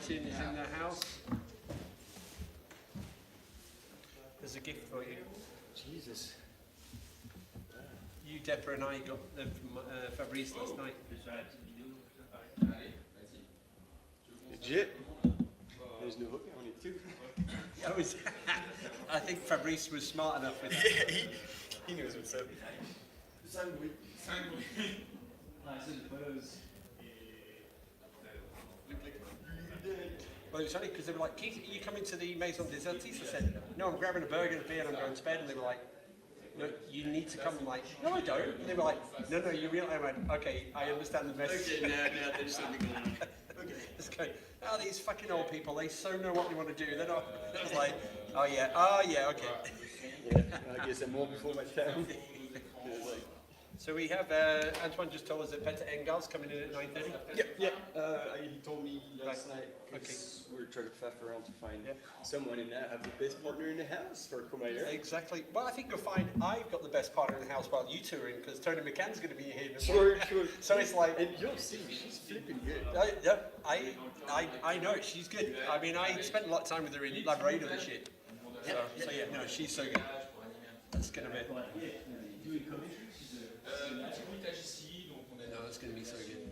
Martin is in the house. There's a gift for you. Jesus. You, Deborah, and I got them from Fabrice last night. Legit? There's no hook on it too. I think Fabrice was smart enough with that. Yeah, he knows what's up. Well, it was funny because they were like, Keith, are you coming to the Maison des Artistes? I said, no, I'm grabbing a burger and a beer and I'm going to bed. And they were like, no, you need to come. I'm like, no, I don't. And they were like, no, you really. I went, okay, I understand the message. Okay, now there's something going on. Okay. Let's go. Oh, these fucking old people, they so know what they want to do. They're not. I was like, oh yeah, okay. Yeah, I guess I'm more before my time. So we have, Antoine just told us that Tete Engal's coming in at 9:30. Yeah. He told me last night because we were trying to faff around to find someone and have the best partner in the house for Contender. Exactly. Well, I think you'll find I've got the best partner in the house while you two are in because Tony McCann's going to be here. Sure. So it's like, and you'll see, she's flipping good. I know it. She's good. I mean, I spent a lot of time with her in Labrador and shit. So yeah, no, she's so good. That's going to be. No, it's going to be so good.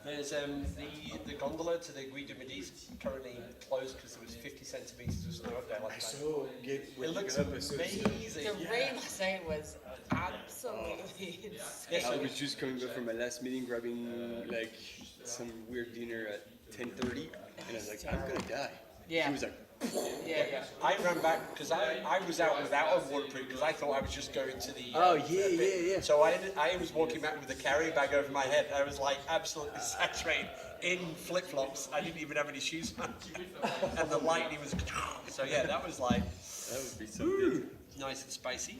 There's the gondola to the Guy de Midi is currently closed because there was 50 centimeters of snow up there last night. It looks amazing. The rain last night was absolutely insane. I was just coming back from my last meeting, grabbing like some weird dinner at 10:30, and I was like, I'm gonna die. Yeah. She was like, Yeah. I ran back because I was out without a waterproof because I thought I was just going to the. yeah. So I was walking back with a carry bag over my head. I was like absolutely saturated in flip flops. I didn't even have any shoes on, and the lightning was. So yeah, that was like. That would be so good. Nice and spicy.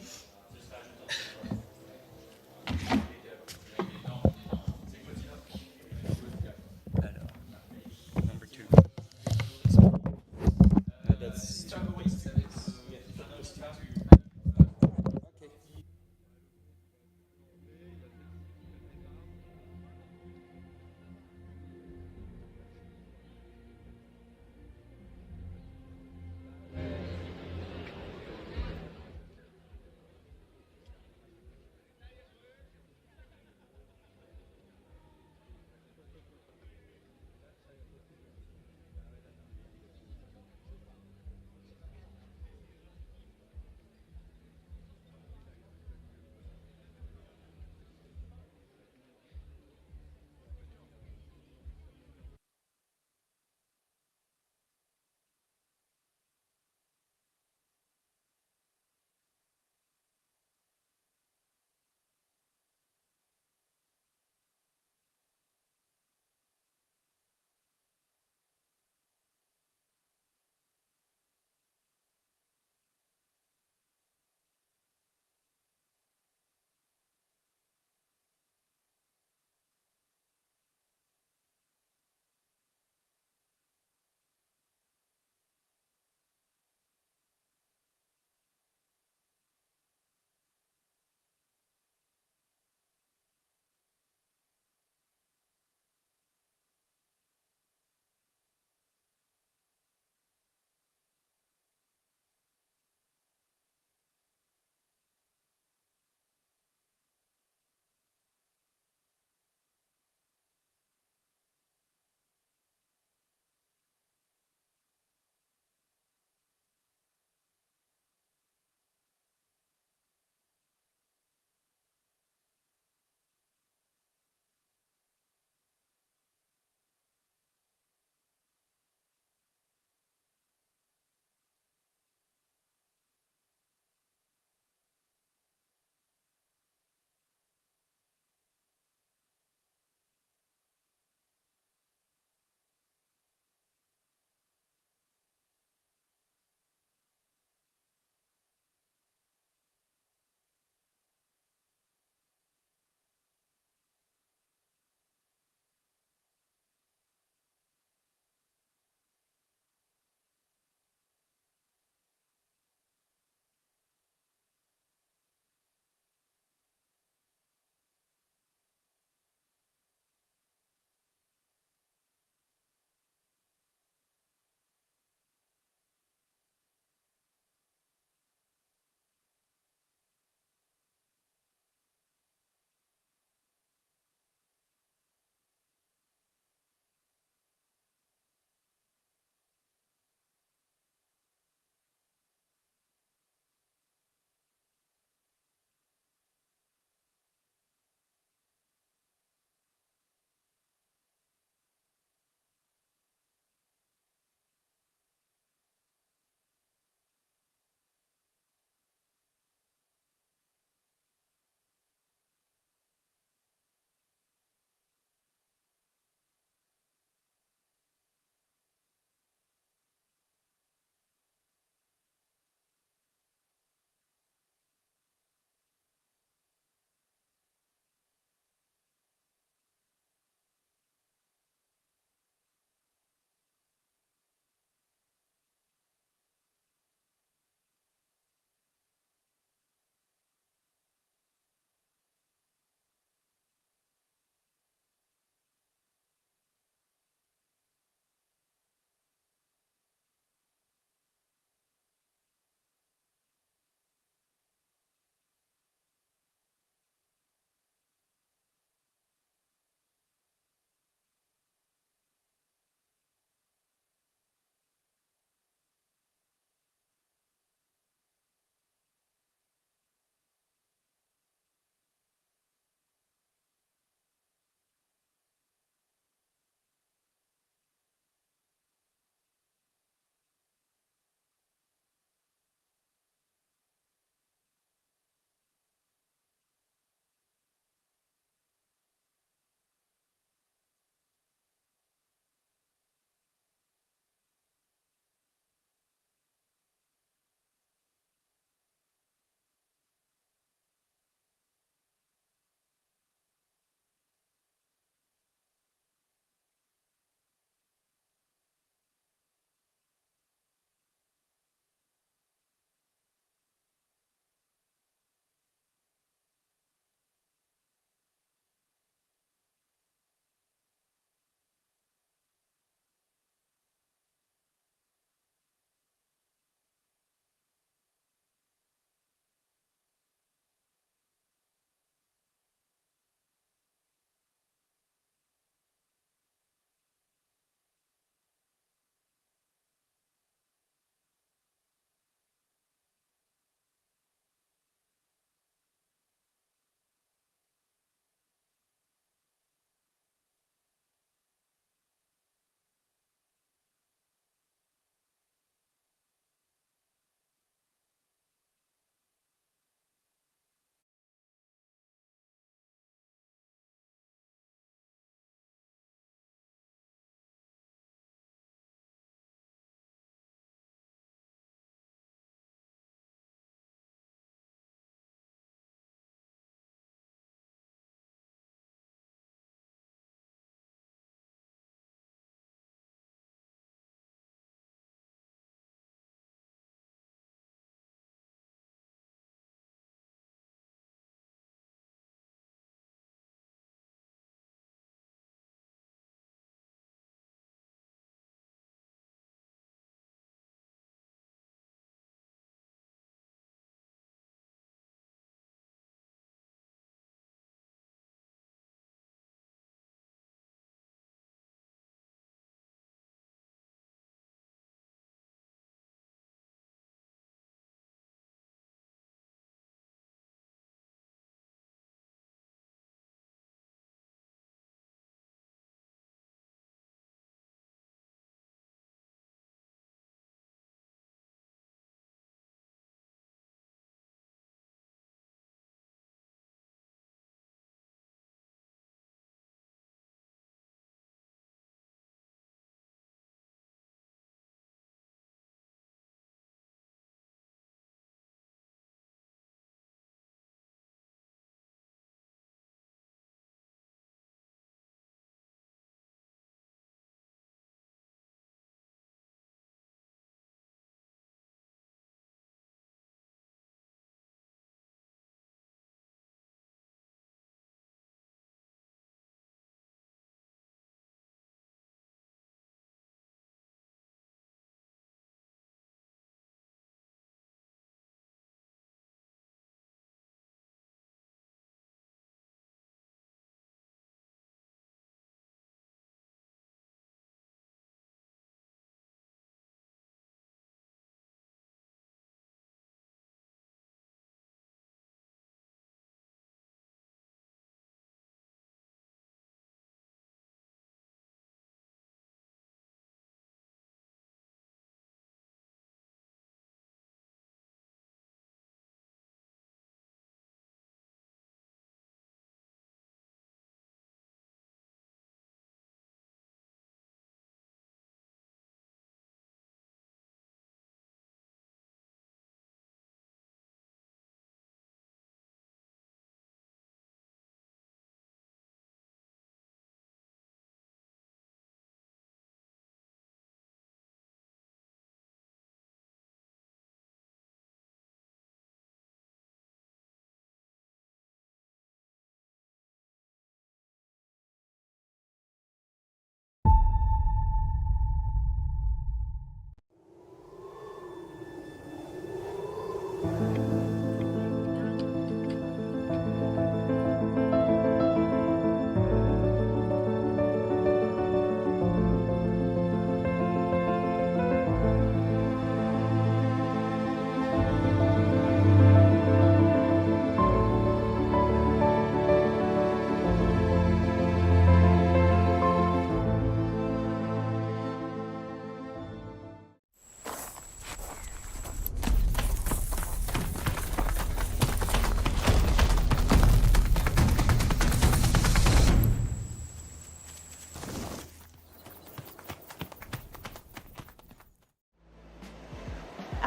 Number 2. That's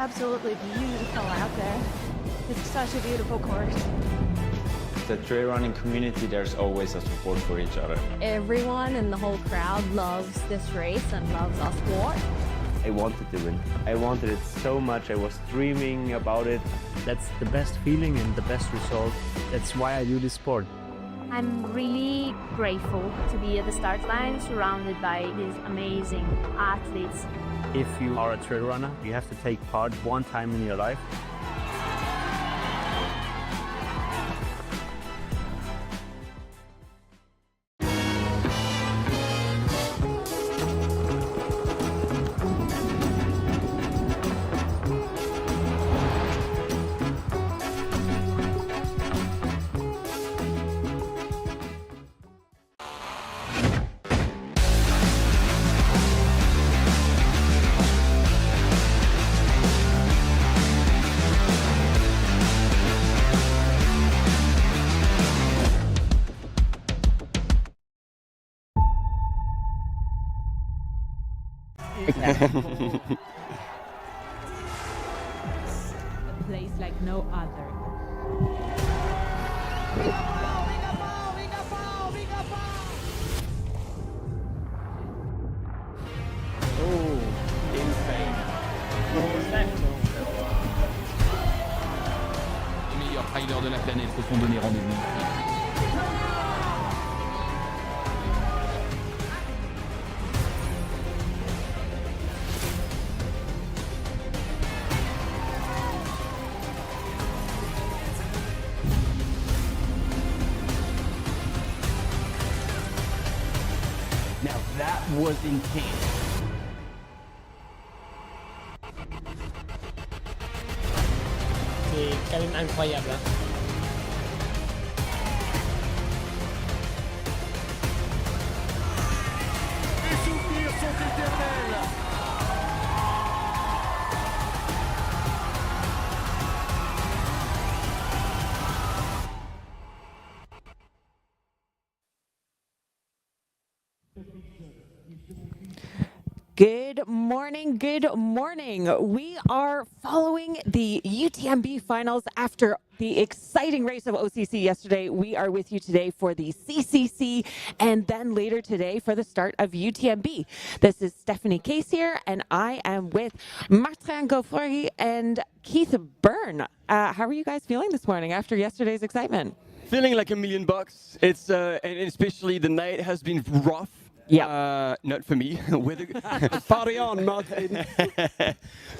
absolutely beautiful out there. It's such a beautiful course. The trail running community, there's always a support for each other. Everyone in the whole crowd loves this race and loves our sport. I wanted to win. I wanted it so much. I was dreaming about it. That's the best feeling and the best result. That's why I do this sport. I'm really grateful to be at the start line surrounded by these amazing athletes. If you are a trail runner, you have to take part one time in your life. A place like no other. Les meilleurs riders de la planète se sont donné rendez-vous. Now that was intense. C'est quand même incroyable. Hein. Les souvenirs sont éternels. Good morning, good morning. We are following the UTMB finals after the exciting race of OCC yesterday. We are with you today for the CCC and then later today for the start of UTMB. This is Stephanie Case here and I am with Martin Gaufrey and Keith Byrne. How are you guys feeling this morning after yesterday's excitement? Feeling like $1,000,000. It's and especially the night has been rough. Yeah. Not for me. Party on, Martin.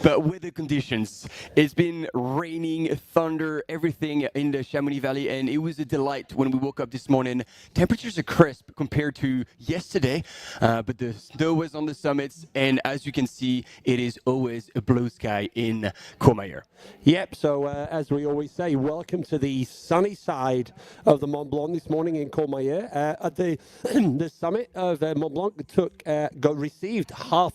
But weather conditions. It's been raining, thunder, everything in the Chamonix Valley, and it was a delight when we woke up this morning. Temperatures are crisp compared to yesterday, but the snow was on the summits, and as you can see, it is always a blue sky in Courmayeur. Yep, so as we always say, welcome to the sunny side of the Mont Blanc this morning in Courmayeur. At the the summit of Mont Blanc received half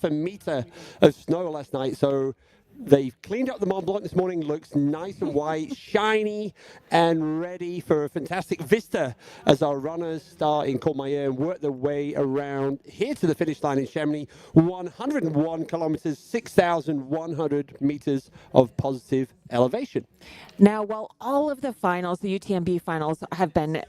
a meter of snow last night, so they've cleaned up the Mont Blanc this morning. Looks nice and white, shiny, and ready for a fantastic vista as our runners start in Courmayeur and work their way around here to the finish line in Chamonix. 101 kilometers, 6,100 meters of positive elevation. Now, while all of the finals, the UTMB finals, have been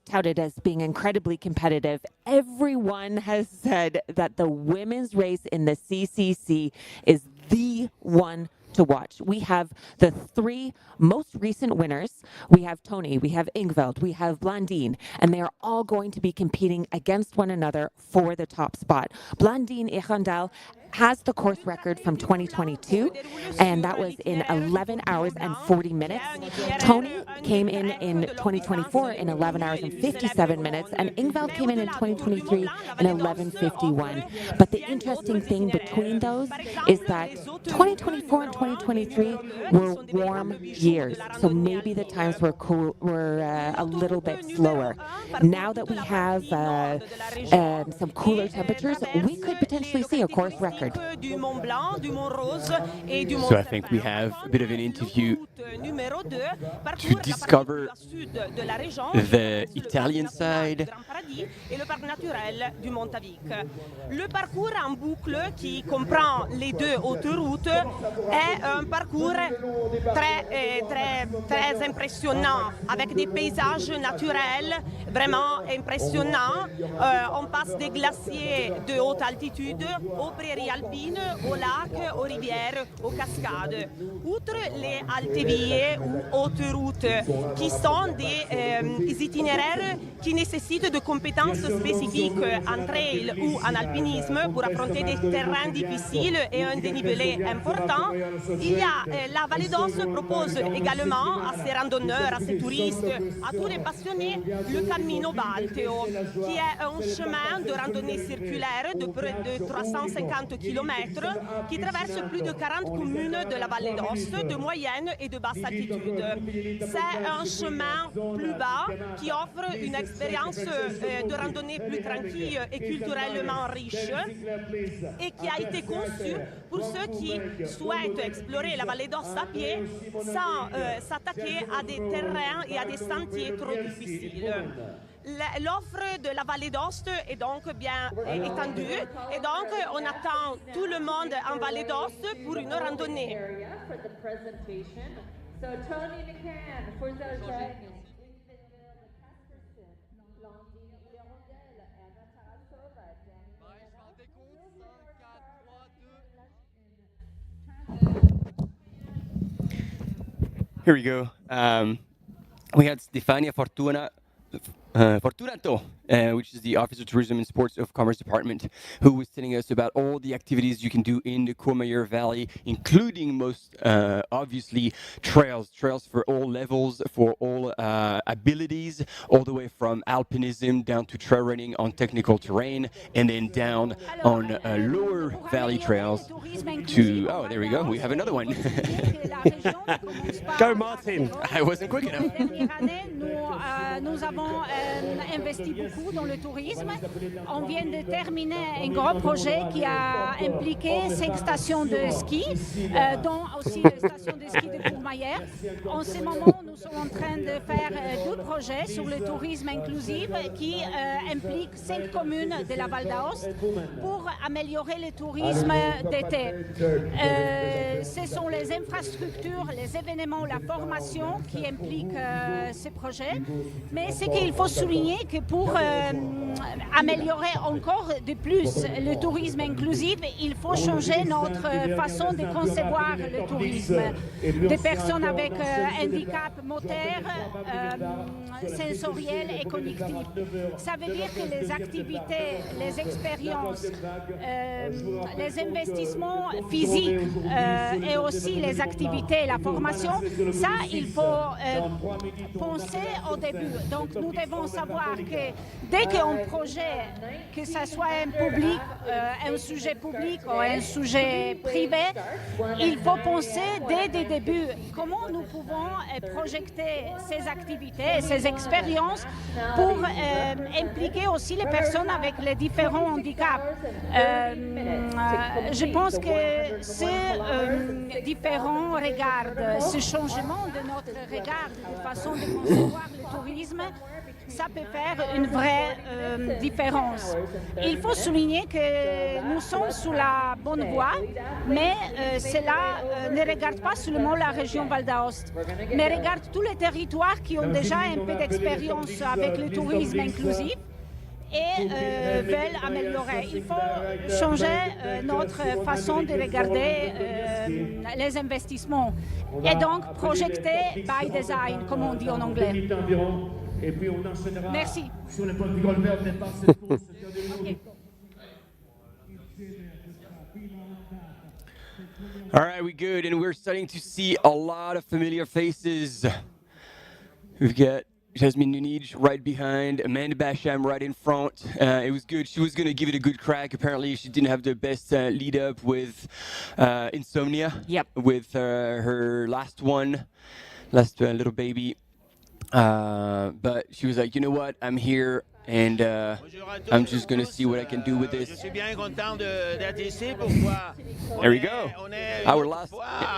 touted as being incredibly competitive, everyone has said that the women's race in the CCC is the one to watch. We have the three most recent winners. We have Tony, we have Ingveld, we have Blandine, and they are all going to be competing against one another for the top spot. Blandine Echandal has the course record from 2022, and that was in 11 hours and 40 minutes. Tony came in 2024 in 11 hours and 57 minutes, and Ingveld came in 2023 in 11:51. But the interesting thing between those is that 2024 and 2023 were warm years, so maybe the times were a little bit slower. Now that we have some cooler temperatures, we could potentially see a course record record. Du Mont Blanc, du Mont Rose et du Mont So I think we have a bit of an interview to discover the Italian side. Et le parc naturel du Montavic. Le parcours en boucle qui comprend les deux autoroutes est un parcours très impressionnant avec des paysages naturels vraiment impressionnants. On passe des glaciers de haute altitude aux prairies alpines, aux lacs, aux rivières, aux cascades. Outre les altevie ou autoroutes qui sont des itinéraires qui nécessitent de compétences spécifiques en trail ou en alpinisme pour affronter des terrains difficiles et un dénivelé important. Il y a la Vallée d'Os propose également à ses randonneurs, à ses touristes, à tous les passionnés le Cammino Balteo, qui est un chemin de randonnée circulaire de près de 350 km qui traverse plus de 40 communes de la Vallée d'Os, de moyenne et de basse altitude. C'est un chemin plus bas qui offre une expérience de randonnée plus tranquille et culturellement riche et qui a été conçu pour ceux qui souhaitent explorer la Vallée d'Os à pied sans s'attaquer à des terrains et à des sentiers trop difficiles. L'offre de la Vallée d'Os est donc bien étendue et donc on attend tout le monde en Vallée d'Os pour une randonnée. Here we go. We had Stefania Fortunato, which is the Office of Tourism and Sports of Commerce Department, who was telling us about all the activities you can do in the Courmayeur Valley, including most obviously trails for all levels, for all abilities, all the way from alpinism down to trail running on technical terrain, and then down on lower valley trails to, oh, there we go, we have another one. Go Martin! I wasn't quick enough. Nous avons investi beaucoup dans le tourisme. On vient de terminer un gros projet qui a impliqué 5 stations de ski, dont aussi la station de ski de Courmayeur. En ce moment, nous sommes en train de faire 2 projets sur le tourisme inclusif qui impliquent 5 communes de la Val d'Aoste pour améliorer le tourisme d'été. Ce sont les infrastructures, les événements, la formation qui impliquent ces projets. Mais ce qu'il faut souligner que pour améliorer encore de plus le tourisme inclusif, il faut changer notre façon de concevoir le tourisme. Des personnes avec handicap moteur, sensoriel et cognitif. Ça veut dire que les activités, les expériences, les investissements physiques et aussi les activités, la formation, ça, il faut penser au début. Donc, nous devons savoir que dès qu'un projet, que ce soit un sujet public ou un sujet privé, il faut penser dès le début comment nous pouvons projeter ces activités, ces expériences pour impliquer aussi les personnes avec les différents handicaps. Je pense que ces différents regards, ce changement de notre regard, de façon de concevoir le tourisme, ça peut faire une vraie différence. Il faut souligner que nous sommes sur la bonne voie, mais cela ne regarde pas seulement la région Val d'Aoste, mais regarde tous les territoires qui ont déjà un peu d'expérience avec le tourisme inclusif et veulent améliorer. Il faut changer notre façon de regarder les investissements et donc projeter by design, comme on dit en anglais. Merci. All right, we good, and we're starting to see a lot of familiar faces. We've got Jasmine Nunij right behind, Amanda Basham right in front. It was good. She was going to give it a good crack. Apparently, she didn't have the best lead up with insomnia. Yep. With her last little baby. But she was like, you know what? I'm here. and I'm just gonna see what I can do with Je this. suis bien content d'être ici. Pourquoi? There we go. Our last,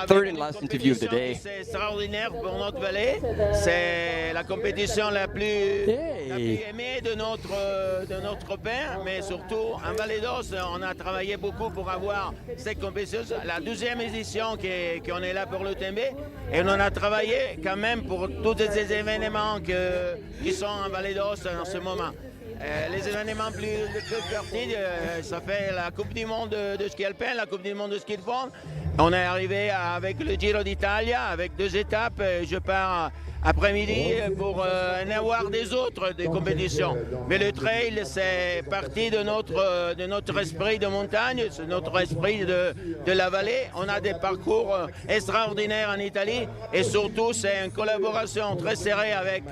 third and last interview of the day. C'est extraordinaire pour notre vallée. C'est la compétition la plus aimée de notre père, mais surtout en Vallée d'Os, on a travaillé beaucoup pour avoir cette compétition. La 12e édition qu'on est là pour l'UTMB, et on a travaillé quand même pour tous ces événements qui sont en Vallée d'Os en ce moment. Les événements plus petits, ça fait la Coupe du Monde de ski alpin, la Coupe du Monde de ski de fond. On est arrivé avec le Giro d'Italia, avec 2 étapes. Je pars après-midi pour en avoir des autres des compétitions. Mais le trail, c'est partie de notre esprit de montagne, c'est notre esprit de la vallée. On a des parcours extraordinaires en Italie et surtout, c'est une collaboration très serrée avec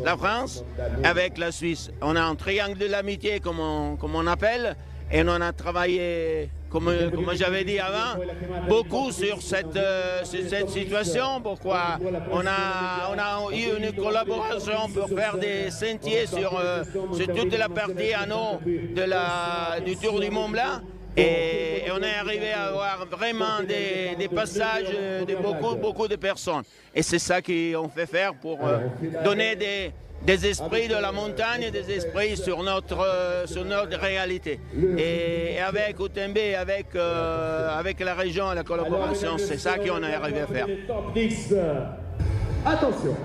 la France, avec la Suisse. On a un triangle de l'amitié, comme on appelle, et on a travaillé, comme j'avais dit avant, beaucoup sur cette situation. Pourquoi on a eu une collaboration pour faire des sentiers sur toute la partie anneau du Tour du Mont-Blanc. Et on est arrivé à avoir vraiment des passages de beaucoup de personnes. Et c'est ça qu'on fait faire pour donner des esprits de la montagne, des esprits sur notre réalité. Et avec UTMB, avec la région et la collaboration, c'est ça qu'on est arrivé à faire. Attention,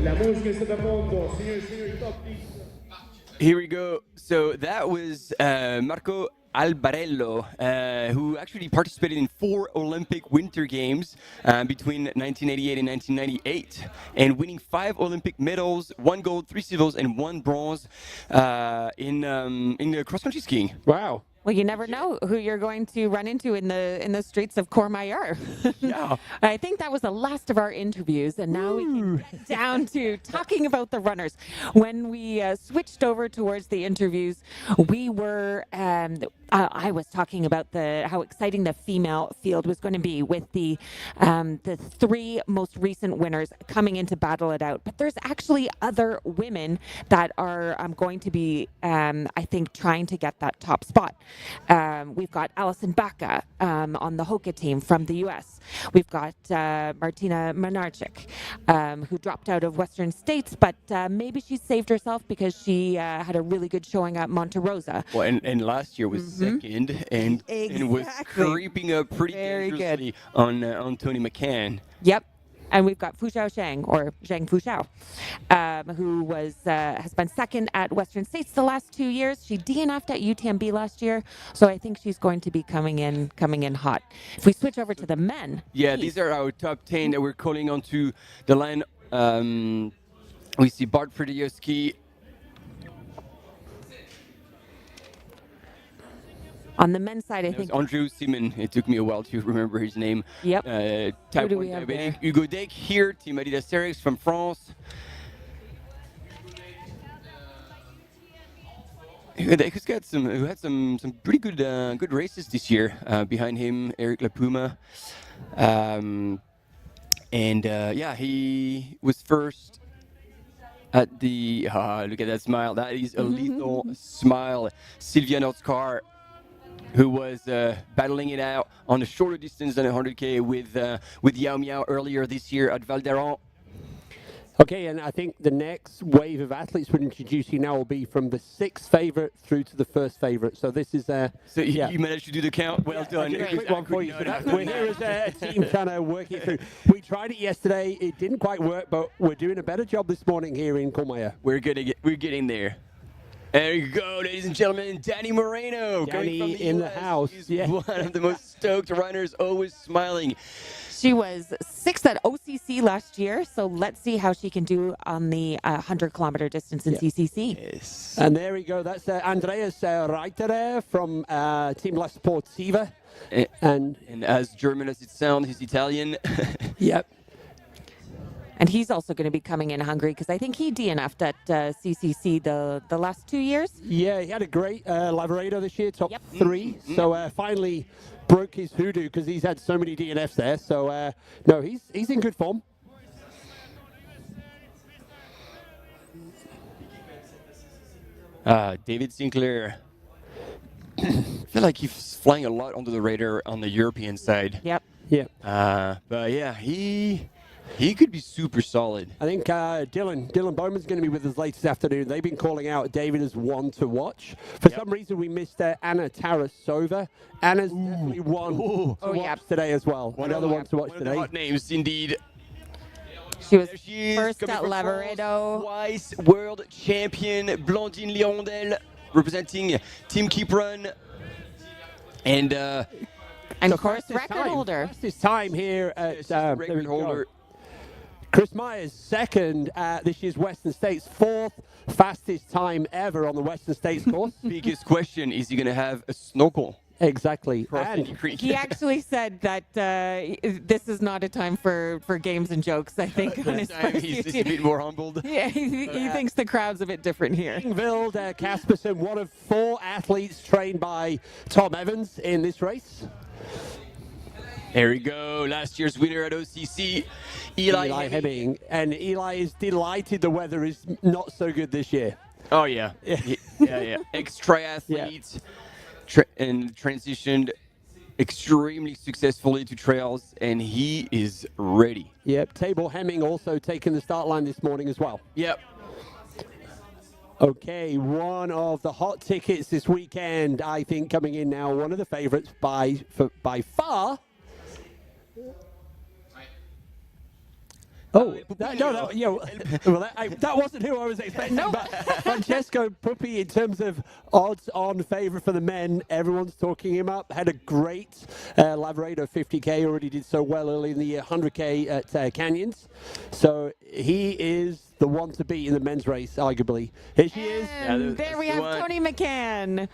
la musique est à mondo, signori, top 10. Here we go. So that was Marco Albarello, who actually participated in 4 Olympic Winter Games between 1988 and 1998, and winning 5 Olympic medals, 1 gold, 3 silvers, and 1 bronze in the cross-country skiing. Wow. Well, you never know who you're going to run into in the streets of Courmayeur. Yeah. I think that was the last of our interviews, and now we can get down to talking about the runners. When we switched over towards the interviews, we were I was talking about how exciting the female field was going to be with the 3 most recent winners coming in to battle it out. But there's actually other women that are going to be, I think, trying to get that top spot. We've got Alison Baca on the HOKA team from the U.S. We've got Martina Menarchik, who dropped out of Western States, but maybe she saved herself because she had a really good showing at Monte Rosa. Well, and last year was second and was creeping up pretty dangerously on Tony McCann. Yep. And we've got Fuxiao Zhang, or Zhang Fuxiao, who has been second at Western States the last 2 years. She DNF'd at UTMB last year, so I think she's going to be coming in hot. If we switch over to the men. Yeah, these are our top 10 that we're calling onto the line. We see Bart Fredejewski. On the men's side, I think Andrew Simon. It took me a while to remember his name. Yep. Type Who do 1 we have diabetic. Hugo Deck here. Team Adidas Terex from France. Hugo Deck who had some pretty good races this year. Behind him, Eric Lapuma. Yeah, he was first at the. Look at that smile. That is a lethal smile. Sylvia Nordskar, who was battling it out on a shorter distance than 100K with Yao Miao earlier this year at Val d'Aran. Okay, and I think the next wave of athletes we're introducing now will be from the 6th favourite through to the 1st favourite. So this is So you managed to do the count. Well done. A quick one for you. So we're here as a team trying to work it through. We tried it yesterday. It didn't quite work, but we're doing a better job this morning here in Courmayeur. We're getting there. There you go, ladies and gentlemen. Danny Moreno. Danny in the house. Yeah. One of the most stoked runners, always smiling. she was 6th at OCC last year, so let's see how she can do on the 100-kilometer distance in CCC. Yes. And there we go. That's Andreas Reiterer from Team La Sportiva. And as German as it sounds, he's Italian. Yep. And he's also going to be coming in hungry because I think he DNF'd at CCC the last 2 years. Yeah, he had a great Lavaredo this year, top 3. So finally broke his hoodoo because he's had so many DNFs there. So no, he's in good form. David Sinclair. I feel like he's flying a lot under the radar on the European side. Yep. Yeah. But yeah, he could be super solid. I think Dylan Bowman's going to be with us later this afternoon. They've been calling out David as one to watch. For some reason, we missed Anna Tarasova. Anna's definitely one to watch today as well. Another one to watch today. Hot names, indeed. She was She is first coming at from Lavaredo. France, twice world champion, Blandine Lirondelle, representing Team Keep Run. And course record holder. Fastest time here at record holder. Chris Myers, second at this year's Western States, fourth fastest time ever on the Western States course. Biggest question, is he going to have a snorkel? Exactly. And He actually said that this is not a time for games and jokes, I think. On his first he's a bit more humbled. Yeah, he thinks the crowd's a bit different here. Ingvild Kaspersen, one of 4 athletes trained by Tom Evans in this race. There we go. Last year's winner at OCC, Eli Hemming. And Eli is delighted the weather is not so good this year. Oh, yeah. Yeah. Ex-triathlete and transitioned extremely successfully to trails, and he is ready. Yep. Tabor Hemming also taking the start line this morning as well. Yep. Okay, one of the hot tickets this weekend, I think, coming in now. One of the favorites by far. Oh, that wasn't who I was expecting. No. But Francesco Puppi, in terms of odds-on favorite for the men, everyone's talking him up. Had a great Lavaredo 50K, already did so well early in the year, 100K at Canyons. So he is the one to beat in the men's race, arguably. Here she is. And there we have Toni McCann.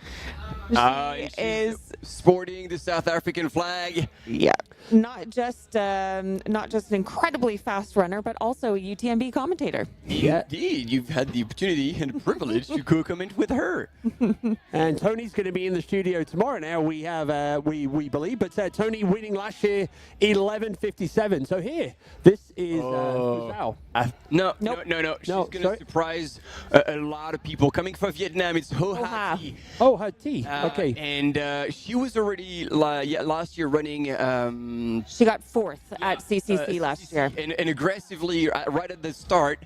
She is sporting the South African flag. Yeah, not just an incredibly fast runner, but also a UTMB commentator. Indeed, you've had the opportunity and privilege to co-comment with her. And Tony's going to be in the studio tomorrow. Now we have, we believe, but Tony winning last year 11:57. So here, this is Fuzhou. No. She's going to surprise a lot of people. Coming from Vietnam, it's Ho Ha Thi. Oh, Ha Thi. Okay. And she was already last year running. She got 4th at CCC last year. And aggressively right at the start.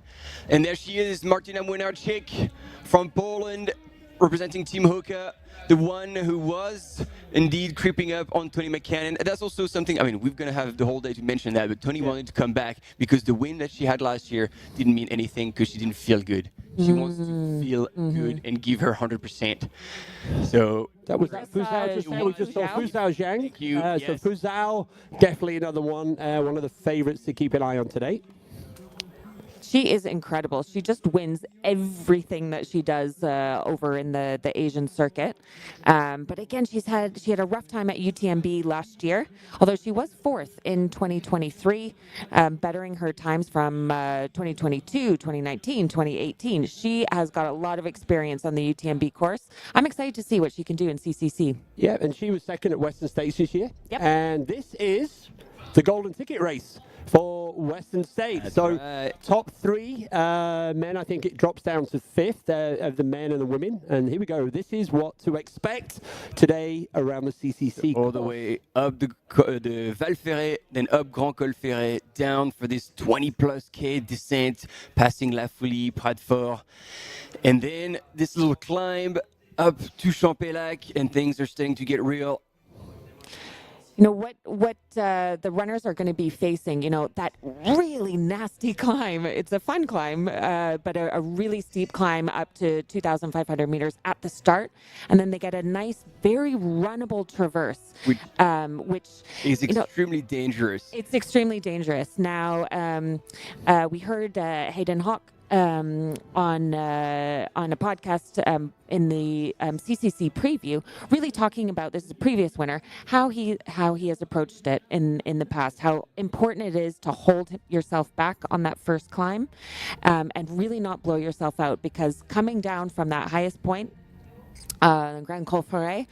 And there she is, Martina Młynarczyk from Poland, representing Team HOKA. The one who was indeed creeping up on Toni McCann. And that's also something, I mean, we're going to have the whole day to mention that, but Toni wanted to come back because the win that she had last year didn't mean anything because she didn't feel good. She wants to feel good and give her 100%. So that was Fuzhou just now. We just saw Fuzhou Zhang. Thank you. So Fuzhou, definitely another one of the favorites to keep an eye on today. She is incredible. She just wins everything that she does over in the Asian circuit. But again, she had a rough time at UTMB last year, although she was 4th in 2023, bettering her times from 2022, 2019, 2018. She has got a lot of experience on the UTMB course. I'm excited to see what she can do in CCC. Yeah, and she was second at Western States this year. Yep. And this is the golden ticket race for Western States. That's so right. Top 3 men, I think it drops down to 5th of the men and the women. And here we go. This is what to expect today around the CCC. All the way up the Val Ferret, then up Grand Col Ferret, down for this 20+ K descent, passing La Folie, Pradfort. And then this little climb up to Champelac, and things are starting to get real. You know, what the runners are going to be facing, you know, that really nasty climb. It's a fun climb, but a really steep climb up to 2,500 meters at the start. And then they get a nice, very runnable traverse, which is extremely dangerous. It's extremely dangerous. Now, we heard Hayden Hawk on a podcast in the CCC preview, really talking about, this is a previous winner, how he has approached it in the past, how important it is to hold yourself back on that first climb, and really not blow yourself out, because coming down from that highest point, Grand Col Ferret,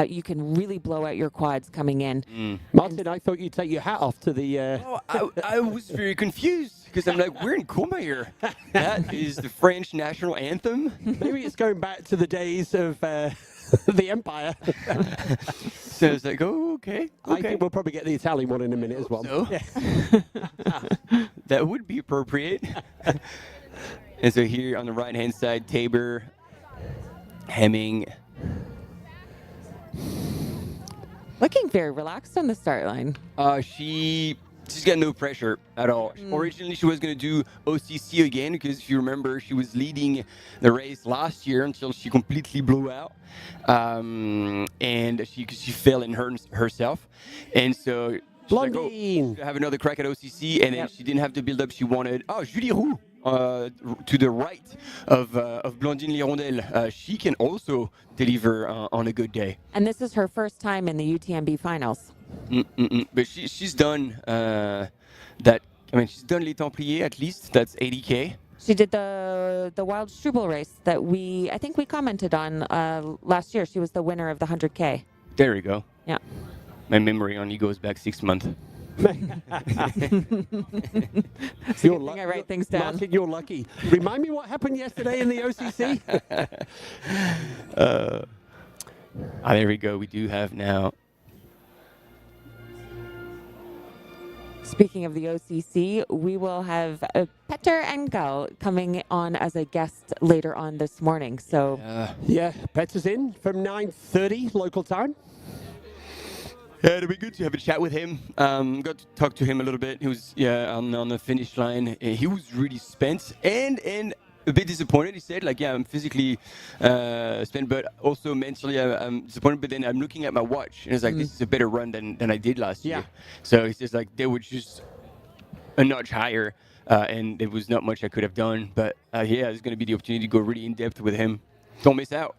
you can really blow out your quads coming in. Martin, I thought you'd take your hat off to the... I was very confused. because I'm like, we're in Courmayeur. That is the French national anthem. Maybe it's going back to the days of the Empire. So it's like, oh, okay. I think we'll probably get the Italian one in a minute as well. So? Yeah. That would be appropriate. And so here on the right-hand side, Tabor, Hemming. Looking very relaxed on the start line. She's got no pressure at all. Originally, she was going to do OCC again because if you remember, she was leading the race last year until she completely blew out, and she fell in herself, and so she's like, oh, have another crack at OCC, and then she didn't have to build up. She wanted Julie Roux. To the right of Blandine Lirondelle, she can also deliver on a good day. And this is her first time in the UTMB finals. But she's done that. I mean, she's done Les Templiers at least. That's 80K. She did the Wild Strubel race that I think we commented on last year. She was the winner of the 100K. There we go. Yeah. My memory only goes back 6 months. I write things down. Martin, you're lucky. Remind me what happened yesterday in the OCC. There we go. We do have now. Speaking of the OCC, we will have Petter Engel coming on as a guest later on this morning. So yeah, Petter's in from 9:30 local time. Yeah, it'll be good to have a chat with him. Got to talk to him a little bit. He was on the finish line. He was really spent and a bit disappointed. He said, like, I'm physically spent, but also mentally I'm disappointed. But then I'm looking at my watch, and it's like, this is a better run than I did last year. So it's just like they were just a notch higher, and there was not much I could have done. But there's going to be the opportunity to go really in depth with him. Don't miss out.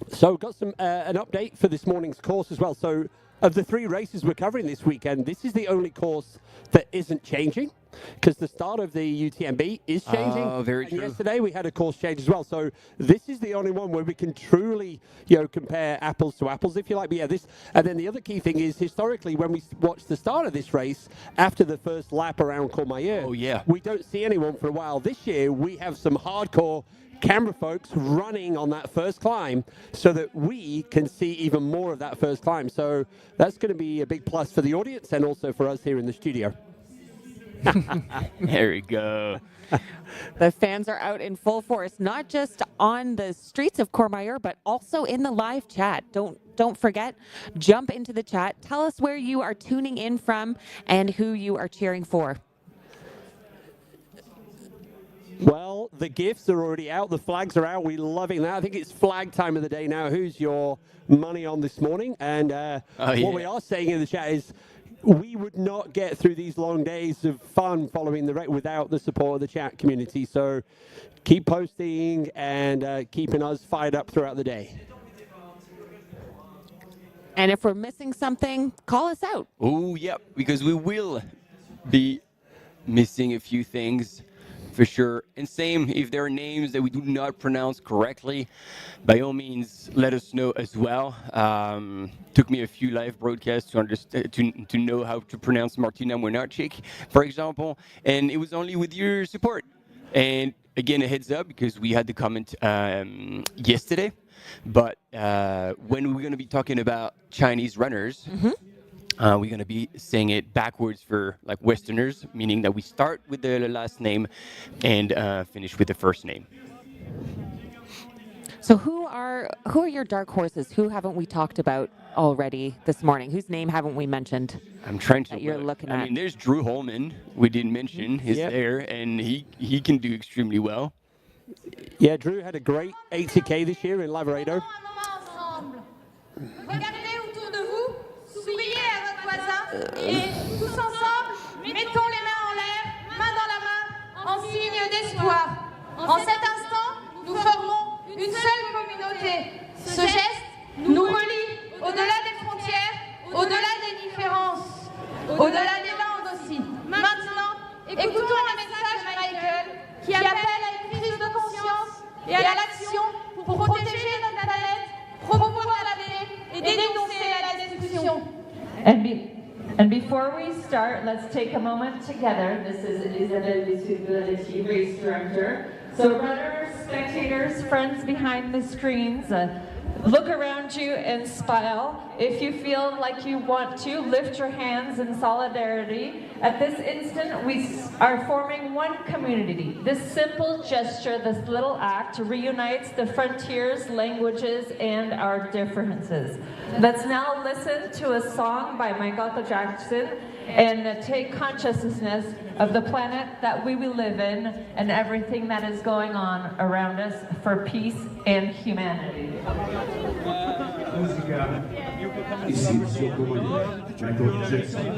So got some an update for this morning's course as well. So of the 3 races we're covering this weekend, this is the only course that isn't changing, because the start of the UTMB is changing. Oh, very true. Yesterday we had a course change as well. So this is the only one where we can truly, compare apples to apples, if you like. But yeah, and then the other key thing is, historically, when we watch the start of this race, after the first lap around Courmayeur, we don't see anyone for a while. This year we have some hardcore camera folks running on that first climb so that we can see even more of that first climb. So that's going to be a big plus for the audience and also for us here in the studio. There we go. The fans are out in full force, not just on the streets of Courmayeur, but also in the live chat. Don't forget, jump into the chat. Tell us where you are tuning in from and who you are cheering for. Well, the gifts are already out. The flags are out. We're loving that. I think it's flag time of the day now. Who's your money on this morning? And what we are saying in the chat is we would not get through these long days of fun following the race without the support of the chat community. So keep posting and keeping us fired up throughout the day. And if we're missing something, call us out. Oh, yep, because we will be missing a few things. For sure. And same, if there are names that we do not pronounce correctly, by all means, let us know as well. Took me a few live broadcasts to understand, to know how to pronounce Martina Młynarczyk, for example, and it was only with your support. And again, a heads up, because we had the comment yesterday, but when we're going to be talking about Chinese runners, we're going to be saying it backwards for like Westerners, meaning that we start with the last name and finish with the first name. So who are your dark horses? Who haven't we talked about already this morning? Whose name haven't we mentioned? I'm trying to. That you're looking at. I mean, there's Drew Holman. We didn't mention. He's there, and he can do extremely well. Yeah, Drew had a great 80K this year in Lavaredo. Et tous ensemble, mettons les mains en l'air, main dans la main, en signe d'espoir. En cet instant, nous formons une seule communauté. Ce geste nous relie au-delà des frontières, au-delà des différences, au-delà des langues aussi. Maintenant, écoutons le message de Michael qui appelle à une prise de conscience et à l'action pour protéger notre planète, promouvoir la paix et dénoncer la destruction. And before we start, let's take a moment together. This is Isabelle Bissuet, race director. So runners, spectators, friends behind the screens, look around you and smile. If you feel like you want to, lift your hands in solidarity. At this instant, we are forming one community. This simple gesture, this little act, reunites the frontiers, languages, and our differences. Let's now listen to a song by Michael Jackson and take consciousness of the planet that we will live in and everything that is going on around us for peace and humanity. Ici, sur Commodore, Michael Jackson,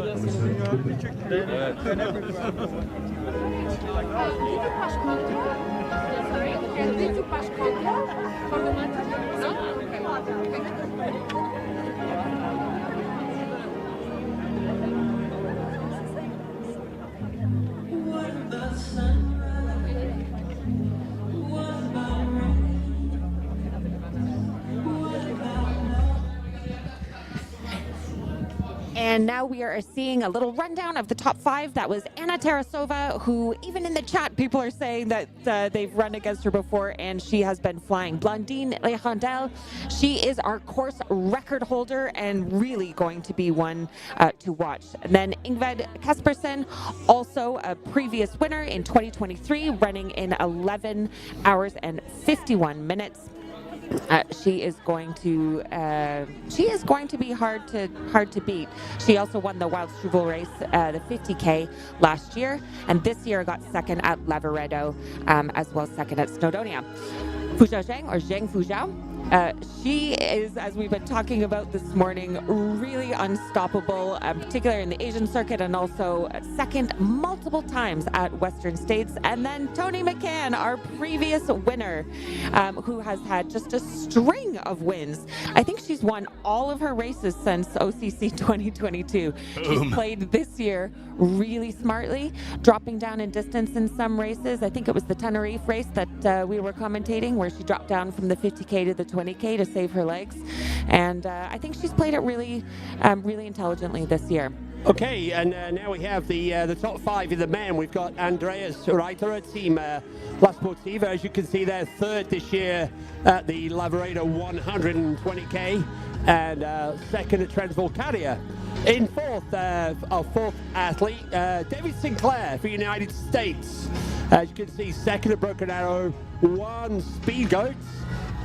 And now we are seeing a little rundown of the top 5. That was Anna Tarasova, who even in the chat, people are saying that they've run against her before, and she has been flying. Blandine Lerandel, she is our course record holder and really going to be one to watch. And then Ingrid Kaspersen, also a previous winner in 2023, running in 11 hours and 51 minutes. She is going to be hard to beat. She also won the Wild Struvel race, the 50K last year, and this year got second at Lavaredo, as well as second at Snowdonia. Fuzhou Zheng, or Zheng Fuzhou, she is, as we've been talking about this morning, really unstoppable, particularly in the Asian circuit, and also second multiple times at Western States. And then Toni McCann, our previous winner, who has had just a string of wins. I think she's won all of her races since OCC 2022. She's played this year really smartly, dropping down in distance in some races. I think it was the Tenerife race that we were commentating, where she dropped down from the 50K to the 20K to save her legs. And I think she's played it really intelligently this year. Okay, and now we have the top 5 in the men. We've got Andreas Reiter, team La Sportiva. As you can see, they're third this year at the Lavaredo 120K, and second at Transvolcadia. In fourth, our fourth athlete, David Sinclair for United States. As you can see, second at Broken Arrow, 1 Speed Goats.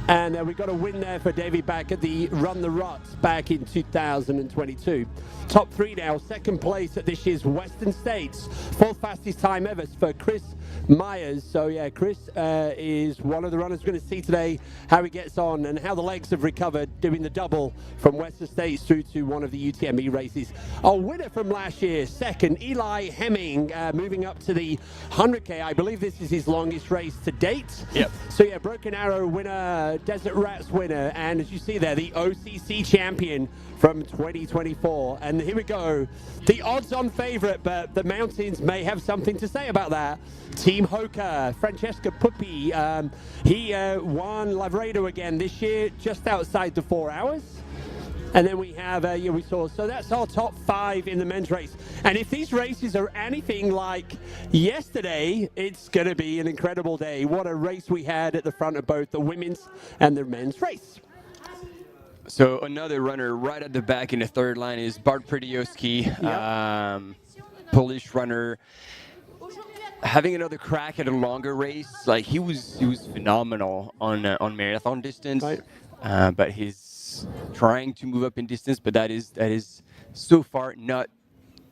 And we got a win there for Davey back at the Run the Ruts back in 2022. Top 3 now, second place at this year's Western States. 4th fastest time ever for Chris Myers. So yeah, Chris is one of the runners we're going to see today, how he gets on and how the legs have recovered doing the double from Western States through to one of the UTMB races. Our winner from last year, second, Eli Hemming, moving up to the 100K. I believe this is his longest race to date. Yep. So yeah, Broken Arrow winner, Desert Rats winner, and as you see there, the OCC champion from 2024. And here we go, the odds-on favorite, but the mountains may have something to say about that. Team HOKA, Francesca Puppi, he won Lavaredo again this year, just outside the 4 hours. And then we have, we saw, so that's our top 5 in the men's race. And if these races are anything like yesterday, it's going to be an incredible day. What a race we had at the front of both the women's and the men's race. So another runner right at the back in the third line is Bart Przydiowski, Polish runner. Having another crack at a longer race, like he was phenomenal on marathon distance, right. But he's trying to move up in distance, but that is so far not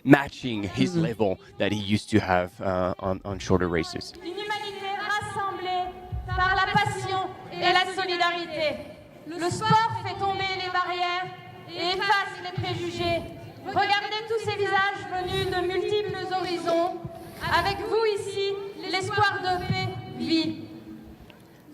matching his level that he used to have on shorter races. Une humanité rassemblée par la passion et la solidarité. Le sport fait tomber les barrières et efface les préjugés. Regardez tous ces visages venus de multiples horizons. Avec vous ici, l'espoir de paix vit.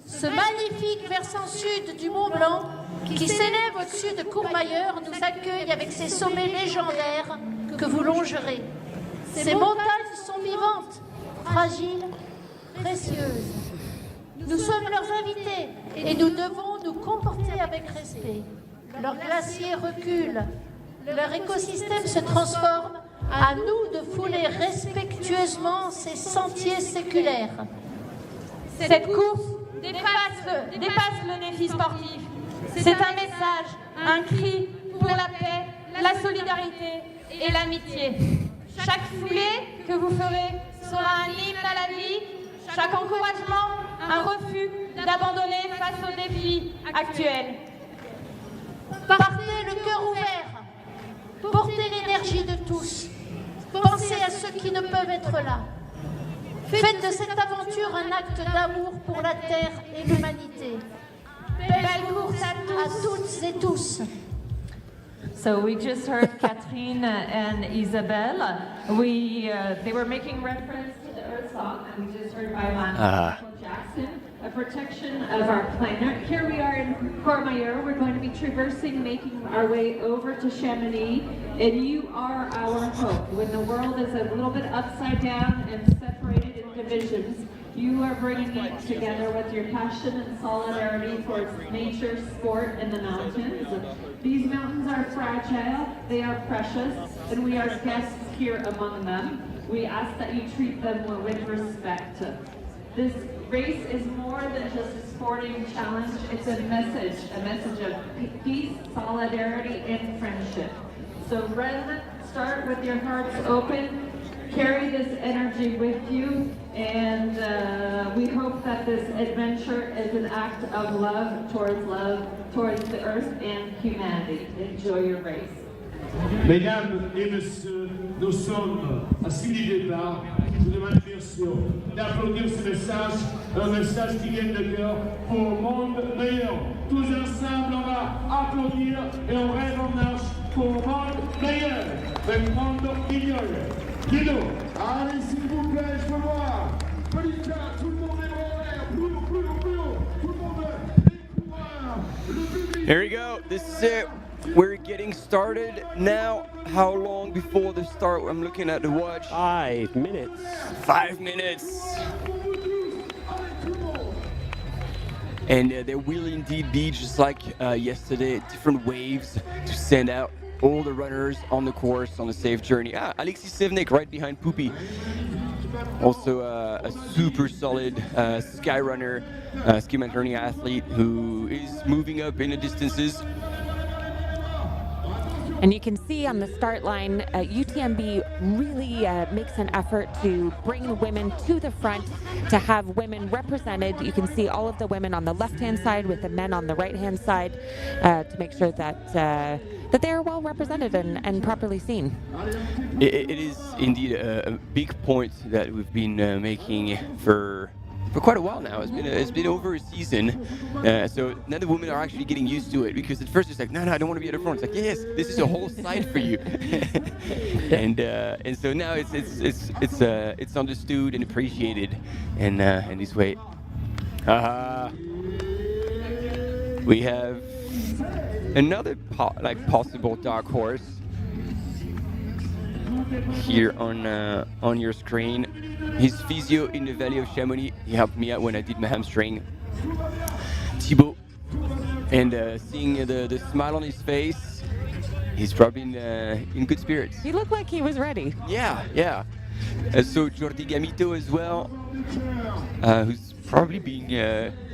Ce magnifique versant sud du Mont-Blanc, qui s'élève au-dessus de Courmayeur, nous accueille avec ses sommets légendaires que vous longerez. Ces montagnes sont vivantes, fragiles, précieuses. Nous sommes leurs invités et nous devons nous comporter avec respect. Leurs glaciers reculent, leur écosystème se transforme, à nous de fouler respectueusement ces sentiers séculaires. Cette course dépasse le défi sportif. C'est un message, un cri pour la paix, la solidarité et l'amitié. Chaque foulée que vous ferez sera un hymne à la vie, chaque encouragement, un refus d'abandonner face aux défis actuels. Partez le cœur ouvert, portez l'énergie de tous, pensez à ceux qui ne peuvent être là. Faites de cette aventure un acte d'amour pour la Terre et l'humanité. Belle course à toutes et tous. So we just heard Catherine and Isabelle. They were making reference to the Earth song, and we just heard by Michael Jackson, a protection of our planet. Here we are in Courmayeur. We're going to be traversing, making our way over to Chamonix, and you are our hope. When the world is a little bit upside down and separated in divisions, you are bringing it together with your passion and solidarity towards nature, sport, and the mountains. These mountains are fragile, they are precious, and we are guests here among them. We ask that you treat them with respect. This race is more than just a sporting challenge, it's a message of peace, solidarity, and friendship. So brethren, start with your hearts open, carry this energy with you, and we hope that this adventure is an act of love towards the earth and humanity. Enjoy your race. Mesdames et messieurs, nous sommes à 6 000 départ. Je vous demande bien sûr d'applaudir ce message, un message qui vient de cœur pour un monde meilleur. Tous ensemble, on va applaudir et on rêve en marche pour un monde meilleur. Un monde meilleur. Guido, allez s'il vous plaît, je veux voir. Polika, tout le monde est en l'air, plus haut, plus haut, plus haut. Tout le monde, les coureurs, le public. Here we go. This is it. We're getting started now. How long before the start? I'm looking at the watch. 5 minutes. 5 minutes. And there will indeed be, just like yesterday, different waves to send out all the runners on the course on a safe journey. Alexis Sevnik right behind Poopy. Also a super solid sky runner, ski mountaineering athlete who is moving up in the distances. And you can see on the start line, UTMB really makes an effort to bring the women to the front, to have women represented. You can see all of the women on the left-hand side with the men on the right-hand side to make sure that that they are well represented and properly seen. It is indeed a big point that we've been making for quite a while now. It's been over a season, so now the women are actually getting used to it, because at first it's like, no, I don't want to be at the front. It's like, yes, this is a whole side for you, and so now it's understood and appreciated, and this way, we have another possible dark horse here on your screen. His physio in the Valley of Chamonix. He helped me out when I did my hamstring. Thibaut. And seeing the smile on his face, he's probably in good spirits. He looked like he was ready. Yeah. So Jordi Gamito as well, who's probably been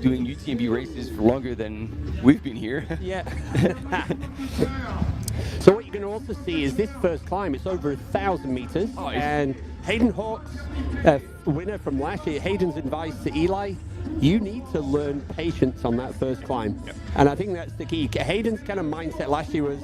doing UTMB races for longer than we've been here. Yeah. So what you can also see is this first climb, it's over 1,000 meters, and Hayden Hawks, winner from last year, Hayden's advice to Eli, you need to learn patience on that first climb. Yep. And I think that's the key. Hayden's kind of mindset last year was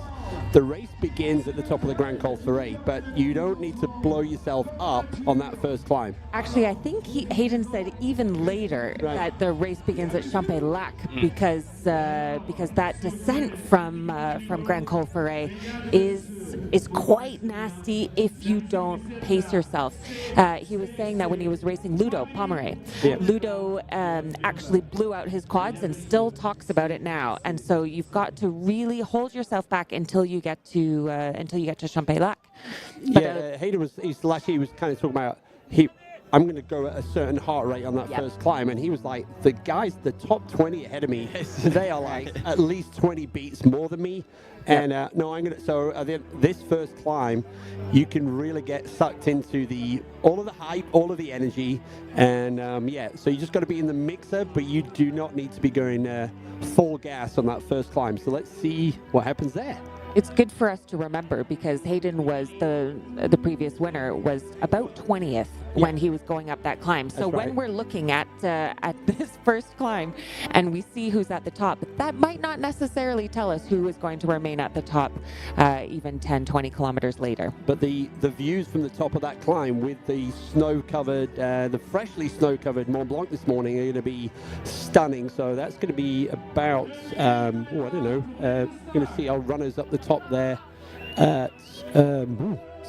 the race begins at the top of the Grand Col Ferret, but you don't need to blow yourself up on that first climb. Actually, I think Hayden said even later that the race begins at Champex-Lac because that descent from Grand Col Ferret is quite nasty if you don't pace yourself. He was saying that when he was racing Ludo Pomeray. Yeah. Ludo actually blew out his quads and still talks about it now. And so you've got to really hold yourself back until you get to Champex-Lac. Yeah, Hayden last year he was kind of talking about I'm going to go at a certain heart rate on that first climb. And he was like, the guys, the top 20 ahead of me, they are like at least 20 beats more than me. And no, I'm going to, so this first climb, you can really get sucked into all of the hype, all of the energy. And so you just got to be in the mixer, but you do not need to be going full gas on that first climb. So let's see what happens there. It's good for us to remember because Hayden was the previous winner was about 20th when he was going up that climb. So when we're looking at this first climb and we see who's at the top, that might not necessarily tell us who is going to remain at the top even 10, 20 kilometers later. But the views from the top of that climb with the snow-covered, the freshly snow-covered Mont Blanc this morning are going to be stunning. So that's going to be about, I don't know, going to see our runners up the top there. So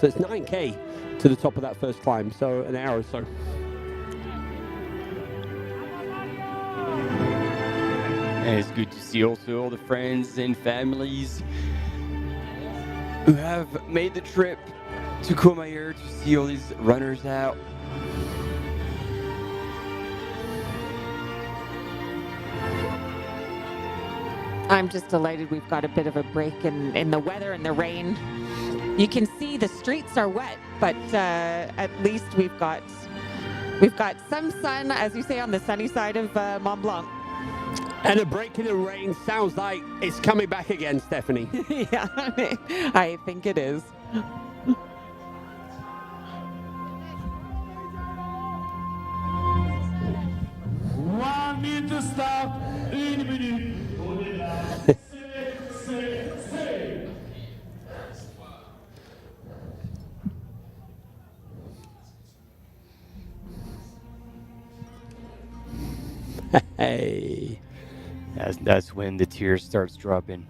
it's 9K to the top of that first climb, so an hour or so. And it's good to see also all the friends and families who have made the trip to Courmayeur to see all these runners out. I'm just delighted we've got a bit of a break in the weather and the rain. You can see the streets are wet, but at least we've got some sun, as you say, on the sunny side of Mont Blanc. And a break in the rain sounds like it's coming back again, Stephanie. Yeah, I think it is. 1 minute to start, 1 minute. Hey, that's when the tears starts dropping.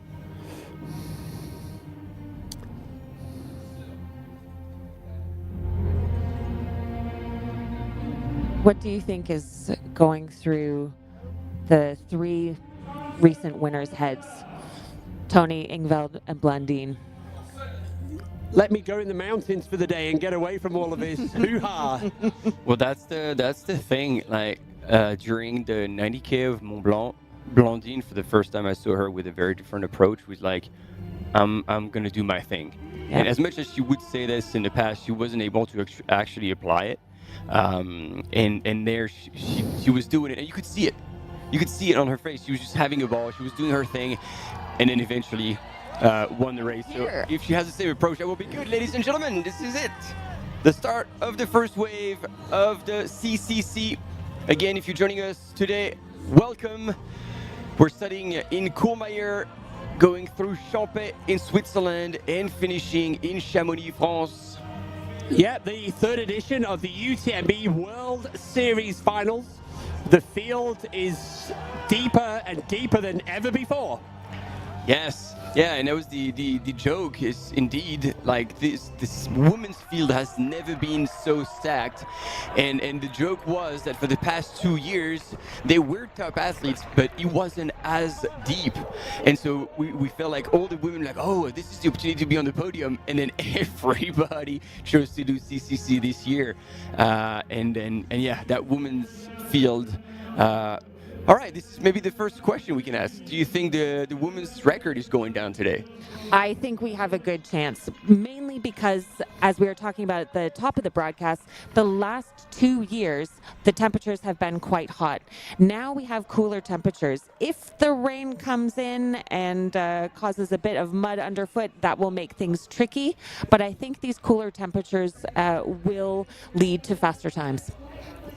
What do you think is going through the three recent winners' heads? Tony, Ingveld, and Blandine. Let me go in the mountains for the day and get away from all of this hoo-ha. Well, that's the thing. Like during the 90K of Mont Blanc, Blandine, for the first time I saw her with a very different approach, was like, I'm gonna do my thing. Yeah. And as much as she would say this in the past, she wasn't able to actually apply it. And there she was doing it, and you could see it. You could see it on her face. She was just having a ball. She was doing her thing, and then eventually won the race. So if she has the same approach, that will be good, ladies and gentlemen. This is it. The start of the first wave of the CCC. Again, if you're joining us today, welcome. We're studying in Courmayeur, going through Champais in Switzerland, and finishing in Chamonix, France. Yeah, the third edition of the UTMB World Series Finals. The field is deeper and deeper than ever before. Yes, yeah, and that was the joke is indeed like this women's field has never been so stacked, and the joke was that for the past 2 years they were top athletes, but it wasn't as deep, and so we felt like all the women like, oh, this is the opportunity to be on the podium, and then everybody chose to do CCC this year, and yeah, that women's field. All right, this is maybe the first question we can ask. Do you think the women's record is going down today? I think we have a good chance, mainly because, as we were talking about at the top of the broadcast, the last 2 years, the temperatures have been quite hot. Now we have cooler temperatures. If the rain comes in and causes a bit of mud underfoot, that will make things tricky. But I think these cooler temperatures will lead to faster times.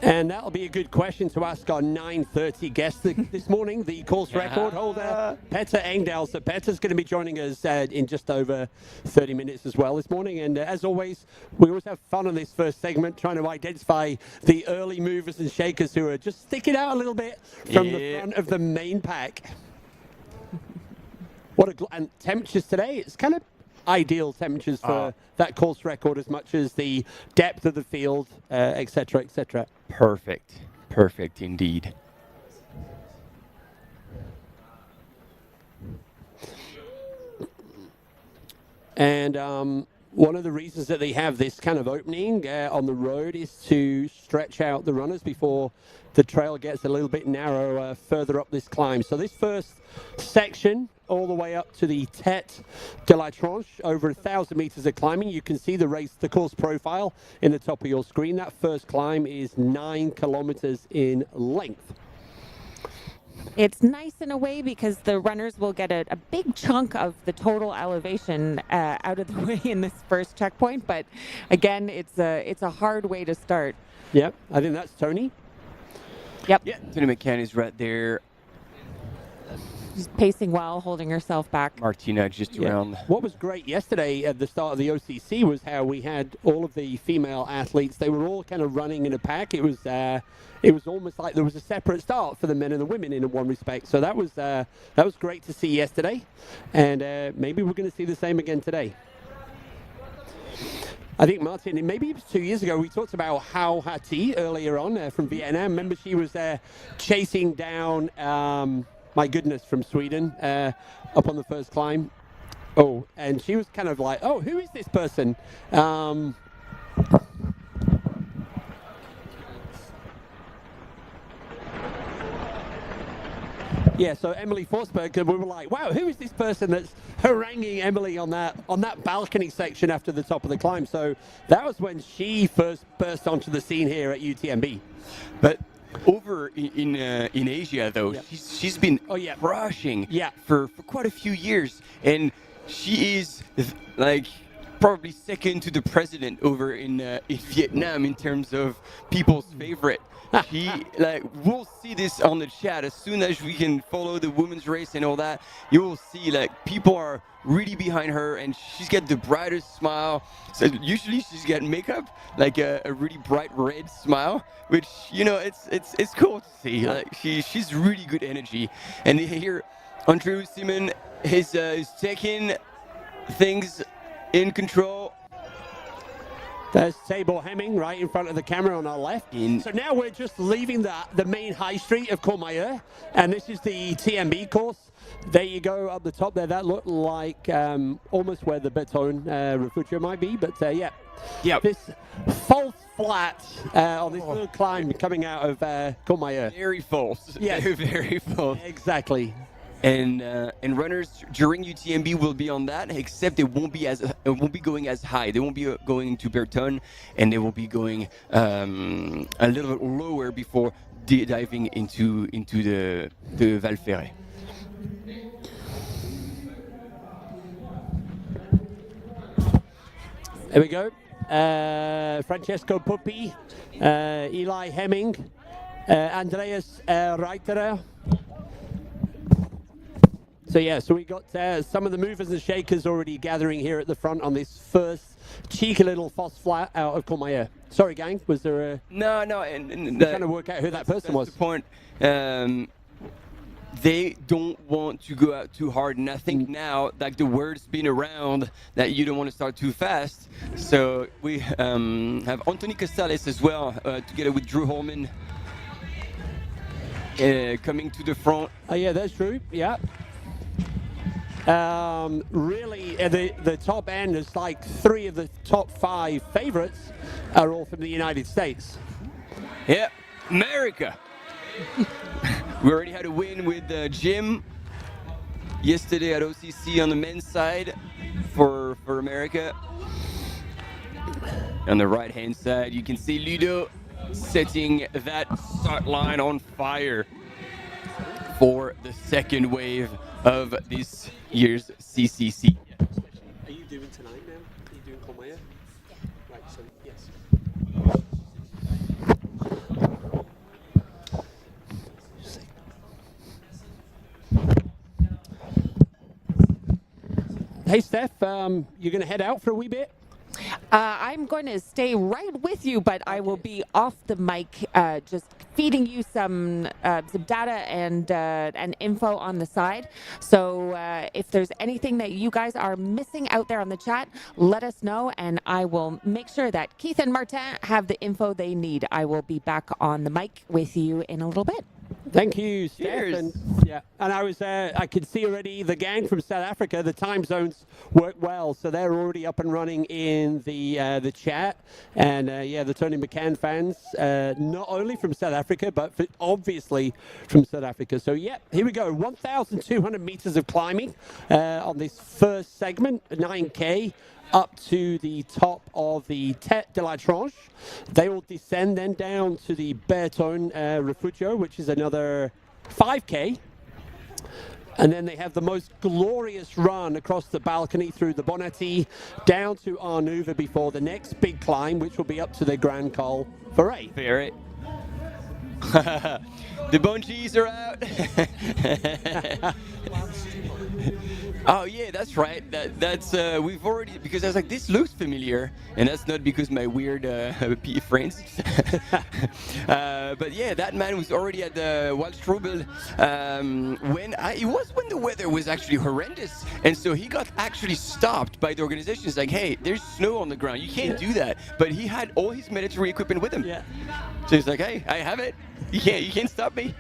And that'll be a good question to ask our 9:30 guest this morning, the course record holder, Tete Engdahl. So Peter's going to be joining us in just over 30 minutes as well this morning. And as always, we always have fun on this first segment, trying to identify the early movers and shakers who are just sticking out a little bit from the front of the main pack. And temperatures today, it's kind of ideal temperatures for that course record, as much as the depth of the field, etc., etc. Perfect indeed. And one of the reasons that they have this kind of opening on the road is to stretch out the runners before the trail gets a little bit narrow further up this climb. So this first section, all the way up to the Tete de la Tronche, over 1,000 meters of climbing. You can see the course profile in the top of your screen. That first climb is 9 kilometers in length. It's nice in a way because the runners will get a big chunk of the total elevation out of the way in this first checkpoint. But again, it's a hard way to start. Yep, I think that's Tony. Yep. Yeah, Tony McCann is right there. She's pacing well, holding herself back. Martina just around. What was great yesterday at the start of the OCC was how we had all of the female athletes. They were all kind of running in a pack. It was almost like there was a separate start for the men and the women in one respect. So that was great to see yesterday, and maybe we're going to see the same again today. I think, Martin, maybe it was 2 years ago, we talked about Hao Hati earlier on from Vietnam. Remember, she was chasing down, my goodness, from Sweden up on the first climb. Oh, and she was kind of like, oh, who is this person? Yeah, so Emily Forsberg, we were like, wow, who is this person that's haranguing Emily on that balcony section after the top of the climb? So that was when she first burst onto the scene here at UTMB. But over in Asia, though, she's been rushing for quite a few years, and she is like probably second to the president over in Vietnam in terms of people's favorite. We'll see this on the chat as soon as we can follow the women's race and all that. You will see people are really behind her, and she's got the brightest smile. So usually she's got makeup, like a really bright red smile, which it's cool to see. Like she's really good energy. And here, Andrew Simon is taking things in control. There's Tabor Hemming right in front of the camera on our left. So now we're just leaving the main high street of Courmayeur, and this is the TMB course. There you go up the top there. That looked like almost where the Beton Refugio might be, but yeah. This false flat on this little climb coming out of Courmayeur. Very false. Yeah, very false. Exactly. And runners during UTMB will be on that, except it won't be going as high. They won't be going to Berton, and they will be going a little bit lower before diving into the Val Ferret. There we go. Francesco Puppi, Eli Hemming, Andreas Reiterer. So we got some of the movers and shakers already gathering here at the front on this first cheeky little false flat out of Courmayeur. Sorry, gang, was there a... No, and trying to work out who that person was. That's the point. They don't want to go out too hard, and I think now, like, the word's been around that you don't want to start too fast. So we have Anthony Costales as well, together with Drew Holman, coming to the front. Oh yeah, that's true. Yeah. Really, the top end is like 3 of the top 5 favorites are all from the United States. Yeah, America. We already had a win with Jim yesterday at OCC on the men's side for America. On the right-hand side, you can see Ludo setting that start line on fire for the second wave of this year's CCC. Are you doing tonight now? Are you doing Courmayeur? Yeah. Right, so yes. Hey Steph, you're going to head out for a wee bit? I'm going to stay right with you, but I will be off the mic, just feeding you some data and info on the side. So if there's anything that you guys are missing out there on the chat, let us know, and I will make sure that Keith and Martin have the info they need. I will be back on the mic with you in a little bit. Thank you, Steph. Cheers. And I was, I could see already the gang from South Africa. The time zones work well, so they're already up and running in the chat. And the Tony McCann fans, not only from South Africa, but obviously from South Africa. So here we go. 1,200 meters of climbing on this first segment, 9K. Up to the top of the Tete de la Tronche. They will descend then down to the Berton Refugio, which is another 5K. And then they have the most glorious run across the balcony through the Bonati down to Arnuva before the next big climb, which will be up to the Grand Col Ferret. Ferret. The bungees are out. Oh yeah, that's right. That's we've already, because I was like, this looks familiar, and that's not because my weird PE friends. But yeah, that man was already at the Waldstrubel it was when the weather was actually horrendous, and so he got actually stopped by the organization. It's like, hey, there's snow on the ground, you can't do that. But he had all his military equipment with him. Yeah. So he's like, hey, I have it. You can't stop me.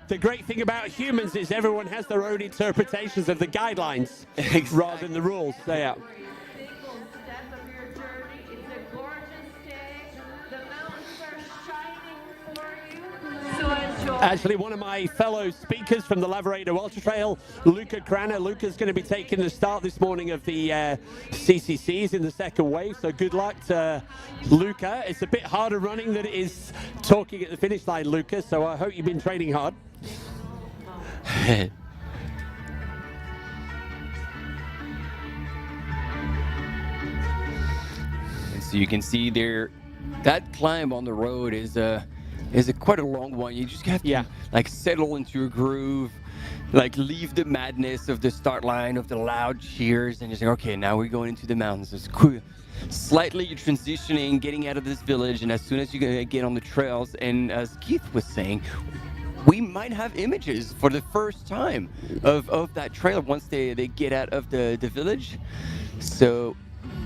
The great thing about humans is everyone has their own interpretations of the guidelines rather than the rules. Actually, one of my fellow speakers from the Lavaredo Ultra Trail, Luca Crana. Luca's going to be taking the start this morning of the CCCs in the second wave, so good luck to Luca. It's a bit harder running than it is talking at the finish line, Luca, so I hope you've been training hard. And so you can see there, that climb on the road is quite a long one. You just have to like settle into a groove, like leave the madness of the start line, of the loud cheers, and just like, okay, now we're going into the mountains. It's cool. Slightly you're transitioning, getting out of this village, and as soon as you get on the trails, and as Keith was saying, we might have images for the first time of that trail once they get out of the village. So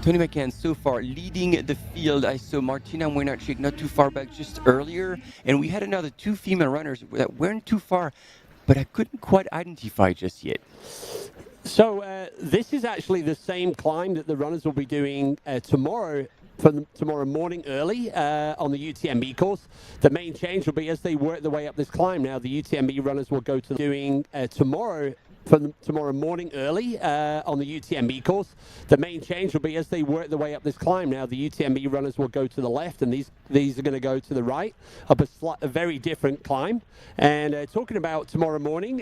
Tony McCann so far leading the field. I saw Martina Młynarczyk not too far back just earlier, and we had another two female runners that weren't too far, but I couldn't quite identify just yet. So this is actually the same climb that the runners will be doing tomorrow morning early on the UTMB course. The main change will be as they work their way up this climb now, the UTMB runners will go to doing tomorrow morning early on the UTMB course. The main change will be as they work their way up this climb now, the UTMB runners will go to the left, and these are going to go to the right, up a very different climb. And talking about tomorrow morning,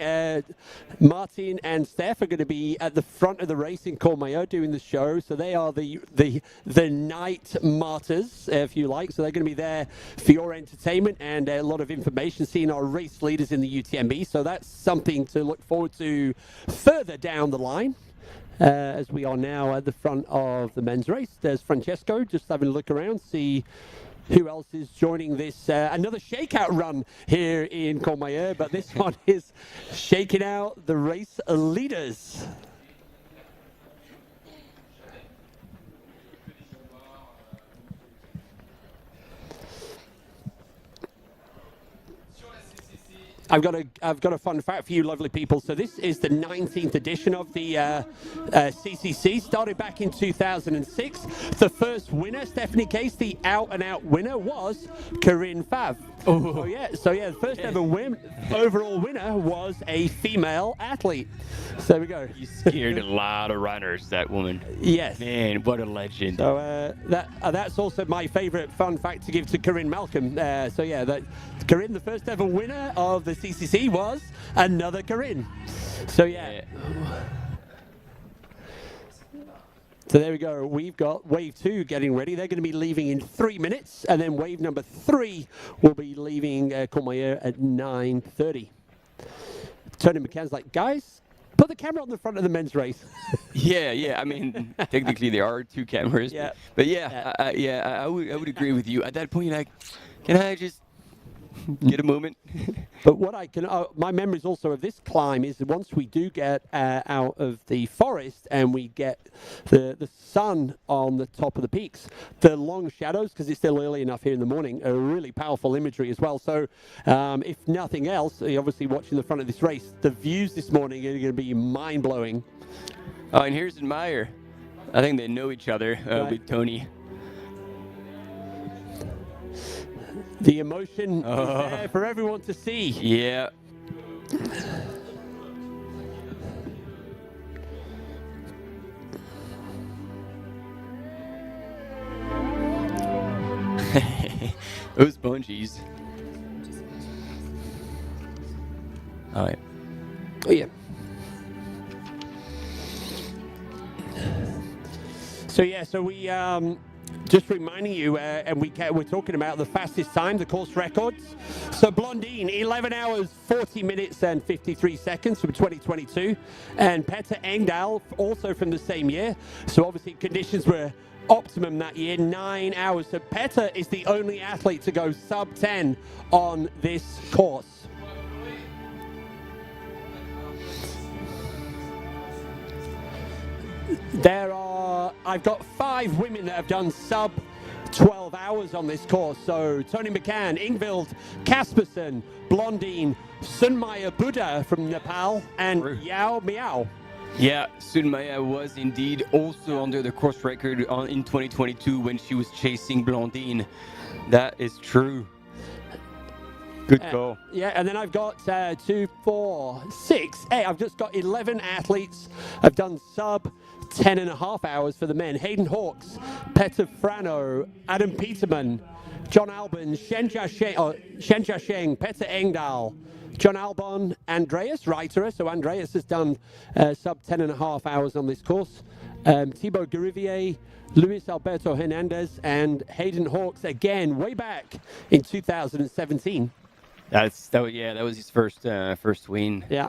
Martin and Steph are going to be at the front of the race in Courmayeur doing the show. So they are the night martyrs, if you like. So they're going to be there for your entertainment and a lot of information, seeing our race leaders in the UTMB. So that's something to look forward to further down the line. As we are now at the front of the men's race. There's Francesco, just having a look around, see who else is joining this. Another shakeout run here in Courmayeur, but this one is shaking out the race leaders. I've got a fun fact for you lovely people. So this is the 19th edition of the CCC, started back in 2006. The first winner, Stephanie Case, the out-and-out winner was Corinne Fav. Oh yeah, the first ever overall winner was a female athlete. So there we go. You scared a lot of runners, that woman. Yes. Man, what a legend. So that's also my favorite fun fact to give to Corinne Malcolm. Corinne, the first ever winner of the CCC, was another Corinne. So yeah. So there we go. We've got wave 2 getting ready. They're going to be leaving in 3 minutes, and then wave number 3 will be leaving Courmayeur at 9:30. Tony McCann's like, guys, put the camera on the front of the men's race. Yeah. I mean, technically there are 2 cameras. Yeah. But I would agree with you. At that point, you're like, can I just get a moment. But what I can, my memories also of this climb is that once we do get out of the forest and we get the sun on the top of the peaks, the long shadows, because it's still early enough here in the morning, are really powerful imagery as well. So if nothing else, obviously watching the front of this race, the views this morning are going to be mind-blowing. Oh, and here's Meyer. I think they know each other with Tony. The emotion is there for everyone to see. Yeah. Those bungees. All right. Oh, yeah. So we just reminding you, and we're talking about the fastest time, the course records. So Blondine, 11 hours, 40 minutes and 53 seconds from 2022. And Tete Engdahl, also from the same year. So obviously conditions were optimum that year, 9 hours. So Tete is the only athlete to go sub 10 on this course. I've got 5 women that have done sub 12 hours on this course. So Tony McCann, Ingvild Kaspersen, Blondine, Sunmaya Buddha from Nepal, and Yao Miao. Yeah, Sunmaya was indeed also under the course record in 2022 when she was chasing Blondine. That is true. Good call. Yeah, and then I've got 2, 4, 6, 8. I've just got 11 athletes. I've done sub 10.5 hours for the men. Hayden Hawks, Peter Frano, Adam Peterman, John Albon, Shenjia Sheng, Tete Engdahl, John Albon, Andreas Reiterer. So Andreas has done sub 10.5 hours on this course. Thibaut Garivier, Luis Alberto Hernandez, and Hayden Hawks again way back in 2017. That was his first win. Yeah.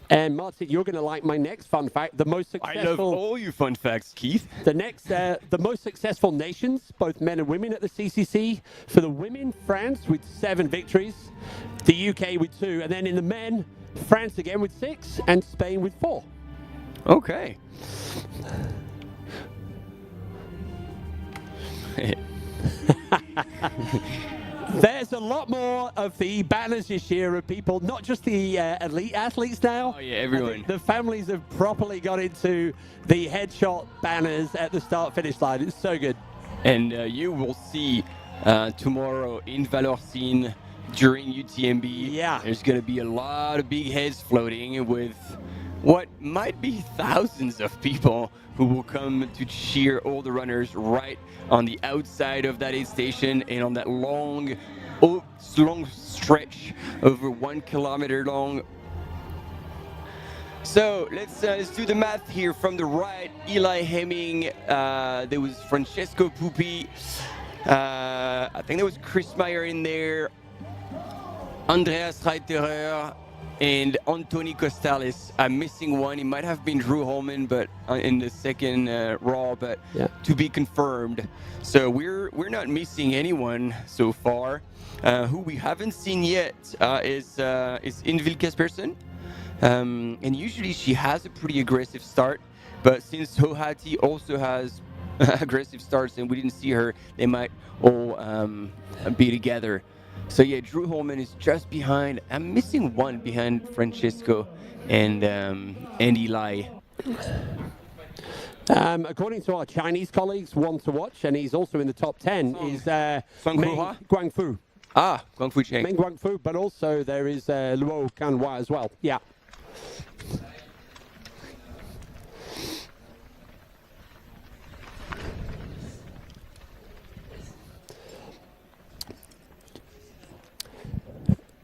And Martin, you're going to like my next fun fact. The most successful. I love all your fun facts, Keith. The most successful nations, both men and women at the CCC. For the women, France with 7 victories, the UK with 2, and then in the men, France again with 6, and Spain with 4. Okay. There's a lot more of the banners this year of people, not just the elite athletes now. Oh, yeah, everyone. The families have properly got into the headshot banners at the start-finish line. It's so good. And you will see tomorrow in Vallorcine during UTMB. Yeah. There's going to be a lot of big heads floating with what might be thousands of people who will come to cheer all the runners right on the outside of that aid station and on that long stretch over 1 kilometer long. So let's do the math here from the right. Eli Hemming, there was Francesco Pupi, I think there was Chris Meyer in there, Andreas Reiterer, and Anthony Costales. I'm missing one. It might have been Drew Holman, but in the second raw, but to be confirmed. So we're not missing anyone so far. Who we haven't seen yet is Ingvild Kaspersen. And usually she has a pretty aggressive start, but since Hohati also has aggressive starts and we didn't see her, they might all be together. So yeah, Drew Holman is just behind. I'm missing one behind Francesco and Eli. According to our Chinese colleagues, one to watch, and he's also in the top 10, is Meng Guangfu. Ah, Guangfu Cheng. Meng Guangfu, but also there is Luo Kanhua as well. Yeah.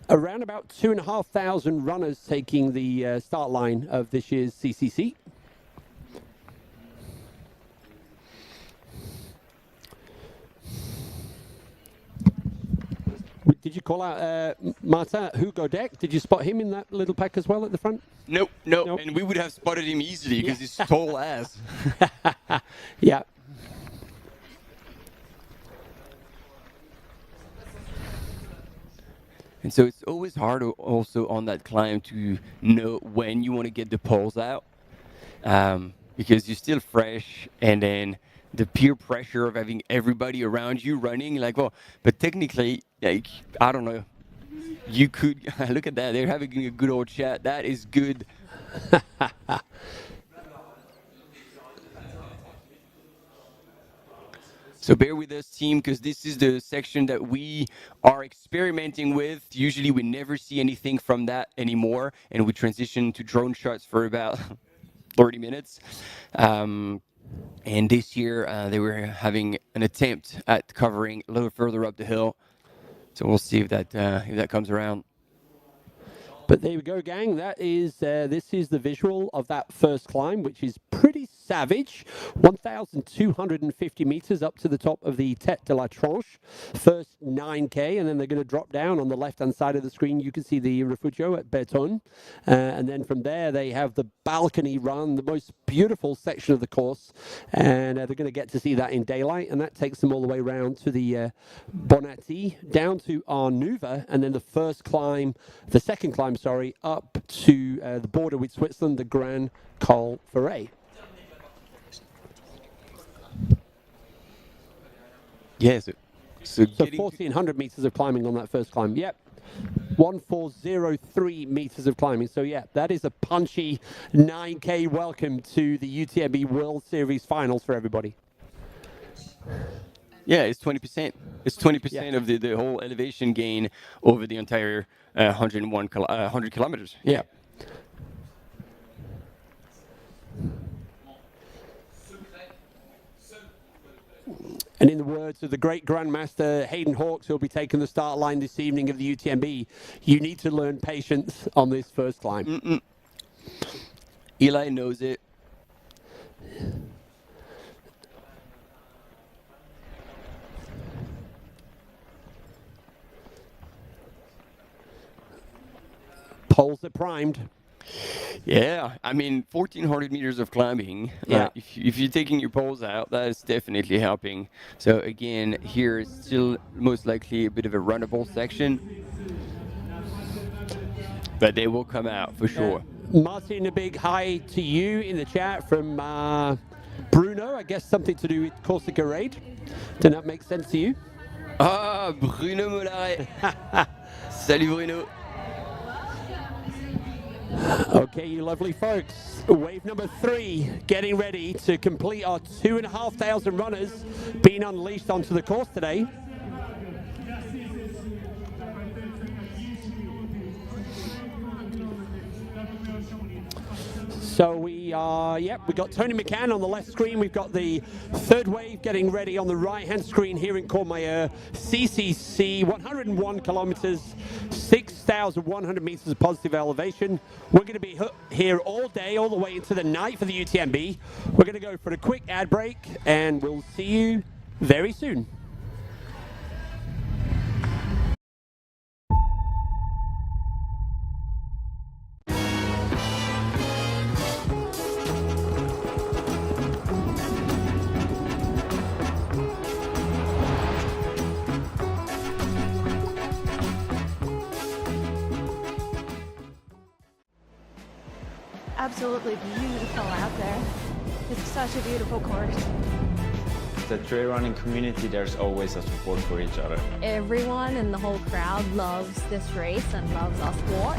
Around about 2,500 runners taking the start line of this year's CCC. Did you call out Martin Hugo Deck? Did you spot him in that little pack as well at the front? Nope. And we would have spotted him easily because he's tall as. Yeah. And so it's always hard also on that climb to know when you want to get the poles out, because you're still fresh, and then the peer pressure of having everybody around you running, like, well, but technically, like, I don't know, you could, look at that, they're having a good old chat, that is good. So bear with us, team, because this is the section that we are experimenting with. Usually we never see anything from that anymore, and we transition to drone shots for about 30 minutes. And this year they were having an attempt at covering a little further up the hill. So we'll see if that comes around. But there we go, gang. That is, this is the visual of that first climb, which is pretty savage. 1,250 meters up to the top of the Tete de la Tronche. First 9K, and then they're going to drop down on the left-hand side of the screen. You can see the Refugio at Béton. And then from there, they have the balcony run, the most beautiful section of the course. And they're going to get to see that in daylight. And that takes them all the way around to the Bonatti, down to Arnuva, and then the second climb, up to the border with Switzerland, the Grand Col Ferret. Yes. So 1,400 meters of climbing on that first climb. Yep. 1,403 meters of climbing. So yeah, that is a punchy 9K welcome to the UTMB World Series Finals for everybody. Yeah, it's 20%. It's 20% of the whole elevation gain over the entire 100 kilometers. Yeah. And in the words of the great Grandmaster Hayden Hawks, who'll be taking the start line this evening of the UTMB, you need to learn patience on this first climb. Eli knows it. Poles are primed. Yeah, I mean, 1,400 meters of climbing. Yeah. If you're taking your poles out, that is definitely helping. So again, here is still most likely a bit of a runnable section, but they will come out for sure. Martin, a big hi to you in the chat from Bruno. I guess something to do with Corsica Raid. Does that make sense to you? Ah, Bruno Mollaret. Salut Bruno. Okay, you lovely folks. Wave number 3, getting ready to complete our 2,500 runners being unleashed onto the course today. So we got Tony McCann on the left screen. We've got the third wave getting ready on the right-hand screen here in Courmayeur. CCC, 101 kilometers, 6,100 meters of positive elevation. We're going to be here all day, all the way into the night for the UTMB. We're going to go for a quick ad break, and we'll see you very soon. Absolutely beautiful out there. It's such a beautiful course. The trail running community, there's always a support for each other. Everyone in the whole crowd loves this race and loves our sport.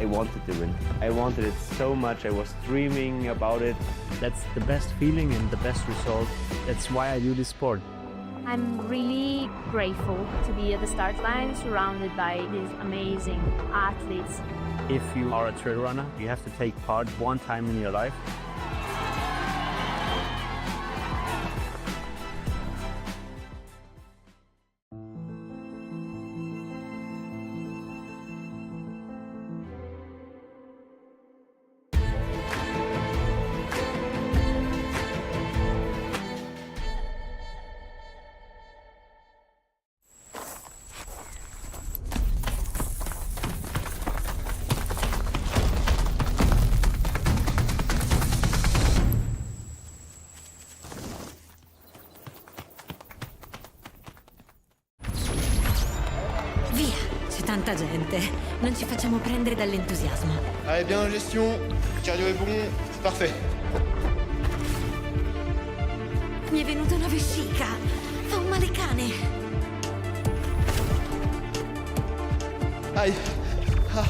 I wanted to win. I wanted it so much. I was dreaming about it. That's the best feeling and the best result. That's why I do this sport. I'm really grateful to be at the start line surrounded by these amazing athletes. If you are a trail runner, you have to take part one time in your life. tanta gente. Non ci facciamo prendere dall'entusiasmo. Allez, bien en gestion, cardio est bon, c'est parfait. Mi è venuta una vescica. Fa un male cane. Aïe. Ah,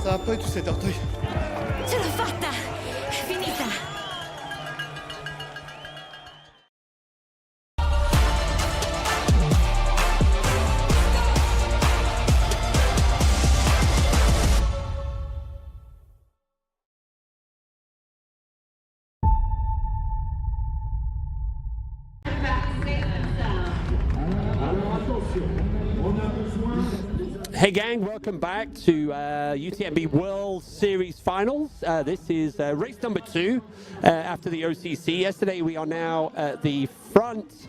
ça va pas du tout cet orteil. Ce l'ho fatta! È finita! Hey gang, welcome back to UTMB World Series Finals. This is race number 2 after the OCC. Yesterday we are now at the front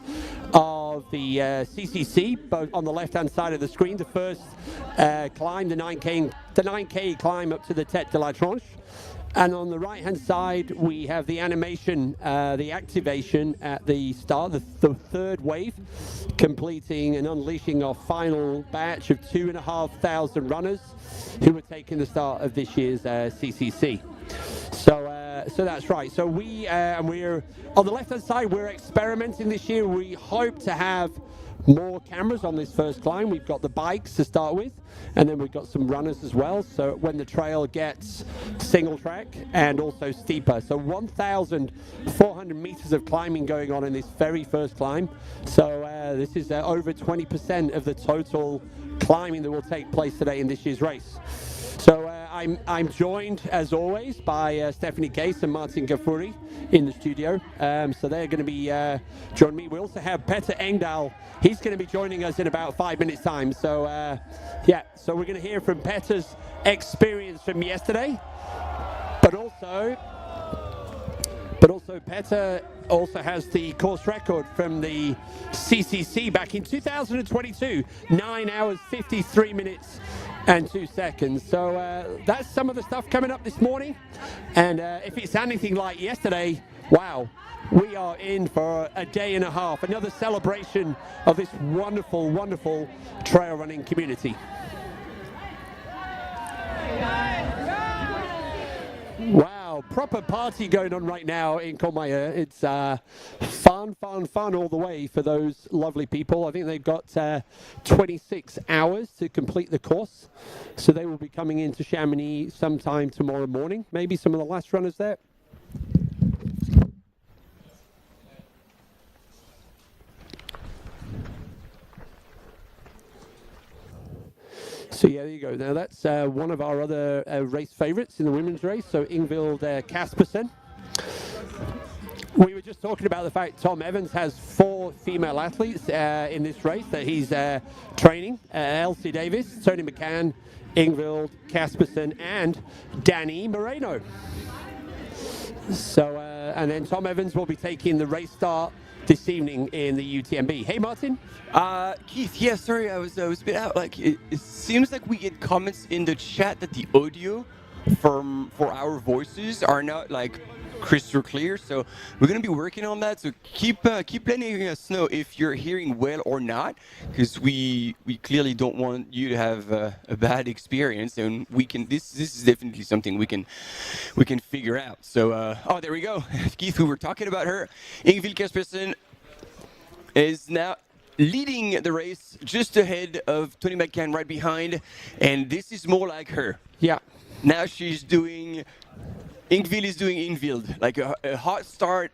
of the CCC, both on the left-hand side of the screen. The first climb, the 9K climb up to the Tete de la Tronche. And on the right-hand side, we have the animation, the activation at the start, the third wave, completing and unleashing our final batch of 2,500 runners who were taking the start of this year's CCC. So that's right. So we're on the left-hand side. We're experimenting this year. We hope to have more cameras on this first climb. We've got the bikes to start with, and then we've got some runners as well, so when the trail gets single track and also steeper. So 1,400 meters of climbing going on in this very first climb. So this is over 20% of the total climbing that will take place today in this year's race. So I'm joined, as always, by Stephanie Case and Martin Gafuri in the studio. So they're going to be joining me. We also have Tete Engdahl. He's going to be joining us in about 5 minutes' time. So, yeah, so we're going to hear from Pete's experience from yesterday. But also Tete also has the course record from the CCC back in 2022, 9 hours, 53 minutes and 2 seconds. So that's some of the stuff coming up this morning. And if it's anything like yesterday, wow, we are in for a day and a half, another celebration of this wonderful, wonderful trail running community. Wow, proper party going on right now in Contender. It's fun all the way for those lovely people. I think they've got 26 hours to complete the course. So they will be coming into Chamonix sometime tomorrow morning. Maybe some of the last runners there. So yeah, there you go. Now that's one of our other race favourites in the women's race. So Ingvild Kaspersen. We were just talking about the fact Tom Evans has 4 female athletes in this race that he's training. Elsie Davis, Tony McCann, Ingvild Kaspersen, and Danny Moreno. So and then Tom Evans will be taking the race start this evening in the UTMB. Hey, Martin. Keith, yeah, sorry, I was a bit out. Like, it seems like we get comments in the chat that the audio for our voices are not like crystal clear. So we're gonna be working on that. So keep letting us know if you're hearing well or not, because we clearly don't want you to have a bad experience, and we can. This is definitely something we can figure out. So oh, there we go. Keith, who were talking about her, Ingvild Kaspersen is now leading the race just ahead of Tony McCann right behind, and this is more like her. Yeah. Now she's doing. Ingvild is doing Ingvild, like a hot start.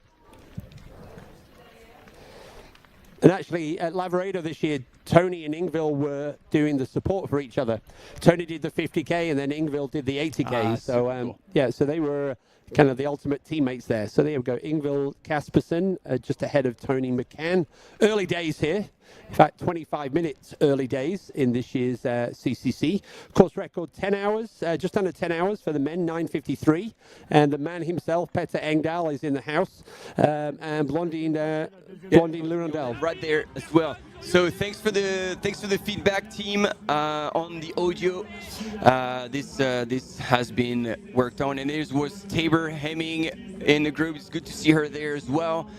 And actually, at Lavaredo this year, Tony and Ingvild were doing the support for each other. Tony did the 50K, and then Ingvild did the 80K. So, cool. Yeah, so they were kind of the ultimate teammates there. So there we go, Ingvild Kaspersen, just ahead of Tony McCann. Early days here. In fact, 25 minutes early days in this year's CCC. Course record 10 hours, just under 10 hours for the men, 9:53. And the man himself, Tete Engdahl, is in the house. And Blondine Lurandel. Right there as well. So thanks for the feedback, team, on the audio. This has been worked on, and there was Tabor Hemming in the group. It's good to see her there as well.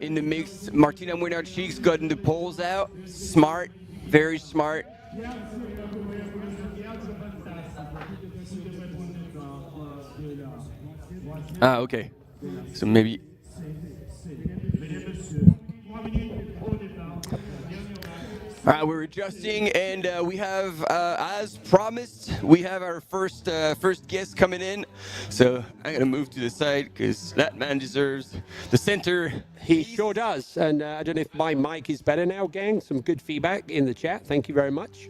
In the mix, Martina Muenard-Cheeks gotten the poles out. Smart, very smart. Ah, okay. So maybe. We're adjusting, and we have, as promised, we have our first guest coming in. So I'm gonna move to the side because that man deserves the center. He sure does. And I don't know if my mic is better now, gang. Some good feedback in the chat. Thank you very much.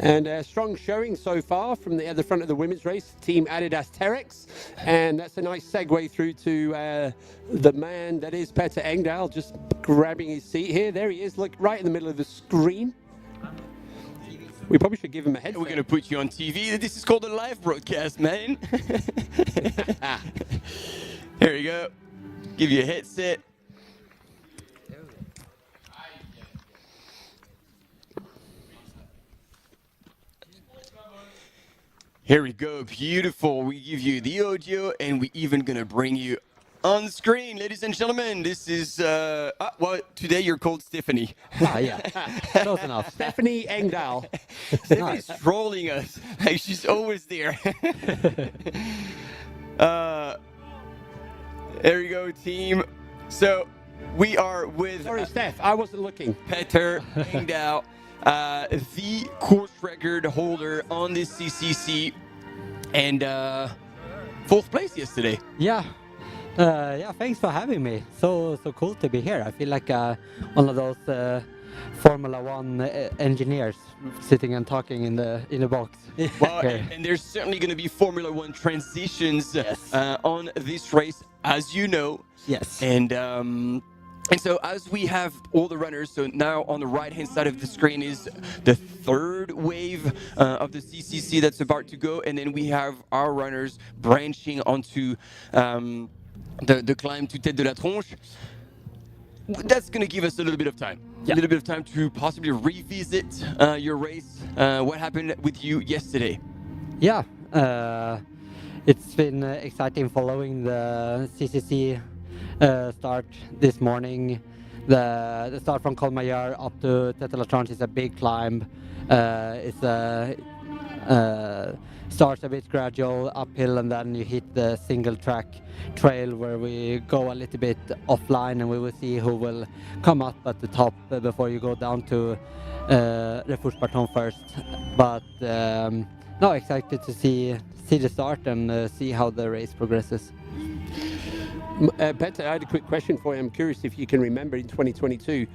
And a strong showing so far from the other front of the women's race, Team Adidas Terex. And that's a nice segue through to the man that is Petter Engdahl, just grabbing his seat here. There he is, look, right in the middle of the screen. We probably should give him a headset. We're going to put you on TV. This is called a live broadcast, man. There you go. Give you a headset. Here we go, beautiful. We give you the audio, and we even gonna bring you on screen, ladies and gentlemen. This is well, today you're called Stephanie. Yeah, close enough. Stephanie Engdahl. Stephanie's trolling us. Like, she's always there. There you go, team. So we are with. Sorry, Steph, I wasn't looking. Petter Engdahl. The course record holder on this CCC, and fourth place yesterday. Yeah, thanks for having me. So cool to be here. I feel like one of those Formula One engineers sitting and talking in the box. Well, and there's certainly going to be Formula One transitions on this race, as you know. Yes. And so as we have all the runners, so now on the right-hand side of the screen is the third wave of the CCC that's about to go, and then we have our runners branching onto the climb to Tete de la Tronche. That's going to give us a little bit of time. A little bit of time to possibly revisit your race. What happened with you yesterday? Yeah, it's been exciting following the CCC start this morning. The start from Colmayer up to Tete de la Tronche is a big climb. Starts a bit gradual uphill, and then you hit the single track trail where we go a little bit offline, and we will see who will come up at the top before you go down to Refourche Parton first. But no, excited to see the start and see how the race progresses. Petter, I had a quick question for you. I'm curious if you can remember in 2022,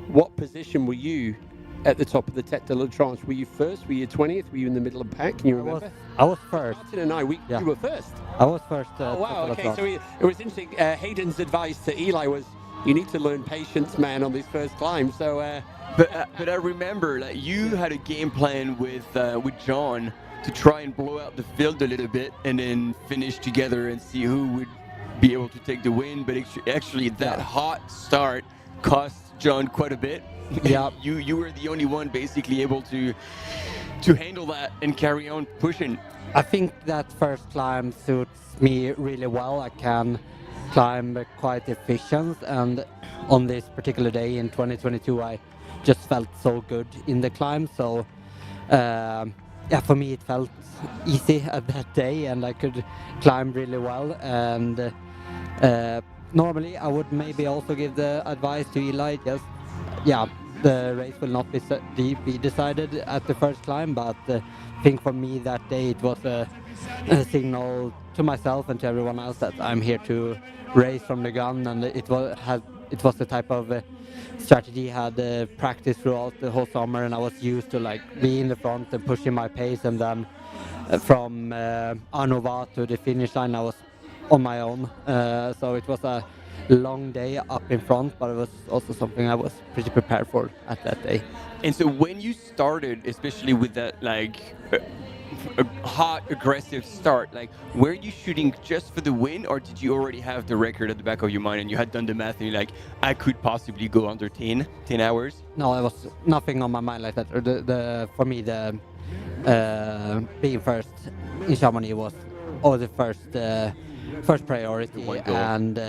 what position were you at the top of the Tete de la Tronche? Were you first? Were you 20th? Were you in the middle of the pack? Can you remember? I was first. Martin and I, you were first? I was first. Oh, wow, okay. So it was interesting. Hayden's advice to Eli was, you need to learn patience, man, on this first climb. So, But I remember, like, you had a game plan with John to try and blow out the field a little bit and then finish together and see who would be able to take the win. But actually that hot start cost John quite a bit. Yeah. You were the only one basically able to handle that and carry on pushing. I think that first climb suits me really well. I can climb quite efficient, and on this particular day in 2022 I just felt so good in the climb. So for me it felt easy at that day, and I could climb really well. And normally I would maybe also give the advice to Eli, just the race will not be decided at the first climb, but I think for me that day it was a signal to myself and to everyone else that I'm here to race from the gun, and it was the type of strategy I had practiced throughout the whole summer, and I was used to like be in the front and pushing my pace, and then from Arnova to the finish line I was on my own. So it was a long day up in front, but it was also something I was pretty prepared for at that day. And so when you started, especially with that like a hot, aggressive start, like were you shooting just for the win, or did you already have the record at the back of your mind and you had done the math and you're like, I could possibly go under 10 hours? No, it was nothing on my mind like that. For me, the being first in Chamonix was the first priority, and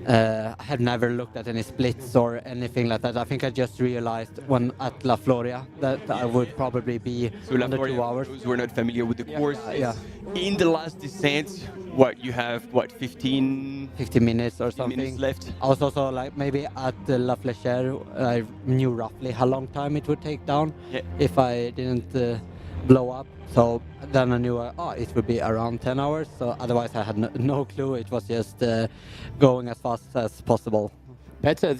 I have never looked at any splits or anything like that. I think I just realized when at La Floria that I would probably be So La under 2 Floria, hours. for those who are not familiar with the course, Yeah. in the last descent, what you have, 15 minutes or 15 something minutes left. I was also like maybe at La Flèchère, I knew roughly how long time it would take down if I didn't blow up. So then I knew it would be around 10 hours. So otherwise I had no clue. It was just going as fast as possible. Petter,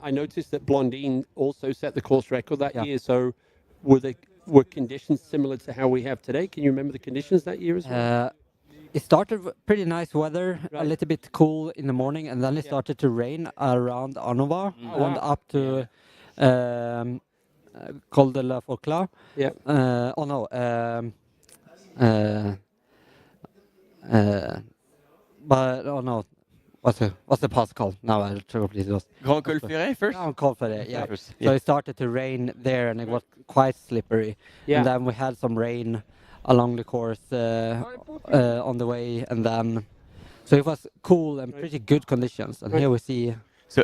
I noticed that Blondine also set the course record that year. So were conditions similar to how we have today? Can you remember the conditions that year as well? It started with pretty nice weather, a little bit cool in the morning, and then it started to rain around Arnova and up to Col de la Focla. Yeah. What's the pass called? Now I totally lost. Grand Col Ferret first? Grand Col Ferret, yeah. First, So it started to rain there, and it was quite slippery. Yeah. And then we had some rain along the course on the way, and then so it was cool and pretty good conditions. And here we see. So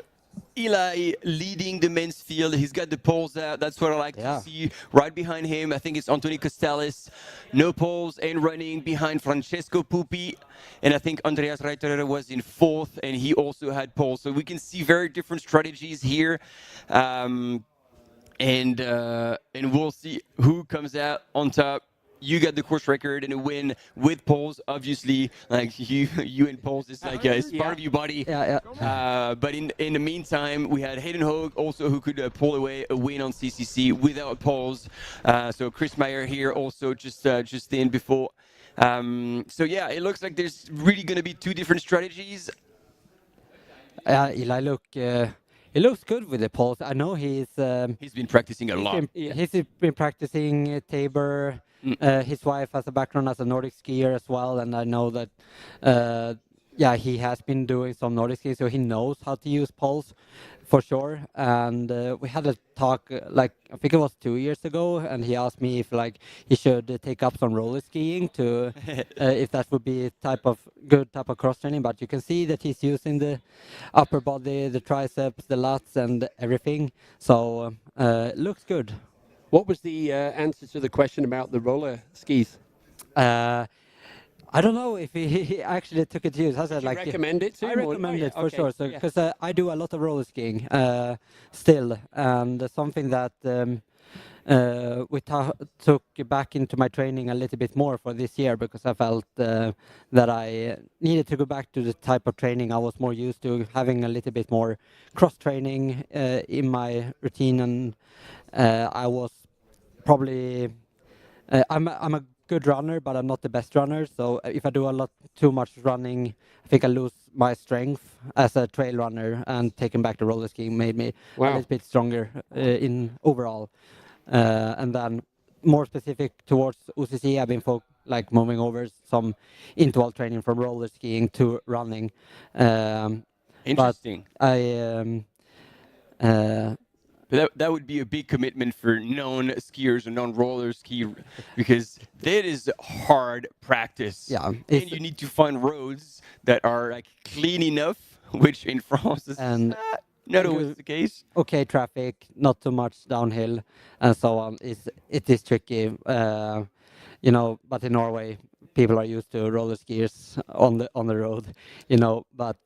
Eli leading the men's field. He's got the poles out. That's what I like to see. Right behind him, I think it's Anthony Costellis. No poles and running behind Francesco Pupi. And I think Andreas Reiterer was in fourth, and he also had poles. So we can see very different strategies here. And we'll see who comes out on top. You got the course record and a win with poles. Obviously, like you and poles is like it's part of your body. But in the meantime, we had Hayden Hogue also who could pull away a win on CCC without poles. So Chris Meyer here also just in before. So yeah, it looks like there's really going to be two different strategies. Eli he looks good with the poles. I know he's been practicing a lot. He's been practicing Tabor. His wife has a background as a Nordic skier as well, and I know that he has been doing some Nordic skiing, so he knows how to use poles for sure. And we had a talk I think it was 2 years ago, and he asked me if he should take up some roller skiing to if that would be good type of cross training. But you can see that he's using the upper body, the triceps, the lats, and everything. So looks good. What was the answer to the question about the roller skis? I don't know if he actually took it to use. I said, recommend it to him? I recommend it for okay. sure. So because I do a lot of roller skiing still, and something that we took back into my training a little bit more for this year, because I felt that I needed to go back to the type of training I was more used to, having a little bit more cross training in my routine, and I was probably I'm a good runner, but I'm not the best runner. So if I do too much running, I think I lose my strength as a trail runner, and taking back the roller skiing made me a little bit stronger in overall. And then more specific towards UCC, I've been moving over some interval training from roller skiing to running. Interesting. But that would be a big commitment for non-skiers or non-roller ski, because that is hard practice. Yeah, and you need to find roads that are clean enough, which in France is not always the case. Okay, traffic, not too much downhill, and so on. It is tricky, but in Norway, people are used to roller skiers on the road, But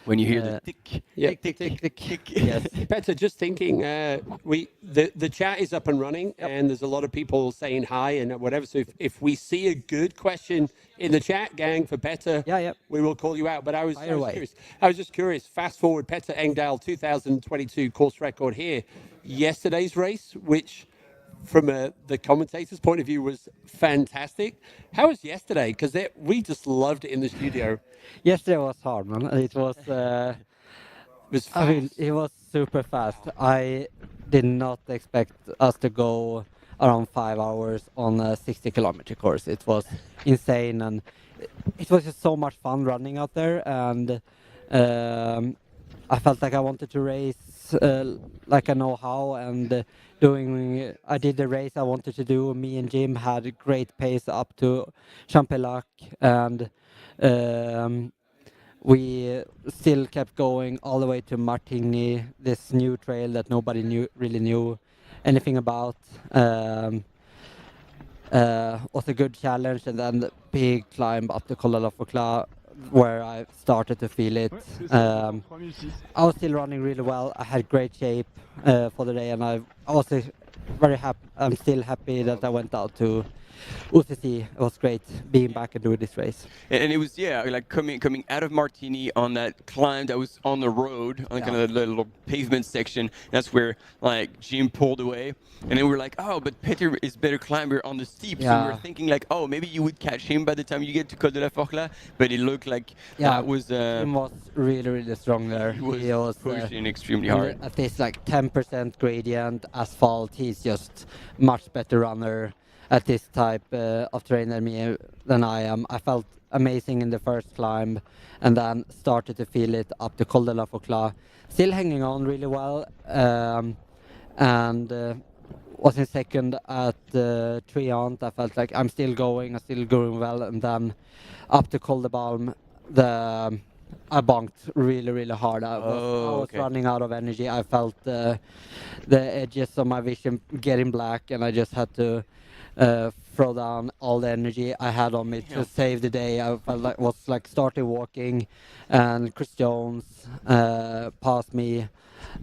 when you hear the tick, tick, tick, tick, tick. Yes. Petter, just thinking, the chat is up and running, and there's a lot of people saying hi and whatever. So if we see a good question in the chat, gang, for Petter, we will call you out. But I was curious. I was just curious. Fast forward, Petter Engdahl, 2022 course record here. Yesterday's race, which from the commentator's point of view was fantastic. How was yesterday? Because we just loved it in the studio. Yesterday was hard, man. It was. It was fast. I mean, it was super fast. I did not expect us to go around 5 hours on a 60-kilometer course. It was insane, and it was just so much fun running out there. And I felt like I wanted to race like I know how, and I did the race I wanted to do. Me and Jim had a great pace up to Champelac, and we still kept going all the way to Martigny, this new trail that nobody really knew anything about. Was a good challenge, and then the big climb up the Col de la Focla, where I started to feel it. I was still running really well. I had great shape for the day, and I was very happy. I'm still happy that I went out to UCC. It was great being back and doing this race. And it was, yeah, like coming out of Martini on that climb that was on the road, on kind of the little pavement section. That's where like Jim pulled away. And then we were like, oh, but Peter is better climber on the steep. So we were thinking like, oh, maybe you would catch him by the time you get to Col de la Forcla. But it looked like that was... Jim was really, really strong there. He was pushing extremely hard. At this like 10% gradient asphalt, he's just much better runner at this type of terrain than I am. I felt amazing in the first climb, and then started to feel it up the Col de la Focla. Still hanging on really well, and was in second at Triant. I felt like I'm still going well, and then up the Col de Balme, I bunked really, really hard. I was running out of energy. I felt the edges of my vision getting black, and I just had to throw down all the energy I had on me to save the day. I felt like was like started walking, and Chris Jones passed me,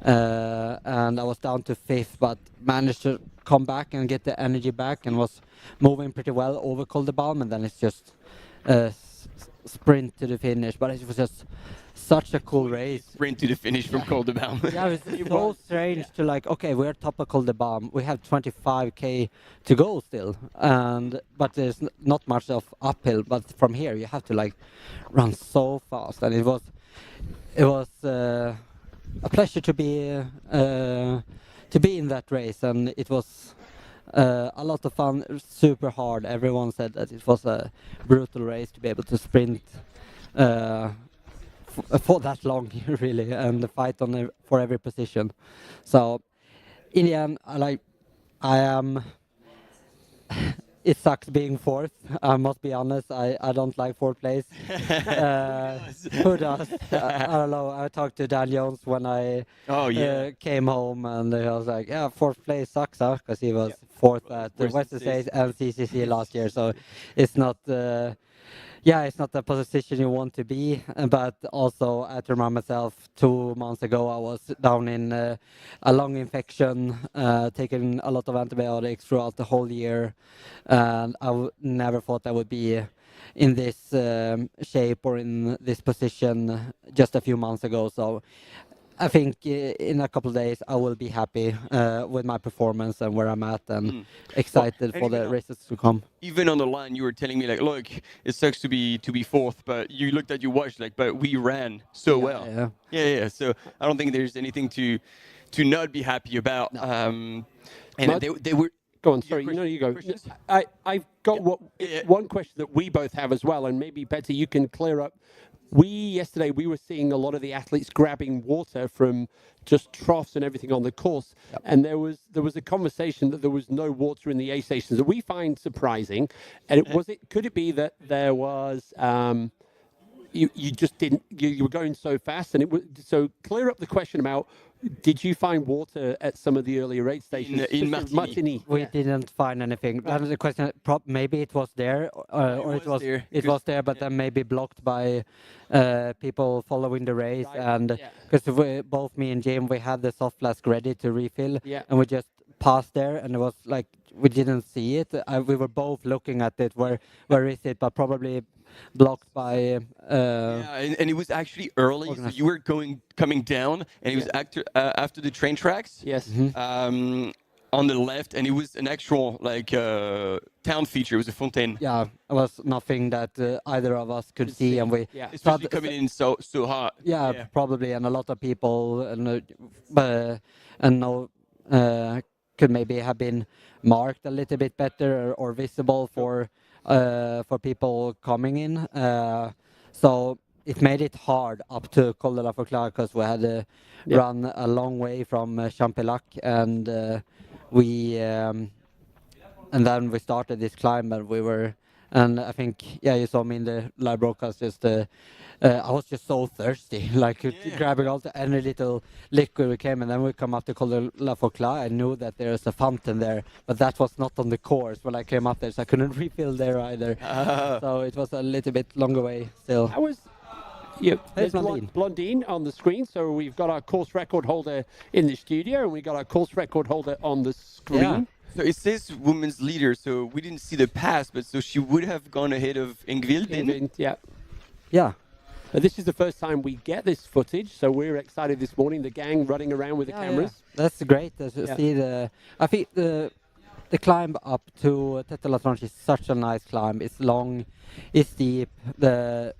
and I was down to 5th, but managed to come back and get the energy back, and was moving pretty well over Col de Balme, and then it's just sprint to the finish. But it was just such a cool race. Sprint to the finish from Col de Balme. Yeah, it was so strange to like, okay, we're top of Col de Balme. We have 25k to go still, but there's not much of uphill. But from here, you have to like run so fast, and it was a pleasure to be in that race, and it was a lot of fun, super hard. Everyone said that it was a brutal race to be able to sprint for that long, really, and fight for every position. So in the end, I am. It sucks being 4th. I must be honest. I don't like 4th place. Who does? I don't know. I talked to Dan Jones when I came home, and I was like, "Yeah, 4th place sucks, huh?" Because he was 4th at the Western States and CCC last year. So it's not. It's not the position you want to be, but also I have to remind myself 2 months ago I was down in a lung infection, taking a lot of antibiotics throughout the whole year, and I never thought I would be in this shape or in this position just a few months ago. So I think in a couple of days I will be happy with my performance and where I'm at, and excited for the races to come. Even on the line, you were telling me like, look, it sucks to be 4th, but you looked at your watch like, but we ran so well. Yeah. So I don't think there's anything to not be happy about. No. And they were. Go on, sorry. No, you go. I've got one question that we both have as well, and maybe Tete, you can clear up. Yesterday we were seeing a lot of the athletes grabbing water from just troughs and everything on the course, and there was a conversation that there was no water in the aid stations that we find surprising. And could it be that there was you just didn't you were going so fast, and it was so clear up the question about. Did you find water at some of the earlier aid stations? In Martigny. We didn't find anything. That was the question. Maybe it was there, or it was there, but then maybe blocked by people following the race. And because both me and Jim, we had the soft flask ready to refill, and we just passed there, and it was like we didn't see it. We were both looking at it. Where is it? But probably blocked by and it was actually early, so you were coming down, and it was after the train tracks. Yes. On the left, and it was an actual town feature. It was a fontaine. Yeah, it was nothing that either of us could see, and we especially coming in so hot. Yeah, probably, and a lot of people could maybe have been marked a little bit better or visible for people coming in. So it made it hard up to Col de la Focla, because we had to run a long way from Champelac, and then we started this climb, and we were And I think, yeah, you saw me in the live broadcast. Just I was just so thirsty, like grabbing all any little liquid we came, and then we come up to Col de la Faucla. I knew that there's a fountain there, but that was not on the course when I came up there, so I couldn't refill there either. So it was a little bit longer way still. How was Yeah, there's Blondine. Blondine on the screen. So we've got our course record holder in the studio, and we got our course record holder on the screen. Yeah. So it says women's leader, so we didn't see the pass, but so she would have gone ahead of Ingvild. Yeah. Yeah. This is the first time we get this footage, so we're excited this morning. The gang running around with the cameras. Yeah. That's great to see the. I think the climb up to Tete la Tronche is such a nice climb. It's long, it's steep. The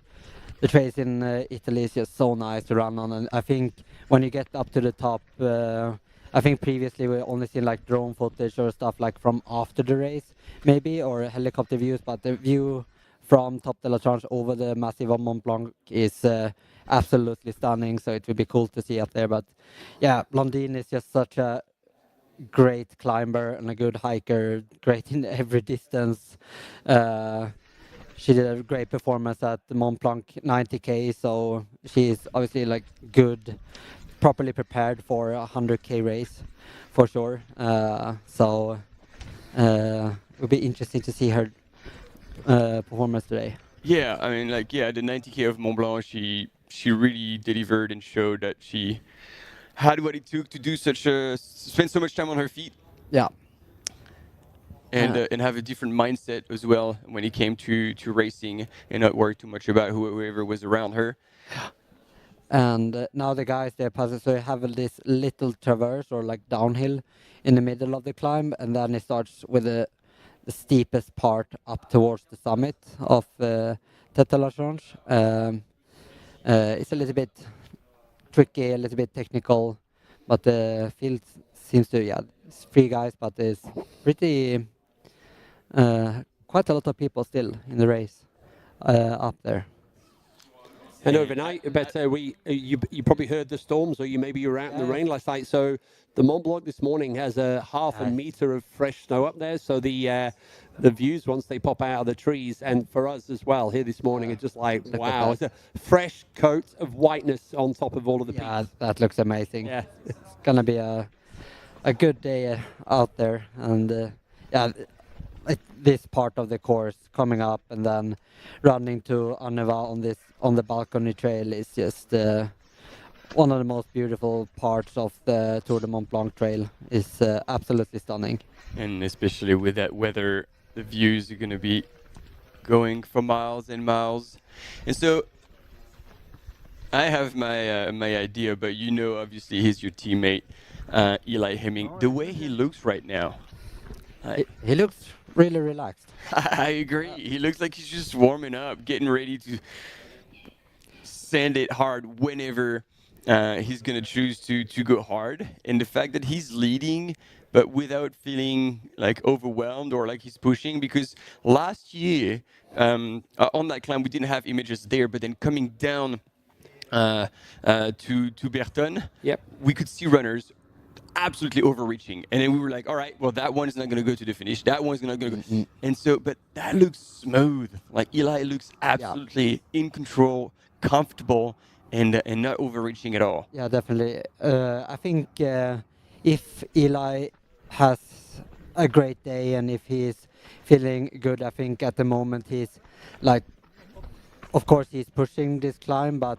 trails in Italy is just so nice to run on, and I think when you get up to the top, I think previously we only seen like drone footage or stuff like from after the race, maybe, or helicopter views, but the view from Top de la Tronche over the Massive of Mont-Blanc is absolutely stunning, so it would be cool to see up there. But yeah, Blondine is just such a great climber and a good hiker, great in every distance. She did a great performance at the Mont-Blanc 90K, so she is obviously like good, properly prepared for a 100K race for sure. So it would be interesting to see her performance today. Yeah, I mean, like, yeah, the 90K of Mont Blanc, she really delivered and showed that she had what it took to do spend so much time on her feet. Yeah. And have a different mindset as well when it came to racing and not worry too much about whoever was around her. And now the guys, they're passing, so you have this little traverse or like downhill in the middle of the climb, and then it starts with the steepest part up towards the summit of Tete la Tronche. It's a little bit tricky, a little bit technical, but the field seems to, it's 3 guys, but it's pretty, quite a lot of people still in the race up there. And overnight, but you probably heard the storms, or maybe you were out in the rain last night. So the Mont Blanc this morning has a half a meter of fresh snow up there. So the views once they pop out of the trees, and for us as well here this morning, it's just like wow, it's a fresh coat of whiteness on top of all of the peaks. Yeah, that looks amazing. Yeah, it's gonna be a good day out there, and this part of the course coming up and then running to Anneva on the balcony trail is just one of the most beautiful parts of the Tour de Mont Blanc trail. Is absolutely stunning. And especially with that weather, the views are going to be going for miles and miles. And so I have my idea, but obviously he's your teammate, Eli Hemming. The way he looks right now. He looks really relaxed. I agree. He looks like he's just warming up, getting ready to sand it hard whenever he's going to choose to go hard. And the fact that he's leading, but without feeling like overwhelmed or like he's pushing, because last year on that climb, we didn't have images there, but then coming down to Berton, we could see runners absolutely overreaching, and then we were like, all right, well, that one is not going to go to the finish, that one's not going to go, and so, but that looks smooth. Like Eli looks absolutely in control, comfortable, and not overreaching at all. Yeah, definitely. I think if Eli has a great day and if he's feeling good, I think at the moment he's like, of course he's pushing this climb, but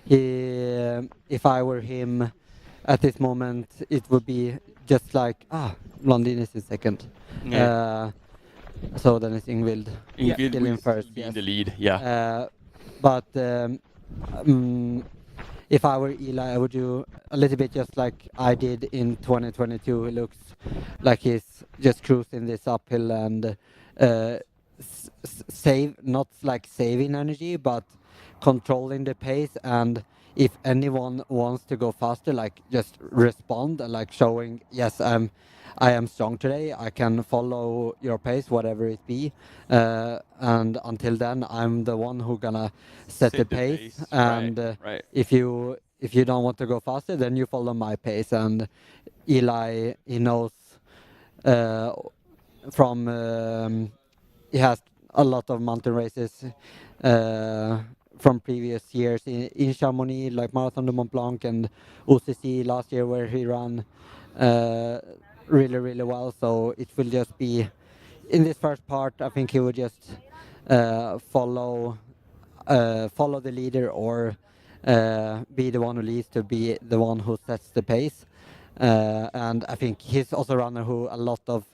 if I were him at this moment, it would be just like, Blondine is in second. Yeah. So then it's Ingvild still in first. In the lead, yeah. But if I were Eli, I would do a little bit just like I did in 2022. It looks like he's just cruising this uphill and not like saving energy, but controlling the pace. And if anyone wants to go faster, like just respond, like showing, yes, I am strong today. I can follow your pace, whatever it be. And until then, I'm the one who gonna set the pace. And right. If you don't want to go faster, then you follow my pace. And Eli, he knows he has a lot of mountain races from previous years in Chamonix, like Marathon de Mont Blanc and OCC last year, where he ran really, really well. So it will just be in this first part. I think he would just follow the leader or be the one who leads to be the one who sets the pace. And I think he's also a runner who a lot of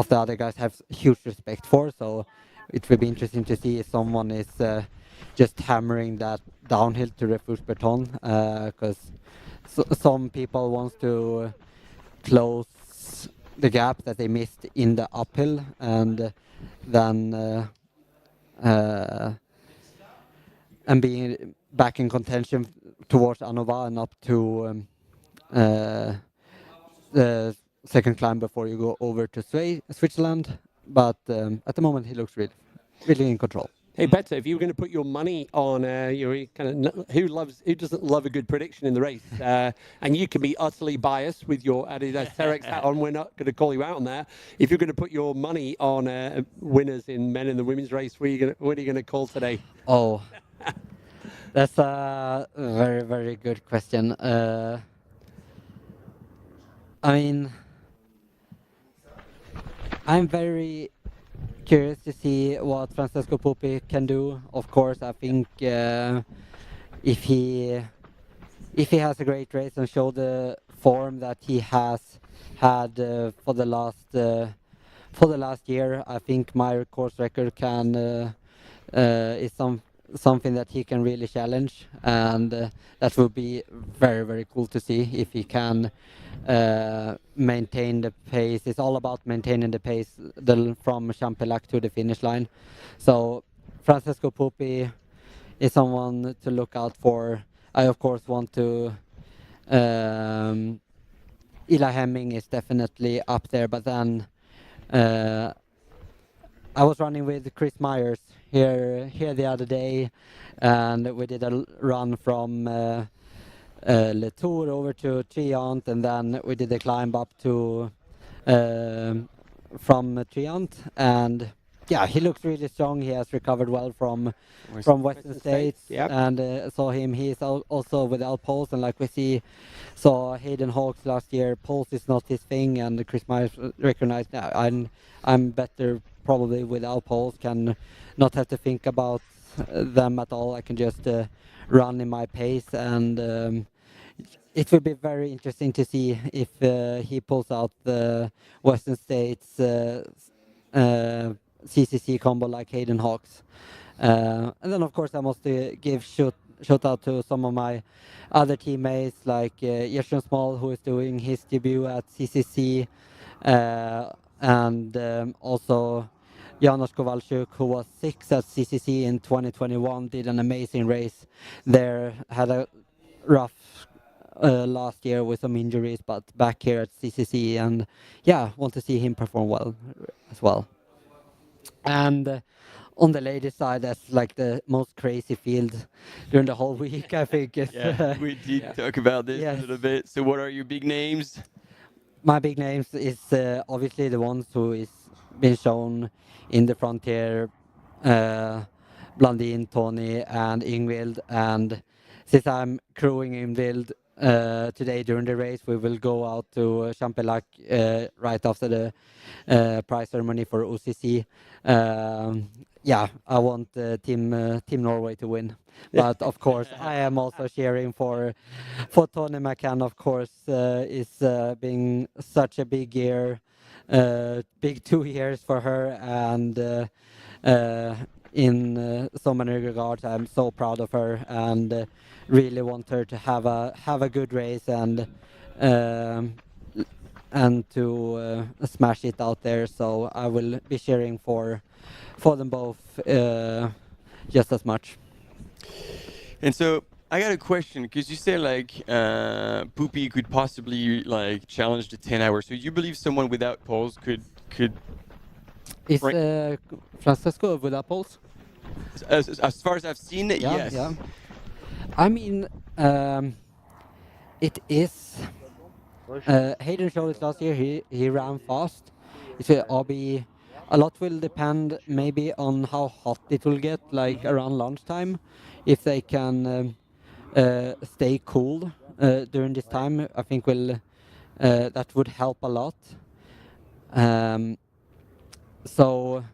the other guys have huge respect for. So it will be interesting to see if someone is just hammering that downhill to Refuge Breton, because some people want to close the gap that they missed in the uphill, and then and being back in contention towards Anova and up to the second climb before you go over to Switzerland. But at the moment he looks really in control. Hey, Tete, if you were going to put your money on your who doesn't love a good prediction in the race, and you can be utterly biased with your Adidas Terex hat on, we're not going to call you out on that. If you're going to put your money on winners in men and the women's race, what are you going to call today? Oh, that's a very, very good question. I mean, I'm very curious to see what Francesco Pupi can do. Of course, I think if he has a great race and show the form that he has had for the last year, I think my course record can is something that he can really challenge, and that would be very, very cool to see if he can maintain the pace. It's all about maintaining the pace from Champelac to the finish line. So Francesco Pupi is someone to look out for. I of course want to Eli Hemming is definitely up there, but then I was running with Chris Myers here the other day, and we did a run from Le Tour over to Triant, and then we did a climb up to from Triant, and yeah, he looks really strong. He has recovered well from Western States, yep. And saw him. He is also without poles, and like we saw Hayden Hawks last year. Poles is not his thing, and Chris Myers recognized that I'm better probably without poles. Can not have to think about them at all. I can just run in my pace, and it will be very interesting to see if he pulls out the Western States CCC combo like Hayden Hawks. And then of course I must give shout out to some of my other teammates like Yershon Small, who is doing his debut at CCC, and also Janos Kowalczuk, who was 6th at CCC in 2021, did an amazing race there, had a rough last year with some injuries, but back here at CCC, and yeah, want to see him perform well as well. And on the ladies' side, that's like the most crazy field during the whole week, I think. Yeah, we did talk about this a little bit. So what are your big names? My big names is obviously the ones who is been shown in the frontier, Blandin, Tony, and Ingvild. And since I'm crewing Ingvild today during the race, we will go out to Champelac right after the prize ceremony for OCC. Yeah, I want Team Norway to win, but of course I am also cheering for Tony McCann. Of course, is being such a big year, big 2 years for her, and in so many regards, I'm so proud of her and really want her to have a good race and to smash it out there. So I will be cheering for them both just as much. And so I got a question, because you said like Pupi could possibly like challenge the 10 hours. So you believe someone without poles could Is Francesco without poles? As far as I've seen it, yes. Yeah. I mean, it is. Hayden showed it last year. He ran fast. I'll be a lot will depend maybe on how hot it will get, like around lunchtime. If they can stay cool during this time, I think that would help a lot. So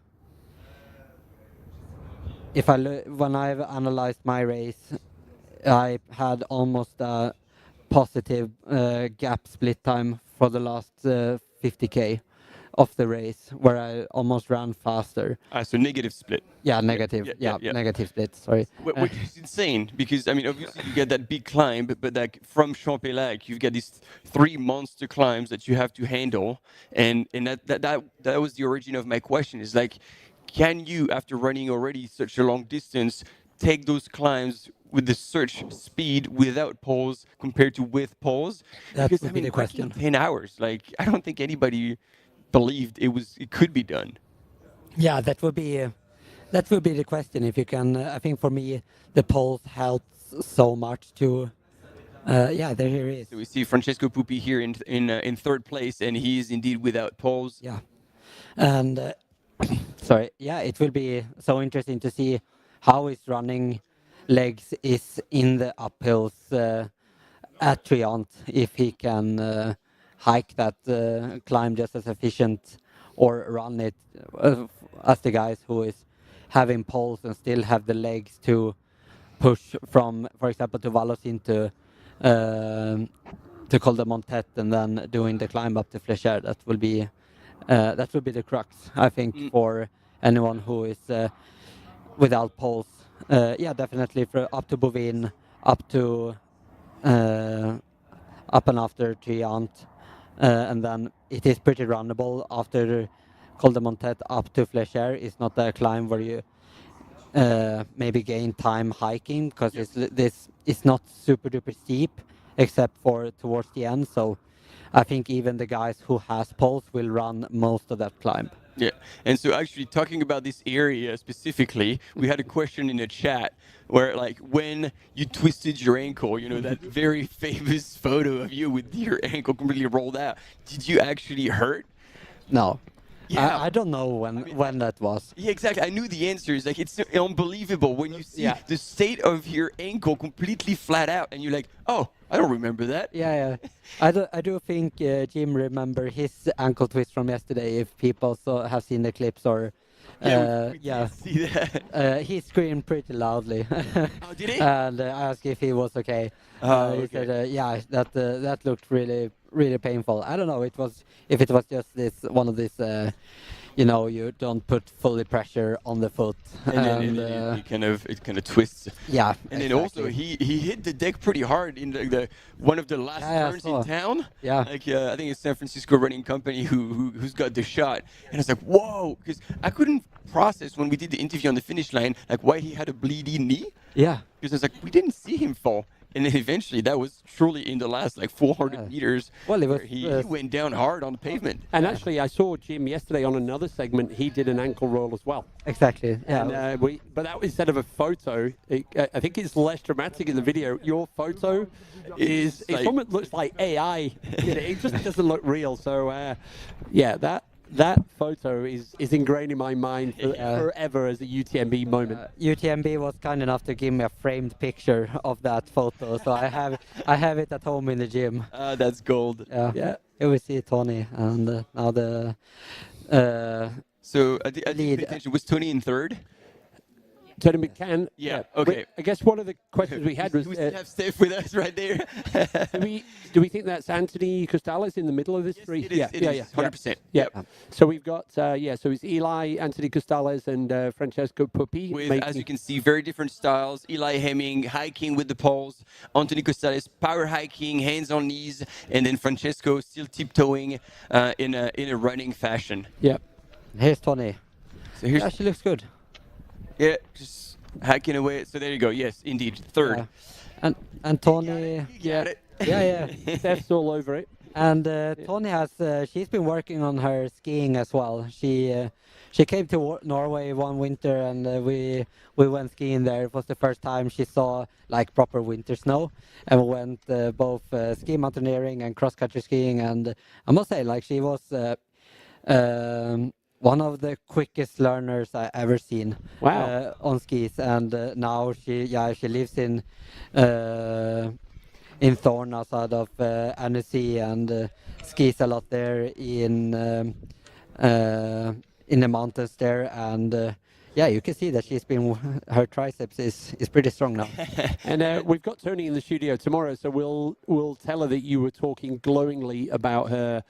when I've analyzed my race, I had almost a positive gap split time for the last 50k of the race, where I almost ran faster. So negative split. Yeah, negative. Yeah, negative split. Sorry. Which is insane, because I mean, obviously you get that big climb, but like from Champ-Pélac, you've got these 3 monster climbs that you have to handle, and that was the origin of my question. Is like, can you, after running already such a long distance, take those climbs with the search speed without pause compared to with pause? That Because would I be mean, the question. 10 hours. Like, I don't think anybody believed it could be done. Yeah, that would be the question. If you can, I think for me, the pulse helps so much to. Yeah, there he is. So we see Francesco Pupi here in third place, and he is indeed without pause. Yeah, and sorry. Yeah, it will be so interesting to see how his running legs is in the uphills at Triant, if he can hike that climb just as efficient, or run it as the guys who is having poles and still have the legs to push from, for example, to Vallocin to Col de Montet, and then doing the climb up to Fléchère. That will be the crux, I think, for anyone who is without poles. Yeah, definitely up to Bouvines, up to up and after Triant, and then it is pretty runnable after Col de Montet up to Fléchère. It's not a climb where you maybe gain time hiking, because it's not super duper steep except for towards the end. So I think even the guys who has poles will run most of that climb. Yeah, and so actually talking about this area specifically, we had a question in the chat where, like, when you twisted your ankle, you know, that very famous photo of you with your ankle completely rolled out, did you actually hurt? No. Yeah. I don't know when that was. Yeah, exactly. I knew the answer. It's like, it's unbelievable when you see the state of your ankle completely flat out, and you're like, oh, I don't remember that. Yeah. I do think Jim remember his ankle twist from yesterday. If people have seen the clips, or we did see that. he screamed pretty loudly. Oh, did he? And I asked if he was okay. He said, yeah, that looked really, really painful. I don't know. If it was just one of these, you don't put fully pressure on the foot, and it kind of twists. Yeah. And then also he hit the deck pretty hard in the one of the last turns in town. Yeah. Like I think it's San Francisco Running Company who's got the shot, and it's like, whoa, because I couldn't process when we did the interview on the finish line, like, why he had a bleeding knee. Yeah. Because it's like, we didn't see him fall. And then eventually, that was truly in the last 400 meters. Well, it was, he went down hard on the pavement. And actually, I saw Jim yesterday on another segment. He did an ankle roll as well. Exactly. Yeah. And but that instead of a photo, I think it's less dramatic in the video. Your photo it almost looks like AI. It just doesn't look real. So yeah, that photo is ingrained in my mind forever as a UTMB moment. UTMB was kind enough to give me a framed picture of that photo, so I have it at home in the gym. That's gold. Yeah. Here we see Tony, and now the so I think attention, was Tony in third? Tony McCann. Yeah. Okay. I guess one of the questions we had was, we still have Steph with us right there. do we think that's Anthony Costales in the middle of this three? It is. It is. 100%. Yeah. So we've got so it's Eli, Anthony Costales, and Francesco Pupi. With, as you can see, very different styles. Eli Hemming hiking with the poles, Anthony Costales power hiking, hands on knees, and then Francesco still tiptoeing in a running fashion. Yeah. Here's Tony. So here's she looks good. Yeah, just hacking away. So there you go. Yes, indeed, third. Yeah. And Tony. Yeah. Steph's all over it. And Tony has. She's been working on her skiing as well. She came to Norway one winter, and we went skiing there. It was the first time she saw proper winter snow, and we went both ski mountaineering and cross country skiing. And I must say, she was. one of the quickest learners I ever seen. Wow. On skis, and now she lives in Thorn outside of Annecy, and skis a lot there in the mountains there, and you can see that her triceps is pretty strong now. And we've got Tony in the studio tomorrow, so we'll tell her that you were talking glowingly about her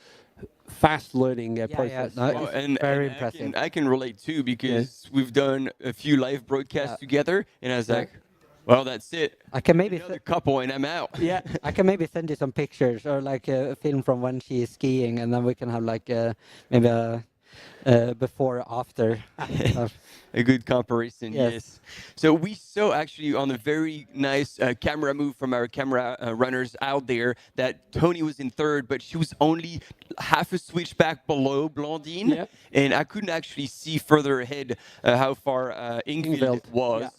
fast learning process. And very impressive. I can relate too, because we've done a few live broadcasts together, and I was like, well, that's it. I can maybe another couple and I'm out. Yeah, I can maybe send you some pictures or like a film from when she's skiing, and then we can have like maybe a before after. A good comparison, Yes. yes. So we saw actually on a very nice camera move from our camera runners out there that Tony was in third, but she was only half a switch back below Blondine. Yep. And I couldn't actually see further ahead how far Ingvild was.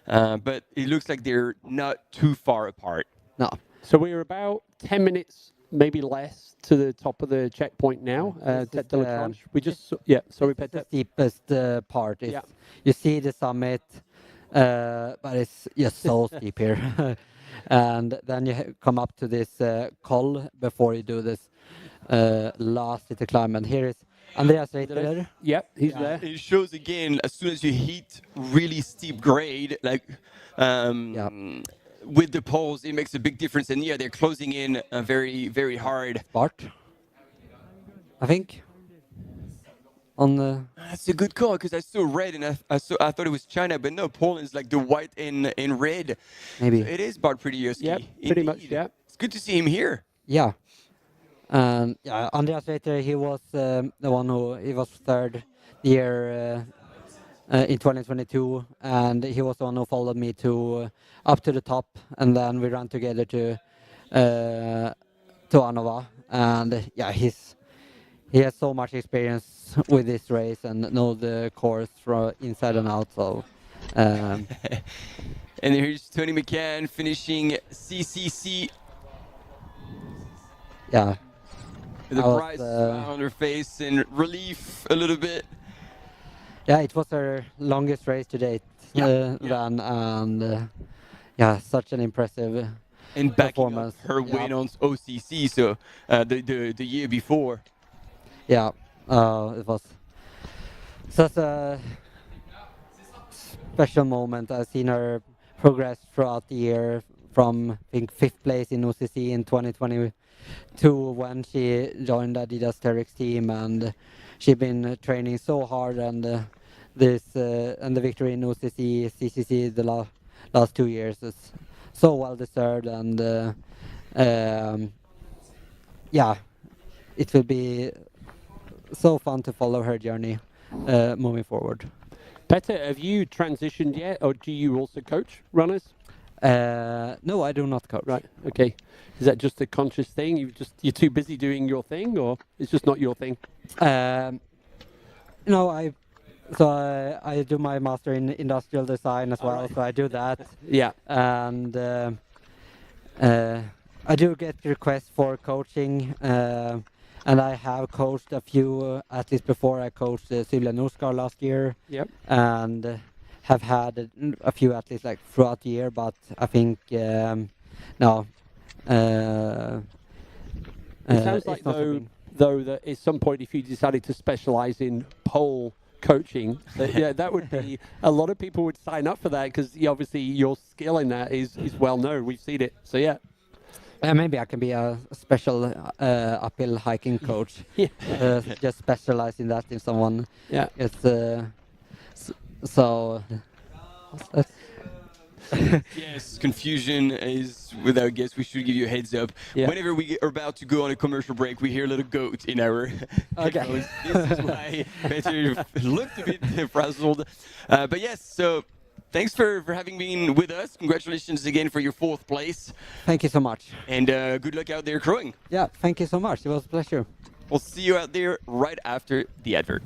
But it looks like they're not too far apart. No. So we're about 10 minutes, maybe less, to the top of the checkpoint now. Tete de la Tronche. We just, sorry, the steepest part. Is, Yeah. You see the summit, but it's just so steep here. And then you come up to this col before you do this last little climb. And here is Andreas Reiter. Yep, he's there. It shows again, as soon as you hit really steep grade, like with the poles, it makes a big difference. And they're closing in very, very hard. Bart, I think. On the That's a good call, because I saw red and I thought it was China, but no, Poland's like the white and red. Maybe. So it is Bart Prettyowski. Yep, pretty much, yeah. It's good to see him here. Yeah. Andreas Reiter, he was the one he was third year in 2022, and he was the one who followed me to up to the top, and then we ran together to Anova, and he has so much experience with this race and know the course from inside and out. So. And here's Tony McCann finishing CCC. Yeah. With a bright smile on her face and relief a little bit. Yeah, it was her longest race to date run, and such an impressive and performance. Her win on OCC, so the year before. Yeah, it was such a special moment. I've seen her progress throughout the year from, I think, 5th place in OCC in 2022 when she joined Adidas Terex team, and she's been training so hard, and and the victory in OCC, CCC the last 2 years is so well deserved, and it will be so fun to follow her journey moving forward. Tete, have you transitioned yet, or do you also coach runners? No, I do not coach. Right. Okay. Is that just a conscious thing? You're too busy doing your thing, or it's just not your thing? No, I do my master in industrial design as well, so I do that. Yeah. And I do get requests for coaching, and I have coached a few athletes before. I coached Sylvia Norskar last year. Yep. And have had a few athletes like throughout the year, but I think no. It sounds like though that at some point, if you decided to specialize in pole coaching, that would be a lot of people would sign up for that, because obviously your skill in that is well known. We've seen it. So yeah. Maybe I can be a special uphill hiking coach. Just specialize in that if someone. Yeah. It's so. Yes, confusion is without guess. We should give you a heads up. Yeah. Whenever we are about to go on a commercial break, we hear a little goat in our headphones. This is why Peter looked a bit frazzled. But yes, so thanks for having been with us. Congratulations again for your 4th place. Thank you so much. And good luck out there crowing. Yeah, thank you so much. It was a pleasure. We'll see you out there right after the advert.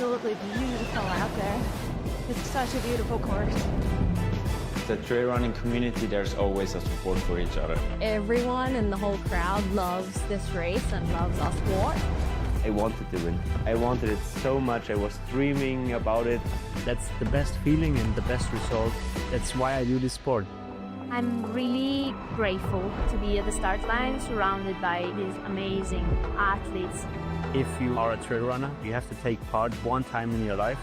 absolutely beautiful out there. It's such a beautiful course. The trail running community, there's always a support for each other. Everyone in the whole crowd loves this race and loves our sport. I wanted to win. I wanted it so much. I was dreaming about it. That's the best feeling and the best result. That's why I do this sport. I'm really grateful to be at the start line surrounded by these amazing athletes. If you are a trail runner, you have to take part one time in your life.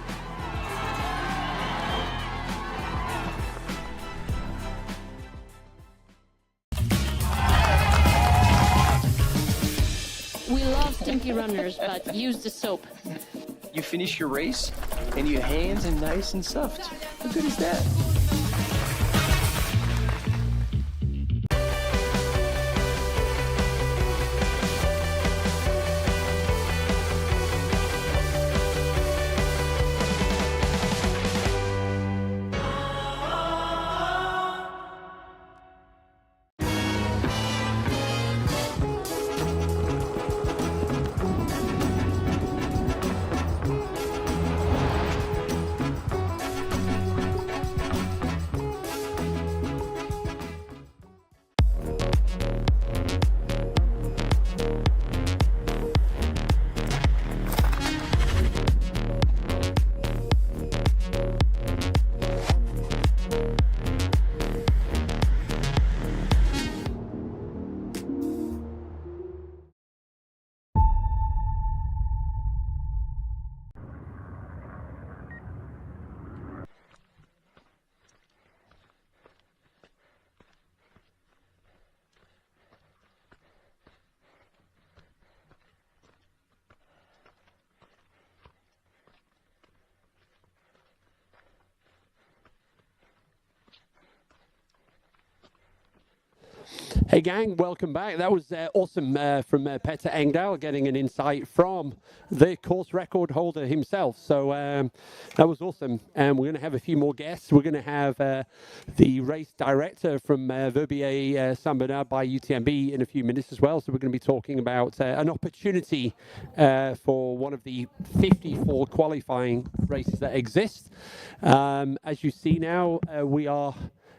We love stinky runners, but use the soap. You finish your race and your hands are nice and soft. How good is that? Hey gang, welcome back. That was awesome from Tete Engdahl, getting an insight from the course record holder himself. So that was awesome. And we're going to have a few more guests. We're going to have the race director from Verbier Saint-Bernard by UTMB in a few minutes as well. So we're going to be talking about an opportunity for one of the 54 qualifying races that exist. As you see now, we are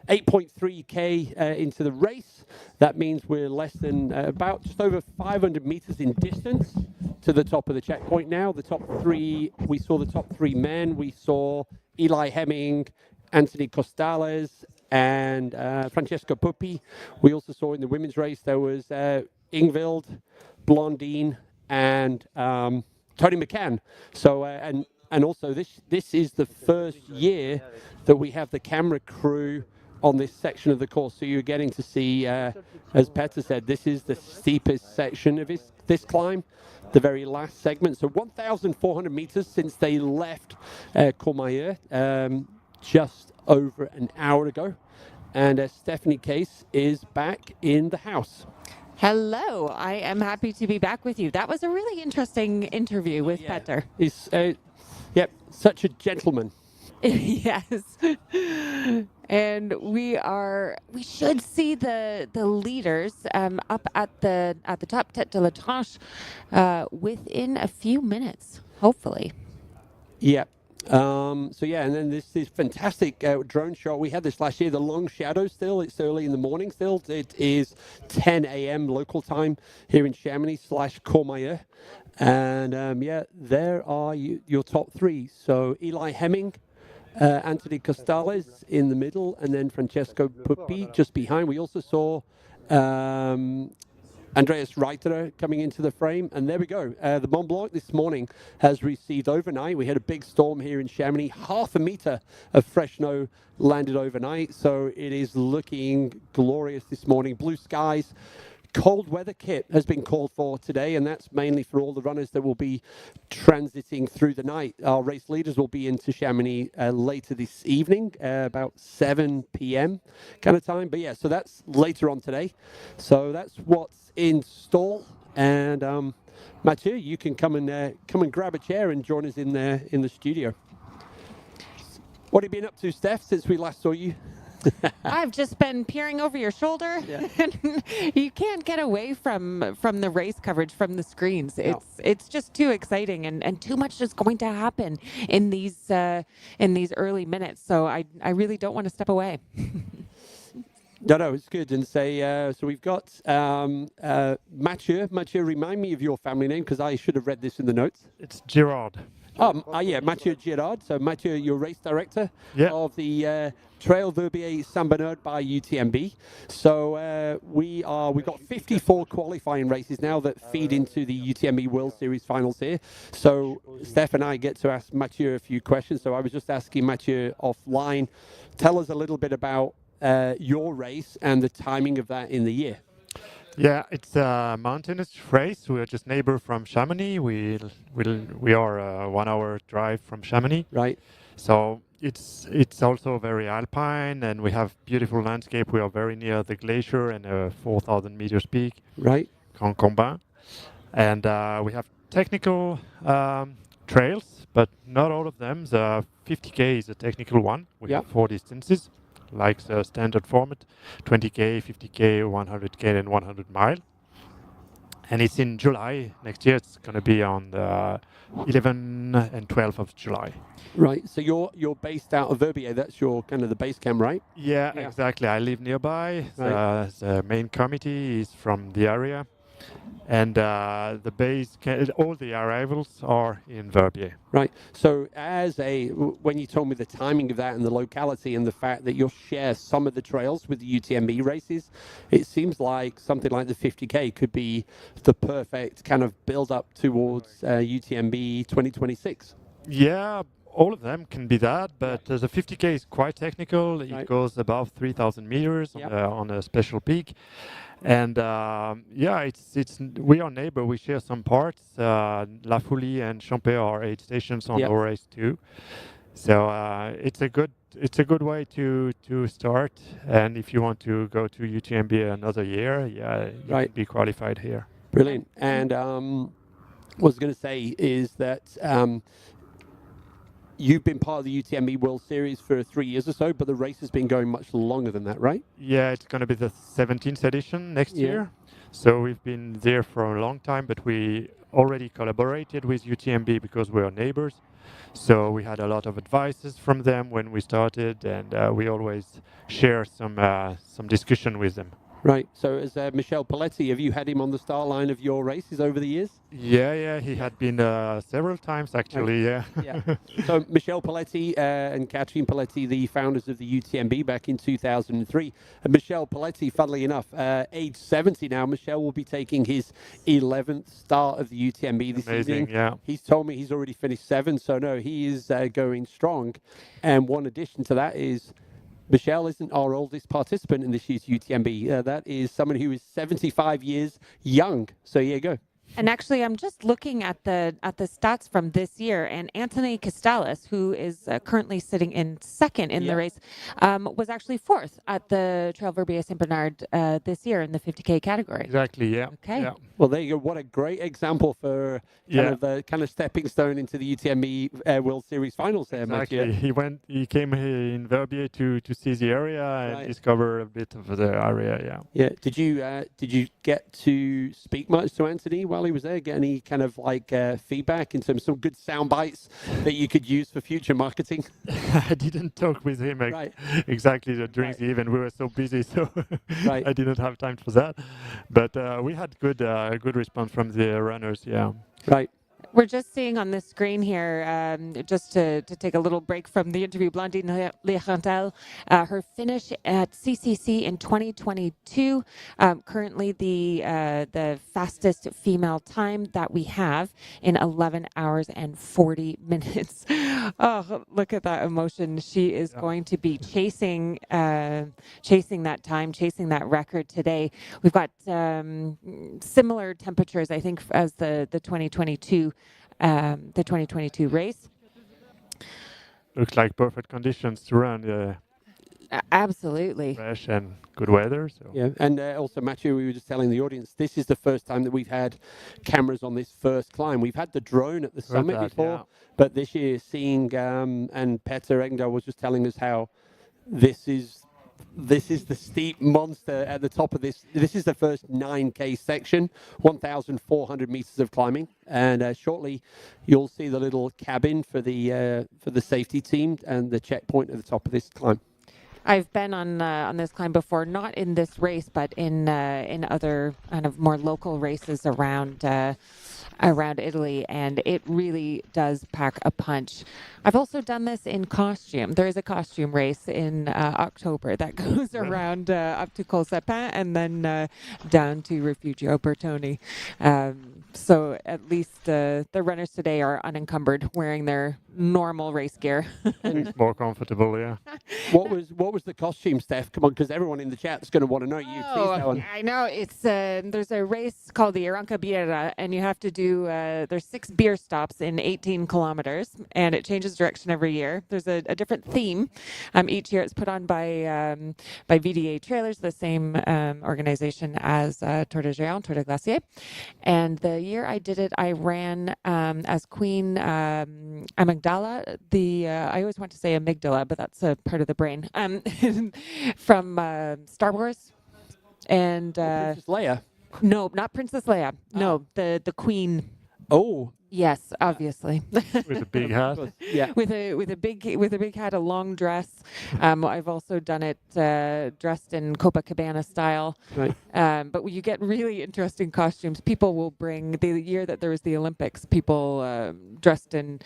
8.3k into the race. That means we're less than about just over 500 meters in distance to the top of the checkpoint now. The top three, we saw the top three men. We saw Eli Hemming, Anthony Costales, and Francesco Puppi. We also saw in the women's race there was Ingvild, Blondine, and Tony McCann. So and also this is the first year that we have the camera crew on this section of the course, so you're getting to see, as Petter said, this is the steepest section of this climb, the very last segment. So 1,400 meters since they left Courmayeur just over an hour ago. And Stephanie Case is back in the house. Hello, I am happy to be back with you. That was a really interesting interview with Petter. He's, yep, such a gentleman. Yes. And we should see the leaders up at the top, Tete de la Tronche, within a few minutes, hopefully. Yeah. So yeah, and then this is fantastic drone shot. We had this last year, the long shadow still. It's early in the morning still. It is 10 a.m. local time here in Chamonix/Courmayeur. And yeah, there are your top three. So Eli Hemming, Anthony Costales in the middle, and then Francesco Puppi just behind. We also saw Andreas Reiterer coming into the frame, and there we go. The Mont Blanc this morning has received overnight. We had a big storm here in Chamonix. 0.5 meter of fresh snow landed overnight, so it is looking glorious this morning. Blue skies. Cold weather kit has been called for today, and that's mainly for all the runners that will be transiting through the night. Our race leaders will be into Chamonix later this evening, about 7 p.m. kind of time. But yeah, so that's later on today. So that's what's in store. And Mathieu, you can come and grab a chair and join us in the studio. What have you been up to, Steph, since we last saw you? I've just been peering over your shoulder. You can't get away from the race coverage from the screens. It's just too exciting, and too much is going to happen in these early minutes. So I really don't want to step away. No, it's good. And so we've got Mathieu. Mathieu, remind me of your family name because I should have read this in the notes. It's Girard. Yeah, Mathieu Girard. So Mathieu, you're race director of the Trail Verbier Saint Bernard by UTMB. So we've got 54 qualifying races now that feed into the UTMB World Series finals here. So Steph and I get to ask Mathieu a few questions. So I was just asking Mathieu offline, tell us a little bit about your race and the timing of that in the year. Yeah, it's a mountainous race. We are just neighbor from Chamonix. We are a 1 hour drive from Chamonix. Right. So it's also very alpine, and we have beautiful landscape. We are very near the glacier and a 4,000 meters peak. Right. Grand Combin. And we have technical trails, but not all of them. The 50K is a technical one. We have 4 distances, like the standard format, 20K, 50K, 100K, and 100 mile. And it's in July. Next year it's going to be on the 11th and 12th of July. Right. So you're based out of Verbier. That's your kind of the base camp, right? Yeah, exactly. I live nearby. Right. The main committee is from the area. And the base, all the arrivals are in Verbier. Right. So when you told me the timing of that and the locality and the fact that you'll share some of the trails with the UTMB races, it seems like something like the 50K could be the perfect kind of build up towards UTMB 2026. Yeah, all of them can be that, but the 50K is quite technical. It goes above 3,000 meters on a special peak. And we are neighbor. We share some parts. La Foulie and Champé are 8 stations on our race too. So it's a good way to start. And if you want to go to UTMB another year, you can be qualified here. Brilliant. And what I was going to say is that you've been part of the UTMB World Series for 3 years or so, but the race has been going much longer than that, right? Yeah, it's going to be the 17th edition next year. So we've been there for a long time, but we already collaborated with UTMB because we are neighbors. So we had a lot of advices from them when we started, and we always share some discussion with them. Right. So as Michel Paletti, have you had him on the start line of your races over the years? Yeah, he had been several times actually. Yeah. So Michel Paletti and Catherine Paletti, the founders of the UTMB back in 2003. And Michel Paletti, funnily enough, age 70 now. Michel will be taking his 11th start of the UTMB this evening. Yeah. He's told me he's already finished 7, so no, he is going strong. And one addition to that is Michel isn't our oldest participant in this year's UTMB. That is someone who is 75 years young. So here you go. And actually, I'm just looking at the stats from this year, and Anthony Castalis, who is currently sitting in second in the race, was actually 4th at the Trail Verbier Saint Bernard this year in the 50K category. Exactly. Yeah. Okay. Yeah. Well, there you go. What a great example for kind of stepping stone into the UTMB World Series finals there, Exactly. He came here in Verbier to see the area and discover a bit of the area. Yeah. Yeah. Did you get to speak much to Anthony while he was there? Get any kind of like feedback in terms of some good sound bites that you could use for future marketing? I didn't talk with him exactly during the event. We were so busy, so I didn't have time for that. But we had good response from the runners. Yeah. Right. We're just seeing on the screen here, just to take a little break from the interview, Blandine Lerantel, her finish at CCC in 2022, currently the fastest female time that we have in 11 hours and 40 minutes. Oh, look at that emotion. She is going to be chasing that time, chasing that record today. We've got similar temperatures, I think, as the 2022 race. Looks like perfect conditions to run. Absolutely. Fresh and good weather. So. Yeah, and also, Mathieu, we were just telling the audience, this is the first time that we've had cameras on this first climb. We've had the drone at the summit before, but this year seeing, and Peter Engdahl was just telling us how this is This is the steep monster at the top of this. This is the first 9K section, 1,400 meters of climbing, and shortly you'll see the little cabin for the safety team and the checkpoint at the top of this climb. I've been on this climb before, not in this race, but in other kind of more local races around Italy, and it really does pack a punch. I've also done this in costume. There is a costume race in October that goes around up to Col Sapin and then down to Refugio Bertoni. So at least the runners today are unencumbered, wearing their normal race gear. It's more comfortable, yeah. What was the costume, Steph? Come on, because everyone in the chat is going to want to know. I know. It's there's a race called the Aranca Birra, and you have to do there's 6 beer stops in 18 kilometers, and it changes direction every year. There's a different theme each year. It's put on by VDA Trailers, the same organization as Tour de Géant, Tour de Glacier. And the year I did it, I ran as Queen Amygdala. I always want to say amygdala, but that's a part of the brain. From Star Wars. And Princess Leia. No, not Princess Leia. No, the Queen. Oh. Yes, obviously. With a big hat. Yeah. With a big hat, a long dress. I've also done it dressed in Copacabana style. Right. But you get really interesting costumes. People will bring the year that there was the Olympics. People dressed in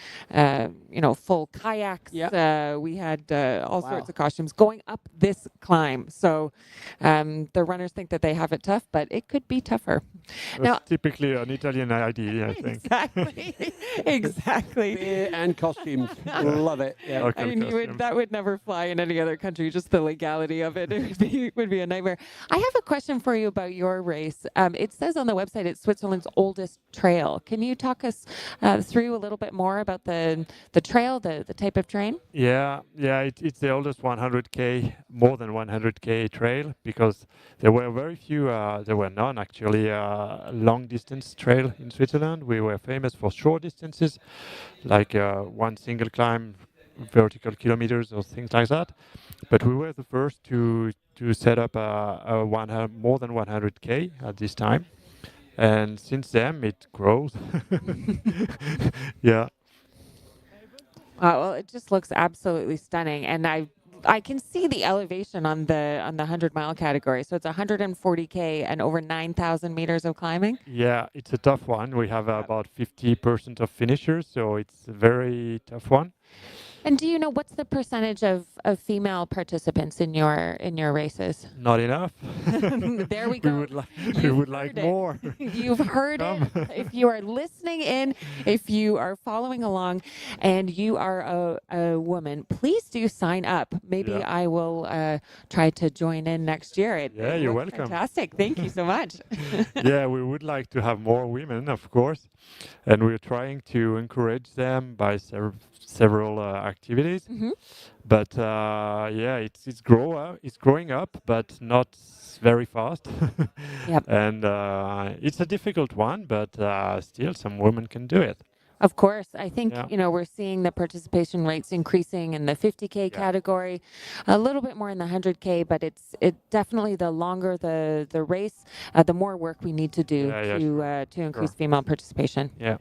full kayaks. Yeah. We had all sorts of costumes going up this climb. So the runners think that they have it tough, but it could be tougher. That's typically an Italian idea, I think. Exactly. Exactly. Beer and costumes. Love it. Yeah. I mean, that would never fly in any other country. Just the legality of it would be a nightmare. I have a question for you about your race. It says on the website it's Switzerland's oldest trail. Can you talk us through a little bit more about the trail, the type of terrain? Yeah. It's the oldest 100K, more than 100K trail, because there were very few. There were none actually. Long distance trail in Switzerland. We were famous for short distances, like one single climb, vertical kilometers or things like that. But we were the first to set up a more than 100K at this time, and since then it grows. Yeah. Well, it just looks absolutely stunning, and I can see the elevation on the 100-mile category. So it's 140K and over 9,000 meters of climbing. Yeah, it's a tough one. We have about 50% of finishers, so it's a very tough one. And do you know what's the percentage of female participants in your races? Not enough. There we go. We would like more. You've heard it. If you are listening in, if you are following along, and you are a woman, please do sign up. Maybe I will try to join in next year. You're welcome. Fantastic. Thank you so much. Yeah, we would like to have more women, of course, and we're trying to encourage them by several activities. Mm-hmm. But it's growing up, but not very fast. Yep. And it's a difficult one, but still some women can do it. Of course. I think, we're seeing the participation rates increasing in the 50K category, a little bit more in the 100K, but it definitely, the longer the race, the more work we need to do to increase female participation. Yeah.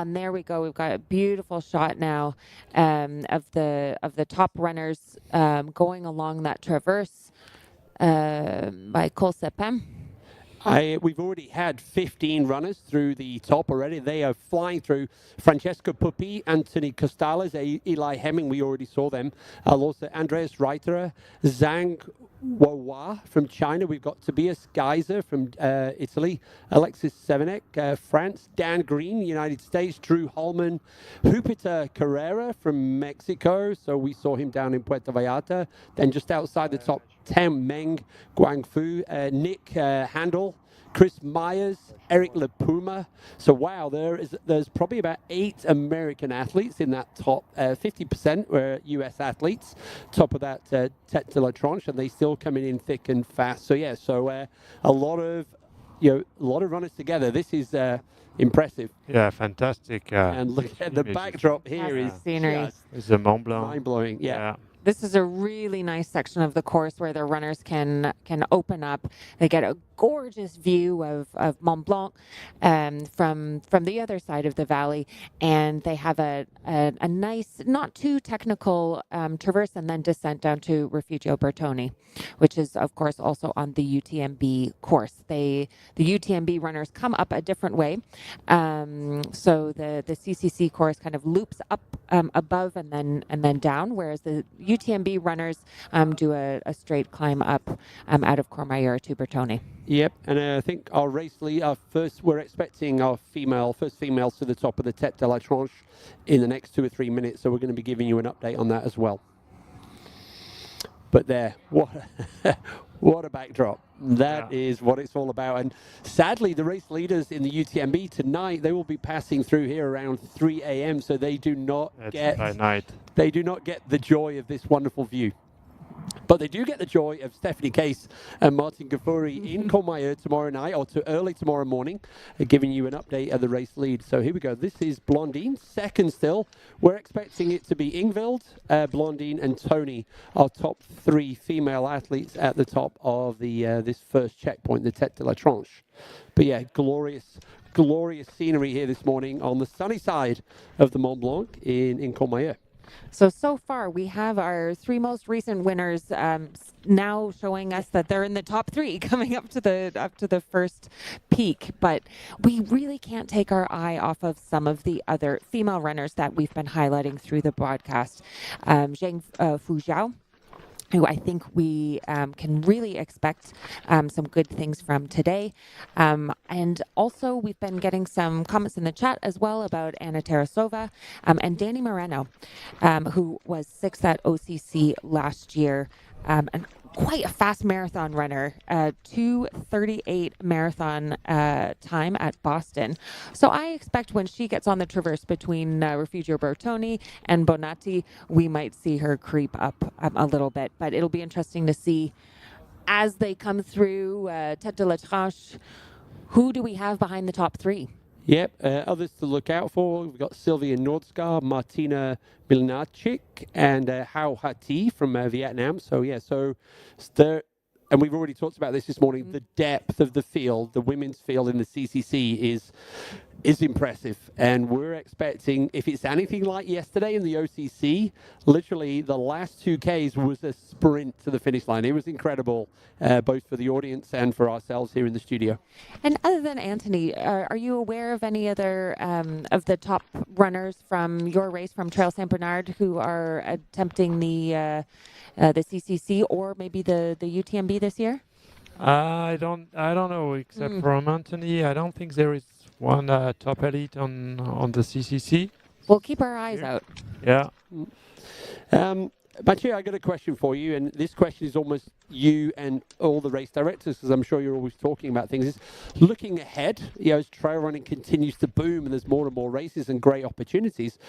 There we go. We've got a beautiful shot now of the top runners going along that traverse by Col Sapin. We've already had 15 runners through the top already. They are flying through. Francesco Puppi, Anthony Costales, Eli Hemming, we already saw them. Also Andreas Reiterer, Zhang Wowa from China. We've got Tobias Geiser from Italy, Alexis Sevenek, France, Dan Green, United States, Drew Holman, Jupiter Carrera from Mexico. So we saw him down in Puerto Vallarta. Then just outside the top 10, Meng Guangfu, Nick Handel, Chris Myers, Eric LaPuma. So wow, there's probably about 8 American athletes in that top 50% were US athletes. Top of that, Tete de la Tronche, and they still coming in thick and fast. So yeah, a lot of runners together. This is impressive. Yeah, fantastic. And look at the backdrop here is scenery. It's a Mont Blanc. Mind blowing. Yeah. This is a really nice section of the course where the runners can open up. They get a gorgeous view of Mont Blanc from the other side of the valley, and they have a nice, not too technical traverse and then descent down to Refugio Bertoni, which is of course also on the UTMB course. The UTMB runners come up a different way, so the CCC course kind of loops up above and then down, whereas the UTMB runners do a straight climb up out of Courmayeur to Bertoni. Yep, and I think our race lead, we're expecting our first females to the top of the Tete de la Tronche in the next 2 or 3 minutes, so we're going to be giving you an update on that as well. But there, what a backdrop. That is what it's all about. And sadly, the race leaders in the UTMB tonight, they will be passing through here around 3 a.m., so they do not get the joy of this wonderful view. But they do get the joy of Stephanie Case and Martin Gafuri in Courmayeur tomorrow night, or early tomorrow morning, giving you an update of the race lead. So here we go. This is Blondine, second still. We're expecting it to be Ingvild, Blondine, and Tony, our top 3 female athletes at the top of the this first checkpoint, the Tete de la Tronche. But yeah, glorious scenery here this morning on the sunny side of the Mont Blanc in Courmayeur. So far, we have our 3 most recent winners now showing us that they're in the top 3 coming up to the first peak. But we really can't take our eye off of some of the other female runners that we've been highlighting through the broadcast. Zheng Fuzhao, who I think we can really expect some good things from today. And also, we've been getting some comments in the chat as well about Anna Tarasova and Danny Moreno, who was 6th at OCC last year. And quite a fast marathon runner, 2:38 marathon time at Boston. So I expect when she gets on the traverse between Refugio Bertoni and Bonatti, we might see her creep up a little bit. But it'll be interesting to see as they come through Tete de la Tronche, who do we have behind the top 3? Yep, others to look out for. We've got Sylvia Nordskar, Martina Milnacik, and Hao Hati from Vietnam. So yeah, and we've already talked about this morning. The depth of the field, the women's field in the CCC is impressive, and we're expecting, if it's anything like yesterday in the OCC, literally the last 2Ks was a sprint to the finish line. It was incredible, both for the audience and for ourselves here in the studio. And other than Anthony, are you aware of any other of the top runners from your race from Trail Saint Bernard who are attempting the CCC or maybe the UTMB this year? I don't know, except from Anthony. I don't think there is one top elite on the CCC. We'll keep our eyes out. Yeah. Mathieu, I got a question for you, and this question is almost you and all the race directors, because I'm sure you're always talking about things. Is looking ahead, as trail running continues to boom and there's more and more races and great opportunities.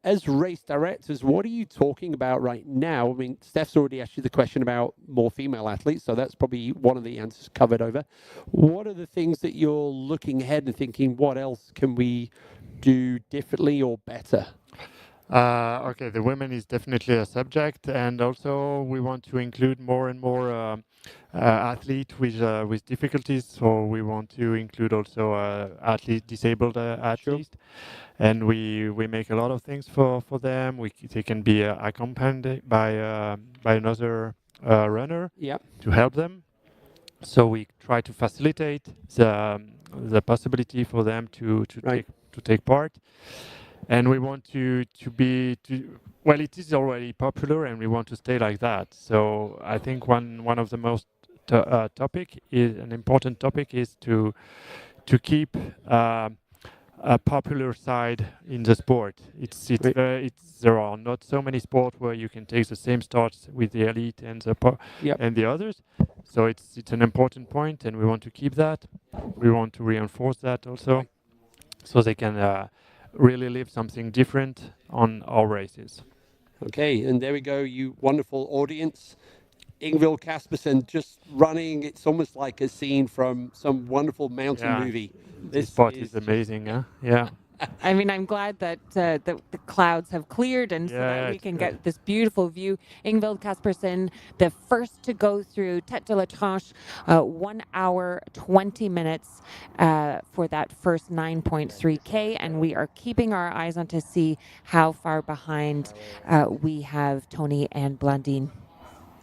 As race directors, what are you talking about right now? I mean, Steph's already asked you the question about more female athletes, so that's probably one of the answers covered over. What are the things that you're looking ahead and thinking, what else can we do differently or better? Okay, the women is definitely a subject, and also we want to include more and more athletes with difficulties. So we want to include also disabled athletes, and we make a lot of things for them. They can be accompanied by another runner to help them. So we try to facilitate the possibility for them to take part. And we want well, it is already popular, and we want to stay like that. So I think one of the most an important topic is to keep a popular side in the sport. There are not so many sports where you can take the same starts with the elite and the others. So it's an important point, and we want to keep that. We want to reinforce that also, so they can really live something different on our races. Okay, and there we go, you wonderful audience. Ingvild Kaspersen just running. It's almost like a scene from some wonderful mountain movie. This spot is amazing, huh? Yeah. I mean, I'm glad that the clouds have cleared and so that we it's can good. get this beautiful view. Ingvild Kaspersen, the first to go through Tete de la Tronche, 1 hour, 20 minutes for that first 9.3K. And we are keeping our eyes on to see how far behind we have Tony and Blandine.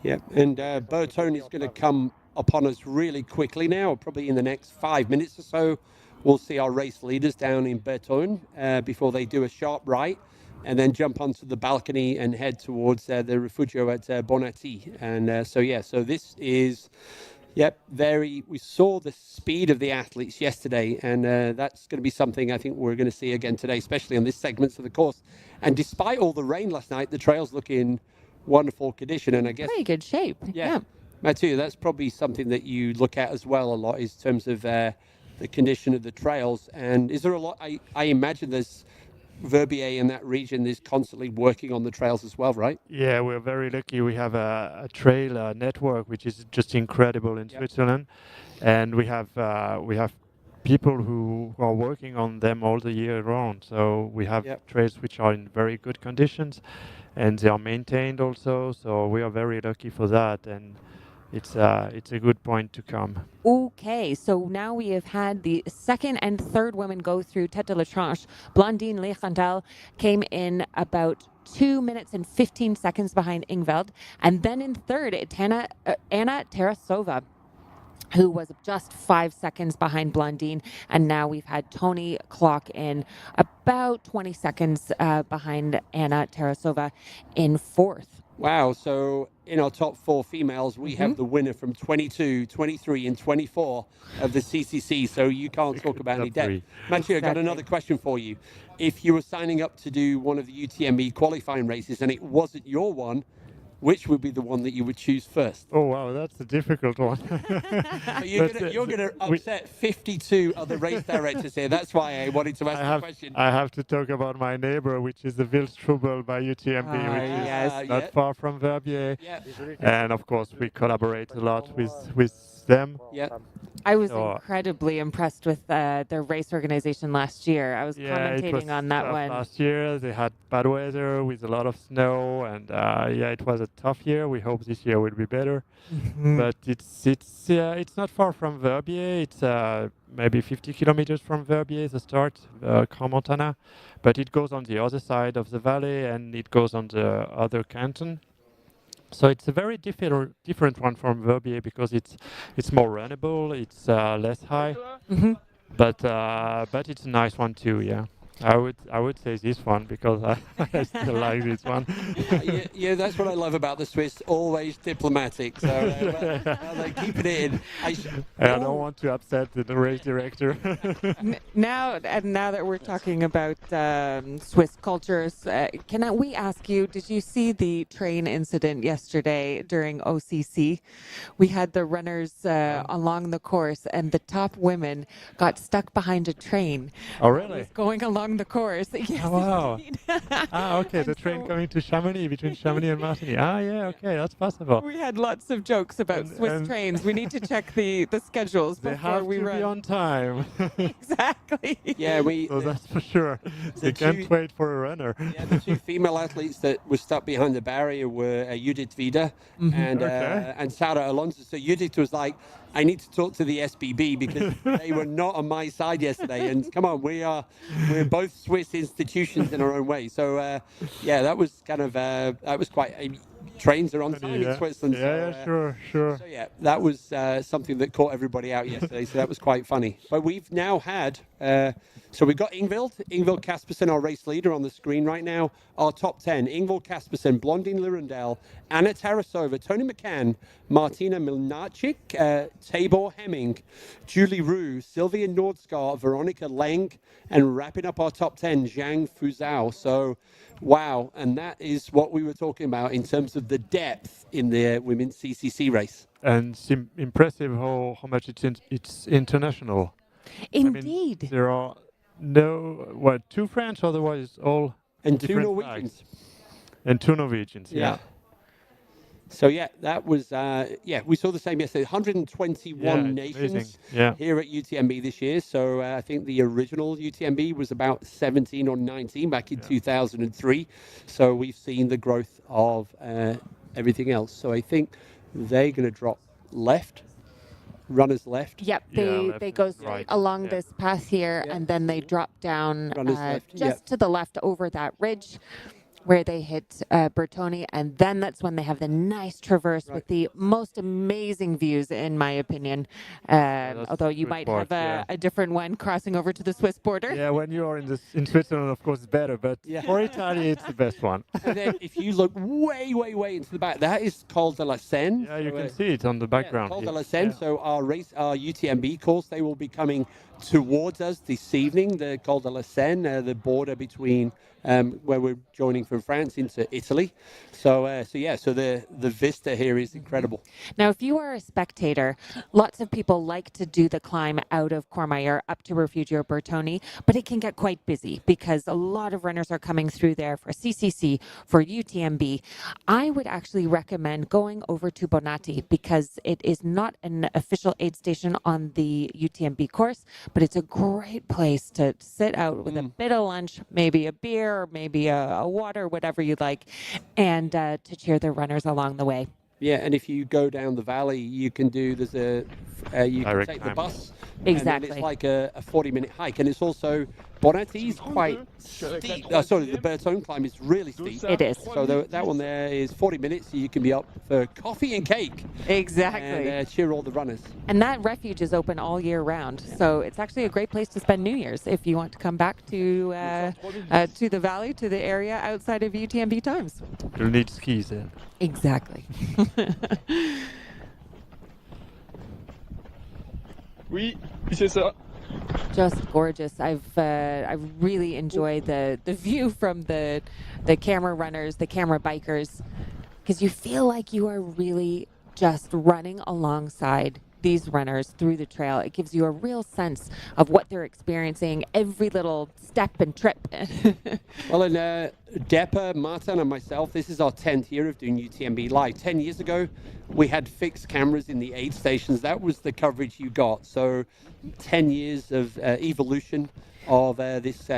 Yeah, and Bertone is going to come upon us really quickly now, probably in the next 5 minutes or so. We'll see our race leaders down in Bertone before they do a sharp right and then jump onto the balcony and head towards the Refugio at Bonatti. And so this is, we saw the speed of the athletes yesterday, and that's going to be something I think we're going to see again today, especially on this segment of the course. And despite all the rain last night, the trails look in wonderful condition, and I guess pretty good shape. Yeah. Mathieu, that's probably something that you look at as well a lot, in terms of the condition of the trails. And is there a lot? I imagine there's Verbier in that region is constantly working on the trails as well, right? Yeah, we're very lucky. We have a trail network which is just incredible in Switzerland, and we have people who are working on them all the year round. So we have trails which are in very good conditions, and they are maintained also. So we are very lucky for that, and it's a good point to come. Okay, so now we have had the second and third women go through Tete de la Tronche. Blandine Lechandel came in about 2 minutes and 15 seconds behind Ingvild. And then in third, Anna Tarasova, who was just 5 seconds behind Blandine. And now we've had Tony clock in about 20 seconds behind Anna Tarasova in fourth. Wow, so in our top four females, we have the winner from 22, 23, and 24 of the CCC, so you can't talk about any depth. Mathieu, I got another question for you. If you were signing up to do one of the UTMB qualifying races and it wasn't your one, which would be the one that you would choose first? Oh, wow, that's a difficult one. You're going to upset 52 other race directors here. That's why I wanted to ask the question. I have to talk about my neighbor, which is the Wildstrubel by UTMB, which is not far from Verbier. Yeah. And of course, we collaborate a lot with them. Yeah. I was incredibly impressed with their race organization last year. I was commentating on that one. Last year they had bad weather with a lot of snow, and it was a tough year. We hope this year will be better. But it's not far from Verbier. It's maybe 50 kilometers from Verbier, the start, Crans-Montana. But it goes on the other side of the valley, and it goes on the other canton. So it's a very different one from Verbier because it's more runnable, it's less high, but it's a nice one too. Yeah, I would say this one because I still like this one. Yeah, that's what I love about the Swiss. Always diplomatic. So they keep it in. I don't want to upset the race director. Now that we're talking about Swiss cultures, can we ask you? Did you see the train incident yesterday during OCC? We had the runners along the course, and the top women got stuck behind a train. Oh, really? Going along the course. Yes, oh, wow. Okay. The train coming to Chamonix, between Chamonix and Martigny. Okay, that's possible. We had lots of jokes about Swiss trains. We need to check the schedules before we run. They have to be on time. Exactly. Yeah, so that's for sure. They can't wait for a runner. Yeah, the two female athletes that were stuck behind the barrier were Judith Wieder and Sarah Alonso. So Judith was like, I need to talk to the SBB because they were not on my side yesterday. And come on, we're both Swiss institutions in our own way. So that was kind of that was quite. Trains are on time in Switzerland. Sure. So that was something that caught everybody out yesterday. So that was quite funny. But we've now had. So we've got Ingvild Kaspersen, our race leader, on the screen right now. Our top 10, Ingvild Kaspersen, Blandine Lechandel, Anna Tarasova, Tony McCann, Martina Milnarczyk, Tabor Hemming, Julie Roux, Sylvia Nordskar, Veronica Leng, and wrapping up our top 10, Zhang Fuzhou. So, wow. And that is what we were talking about in terms of the depth in the women's CCC race. And impressive how much it's international. Indeed. I mean, there are two French, otherwise all and two Norwegians. And two Norwegians, yeah. So yeah, that was we saw the same yesterday. 121 nations here at UTMB this year. So I think the original UTMB was about 17 or 19 back in 2003. So we've seen the growth of everything else. So I think they're going to drop left. Runners left. Yep, they go straight along this path here, and then they drop down just to the left over that ridge, where they hit Bertoni, and then that's when they have the nice traverse with the most amazing views, in my opinion. Although you might have a different one crossing over to the Swiss border. Yeah, when you are in Switzerland, of course, it's better, but for Italy, it's the best one. And then if you look way, way, way into the back, that is Col de la Seine. Yeah, you can see it on the background. Col de la Seine. So our UTMB course, they will be coming towards us this evening, the Col de la Seine, the border between where we're joining from France into Italy. So the vista here is incredible. Now, if you are a spectator, lots of people like to do the climb out of Courmayeur up to Refugio Bertoni, but it can get quite busy because a lot of runners are coming through there for CCC, for UTMB. I would actually recommend going over to Bonatti because it is not an official aid station on the UTMB course, but it's a great place to sit out with a bit of lunch, maybe a beer, or maybe a water, whatever you like, and to cheer the runners along the way. Yeah, and if you go down the valley, you can you can take the bus. Exactly. And it's like a 40-minute hike, and it's also Bonatti is quite steep. Sorry, the Bertone climb is really steep. It is. So that one there is 40 minutes, so you can be up for coffee and cake. Exactly. And cheer all the runners. And that refuge is open all year round, so it's actually a great place to spend New Year's if you want to come back to the valley, to the area outside of UTMB times. You'll need skis then. Exactly. Oui, c'est ça. Just gorgeous. I've really enjoyed the view from the camera runners, the camera bikers, because you feel like you are really just running alongside these runners through the trail. It gives you a real sense of what they're experiencing, every little step and trip. Well, and Depa, Martin, and myself, this is our 10th year of doing UTMB Live. 10 years ago, we had fixed cameras in the aid stations. That was the coverage you got. So 10 years of evolution of this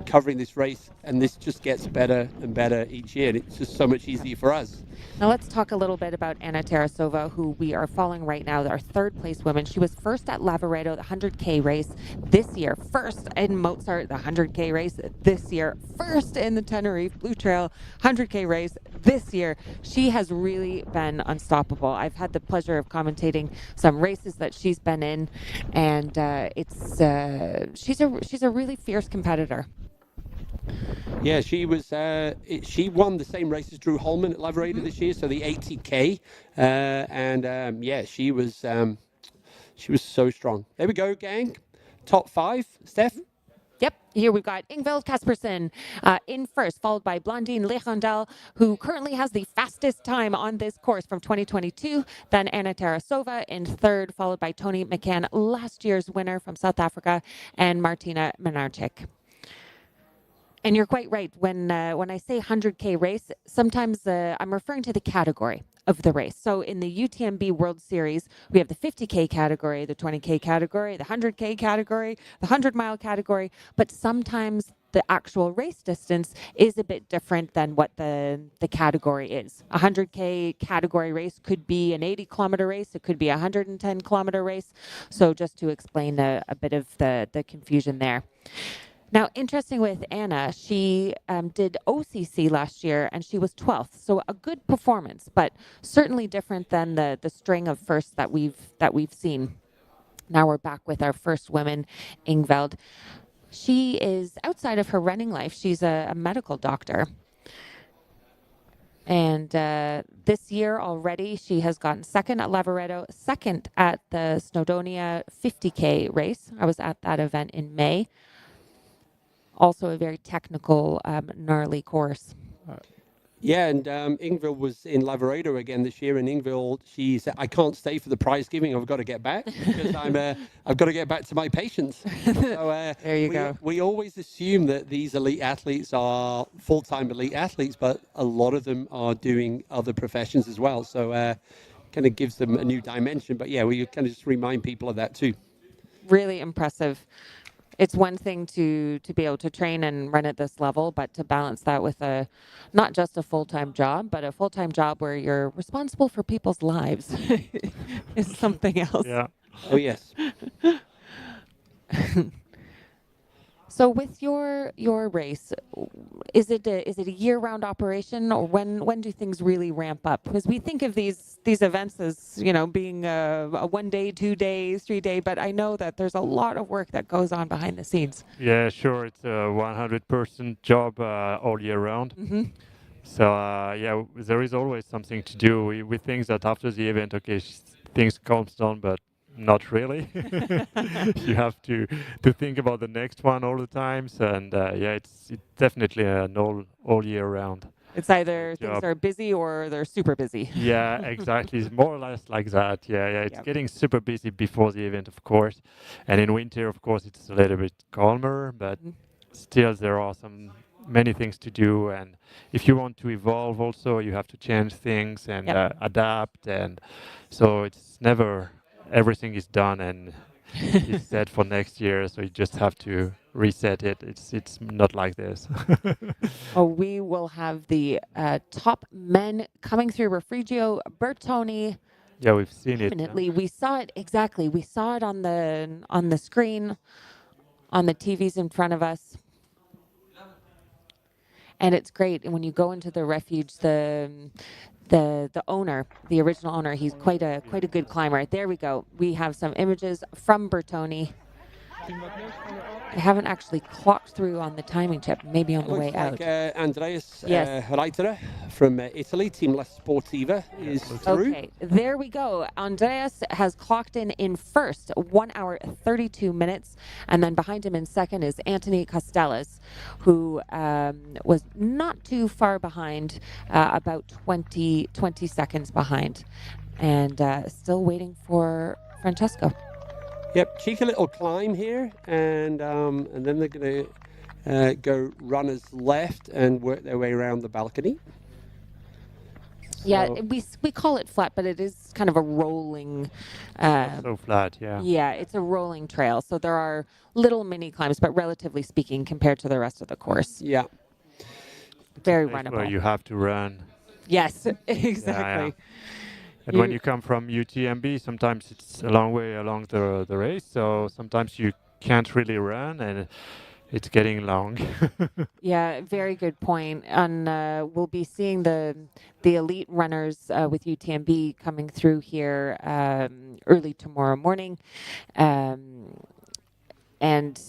covering this race, and this just gets better and better each year. It's just so much easier for us. Now let's talk a little bit about Anna Tarasova, who we are following right now, our third place woman. She was first at Lavaredo, the 100K race this year, first in Mozart, the 100K race this year, first in the Tenerife Blue Trail 100K race this year. She has really been unstoppable. I've had the pleasure of commentating some races that she's been in, and she's a really fierce competitor. Yeah, she was. She won the same race as Drew Holman at Lavaredo this year, so the 80K, she was so strong. There we go, gang. Top 5, Steph. Yep, here we've got Ingvild Kaspersen in first, followed by Blondine Lechandal, who currently has the fastest time on this course from 2022. Then Anna Tarasova in third, followed by Tony McCann, last year's winner from South Africa, and Martina Menarchik. And you're quite right. When I say 100K race, sometimes I'm referring to the category of the race. So in the UTMB World Series, we have the 50K category, the 20K category, the 100K category, the 100-mile category. But sometimes the actual race distance is a bit different than what the category is. A 100K category race could be an 80-kilometer race. It could be a 110-kilometer race. So just to explain a bit of the confusion there. Now, interesting with Anna, she did OCC last year, and she was 12th. So a good performance, but certainly different than the string of firsts that we've seen. Now we're back with our first woman, Ingvild. She is, outside of her running life, she's a medical doctor. And this year already, she has gotten second at Lavaredo, second at the Snowdonia 50K race. I was at that event in May. Also a very technical, gnarly course. Yeah, and Ingvild was in Lavaredo again this year, and Ingvild, she said, "I can't stay for the prize giving. I've got to get back because I've got to get back to my patients." So there you go. We always assume that these elite athletes are full-time elite athletes, but a lot of them are doing other professions as well. So kind of gives them a new dimension. But yeah, we kind of just remind people of that too. Really impressive. It's one thing to be able to train and run at this level, but to balance that with not just a full-time job, but a full-time job where you're responsible for people's lives is something else. Yeah. Oh, yes. So with your race, is it a year-round operation, or when do things really ramp up? Because we think of these events as, you know, being a 1 day, 2 days, 3 day, but I know that there's a lot of work that goes on behind the scenes. Yeah, sure. It's a 100% job all year round. Mm-hmm. So yeah, there is always something to do. We think that after the event, okay, things calms down, but not really. You have to think about the next one all the times, and yeah, it's definitely an all year round. It's either job. things are busy or they're super busy. Yeah, exactly. It's more or less like that. Yeah, yeah. It's getting super busy before the event, of course, and in winter, of course, it's a little bit calmer, but still there are many things to do, and if you want to evolve also, you have to change things and adapt, and so it's never everything is done and is set for next year, so you just have to reset it. It's not like this. Oh, we will have the top men coming through Refugio Bertoni. Yeah, we've seen it. Imminently. We saw it exactly. We saw it on the screen, on the TVs in front of us. And it's great. And when you go into the refuge, the owner, the original owner, he's quite a good climber. There we go. We have some images from Bertoni. I haven't actually clocked through on the timing chip, maybe on the way out. Andreas Yes. Reiter from Italy, Team La Sportiva, is through. Okay, there we go. Andreas has clocked in first, 1 hour 32 minutes, and then behind him in second is Anthony Costellas, who was not too far behind, about 20 seconds behind, and still waiting for Francesco. Yep, cheeky little climb here, and then they're going to go runners left and work their way around the balcony. Yeah, So- we call it flat, but it is kind of a rolling. So flat, yeah. Yeah, it's a rolling trail, so there are little mini climbs, but relatively speaking, compared to the rest of the course. Yeah. Very Where runnable. you have to run. Yes, exactly. Yeah. And when you come from UTMB, sometimes it's a long way along the race, so sometimes you can't really run, and it's getting long. Yeah, very good point. And we'll be seeing the elite runners with UTMB coming through here early tomorrow morning. And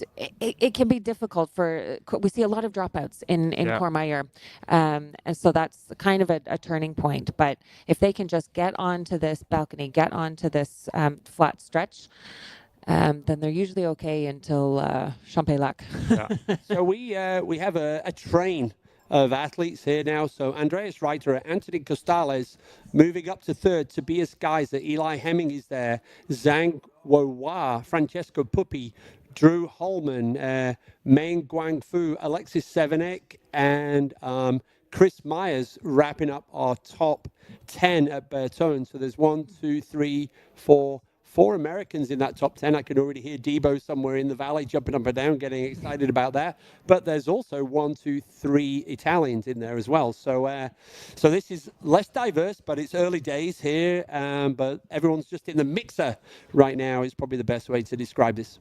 it can be difficult we see a lot of dropouts in Courmayeur. And so that's kind of a turning point. But if they can just get onto this balcony, get onto this flat stretch, then they're usually okay until Champex-Lac. Yeah. So we have a train of athletes here now. So Andreas Reiter, Anthony Costales moving up to third. Tobias Geiser, Eli Hemming is there. Zhang Wohua, Francesco Puppi, Drew Holman, Meng Guangfu, Alexis Sevenek, and Chris Myers wrapping up our top 10 at Bertone. So there's 4 Americans in that top 10. I can already hear Debo somewhere in the valley jumping up and down, getting excited about that. But there's also 3 Italians in there as well. So so this is less diverse, but it's early days here. But everyone's just in the mixer right now is probably the best way to describe this.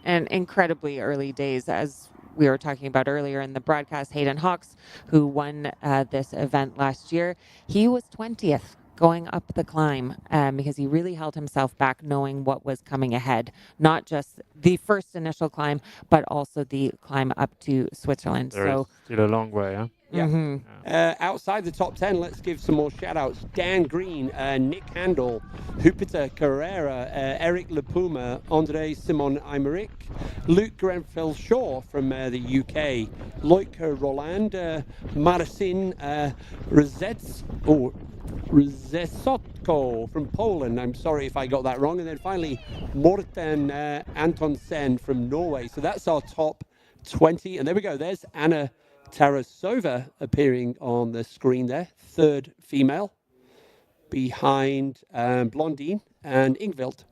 And incredibly early days, as we were talking about earlier in the broadcast. Hayden Hawks, who won this event last year, he was 20th going up the climb because he really held himself back knowing what was coming ahead. Not just the first initial climb, but also the climb up to Switzerland. There is still a long way, huh? Yeah. Outside the top 10, let's give some more shout-outs. Dan Green, Nick Handel, Jupiter Carrera, Eric Lapuma, Andre Simon Aymeric, Luke Grenfell-Shaw from the UK, Loic Roland, Marcin Rzeszotko from Poland. I'm sorry if I got that wrong. And then finally, Morten Antonsen from Norway. So that's our top 20. And there we go. There's Anna Tarasova appearing on the screen there, third female, behind Blondine and Ingvild.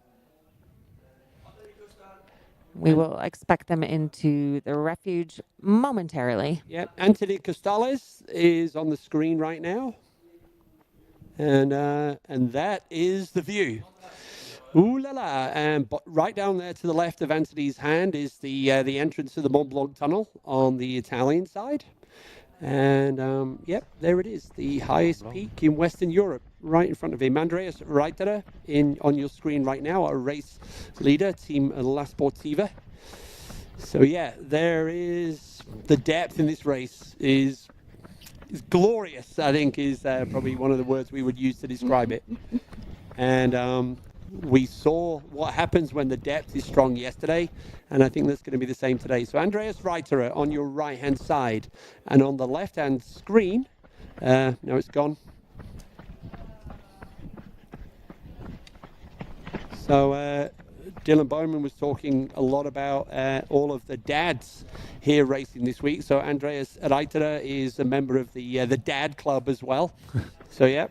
We will expect them into the refuge momentarily. Yep, Anthony Costales is on the screen right now, and that is the view. Ooh la la! And right down there to the left of Anthony's hand is the entrance to the Mont Blanc tunnel on the Italian side. And yep, there it is, the highest peak in Western Europe, right in front of him. Andreas Reiterer on your screen right now, our race leader, Team La Sportiva. So yeah, there is the depth in this race is glorious, I think is probably one of the words we would use to describe it. And we saw what happens when the depth is strong yesterday, and I think that's going to be the same today. So Andreas Reiterer on your right-hand side, and on the left-hand screen, no, it's gone. So Dylan Bowman was talking a lot about all of the dads here racing this week. So Andreas Reiterer is a member of the Dad Club as well. So yeah.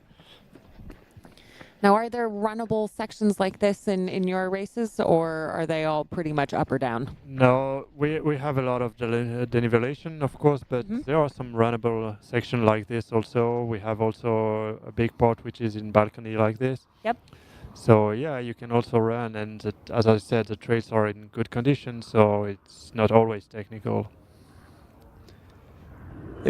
Now, are there runnable sections like this in your races, or are they all pretty much up or down? No, we have a lot of denivellation, of course, but there are some runnable sections like this also. We have also a big part which is in balcony like this. Yep. So yeah, you can also run, and as I said, the trails are in good condition, so it's not always technical.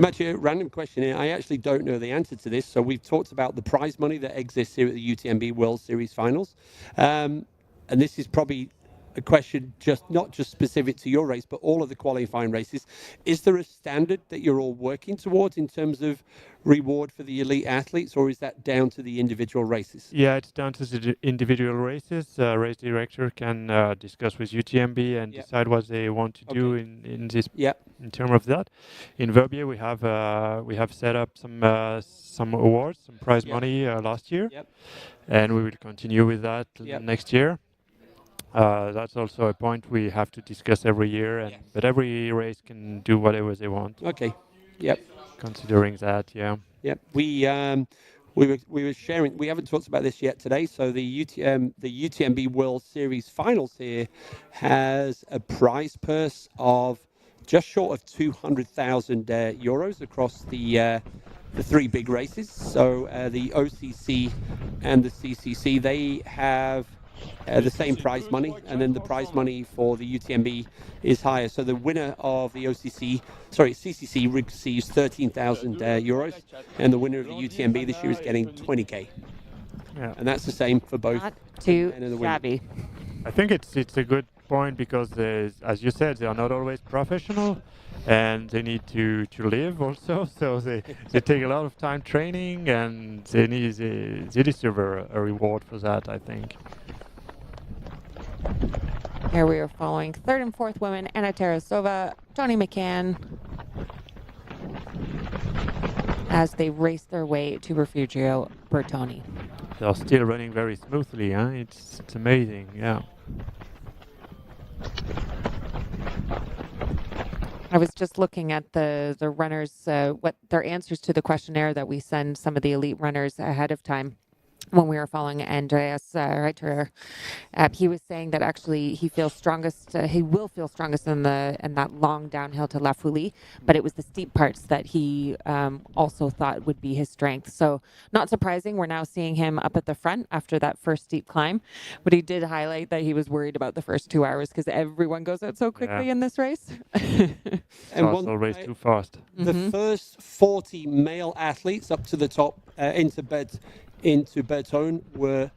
Actually, a random question here. I actually don't know the answer to this. So we've talked about the prize money that exists here at the UTMB World Series Finals. And this is probably a question not just specific to your race, but all of the qualifying races. Is there a standard that you're all working towards in terms of reward for the elite athletes, or is that down to the individual races? Yeah, it's down to the individual races. Race director can discuss with UTMB and decide what they want to do in this. In terms of that, in Verbier we have set up some awards, some prize money last year, and we will continue with that next year. That's also a point we have to discuss every year, but every race can do whatever they want. Okay. Yep. Considering that, yeah. Yep. We were sharing. We haven't talked about this yet today. So the UTMB World Series Finals here has a prize purse of just short of 200,000 euros across the three big races. So the OCC and the CCC, they have the same prize money, and then the prize money for the UTMB is higher. So the winner of the CCC receives 13,000 euros, and the winner of the UTMB this year is getting 20k. Yeah. And that's the same for both. Not too shabby. I think it's a good point because, as you said, they are not always professional, and they need to live also. So they take a lot of time training, and they deserve a reward for that, I think. Here we are following third and fourth women, Anna Tarasova, Tony McCann, as they race their way to Refugio Bertoni. They are still running very smoothly, huh? It's amazing, yeah. I was just looking at the runners, what their answers to the questionnaire that we send some of the elite runners ahead of time. When we were following Andreas Reiterer, he was saying that actually he feels strongest. He will feel strongest in that long downhill to La Folie, but it was the steep parts that he also thought would be his strength. So not surprising, we're now seeing him up at the front after that first steep climb. But he did highlight that he was worried about the first 2 hours because everyone goes out so quickly in this race. And also race too fast. The first 40 male athletes up to the top into bed into Bertone were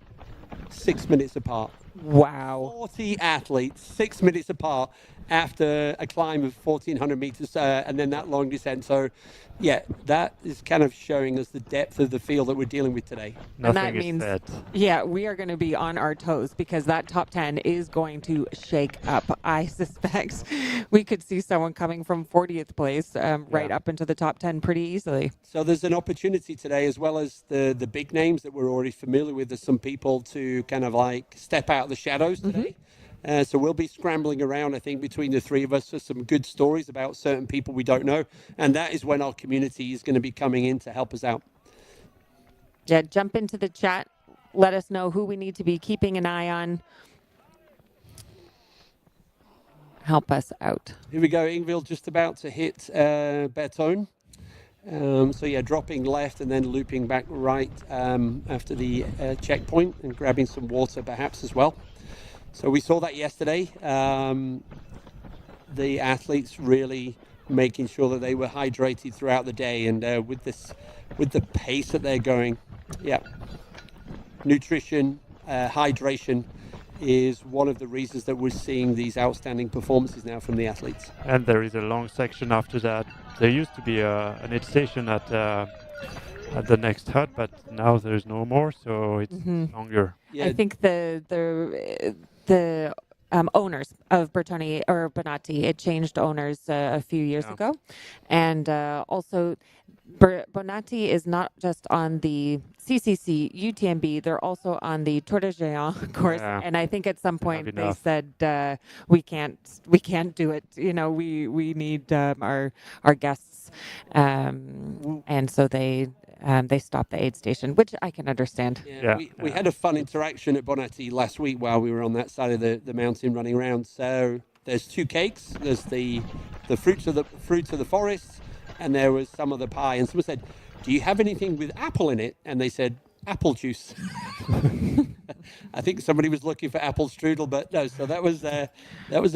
6 minutes apart. Wow. 40 athletes, 6 minutes apart after a climb of 1,400 meters and then that long descent. So, yeah, that is kind of showing us the depth of the field that we're dealing with today. And that means, yeah, we are going to be on our toes because that top 10 is going to shake up. I suspect we could see someone coming from 40th place right up into the top 10 pretty easily. So there's an opportunity today, as well as the big names that we're already familiar with. There's some people to kind of like step out of the shadows today. So we'll be scrambling around, I think, between the three of us for some good stories about certain people we don't know. And that is when our community is going to be coming in to help us out. Yeah, jump into the chat. Let us know who we need to be keeping an eye on. Help us out. Here we go. Ingvild just about to hit Bertone. So yeah, dropping left and then looping back right after the checkpoint and grabbing some water perhaps as well. So we saw that yesterday. The athletes really making sure that they were hydrated throughout the day, and with the pace that they're going, yeah, nutrition, hydration is one of the reasons that we're seeing these outstanding performances now from the athletes. And there is a long section after that. There used to be an aid station at the next hut, but now there's no more, so it's longer. Yeah. I think the owners of Bertone or Bonatti, it changed owners a few years ago, and also Bonatti is not just on the CCC UTMB; they're also on the Tour de Géant course. Yeah. And I think at some point they enough. said we can't do it. You know, we need our guests, and so they stopped the aid station, which I can understand. We had a fun interaction at Bonatti last week while we were on that side of the mountain running around. So there's two cakes. There's the fruits of the forest, and there was some of the pie. And someone said, "Do you have anything with apple in it?" And they said, "Apple juice." I think somebody was looking for apple strudel, but no. So that was a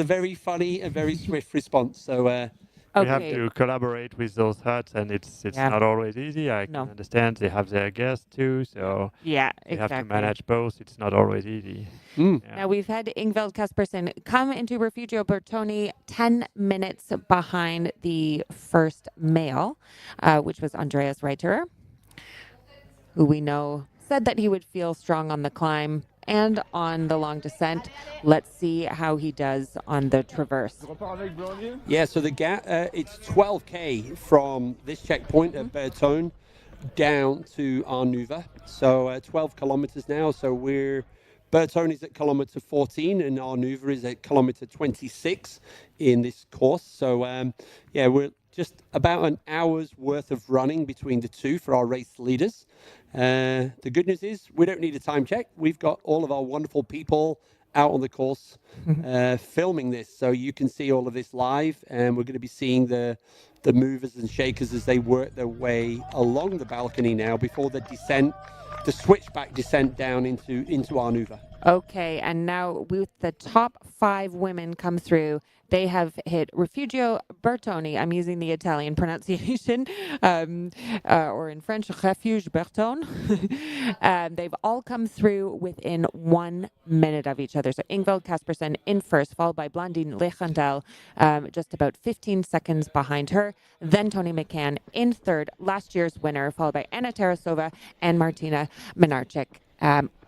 very funny and very swift response. So. We have to collaborate with those huts, and it's not always easy. I can understand they have their guests too, so they have to manage both. It's not always easy. Now we've had Ingvild Kaspersen come into Refugio Bertone 10 minutes behind the first male, which was Andreas Reiterer, who we know said that he would feel strong on the climb and on the long descent. Let's see how he does on the traverse. Yeah, so the gap, it's 12K from this checkpoint at Bertone down to Arnuva. So 12 kilometers now. So Bertone is at kilometer 14 and Arnuva is at kilometer 26 in this course. So yeah, we're just about an hour's worth of running between the two for our race leaders. The good news is we don't need a time check. We've got all of our wonderful people out on the course filming this, so you can see all of this live, and we're going to be seeing the movers and shakers as they work their way along the balcony now before the descent, the switchback descent down into Arnuva. Okay, and now with the top 5 women come through, they have hit Refugio Bertone. I'm using the Italian pronunciation, or in French, Refuge Bertone. They've all come through within 1 minute of each other. So Ingvild Kaspersen in first, followed by Blandine Lechandel, just about 15 seconds behind her. Then Tony McCann in third, last year's winner, followed by Anna Tarasova and Martina Minarczyk.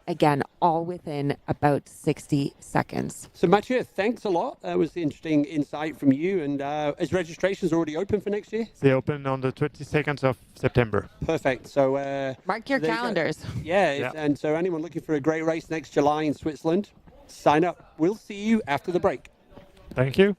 Again, all within about 60 seconds. So Mathieu, thanks a lot. That was interesting insight from you. And is registrations already open for next year? They open on the 22nd of September. Perfect. So mark your calendars. Yeah, and so anyone looking for a great race next July in Switzerland, sign up. We'll see you after the break. Thank you.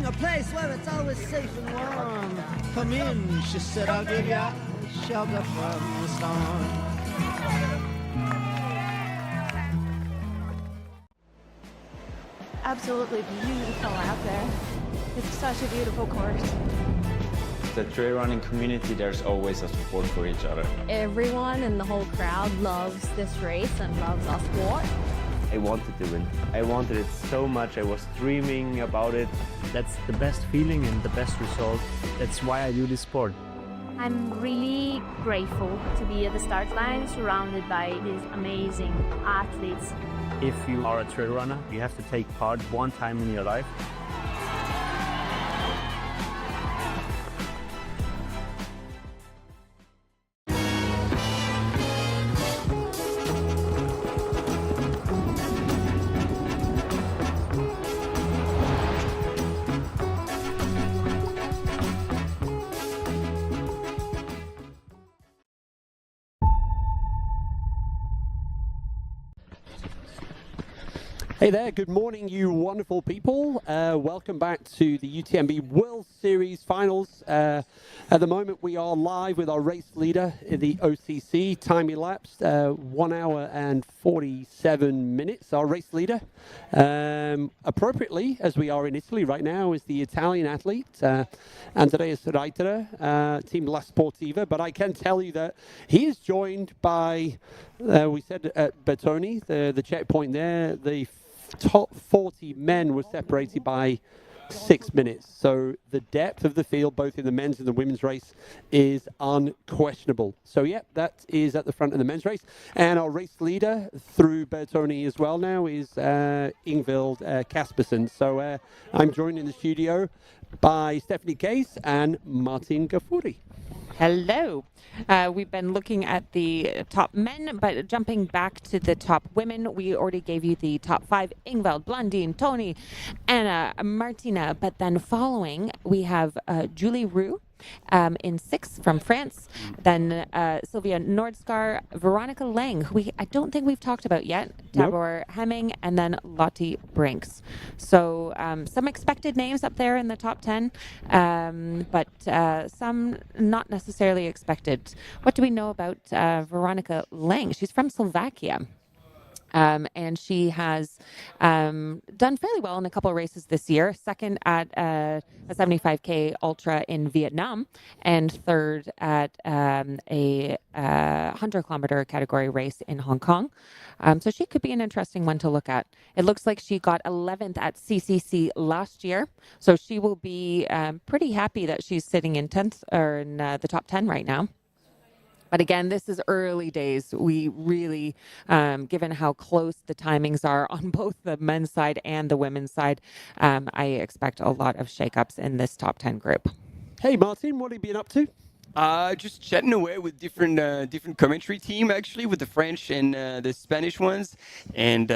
a place where it's always safe and warm. Come in, she said, I'll give you shelter from the storm. Absolutely beautiful out there. It's such a beautiful course. The trail running community, there's always a support for each other. Everyone in the whole crowd loves this race and loves our sport. I wanted to win. I wanted it so much. I was dreaming about it. That's the best feeling and the best result. That's why I do this sport. I'm really grateful to be at the start line surrounded by these amazing athletes. If you are a trail runner, you have to take part one time in your life. Hey there, good morning, you wonderful people. Welcome back to the UTMB World Series Finals. At the moment, we are live with our race leader in the OCC, time elapsed 1 hour and 47 minutes. Our race leader, appropriately, as we are in Italy right now, is the Italian athlete, Andrea Reiter, Team La Sportiva. But I can tell you that he is joined by, we said at Bertoni, the checkpoint there, the top 40 men were separated by 6 minutes. So the depth of the field, both in the men's and the women's race, is unquestionable. So yeah, that is at the front of the men's race. And our race leader through Bertoni as well now is Ingvild Kaspersen. So I'm joined in the studio by Stephanie Case and Martin Gaffuri. Hello. We've been looking at the top men, but jumping back to the top women, we already gave you the top 5, Ingvild, Blondine, Tony, Anna, Martina. But then following, we have Julie Roux in 6th from France, then Sylvia Nordskar, Veronica Lang, who I don't think we've talked about yet, Tabor Hemming, and then Lottie Brinks. So some expected names up there in the top 10, but some not necessarily expected. What do we know about Veronica Lang? She's from Slovakia. And she has done fairly well in a couple of races this year. Second at a 75K Ultra in Vietnam, and third at a 100-kilometer category race in Hong Kong. So she could be an interesting one to look at. It looks like she got 11th at CCC last year, so she will be pretty happy that she's sitting in 10th or in the top 10 right now. But again, this is early days. We really, given how close the timings are on both the men's side and the women's side, I expect a lot of shakeups in this top 10 group. Hey, Martin, what have you been up to? Just chatting away with different commentary team, actually, with the French and the Spanish ones. And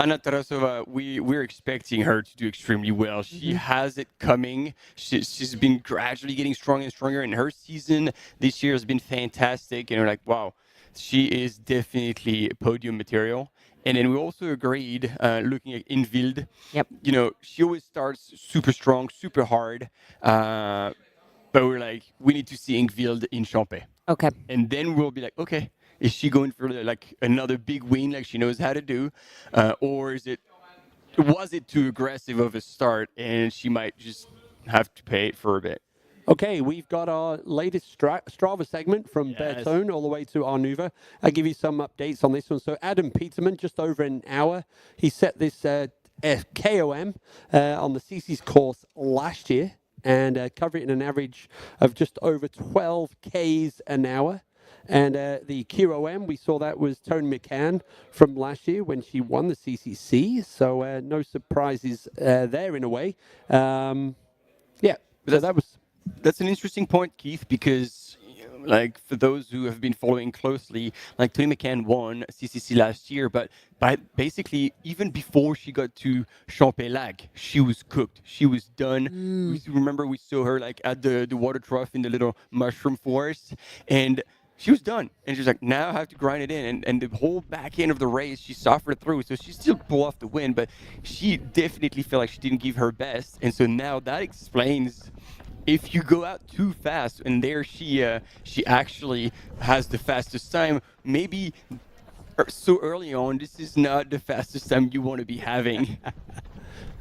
Anna Tarasova, we're expecting her to do extremely well. She has it coming. She's been gradually getting stronger and stronger, and her season this year has been fantastic. And we're like, wow, she is definitely podium material. And then we also agreed, looking at Ingvild, you know, she always starts super strong, super hard. But we're like, we need to see Ingvild in Champé. Okay. And then we'll be like, okay, is she going for like another big win like she knows how to do? Or was it too aggressive of a start and she might just have to pay it for a bit? Okay, we've got our latest Strava segment from Bertone all the way to Arnuva. I'll give you some updates on this one. So Adam Peterman, just over an hour, he set this KOM on the CC's course last year and covered it in an average of just over 12 Ks an hour. And the QOM, we saw that was Tony McCann from last year when she won the CCC. So no surprises there in a way. Yeah, so that's an interesting point, Keith, because like for those who have been following closely, like Tony McCann won CCC last year, but basically even before she got to Champé-Lac, she was cooked. She was done. Remember we saw her like at the water trough in the little mushroom forest, and she was done. And she was like, now I have to grind it in. And the whole back end of the race, she suffered through. So she still pulled off the win, but she definitely felt like she didn't give her best. And so now that explains if you go out too fast, and there she actually has the fastest time, maybe so early on, this is not the fastest time you want to be having.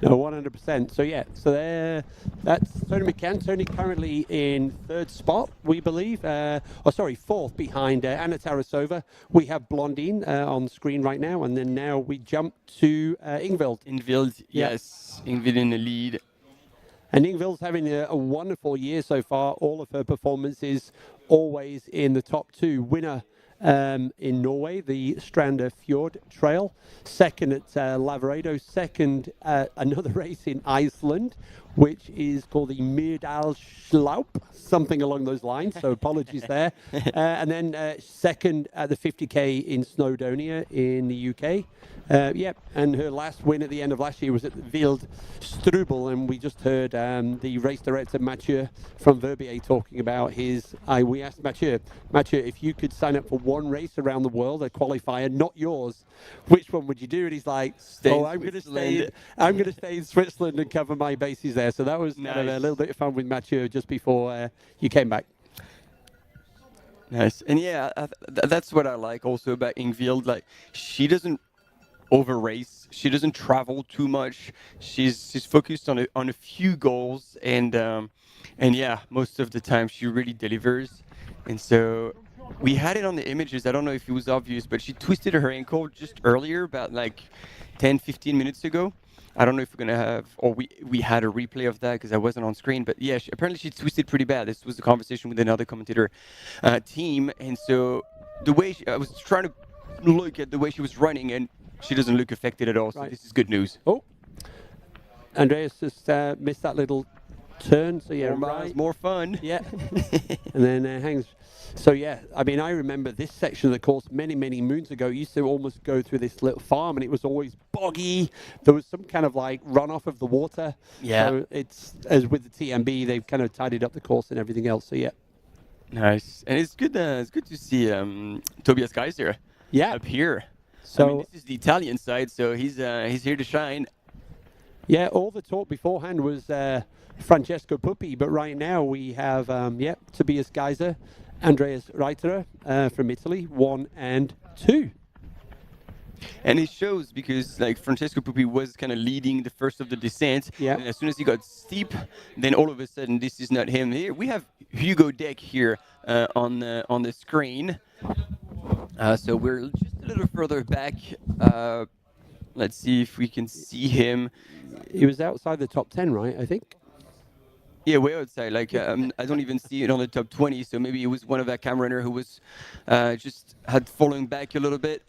No, 100%. So yeah, so there, that's Tony McCann. Tony currently in third spot, we believe. Fourth behind Anna Tarasova. We have Blondine on screen right now, and then now we jump to Ingvild. Ingvild, yes, Ingvild in the lead. And Ingvild's having a wonderful year so far. All of her performances always in the top two. Winner in Norway, the Strander Fjord Trail. Second at Lavaredo. Second, another race in Iceland, which is called the Myrdalshlaup, something along those lines. So apologies there. And then second at the 50K in Snowdonia in the UK. And her last win at the end of last year was at Wild Strubel, and we just heard the race director Mathieu from Verbier talking about his. We asked Mathieu, if you could sign up for one race around the world, a qualifier, not yours, which one would you do? And he's like, I'm going to stay in Switzerland and cover my bases there. So that was kind of a little bit of fun with Mathieu just before you came back. Nice. And yeah, that's what I like also about Ingvild. Like, she doesn't over race. She doesn't travel too much. She's focused on a few goals, and yeah, most of the time she really delivers. And so we had it on the images. I don't know if it was obvious, but she twisted her ankle just earlier, about like 10-15 minutes ago. I don't know if we're gonna have, or we had a replay of that because I wasn't on screen. But yeah, apparently she twisted pretty bad. This was a conversation with another commentator team, and so the way I was trying to look at the way she was running, and she doesn't look affected at all, so this is good news. Oh, Andreas just missed that little turn, so yeah, more miles, more fun. Yeah, and then hangs. So yeah, I mean, I remember this section of the course many, many moons ago. Used to almost go through this little farm, and it was always boggy. There was some kind of like runoff of the water. Yeah. So it's, as with the TMB, they've kind of tidied up the course and everything else. So yeah. Nice, and it's good. It's good to see Tobias Geiser. Yeah. Up here. So I mean, this is the Italian side, so he's here to shine. Yeah, all the talk beforehand was Francesco Puppi, but right now we have Tobias Geiser, Andreas Reiterer from Italy, 1 and 2. And it shows because like Francesco Puppi was kind of leading the first of the descent. Yeah. And as soon as he got steep, then all of a sudden this is not him. Here we have Hugo Deck here on the screen. So we're just a little further back. Let's see if we can see him. He was outside the top 10, right? I think. Yeah, way outside. Like I don't even see it on the top 20. So maybe it was one of that cam runner who was just had fallen back a little bit.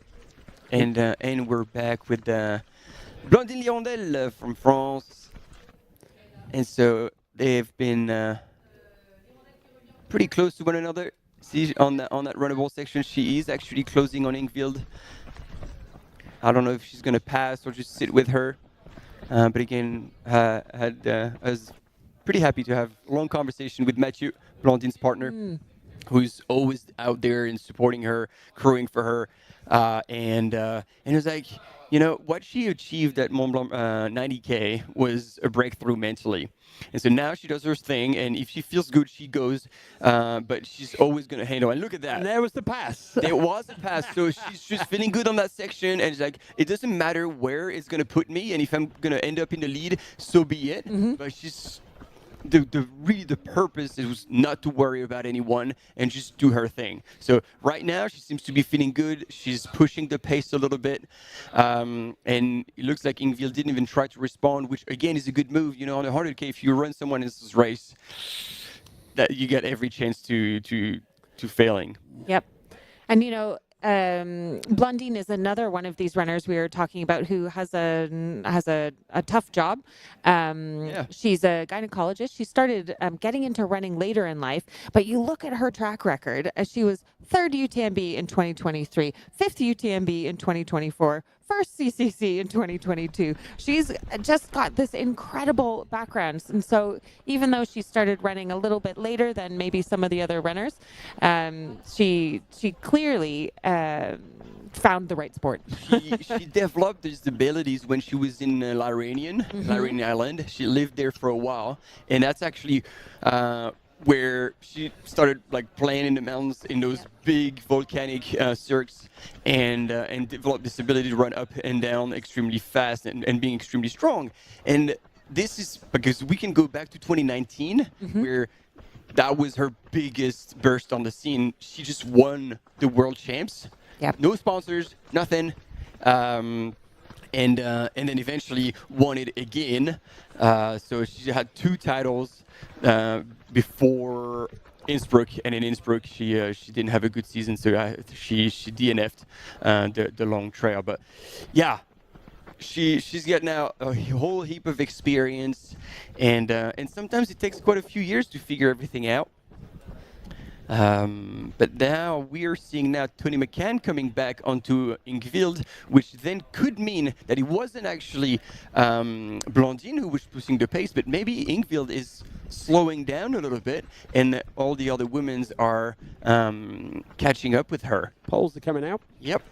And we're back with Blondine Lirondelle from France. And so they've been pretty close to one another. See, on that runnable section, she is actually closing on Ingvild. I don't know if she's going to pass or just sit with her. But again, I was pretty happy to have a long conversation with Mathieu, Blondine's partner, who's always out there and supporting her, crewing for her. And it was like, you know, what she achieved at Mont Blanc 90K was a breakthrough mentally. And so now she does her thing, and if she feels good, she goes. But she's always going to handle. And look at that. And there was the pass. There was a pass. So she's just feeling good on that section. And it's like, it doesn't matter where it's going to put me. And if I'm going to end up in the lead, so be it. But she's... The purpose was not to worry about anyone and just do her thing. So right now she seems to be feeling good. She's pushing the pace a little bit, and it looks like Ingvild didn't even try to respond, which again is a good move. You know, on a 100K, if you run someone else's race, that you get every chance to failing. Yep, and you know. Blondine is another one of these runners we were talking about who has a tough job. She's a gynecologist. She started getting into running later in life, but you look at her track record. She was 3rd UTMB in 2023, 5th UTMB in 2024, first CCC in 2022. She's just got this incredible background. And so even though she started running a little bit later than maybe some of the other runners, she clearly found the right sport. She developed these abilities when she was in Lyranian Island. She lived there for a while, and that's actually where she started like playing in the mountains in those big volcanic cirques, and developed this ability to run up and down extremely fast and being extremely strong. And this is because we can go back to 2019 where that was her biggest burst on the scene. She just won the world champs. Yep. No sponsors, nothing. And then eventually won it again. So she had 2 titles before Innsbruck, and in Innsbruck she didn't have a good season, so she DNF'd the long trail. But yeah, she's got now a whole heap of experience, and sometimes it takes quite a few years to figure everything out. But now we are seeing Tony McCann coming back onto Ingvild, which then could mean that it wasn't actually Blondine who was pushing the pace, but maybe Ingvild is slowing down a little bit, and all the other women are catching up with her. Poles are coming out. Yep.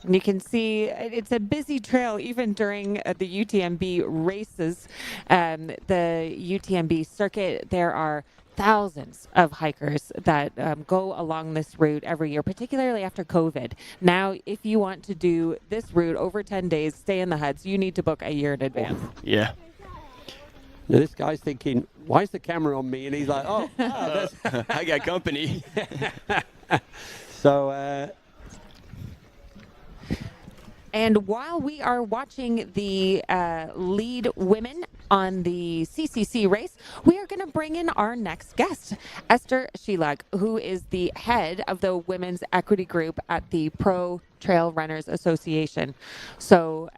And you can see it's a busy trail even during the UTMB races. The UTMB circuit, there are thousands of hikers that go along this route every year, particularly after COVID. Now, if you want to do this route over 10 days, stay in the huts, you need to book a year in advance. Yeah. Now this guy's thinking, why is the camera on me? And he's like, oh, I got company. So, and while we are watching the lead women on the CCC race, we are going to bring in our next guest, Esther Schilag, who is the head of the Women's Equity Group at the Pro Trail Runners Association. So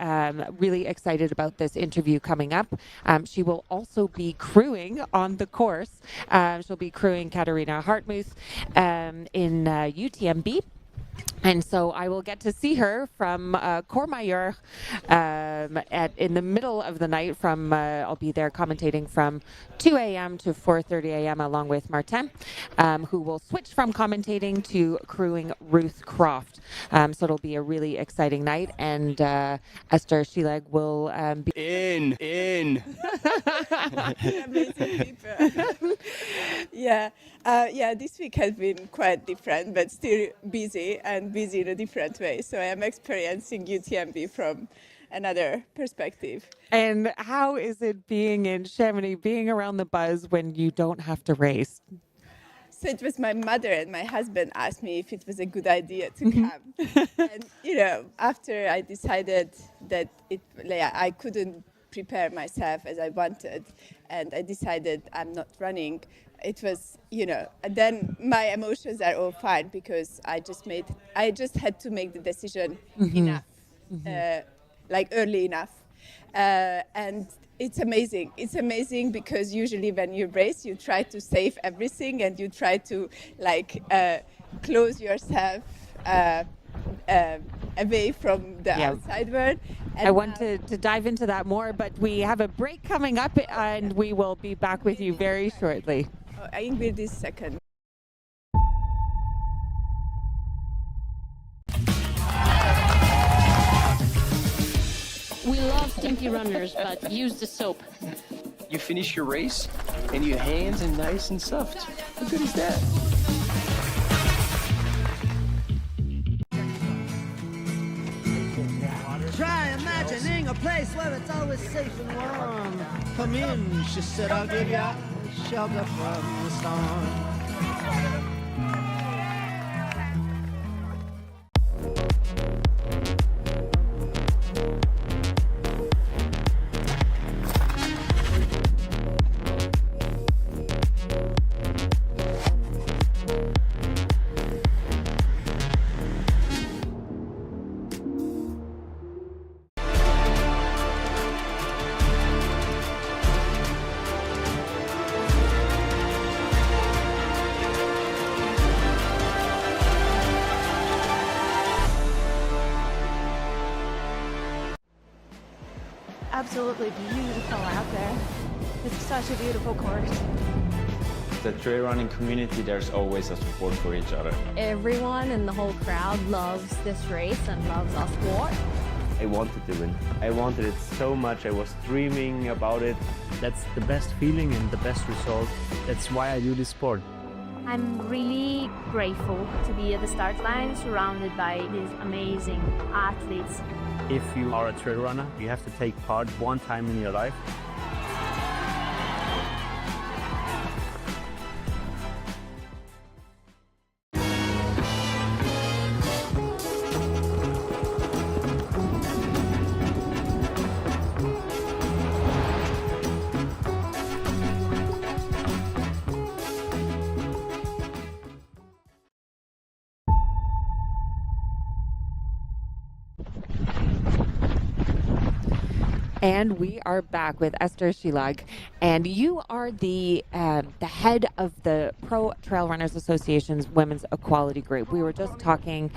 really excited about this interview coming up. She will also be crewing on the course. She'll be crewing Katarina Hartmuth in UTMB. And so I will get to see her from Courmayeur in the middle of the night. I'll be there commentating from 2 a.m. to 4:30 a.m. along with Martin, who will switch from commentating to crewing Ruth Croft. So it'll be a really exciting night, and Esther Schilag will be in. Amazing people. Yeah, this week has been quite different, but still busy in a different way. So I am experiencing UTMB from another perspective. And how is it being in Chamonix, being around the buzz when you don't have to race? So it was my mother and my husband asked me if it was a good idea to come. And, after I decided that I couldn't prepare myself as I wanted, and I decided I'm not running, it was, and then my emotions are all fine because I just had to make the decision enough, early enough. And it's amazing. It's amazing because usually when you race, you try to save everything and you try to close yourself away from the outside world. And I want to dive into that more, but we have a break coming up and we will be back with you very shortly. Ingrid is second. We love stinky runners, but use the soap. You finish your race and your hands are nice and soft. How good is that? Try imagining a place where it's always safe and warm. Come in, she said, I'll give you shelter from the storm. absolutely beautiful out there. It's such a beautiful course. The trail running community, there's always a support for each other. Everyone in the whole crowd loves this race and loves our sport. I wanted to win. I wanted it so much. I was dreaming about it. That's the best feeling and the best result. That's why I do this sport. I'm really grateful to be at the start line surrounded by these amazing athletes. If you are a trail runner, you have to take part one time in your life. And we are back with Esther Schilag, and you are the head of the Pro Trail Runners Association's Women's Equality Group. We were just talking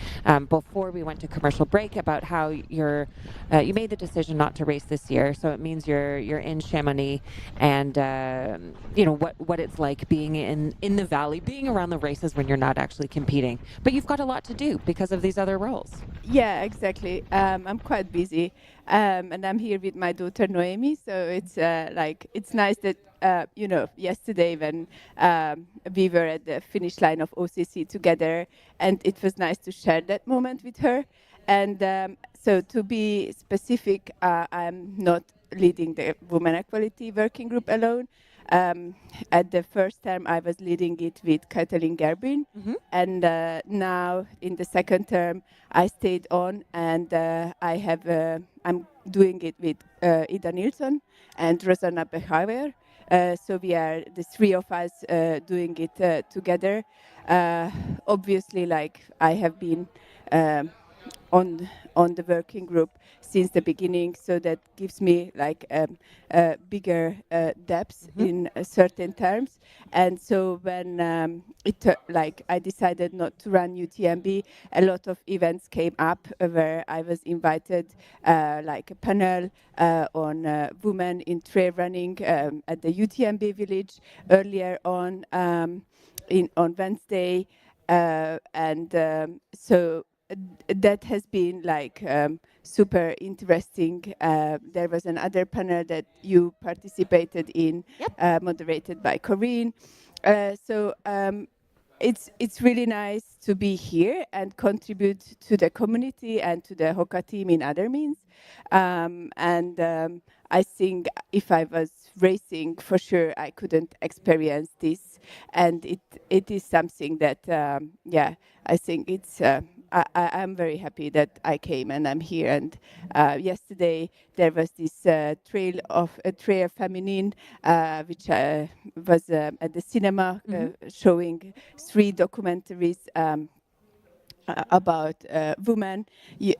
before we went to commercial break about how you made the decision not to race this year, so it means you're in Chamonix, and what it's like being in the valley, being around the races when you're not actually competing. But you've got a lot to do because of these other roles. Yeah, exactly. I'm quite busy, and I'm here with my daughter Noemi. So it's nice that yesterday when we were at the finish line of OCC together, and it was nice to share that moment with her. And so to be specific, I'm not leading the Women Equality Working Group alone. At the first term, I was leading it with Kathleen Gerbin, and now in the second term, I stayed on, and I'm doing it with Ida Nilsson and Rosanna Behauer. So we are the three of us doing it together. Obviously, I have been on the working group since the beginning, so that gives me bigger depth in certain terms. And so when I decided not to run UTMB, a lot of events came up where I was invited, like a panel on women in trail running at the UTMB village earlier on Wednesday, so that has been super interesting. There was another panel that you participated in, moderated by Corinne. So it's really nice to be here and contribute to the community and to the HOKA team in other means. I think if I was racing, for sure I couldn't experience this. And it is something that, I think it's... I'm very happy that I came and I'm here. And yesterday there was this Trail Feminine, which was at the cinema showing 3 documentaries about women.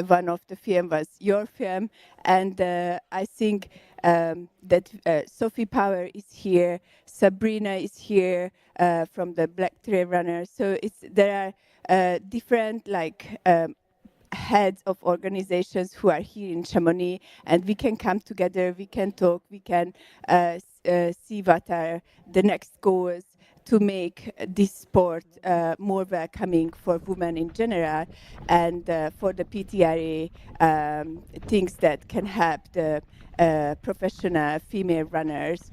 One of the film was your film, and I think that Sophie Power is here, Sabrina is here from the Black Trail Runners. So there are different heads of organizations who are here in Chamonix, and we can come together, we can talk, we can see what are the next goals to make this sport more welcoming for women in general, and for the PTRA, things that can help the professional female runners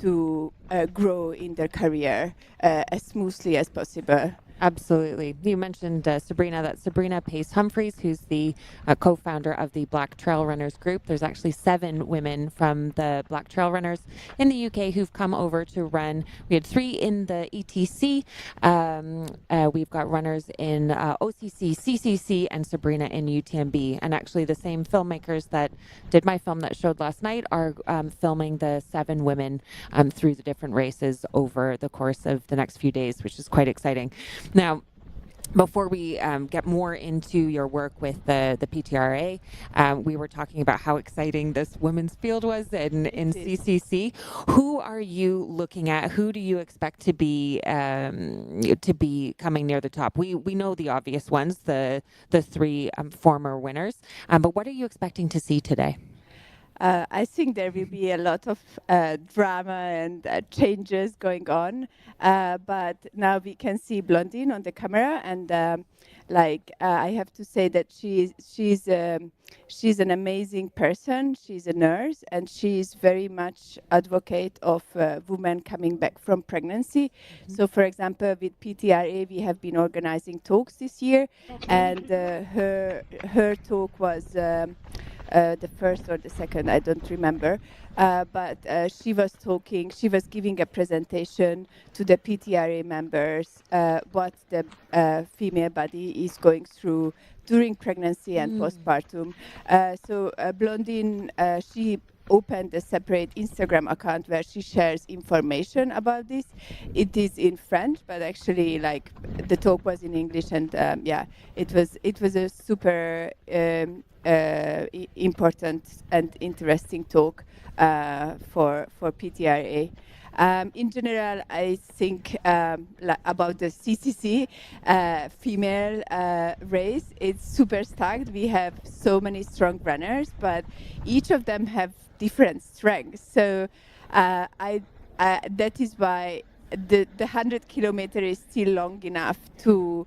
to grow in their career as smoothly as possible. Absolutely. You mentioned Sabrina. That's Sabrina Pace Humphreys, who's the co-founder of the Black Trail Runners group. There's actually 7 women from the Black Trail Runners in the UK who've come over to run. We had 3 in the ETC. We've got runners in OCC, CCC, and Sabrina in UTMB. And actually the same filmmakers that did my film that showed last night are filming the 7 women through the different races over the course of the next few days, which is quite exciting. Now, before we get more into your work with the PTRA, we were talking about how exciting this women's field was in CCC. Who are you looking at? Who do you expect to be coming near the top? We know the obvious ones, the 3 former winners, but what are you expecting to see today? I think there will be a lot of drama and changes going on, but now we can see Blondine on the camera, and I have to say that she's an amazing person. She's a nurse, and she's very much advocate of women coming back from pregnancy. So, for example, with PTRA, we have been organizing talks this year, and her talk was. The first or the second, I don't remember. But she was giving a presentation to the PTRA members what the female body is going through during pregnancy and postpartum. So Blondine, she opened a separate Instagram account where she shares information about this. It is in French, but actually, the talk was in English, and it was a super important and interesting talk for PTRA. In general, I think about the CCC female race. It's super stacked. We have so many strong runners, but each of them have different strengths. So that is why the 100 kilometer is still long enough to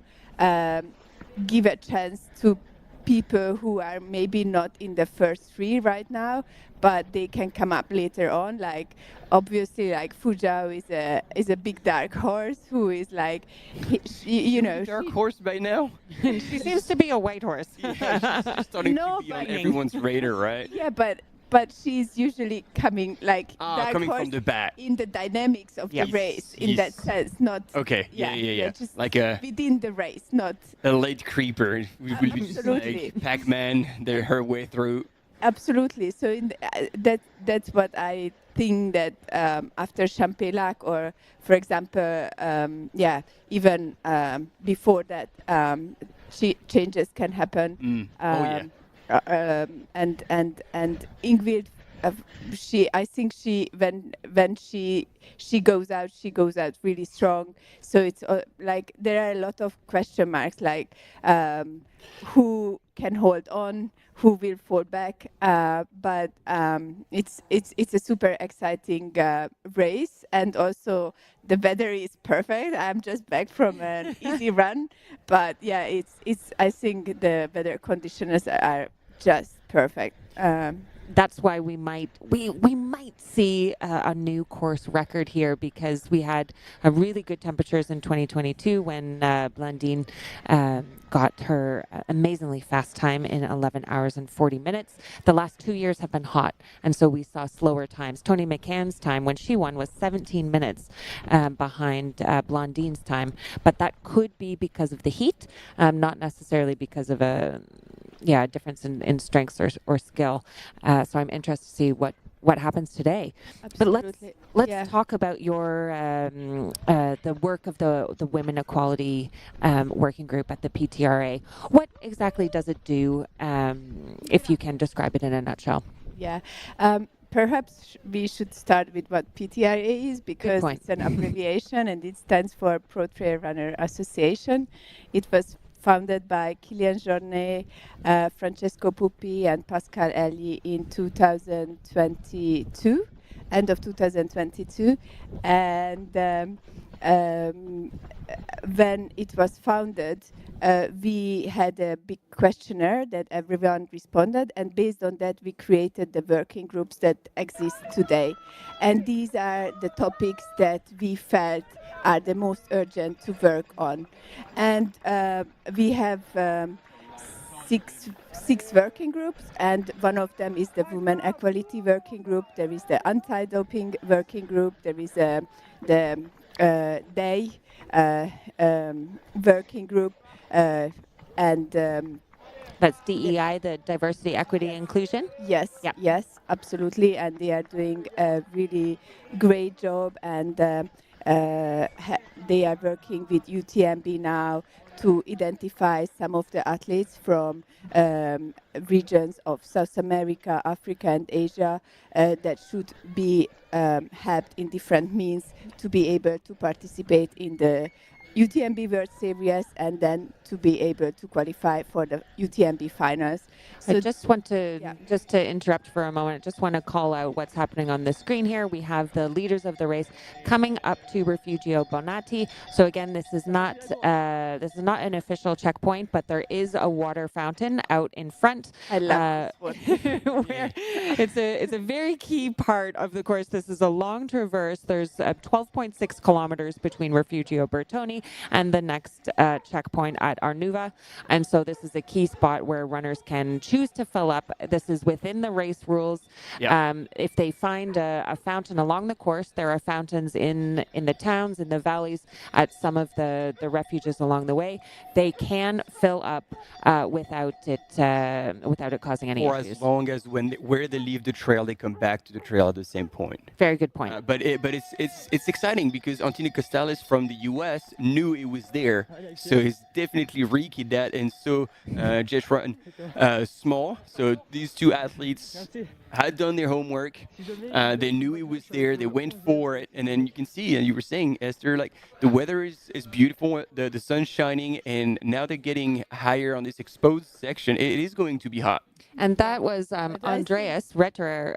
give a chance to people who are maybe not in the first three right now, but they can come up later on. Obviously, Fujao is a big dark horse who is dark horse by now. She seems to be a white horse. Yeah, she's starting to be on everyone's radar, right? Yeah, but she's usually coming dark coming horse from the back in the dynamics of the race, in that sense, not just like a within the race, not a late creeper. We will be just Absolutely. like Pac-Man, her way through. Absolutely. So that's what I think that after Champelac, or for example, even before that, changes can happen. And Ingrid, I think when she goes out really strong. So it's there are a lot of question marks, who can hold on, who will fall back. But it's a super exciting race, and also the weather is perfect. I'm just back from an easy run, but I think the weather conditions are just perfect. That's why we might see a new course record here, because we had really good temperatures in 2022 when Blondine got her amazingly fast time in 11 hours and 40 minutes. The last 2 years have been hot, and so we saw slower times. Tony McCann's time when she won was 17 minutes behind Blondine's time, but that could be because of the heat, not necessarily because of a difference in strengths or skill. So I'm interested to see what happens today. Absolutely. But let's talk about your the work of the Women Equality Working Group at the PTRA. What exactly does it do, if you can describe it in a nutshell? Yeah. Perhaps we should start with what PTRA is, because it's an abbreviation and it stands for Pro Trail Runner Association. It was founded by Kylian Jornet, Francesco Puppi, and Pascal Elie in 2022, end of 2022. And when it was founded, we had a big questionnaire that everyone responded, and based on that, we created the working groups that exist today. And these are the topics that we felt are the most urgent to work on. And we have six working groups, and one of them is the Women Equality Working Group. There is the Anti-Doping Working Group. There is the DEI Working Group, and that's DEI, the Diversity, Equity, Inclusion? Yes, yes, absolutely. And they are doing a really great job, and they are working with UTMB now to identify some of the athletes from regions of South America, Africa, and Asia that should be helped in different means to be able to participate in the UTMB World Series and then to be able to qualify for the UTMB finals. So I just want to just to interrupt for a moment. Just want to call out what's happening on the screen here. We have the leaders of the race coming up to Refugio Bonatti. So again, this is not an official checkpoint, but there is a water fountain out in front. I love this one. Where it's a very key part of the course. This is a long traverse. There's 12.6 kilometers between Refugio Bertoni and the next checkpoint at Arnuva, and so this is a key spot where runners can choose to fill up. This is within the race rules. If they find a fountain along the course, there are fountains in the towns, in the valleys, at some of the refuges along the way. They can fill up without it causing any or issues. as long as where they leave the trail, they come back to the trail at the same point. Very good point. But it's exciting because Antonio Costales from the US knew it was there, so he's definitely rekeyed that, and so just run small. So these two athletes had done their homework. They knew it was there. They went for it, and then you can see, and you were saying, Esther, like the weather is beautiful, the sun's shining, and now they're getting higher on this exposed section. It is going to be hot. And that was Andreas Retterer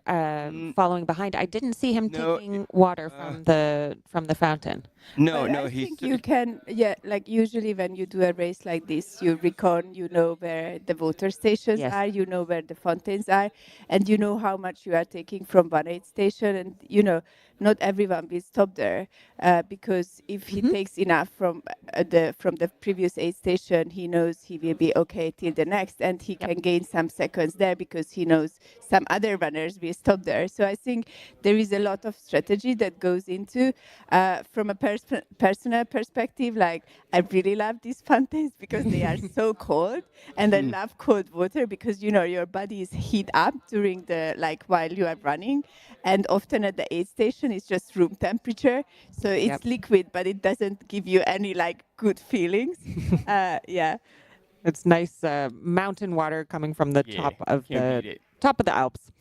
following behind. I didn't see him taking water from the fountain. I think you can, like usually when you do a race like this, you recon, you know where the water stations are, you know where the fountains are, and you know how much you are taking from one aid station, and you know not everyone will stop there because if he takes enough from the previous aid station, he knows he will be okay till the next, and he can gain some seconds there because he knows some other runners will stop there. So I think there is a lot of strategy that goes into from a personal perspective. Like I really love these fountains because they are so cold, and I love cold water because you know your body is heat up during the while you are running, and often at the aid station it's just room temperature, so it's liquid, but it doesn't give you any good feelings. It's nice mountain water coming from the top of the Alps.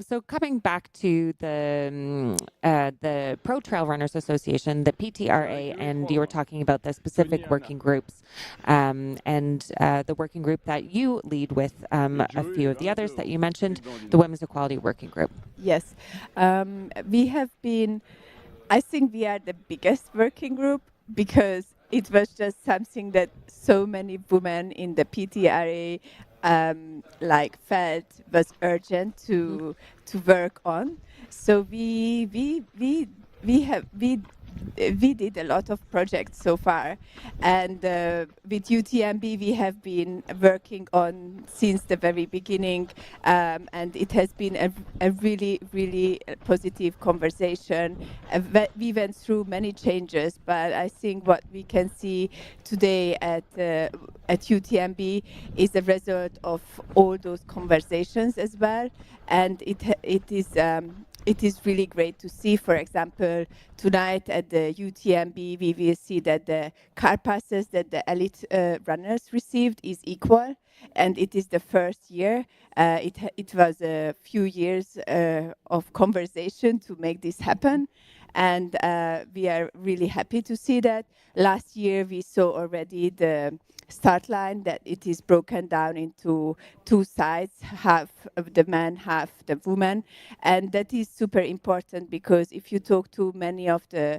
So coming back to the Pro Trail Runners Association, the PTRA, and you were talking about the specific working groups, and the working group that you lead with a few of the others that you mentioned, the Women's Equality Working Group. Yes, we have been. I think we are the biggest working group because it was just something that so many women in the PTRA felt was urgent to work on. So we did a lot of projects so far, and with UTMB we have been working on since the very beginning, and it has been a really positive conversation. We went through many changes, but I think what we can see today at UTMB is a result of all those conversations as well, and it is really great to see. For example, tonight at the UTMB, we will see that the car passes that the elite runners received is equal, and it is the first year. It was a few years of conversation to make this happen, and we are really happy to see that. Last year, we saw already the start line that it is broken down into two sides, half of the men, half the women, and that is super important because if you talk to many of the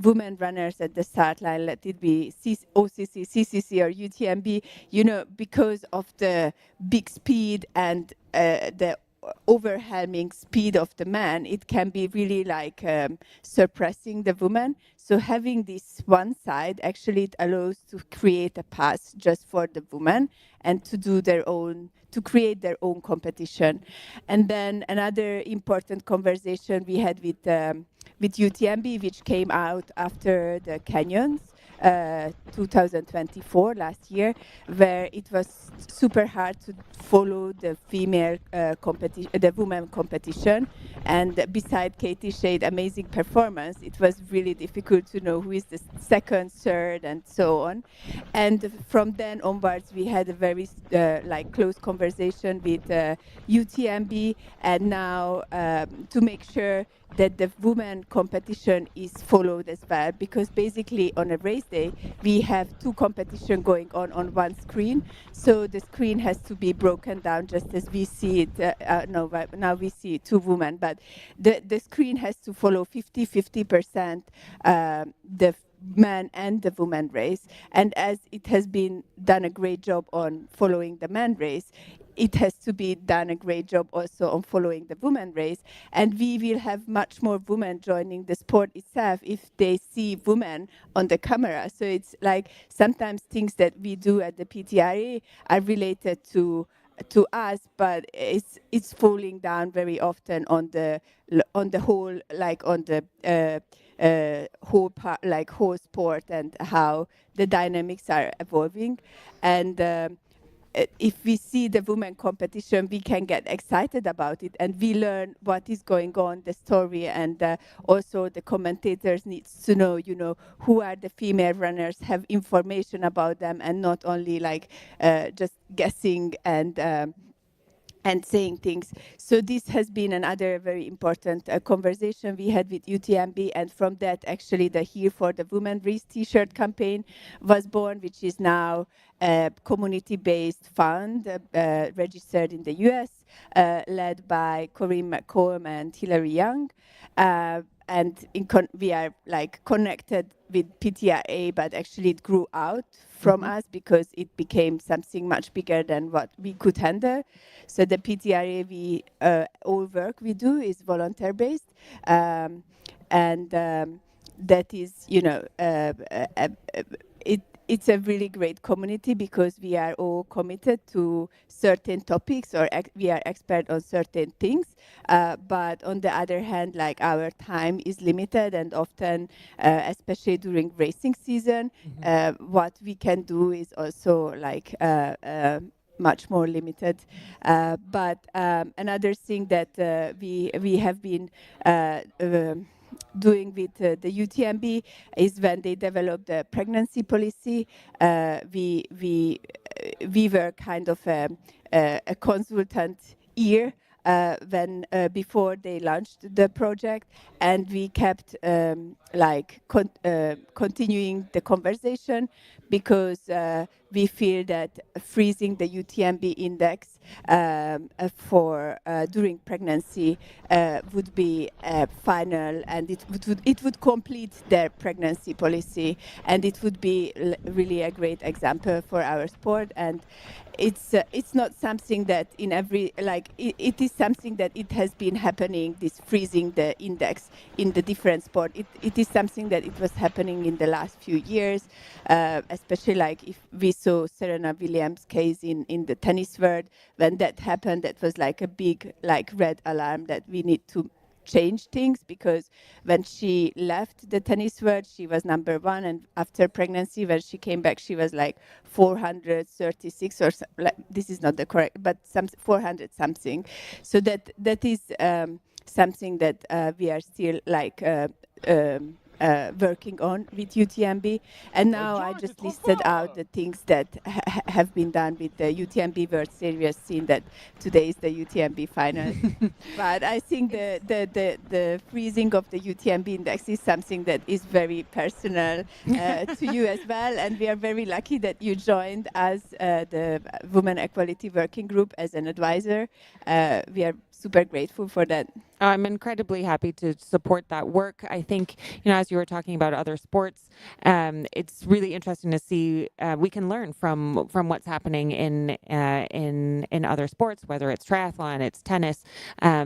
women runners at the start line, let it be OCC, CCC or UTMB, you know, because of the big speed and the overwhelming speed of the man, it can be really suppressing the woman. So having this one side, actually it allows to create a path just for the women and to do to create their own competition. And then another important conversation we had with UTMB, which came out after the canyons, 2024 last year, where it was super hard to follow the female the women competition, and beside Katie Shade amazing performance, it was really difficult to know who is the second, third, and so on. And from then onwards, we had a very close conversation with UTMB, and now to make sure that the women competition is followed as well, because basically on a race Day, we have two competitions going on one screen. So the screen has to be broken down just as we see it. Now we see two women, but the screen has to follow 50% the man and the woman race. And as it has been done a great job on following the man race, it has to be done a great job also on following the women race. And we will have much more women joining the sport itself if they see women on the camera. So it's like sometimes things that we do at the PTRA are related to us, but it's falling down very often on the whole, like on the whole part, like whole sport, and how the dynamics are evolving. And if we see the women competition, we can get excited about it, and we learn what is going on, the story, and also the commentators needs to know, who are the female runners, have information about them, and not only like just guessing and saying things. So this has been another very important conversation we had with UTMB, and from that, actually, the Here for the Women Race T-shirt campaign was born, which is now a community-based fund registered in the US, led by Corinne McComb and Hilary Young. And we are like connected with PTRA, but actually it grew out from us because it became something much bigger than what we could handle. So the PTRA, all work we do is volunteer-based, and that is, it's a really great community because we are all committed to certain topics, or we are expert on certain things. But on the other hand, like our time is limited, and often, especially during racing season, what we can do is also like much more limited. But another thing that we have been doing with the UTMB is when they developed the pregnancy policy, we were kind of a consultant ear when before they launched the project, and we kept continuing the conversation because we feel that freezing the UTMB index for during pregnancy would be final, and it would complete their pregnancy policy, and it would be really a great example for our sport. And it's not something that in every it is something that it has been happening, this freezing the index in the different sport. It is something that it was happening in the last few years, especially like if we saw Serena Williams' case in the tennis world. When that happened, that was like a big red alarm that we need to change things, because when she left the tennis world, she was number one, and after pregnancy, when she came back, she was like 436 or this is not the correct, but 400 something. So that is something that we are still working on with UTMB. And now I just listed out the things that have been done with the UTMB World Series, seeing that today is the UTMB final. But I think the freezing of the UTMB index is something that is very personal to you as well. And we are very lucky that you joined us, the Women Equality Working Group, as an advisor. We are super grateful for that. I'm incredibly happy to support that work. I think, as you were talking about other sports, it's really interesting to see we can learn from what's happening in other sports, whether it's triathlon, it's tennis,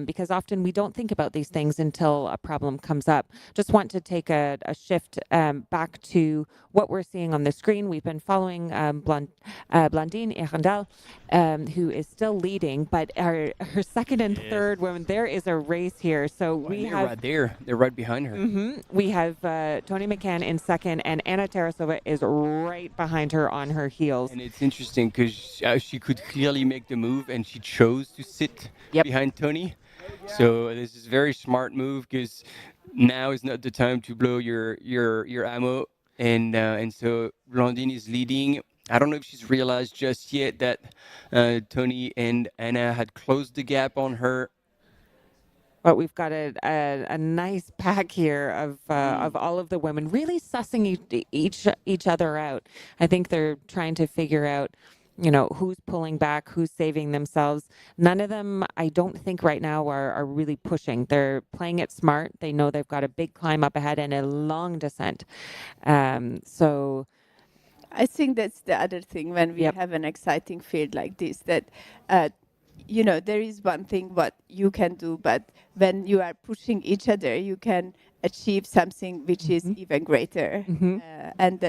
because often we don't think about these things until a problem comes up. Just want to take a shift back to what we're seeing on the screen. We've been following Blandine Erendal, who is still leading, but her second and third women, there is a race here. So we have right there. They're right behind her. We have Tony McCann in second, and Anna Tarasova is right behind her on her heels. And it's interesting because she could clearly make the move, and she chose to sit behind Tony. So this is a very smart move, because now is not the time to blow your ammo. And so Blandine is leading. I don't know if she's realized just yet that Tony and Anna had closed the gap on her. But we've got a nice pack here of all of the women really sussing each other out. I think they're trying to figure out, who's pulling back, who's saving themselves. None of them, I don't think right now are really pushing. They're playing it smart. They know they've got a big climb up ahead and a long descent. So I think that's the other thing when we have an exciting field like this, that there is one thing what you can do, but when you are pushing each other, you can achieve something which is even greater. And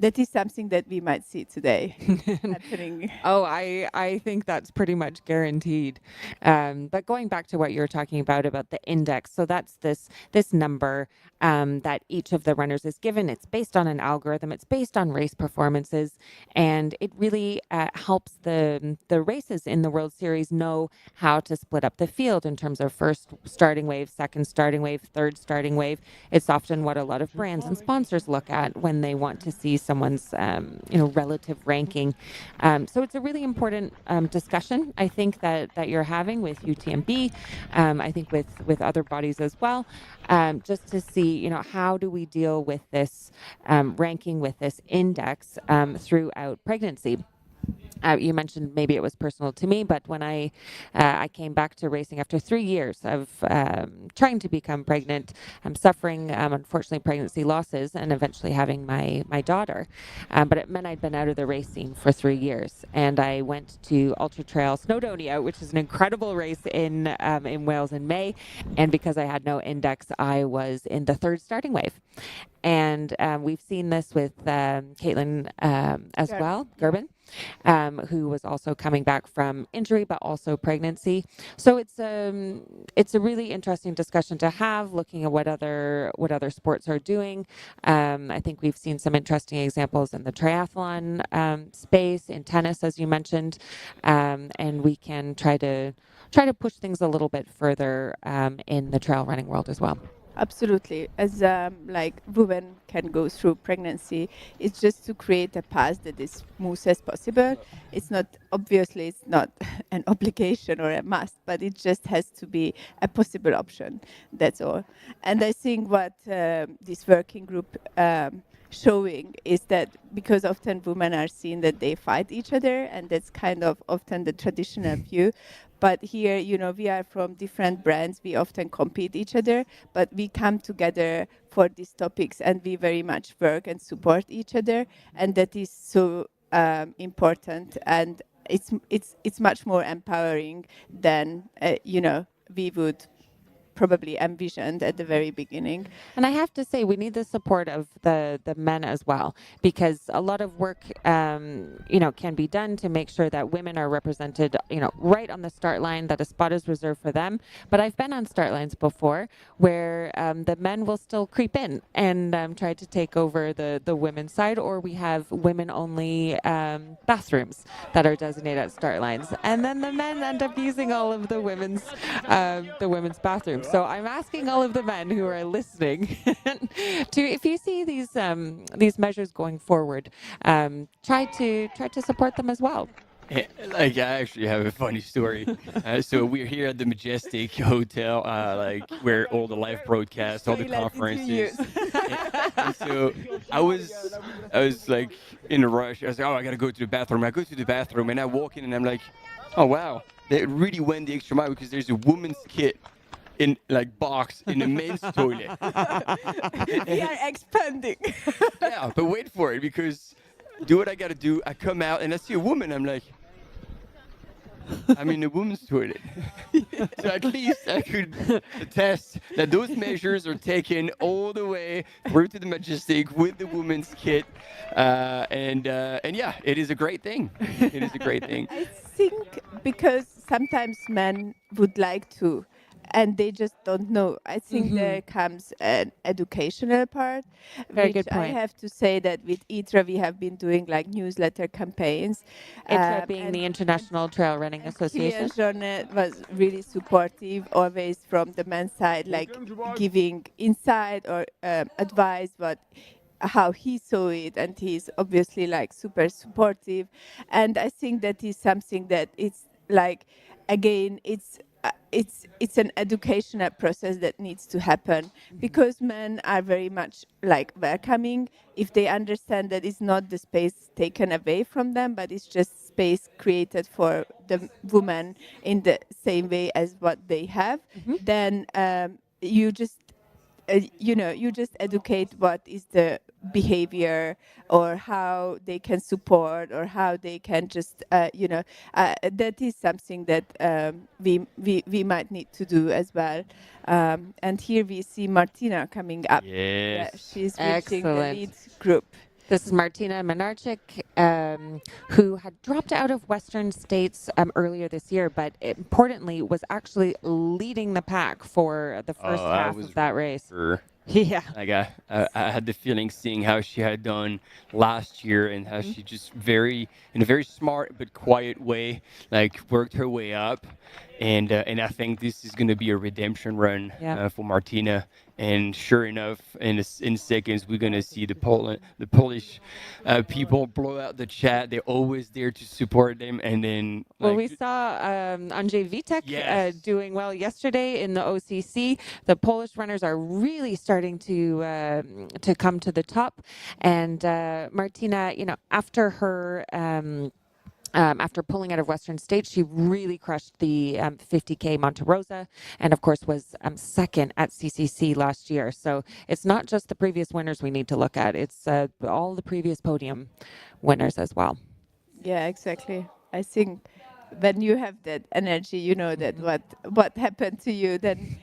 that is something that we might see today happening. Oh, I think that's pretty much guaranteed. But going back to what you were talking about the index, so that's this number that each of the runners is given. It's based on an algorithm. It's based on race performances, and it really helps the races in the World Series know how to split up the field in terms of first starting wave, second starting wave, third starting wave. It's often what a lot of brands and sponsors look at when they want to see someone's relative ranking. So it's a really important discussion, I think, that you're having with UTMB, I think with other bodies as well, just to see, how do we deal with this ranking, with this index throughout pregnancy. You mentioned maybe it was personal to me, but when I came back to racing after 3 years of trying to become pregnant, suffering, unfortunately, pregnancy losses and eventually having my daughter. But it meant I'd been out of the race scene for 3 years. And I went to Ultra Trail Snowdonia, which is an incredible race in Wales in May. And because I had no index, I was in the third starting wave. And we've seen this with Caitlin as well, Gerben. Who was also coming back from injury, but also pregnancy. So it's a really interesting discussion to have, looking at what other sports are doing. I think we've seen some interesting examples in the triathlon space, in tennis, as you mentioned, and we can try to push things a little bit further in the trail running world as well. Absolutely. As women can go through pregnancy, it's just to create a path that is smooth as possible. It's not an obligation or a must, but it just has to be a possible option. That's all. And I think what this working group showing is that, because often women are seen that they fight each other, and that's kind of often the traditional view. But here, we are from different brands. We often compete each other, but we come together for these topics, and we very much work and support each other. And that is so important. And it's much more empowering than, we would probably envisioned at the very beginning. And I have to say, we need the support of the men as well, because a lot of work, can be done to make sure that women are represented, right on the start line, that a spot is reserved for them. But I've been on start lines before where the men will still creep in and try to take over the women's side, or we have women-only bathrooms that are designated at start lines, and then the men end up using all of the women's bathrooms. So I'm asking all of the men who are listening to, if you see these measures going forward, try to support them as well. I actually have a funny story. So we're here at the Majestic Hotel, where all the live broadcasts, all the conferences. And so I was in a rush. I was like, I got to go to the bathroom. I go to the bathroom and I walk in and I'm like, oh wow, they really went the extra mile, because there's a woman's kit in box in the men's toilet. We are expanding. Yeah, but wait for it, because do what I gotta do. I come out and I see a woman. I'm like, I'm in a woman's toilet. So at least I could attest that those measures are taken all the way through to the Majestic with the women's kit. And yeah, it is a great thing. It is a great thing. I think because sometimes men would like to, and they just don't know. I think there comes an educational part. Very good point. I have to say that with ITRA, we have been doing newsletter campaigns. ITRA being the International Trail Running Association. Jornet was really supportive, always from the men's side, giving insight or advice, how he saw it, and he's obviously super supportive. And I think that is something that it's again, it's it's an educational process that needs to happen because men are very much like welcoming if they understand that it's not the space taken away from them, but it's just space created for the woman in the same way as what they have. Then you just you just educate what is the behavior or how they can support or how they can just that is something that we might need to do as well. And here we see Martina coming up. Yes. She's reaching the Excellent. lead group. This is Martina Menarchik, who had dropped out of Western States earlier this year, but importantly was actually leading the pack for the first half of that race. Yeah. Like I had the feeling seeing how she had done last year and how she just in a very smart but quiet way, like worked her way up. And I think this is going to be a redemption run for Martina. And sure enough, in seconds, we're going to see the Polish people blow out the chat. They're always there to support them. And then, well, we saw Andrzej Witek doing well yesterday in the OCC. The Polish runners are really starting to come to the top. And Martina, after her. After pulling out of Western States, she really crushed the 50K Monte Rosa and, of course, was second at CCC last year. So it's not just the previous winners we need to look at. It's all the previous podium winners as well. Yeah, exactly. I think when you have that energy, you know that what happened to you, then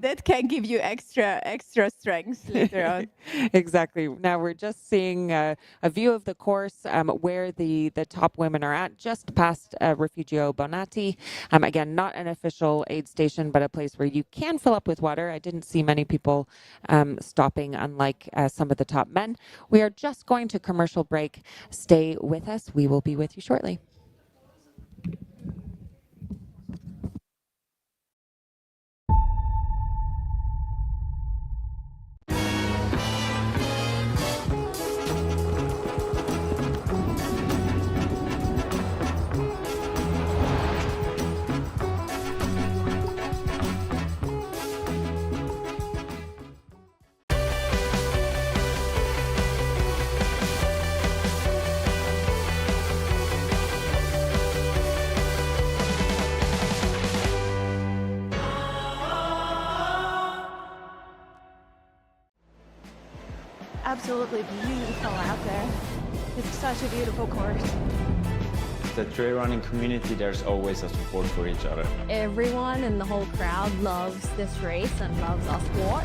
that can give you extra strength later on. Exactly. Now we're just seeing a view of the course where the top women are at, just past Refugio Bonatti. Again, not an official aid station, but a place where you can fill up with water. I didn't see many people stopping, unlike some of the top men. We are just going to commercial break. Stay with us. We will be with you shortly. Absolutely beautiful out there. It's such a beautiful course. The trail running community, there's always a support for each other. Everyone in the whole crowd loves this race and loves our sport.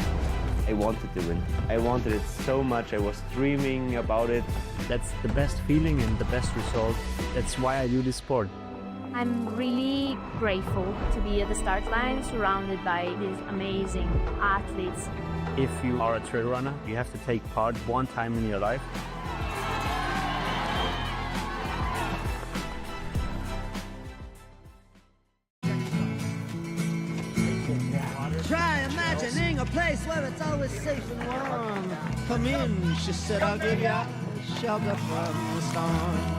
I wanted to win. I wanted it so much. I was dreaming about it. That's the best feeling and the best result. That's why I do this sport. I'm really grateful to be at the start line surrounded by these amazing athletes. If you are a trail runner, you have to take part one time in your life. Try imagining a place where it's always safe and warm. Come in, she said, I'll give you shelter from the storm.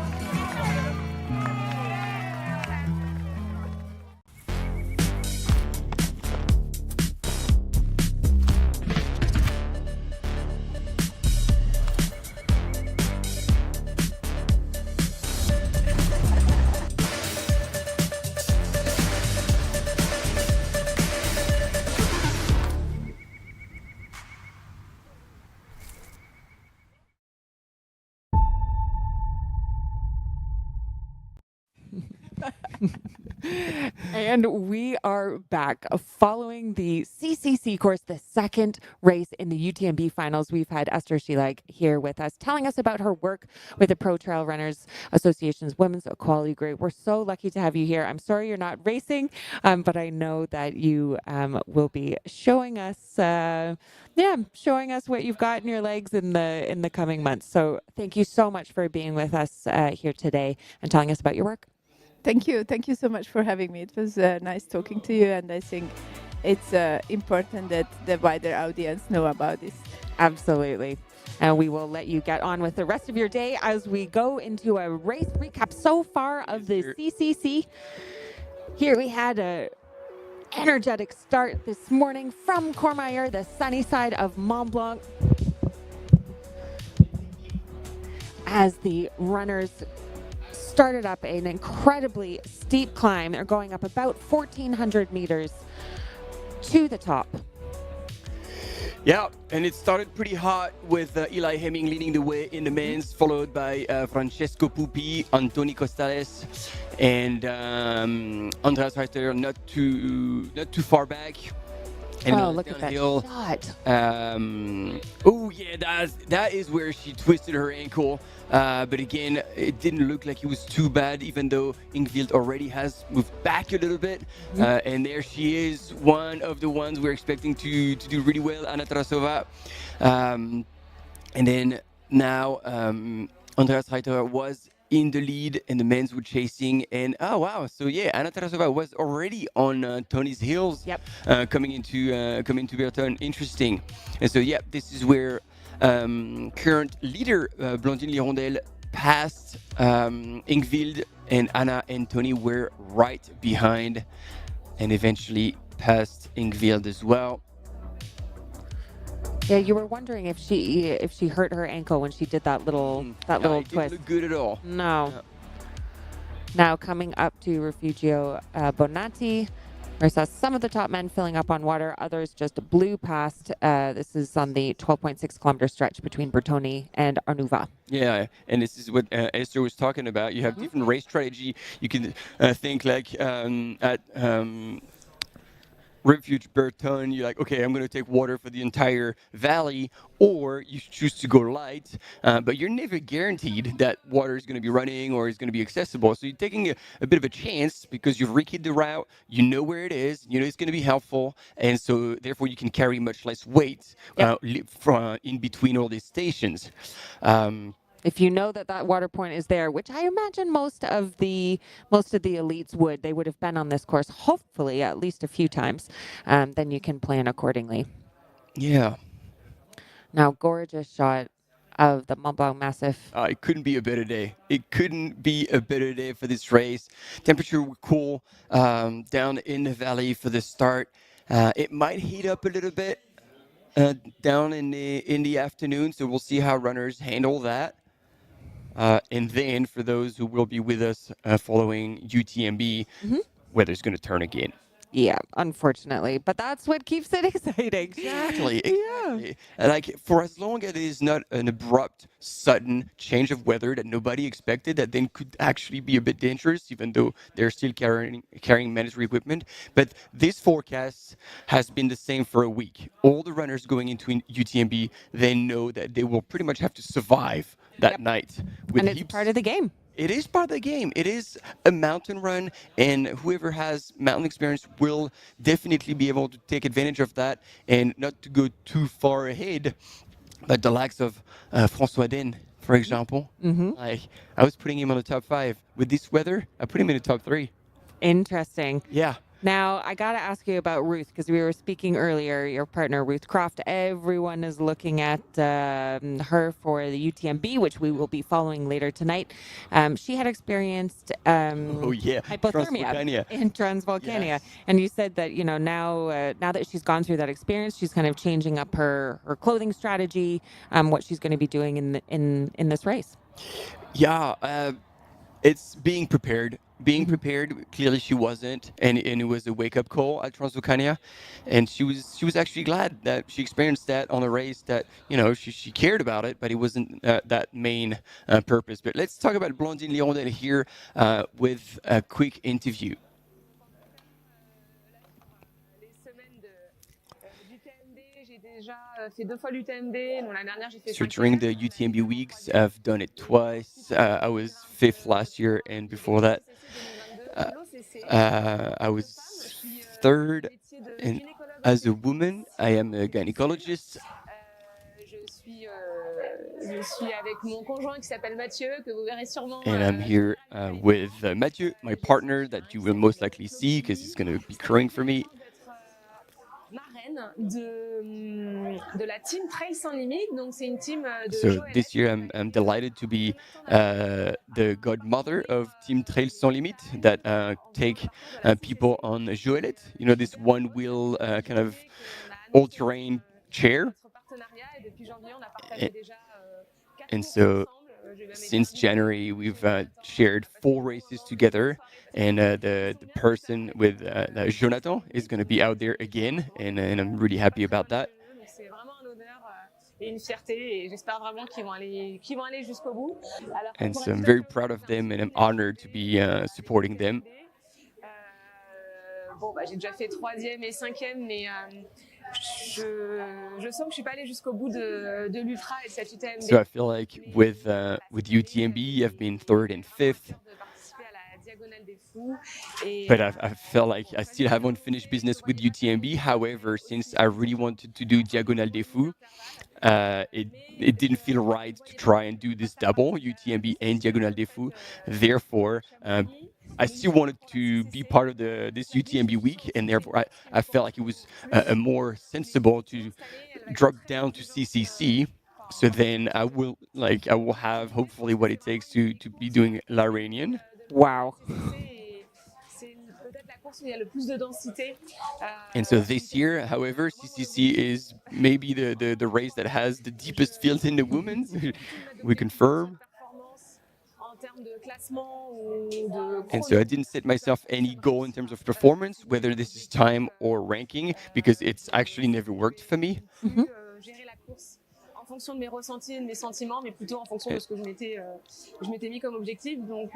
And we are back following the CCC course, the second race in the UTMB finals. We've had Esther Schilag here with us telling us about her work with the Pro Trail Runners Association's Women's Equality Group. We're so lucky to have you here. I'm sorry you're not racing, but I know that you will be showing us showing us what you've got in your legs in the coming months. So thank you so much for being with us here today and telling us about your work. Thank you so much for having me. It was nice talking to you, and I think it's important that the wider audience know about this. Absolutely. And we will let you get on with the rest of your day as we go into a race recap so far of the CCC. Here we had a energetic start this morning from Courmayeur, the sunny side of Mont Blanc. As the runners started up an incredibly steep climb. They're going up about 1,400 meters to the top. Yeah, and it started pretty hot with Eli Hemming leading the way in the men's, followed by Francesco Pupi, Antoni Costales, and Andreas Reiter not too far back. And look at that shot. Oh, yeah, that is where she twisted her ankle. But again, it didn't look like it was too bad, even though Ingvild already has moved back a little bit. And there she is, one of the ones we're expecting to do really well, Anna Tarasova. And then now Andreas Reiter was in the lead, and the men's were chasing. And oh wow! So yeah, Anna Tarasova was already on Tony's heels. Yep. Coming into Berton. Interesting. And so yeah, this is where current leader Blandine Lirondelle passed Ingvild, and Anna and Tony were right behind, and eventually passed Ingvild as well. Yeah, you were wondering if she hurt her ankle when she did that little It twist. didn't look good at all. No. Now coming up to Refugio Bonatti, where I saw some of the top men filling up on water, others just blew past. This is on the 12.6 kilometer stretch between Bertoni and Arnuva. Yeah, and this is what Esther was talking about. You have different race strategy. You can think like at Refuge Berton, you're like, okay, I'm going to take water for the entire valley, or you choose to go light, but you're never guaranteed that water is going to be running or is going to be accessible. So you're taking a bit of a chance because you've rekeyed the route, you know where it is, you know it's going to be helpful, and so therefore you can carry much less weight in between all these stations. If you know that water point is there, which I imagine most of the elites would, they would have been on this course, hopefully at least a few times, then you can plan accordingly. Yeah. Now, gorgeous shot of the Mont Blanc Massif. It couldn't be a better day. It couldn't be a better day for this race. Temperature were cool down in the valley for the start. It might heat up a little bit down in the afternoon, so we'll see how runners handle that. And then for those who will be with us following UTMB, weather's going to turn again. Yeah, unfortunately. But that's what keeps it exciting. Exactly. Yeah. Like, for as long as it is not an abrupt, sudden change of weather that nobody expected, that then could actually be a bit dangerous, even though they're still carrying mandatory equipment. But this forecast has been the same for a week. All the runners going into UTMB, they know that they will pretty much have to survive that night. And it's part of the game. It is part of the game. It is a mountain run, and whoever has mountain experience will definitely be able to take advantage of that and not to go too far ahead. But the likes of François Den, for example, like I was putting him on the top 5. With this weather, I put him in the top 3. Interesting. Yeah. Now, I got to ask you about Ruth, because we were speaking earlier, your partner, Ruth Croft. Everyone is looking at her for the UTMB, which we will be following later tonight. She had experienced hypothermia in Transvolcania. Yes. And you said that, now that she's gone through that experience, she's kind of changing up her clothing strategy, what she's going to be doing in this race. Yeah, it's being prepared. Clearly she wasn't, and it was a wake-up call at Transvolcania, and she was actually glad that she experienced that on a race that she cared about it, but it wasn't that main purpose. But let's talk about Blandine Lirondelle here with a quick interview. So during the UTMB weeks, I've done it twice. I was 5th last year, and before that, I was 3rd. And as a woman, I am a gynecologist. And I'm here with Mathieu, my partner, that you will most likely see because he's going to be crowing for me. So this year I'm delighted to be the godmother of Team Trail Sans Limite that take people on Joëlette, you know, this one-wheel kind of all-terrain chair. And so since January, we've shared 4 races together, and the person with Jonathan is going to be out there again, and I'm really happy about that. And so I'm very proud of them, and I'm honored to be supporting them. J'ai déjà fait 3e et 5e, mais je sens que je suis pas allée jusqu'au bout de l'ultra et de cette UTMB. So I feel like with UTMB, I've been 3rd and 5th. But I felt like I still have unfinished business with UTMB. However, since I really wanted to do Diagonale des Fous, it didn't feel right to try and do this double, UTMB and Diagonale des Fous. Therefore, I still wanted to be part of this UTMB week, and therefore I felt like it was more sensible to drop down to CCC. So then I will have hopefully what it takes to be doing l'Aranian. Wow. And so this year, however, CCC is maybe the race that has the deepest field in the women's. We confirm. And so I didn't set myself any goal in terms of performance, whether this is time or ranking, because it's actually never worked for me. Mm-hmm. En fonction de mes ressentis et de mes sentiments, mais plutôt en fonction de ce que je m'étais mis comme objectif. Donc,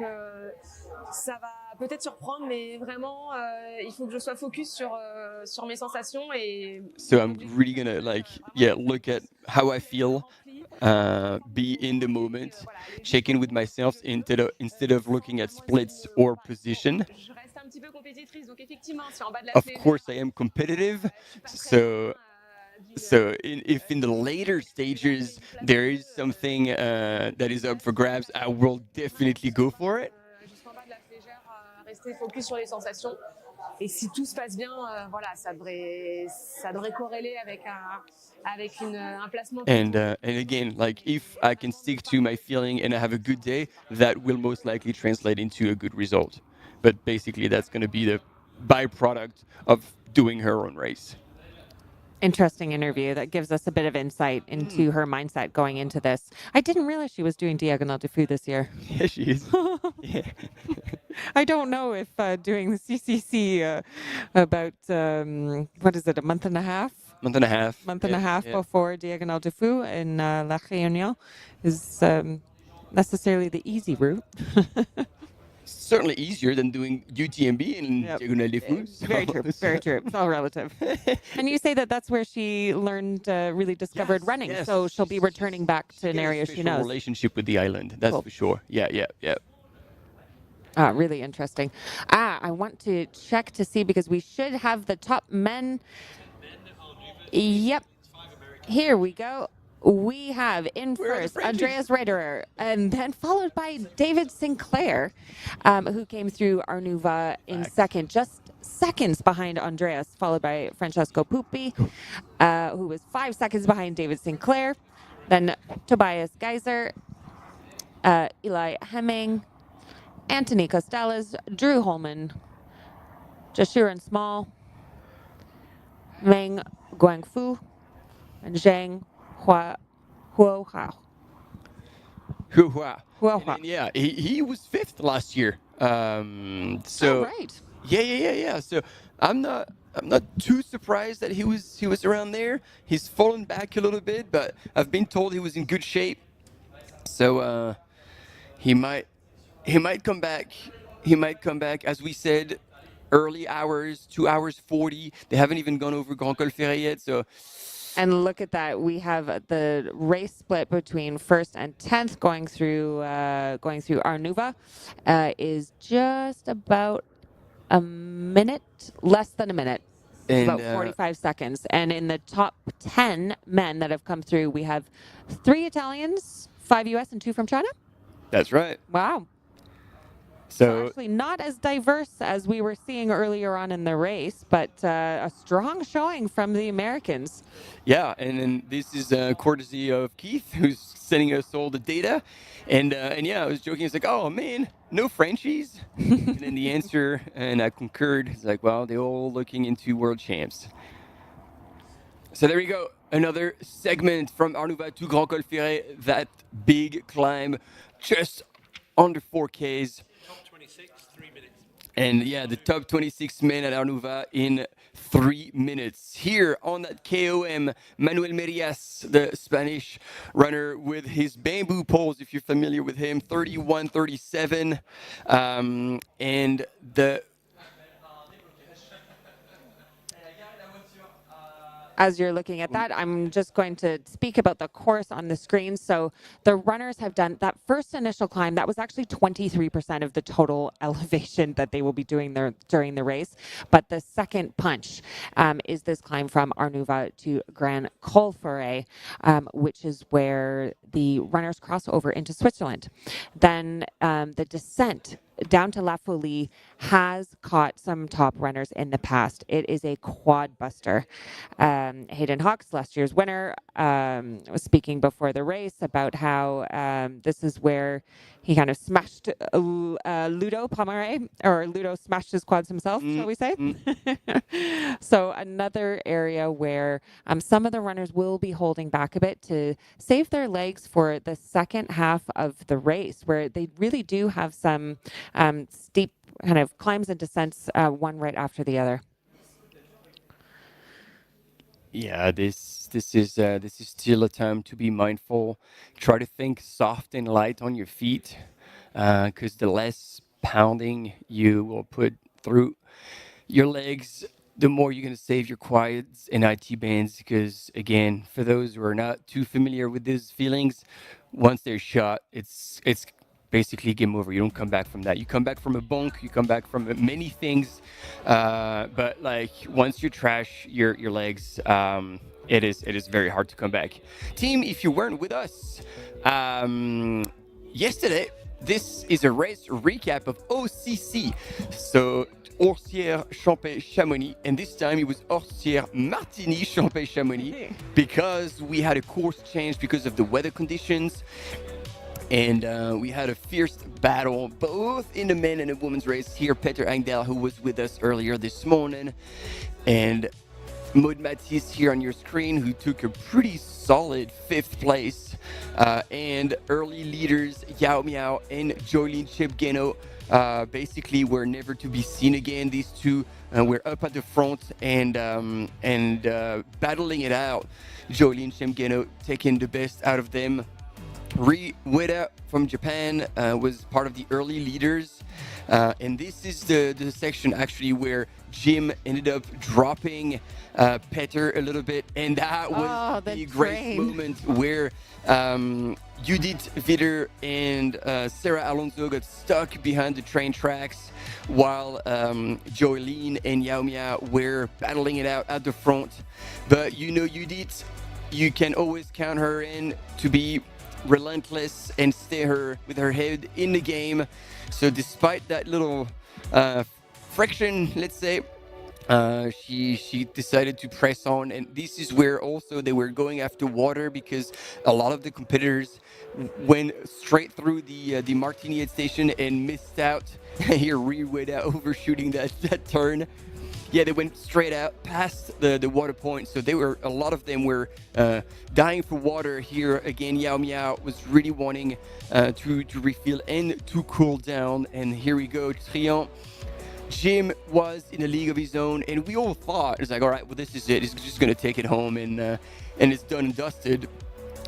ça va peut-être surprendre, mais vraiment, il faut que je sois focus sur mes sensations. Et so I'm really gonna look at how I feel, be in the moment, check in with myself instead of looking at splits or position. Je reste un petit peu compétitrice, donc effectivement, si en bas de la Of course, I am competitive, So if in the later stages there is something that is up for grabs, I will definitely go for it. Jusqu'en bas de la flégère, rester focus sur les sensations. Et si tout se passe bien, voilà, ça devrait corréler avec un placement. And again, like if I can stick to my feeling and I have a good day, that will most likely translate into a good result. But basically, that's going to be the byproduct of doing her own race. Interesting interview that gives us a bit of insight into her mindset going into this. I didn't realize she was doing Diagonale des Fous this year. Yeah, she is. Yeah. I don't know if doing the CCC about, what is it, a month and a half? Month and a half. Month and a half before Diagonale des Fous in La Réunion is necessarily the easy route. Certainly easier than doing UTMB in Diagonale des Fous. Very true. Very true. It's all relative. And you say that that's where she learned, really discovered running. Yes. So she'll be returning back to an area she knows. Relationship with the island. That's for sure. Yeah. Really interesting. I want to check to see because we should have the top men. Yep. Here we go. We have in first Andreas Rederer, and then followed by David Sinclair, who came through Arnuva in second, just seconds behind Andreas, followed by Francesco Pupi, who was 5 seconds behind David Sinclair. Then Tobias Geiser, Eli Hemming, Anthony Costales, Drew Holman, Jashuran Small, Meng Guangfu, and Zhang Hua. Yeah, he was 5th last year. So right. Yeah. So I'm not too surprised that he was around there. He's fallen back a little bit, but I've been told he was in good shape. So he might come back. He might come back, as we said, early hours, 2 hours 40. They haven't even gone over Grand Col Ferret yet, so. And look at that. We have the race split between 1st and 10th going through Arnuva is just about a minute, less than a minute. It's about 45 seconds. And in the top 10 men that have come through, we have 3 Italians, 5 US, and 2 from China. That's right. Wow. So actually not as diverse as we were seeing earlier on in the race, but a strong showing from the Americans. yeah, and then this is courtesy of Keith, who's sending us all the data. And yeah, I was joking. It's like, oh man, no Frenchies. And then the answer, and I concurred. It's like, well, they're all looking into world champs. So there we go. Another segment from Arnouva to Grand Col Ferret. That big climb, just under 4Ks. Top 26, 3 minutes. And yeah, the top 26 men at Arnouva in 3 minutes. Here on that KOM, Manuel Merias, the Spanish runner with his bamboo poles, if you're familiar with him, 31-37. And the... As you're looking at that, I'm just going to speak about the course on the screen. So the runners have done that first initial climb. That was actually 23% of the total elevation that they will be doing during the race. But the second punch is this climb from Arnouva to Grand Col Ferret, which is where the runners cross over into Switzerland. Then the descent down to La Folie has caught some top runners in the past. It is a quad buster. Hayden Hawks, last year's winner, was speaking before the race about how this is where he kind of smashed Ludo Pomeray, or Ludo smashed his quads himself, shall we say? So another area where some of the runners will be holding back a bit to save their legs for the second half of the race, where they really do have some steep kind of climbs and descents, one right after the other. Yeah, this is still a time to be mindful. Try to think soft and light on your feet, because the less pounding you will put through your legs, the more you're going to save your quads and IT bands. Because again, for those who are not too familiar with these feelings, once they're shot, it's basically game over. You don't come back from that. You come back from a bonk, you come back from many things, but like once you trash your legs, it is very hard to come back. Team, if you weren't with us yesterday, this is a race recap of OCC. So Orsières, Champey, Chamonix, and this time it was Orsières, Martigny, Champey, Chamonix, because we had a course change because of the weather conditions. And we had a fierce battle, both in the men and the women's race. Here, Peter Engdahl, who was with us earlier this morning, and Maud Matisse here on your screen, who took a pretty solid 5th place. And early leaders, Yao Miao and Jolene Chepgeno, basically were never to be seen again. These two were up at the front and battling it out. Jolene Chepgeno taking the best out of them. Ri Ueda from Japan was part of the early leaders, and this is the section actually where Jim ended up dropping Peter a little bit, and that was the great moment where Judith Vitter and Sarah Alonso got stuck behind the train tracks, while Jolene and Yao Mia were battling it out at the front. But you know, Judith, you can always count her in to be relentless and stay with her head in the game. So despite that little friction, let's say, she decided to press on, and this is where also they were going after water, because a lot of the competitors went straight through the Martigny station and missed out. Here, Riweda overshooting that turn. Yeah, they went straight out past the water point, so a lot of them were dying for water. Here again, Yao Miao was really wanting to refill and to cool down. And here we go, Triant. Jim was in a league of his own, and we all thought, it's like, all right, well, this is it. He's just going to take it home, and it's done and dusted.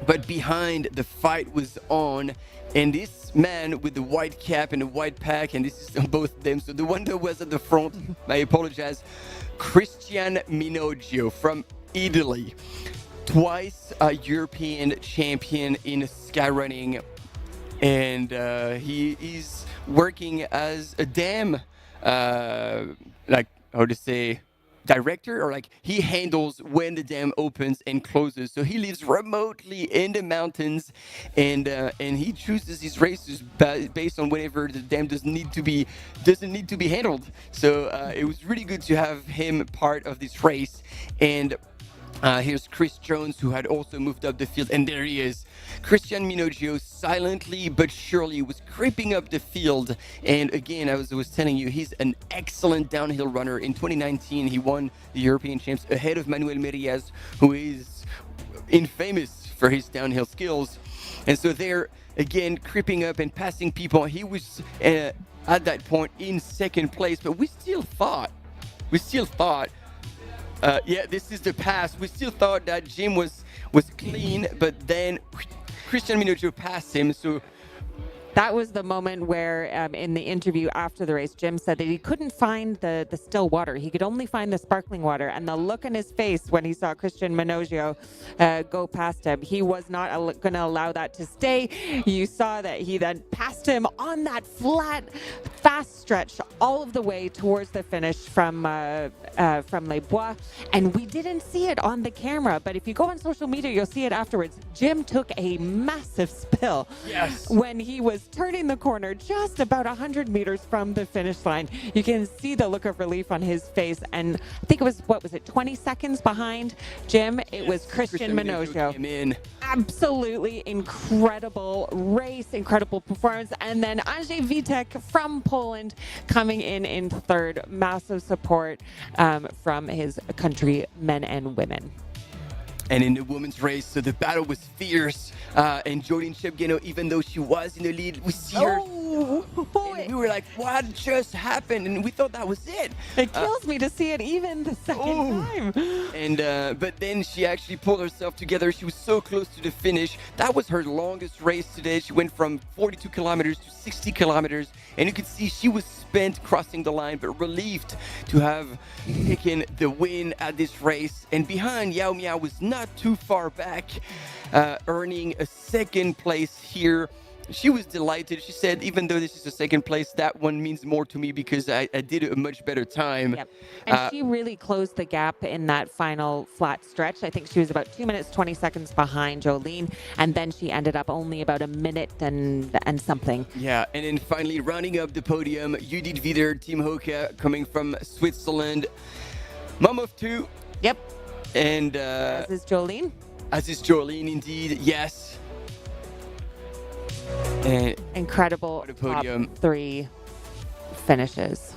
But behind, the fight was on, and this man with the white cap and the white pack, and this is both of them. So the one that was at the front, I apologize, Christian Minoggio from Italy, twice a European champion in skyrunning, and he is working as a damn, like how to say, director, or like he handles when the dam opens and closes. So he lives remotely in the mountains, and he chooses his races based on whenever the dam doesn't need to be handled. So it was really good to have him part of this race. And here's Chris Jones, who had also moved up the field, and there he is. Christian Minogio silently but surely was creeping up the field. And again, as I was telling you, he's an excellent downhill runner. In 2019, he won the European Champs ahead of Manuel Merias, who is infamous for his downhill skills. And so they're, again, creeping up and passing people. He was, at that point, in second place, but we still thought, yeah, this is the pass. We still thought that Jim was clean, but then Christian Minogio passed him. So that was the moment where in the interview after the race, Jim said that he couldn't find the still water. He could only find the sparkling water. And the look on his face when he saw Christian Minogio go past him, he was not going to allow that to stay. You saw that he then passed him on that flat, fast stretch all of the way towards the finish from Les Bois. And we didn't see it on the camera, but if you go on social media, you'll see it afterwards. Jim took a massive spill when he was turning the corner just about 100 meters from the finish line. You can see the look of relief on his face. And I think it was, 20 seconds behind Jim? It was Christian Minogio. Came in. Absolutely incredible race, incredible performance. And then Andrzej Witek from Poland coming in third. Massive support from his countrymen and women. And in the women's race, so the battle was fierce. And Jordan Shepgeno, even though she was in the lead, we see her. And we were like, what just happened? And we thought that was it. It kills me to see it even the second time. And but then she actually pulled herself together. She was so close to the finish. That was her longest race today. She went from 42 kilometers to 60 kilometers. And you could see she was spent crossing the line, but relieved to have taken the win at this race. And behind, Yao Miao was not too far back, earning a second place here. She was delighted. She said, even though this is a second place, that one means more to me because I did a much better time. Yep. And she really closed the gap in that final flat stretch. I think she was about 2 minutes, 20 seconds behind Jolene. And then she ended up only about a minute and something. Yeah. And then finally rounding up the podium, Judith Wider, Team Hoka, coming from Switzerland. Mom of two. Yep. And as is Jolene. As is Jolene, indeed. Yes. And incredible podium. Top 3 finishes.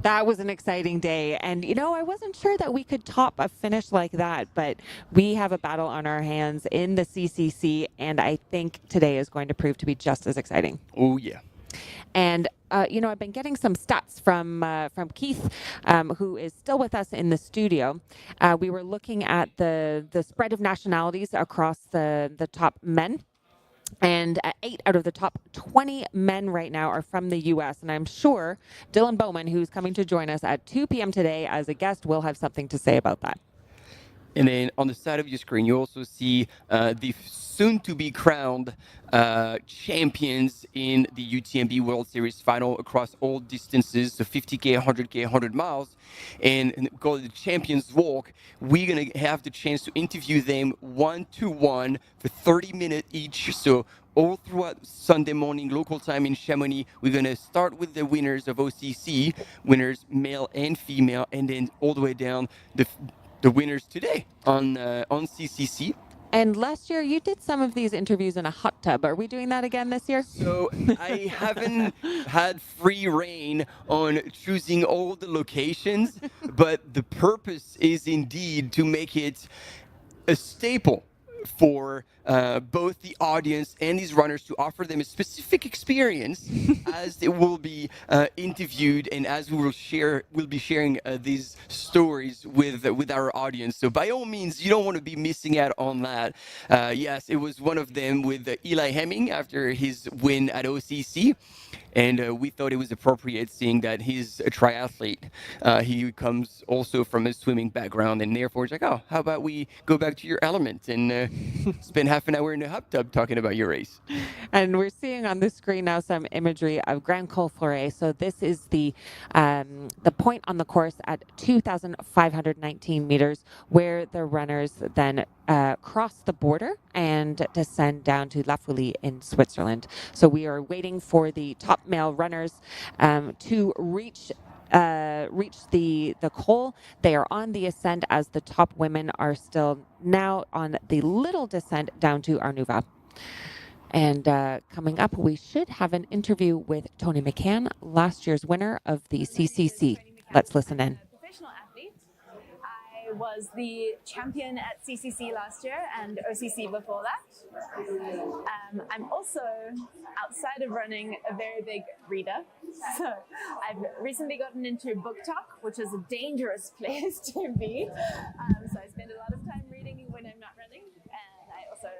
That was an exciting day. And, I wasn't sure that we could top a finish like that, but we have a battle on our hands in the CCC, and I think today is going to prove to be just as exciting. Oh, yeah. And, I've been getting some stats from Keith, who is still with us in the studio. We were looking at the spread of nationalities across the top men. And 8 out of the top 20 men right now are from the U.S. And I'm sure Dylan Bowman, who's coming to join us at 2 p.m. today as a guest, will have something to say about that. And then on the side of your screen, you also see the soon-to-be crowned champions in the UTMB World Series final across all distances, so 50K, 100K, 100 miles. And called the Champions Walk, we're going to have the chance to interview them one-to-one for 30 minutes each. So all throughout Sunday morning, local time in Chamonix, we're going to start with the winners of OCC, winners male and female, and then all the way down the winners today on CCC. And last year, you did some of these interviews in a hot tub. Are we doing that again this year? So I haven't had free reign on choosing all the locations, but the purpose is indeed to make it a staple for both the audience and these runners, to offer them a specific experience as they will be interviewed and as we'll be sharing these stories with our audience. So by all means, you don't want to be missing out on that. Yes, it was one of them with Eli Hemming after his win at OCC. And we thought it was appropriate, seeing that he's a triathlete. He comes also from a swimming background, and therefore it's like, oh, how about we go back to your element and spend half an hour in a hot tub talking about your race. And we're seeing on the screen now some imagery of Grand Col Fleuret. So this is the point on the course at 2,519 meters, where the runners then cross the border and descend down to La Fouille in Switzerland. So we are waiting for the top male runners to reach the col. They are on the ascent, as the top women are still now on the little descent down to Arnuva. And coming up, we should have an interview with Tony McCann, last year's winner of the CCC. Let's listen in. Professional athlete. I was the champion at CCC last year and OCC before that. I'm also, outside of running, a very big reader. So I've recently gotten into book talk, which is a dangerous place to be. So I spend a lot of time reading when I'm not running. And I also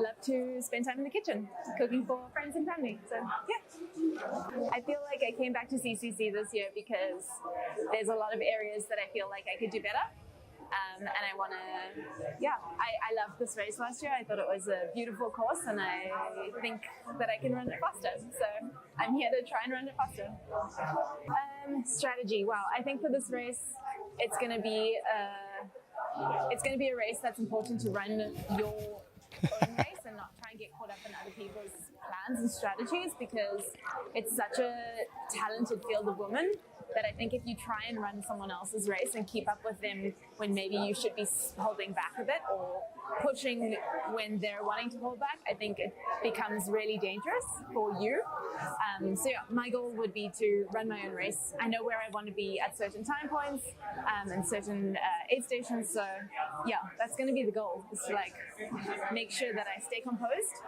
love to spend time in the kitchen, cooking for friends and family. So yeah, I feel like I came back to CCC this year because there's a lot of areas that I feel like I could do better. And I want to, I loved this race last year. I thought it was a beautiful course, and I think that I can run it faster. So I'm here to try and run it faster. Strategy. Wow. I think for this race, it's going to be a race that's important to run your own race and not try and get caught up in other people's plans and strategies, because it's such a talented field of women that I think if you try and run someone else's race and keep up with them when maybe you should be holding back a bit or pushing when they're wanting to hold back, I think it becomes really dangerous for you. So yeah, my goal would be to run my own race. I know where I want to be at certain time points and certain aid stations. So yeah, that's going to be the goal, is to make sure that I stay composed,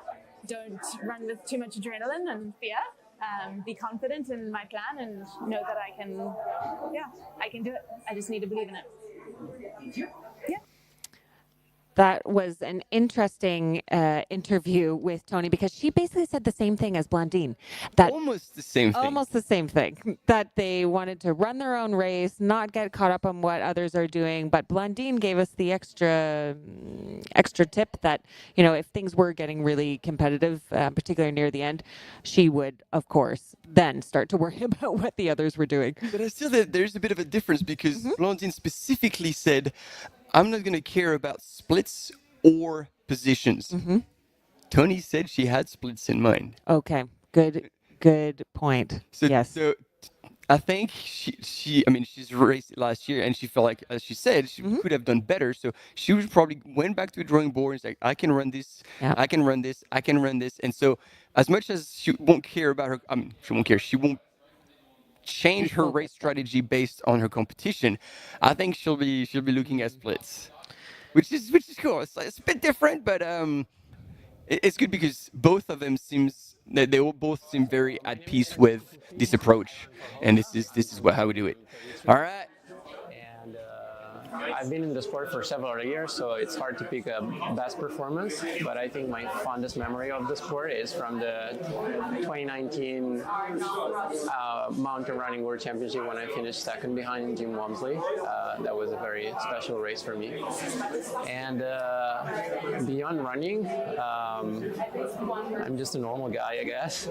don't run with too much adrenaline and fear. Be confident in my plan and know that I can do it. I just need to believe in it. Yeah. That was an interesting interview with Tony, because she basically said the same thing as Blondine. Almost the same thing. Almost the same thing. That they wanted to run their own race, not get caught up on what others are doing. But Blondine gave us the extra tip that, if things were getting really competitive, particularly near the end, she would, of course, then start to worry about what the others were doing. But I still, there's a bit of a difference, because Blondine specifically said, I'm not going to care about splits or positions. Tony said she had splits in mind. Okay, good point. Yes. So I think she's raced last year, and she felt like, as she said, she could have done better. So she was probably went back to the drawing board and said, I can run this, I can run this, I can run this. And so as much as she won't care about her, she won't care. She won't change her race strategy based on her competition. I think she'll be looking at splits, which is cool. It's a bit different, but it's good, because both of them they all both seem very at peace with this approach, and this is how we do it. All right. I've been in the sport for several years, so it's hard to pick a best performance, but I think my fondest memory of the sport is from the 2019 Mountain Running World Championship, when I finished second behind Jim Walmsley. That was a very special race for me. And beyond running, I'm just a normal guy, I guess.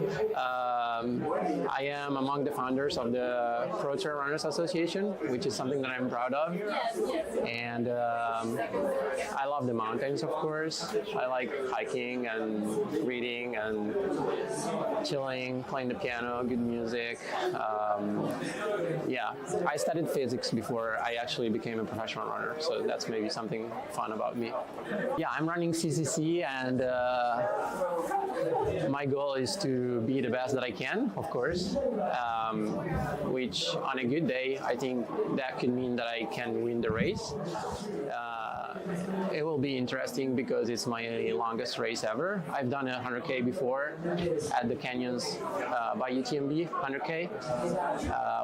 I am among the founders of the Pro Trail Runners Association, which is something that I'm proud of. And I love the mountains, of course. I like hiking and reading and chilling, playing the piano, good music. I studied physics before I actually became a professional runner, so that's maybe something fun about me. Yeah, I'm running CCC, and my goal is to be the best that I can, of course, which on a good day, I think that could mean that I can win the race. It will be interesting because it's my longest race ever. I've done a 100K before at the Canyons by UTMB 100K,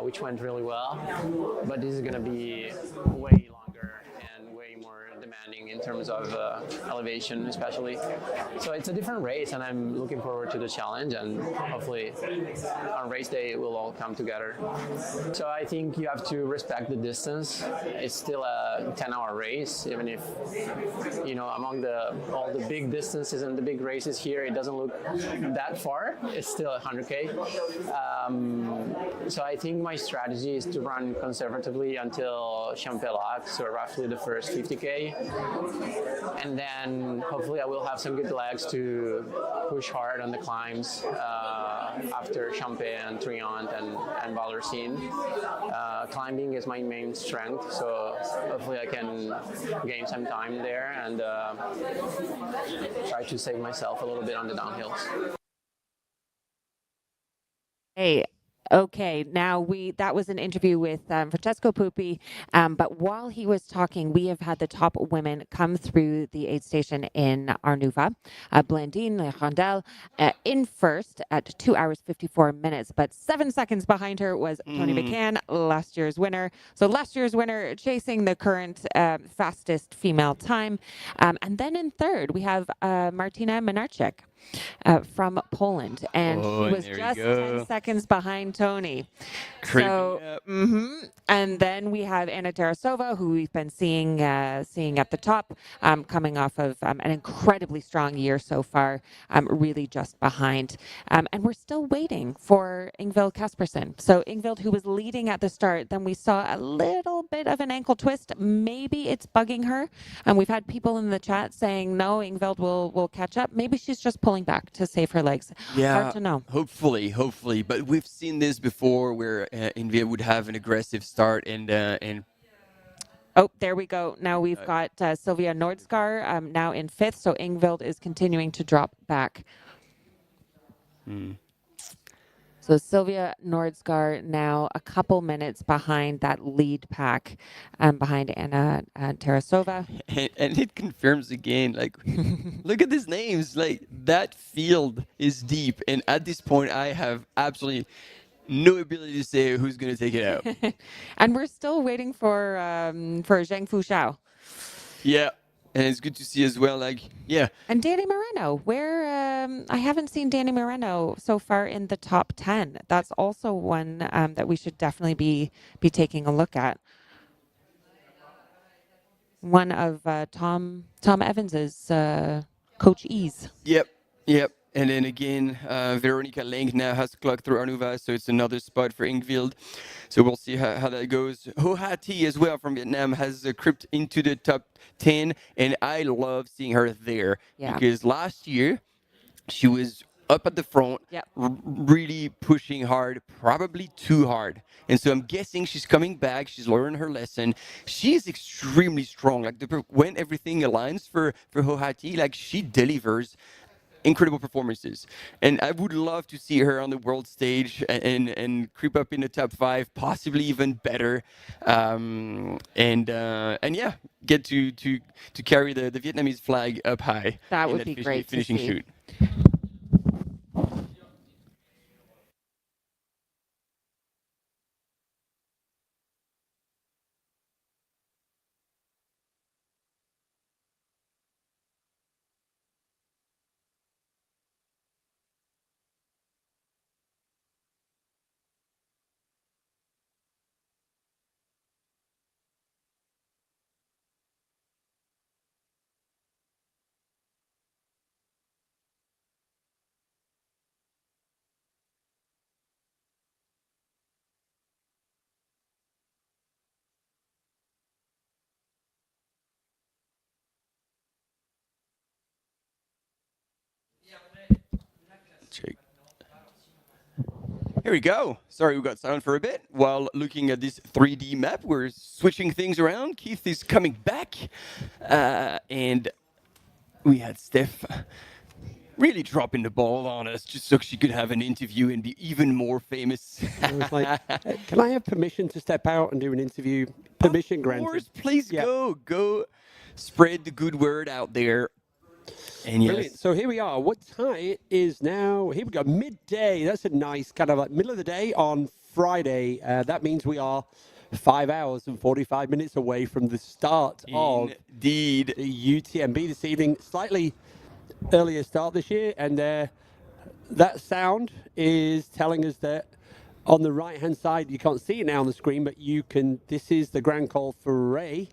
which went really well. But this is going to be way longer and way more demanding in terms of elevation, especially. So it's a different race, and I'm looking forward to the challenge. And hopefully, on race day, it will all come together. So I think you have to respect the distance. It's still a 10-hour race, even if among all the big distances and the big races here, it doesn't look that far. It's still 100K. So I think my strategy is to run conservatively until Champelat, so roughly the first 50K. And then hopefully I will have some good legs to push hard on the climbs after Champagne, Triant, and Valorcine. Climbing is my main strength, so hopefully I can gain some time there and try to save myself a little bit on the downhills. Hey, okay. Now that was an interview with Francesco Pupi, but while he was talking, we have had the top women come through the aid station in Arnuva. Blandine Rondel in first at 2 hours 54 minutes, but 7 seconds behind her was Tony McCann, last year's winner. So last year's winner chasing the current fastest female time. And then in third, we have Martina Minarczyk. From Poland, and he was just 10 seconds behind Tony. And then we have Anna Tarasova, who we've been seeing at the top, coming off of an incredibly strong year so far, really just behind. And we're still waiting for Ingvild Kaspersen. So Ingvild, who was leading at the start, then we saw a little bit of an ankle twist. Maybe it's bugging her. And we've had people in the chat saying, no, Ingvild will catch up. Maybe she's just pulling back to save her legs. Yeah, hard to know. Hopefully. But we've seen this before where Ingvild would have an aggressive start and oh, there we go. Now we've got Sylvia Nordskar now in fifth, so Ingvild is continuing to drop back. So Sylvia Nordskar now a couple minutes behind that lead pack, behind Anna Tarasova. And it confirms again, like, look at these names. Like, that field is deep. And at this point, I have absolutely no ability to say who's going to take it out. And we're still waiting for Zheng Fuxiao. Yeah. And it's good to see as well, like, yeah. And Danny Moreno, where I haven't seen Danny Moreno so far in the top 10. That's also one that we should definitely be taking a look at. One of Tom Evans's Coach E's. Yep. And then again, Veronica Lenk now has clocked through Arnuva, so it's another spot for Ingvild. So we'll see how that goes. Ho Ha Thi as well from Vietnam has crept into the top 10, and I love seeing her there. Yeah. Because last year, she was up at the front, really pushing hard, probably too hard. And so I'm guessing she's coming back. She's learned her lesson. She is extremely strong. Like when everything aligns for Ho Ha Thi, like she delivers incredible performances, and I would love to see her on the world stage and creep up in the top 5, possibly even better, and yeah, get to carry the Vietnamese flag up high. That would be great finishing to see. shoot. Check. Here we go. Sorry, we got silent for a bit. While looking at this 3D map, we're switching things around. Keith is coming back. And we had Steph really dropping the ball on us just so she could have an interview and be even more famous. I was like, can I have permission to step out and do an interview? Permission granted. Of course, please go spread the good word out there. And yes. Brilliant. So here we are. What time it is now? Here we go. Midday. That's a nice kind of like middle of the day on Friday. That means we are 5 hours and 45 minutes away from the start of the UTMB this evening. Slightly earlier start this year, and that sound is telling us that on the right-hand side, you can't see it now on the screen, but you can. This is the Grand Col Ferret,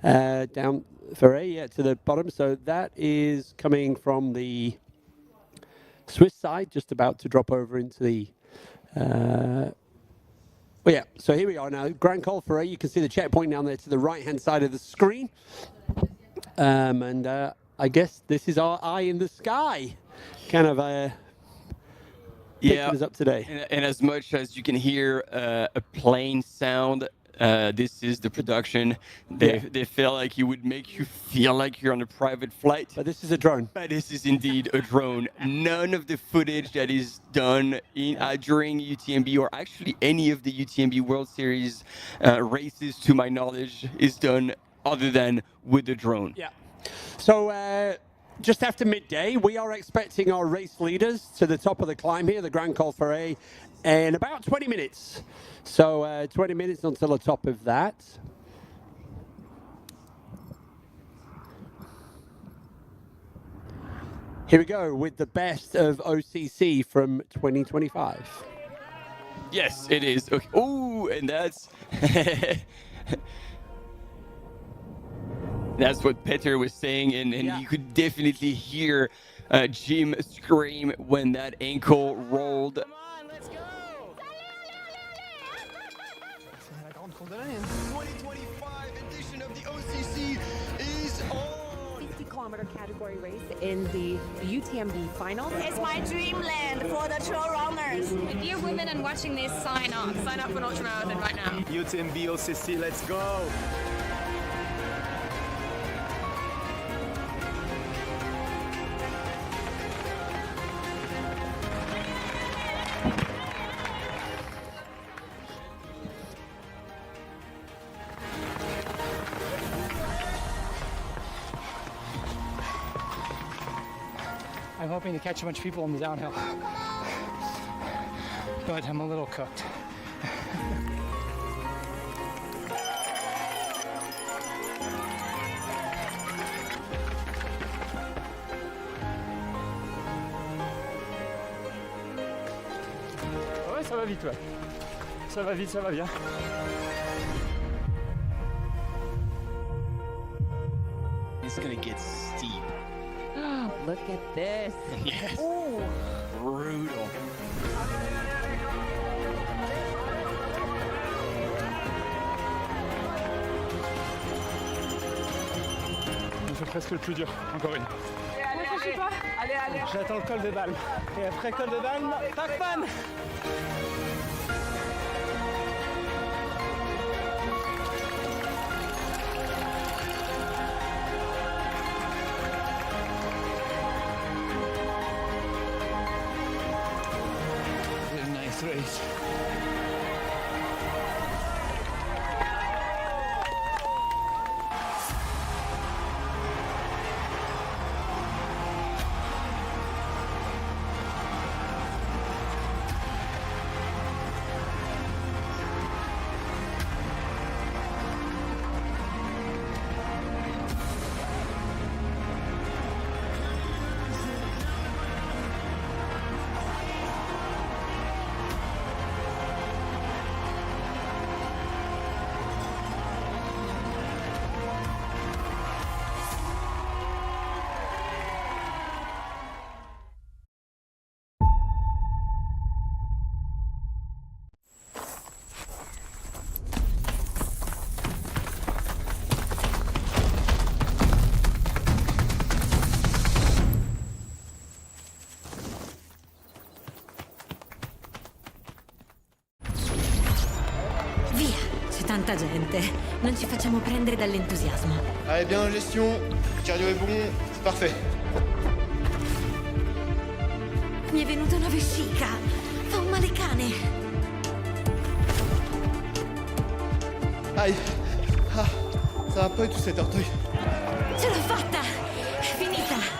down Ferret, to the bottom. So that is coming from the Swiss side, just about to drop over into the. Well, yeah, so here we are now. Grand Col Ferret, you can see the checkpoint down there to the right-hand side of the screen. And I guess this is our eye in the sky, kind of picking us up today. And as much as you can hear a plane sound, this is the production. They feel like it would make you feel like you're on a private flight. But this is a drone. But this is indeed a drone. None of the footage that is done during UTMB, or actually any of the UTMB World Series races, to my knowledge, is done other than with the drone. Yeah. So just after midday, we are expecting our race leaders to the top of the climb here, the Grand Col Ferret, in about 20 minutes. So 20 minutes until the top of that. Here we go with the best of OCC from 2025. Yes, it is. Okay. Oh, and that's... That's what Peter was saying, and you could definitely hear Jim scream when that ankle rolled. Come on, let's go! 2025 edition of the OCC is on! 50-kilometer category race in the UTMB final. It's my dreamland for the trail runners. If you're women and watching this, sign up. Sign up for an ultramarathon right now. UTMB OCC, let's go! I'm hoping to catch a bunch of people on the downhill, but I'm a little cooked. Ouais, ça va vite, ouais. Ça va vite, ça va bien. It's gonna get steep. Look at this. Yes. Ooh. Brutal. On fait presque le plus dur, encore une. Allez. J'attends le col de Balme. Et après col de Balme, Pac-Man. Race. Tanta gente, non ci facciamo prendere dall'entusiasmo. Allez, bien en gestion, le cardio est bon, c'est parfait. Mi è venuta una vescica, fa un male cane. Aïe, ça va pas du tout cet orteil. Ce l'ho fatta, è finita.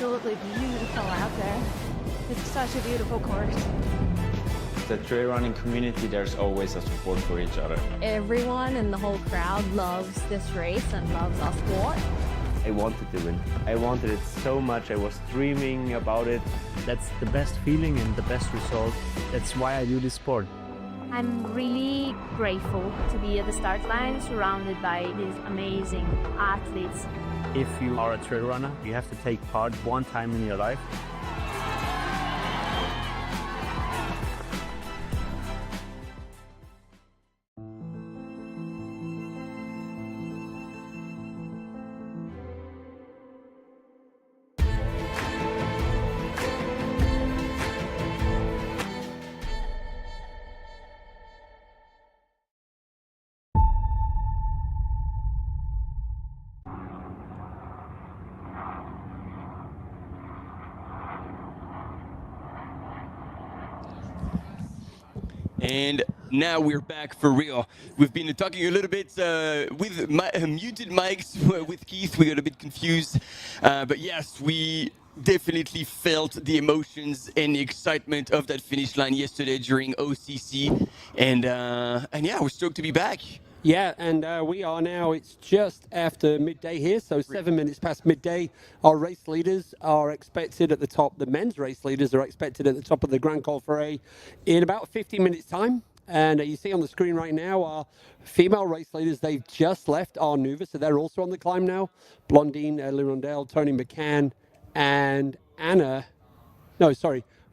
absolutely beautiful out there. It's such a beautiful course. The trail running community, there's always a support for each other. Everyone in the whole crowd loves this race and loves our sport. I wanted to win. I wanted it so much. I was dreaming about it. That's the best feeling and the best result. That's why I do this sport. I'm really grateful to be at the start line surrounded by these amazing athletes. If you are a trail runner, you have to take part one time in your life. And now we're back for real. We've been talking a little bit with muted mics with Keith. We got a bit confused. But yes, we definitely felt the emotions and the excitement of that finish line yesterday during OCC. And yeah, we're stoked to be back. Yeah, and we are now, it's just after midday here, so 7 minutes past midday. Our race leaders are expected at the top, the men's race leaders are expected at the top of the Grand Col Ferret in about 15 minutes time. And you see on the screen right now our female race leaders, they've just left Arnuva, so they're also on the climb now. Blondine Lirondelle, Tony McCann, and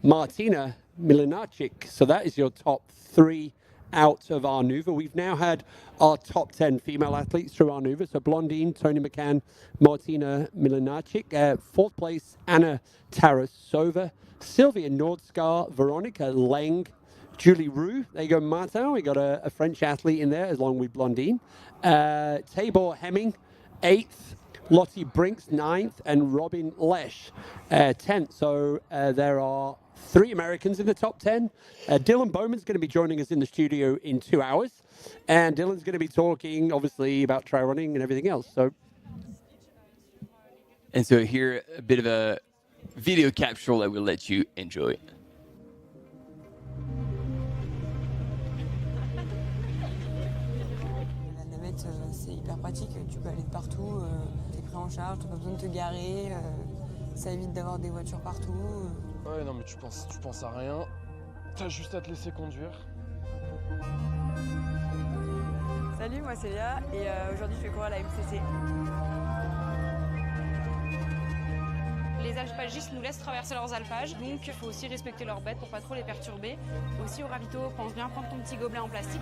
Martina Milinacic. So that is your top three out of Arnuva. We've now had our top 10 female athletes through Arnuva. So Blondine, Tony McCann, Martina Milinacic. Fourth place, Anna Tarasova, Sylvia Nordskar, Veronica Leng, Julie Roux. There you go, Martin. We got a French athlete in there along with Blondine. Tabor Hemming, 8th. Lottie Brinks, 9th. And Robin Lesh, 10th. So there are 3 Americans in the top 10. Dylan Bowman's going to be joining us in the studio in 2 hours. And Dylan's going to be talking, obviously, about trail running and everything else. And so here, a bit of a video capsule that we'll let you enjoy. La navette, c'est hyper pratique. Tu peux aller de partout. T'es pris en charge, t'as pas besoin de te garer. Ça évite d'avoir des voitures partout. Ouais, non, mais tu penses à rien. T'as juste à te laisser conduire. Salut, moi c'est Léa et aujourd'hui je vais courir à la MCC. Les alpagistes nous laissent traverser leurs alpages, donc il faut aussi respecter leurs bêtes pour pas trop les perturber. Aussi au ravito, pense bien prendre ton petit gobelet en plastique.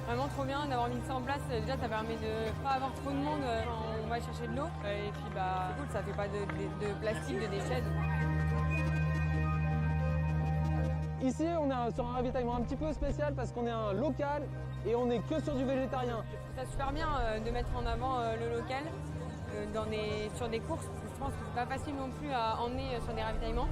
Vraiment trop bien d'avoir mis ça en place, déjà ça permet de pas avoir trop de monde quand on va chercher de l'eau. Et puis bah c'est cool, ça fait pas de plastique, de déchets. Ici, on est sur un ravitaillement un petit peu spécial parce qu'on est un local et on n'est que sur du végétarien. C'est super bien de mettre en avant le local sur des courses. Je pense que c'est pas facile non plus à emmener sur des ravitaillements.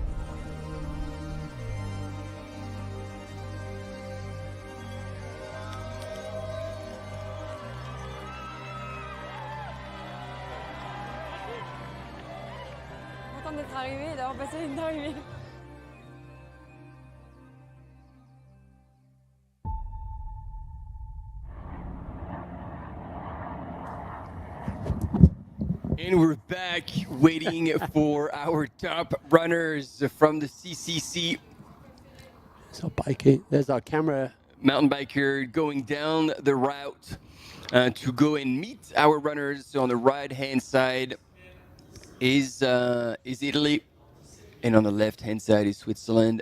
Contente d'être arrivée et d'avoir passé une arrivée. And we're back waiting for our top runners from the CCC. So biking, there's our camera. Mountain biker going down the route to go and meet our runners. So on the right-hand side is Italy, and on the left-hand side is Switzerland.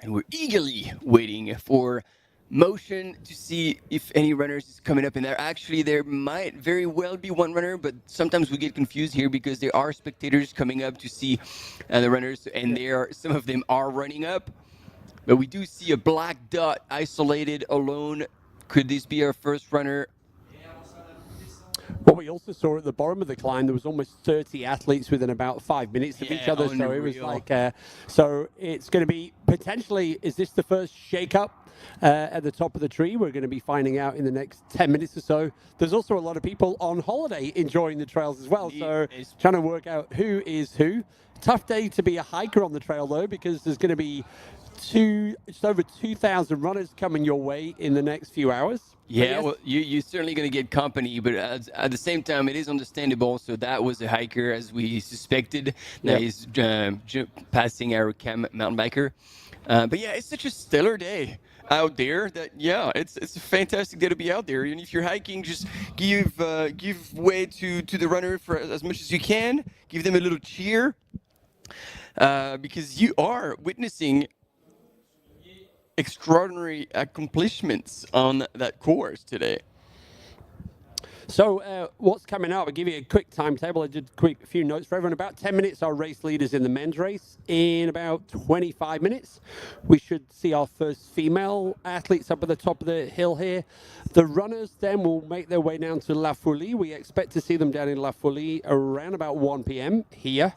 And we're eagerly waiting for motion to see if any runners is coming up in there. Actually, there might very well be one runner, but sometimes we get confused here because there are spectators coming up to see the runners, and some of them are running up. But we do see a black dot isolated alone. Could this be our first runner? What we also saw at the bottom of the climb, there was almost 30 athletes within about 5 minutes of each other. So it was like, so it's going to be potentially, is this the first shake-up at the top of the tree? We're going to be finding out in the next 10 minutes or so. There's also a lot of people on holiday enjoying the trails as well. So trying to work out who is who. Tough day to be a hiker on the trail, though, because there's going to be just over 2,000 runners coming your way in the next few hours. Yeah, well, you're certainly going to get company, but at the same time, it is understandable. So that was a hiker, as we suspected. Now he's passing our mountain biker. But yeah, it's such a stellar day out there that, it's a fantastic day to be out there. And if you're hiking, just give way to the runner for as much as you can. Give them a little cheer because you are witnessing extraordinary accomplishments on that course today. So what's coming up? I'll give you a quick timetable. I did a few notes for everyone. About 10 minutes, our race leaders in the men's race. In about 25 minutes, we should see our first female athletes up at the top of the hill here. The runners then will make their way down to La Folie. We expect to see them down in La Folie around about 1 p.m. here.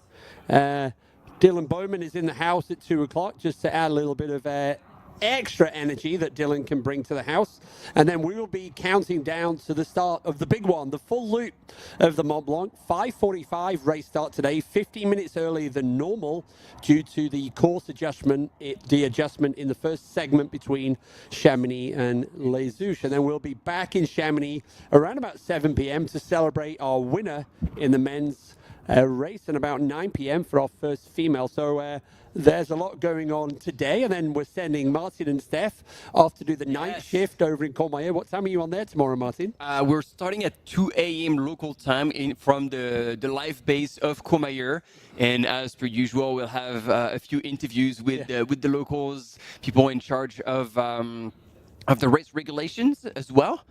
Dylan Bowman is in the house at 2 o'clock just to add a little bit of extra energy that Dylan can bring to the house. And then we will be counting down to the start of the big one, the full loop of the Mont Blanc. 5:45 race start today, 15 minutes earlier than normal due to the course adjustment, the adjustment in the first segment between Chamonix and Les Houches. And then we'll be back in Chamonix around about 7 p.m. to celebrate our winner in the men's race, and about 9 p.m. for our first female. So there's a lot going on today, and then we're sending Martin and Steph off to do the night shift over in Courmayeur. What time are you on there tomorrow, Martin? We're starting at 2 a.m. local time from the live base of Courmayeur, and as per usual, we'll have a few interviews with the locals, people in charge of the race regulations as well.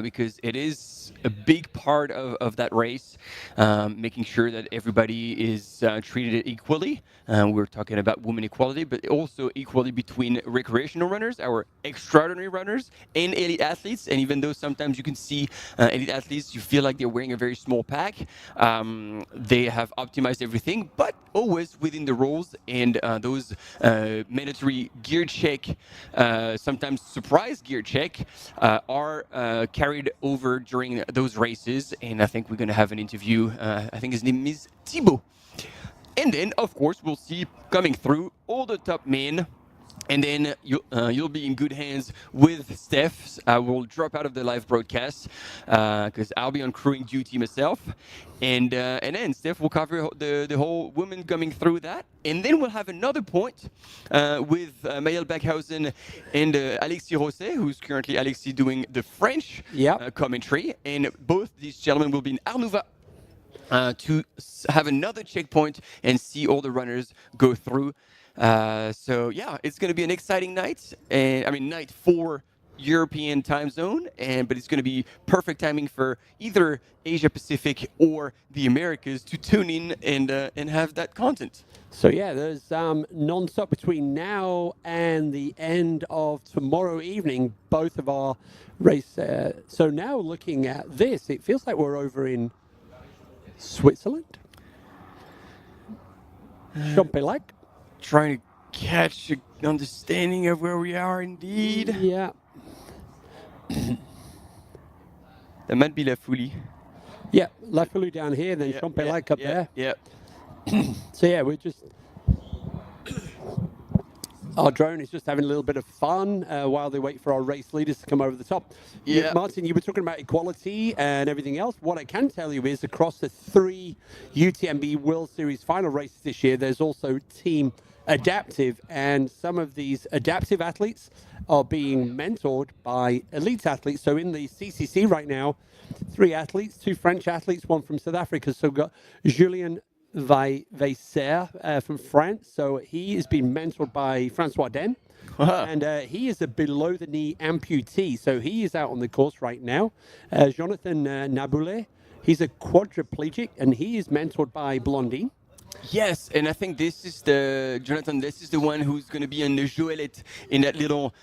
Because it is a big part of that race, making sure that everybody is treated equally. We're talking about women equality, but also equally between recreational runners, our extraordinary runners, and elite athletes. And even though sometimes you can see elite athletes, you feel like they're wearing a very small pack, they have optimized everything, but always within the rules. And those mandatory gear check, sometimes surprise gear check, are carried over during those races. And I think we're going to have an interview. I think his name is Thibaut. And then, of course, we'll see coming through all the top men. And then you'll be in good hands with Steph. I will drop out of the live broadcast because I'll be on crewing duty myself. And then Steph will cover the whole women coming through that. And then we'll have another point with Maëlle Backhausen and Alexis Rosset, who's currently Alexis doing the French commentary. And both these gentlemen will be in Arnouva to have another checkpoint and see all the runners go through. So yeah, it's going to be an exciting night, and night for European time zone, but it's going to be perfect timing for either Asia Pacific or the Americas to tune in and have that content. So yeah, there's non-stop between now and the end of tomorrow evening, both of our race. So now looking at this, it feels like we're over in Switzerland, Champelac. Trying to catch an understanding of where we are indeed. Yeah. That might be La Folie. Yeah, La Folie down here, then Champelac up there. Yeah. So yeah, we're just... Our drone is just having a little bit of fun while they wait for our race leaders to come over the top. Yeah. Martin, you were talking about equality and everything else. What I can tell you is across the 3 UTMB World Series final races this year, there's also Team Adaptive, and some of these adaptive athletes are being mentored by elite athletes. So in the CCC right now, 3 athletes, 2 French athletes, 1 from South Africa. So we've got Julien Vaisser from France. So he is being mentored by Francois Den. And he is a below-the-knee amputee. So he is out on the course right now. Jonathan Naboulet, he's a quadriplegic, and he is mentored by Blondine. Yes, and I think this is the one who's going to be in the Joëlette in that little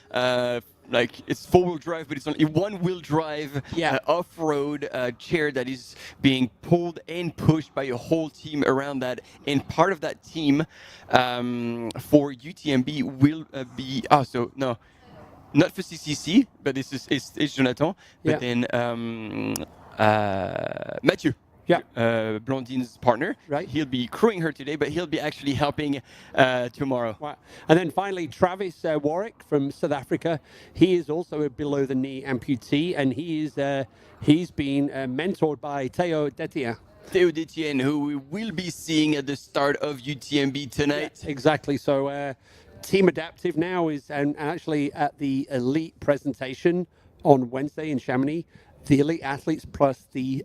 like it's 4-wheel drive, but it's only 1-wheel drive off-road chair that is being pulled and pushed by a whole team around that. And part of that team for UTMB will be not for CCC, but this is Jonathan. But then Mathieu. Blondine's partner. Right. He'll be crewing her today, but he'll be actually helping tomorrow. Right. And then finally, Travis Warwick from South Africa. He is also a below-the-knee amputee, and he's been mentored by Tete. Tete, who we will be seeing at the start of UTMB tonight. Yeah, exactly. So Team Adaptive now is actually at the elite presentation on Wednesday in Chamonix. The elite athletes plus the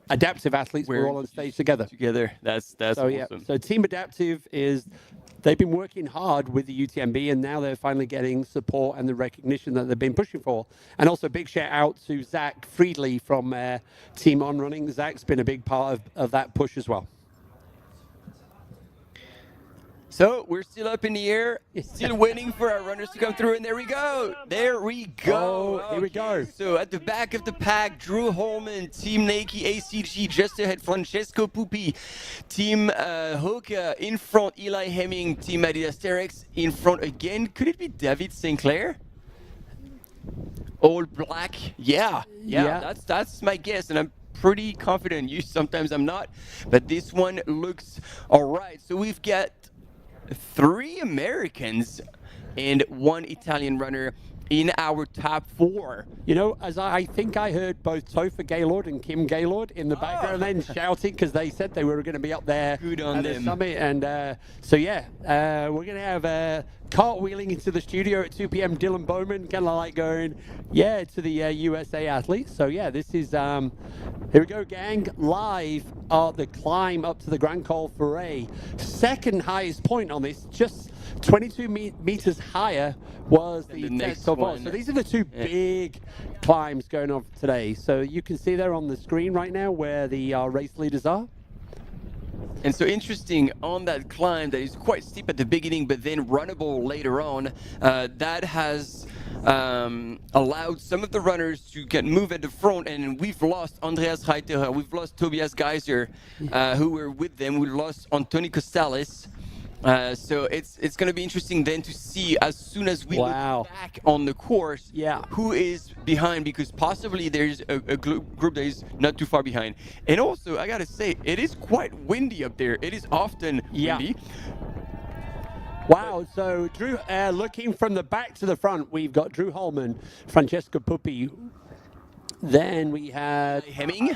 adaptive athletes were all on stage together. That's so, awesome. Yeah. So Team Adaptive they've been working hard with the UTMB, and now they're finally getting support and the recognition that they've been pushing for. And also big shout out to Zach Friedley from Team On Running. Zach's been a big part of that push as well. So we're still up in the air, still waiting for our runners to come through, and there we go. There we go. Here we go. So at the back of the pack, Drew Holman, Team Nike ACG, just ahead, Francesco Pupi, Team HOKA in front, Eli Hemming, Team Adidas Terex in front again. Could it be David Sinclair? All black? Yeah. That's my guess, and I'm pretty confident. Sometimes I'm not, but this one looks all right. So we've got 3 Americans and 1 Italian runner in our top 4. You know, as I think I heard both Topher Gaylord and Kim Gaylord in the background then shouting because they said they were going to be up there at the summit. And we're going to have cartwheeling into the studio at 2 p.m. Dylan Bowman, kind of like going, to the USA athletes. So this is, here we go, gang, live at the climb up to the Grand Col Ferret. Second highest point on this, just 22 meters higher was the next one. So these are the 2 big climbs going on today. So you can see there on the screen right now where the race leaders are. And so interesting on that climb that is quite steep at the beginning, but then runnable later on, that has allowed some of the runners to move at the front, and we've lost Andreas Reiterer, we've lost Tobias Geiser, who were with them, we lost Anthony Costales. So it's going to be interesting then to see as soon as we look back on the course, who is behind, because possibly there's a group that is not too far behind. And also, I got to say, it is quite windy up there. It is often windy. Wow, so Drew, looking from the back to the front, we've got Drew Holman, Francesco Pupi. Then we had Hemming.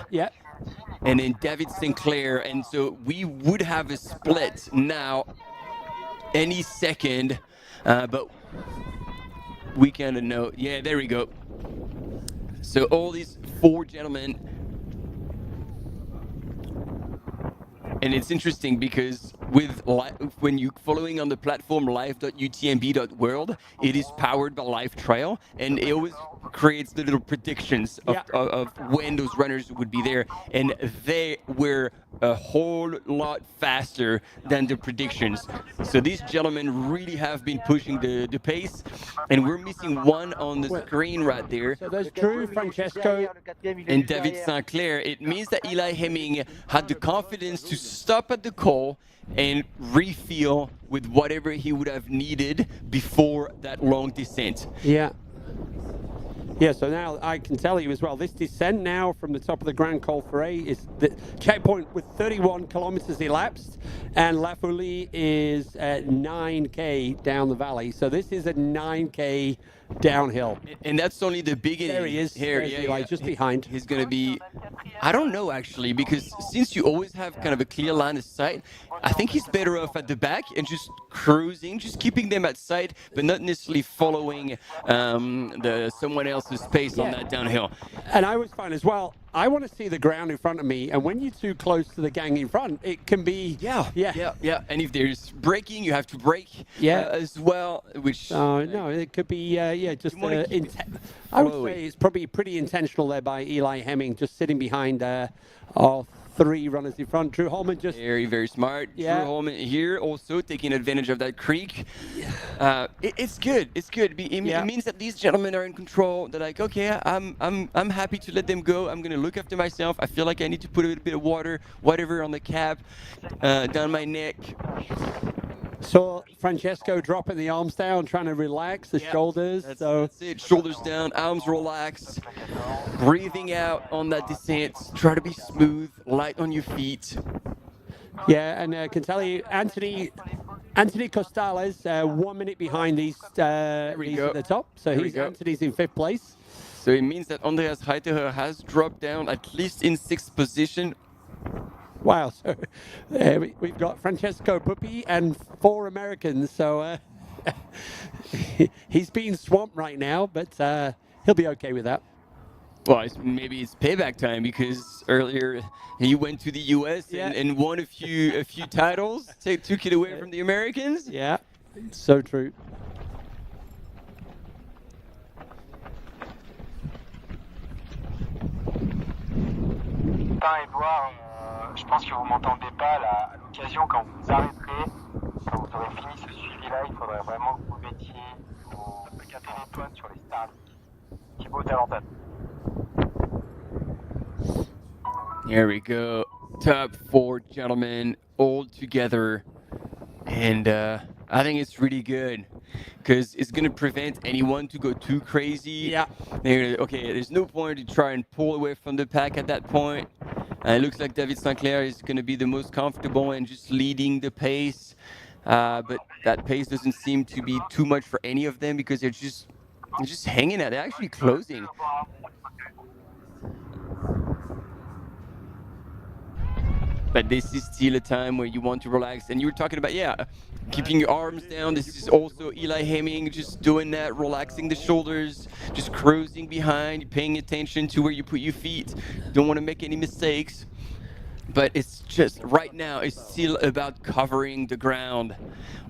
And then David Sinclair. And so we would have a split now any second, but we kind of know. Yeah, there we go. So all these 4 gentlemen. And it's interesting because when you're following on the platform live.utmb.world, it is powered by Live Trail, and it always creates the little predictions of when those runners would be there. And they were a whole lot faster than the predictions. So these gentlemen really have been pushing the pace, and we're missing one on the screen right there. So there's Drew, Francesco, and David Sinclair. It means that Eli Hemming had the confidence to stop at the call and refill with whatever he would have needed before that long descent. Yeah, so now I can tell you as well, this descent now from the top of the Grand Col Ferret is the checkpoint with 31 kilometers elapsed, and La Folie is at 9K down the valley. So this is a 9K downhill. And that's only the beginning. There he is. Here, just behind. He's going to be, I don't know actually, because since you always have kind of a clear line of sight, I think he's better off at the back and just cruising, just keeping them at sight, but not necessarily following someone else's pace on that downhill. And I was fine as well. I want to see the ground in front of me, and when you're too close to the gang in front, it can be... Yeah. And if there's braking, you have to brake as well, which... no, it could be, just... I would say it's probably pretty intentional there by Eli Hemming, just sitting behind 3 runners in front. Drew Holman just... Very, very smart. Yeah. Drew Holman here also taking advantage of that creek. It's good. It's good. It means that these gentlemen are in control. They're like, okay, I'm happy to let them go. I'm gonna look after myself. I feel like I need to put a bit of water, whatever, on the cap, down my neck. Saw Francesco dropping the arms down, trying to relax the shoulders. That's it. Shoulders down, arms relaxed, breathing out on that descent. Try to be smooth, light on your feet. Yeah, and I can tell you, Anthony Costales, 1 minute behind these at the top. So Anthony's in 5th place. So it means that Andreas Reiterer has dropped down at least in 6th position. Wow, so we've got Francesco Puppi and 4 Americans, so he's being swamped right now, but he'll be okay with that. Well, maybe it's payback time, because earlier he went to the US and won a few titles, took it away from the Americans. Yeah, so true. Edouard, je pense que vous m'entendez pas là. À l'occasion, quand vous arrêterez, quand vous aurez fini ce suivi-là, il faudrait vraiment que vous mettiez vos téléphones sur les Starlink. Thibaut, t'es à l'antenne. Here we go. Top 4 gentlemen all together. And I think it's really good, because it's going to prevent anyone to go too crazy. Yeah. Okay, there's no point to try and pull away from the pack at that point. It looks like David Sinclair is going to be the most comfortable and just leading the pace. But that pace doesn't seem to be too much for any of them, because they're just hanging out. They're actually closing. But this is still a time where you want to relax. And you were talking about, keeping your arms down. This is also Eli Hemming, just doing that, relaxing the shoulders, just cruising behind, paying attention to where you put your feet. Don't want to make any mistakes. But it's just, right now, it's still about covering the ground.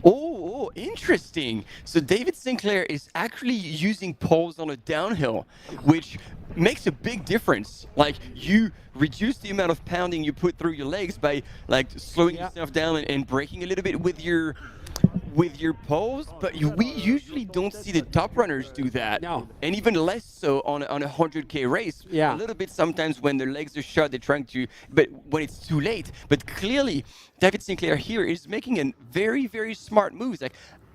Oh, interesting. So David Sinclair is actually using poles on a downhill, which makes a big difference. Like, you reduce the amount of pounding you put through your legs by like slowing yourself down and braking a little bit with your poles, but we usually don't see the top runners do that. No. And even less so on a 100K race. Yeah. A little bit sometimes when their legs are shut, they're trying to, but when it's too late. But clearly, David Sinclair here is making a very, very smart move. Like,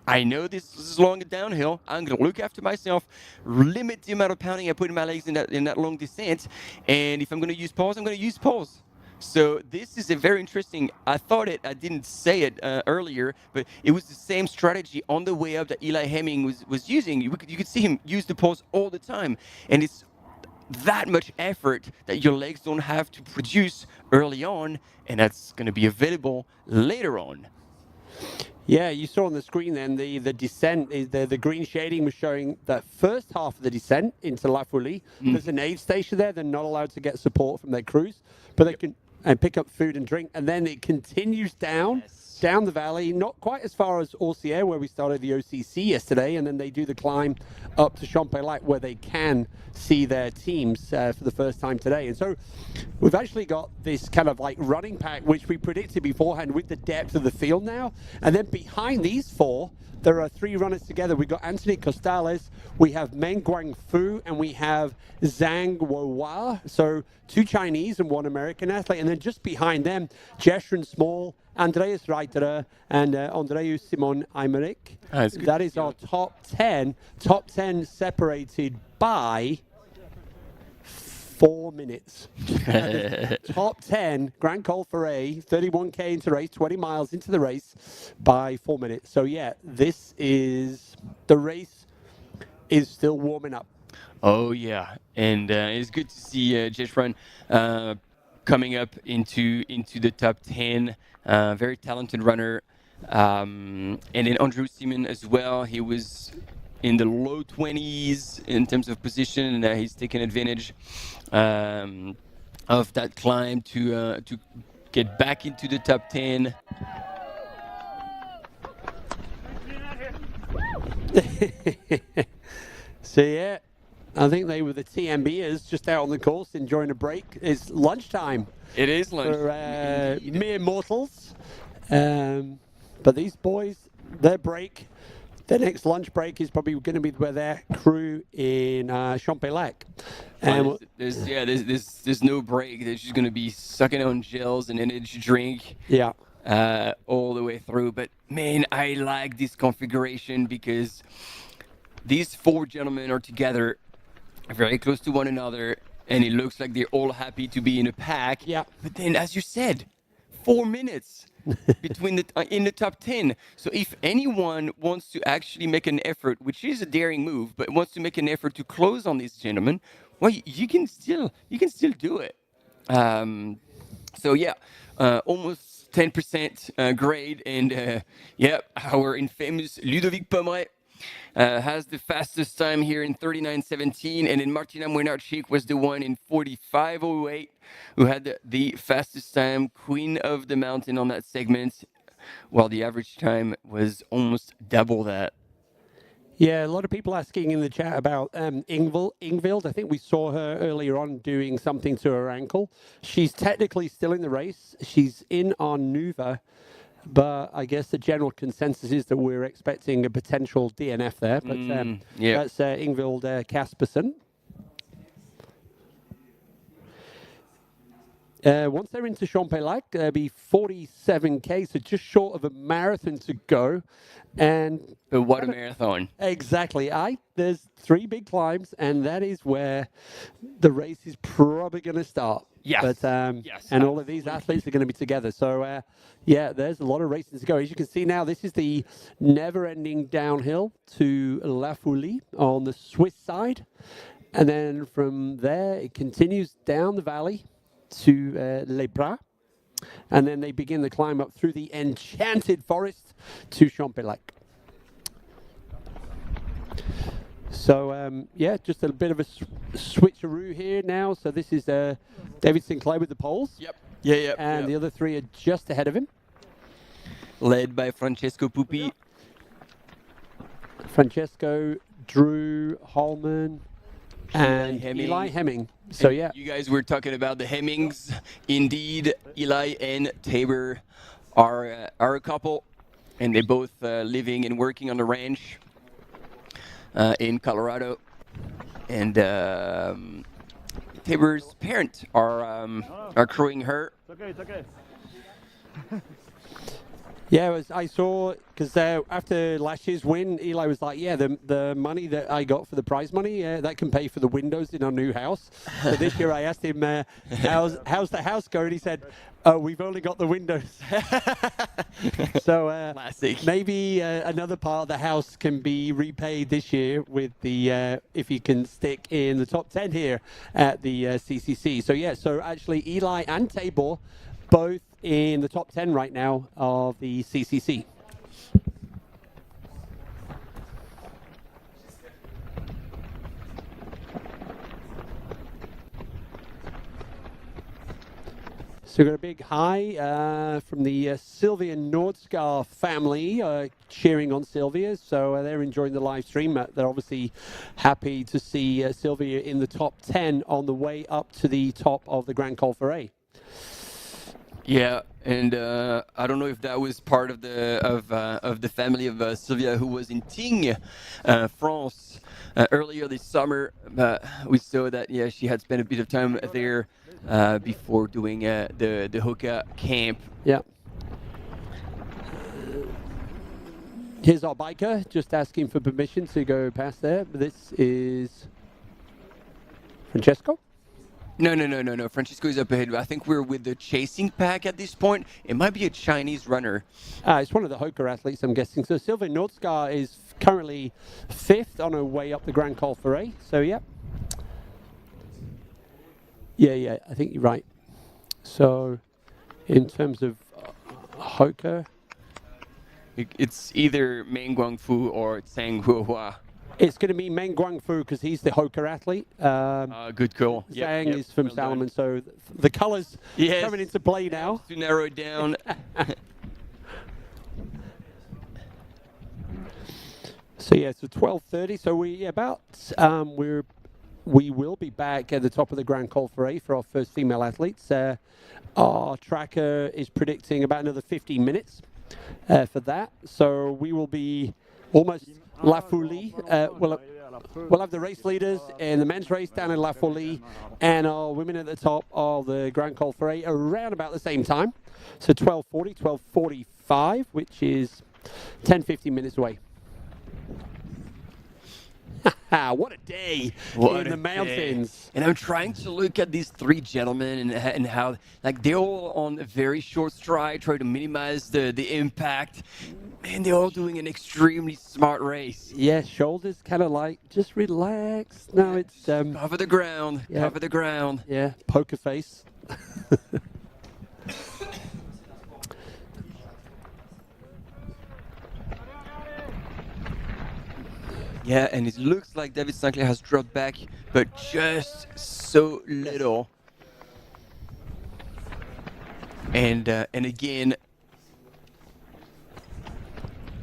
I know this is long downhill. I'm going to look after myself, limit the amount of pounding I put in my legs in that long descent. And if I'm going to use poles, I'm going to use poles. So this is a very interesting, I didn't say it earlier, but it was the same strategy on the way up that Eli Hemming was using. You could see him use the poles all the time. And it's that much effort that your legs don't have to produce early on, and that's going to be available later on. Yeah, you saw on the screen then the descent, the green shading was showing the first half of the descent into La Folie. There's an aid station there. They're not allowed to get support from their crews, but they can pick up food and drink, and then it continues down the valley, not quite as far as Orsières, where we started the OCC yesterday, and then they do the climb up to Champex, where they can see their teams for the first time today. And so we've actually got this kind of like running pack, which we predicted beforehand with the depth of the field now. And then behind these 4, there are 3 runners together. We've got Anthony Costales, we have Meng Guangfu, and we have Zhang Wohua. So 2 Chinese and 1 American athlete. And then just behind them, Jeshren Small, Andreas Reiterer, and Andreas Simon Eimerich. That is our top 10. Top 10 separated by 4 minutes. Top 10, Grand Col Ferret, 31K into race, 20 miles into the race by 4 minutes. So yeah, the race is still warming up. Oh yeah, and it's good to see Jeshren coming up into the top 10. Very talented runner. And then Andrew Simon as well. He was in the low 20s in terms of position, and he's taken advantage of that climb to get back into the top 10. So yeah, I think they were the TMBers just out on the course enjoying a break. It's lunchtime. It is lunch. For mere mortals. But these boys, their break, their next lunch break is probably going to be with their crew in Champelac. And there's no break. They're just going to be sucking on gels and energy drink. Yeah. All the way through. But man, I like this configuration because these four gentlemen are together very close to one another, and it looks like they're all happy to be in a pack. Yeah. But then, as you said, 4 minutes between in the top 10. So if anyone wants to actually make an effort, which is a daring move, but wants to make an effort to close on these gentlemen, well, you can still do it. So yeah, almost 10% grade, and our infamous Ludovic Pomeray has the fastest time here in 39:17, and then Martina Mwenarczyk was the one in 45:08 who had the fastest time, queen of the mountain on that segment, while the average time was almost double that. Yeah, a lot of people asking in the chat about Ingvild. I think we saw her earlier on doing something to her ankle. She's technically still in the race. She's in on Nuva, but I guess the general consensus is that we're expecting a potential DNF there. But that's Ingvild Kaspersen. Once they're into Champelac, there'll be 47K, so just short of a marathon to go. And what a marathon. Exactly. There's 3 big climbs, and that is where the race is probably going to start. Yes. But, and all of these athletes are going to be together. So, there's a lot of races to go. As you can see now, this is the never-ending downhill to La Foulie on the Swiss side. And then from there, it continues down the valley to Les Bras, and then they begin the climb up through the enchanted forest to Champelac. So, just a bit of a switcheroo here now. So this is David Sinclair with the poles. Yep. Yeah. And the other 3 are just ahead of him. Led by Francesco Pupi. Francesco, Drew, Holman, and Eli Hemming. So and you guys were talking about the Hemmings. Indeed, Eli and Tabor are a couple, and they both living and working on the ranch in Colorado. And Tabor's parents are crewing her. It's okay. Yeah, I saw, because after last year's win, Eli was like, the money that I got for the prize money, that can pay for the windows in our new house. So this year I asked him, how's the house going? He said, we've only got the windows. So maybe another part of the house can be repaid this year with the, if he can stick in the top 10 here at the CCC. So actually Eli and Tabor both in the top 10 right now of the CCC. So we've got a big hi from the Sylvia Nordskar family cheering on Sylvia. So they're enjoying the live stream. They're obviously happy to see Sylvia in the top 10 on the way up to the top of the Grand Col Ferret. Yeah, and I don't know if that was part of the family of Sylvia, who was in Tignes, France, earlier this summer. We saw that she had spent a bit of time there before doing the HOKA camp. Yeah. Here's our biker just asking for permission to go past there. This is Francesco. No. Francesco is up ahead. I think we're with the chasing pack at this point. It might be a Chinese runner. It's one of the HOKA athletes, I'm guessing. So Sylvia Nordskar is currently 5th on her way up the Grand Col Ferret. So, yeah, I think you're right. So, in terms of HOKA, it's either Meng Guangfu or Tsang Huahua. It's going to be Meng Guangfu because he's the HOKA athlete. Good call. Zhang is from Salomon, so the colours coming into play now. To narrow it down. So 12:30. So we're we will be back at the top of the Grand Col Ferret for our first female athletes. Our tracker is predicting about another 15 minutes for that. So we will be almost La Folie. We'll have the race leaders in the men's race down in La Folie, and our women at the top of the Grand Col Ferret around about the same time. So 12:40, 12:45, which is 10-15 minutes away. What a day in the mountains. Day. And I'm trying to look at these three gentlemen and how, like, they're all on a very short stride, trying to minimize the impact. Man, they're all doing an extremely smart race. Yeah, shoulders kind of like, just relax. No, it's... cover the ground, cover the ground. Yeah, poker face. Yeah, and it looks like David Sinclair has dropped back, but just so little. And again,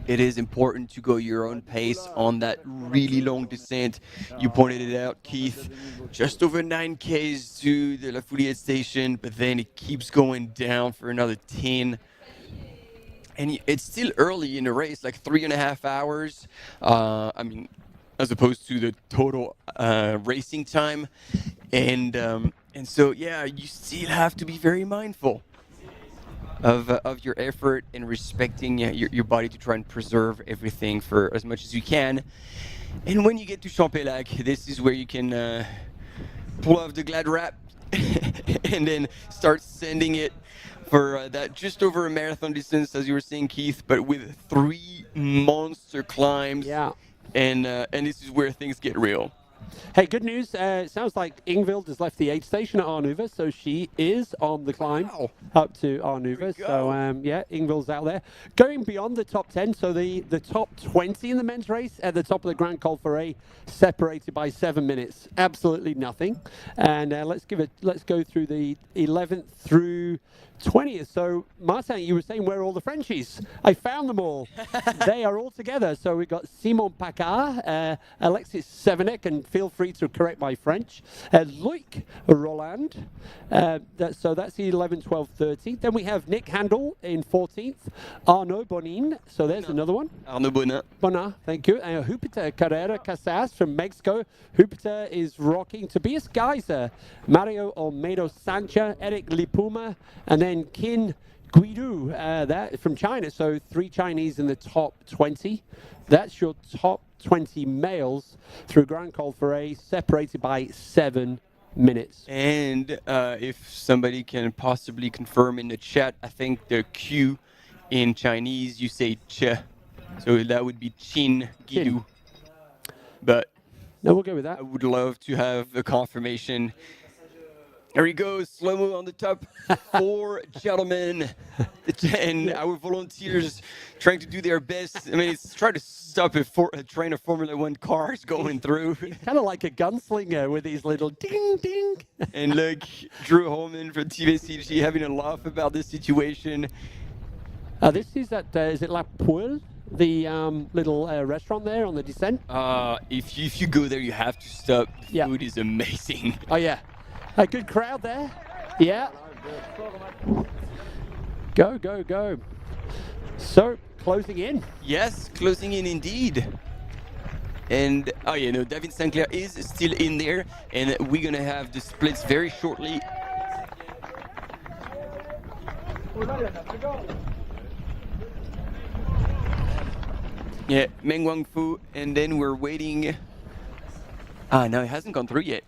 it is important to go your own pace on that really long descent. You pointed it out, Keith. Just over 9 Ks to the La Fouillette station, but then it keeps going down for another 10. And it's still early in the race, like 3.5 hours. I mean, as opposed to the total racing time. And so, yeah, you still have to be very mindful of your effort and respecting your body to try and preserve everything for as much as you can. And when you get to Champelac, this is where you can pull off the glad wrap and then start sending it for that just over a marathon distance, as you were saying, Keith, but with 3 monster climbs. Yeah. And this is where things get real. Hey, good news. It sounds like Ingvild has left the aid station at Arnuva, so she is on the climb up to Arnuva. So, yeah, Ingvild's out there. Going beyond the top 10, so the top 20 in the men's race at the top of the Grand Col Ferret, separated by 7 minutes. Absolutely nothing. And let's go through the 11th through 20th. So, Martin, you were saying, where are all the Frenchies? I found them all. They are all together. So we've got Simon Paccard, Alexis Sevenek, and feel free to correct my French, Loic Roland. So that's the 11, 12, 13th. Then we have Nick Handel in 14th, Arnaud Bonin. So there's another one. Arnaud Bonin. Bonin, thank you. Jupiter Carrera Casas from Mexico. Jupiter is rocking Tobias Geiser, Mario Olmedo Sancha, Eric Lipuma, and then Qin Guidu, that from China. So 3 Chinese in the top 20. That's your top 20 males through Grand Col Ferret, separated by 7 minutes. And if somebody can possibly confirm in the chat, I think the Q in Chinese, you say Che. So that would be Qin Guidu. But no, we'll go with that. I would love to have a confirmation. There he goes, slow-mo on the top. 4 gentlemen, and our volunteers trying to do their best. I mean, it's trying to stop a train of Formula 1 cars going through. Kind of like a gunslinger with these little ding, ding. And look, Drew Holman from TVCG having a laugh about this situation. This is at, is it La Poule? The little restaurant there on the descent? If you go there, you have to stop. The food is amazing. Oh, yeah. A good crowd there. Yeah. Go, go, go. So, closing in. Yes, closing in indeed. And, oh yeah, no, David Sinclair is still in there. And we're going to have the splits very shortly. Yeah, Meng Wangfu. And then we're waiting. No, it hasn't gone through yet.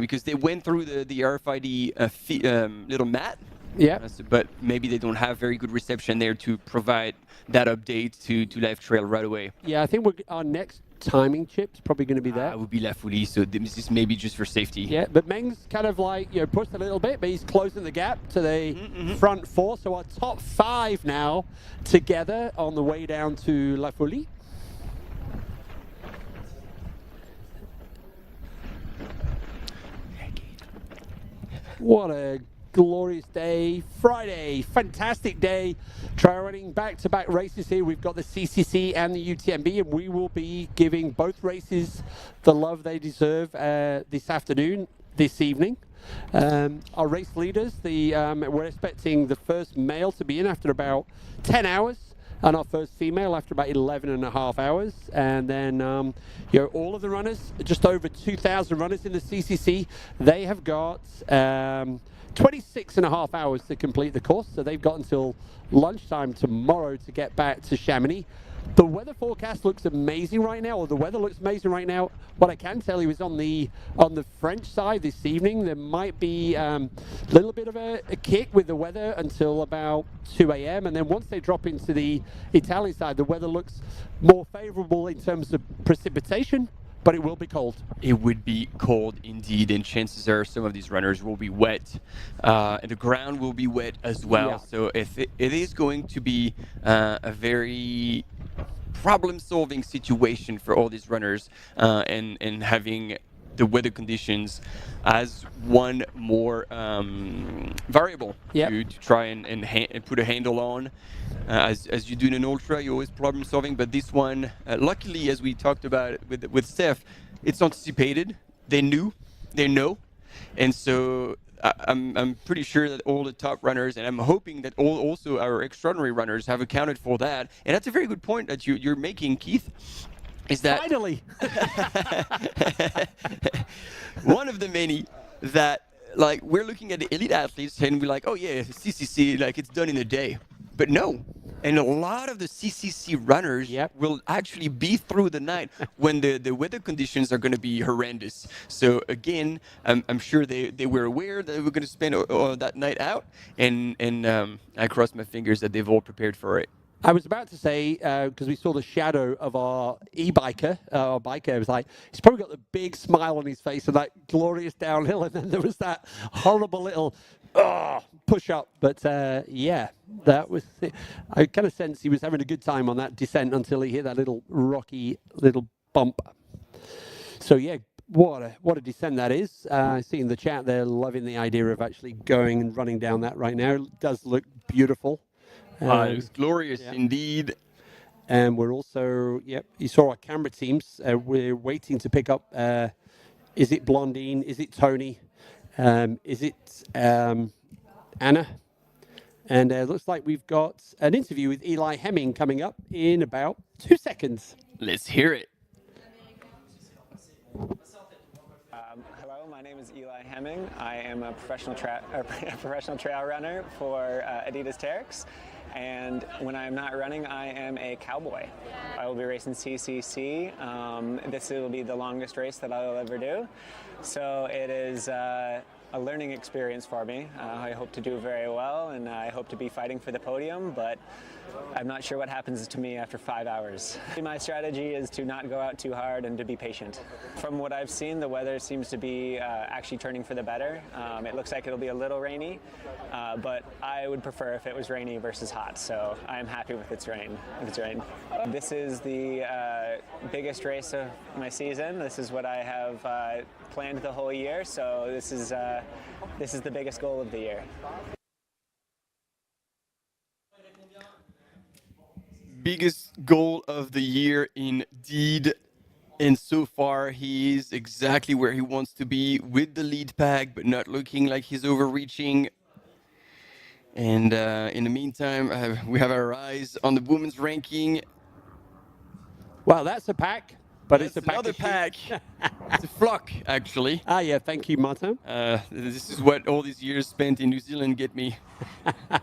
Because they went through the RFID little mat. Yeah. But maybe they don't have very good reception there to provide that update to Live Trail right away. Yeah, I think our next timing chip's probably going to be there. It would be La Folie, so this is maybe just for safety. Yeah, but Meng's kind of like, pushed a little bit, but he's closing the gap to the front 4. So our top 5 now together on the way down to La Folie. What a glorious day. Friday, fantastic day. Trail running back-to-back races here. We've got the CCC and the UTMB, and we will be giving both races the love they deserve this evening. Our race leaders, we're expecting the first male to be in after about 10 hours. And our first female after about 11 and a half hours. And then, all of the runners, just over 2,000 runners in the CCC, they have got 26 and a half hours to complete the course. So they've got until lunchtime tomorrow to get back to Chamonix. The weather forecast looks amazing right now, or the weather looks amazing right now. What I can tell you is on the French side this evening, there might be a little bit of a kick with the weather until about 2 a.m. And then once they drop into the Italian side, the weather looks more favorable in terms of precipitation, but it will be cold. It would be cold indeed, and chances are some of these runners will be wet, and the ground will be wet as well. Yeah. So if it is going to be a very problem-solving situation for all these runners, and having the weather conditions as one more variable to try and put a handle on. As you do in an ultra, you're always problem-solving, but this one, luckily, as we talked about with Steph, it's anticipated. They know, and so I'm pretty sure that all the top runners, and I'm hoping that also our extraordinary runners have accounted for that. And that's a very good point that you're making, Keith. Is that finally one of the many that, like, we're looking at the elite athletes and we're like, oh yeah, CCC, like, it's done in a day. But no. And a lot of the CCC runners will actually be through the night when the weather conditions are going to be horrendous. So again, I'm sure they were aware that they were going to spend that night out, and I cross my fingers that they've all prepared for it. I was about to say, because we saw the shadow of our e-biker, our biker, it was like, he's probably got the big smile on his face and that glorious downhill, and then there was that horrible little push up. But yeah, that was, I kind of sensed he was having a good time on that descent until he hit that little rocky little bump. So yeah, what a descent that is. I see in the chat they're loving the idea of actually going and running down that right now. It does look beautiful. It was glorious indeed. And we're also, you saw our camera teams. We're waiting to pick up, is it Blondine? Is it Tony? Is it Anna? And it looks like we've got an interview with Eli Hemming coming up in about 2 seconds. Let's hear it. Hello, my name is Eli Hemming. I am a professional trail runner for Adidas Terex. And when I'm not running, I am a cowboy. I will be racing CCC. This will be the longest race that I'll ever do. So it is a learning experience for me. I hope to do very well, and I hope to be fighting for the podium, but I'm not sure what happens to me after 5 hours. My strategy is to not go out too hard and to be patient. From what I've seen, the weather seems to be actually turning for the better. It looks like it'll be a little rainy, but I would prefer if it was rainy versus hot, so I'm happy with its rain. This is the biggest race of my season. This is what I have planned the whole year, so this is the biggest goal of the year. Biggest goal of the year indeed, and so far he is exactly where he wants to be with the lead pack, but not looking like he's overreaching. And in the meantime, we have our eyes on the women's ranking. Well, that's a pack, but that's it's a pack. Another pack. It's a flock, actually. Ah, yeah, thank you, Martin. This is what all these years spent in New Zealand get me.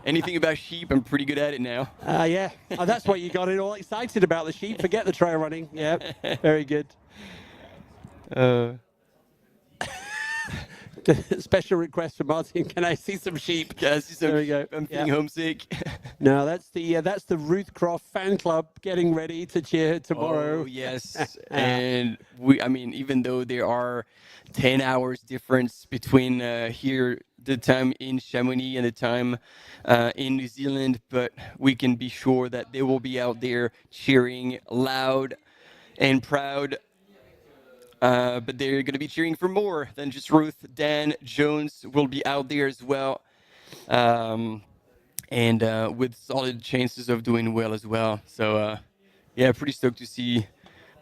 Anything about sheep, I'm pretty good at it now. Yeah, that's what you got it all excited about, the sheep. Forget the trail running. Yeah, very good. Special request from Martin. Can I see some sheep? Can I see some There we go. sheep? I'm feeling homesick. No, that's the Ruth Croft fan club getting ready to cheer tomorrow. Oh, yes. And even though there are 10 hours difference between here, the time in Chamonix and the time in New Zealand, but we can be sure that they will be out there cheering loud and proud. But they're going to be cheering for more than just Ruth. Dan Jones will be out there as well. and with solid chances of doing well as well. So yeah, pretty stoked to see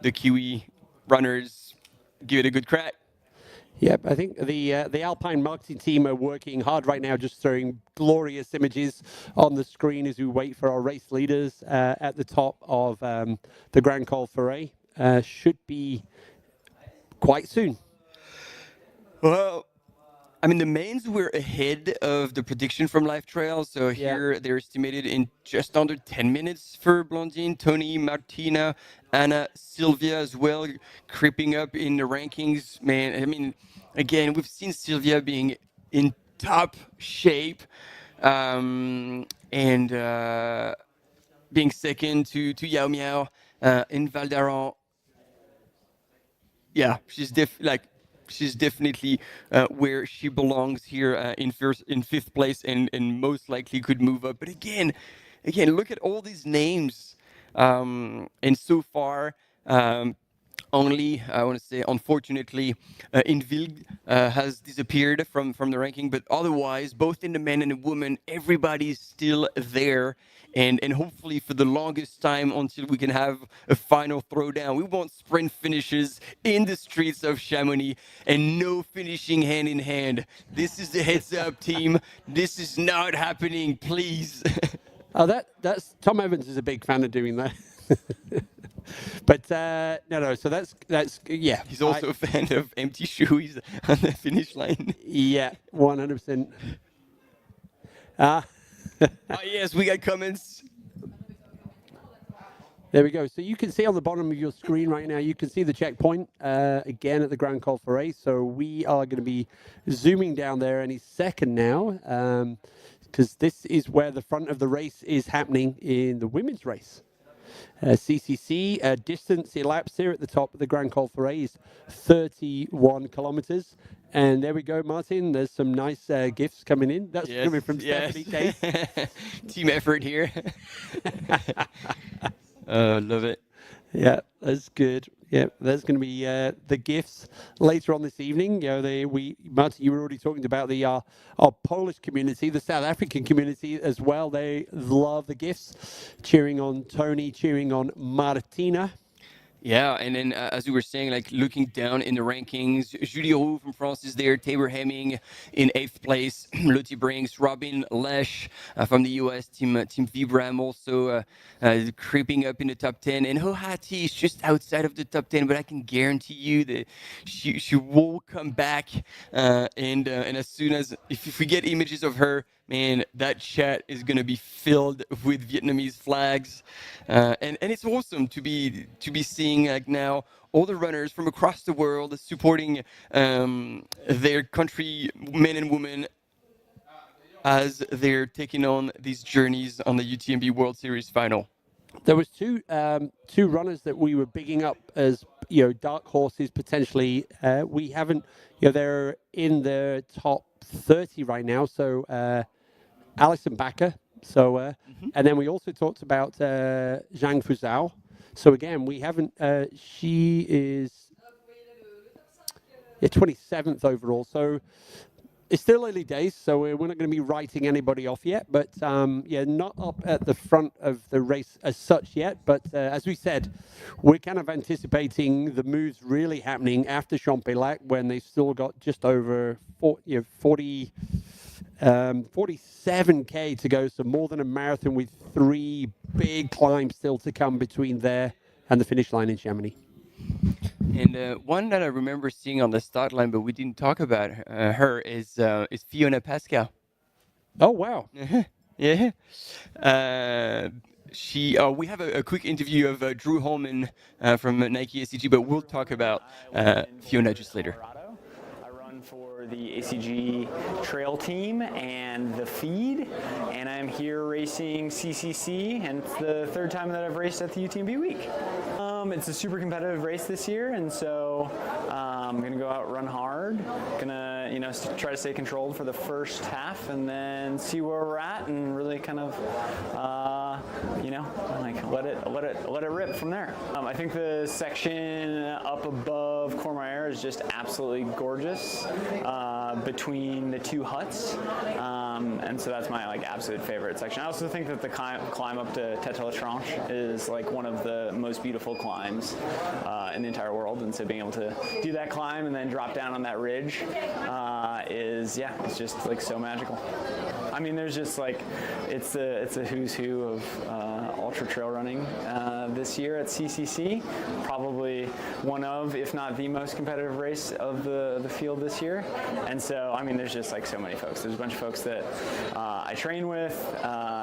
the Kiwi runners give it a good crack. Yep, I think the Alpine marketing team are working hard right now, just throwing glorious images on the screen as we wait for our race leaders at the top of the Grand Col Ferret. Should be quite soon. Well, I mean, the mains were ahead of the prediction from Live Trail. So here they're estimated in just under 10 minutes for Blondine, Tony, Martina, Anna, Sylvia as well, creeping up in the rankings. Man, I mean, again, we've seen Sylvia being in top shape and being second to Yao Miao in Val d'Aran. Yeah, she's definitely where she belongs here in fifth place and most likely could move up. But again, look at all these names. And so far, only, I want to say, unfortunately, Invilg has disappeared from the ranking. But otherwise, both in the men and the women, everybody's still there. And hopefully for the longest time until we can have a final throwdown. We want sprint finishes in the streets of Chamonix and no finishing hand in hand. This is the heads up, team. This is not happening, please. Oh, that's Tom Evans is a big fan of doing that. But no. So that's yeah. He's also a fan of empty shoes on the finish line. Yeah, 100%. Yes, we got comments. There we go. So you can see on the bottom of your screen right now, you can see the checkpoint again at the Grand Col Ferret. So we are going to be zooming down there any second now, because this is where the front of the race is happening in the women's race. CCC distance elapsed here at the top of the Grand Col Ferret is 31 kilometers. And there we go, Martin. There's some nice gifts coming in. That's coming from Stephanie Case. Team effort here. Love it. Yeah, that's good. Yeah, there's going to be the gifts later on this evening. You know, Martin, you were already talking about the our Polish community, the South African community as well. They love the gifts, cheering on Tony, cheering on Martina. Yeah, and then as we were saying, like looking down in the rankings, Julie Roux from France is there, Tabor Hemming in 8th place, Lottie Brinks, Robin Lesh from the US, Team Vibram also creeping up in the top 10, and Hohati is just outside of the top 10, but I can guarantee you that she will come back, and as soon as, if we get images of her, man, that chat is going to be filled with Vietnamese flags, and it's awesome to be seeing like now all the runners from across the world supporting their country men and women as they're taking on these journeys on the UTMB World Series final. There was two runners that we were bigging up as, you know, dark horses potentially. We haven't, you know, they're in the top 30 right now. So Alison Bakker. So and then we also talked about Zhang Fuzhou. So again, we haven't. She is 27th overall. So it's still early days. So we're not going to be writing anybody off yet. But yeah, not up at the front of the race as such yet. But as we said, we're kind of anticipating the moves really happening after Champex-Lac when they've still got just over 47K to go. So more than a marathon with 3 big climbs still to come between there and the finish line in Chamonix. And one that I remember seeing on the start line, but we didn't talk about her, is Fiona Pascal. Oh, wow. Yeah. We have a quick interview of Drew Holman from Nike SCG, but we'll talk about Fiona just later. For the ACG trail team and the feed, and I'm here racing CCC, and it's the 3rd time that I've raced at the UTMB week. It's a super competitive race this year, and so I'm gonna go out, run hard, gonna try to stay controlled for the first half, and then see where we're at, and really kind of let it rip from there. I think the section up above Courmayeur is just absolutely gorgeous. between the two huts, and so that's my absolute favorite section. I also think that the climb up to Tete Tronche is one of the most beautiful climbs in the entire world, and so being able to do that climb and then drop down on that ridge it's just so magical. I mean, there's just it's a who's who of ultra trail running this year at CCC. Probably one of, if not the most competitive race of the field this year. And so, I mean, there's just so many folks. There's a bunch of folks that I train with.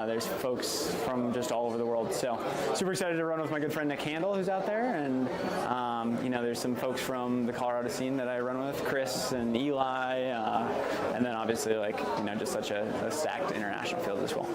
There's folks from just all over the world. So super excited to run with my good friend Nick Handel, who's out there. And, there's some folks from the Colorado scene that I run with, Chris and Eli. And then obviously just such a stacked international field as well.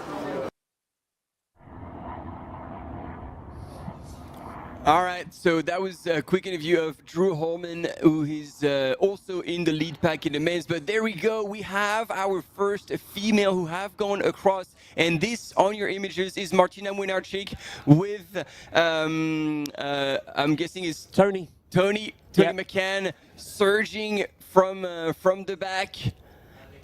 All right, so that was a quick interview of Drew Holman, who is also in the lead pack in the men's. But there we go, we have our first female who have gone across, and this on your images is Martina Młynarczyk with, I'm guessing is Tony McCann surging from the back.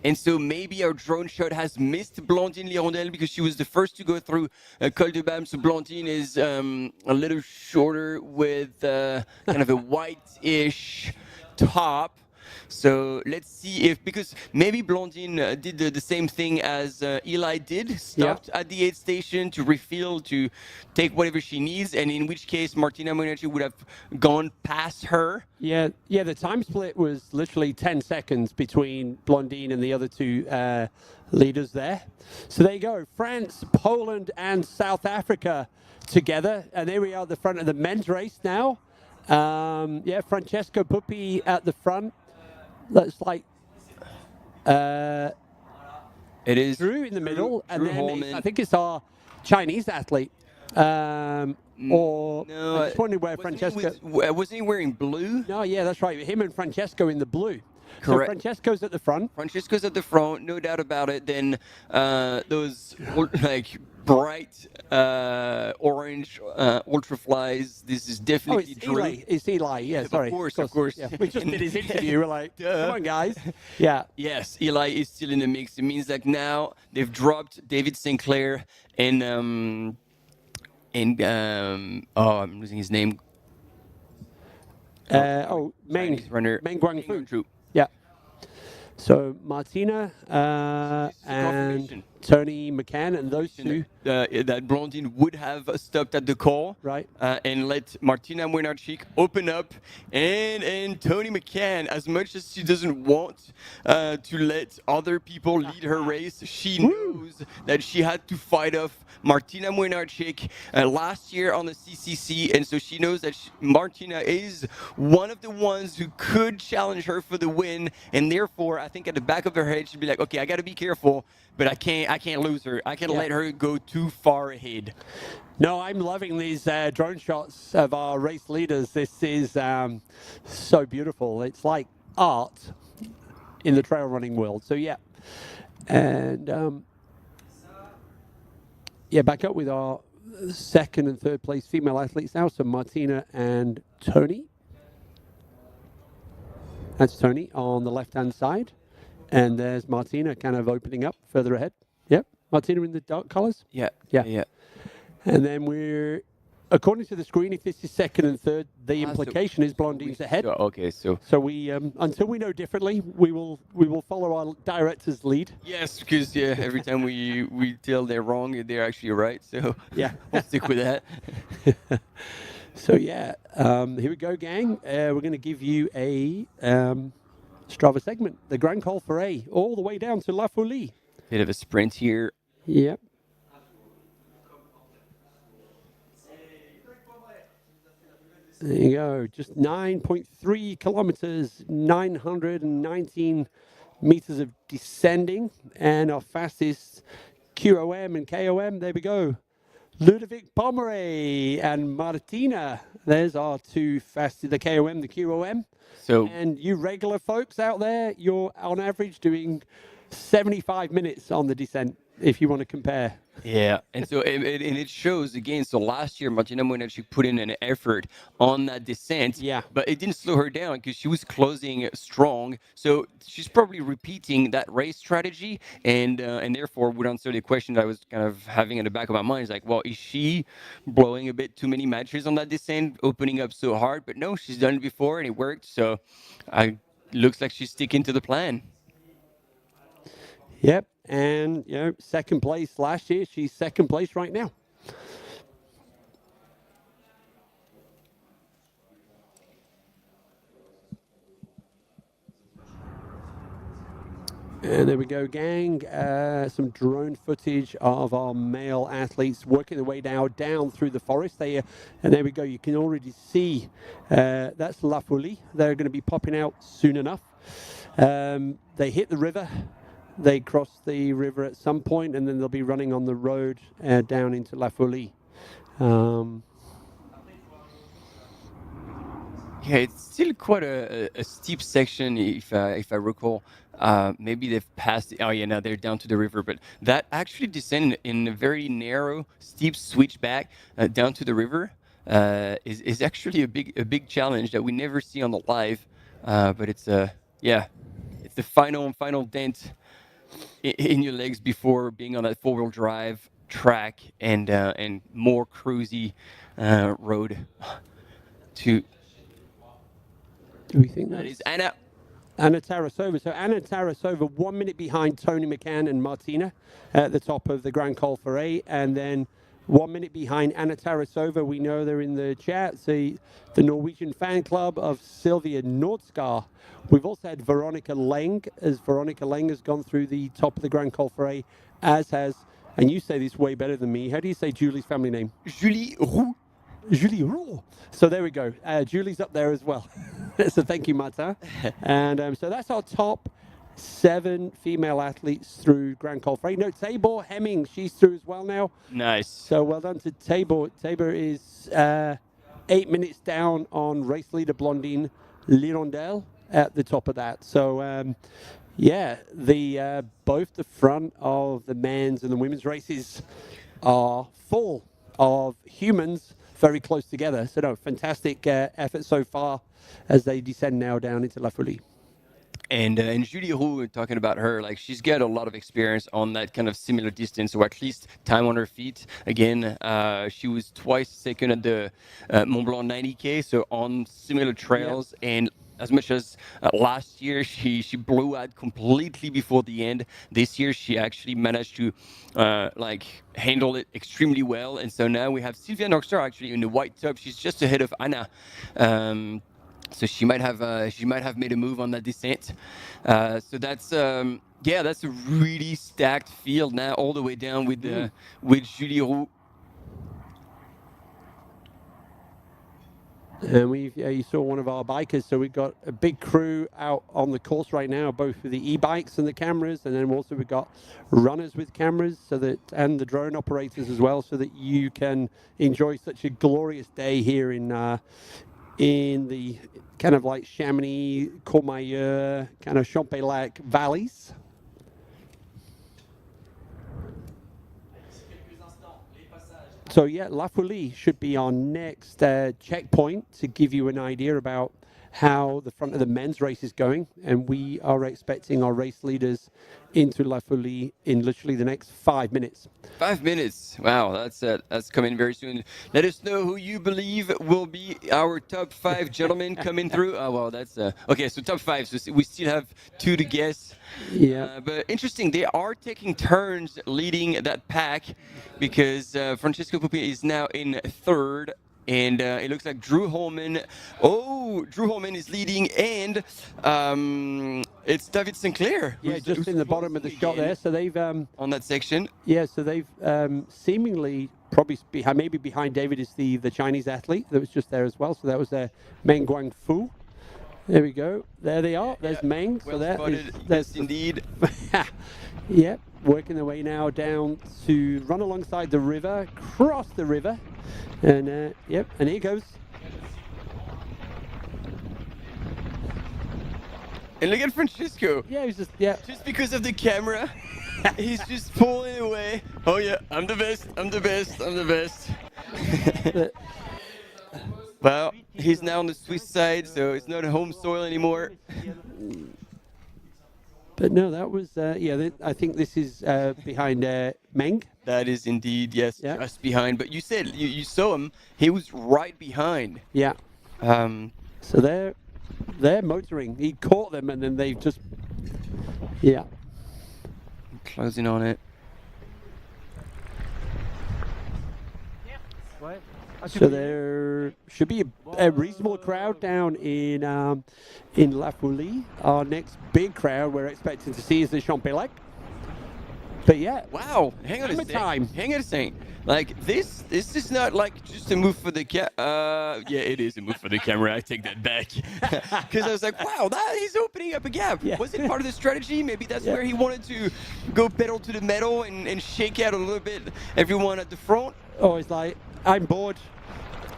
And so maybe our drone shot has missed Blandine Lirondelle because she was the first to go through Col de Bam. So Blandine is a little shorter with kind of a white-ish top. So let's see if, because maybe Blandine did the same thing as Eli did, stopped at the aid station to refill, to take whatever she needs, and in which case Martina Młynarczyk would have gone past her. Yeah, the time split was literally 10 seconds between Blandine and the other two leaders there. So there you go, France, Poland, and South Africa together. And there we are at the front of the men's race now. Francesco Puppi at the front. That's it is Drew in the middle, and then Holman. I think it's our Chinese athlete. Or no, I just wondered where Francesco wasn't he wearing blue? No, yeah, that's right. Him and Francesco in the blue. Correct. So Francesco's at the front. Francesco's at the front, no doubt about it. Then those bright orange ultra flies. This is definitely Drew. It's Eli. Yeah, sorry. Of course. Yeah. We just did his interview. We're like, come on, guys. Yeah. Yes, Eli is still in the mix. It means now they've dropped David Sinclair and I'm losing his name. Meng Guangfu. Yeah. So Martina and Tony McCann and those two. That Blandine would have stopped at the call, right? And let Martina Młynarczyk open up, and Tony McCann, as much as she doesn't want to let other people lead her race, she knows that she had to fight off Martina Młynarczyk last year on the CCC, and so she knows that Martina is one of the ones who could challenge her for the win, and therefore I think at the back of her head she'd be like, okay, I got to be careful, but I can't lose her. I can't let her go too far ahead. No, I'm loving these drone shots of our race leaders. This is so beautiful. It's like art in the trail running world. So yeah, and back up with our second and third place female athletes now. So Martina and Tony. That's Tony on the left-hand side. And there's Martina kind of opening up further ahead. Yep. Martina in the dark colors? Yeah. And then we're, according to the screen, if this is second and third, the implication is Blandine's ahead. Okay, so we, until we know differently, we will follow our director's lead. Yes, because every time we tell they're wrong, they're actually right. So yeah, we'll stick with that. So here we go, gang. We're going to give you a Strava segment, the Grand Col Ferret, all the way down to La Folie. Bit of a sprint here. Yep. There you go, just 9.3 kilometers, 919 meters of descending, and our fastest QOM and KOM, there we go. Ludovic Pomeray and Martina, there's our two fastest, the KOM, the QOM. So, and you regular folks out there, you're on average doing 75 minutes on the descent. if you want to compare. Yeah, and so and it shows again. So last year, Martina Monaci put in an effort on that descent, Yeah, but it didn't slow her down because she was closing strong. So she's probably repeating that race strategy, and therefore would answer the question that I was kind of having in the back of my mind. Is like, well, is she blowing a bit too many matches on that descent, opening up so hard? But no, she's done it before and it worked. So, looks like she's sticking to the plan. Yep, and second place last year. She's second place right now. And there we go, gang. Some drone footage of our male athletes working their way now down through the forest. And there we go. You can already see that's La Folie. They're going to be popping out soon enough. They hit the river. They cross the river at some point, and then they'll be running on the road down into La Folie. Yeah, it's still quite a steep section, if I recall. Maybe they've passed. Oh yeah, now they're down to the river. But that actually descend in a very narrow, steep switchback down to the river is actually a big challenge that we never see on the live. But it's it's the final dent in your legs before being on that four-wheel drive track and more cruisy road to. Do we think that is Anna Tarasova? So Anna Tarasova, 1 minute behind Tony McCann and Martina at the top of the Grand Col Ferret, and then 1 minute behind Anna Tarasova. We know they're in the chat. The Norwegian fan club of Sylvia Nordskar. We've also had Veronica Leng, as Veronica Leng has gone through the top of the Grand Col Ferret, as has, and you say this way better than me. How do you say Julie's family name? Julie Roux. Julie Roux. So there we go. Julie's up there as well. So thank you, Martin. And so that's our top 7 female athletes through Grand Col Ferret. No, Tabor Hemming, she's through as well now. Nice. So well done to Tabor. Tabor is 8 minutes down on race leader Blondine Lirondelle at the top of that. So both the front of the men's and the women's races are full of humans very close together. So no, fantastic effort so far as they descend now down into La Folie. And Julie Roux, talking about her, like she's got a lot of experience on that kind of similar distance, or at least time on her feet. Again, she was twice second at the Mont-Blanc 90K, so on similar trails. Yeah. And as much as last year, she blew out completely before the end. This year, she actually managed to handle it extremely well. And so now we have Sylvia Noxter actually in the white top. She's just ahead of Anna. So she might have made a move on that descent. So that's that's a really stacked field now, all the way down with Julie Roux. And you saw one of our bikers, so we've got a big crew out on the course right now, both with the e-bikes and the cameras, and then also we've got runners with cameras, and the drone operators as well, so that you can enjoy such a glorious day here in the kind of like Chamonix, Courmayeur, kind of Champex-Lac valleys. So yeah, La Folie should be our next checkpoint to give you an idea about how the front of the men's race is going, and we are expecting our race leaders into La Folie in literally the next 5 minutes. 5 minutes. Wow, that's coming very soon. Let us know who you believe will be our top 5 gentlemen coming through. Oh well, that's okay. So top 5. So we still have 2 to guess. Yeah. But interesting, they are taking turns leading that pack because Francesco Pupi is now in 3rd. And it looks like Drew Holman is leading, and it's David Sinclair. Yeah, just in the bottom of the shot there. So they've on that section. Yeah, so they've seemingly probably maybe behind David is the Chinese athlete that was just there as well. So that was Meng Guangfu. There we go. There they are. There's Meng. Well so spotted. Yes, indeed. Yep, working their way now down to run alongside the river, cross the river. And and here goes. And look at Francisco. Yeah, he's just Just because of the camera. He's just pulling away. Oh yeah, I'm the best. I'm the best. I'm the best. Well, he's now on the Swiss side, so it's not a home soil anymore. But no, that was, I think this is behind Meng. That is indeed, yes, just behind. But you said, you saw him, he was right behind. Yeah. So they're motoring. He caught them and then they've just, closing on it. So there should be a reasonable crowd down in La Folie. Our next big crowd we're expecting to see is the Champelec. But yeah. Wow, hang on a second. Hang on a second. Like this is not like just a move for the yeah, it is a move for the camera. I take that back. Because I was like, wow, he's opening up a gap. Yeah. Was it part of the strategy? Maybe that's where he wanted to go pedal to the metal and shake out a little bit everyone at the front. Oh, it's like, I'm bored.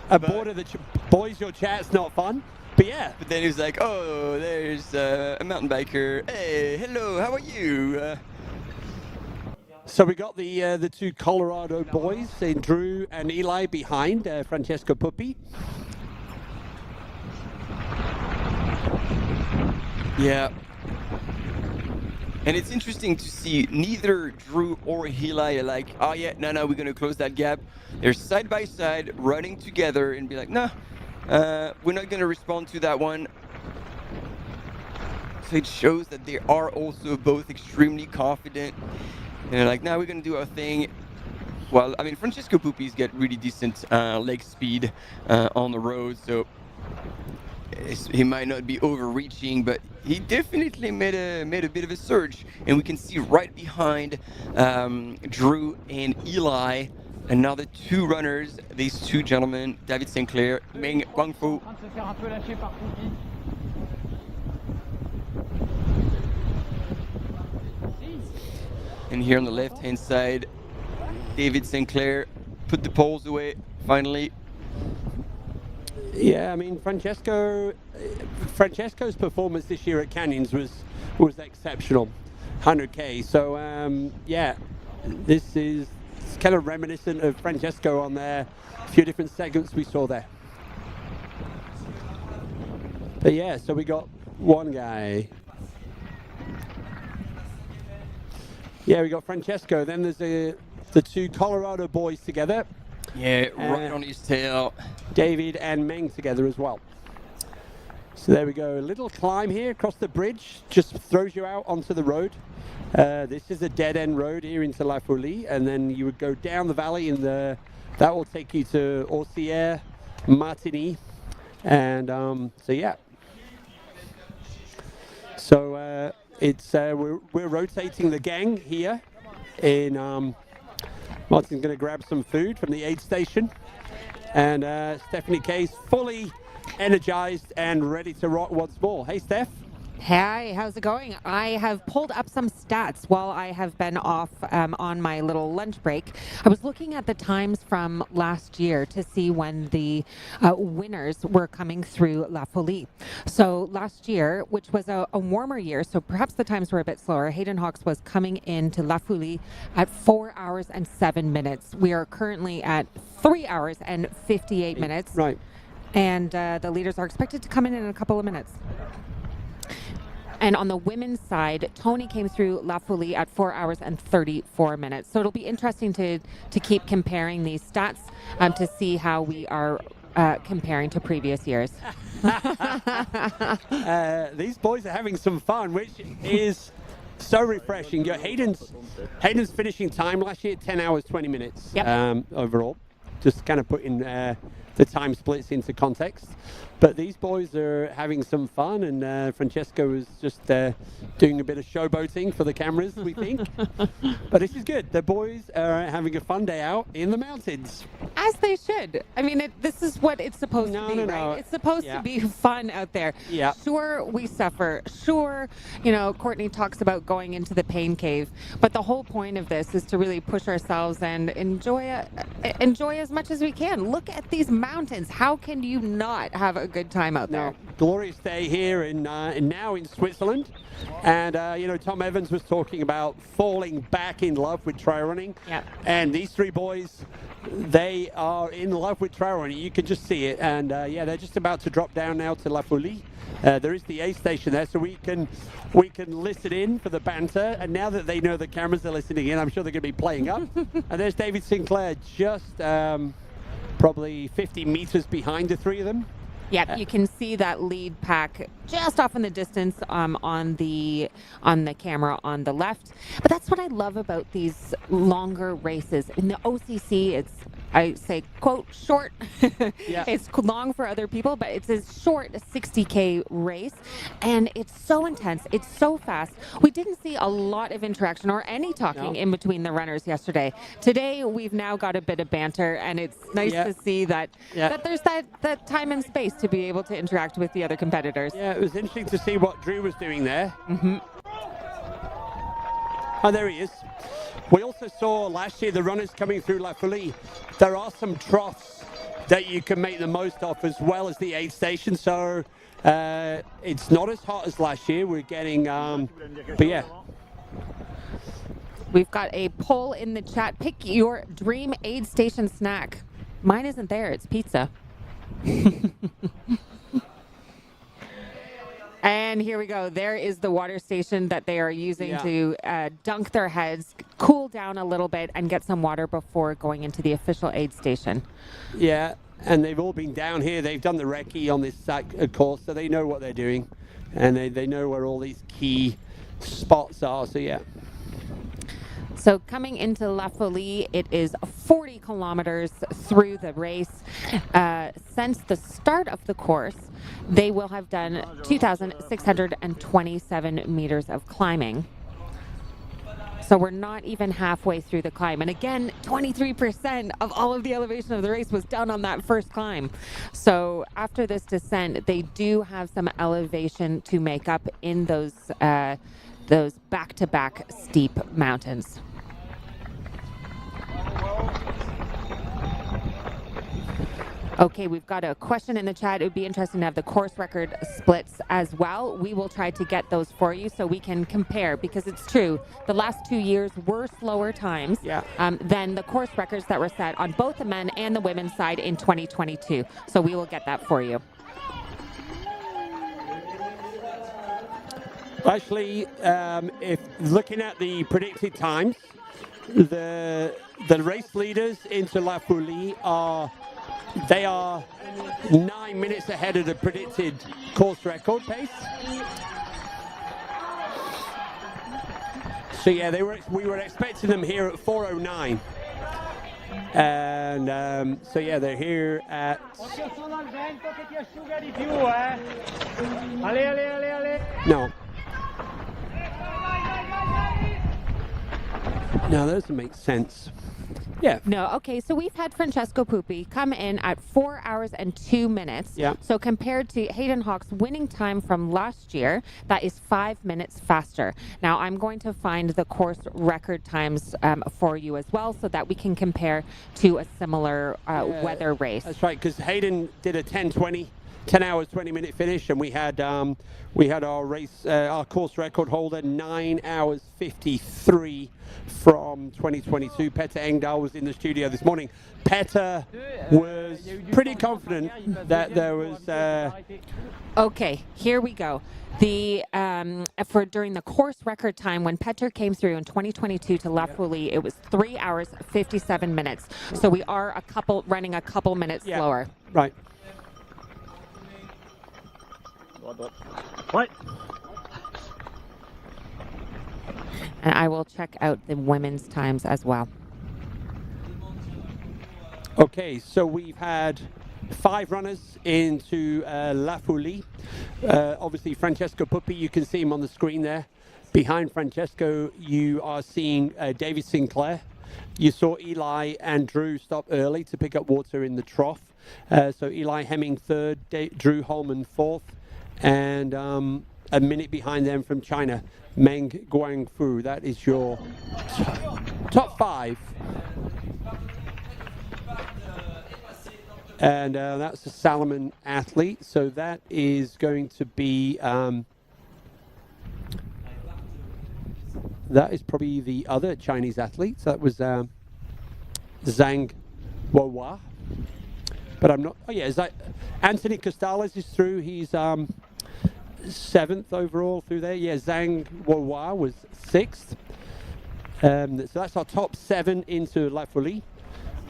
I'm bored of the boys, your chat's not fun. But yeah. But then he was like, oh, there's a mountain biker. Hey, hello, how are you? So we got the two Colorado boys, Drew and Eli, behind Francesco Puppi. Yeah. And it's interesting to see neither Drew or Eli are like, oh yeah, no, we're going to close that gap. They're side by side, running together and be like, no, we're not going to respond to that one. So it shows that they are also both extremely confident. And they're like, no, we're going to do our thing. Well, I mean, Francesco Puppi's got really decent leg speed on the road, so he might not be overreaching, but he definitely made a bit of a surge. And we can see right behind Drew and Eli, another two runners, these two gentlemen, David Sinclair, Meng Guangfu. And here on the left-hand side, David Sinclair put the poles away, finally. Yeah, I mean, Francesco's performance this year at Canyons was exceptional, 100K. So, yeah, this is kind of reminiscent of Francesco on there, a few different segments we saw there. But yeah, so we got one guy. Yeah, we got Francesco. Then there's the two Colorado boys together. Yeah, right on his tail. David and Meng together as well. So there we go. A little climb here across the bridge. Just throws you out onto the road. This is a dead-end road here into La Folie. And then you would go down the valley and that will take you to Orsières, Martigny. And so, yeah. So it's we're rotating the gang here in Martin's going to grab some food from the aid station, and Stephanie Kay's fully energized and ready to rock once more. Hey, Steph. Hi, how's it going? I have pulled up some stats while I have been off on my little lunch break. I was looking at the times from last year to see when the winners were coming through La Folie. So last year, which was a warmer year, so perhaps the times were a bit slower, Hayden Hawks was coming into La Folie at 4 hours and 7 minutes. We are currently at 3 hours and 58 minutes. Right. And the leaders are expected to come in a couple of minutes. And on the women's side, Tony came through La Folie at 4 hours and 34 minutes. So it'll be interesting to keep comparing these stats to see how we are comparing to previous years. These boys are having some fun, which is so refreshing. Hayden's finishing time last year, 10 hours, 20 minutes overall. Just kind of putting the time splits into context. But these boys are having some fun, and Francesco is just doing a bit of showboating for the cameras, we think. But this is good. The boys are having a fun day out in the mountains. As they should. I mean, this is what it's supposed to be, right? It's supposed to be fun out there. Yeah. Sure, we suffer. Sure, Courtney talks about going into the pain cave. But the whole point of this is to really push ourselves and enjoy as much as we can. Look at these mountains. How can you not have a good time out there? glorious day here now in Switzerland. And, Tom Evans was talking about falling back in love with trail running. Yep. And these three boys, they are in love with trail running. You can just see it. And, they're just about to drop down now to La Folie. There is the aid station there, so we can listen in for the banter. And now that they know the cameras are listening in, I'm sure they're going to be playing up. And there's David Sinclair just probably 50 meters behind the three of them. Yeah, you can see that lead pack just off in the distance on the camera on the left. But that's what I love about these longer races. In the OCC, it's, I say, quote, short. Yeah. It's long for other people, but it's a short 60K race. And it's so intense. It's so fast. We didn't see a lot of interaction or any talking in between the runners yesterday. Today, we've now got a bit of banter, and it's nice to see that there's that time and space to be able to interact with the other competitors. Yeah, it was interesting to see what Drew was doing there. Mm-hmm. Oh, there he is. We also saw last year the runners coming through La Folie. There are some troughs that you can make the most of, as well as the aid station. So it's not as hot as last year. We're getting, but yeah. We've got a poll in the chat. Pick your dream aid station snack. Mine isn't there. It's pizza. And here we go. There is the water station that they are using to dunk their heads, cool down a little bit, and get some water before going into the official aid station. Yeah, and they've all been down here. They've done the recce on this course, so they know what they're doing. And they know where all these key spots are, so yeah. So coming into La Folie, it is 40 kilometers through the race. Since the start of the course, they will have done 2,627 meters of climbing. So we're not even halfway through the climb. And again, 23% of all of the elevation of the race was done on that first climb. So after this descent, they do have some elevation to make up in those back-to-back steep mountains. Okay, we've got a question in the chat. It would be interesting to have the course record splits as well. We will try to get those for you so we can compare, because it's true, the last 2 years were slower times than the course records that were set on both the men and the women's side in 2022. So we will get that for you. Actually, if looking at the predicted times, the race leaders into La Folie are 9 minutes ahead of the predicted course record pace. So yeah, we were expecting them here at 4:09, and so yeah, they're here at. No. No, that doesn't make sense. Yeah. No, okay, so we've had Francesco Pupi come in at 4 hours and 2 minutes. Yeah. So compared to Hayden Hawk's winning time from last year, that is 5 minutes faster. Now, I'm going to find the course record times for you as well, so that we can compare to a similar weather race. That's right, because Hayden did a 10 hours, 20-minute finish, and we had our race, our course record holder, 9 hours 53 from 2022. Tete Engdahl was in the studio this morning. Tete was pretty confident that there was. Okay, here we go. The during the course record time when Petter came through in 2022 to La Folie, it was 3 hours 57 minutes. So we are running a couple minutes slower. Right. What? And I will check out the women's times as well. Okay, so we've had 5 runners into La Folie. Obviously, Francesco Pupi, you can see him on the screen there. Behind Francesco, you are seeing David Sinclair. You saw Eli and Drew stop early to pick up water in the trough. So Eli Hemming 3rd, Drew Holman 4th, and a minute behind them from China, Meng Guangfu. That is your top 5. And that's a Salomon athlete. So that is going to be, that is probably the other Chinese athlete. So that was Zhang Wohua. But I'm not, oh yeah, is that Anthony Costales is through. He's 7th overall through there. Yeah, Zhang Wohua was 6th. So that's our top 7 into La Folie.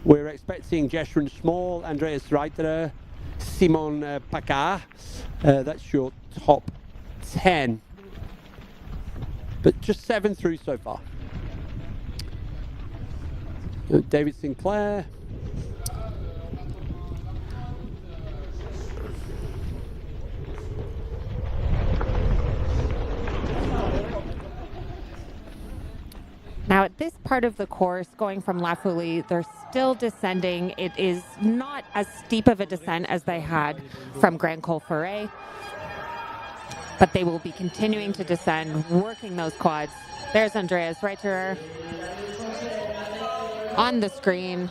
We're expecting Jeshren Small, Andreas Reiterer, Simon Pacard. That's your top 10. But just 7 through so far. David Sinclair. Now at this part of the course, going from La Folie, they're still descending. It is not as steep of a descent as they had from Grand Col Ferret, but they will be continuing to descend, working those quads. There's Andreas Reiterer on the screen.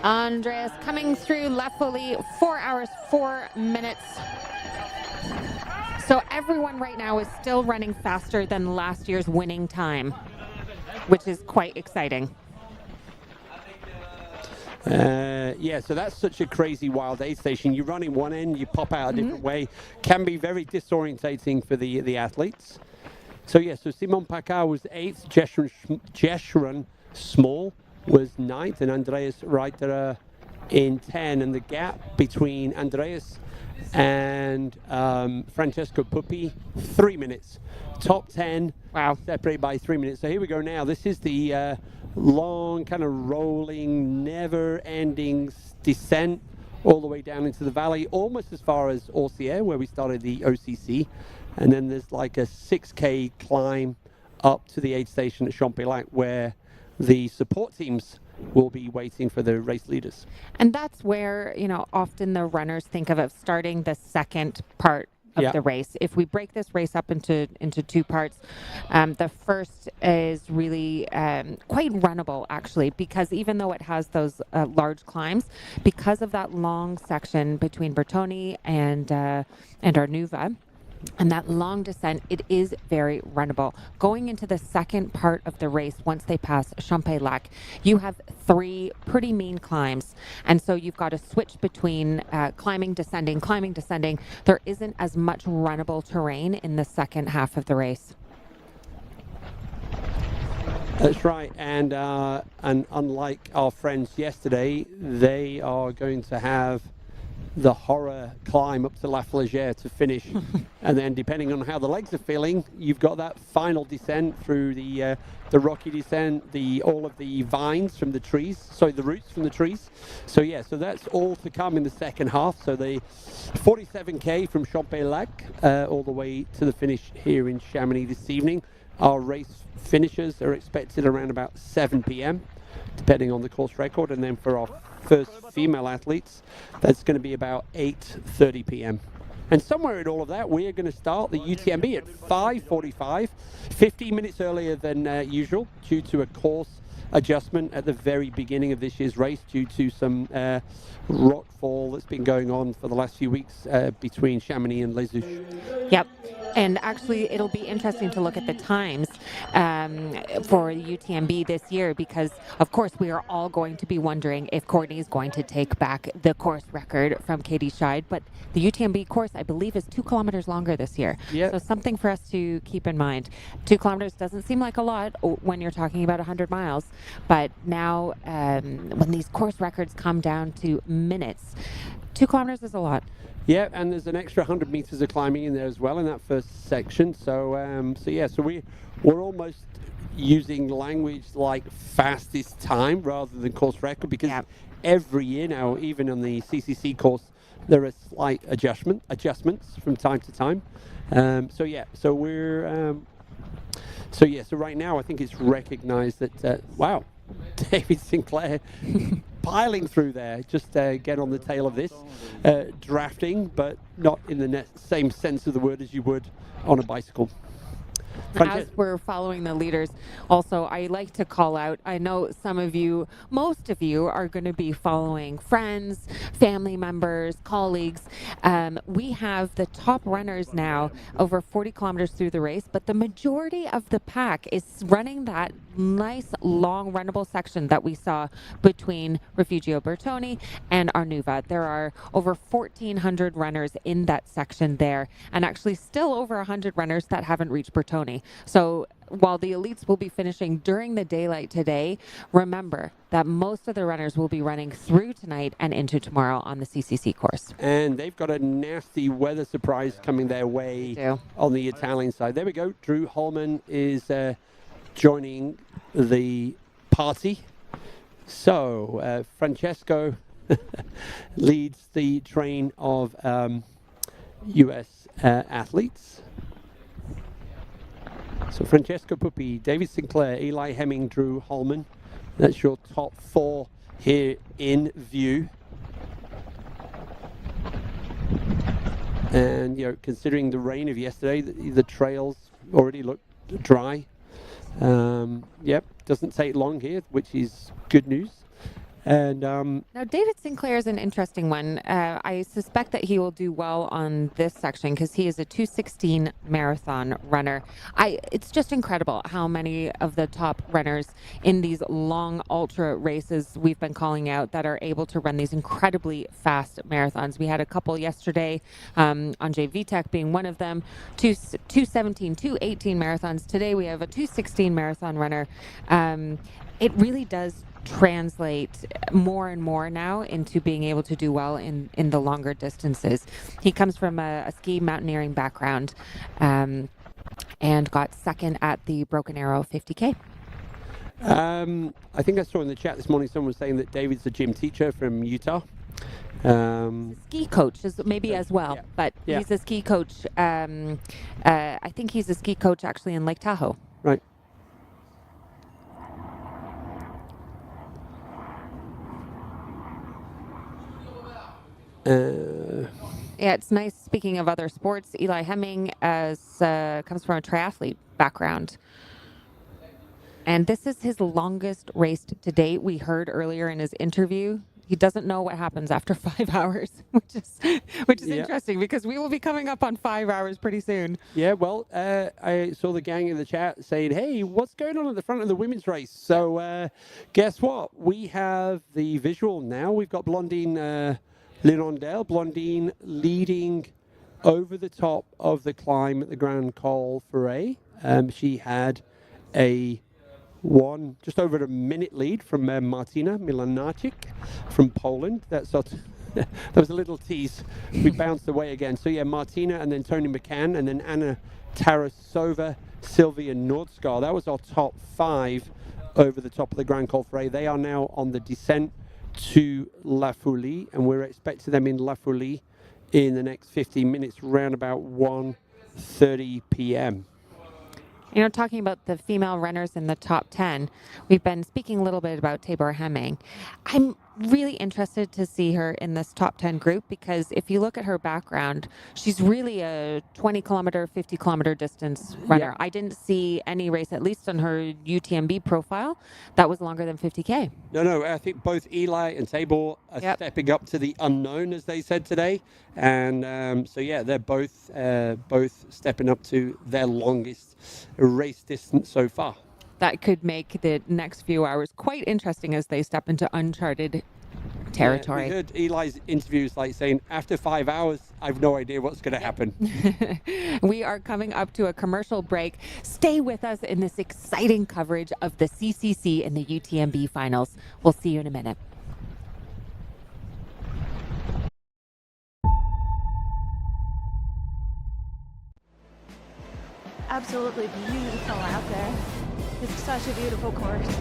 Andreas coming through La Folie, 4 hours, 4 minutes. So everyone right now is still running faster than last year's winning time, which is quite exciting. Yeah, so that's such a crazy wild aid station. You run in one end, you pop out a different way. Can be very disorientating for the athletes. So yeah, so Simon Pacard was 8th, Jeshren Small was 9th, and Andreas Reiterer in 10. And the gap between Andreas and Francesco Puppi, 3 minutes. Top 10, wow, separated by 3 minutes. So here we go now. This is the long, kind of rolling, never-ending descent all the way down into the valley, almost as far as Orsières, where we started the OCC. And then there's like a 6K climb up to the aid station at Champex, where the support teams will be waiting for the race leaders. And that's where, you know, often the runners think of starting the second part of the race. If we break this race up into 2 parts, the first is really quite runnable, actually, because even though it has those large climbs, because of that long section between Bertoni and Arnuva, and that long descent, it is very runnable. Going into the second part of the race, once they pass Champex, you have 3 pretty mean climbs. And so you've got to switch between climbing, descending. There isn't as much runnable terrain in the second half of the race. That's right. And unlike our friends yesterday, they are going to have the horror climb up to La Flégère to finish. And then depending on how the legs are feeling, you've got that final descent through the rocky descent, all of the vines from the trees, the roots from the trees. So yeah, so that's all to come in the second half. So the 47K from Champex all the way to the finish here in Chamonix this evening. Our race finishers are expected around about 7 p.m. depending on the course record, and then for our first female athletes, that's going to be about 8:30 p.m. And somewhere in all of that, we are going to start the UTMB at 5:45, 15 minutes earlier than usual, due to a course adjustment at the very beginning of this year's race, due to some rock fall that's been going on for the last few weeks between Chamonix and Les Houches. Yep. And actually, it'll be interesting to look at the times for UTMB this year, because, of course, we are all going to be wondering if Courtney is going to take back the course record from Katie Scheid. But the UTMB course, I believe, is 2 kilometers longer this year. Yep. So something for us to keep in mind. 2 kilometers doesn't seem like a lot when you're talking about 100 miles. But now, when these course records come down to minutes, 2 kilometers is a lot. Yeah, and there's an extra 100 meters of climbing in there as well in that first section. So, so we're almost using language like fastest time rather than course record, because every year now, even on the CCC course, there are slight adjustments from time to time. So right now I think it's recognized that wow, David Sinclair piling through there, just get on the tail of this, drafting, but not in the same sense of the word as you would on a bicycle. As we're following the leaders, also, I like to call out, I know some of you, most of you are going to be following friends, family members, colleagues. We have the top runners now over 40 kilometers through the race, but the majority of the pack is running that nice long runnable section that we saw between Refugio Bertoni and Arnuva. There are over 1,400 runners in that section there, and actually still over 100 runners that haven't reached Bertoni. So while the elites will be finishing during the daylight today, remember that most of the runners will be running through tonight and into tomorrow on the CCC course. And they've got a nasty weather surprise coming their way on the Italian side. There we go. Drew Holman is joining the party. So Francesco leads the train of US athletes. So Francesco Puppi, David Sinclair, Eli Hemming, Drew Holman. That's your top 4 here in view. And, you know, considering the rain of yesterday, the trails already look dry. Yep, doesn't take long here, which is good news. And now David Sinclair is an interesting one. I suspect that he will do well on this section because he is a 2:16 marathon runner. It's just incredible how many of the top runners in these long ultra races we've been calling out that are able to run these incredibly fast marathons. We had a couple yesterday, Andrzej Witek being one of them, 2:17, 2:18 marathons. Today we have a 2:16 marathon runner. It really does translate more and more now into being able to do well in the longer distances. He comes from a ski mountaineering background and got second at the Broken Arrow 50K. I think I saw in the chat this morning someone was saying that David's a gym teacher from Utah. Ski coach maybe as well, but he's a ski coach. I think he's a ski coach actually in Lake Tahoe. Right. Yeah, it's nice. Speaking of other sports, Eli Hemming comes from a triathlete background. And this is his longest race to date. We heard earlier in his interview, he doesn't know what happens after 5 hours, which is interesting because we will be coming up on 5 hours pretty soon. Yeah, well, I saw the gang in the chat saying, hey, what's going on at the front of the women's race? So guess what? We have the visual now. We've got Blondine Lirondelle, Blondine leading over the top of the climb at the Grand Col Ferret. She had just over a minute lead from Martina Milanacik from Poland. That was a little tease. We bounced away again. So yeah, Martina and then Tony McCann and then Anna Tarasova, Sylvia Nordskar. That was our top 5 over the top of the Grand Col Ferret. They are now on the descent to La Folie, and we're expecting them in La Folie in the next 15 minutes, around about 1:30 p.m. You know, talking about the female runners in the top 10, we've been speaking a little bit about Tabor Hemming. I'm really interested to see her in this top 10 group because if you look at her background, she's really a 20-kilometer, 50-kilometer distance runner. Yeah. I didn't see any race, at least on her UTMB profile, that was longer than 50K. No, I think both Eli and Tabor are stepping up to the unknown, as they said today. And so, yeah, they're both stepping up to their longest race distance so far. That could make the next few hours quite interesting as they step into uncharted territory. Yeah, we heard Eli's interviews like saying, after 5 hours, I've no idea what's going to happen. We are coming up to a commercial break. Stay with us in this exciting coverage of the CCC and the UTMB finals. We'll see you in a minute. Absolutely beautiful out there. It's such a beautiful course.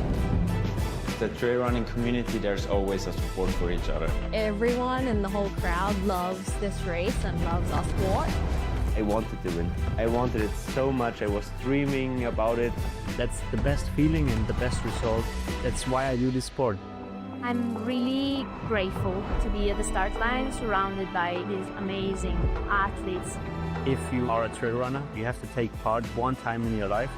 The trail running community, there's always a support for each other. Everyone in the whole crowd loves this race and loves our sport. I wanted to win. I wanted it so much. I was dreaming about it. That's the best feeling and the best result. That's why I do this sport. I'm really grateful to be at the start line surrounded by these amazing athletes. If you are a trail runner, you have to take part one time in your life.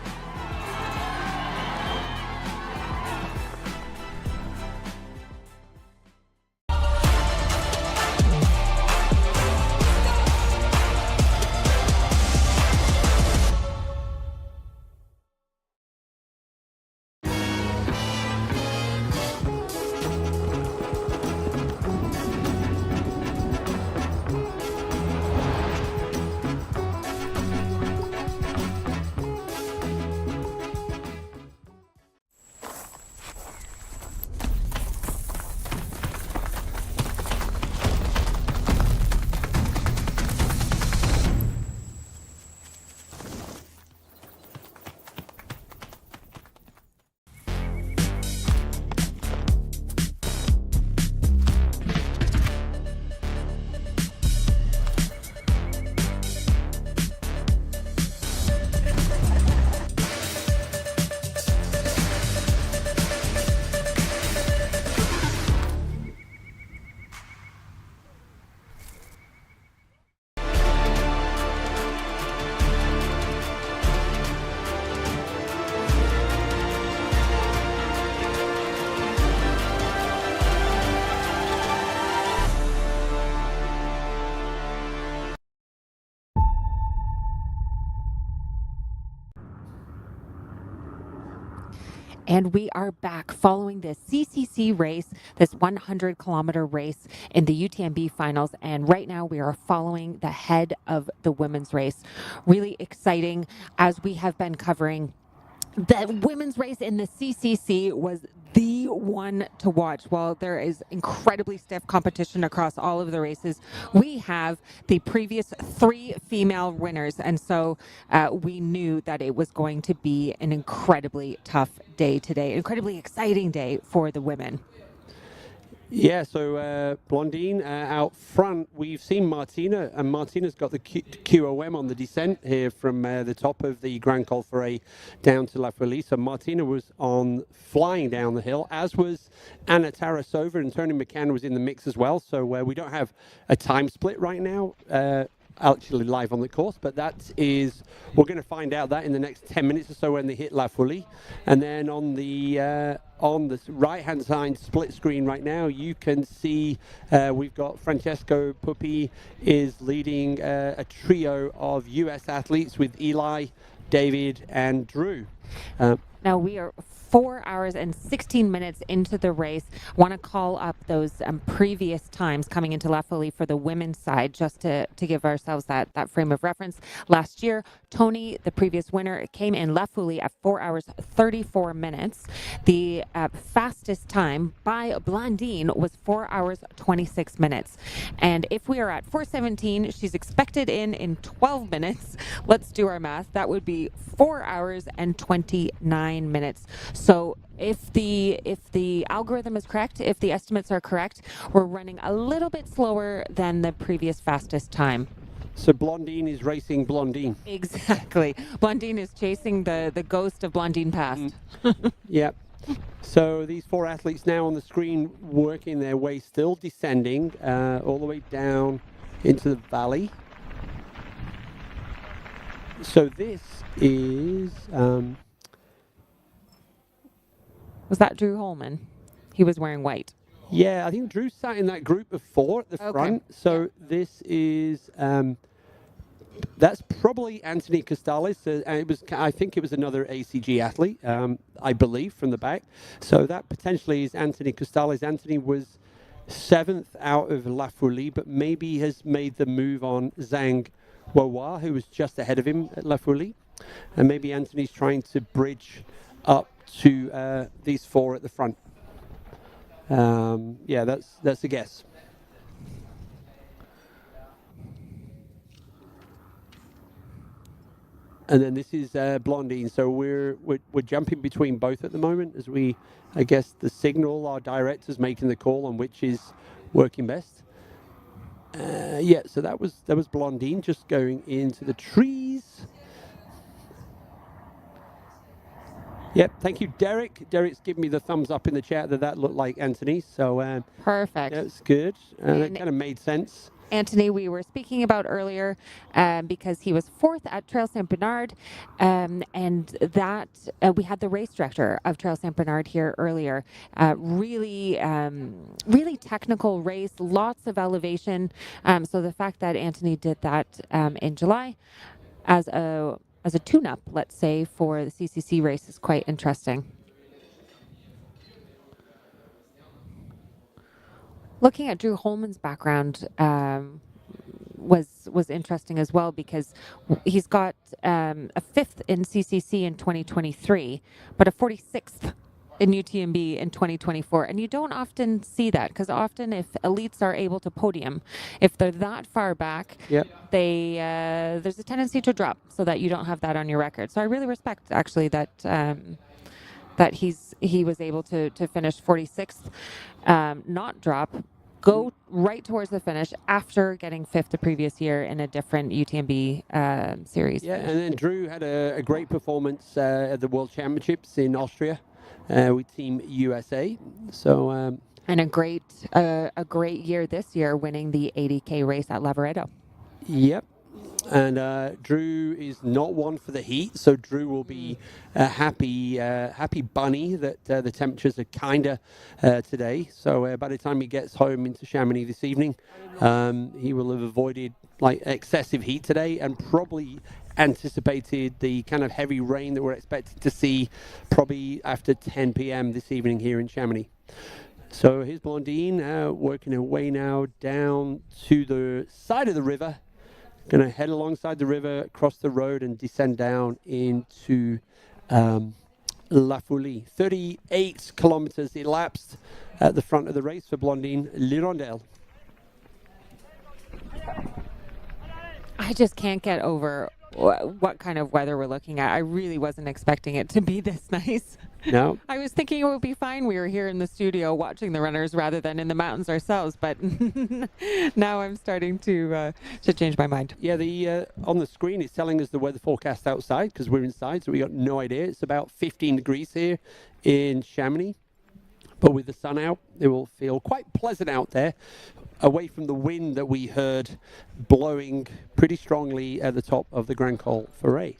And we are back following this CCC race, this 100-kilometer race in the UTMB finals. And right now we are following the head of the women's race. Really exciting, as we have been covering. The women's race in the CCC was the one to watch. While there is incredibly stiff competition across all of the races, we have the previous 3 female winners. And so we knew that it was going to be an incredibly tough day today, incredibly exciting day for the women. Yeah, so Blondine out front, we've seen Martina, and Martina's got the QOM on the descent here from the top of the Grand Col Ferret down to La Folie. So Martina was on flying down the hill, as was Anna Tarasova, and Tony McCann was in the mix as well. So we don't have a time split right now, actually live on the course, but we're going to find out that in the next 10 minutes or so when they hit La Folie. And then on the right-hand side split screen right now, you can see we've got Francesco Puppi is leading a trio of US athletes with Eli, David, and Drew. Now we are 4 hours and 16 minutes into the race. I want to call up those previous times coming into La Folie for the women's side, just to give ourselves that frame of reference. Last year, Tony, the previous winner, came in La Folie at 4 hours 34 minutes. The fastest time by Blondine was 4 hours 26 minutes. And if we are at 4:17, she's expected in 12 minutes. Let's do our math. That would be 4 hours and 29 minutes. So if the algorithm is correct, if the estimates are correct, we're running a little bit slower than the previous fastest time. So Blondine is racing Blondine. Exactly. Blondine is chasing the ghost of Blondine past. Yeah. So these 4 athletes now on the screen working their way, still descending all the way down into the valley. So this is... Was that Drew Holman? He was wearing white. Yeah, I think Drew sat in that group of 4 at the front. So this is... that's probably Anthony Costales. I think it was another ACG athlete, I believe, from the back. So that potentially is Anthony Costales. Anthony was 7th out of La Folie, but maybe has made the move on Zhang Wawa, who was just ahead of him at La Folie. And maybe Anthony's trying to bridge up to these 4 at the front. Yeah, that's a guess. And then this is Blondine. So we're jumping between both at the moment as I guess the signal, our director's making the call on which is working best. Yeah, so that was Blondine just going into the trees. Yep, thank you, Derek. Derek's giving me the thumbs up in the chat that looked like Anthony. So Perfect. that's good. That kind of made sense. Anthony, we were speaking about earlier because he was 4th at Trail St. Bernard, and that we had the race director of Trail St. Bernard here earlier. Really technical race, lots of elevation. So the fact that Anthony did that in July as a tune-up, let's say, for the CCC race is quite interesting. Looking at Drew Holman's background was interesting as well, because he's got a 5th in CCC in 2023, but a 46th in UTMB in 2024. And you don't often see that, because often if elites are able to podium, if they're that far back, there's a tendency to drop, so that you don't have that on your record. So I really respect actually that he was able to finish 46th, not drop, go right towards the finish after getting 5th the previous year in a different UTMB series. Yeah, and then Drew had a great performance at the World Championships in Austria with Team USA. So and a great year this year, winning the 80K race at Lavaredo. Yep. And Drew is not one for the heat, so Drew will be happy bunny that the temperatures are kinder today. So by the time he gets home into Chamonix this evening, he will have avoided like excessive heat today, and probably anticipated the kind of heavy rain that we're expected to see probably after 10 p.m. this evening here in Chamonix. So here's Blondine working her way now down to the side of the river. Going to head alongside the river, cross the road, and descend down into La Folie. 38 kilometers elapsed at the front of the race for Blondine Lirondelle. I just can't get over what kind of weather we're looking at. I really wasn't expecting it to be this nice. No. I was thinking it would be fine. We were here in the studio watching the runners rather than in the mountains ourselves, but now I'm starting to change my mind. Yeah, the on the screen it's telling us the weather forecast outside, because we're inside, so we got no idea. It's about 15 degrees here in Chamonix, but with the sun out, it will feel quite pleasant out there, away from the wind that we heard blowing pretty strongly at the top of the Grand Col Ferret.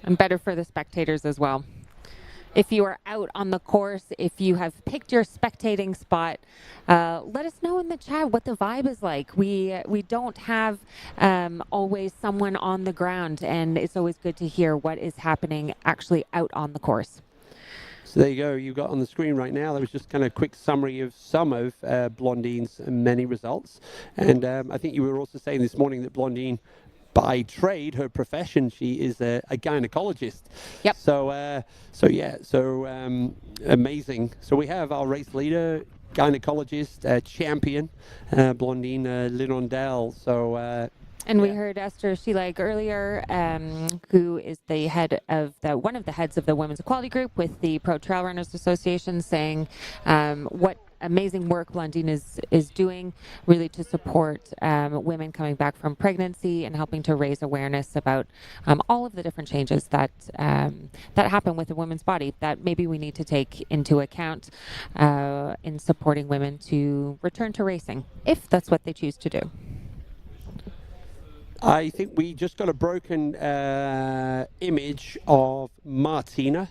And better for the spectators as well. If you are out on the course, if you have picked your spectating spot, let us know in the chat what the vibe is like. We don't have always someone on the ground, and it's always good to hear what is happening actually out on the course. So there you go. You've got on the screen right now, there was just kind of a quick summary of some of Blondine's many results. And I think you were also saying this morning that Blondine, by trade, her profession, she is a gynecologist. Yep. So amazing. So we have our race leader, gynecologist, champion, Blondine Lirondelle. So. And we heard Esther Shelag earlier, who is the head of one of the heads of the Women's Equality Group with the Pro Trail Runners Association, saying what amazing work Blondine is doing, really to support women coming back from pregnancy and helping to raise awareness about all of the different changes that happen with the women's body that maybe we need to take into account in supporting women to return to racing, if that's what they choose to do. I think we just got a broken image of Martina,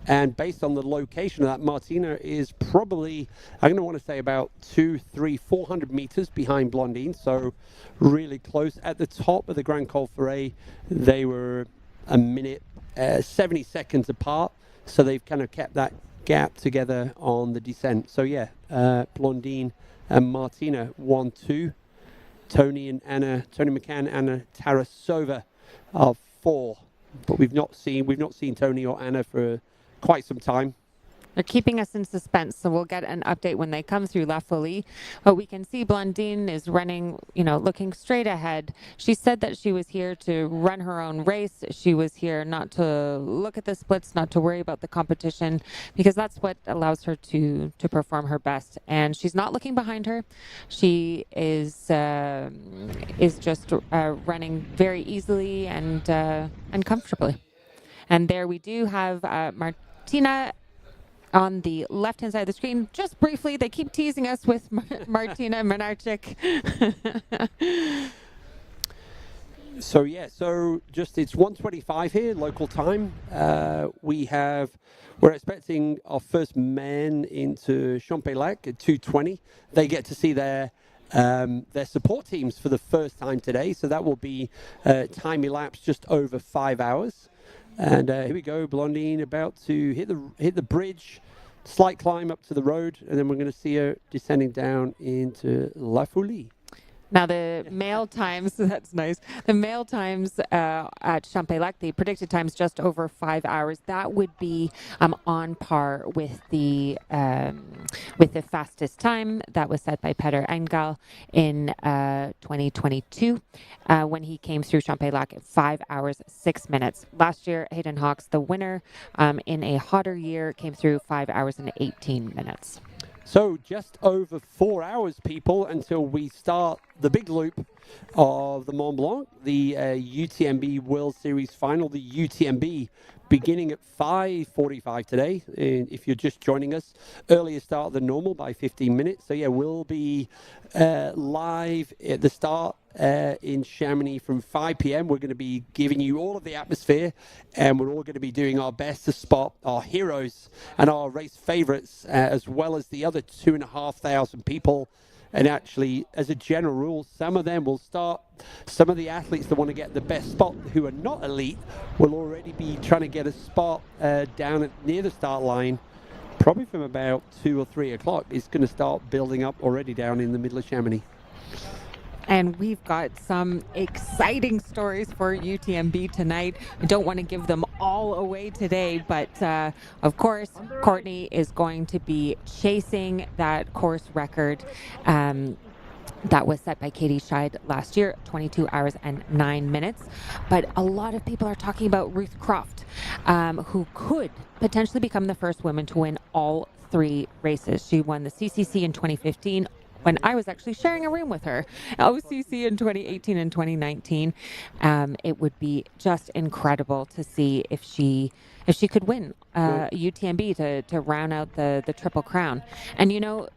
and based on the location of that, Martina is probably, I'm going to want to say about 400 meters behind Blondine, so really close. At the top of the Grand Col Ferret, they were a minute, 70 seconds apart, so they've kind of kept that gap together on the descent. So yeah, Blondine and Martina 1-2. Tony McCann, Anna Tarasova are 4, but we've not seen Tony or Anna for quite some time. They're keeping us in suspense, so we'll get an update when they come through La Folie. But we can see Blondine is running, looking straight ahead. She said that she was here to run her own race. She was here not to look at the splits, not to worry about the competition, because that's what allows her to perform her best. And she's not looking behind her. She is just running very easily and comfortably. And there we do have Martina on the left-hand side of the screen. Just briefly, they keep teasing us with Martina Mlinarczyk. So it's 1:25 here, local time. We're expecting our first men into Champex-Lac at 2:20. They get to see their support teams for the first time today, so that will be time elapsed just over 5 hours. And here we go, Blondine about to hit the bridge, slight climb up to the road, and then we're going to see her descending down into La Folie. Now the mail times, that's nice. The mail times at Champex-Lac, the predicted times just over 5 hours. That would be on par with the fastest time that was set by Peter Engdahl in 2022 when he came through Champex-Lac at 5 hours 6 minutes. Last year, Hayden Hawks, the winner in a hotter year, came through 5 hours and 18 minutes. So just over 4 hours, people, until we start the big loop of the Mont Blanc, the UTMB World Series final, the UTMB, beginning at 5:45 today. And if you're just joining us, earlier start than normal by 15 minutes. So yeah, we'll be live at the start in Chamonix from 5 p.m. We're going to be giving you all of the atmosphere, and we're all going to be doing our best to spot our heroes and our race favorites, as well as the other 2,500 people. And actually, as a general rule, some of them will start, some of the athletes that want to get the best spot who are not elite will already be trying to get a spot down near the start line, probably from about 2 or 3 o'clock. It's going to start building up already down in the middle of Chamonix. And we've got some exciting stories for UTMB tonight. I don't want to give them all away today, but of course, Courtney is going to be chasing that course record that was set by Katie Scheid last year, 22 hours and 9 minutes. But a lot of people are talking about Ruth Croft, who could potentially become the first woman to win all 3 races. She won the CCC in 2015, when I was actually sharing a room with her, OCC in 2018 and 2019. It would be just incredible to see if she could win UTMB to round out the Triple Crown. And you know,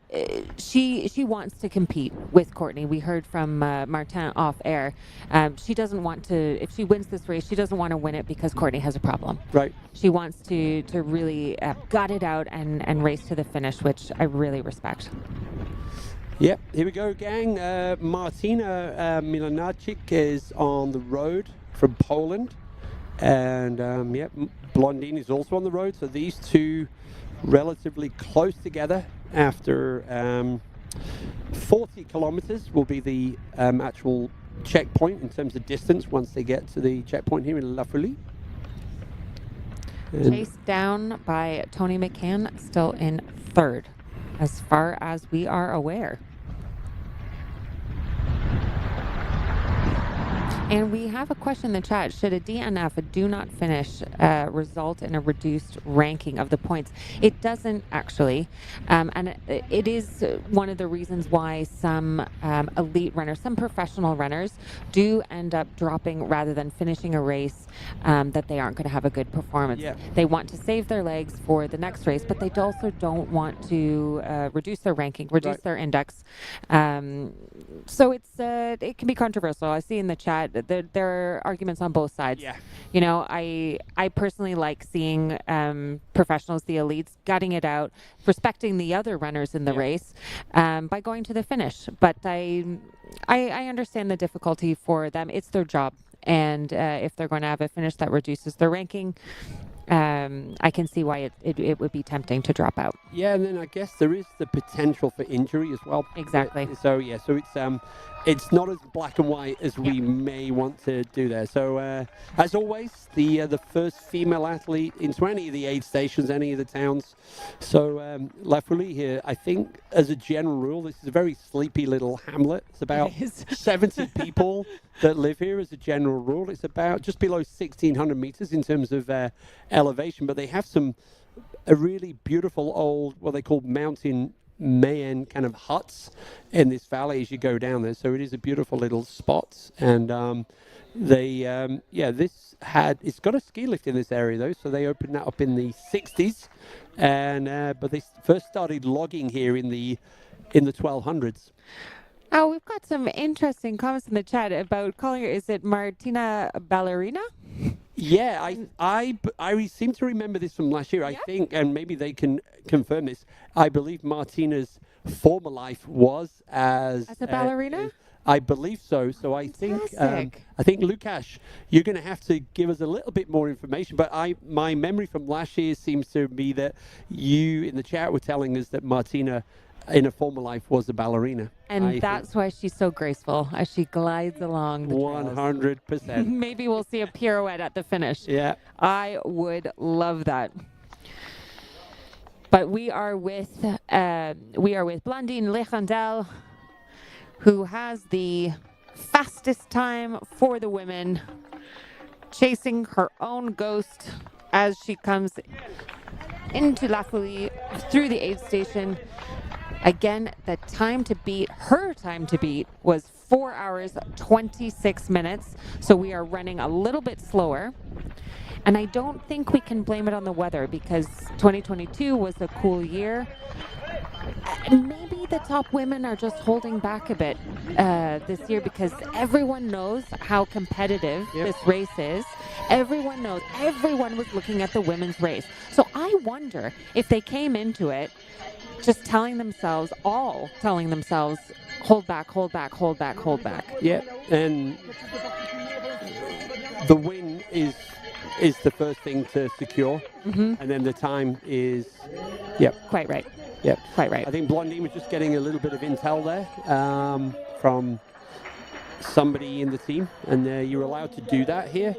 she wants to compete with Courtney. We heard from Martin off air. She doesn't want to, if she wins this race, she doesn't want to win it because Courtney has a problem. Right. She wants to really gut it out and race to the finish, which I really respect. Yep, here we go, gang. Martina Mlinarczyk is on the road from Poland. And Blondine is also on the road. So these two relatively close together after 40 kilometers will be the actual checkpoint in terms of distance once they get to the checkpoint here in La Folie. Chased down by Tony McCann, still in 3rd, as far as we are aware. And we have a question in the chat. Should a DNF, a do not finish, result in a reduced ranking of the points? It doesn't actually. And it is one of the reasons why some elite runners, some professional runners do end up dropping rather than finishing a race that they aren't going to have a good performance. Yeah. They want to save their legs for the next race, but they also don't want to reduce their ranking, reduce their index. So it can be controversial. I see in the chat there are arguments on both sides. Yeah. You know, I personally like seeing professionals, the elites, gutting it out, respecting the other runners in the race by going to the finish. But I understand the difficulty for them. It's their job. And if they're going to have a finish that reduces their ranking, I can see why it would be tempting to drop out. Yeah, and then I guess there is the potential for injury as well. Exactly. So it's not as black and white as we may want to do there. So as always, the first female athlete into any of the aid stations, any of the towns. So La Folie here, I think as a general rule, this is a very sleepy little hamlet. It's about 70 people that live here as a general rule. It's about just below 1,600 meters in terms of elevation, but they have a really beautiful old, what they call mountain Mayan kind of huts in this valley as you go down there. So it is a beautiful little spot. And it's got a ski lift in this area though, so they opened that up in the 60s, and but they first started logging here in the 1200s. Oh, we've got some interesting comments in the chat about calling her. Is it Martina Ballerina? Yeah, I seem to remember this from last year. I think, and maybe they can confirm this. I believe Martina's former life was as a ballerina. I believe so. So I think Lukasz, you're going to have to give us a little bit more information. But my memory from last year seems to be that you in the chat were telling us that Martina, in a former life, was a ballerina. And that's why she's so graceful as she glides along the trails. 100%. Maybe we'll see a pirouette at the finish. Yeah. I would love that. But we are with Blandine Lechandel, who has the fastest time for the women, chasing her own ghost as she comes into La Folie through the aid station. Again, her time to beat was 4 hours, 26 minutes. So we are running a little bit slower. And I don't think we can blame it on the weather because 2022 was a cool year. Maybe the top women are just holding back a bit this year because everyone knows how competitive this race is. Everyone knows. Everyone was looking at the women's race. So I wonder if they came into it just telling themselves, hold back, hold back, hold back, hold back. Yeah, and the win is the first thing to secure, and then the time is, quite right. Yep, quite right. I think Blandine was just getting a little bit of intel there from somebody in the team, and you're allowed to do that here.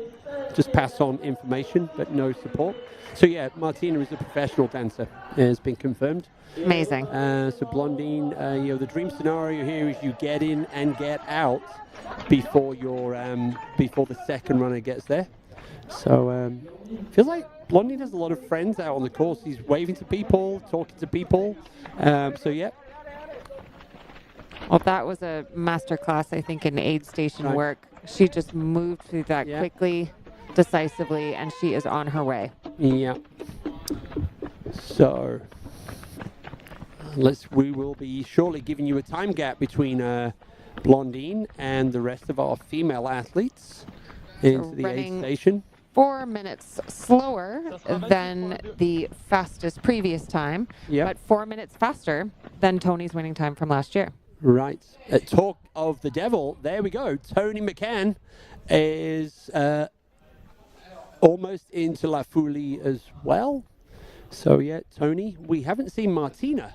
Just pass on information, but no support. So yeah, Martina is a professional dancer. It has been confirmed. Amazing. So Blandine, the dream scenario here is you get in and get out before before the second runner gets there. So feels like Blandine has a lot of friends out on the course. He's waving to people, talking to people. So yeah. Well, that was a masterclass, I think, in aid station work. She just moved through that quickly, decisively, and she is on her way. Yeah. So we will be shortly giving you a time gap between Blandine and the rest of our female athletes into the aid station. 4 minutes slower than the fastest previous time, but 4 minutes faster than Tony's winning time from last year. Right. Talk of the devil. There we go. Tony McCann is almost into La Folie as well. So yeah, Tony. We haven't seen Martina,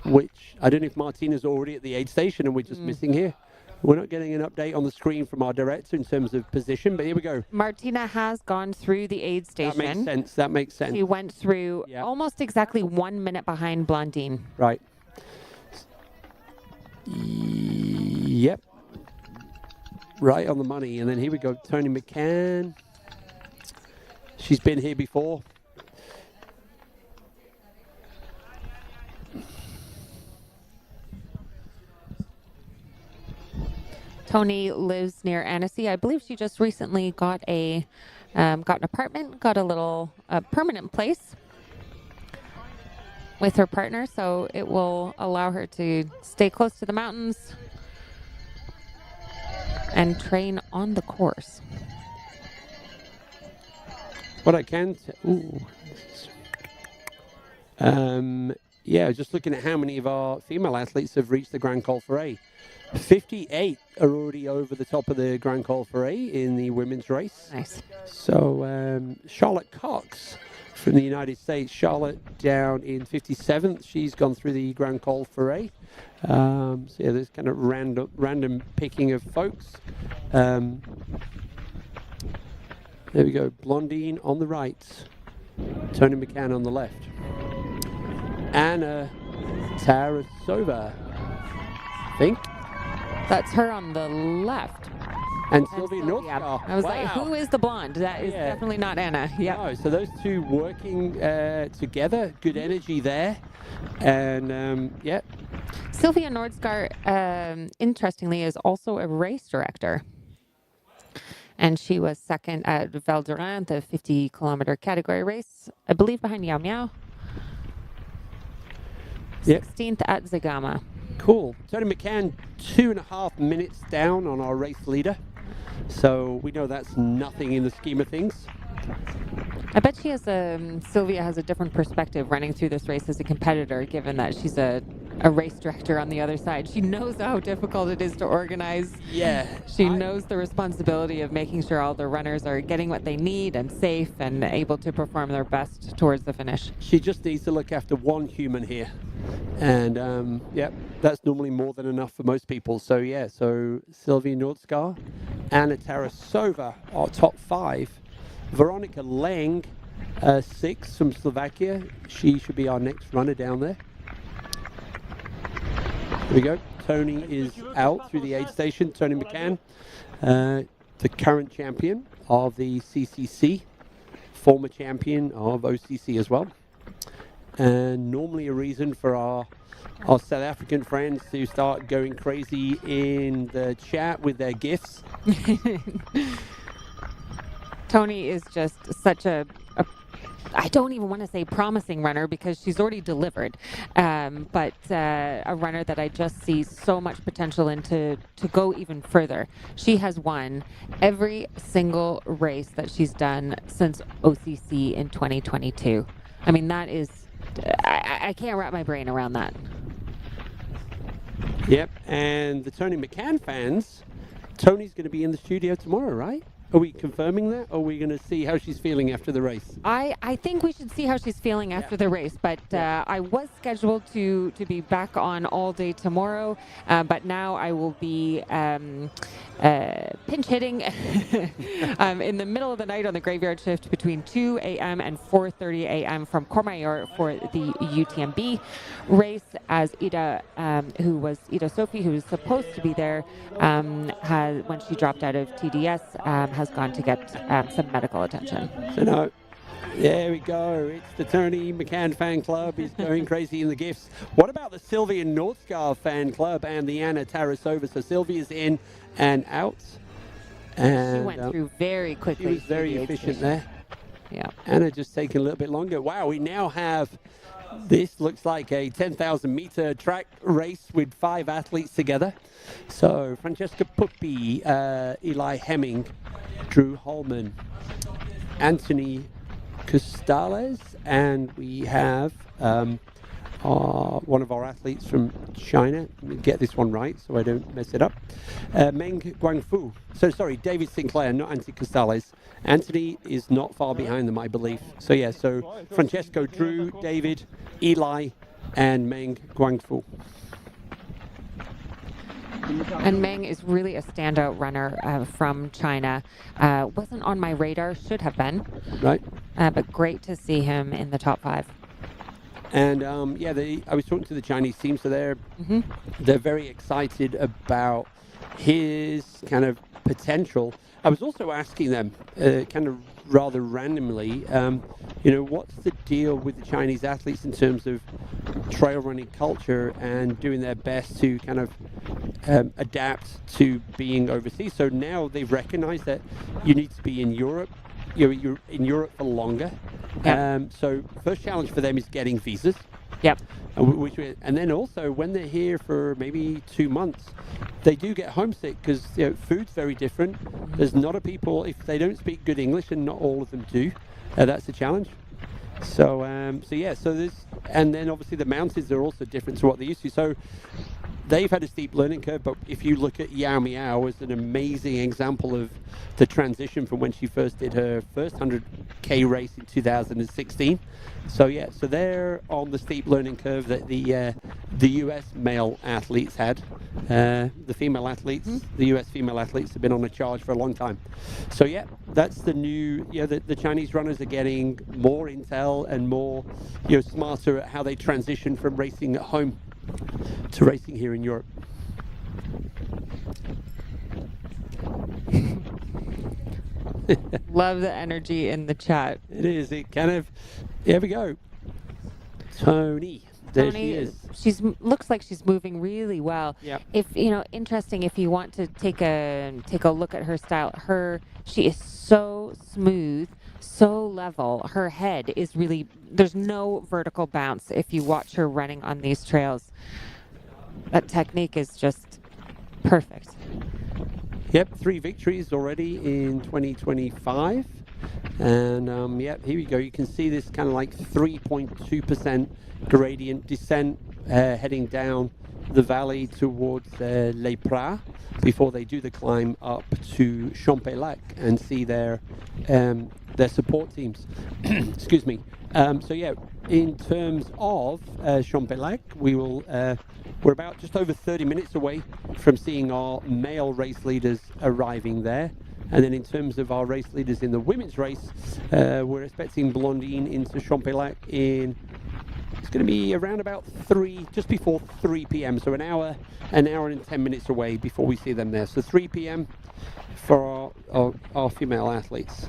which I don't know if Martina's already at the aid station and we're just missing here. We're not getting an update on the screen from our director in terms of position, but here we go. Martina has gone through the aid station. That makes sense. She went through almost exactly 1 minute behind Blandine. Right. Yep. Right on the money. And then here we go, Tony McCann. She's been here before. Tony lives near Annecy. I believe she just recently got an apartment, got a little permanent place with her partner, so it will allow her to stay close to the mountains and train on the course. What I can just looking at how many of our female athletes have reached the Grand Col Ferret. 58 are already over the top of the Grand Col Ferret in the women's race. Nice. So Charlotte Cox from the United States, Charlotte down in 57th. She's gone through the Grand Col Ferret. So yeah, there's kind of random picking of folks. There we go, Blandine on the right, Tony McCann on the left. Anna Tarasova, I think. That's her on the left. And Sylvia Northstar. I was like, who is the blonde? That is definitely not Anna. Yeah. No, so those two working together, good energy there. And Sylvia Nordskar, interestingly, is also a race director. And she was second at Val d'Aran, the 50-kilometer category race, I believe behind Yao Miao. 16th at Zagama. Cool. Tony McCann, 2.5 minutes down on our race leader. So we know that's nothing in the scheme of things. I bet she has Sylvia has a different perspective running through this race as a competitor, given that she's a race director on the other side. She knows how difficult it is to organize. Yeah. She knows the responsibility of making sure all the runners are getting what they need and safe and able to perform their best towards the finish. She just needs to look after one human here. And, yeah, that's normally more than enough for most people. So, yeah, so Sylvia Nordskar, Anna Tarasova are top 5. Veronica Leng, 6 from Slovakia. She should be our next runner down there. Here we go. Tony is out through the aid station. Tony McCann, the current champion of the CCC, former champion of OCC as well. And normally a reason for our South African friends to start going crazy in the chat with their gifts. Tony is just such a I don't even want to say promising runner because she's already delivered, but a runner that I just see so much potential in to go even further. She has won every single race that she's done since OCC in 2022. I mean, that is, I can't wrap my brain around that. Yep, and the Tony McCann fans, Tony's going to be in the studio tomorrow, right? Are we confirming that, or are we going to see how she's feeling after the race? I think we should see how she's feeling after the race, but I was scheduled to be back on all day tomorrow, but now I will be pinch hitting in the middle of the night on the graveyard shift between 2 a.m. and 4:30 a.m. from Courmayeur for the UTMB race, as Ida Sophie, who was supposed to be there, when she dropped out of TDS, has gone to get some medical attention. So no, there we go. It's the Tony McCann fan club is going crazy in the gifts. What about the Sylvia Nordskar fan club and the Anna Tarasova? So Sylvia's in and out. And, she went through very quickly. She was very efficient there. Yeah. Anna just taking a little bit longer. Wow, we now have, this looks like a 10,000 meter track race with 5 athletes together. So Francesca Puppi, Eli Hemming, Drew Holman, Anthony Costales, and we have one of our athletes from China. Let me get this one right so I don't mess it up. Meng Guangfu. So sorry, David Sinclair, not Anthony Costales. Anthony is not far behind them, I believe. So yeah, so Francesco, Drew, David, Eli, and Meng Guangfu. And Meng is really a standout runner from China. Wasn't on my radar, should have been. Right. But great to see him in the top 5. And yeah, I was talking to the Chinese team, so they're very excited about his kind of potential. I was also asking them, kind of rather randomly, what's the deal with the Chinese athletes in terms of trail running culture and doing their best to kind of adapt to being overseas. So now they've recognized that you need to be in Europe. You're in Europe for longer. Yep. So first challenge for them is getting visas. Yep. And then also when they're here for maybe 2 months, they do get homesick because food's very different. There's not a people, if they don't speak good English, and not all of them do, that's a challenge. So there's, and then obviously the mountains are also different to what they used to. So they've had a steep learning curve, but if you look at Yao Miao as an amazing example of the transition from when she first did her first 100K race in 2016. So yeah, so they're on the steep learning curve that the US male athletes had. The female athletes, the US female athletes have been on a charge for a long time. So yeah, that's the new, the Chinese runners are getting more intel and more, smarter at how they transition from racing at home to racing here in Europe. Love the energy in the chat. It is. It kind of, here we go. Tony. There Tony, she is. she's looks like she's moving really well. Yep. If interesting. If you want to take a look at her style, she is so smooth, so level. Her head is really there's no vertical bounce if you watch her running on these trails. That technique is just perfect. Yep, 3 victories already in 2025. And yep, here we go. You can see this kind of like 3.2% gradient descent heading down the valley towards Les Pras before they do the climb up to Champelac and see their support teams. Excuse me. So yeah, in terms of Champelac, we're about just over 30 minutes away from seeing our male race leaders arriving there. And then in terms of our race leaders in the women's race, we're expecting Blondine into Champelac it's going to be around about just before 3 p.m. So an hour and 10 minutes away before we see them there. So 3 p.m. for our female athletes.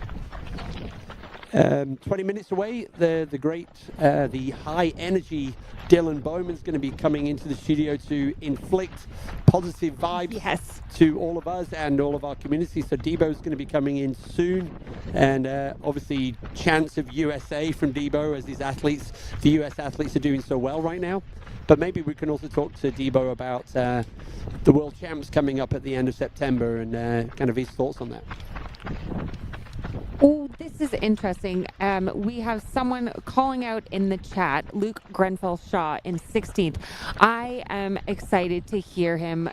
20 minutes away, the high energy Dylan Bowman's going to be coming into the studio to inflict positive vibes to all of us and all of our community. So Debo's going to be coming in soon, and obviously chance of USA from Debo as the US athletes are doing so well right now. But maybe we can also talk to Debo about the World Champs coming up at the end of September and kind of his thoughts on that. Oh, this is interesting. We have someone calling out in the chat, Luke Grenfell-Shaw in 16th. I am excited to hear him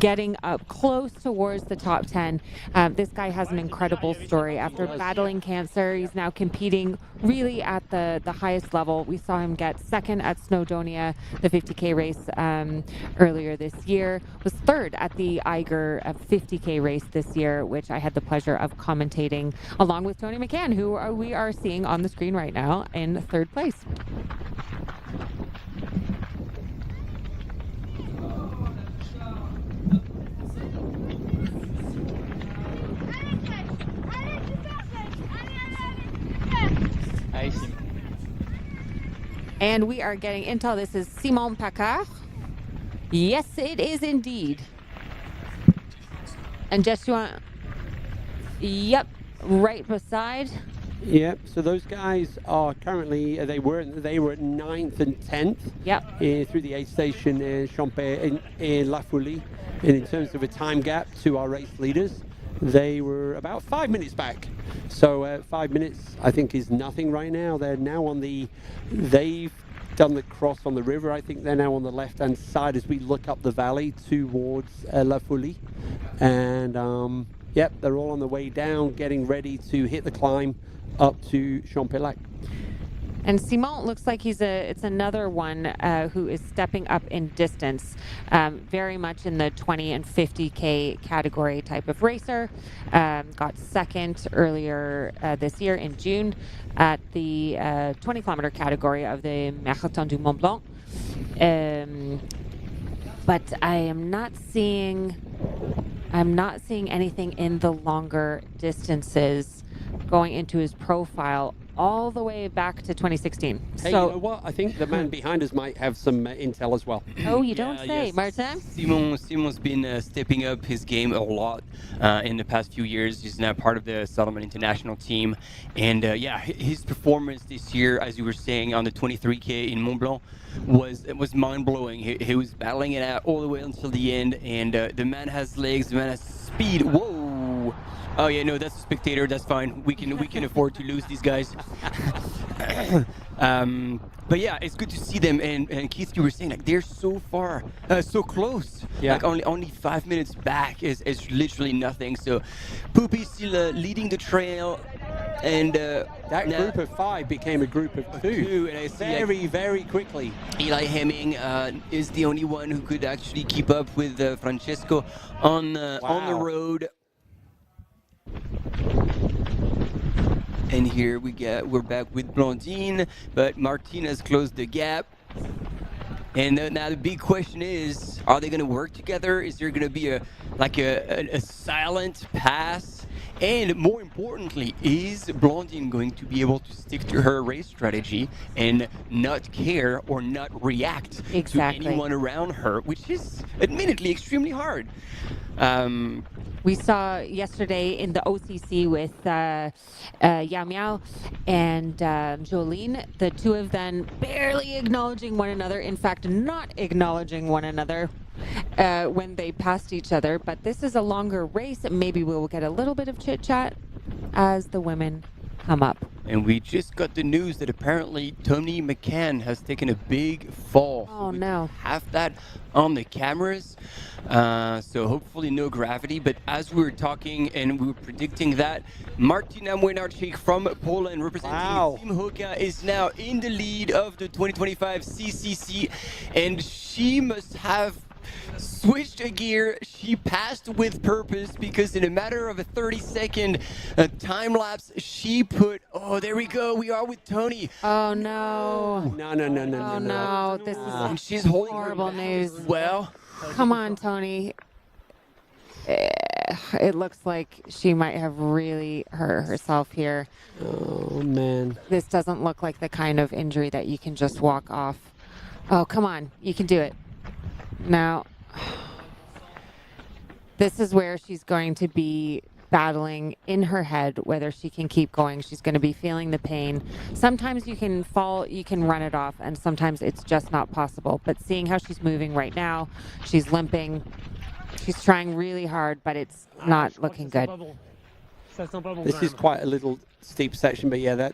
getting up close towards the top 10. This guy has an incredible story. After battling cancer, he's now competing really at the highest level. We saw him get second at Snowdonia, the 50K race earlier this year, was third at the Eiger 50K race this year, which I had the pleasure of commentating along with Tony McCann, who we are seeing on the screen right now in 3rd place. And we are getting intel. This is Simon Paccard. Yes, it is indeed. And Joshua, yep, right beside. Yep. So those guys are currently they were at 9th and 10th. Yep. Through the aid station in La Folie, and in terms of a time gap to our race leaders, they were about 5 minutes back. So 5 minutes, I think, is nothing right now. They're now they've done the cross on the river. I think they're now on the left-hand side as we look up the valley towards La Folie, and yep, they're all on the way down, getting ready to hit the climb up to Champelac. And Simon looks like it's another one who is stepping up in distance, very much in the 20 and 50K category type of racer. Got second earlier this year in June at the 20 kilometer category of the Marathon du Mont-Blanc. But I am not seeing anything in the longer distances going into his profile all the way back to 2016. Hey, so, you know what? I think the man behind us might have some intel as well. Oh, you don't say, yes. Martin? Simon's been stepping up his game a lot in the past few years. He's now part of the Salomon International team. And yeah, his performance this year, as you were saying, on the 23K in Mont-Blanc was mind-blowing. He was battling it out all the way until the end. And the man has legs, the man has speed. Whoa! Oh yeah, no, that's a spectator. That's fine. We can afford to lose these guys. But yeah, it's good to see them. And Keith, you were saying like they're so far, so close. Yeah. Like only 5 minutes back is literally nothing. So, Poopy's still leading the trail, and that group of 5 became a group of 2. And I see very quickly. Eli Hemming is the only one who could actually keep up with Francesco on the road. And here we're back with Blondine, but Martinez closed the gap. And now the big question is, are they going to work together? Is there going to be like a silent pass? And more importantly, is Blondine going to be able to stick to her race strategy and not care or not react to anyone around her, which is admittedly extremely hard. We saw yesterday in the OCC with Yao Miao and Jolene, the two of them barely acknowledging one another, in fact, not acknowledging one another when they passed each other. But this is a longer race, and maybe we'll get a little bit of chit-chat as the women come up. And we just got the news that apparently Tony McCann has taken a big fall. Oh, no. Have that on the cameras. So hopefully no gravity. But as we were talking and we were predicting that, Martina Młynarczyk from Poland representing Team HOKA is now in the lead of the 2025 CCC. And she must have switched a gear. She passed with purpose because in a matter of a 30-second time lapse, she put, oh, there we go. We are with Tony. Oh, no. No. This And is she's holding horrible news. Well, come on, Tony. It looks like she might have really hurt herself here. Oh, man. This doesn't look like the kind of injury that you can just walk off. Oh, come on. You can do it. Now, this is where she's going to be battling in her head whether she can keep going. She's going to be feeling the pain. Sometimes you can fall, you can run it off, and sometimes it's just not possible. But seeing how she's moving right now, she's limping. She's trying really hard, but it's not looking good. This is quite a little steep section, but yeah.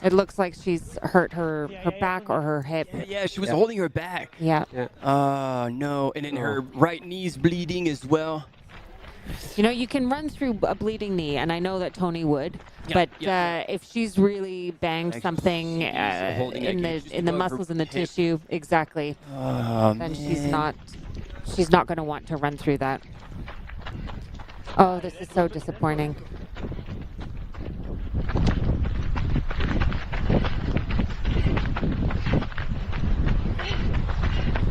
It looks like she's hurt her back or her hip. Yeah, she was holding her back. Yeah. Oh, no. And then her right knee's bleeding as well. You know, you can run through a bleeding knee, and I know that Tony would. But if she's really banged something in the muscles and the tissue, exactly, then she's not going to want to run through that. Oh, this is so disappointing.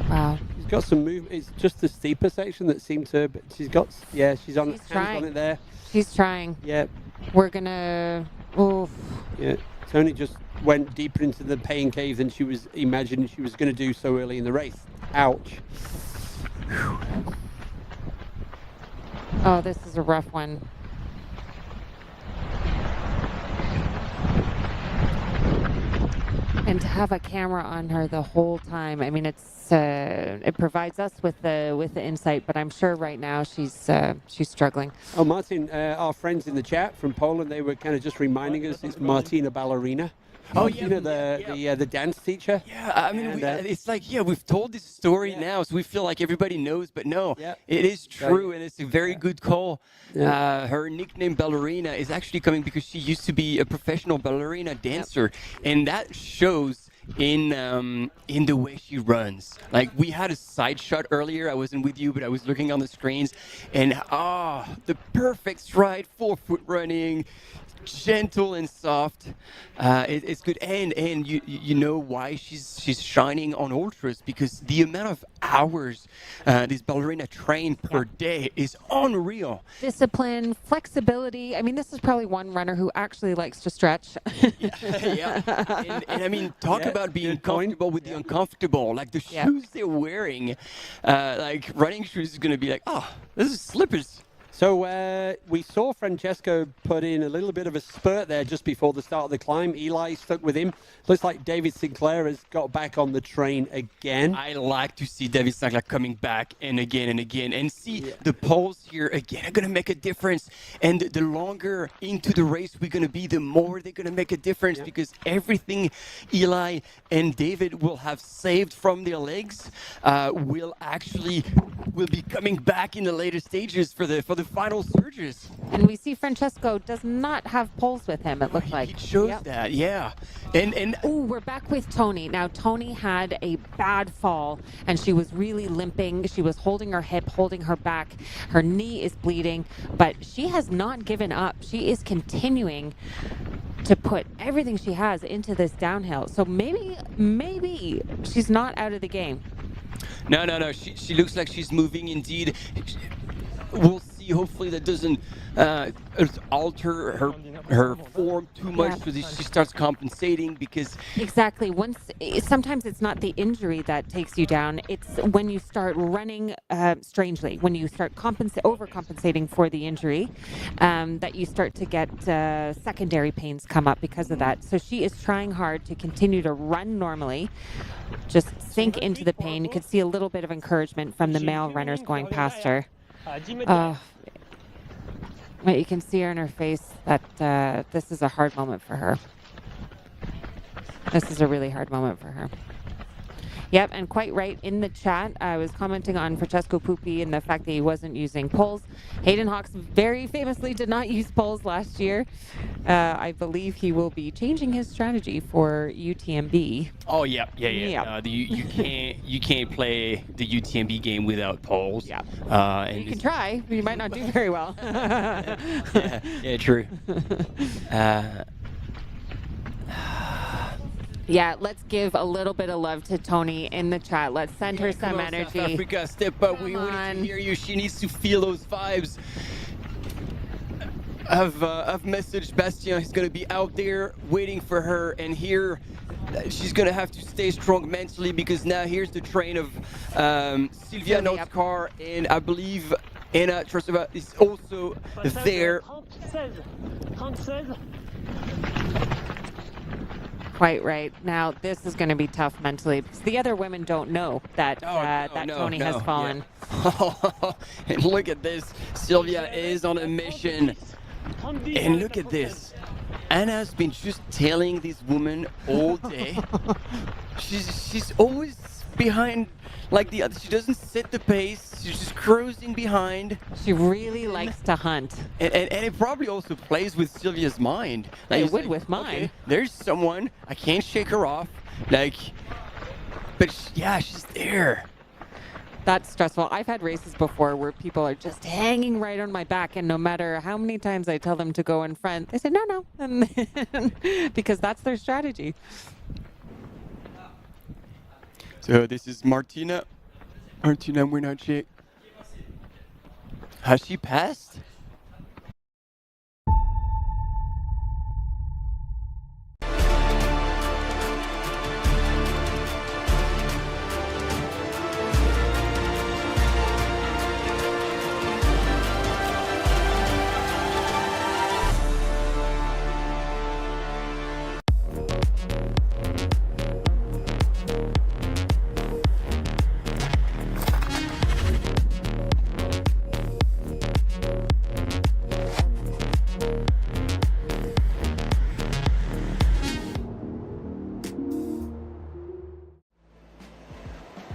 Wow. She's got some movement. It's just the steeper section that seemed to. But she's on it there. She's trying. Yeah. We're gonna. Oof. Yeah. Tony just went deeper into the pain cave than she was imagining she was going to do so early in the race. Ouch. Oh, this is a rough one. And to have a camera on her the whole time, I mean, it provides us with the insight, but I'm sure right now she's struggling. Oh, Martin, our friends in the chat from Poland, they were kind of just reminding us it's Martina Ballerina. Oh, you know, the dance teacher. Yeah, I mean, it's like, we've told this story now, so we feel like everybody knows, but no, it is true, and it's a very good call. Her nickname Ballerina is actually coming because she used to be a professional ballerina dancer, and that shows in the way she runs. Like, we had a side shot earlier. I wasn't with you, but I was looking on the screens, and the perfect stride, 4-foot running, gentle and soft. It's good, and you know why she's shining on ultras, because the amount of hours this ballerina train per day is unreal. Discipline, flexibility. I mean, this is probably one runner who actually likes to stretch. And I mean, talk about being comfortable with the uncomfortable. Like the shoes they're wearing, like running shoes is going to be like, this is slippers. So we saw Francesco put in a little bit of a spurt there just before the start of the climb. Eli stuck with him. Looks like David Sinclair has got back on the train again. I like to see David Sinclair coming back and again and see the poles here again are going to make a difference. And the longer into the race we're going to be, the more they're going to make a difference, because everything Eli and David will have saved from their legs will be coming back in the later stages for the final surges. And we see Francesco does not have poles with him, it looked like. It shows that, And we're back with Tony. Now, Tony had a bad fall, and she was really limping. She was holding her hip, holding her back. Her knee is bleeding, but she has not given up. She is continuing to put everything she has into this downhill. So maybe she's not out of the game. No. She looks like she's moving indeed. We'll see. Hopefully that doesn't alter her form too much, so that she starts compensating, because exactly, sometimes it's not the injury that takes you down, it's when you start running strangely, when you start overcompensating for the injury, that you start to get secondary pains come up because of that. So she is trying hard to continue to run normally, just sink into the pain. You could see a little bit of encouragement from the male runners going past her. But you can see her in her face that this is a hard moment for her. This is a really hard moment for her. Yep, and quite right in the chat, I was commenting on Francesco Pupi and the fact that he wasn't using poles. Hayden Hawks very famously did not use poles last year. I believe he will be changing his strategy for UTMB. Oh yeah. You can't play the UTMB game without poles. Yeah. And you can try, but you might not do very well. yeah, true. Yeah, let's give a little bit of love to Tony in the chat. Let's send her some energy. South Africa, step up. We need to hear you. She needs to feel those vibes. I've messaged Bastien. He's going to be out there waiting for her, and here she's going to have to stay strong mentally, because now here's the train of Sylvia Notskar, and I believe Anna Trosova is also there. Quite right. Now, this is going to be tough mentally, because the other women don't know that Tony has fallen. Yeah. And look at this. Sylvia is on a mission. And look at this. Anna's been just tailing this woman all day. She's always behind like the other. She doesn't set the pace. She's just cruising behind. She really likes to hunt. And it probably also plays with Sylvia's mind. It would with mine. Okay, there's someone. I can't shake her off. But she's there. That's stressful. I've had races before where people are just hanging right on my back, and no matter how many times I tell them to go in front, they say no, because that's their strategy. So this is Martina Munache. Has she passed?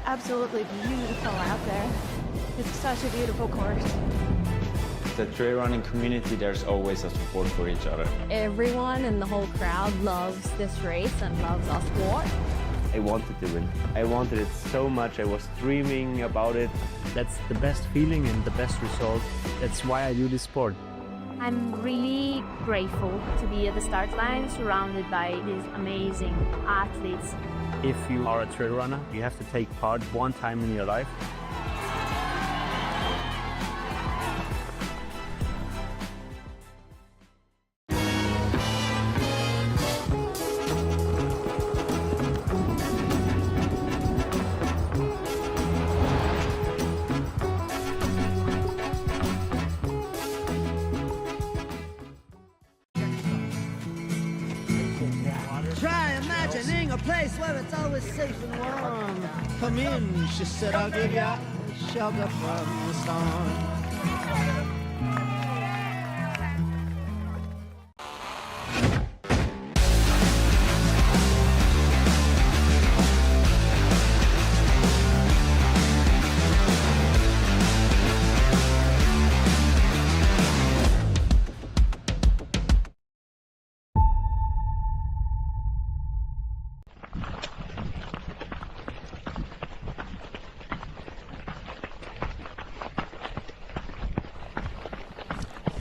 Absolutely beautiful out there. It's such a beautiful course. The trail running community, there's always a support for each other. Everyone in the whole crowd loves this race and loves our sport. I wanted to win. I wanted it so much. I was dreaming about it. That's the best feeling and the best result. That's why I do this sport. I'm really grateful to be at the start line surrounded by these amazing athletes. If you are a trail runner, you have to take part one time in your life. Try imagining a place where it's always safe and warm. Come in, she said, I'll give you shelter from the storm.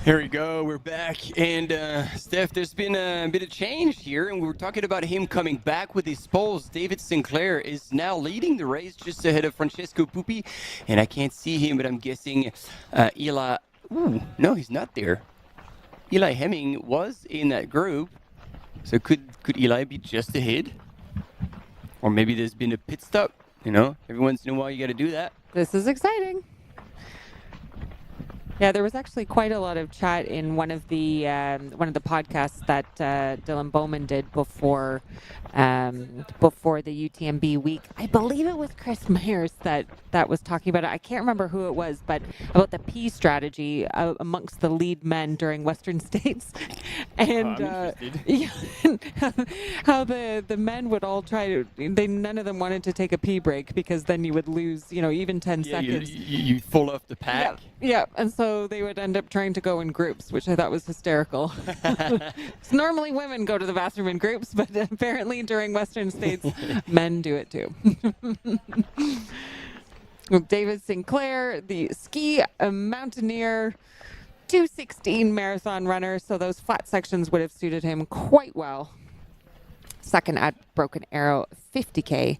Here we go, we're back. And Steph, there's been a bit of change here, and we were talking about him coming back with his poles. David Sinclair is now leading the race just ahead of Francesco Pupi. And I can't see him, but I'm guessing Eli... Ooh, no, he's not there. Eli Hemming was in that group. So could Eli be just ahead? Or maybe there's been a pit stop. You know, every once in a while you got to do that. This is exciting. Yeah, there was actually quite a lot of chat in one of the podcasts that Dylan Bowman did before the UTMB week. I believe it was Chris Myers that was talking about it. I can't remember who it was, but about the P strategy amongst the lead men during Western States, and yeah, how the men would all try to. None of them wanted to take a P break because then you would lose, even 10 seconds. You fall off the pack. Yeah, and so they would end up trying to go in groups, which I thought was hysterical. So normally women go to the bathroom in groups, but apparently during Western States, men do it too. David Sinclair, the ski mountaineer, 2:16 marathon runner, so those flat sections would have suited him quite well. Second at Broken Arrow, 50K.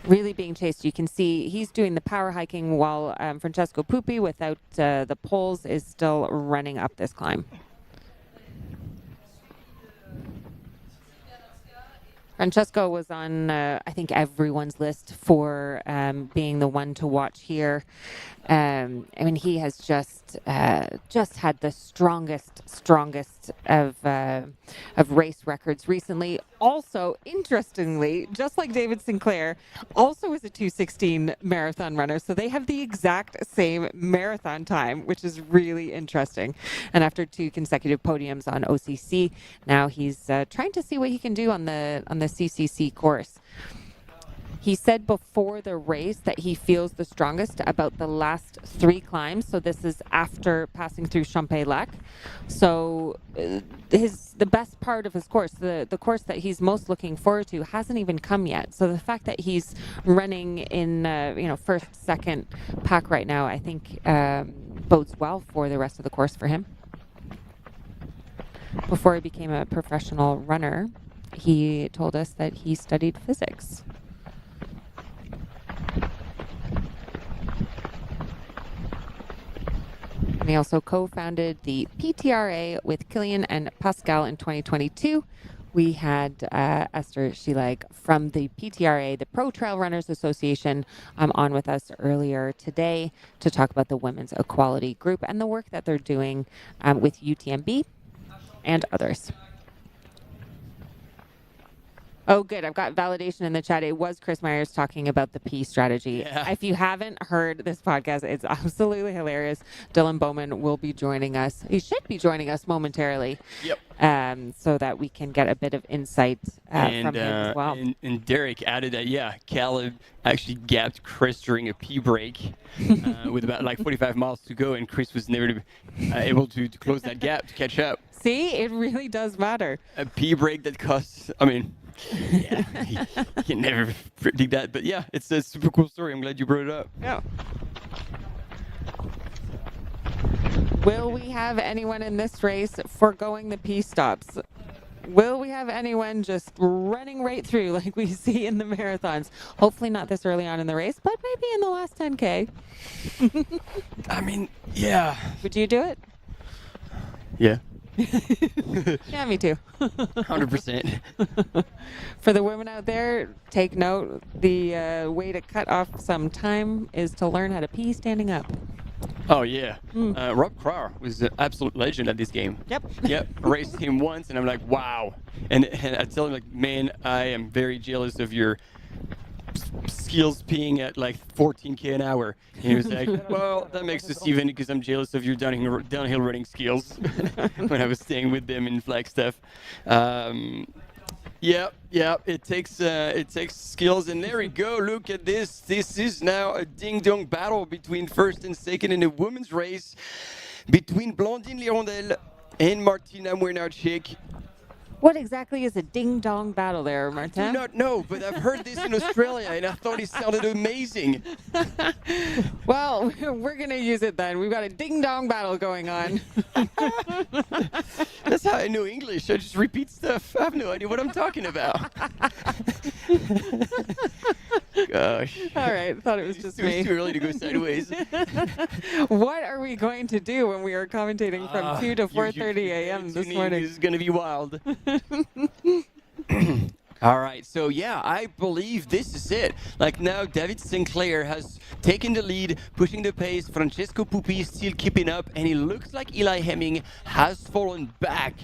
Really being chased. You can see he's doing the power hiking while Francesco Pupi, without the poles, is still running up this climb. Francesco was on, I think, everyone's list for being the one to watch here. I mean, he has just had the strongest of race records recently. Also, interestingly, just like David Sinclair, also is a 2:16 marathon runner. So they have the exact same marathon time, which is really interesting. And after 2 consecutive podiums on OCC, now he's trying to see what he can do on the CCC course. He said before the race that he feels the strongest about the last 3 climbs. So this is after passing through Champex-Lac. So the best part of his course, the course that he's most looking forward to, hasn't even come yet. So the fact that he's running in first, second pack right now, I think bodes well for the rest of the course for him. Before he became a professional runner, he told us that he studied physics. And he also co-founded the PTRA with Killian and Pascal in 2022. We had Esther Schilag from the PTRA, the Pro Trail Runners Association, on with us earlier today to talk about the Women's Equality Group and the work that they're doing with UTMB and others. Oh, good. I've got validation in the chat. It was Chris Myers talking about the P strategy. Yeah. If you haven't heard this podcast, it's absolutely hilarious. Dylan Bowman will be joining us. He should be joining us momentarily. Yep. So that we can get a bit of insight from him as well. And Derek added that, Caleb actually gapped Chris during a P break with about 45 miles to go, and Chris was never able to close that gap to catch up. See, it really does matter. A P break that costs, you can never predict that. But yeah, it's a super cool story. I'm glad you brought it up. Yeah. Will we have anyone in this race foregoing the P stops? Will we have anyone just running right through like we see in the marathons? Hopefully not this early on in the race, but maybe in the last 10K. Yeah. Would you do it? Yeah. Yeah, me too. 100%. For the women out there, take note. The way to cut off some time is to learn how to pee standing up. Oh, yeah. Rob Crowder was an absolute legend at this game. Yep. I raced him once, and I'm like, wow. And I tell him, man, I am very jealous of your skills peeing at 14K an hour. And he was like, well, that makes us even because I'm jealous of your downhill running skills when I was staying with them in Flagstaff. It takes skills, and there we go. Look at this. This is now a ding-dong battle between first and second in a women's race between Blandine Lirondelle and Martina Mouinarczyk. What exactly is a ding-dong battle there, I Martin? do not know, but I've heard this in Australia, and I thought it sounded amazing. Well, we're going to use it then. We've got a ding-dong battle going on. That's how I know English. I just repeat stuff. I have no idea what I'm talking about. Gosh. All right, thought it was just me. It's too early to go sideways. What are we going to do when we are commentating from 2 to 4:30 a.m. this morning? This is going to be wild. All right, so yeah, I believe this is it. Like now, David Sinclair has taken the lead, pushing the pace. Francesco Pupi is still keeping up, and it looks like Eli Hemming has fallen back.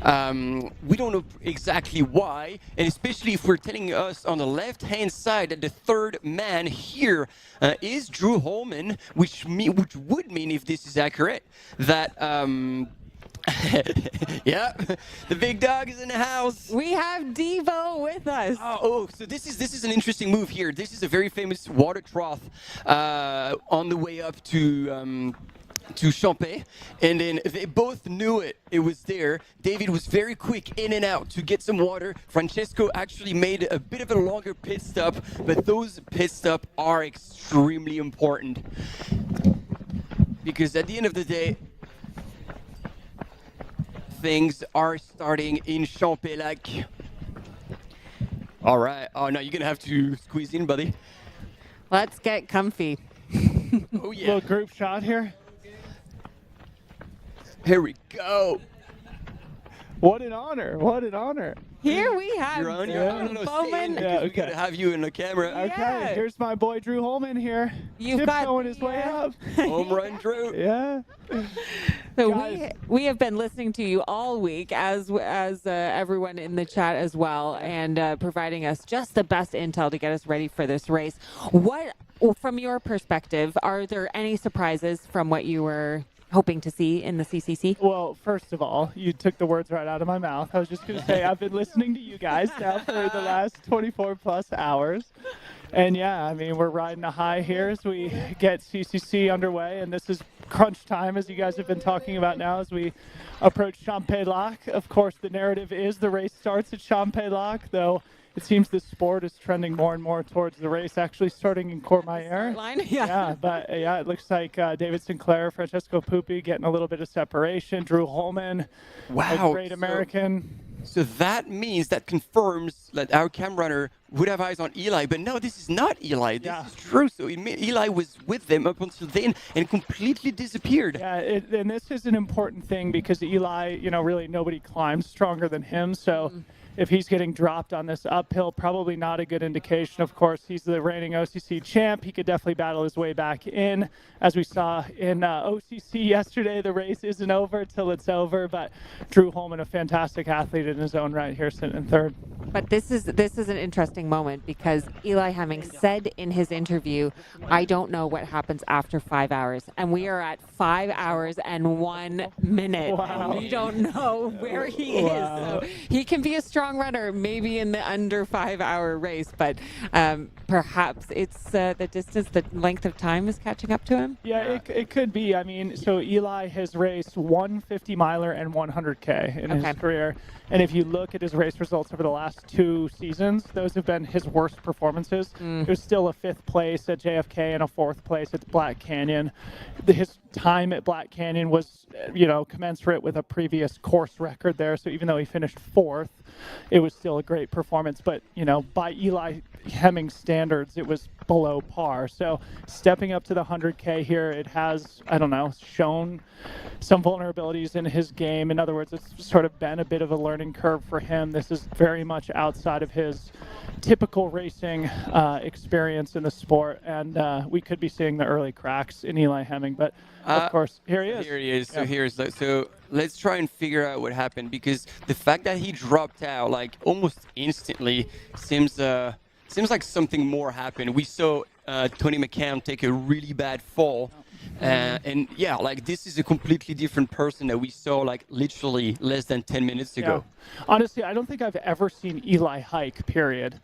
We don't know exactly why, and especially if we're telling us on the left-hand side that the third man here is Drew Holman, which would mean, if this is accurate, that yeah, the big dog is in the house. We have Devo with us. Oh, so this is an interesting move here. This is a very famous water trough on the way up to Champé, and then they both knew it. It was there. David was very quick in and out to get some water. Francesco actually made a bit of a longer pit stop, but those pit stops are extremely important because at the end of the day, things are starting in Champé-Lac. All right. Oh, no, you're going to have to squeeze in, buddy. Let's get comfy. Oh, yeah. Little group shot here. Here we go. What an honor. What an honor. Here we have You're on. Bowman. Yeah, we got to have you in the camera. Okay, here's my boy Drew Holman here. You've got going his way up. Home run, Drew. Yeah. So we have been listening to you all week, as everyone in the chat as well, and providing us just the best intel to get us ready for this race. What, from your perspective, are there any surprises from what you were hoping to see in the CCC? Well, first of all, you took the words right out of my mouth. I was just going to say I've been listening to you guys now for the last 24 plus hours. And yeah, I mean, we're riding a high here as we get CCC underway, and this is crunch time, as you guys have been talking about now, as we approach Champé-Lac. Of course, the narrative is the race starts at Champé-Lac, though it seems the sport is trending more and more towards the race actually starting in Courmayeur. Yeah, but yeah, it looks like David Sinclair, Francesco Pupi getting a little bit of separation. Drew Holman, wow, a great American. So that means, that confirms that our cam runner would have eyes on Eli, but no, this is not Eli. This is Drew. So Eli was with them up until then and completely disappeared. Yeah, and this is an important thing because Eli, really nobody climbs stronger than him. So if he's getting dropped on this uphill, probably not a good indication. Of course, he's the reigning OCC champ. He could definitely battle his way back in. As we saw in OCC yesterday, the race isn't over till it's over. But Drew Holman, a fantastic athlete in his own right here, sitting in third. But this is an interesting moment because Eli Hemming said in his interview, I don't know what happens after 5 hours. And we are at 5 hours and 1 minute. Wow. And we don't know where he is. So he can be a strong runner, maybe in the under 5 hour race, but perhaps it's the distance, the length of time is catching up to him. Yeah, it could be. I mean, so Eli has raced 150 miler and 100K in his career. And if you look at his race results over the last 2 seasons, those have been his worst performances. It was still a 5th place at JFK and a 4th place at Black Canyon. His time at Black Canyon was, commensurate with a previous course record there. So even though he finished 4th, it was still a great performance. But, by Eli Hemming standards, it was below par. So stepping up to the 100K here, it has, shown some vulnerabilities in his game. In other words, it's sort of been a bit of a learning curve for him. This is very much outside of his typical racing experience in the sport, and we could be seeing the early cracks in Eli Hemming. But of course, here he is. Here he is. So let's try and figure out what happened, because the fact that he dropped out like almost instantly seems like something more happened. We saw Tony McCann take a really bad fall. And yeah, like this is a completely different person that we saw like literally less than 10 minutes ago. Honestly, I don't think I've ever seen Eli hike, period.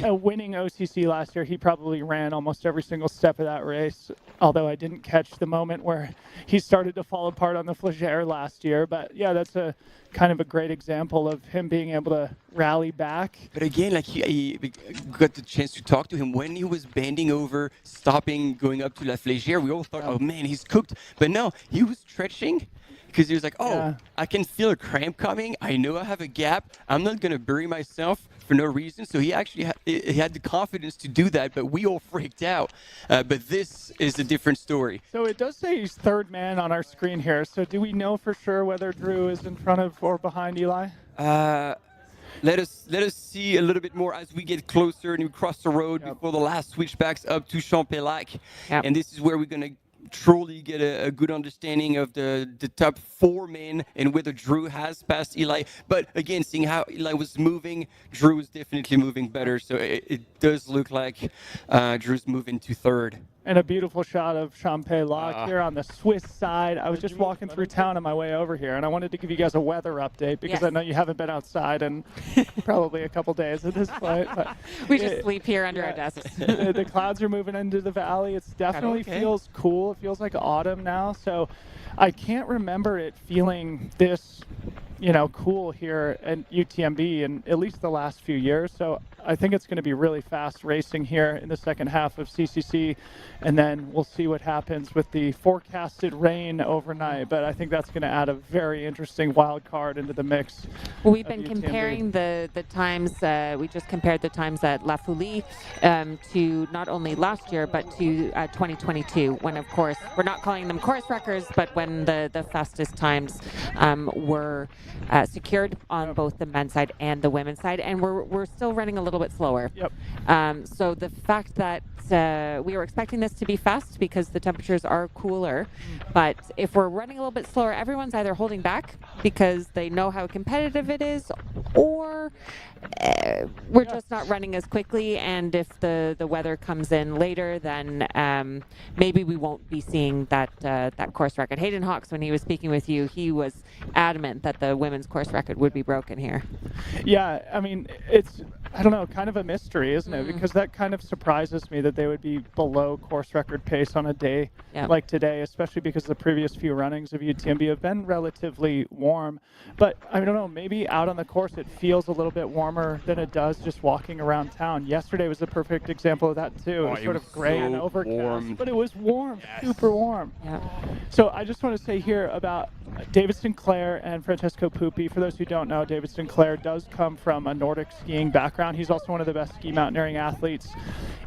Winning OCC last year, he probably ran almost every single step of that race, although I didn't catch the moment where he started to fall apart on the flagelle last year. But yeah, that's a kind of a great example of him being able to rally back. But again, like he got the chance to talk to him when he was bending over, stopping, going up to La Flégère. We all thought, oh man, he's cooked. But no, he was stretching because he was like, I can feel a cramp coming. I know I have a gap. I'm not going to bury myself for no reason. So he actually he had the confidence to do that, but we all freaked out. But this is a different story. So it does say he's third man on our screen here. So do we know for sure whether Drew is in front of or behind Eli? Let us see a little bit more as we get closer and we cross the road before the last switchbacks up to Champelac. And this is where we're going to truly get a good understanding of the top 4 men and whether Drew has passed Eli. But again, seeing how Eli was moving, Drew is definitely moving better. So it does look like Drew's moving to third. And a beautiful shot of Champelac here on the Swiss side. I was just walking through town on my way over here, and I wanted to give you guys a weather update because I know you haven't been outside in probably a couple days at this point. But we just sleep here under our desks. The clouds are moving into the valley. It definitely feels cool. It feels like autumn now. So I can't remember it feeling this, cool here at UTMB in at least the last few years. So I think it's going to be really fast racing here in the second half of CCC, and then we'll see what happens with the forecasted rain overnight. But I think that's going to add a very interesting wild card into the mix. Well, we've been comparing the times. We just compared the times at La Folie to not only last year but to 2022, when of course we're not calling them course records, but when the fastest times were secured on both the men's side and the women's side, and we're still running a little bit slower. So the fact that we were expecting this to be fast because the temperatures are cooler, but if we're running a little bit slower, everyone's either holding back because they know how competitive it is, or we're just not running as quickly. And if the weather comes in later, then maybe we won't be seeing that course record. Hayden Hawks, when he was speaking with you, he was adamant that the women's course record would be broken here. Yeah, I mean, it's, I don't know, kind of a mystery, isn't it? Because that kind of surprises me that they would be below course record pace on a day like today, especially because the previous few runnings of UTMB have been relatively warm. But I don't know, maybe out on the course it feels a little bit warmer than it does just walking around town. Yesterday was a perfect example of that too. It was sort of gray and overcast, but it was warm, super warm. So I just want to say here about David Sinclair and Francesco Pupi. For those who don't know, David Sinclair does come from a Nordic skiing background. He's also one of the best ski mountaineering athletes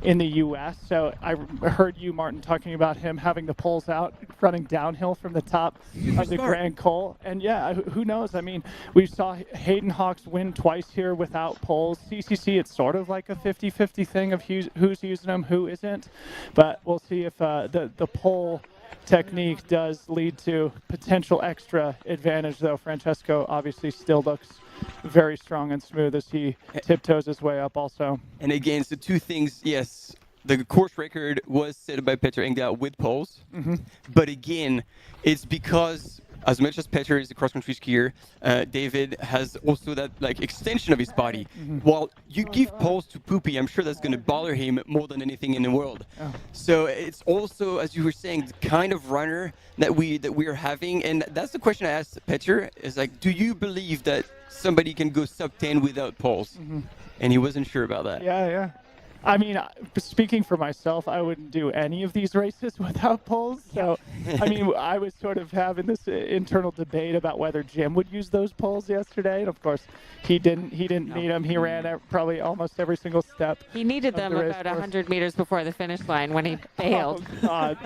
in the U.S. So I heard you, Martin, talking about him having the poles out, running downhill from the top of the Grand Col. And yeah, who knows? I mean, we saw Hayden Hawks win twice here without poles. CCC, it's sort of like a 50-50 thing of who's using them, who isn't. But we'll see if the pole technique does lead to potential extra advantage, though. Francesco obviously still looks very strong and smooth as he tiptoes his way up also. And again, so 2 things. Yes, the course record was set by Peter Engdahl with poles. But again, it's because as much as Peter is a cross-country skier, David has also that extension of his body. While you give poles to Pupi, I'm sure that's going to bother him more than anything in the world. So it's also, as you were saying, the kind of runner that we are having. And that's the question I asked Peter, is like, do you believe that somebody can go sub 10 without poles? And he wasn't sure about that. Yeah. I mean, speaking for myself, I wouldn't do any of these races without poles. So, I mean, I was sort of having this internal debate about whether Jim would use those poles yesterday. And of course, he didn't need them. He ran probably almost every single step. He needed them about 100 meters before the finish line when he bailed. Oh, God.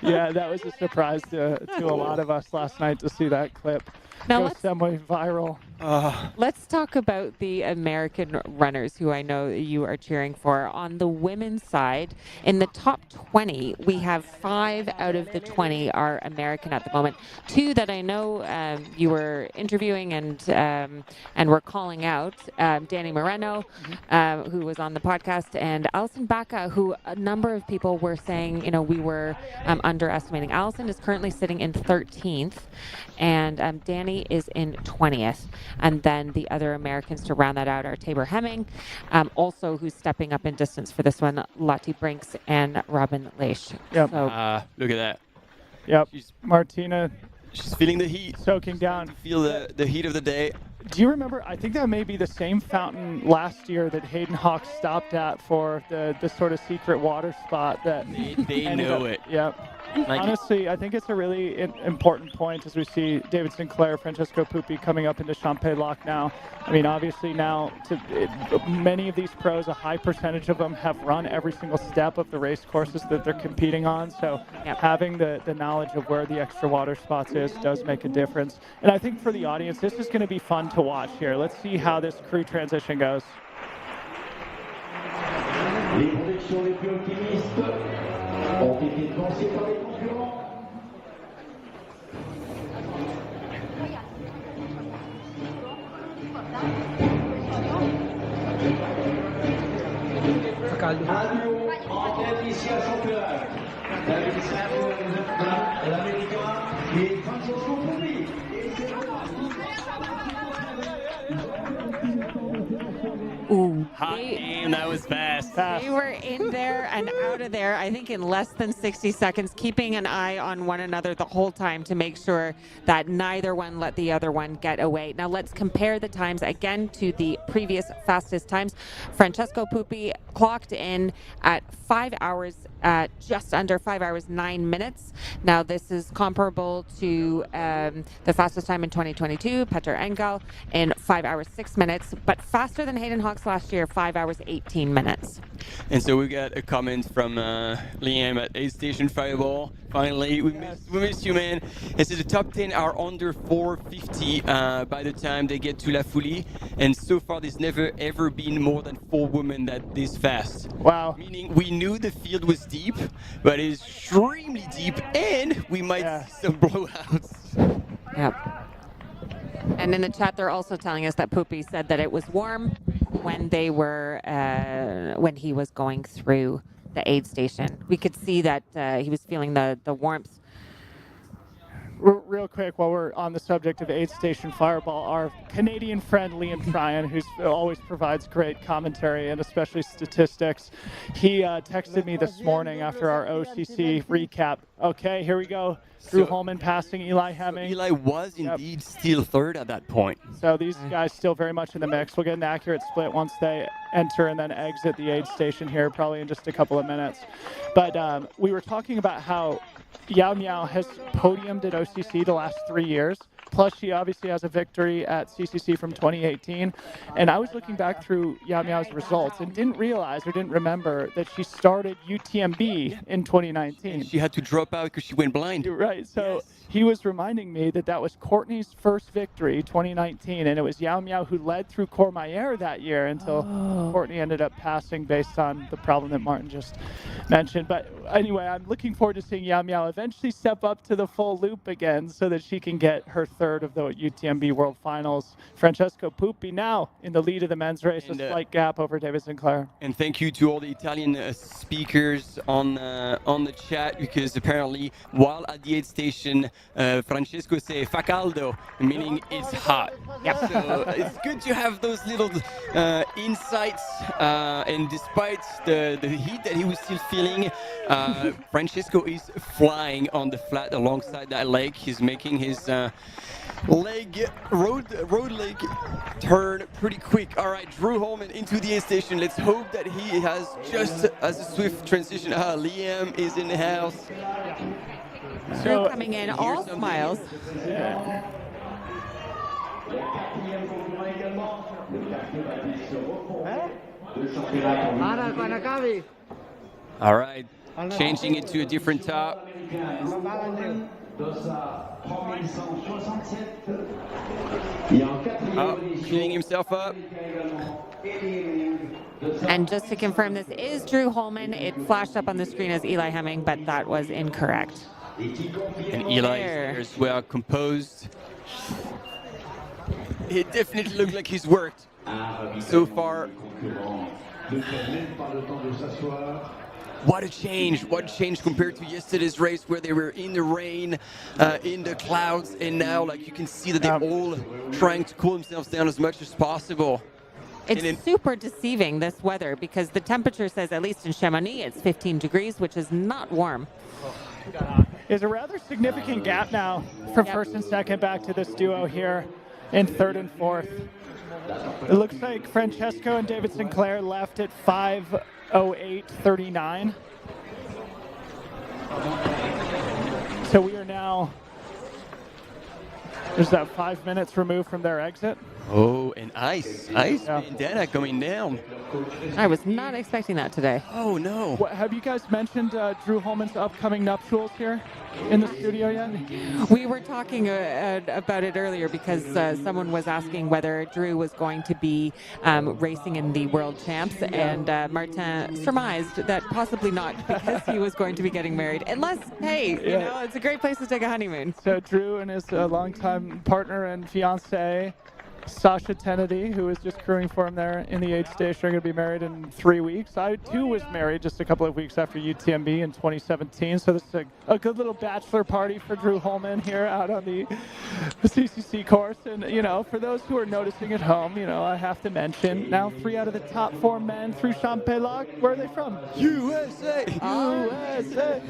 Yeah, that was a surprise to a lot of us last night to see that clip. Now go semi-viral. Let's talk about the American runners who I know you are cheering for. for. On the women's side, in the top 20, we have 5 out of the 20 are American at the moment. 2 that I know you were interviewing and were calling out, Danny Moreno, who was on the podcast, and Alison Baca, who a number of people were saying, we were underestimating. Alison is currently sitting in 13th, and Danny is in 20th. And then the other Americans to round that out are Tabor Hemming, also who's stepping up in distance for this one, Lottie Brinks and Robin Leish. Yep. So, look at that. Yep. Martina. She's feeling the heat. Soaking down. Feel the heat of the day. Do you remember, I think that may be the same fountain last year that Hayden Hawk stopped at for the sort of secret water spot that they know it. Yep. Like honestly, I think it's a really important point as we see David Sinclair, Francesco Pupi coming up into Champex-Lac now. I mean, obviously now, many of these pros, a high percentage of them have run every single step of the race courses that they're competing on. So having the knowledge of where the extra water spots is does make a difference. And I think for the audience, this is going to be fun to watch here. Let's see how this crew transition goes. Les projections les plus optimistes ont été devancées par les concurrents. Avion en tête ici à Champex. L'Américain et Francesco Pupi. Ooh, hot game. That was fast. They were in there and out of there, I think in less than 60 seconds, keeping an eye on one another the whole time to make sure that neither one let the other one get away. Now let's compare the times again to the previous fastest times. Francesco Pupi clocked in at 5 hours, just under 5 hours, 9 minutes. Now this is comparable to the fastest time in 2022, Petter Engel, in 5 hours, 6 minutes, but faster than Hayden Hawks last year, 5 hours, 18 minutes. And so we got a comment from Liam at Aid Station Fireball. Finally, we missed you, man. It says the top 10 are under 450 by the time they get to La Folie. And so far, there's never ever been more than 4 women that this fast. Wow. Meaning we knew the field was deep, but it's extremely deep, and we might see some blowouts. Yep. And in the chat, they're also telling us that Pupi said that it was warm when they were when he was going through the aid station. We could see that he was feeling the warmth. Real quick, while we're on the subject of Aid Station Fireball, our Canadian friend Liam Tryon, who always provides great commentary and especially statistics, he texted me this morning after our OCC recap. Okay, here we go. Drew Holman passing Eli Hemming. Eli was indeed still third at that point. So these guys still very much in the mix. We'll get an accurate split once they enter and then exit the aid station here, probably in just a couple of minutes. But we were talking about how Yao Miao has podiumed at OCC the last 3 years. Plus, she obviously has a victory at CCC from 2018. And I was looking back through Yao Miao's results and didn't realize or didn't remember that she started UTMB in 2019. She had to drop out because she went blind. Right. So he was reminding me that that was Courtney's first victory, 2019. And it was Yao Miao who led through Courmayeur that year until Courtney ended up passing based on the problem that Martin just mentioned. But anyway, I'm looking forward to seeing Yao Miao eventually step up to the full loop again so that she can get her third of the UTMB World Finals. Francesco Pupi now in the lead of the men's race, a slight gap over David Sinclair. And thank you to all the Italian speakers on the chat, because apparently while at the aid station, Francesco say "fa caldo," meaning it's hot. Yeah. So it's good to have those little insights. And despite the heat that he was still feeling, Francesco is flying on the flat alongside that lake. He's making his road leg turn pretty quick. All right, Drew Holman into the aid station. Let's hope that he has just as a swift transition. Liam is in the house. So coming in, all smiles. All right, changing it to a different top. Cleaning himself up. And just to confirm, this is Drew Holman. It flashed up on the screen as Eli Hemming, but that was incorrect. And Eli is there as well, composed. It definitely looked like he's worked so far. What a change compared to yesterday's race where they were in the rain, in the clouds, and now like you can see that they're all trying to cool themselves down as much as possible. It's super deceiving, this weather, because the temperature says, at least in Chamonix, it's 15 degrees, which is not warm. There's a rather significant gap now from first and second back to this duo here in third and fourth. It looks like Francesco and David Sinclair left at 5:08:39. So we are now, is that 5 minutes removed from their exit? Oh, and ice bandana going down. I was not expecting that today. Oh, no. Have you guys mentioned Drew Holman's upcoming nuptials here in the studio yet? We were talking about it earlier because someone was asking whether Drew was going to be racing in the World Champs, and Martin surmised that possibly not, because he was going to be getting married. Unless, hey, you know, it's a great place to take a honeymoon. So Drew and his longtime partner and fiancée, Sasha Tete, who was just crewing for him there in the aid station, are going to be married in 3 weeks. I, too, was married just a couple of weeks after UTMB in 2017. So this is a good little bachelor party for Drew Holman here out on the CCC course. And, you know, for those who are noticing at home, you know, I have to mention now 3 out of the top 4 men through Champs-Élysées. Where are they from? USA! USA!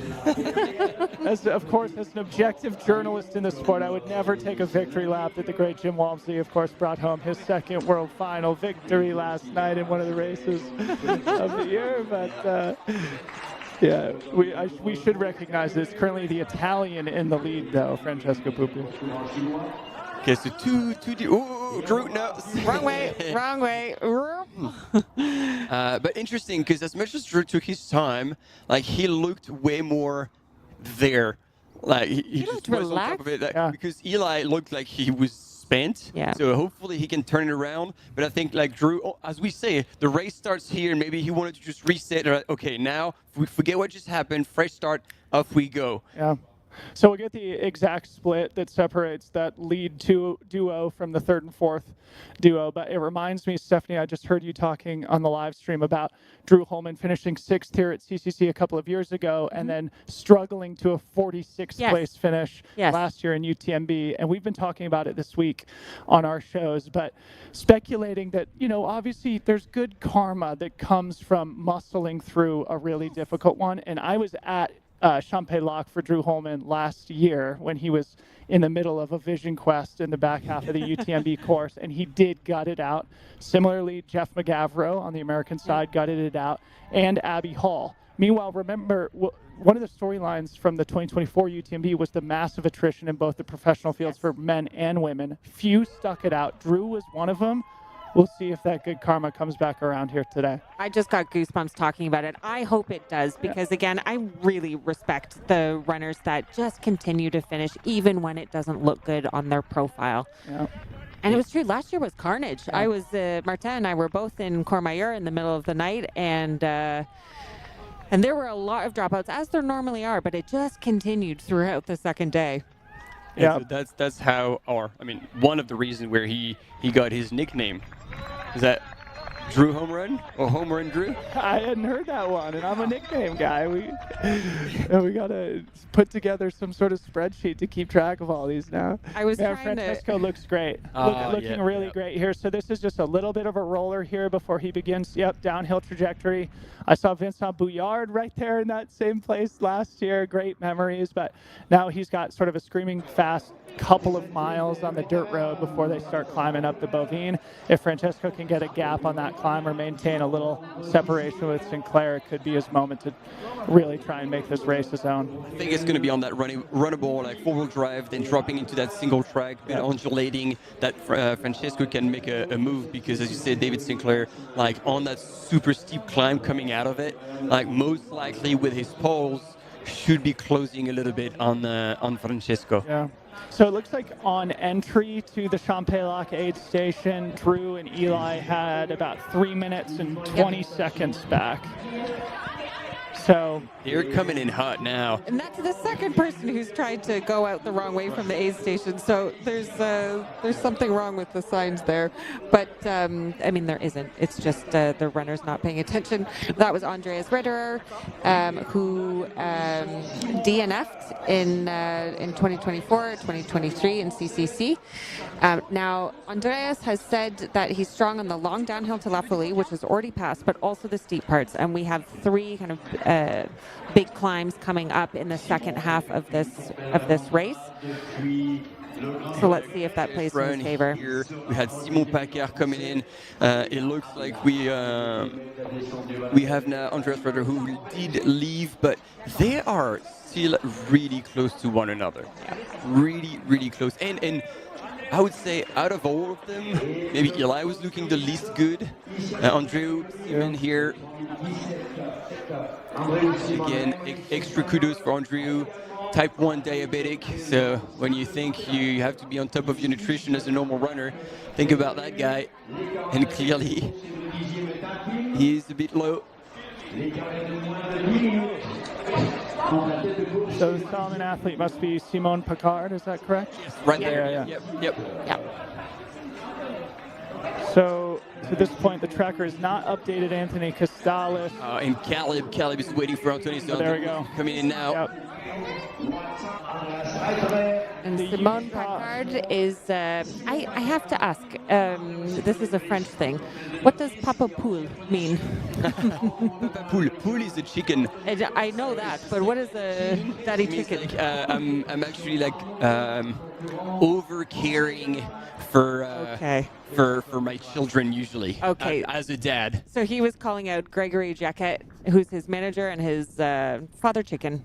Of course, as an objective journalist in the sport, I would never take a victory lap that the great Jim Walmsley, of course, brought home his second world final victory last night in one of the races of the year. But yeah, we should recognize this. Currently the Italian in the lead, though, Francesco Pupi. Okay, so two. Ooh, Drew, no. Wrong way. But interesting, because as much as Drew took his time, like he looked way more there. Like he just was on top of it. Like, because Eli looked like he was spent. Yeah. So hopefully he can turn it around. But I think like Drew, as we say, the race starts here, and maybe he wanted to just reset. Okay, now we forget what just happened. Fresh start. Off we go. Yeah. So we'll get the exact split that separates that lead duo from the third and fourth duo. But it reminds me, Stephanie, I just heard you talking on the live stream about Drew Holman finishing 6th here at CCC a couple of years ago, and then struggling to a 46th place finish last year in UTMB. And we've been talking about it this week on our shows, but speculating that, you know, obviously there's good karma that comes from muscling through a really difficult one. And I was at Champs-Élysées for Drew Holman last year when he was in the middle of a vision quest in the back half of the UTMB course, and he did gut it out. Similarly, Jeff McGavro on the American side gutted it out, and Abby Hall. Meanwhile, remember, one of the storylines from the 2024 UTMB was the massive attrition in both the professional fields for men and women. Few stuck it out. Drew was one of them. We'll see if that good karma comes back around here today. I just got goosebumps talking about it. I hope it does, because again, I really respect the runners that just continue to finish even when it doesn't look good on their profile. Yeah. And it was true. Last year was carnage. Yeah. I was Martin and I were both in Courmayeur in the middle of the night, and there were a lot of dropouts, as there normally are, but it just continued throughout the second day. Yeah, so that's how, or I mean, one of the reasons where he got his nickname. Is that Drew Home Run or Home Run Drew? I hadn't heard that one, and I'm a nickname guy. We got to put together some sort of spreadsheet to keep track of all these now. I was trying Francesco looks great. Looking really great here. So this is just a little bit of a roller here before he begins. Yep, downhill trajectory. I saw Vincent Bouillard right there in that same place last year. Great memories, but now he's got sort of a screaming fast couple of miles on the dirt road before they start climbing up the Bovine. If Francesco can get a gap on that climb or maintain a little separation with Sinclair, it could be his moment to really try and make this race his own. I think it's going to be on that runnable, like four-wheel drive, then dropping into that single track, bit undulating, that Francesco can make a move, because as you said, David Sinclair, like on that super steep climb coming out of it, like most likely with his poles, should be closing a little bit on Francesco. Yeah. So it looks like on entry to the Champellac aid station, Drew and Eli had about 3 minutes and 20 seconds back. So they're coming in hot now. And that's the second person who's tried to go out the wrong way from the aid station. So there's something wrong with the signs there. But, I mean, there isn't. It's just the runner's not paying attention. That was Andreas Ritterer, who DNF'd in 2024, 2023 in CCC. Now, Andreas has said that he's strong on the long downhill to La Folie, which was already passed, but also the steep parts. And we have 3 kind of big climbs coming up in the second half of this race. So let's see if that plays in his favor. Here, we had Simon Paccard coming in. It looks like we have now Andreas Ritterer, who did leave, but they are still really close to one another. Really, really close. And I would say out of all of them, maybe Eli was looking the least good. Andrew, Simon here. Again, extra kudos for Andrew. Type 1 diabetic, so when you think you have to be on top of your nutrition as a normal runner, think about that guy. And clearly, he is a bit low. So the Salomon athlete must be Simon Paccard, is that correct? Yes, right there. Yeah. Yep. So to this point, the tracker is not updated. Anthony Costales. And Caleb is waiting for Anthony. So there we go. Coming in now. Yep. And Simon Paccard is, I have to ask, this is a French thing. What does Papa Poule mean? Poule is a chicken. I know that, but what is a daddy chicken? Like, I'm actually like over caring for my children usually. Okay. As a dad. So he was calling out Gregory Jacquet, who's his manager, and his father chicken.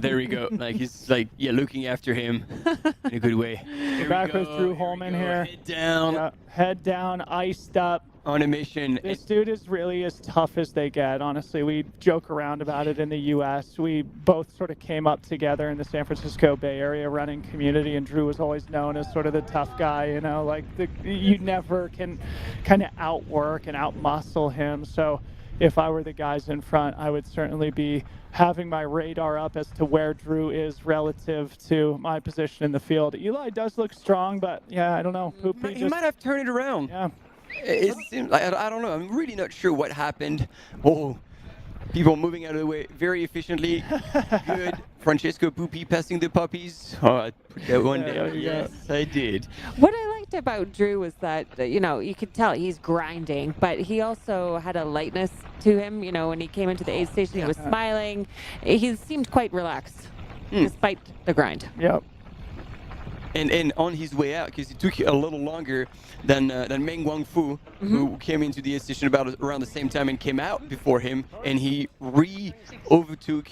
There we go. Like he's like, looking after him in a good way. Back with Drew Holman here. Head down. Yeah, head down, iced up. On a mission. This dude is really as tough as they get, honestly. We joke around about it in the U.S. We both sort of came up together in the San Francisco Bay Area running community, and Drew was always known as sort of the tough guy, you know, like you never can kind of outwork and outmuscle him. So if I were the guys in front, I would certainly be having my radar up as to where Drew is relative to my position in the field. Eli does look strong, but yeah, I don't know. He might have turned it around. Yeah. It seems like, I don't know. I'm really not sure what happened. Oh, people moving out of the way very efficiently. Good. Francesco Pupi passing the puppies. Oh, I put that one down. Yes, I did. What I liked about Drew was that, you know, you could tell he's grinding, but he also had a lightness to him. You know, when he came into the aid station, he was smiling. He seemed quite relaxed, despite the grind. Yep. And on his way out, because it took a little longer than Meng Guangfu, who came into the aid station around the same time and came out before him, and he overtook.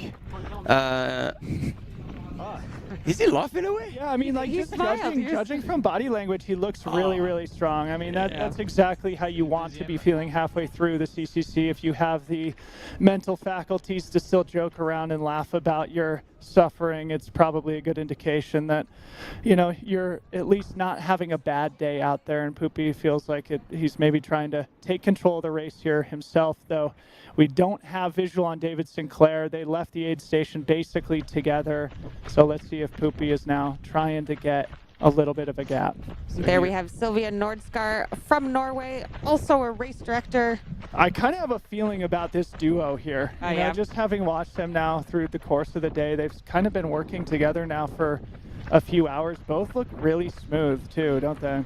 Is he laughing away? Yeah, I mean, like, just judging from body language, he looks really, really strong. I mean, that's exactly how you want to be feeling halfway through the CCC. If you have the mental faculties to still joke around and laugh about your suffering, it's probably a good indication that, you know, you're at least not having a bad day out there. And Pupi feels like he's maybe trying to take control of the race here himself, though. We don't have visual on David Sinclair. They left the aid station basically together. So let's see if Pupi is now trying to get a little bit of a gap. There we have Sylvia Nordskar from Norway, also a race director. I kind of have a feeling about this duo here. Just having watched them now through the course of the day, they've kind of been working together now for a few hours. Both look really smooth too, don't they?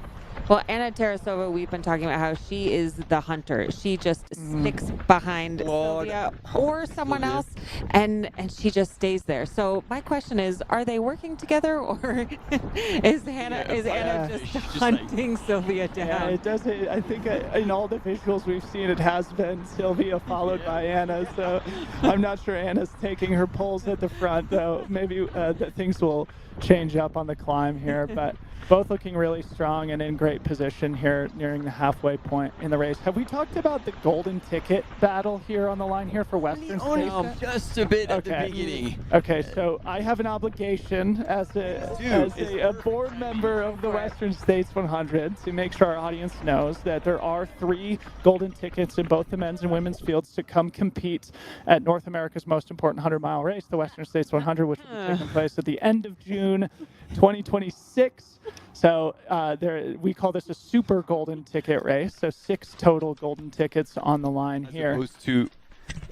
Well, Anna Tarasova, we've been talking about how she is the hunter. She just sticks behind Sylvia or someone else, and she just stays there. So my question is, are they working together, or is Anna just hunting Sylvia down? Yeah, it does. I think in all the visuals we've seen, it has been Sylvia followed by Anna. So I'm not sure Anna's taking her pulls at the front, though. Maybe things will change up on the climb here, but both looking really strong and in great great position here nearing the halfway point in the race. Have we talked about the golden ticket battle here on the line here for Western States? Just a bit at the beginning. Okay, so I have an obligation as a board member of the Western States 100 to make sure our audience knows that there are 3 golden tickets in both the men's and women's fields to come compete at North America's most important 100-mile race, the Western States 100, which will be taking place at the end of June 2026. So we call this a super golden ticket race. So 6 total golden tickets on the line here.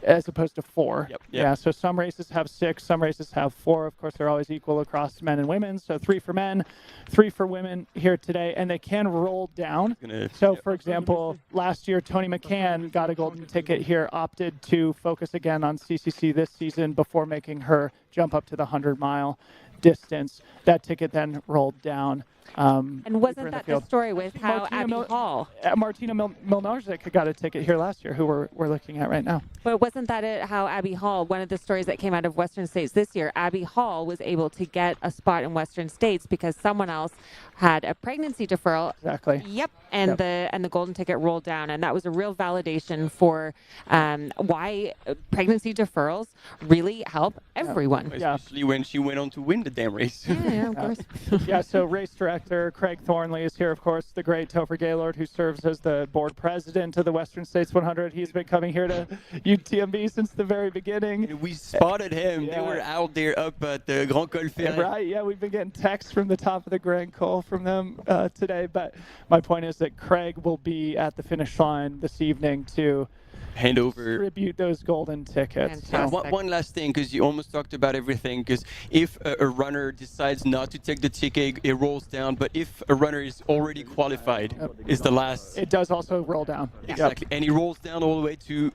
As opposed to 4. Yep. Yeah, so some races have 6, some races have 4. Of course, they're always equal across men and women. So 3 for men, 3 for women here today, and they can roll down. So, for example, last year, Tony McCann got a golden ticket here, opted to focus again on CCC this season before making her jump up to the 100-mile distance. That ticket then rolled down. And wasn't that the story with how Abby Hall? Martina Milnarczyk got a ticket here last year, who we're looking at right now. But wasn't that how Abby Hall, one of the stories that came out of Western States this year, Abby Hall was able to get a spot in Western States because someone else had a pregnancy deferral. Exactly. Yep. And the golden ticket rolled down, and that was a real validation for why pregnancy deferrals really help everyone. Especially when she went on to win the damn race. Yeah, of course. Yeah, so race director Craig Thornley is here, of course, the great Topher Gaylord, who serves as the board president of the Western States 100. He's been coming here to UTMB since the very beginning. We spotted him. They were out there up at the Grand Col Ferret. Right, yeah, we've been getting texts from the top of the Grand Col from them today. But my point is that Craig will be at the finish line this evening to hand over, distribute those golden tickets. One last thing, because you almost talked about everything, because if a runner decides not to take the ticket, it rolls down, but if a runner is already qualified, is the last. It does also roll down. Exactly, and he rolls down all the way to.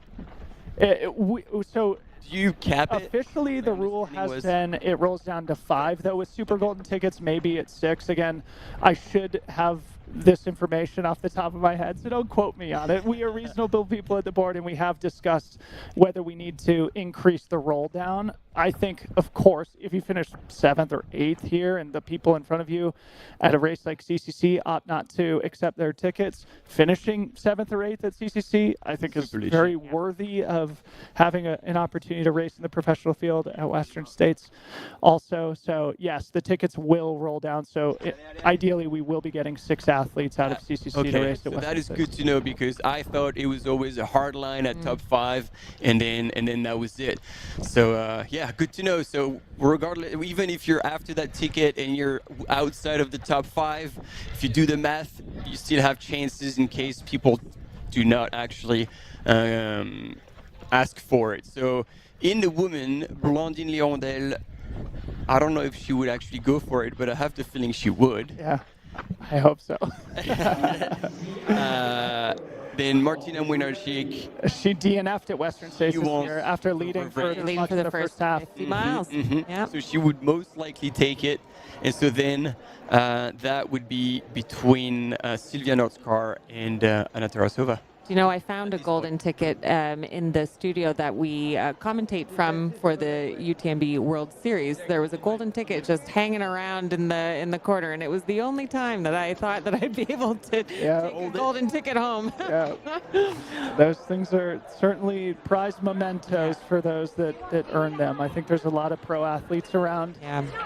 So do you cap it? Officially, the rule has been it rolls down to 5, though with super golden tickets, maybe it's 6. Again, I should have this information off the top of my head, so don't quote me on it. We are reasonable people at the board, and we have discussed whether we need to increase the roll down. I think, of course, if you finish 7th or 8th here and the people in front of you at a race like CCC opt not to accept their tickets, finishing 7th or 8th at CCC, I think is very worthy of having an opportunity to race in the professional field at Western States also. So, yes, the tickets will roll down. So, ideally, we will be getting 6 athletes out of CCC to race at Western that is States. good to know, because I thought it was always a hard line at top 5, and then that was it. So, yeah, good to know. So regardless, even if you're after that ticket and you're outside of the top 5, if you do the math, you still have chances in case people do not actually ask for it. So in the women, Blandine Lirondelle, I don't know if she would actually go for it, but I have the feeling she would. Yeah, I hope so. Then Martina Milnarczyk. She DNF'd at Western States this year after leading for the first half. 50 miles. Yep. So she would most likely take it. And so then that would be between Sylvia Nordskar and Anna Tarasova. You know, I found a golden ticket in the studio that we commentate from for the UTMB World Series. There was a golden ticket just hanging around in the corner, and it was the only time that I thought that I'd be able to take a golden ticket home. Yeah. Those things are certainly prized mementos for those that earn them. I think there's a lot of pro athletes around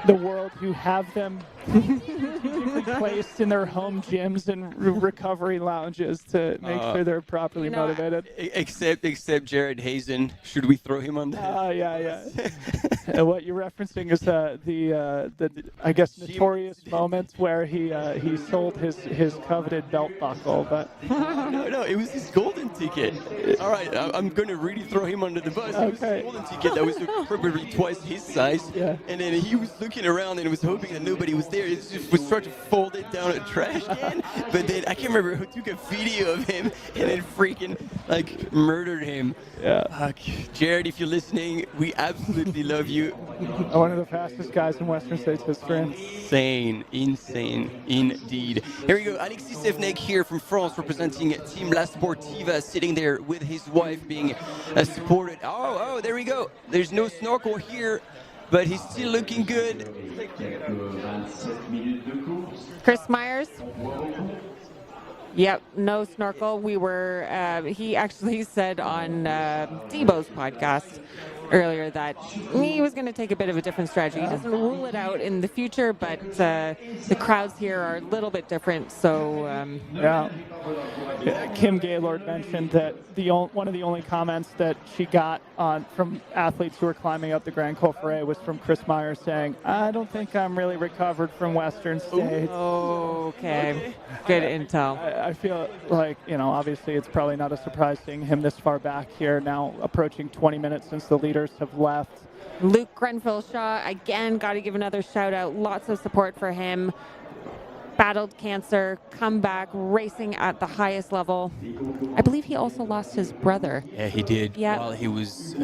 the world who have them placed in their home gyms and recovery lounges to make sure they're properly motivated. Except Jared Hazen. Should we throw him on there? Yeah. What you're referencing is the I guess notorious moments where he sold his coveted belt buckle, but no, it was his golden ticket. All right, I'm going to really throw him under the bus. It was his golden ticket that was probably twice his size, and then he was looking around and was hoping that nobody was there. He was trying to fold it down a trash can, but then I can't remember who took a video of him and then freaking murdered him. Yeah. Jared, if you're listening, we absolutely love you. One of the fastest guys in Western States history. Insane indeed. Here we go, Alexis Sevnek here from France, representing Team La Sportiva, sitting there with his wife being supported. Oh, there we go. There's no snorkel here, but he's still looking good. Chris Myers. Yep, no snorkel. We were, he actually said on Debo's podcast earlier that he was going to take a bit of a different strategy. He doesn't rule it out in the future, but the crowds here are a little bit different. So, yeah. Kim Gaylord mentioned that one of the only comments that she got from athletes who were climbing up the Grand Col Ferret was from Chris Meyer saying, "I don't think I'm really recovered from Western States." Okay. Good intel. I feel like, obviously it's probably not a surprise seeing him this far back here, now approaching 20 minutes since the leaders have left. Luke Grenfell-Shaw, again, got to give another shout out. Lots of support for him. Battled cancer, come back, racing at the highest level. I believe he also lost his brother. Yeah, he did. Yeah. While he was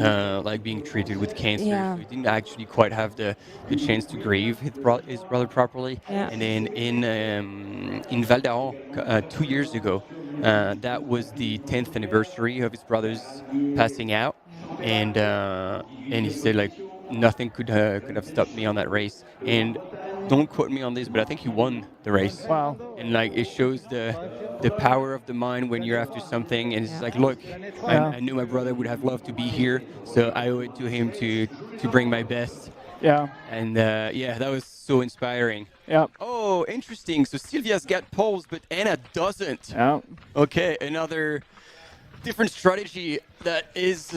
being treated with cancer, Yeah. so he didn't actually quite have the chance to grieve his brother properly. Yeah. And then in Val d'Aran 2 years ago, that was the 10th anniversary of his brother's passing out, and he said like nothing could have stopped me on that race. And don't quote me on this, but I think he won the race. Wow. And like it shows the power of the mind when you're after something, and it's like, look, I knew my brother would have loved to be here, so I owe it to him to bring my best. Yeah. And that was so inspiring. Yeah. Oh, interesting. So Sylvia's got poles, but Anna doesn't. Yeah. Okay, another different strategy that is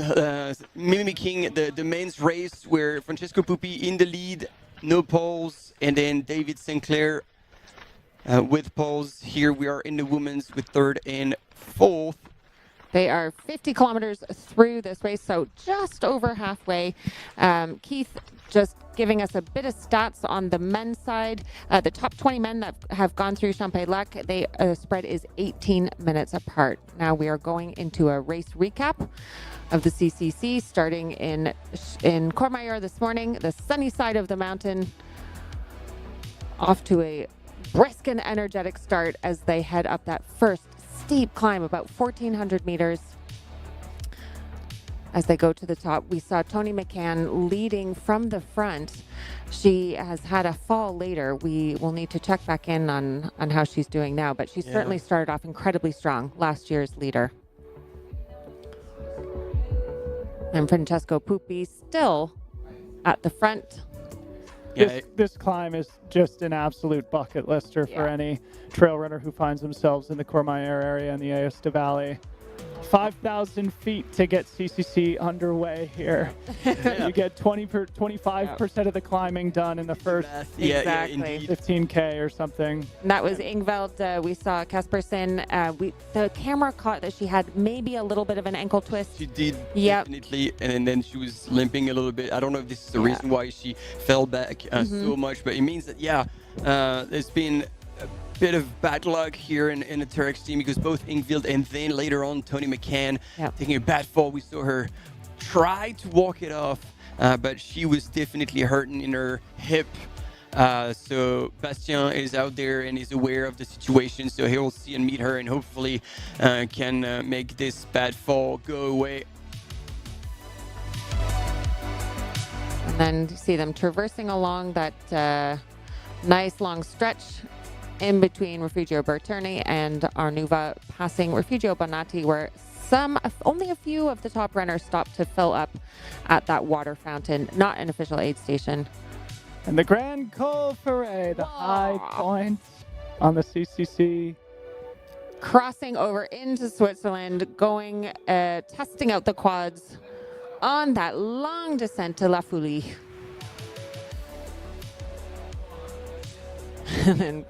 mimicking the men's race, where Francesco Pupi in the lead, no poles, and then David Sinclair with poles. Here we are in the women's with third and fourth. They are 50 kilometers through this race, so just over halfway. Keith just giving us a bit of stats on the men's side. The top 20 men that have gone through Champex-Lac, the spread is 18 minutes apart. Now we are going into a race recap of the CCC, starting in Courmayeur this morning, the sunny side of the mountain, off to a brisk and energetic start as they head up that first steep climb, about 1,400 meters. As they go to the top, we saw Toni McCann leading from the front. She has had a fall later. We will need to check back in on how she's doing now, but she certainly started off incredibly strong, last year's leader. And Francesco Pupi still at the front. This climb is just an absolute bucket lister for any trail runner who finds themselves in the Courmayeur area in the Aosta Valley. 5,000 feet to get CCC underway here. You get 25% of the climbing done in the first 15K or something. And that was Ingveld. We saw Kaspersen. The camera caught that she had maybe a little bit of an ankle twist. She did, definitely. And then she was limping a little bit. I don't know if this is the reason why she fell back so much, but it means that, there's been a bit of bad luck here in the Terex team, because both Ingvild and then later on Toni McCann taking a bad fall. We saw her try to walk it off, but she was definitely hurting in her hip. So Bastien is out there and is aware of the situation, so he will see and meet her and hopefully can make this bad fall go away. And then see them traversing along that nice long stretch in between Refugio Berterni and Arnuva, passing Refugio Bonatti, where only a few of the top runners stopped to fill up at that water fountain, not an official aid station. And the Grand Col Ferret, the high point on the CCC. Crossing over into Switzerland, going, testing out the quads on that long descent to La Foulie. And then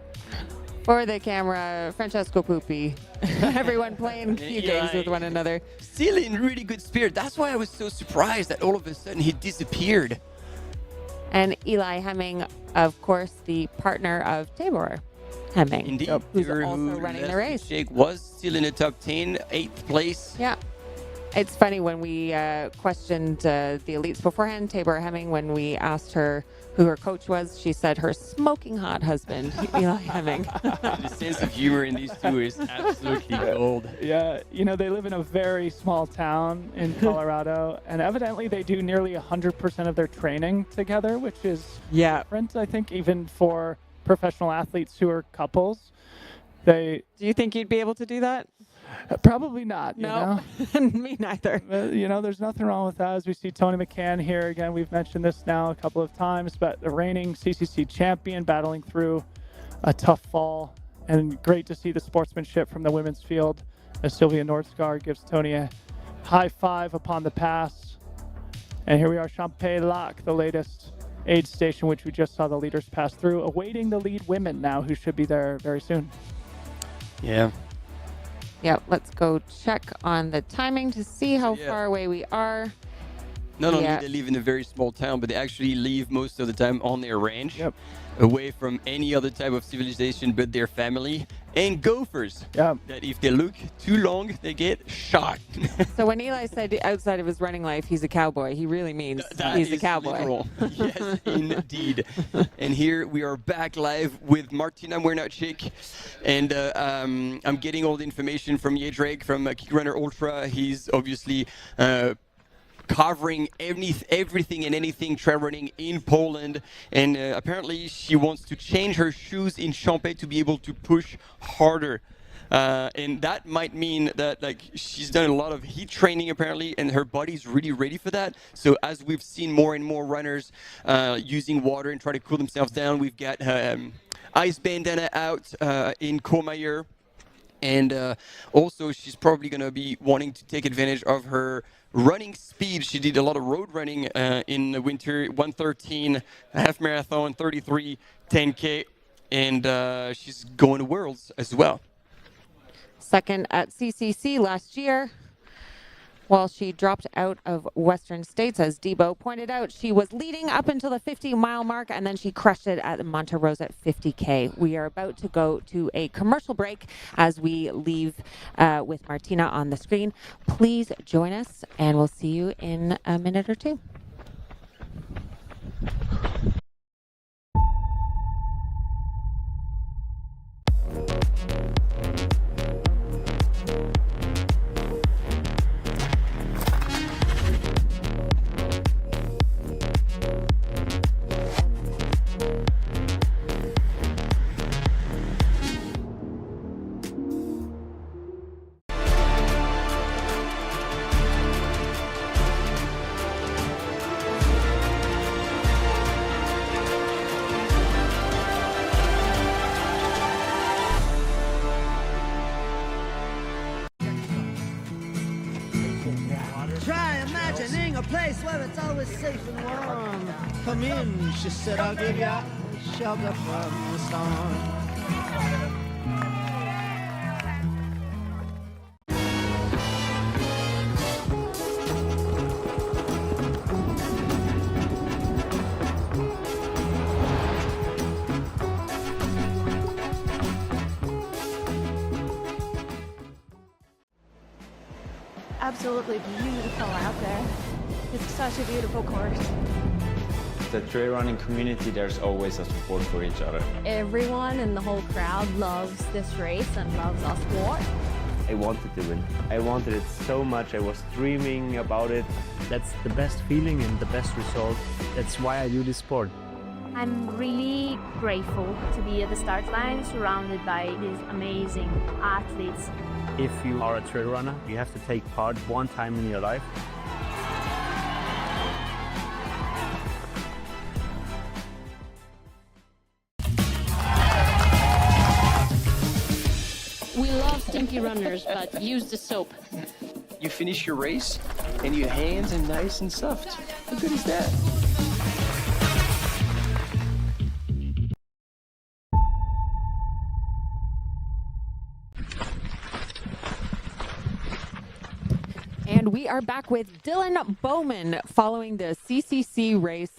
for the camera, Francesco Pupi. Everyone playing a few games with one another. Still in really good spirit. That's why I was so surprised that all of a sudden he disappeared. And Eli Hemming, of course, the partner of Tabor Hemming, Indeed. who's also running the race. Jake was still in the top 10, 8th place. Yeah. It's funny when we questioned the elites beforehand, Tabor Hemming, when we asked her who her coach was, she said her smoking hot husband, Eli Hemming. The sense of humor in these two is absolutely gold. Yeah, they live in a very small town in Colorado, and evidently they do nearly 100% of their training together, which is different, I think, even for professional athletes who are couples. Do you think you'd be able to do that? Probably not. No, you know? Me neither. You know, there's nothing wrong with that. As we see Tony McCann here again, we've mentioned this now a couple of times, but the reigning CCC champion battling through a tough fall, and great to see the sportsmanship from the women's field as Sylvia Nordskar gives Tony a high five upon the pass. And here we are, Champex-Lac, the latest aid station, which we just saw the leaders pass through, awaiting the lead women now, who should be there very soon. Yeah. Yeah, let's go check on the timing to see how far away we are. Not only they live in a very small town, but they actually live most of the time on their ranch, away from any other type of civilization but their family. And gophers, that if they look too long, they get shot. So when Eli said outside of his running life, he's a cowboy, he really means he's a cowboy. Literal. Yes, indeed. And here we are back live with Martina Mwernaczyk. And I'm getting all the information from Jedrzej from Kick Runner Ultra. He's obviously covering everything and anything trail running in Poland, and apparently she wants to change her shoes in Champex to be able to push harder, and that might mean that she's done a lot of heat training apparently, and her body's really ready for that. So as we've seen more and more runners using water and try to cool themselves down, we've got ice bandana out in Courmayeur. And also, she's probably going to be wanting to take advantage of her running speed. She did a lot of road running in the winter, 1:13, a half marathon, 33, 10K, and she's going to Worlds as well. Second at CCC last year. While she dropped out of Western States, as Debo pointed out, she was leading up until the 50-mile mark, and then she crushed it at Monte Rosa at 50K. We are about to go to a commercial break as we leave with Martina on the screen. Please join us, and we'll see you in a minute or two. Try imagining a place where it's always safe and warm. Come in, she said, I'll give you shelter from the storm. Absolutely beautiful out there. It's such a beautiful course. The trail running community, there's always a support for each other. Everyone in the whole crowd loves this race and loves our sport. I wanted to win. I wanted it so much. I was dreaming about it. That's the best feeling and the best result. That's why I do this sport. I'm really grateful to be at the start line surrounded by these amazing athletes. If you are a trail runner, you have to take part one time in your life. We love stinky runners, but use the soap. You finish your race and your hands are nice and soft. How good is that? And we are back with Dylan Bowman following the CCC race,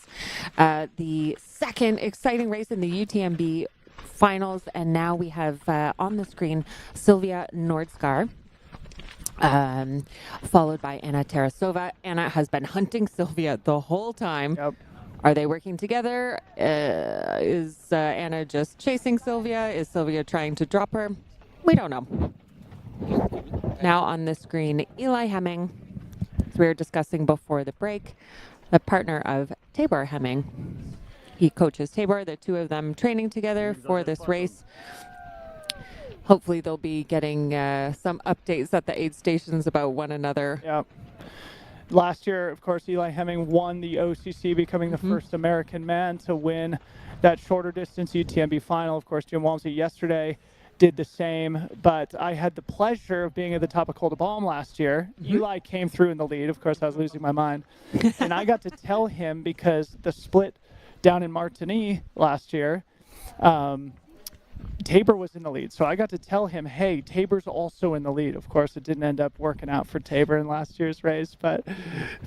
the second exciting race in the UTMB finals. And now we have on the screen Sylvia Nordskar, followed by Anna Tarasova. Anna has been hunting Sylvia the whole time. Yep. Are they working together? Is Anna just chasing Sylvia? Is Sylvia trying to drop her? We don't know. Now on the screen, Eli Hemming, as we were discussing before the break, the partner of Tabor Hemming. He coaches Tabor, the two of them training together for this race. hopefully they'll be getting some updates at the aid stations about one another. Yeah. Last year, of course, Eli Hemming won the OCC, becoming the first American man to win that shorter distance UTMB final. Of course, Jim Walmsley yesterday did the same, but I had the pleasure of being at the top of Col de Balme last year. Eli came through in the lead. Of course, I was losing my mind. And I got to tell him, because the split down in Martigny last year, Tabor was in the lead. So I got to tell him, hey, Tabor's also in the lead. Of course, it didn't end up working out for Tabor in last year's race, but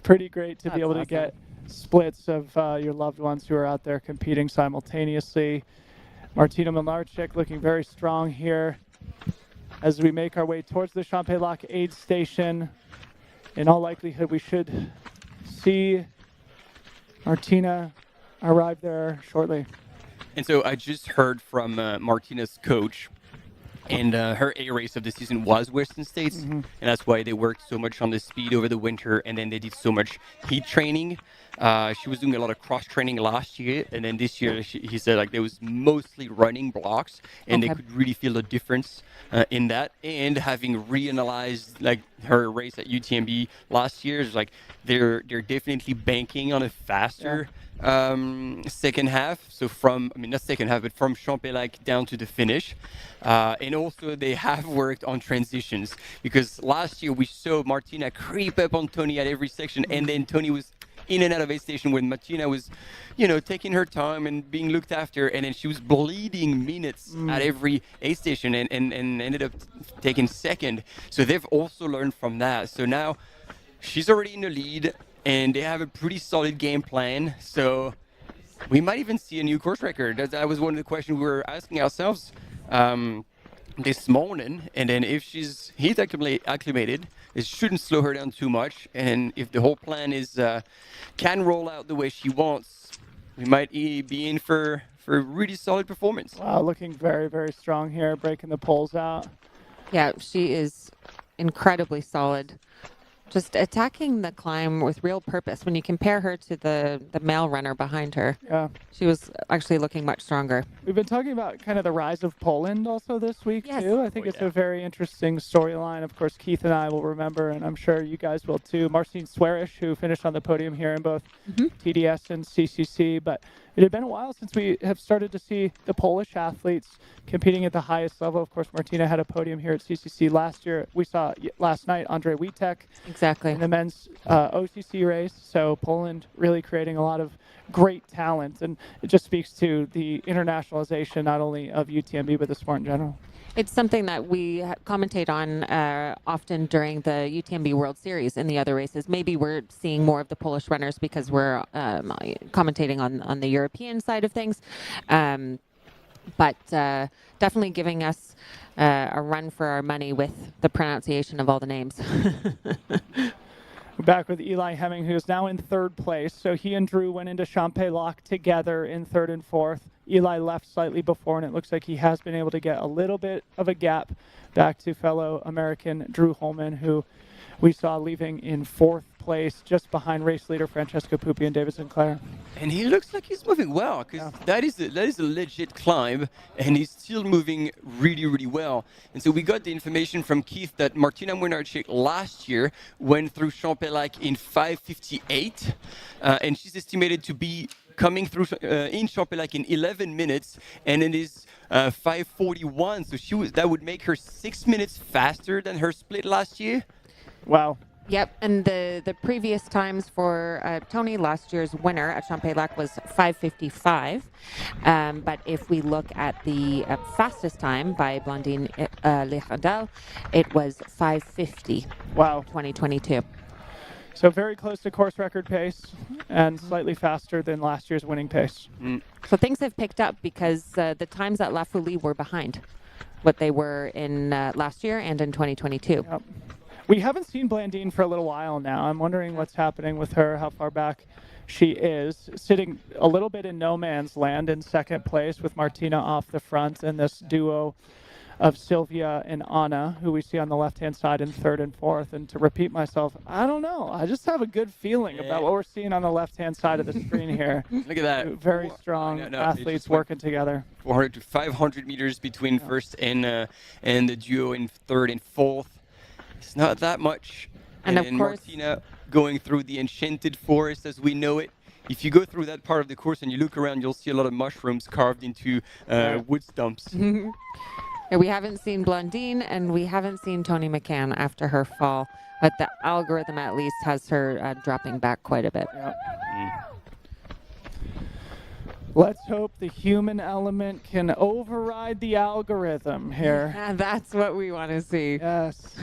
pretty great to be able to get splits of your loved ones who are out there competing simultaneously. Martina Mlinarczyk looking very strong here as we make our way towards the Champex-Lac aid station. In all likelihood, we should see Martina arrive there shortly. And so I just heard from Martina's coach, and her A race of the season was Western States, and that's why they worked so much on the speed over the winter, and then they did so much heat training. She was doing a lot of cross training last year, and then this year he said like there was mostly running blocks, and they could really feel the difference in that. And having reanalyzed like her race at UTMB last year, is like they're definitely banking on a faster second half. So from, I mean, not second half, but from Champex-Lac down to the finish. And also they have worked on transitions, because last year we saw Martina creep up on Tony at every section, and then Tony was in and out of aid station when Martina was, you know, taking her time and being looked after, and then she was bleeding minutes at every aid station and ended up taking second. So they've also learned from that. So now she's already in the lead, and they have a pretty solid game plan. So we might even see a new course record. That was one of the questions we were asking ourselves this morning. And then if she's heat acclimated, it shouldn't slow her down too much. And if the whole plan is can roll out the way she wants, we might be in for a really solid performance. Wow, looking very, very strong here, breaking the poles out. Yeah, she is incredibly solid. Just attacking the climb with real purpose. When you compare her to the male runner behind her, she was actually looking much stronger. We've been talking about kind of the rise of Poland also this week, too. I think it's a very interesting storyline. Of course, Keith and I will remember, and I'm sure you guys will too, Marcin Swearish, who finished on the podium here in both TDS and CCC. But it had been a while since we have started to see the Polish athletes competing at the highest level. Of course, Martina had a podium here at CCC last year. We saw last night Andrzej Witek in the men's OCC race. So Poland really creating a lot of great talent, and it just speaks to the internationalization not only of UTMB but the sport in general. It's something that we commentate on often during the UTMB World Series and the other races. Maybe we're seeing more of the Polish runners because we're commentating on the European side of things. But definitely giving us a run for our money with the pronunciation of all the names. We're back with Eli Hemming, who is now in third place. So he and Drew went into Champex-Lac together in third and fourth. Eli left slightly before, and it looks like he has been able to get a little bit of a gap back to fellow American Drew Holman, who we saw leaving in fourth place, just behind race leader Francesco Pupi and David Sinclair. And he looks like he's moving well, because that is a legit climb, and he's still moving really, really well. And so we got the information from Keith that Martina Mlinarczyk last year went through Champex-Lac in 5:58, and she's estimated to be coming through in Champex-Lac in 11 minutes, and it is 5:41. So that would make her 6 minutes faster than her split last year. Wow. Yep, and the previous times for Tony, last year's winner at Champex-Lac, was 5:55. But if we look at the fastest time by Blandine Lechandel, it was 5:50. Wow. 2022. So very close to course record pace and slightly faster than last year's winning pace. So things have picked up because the times at La Folie were behind what they were in last year and in 2022. Yep. We haven't seen Blandine for a little while now. I'm wondering what's happening with her, how far back she is. Sitting a little bit in no man's land in second place with Martina off the front and this duo of Sylvia and Anna, who we see on the left-hand side in third and fourth. And to repeat myself, I don't know. I just have a good feeling about what we're seeing on the left-hand side of the screen here. Look at that. Very strong athletes working together. 400 to 500 meters between first and the duo in third and fourth. It's not that much. And of course, Martina going through the enchanted forest as we know it. If you go through that part of the course and you look around, you'll see a lot of mushrooms carved into wood stumps. We haven't seen Blondine and we haven't seen Tony McCann after her fall, but the algorithm at least has her dropping back quite a bit. Yep. Let's hope the human element can override the algorithm here. Yeah, that's what we want to see. Yes.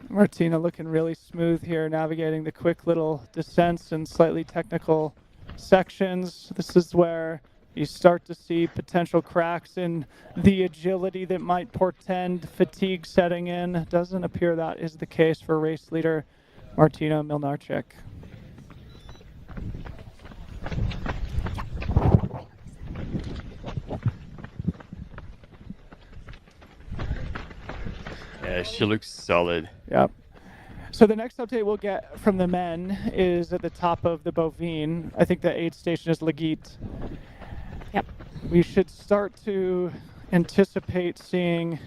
Martina looking really smooth here, navigating the quick little descents and slightly technical sections. This is where you start to see potential cracks in the agility that might portend fatigue setting in. Doesn't appear that is the case for race leader Martina Milnarczyk. Yeah, she looks solid. Yep. So the next update we'll get from the men is at the top of the Bovine. I think the aid station is Leguit. Yep. We should start to anticipate seeing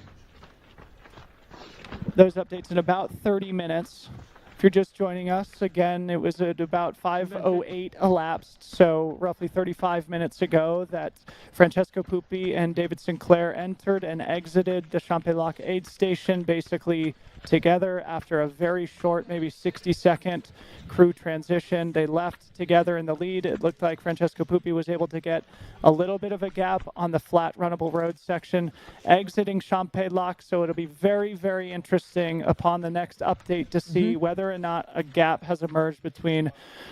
those updates in about 30 minutes. If you're just joining us, again, it was at about 5:08 elapsed, so roughly 35 minutes ago that Francesco Pupi and David Sinclair entered and exited the Champex-Lac aid station basically together after a very short, maybe 60-second crew transition. They left together in the lead. It looked like Francesco Pupi was able to get a little bit of a gap on the flat runnable road section exiting Champex-Lac, so it'll be very, very interesting upon the next update to see whether or not a gap has emerged between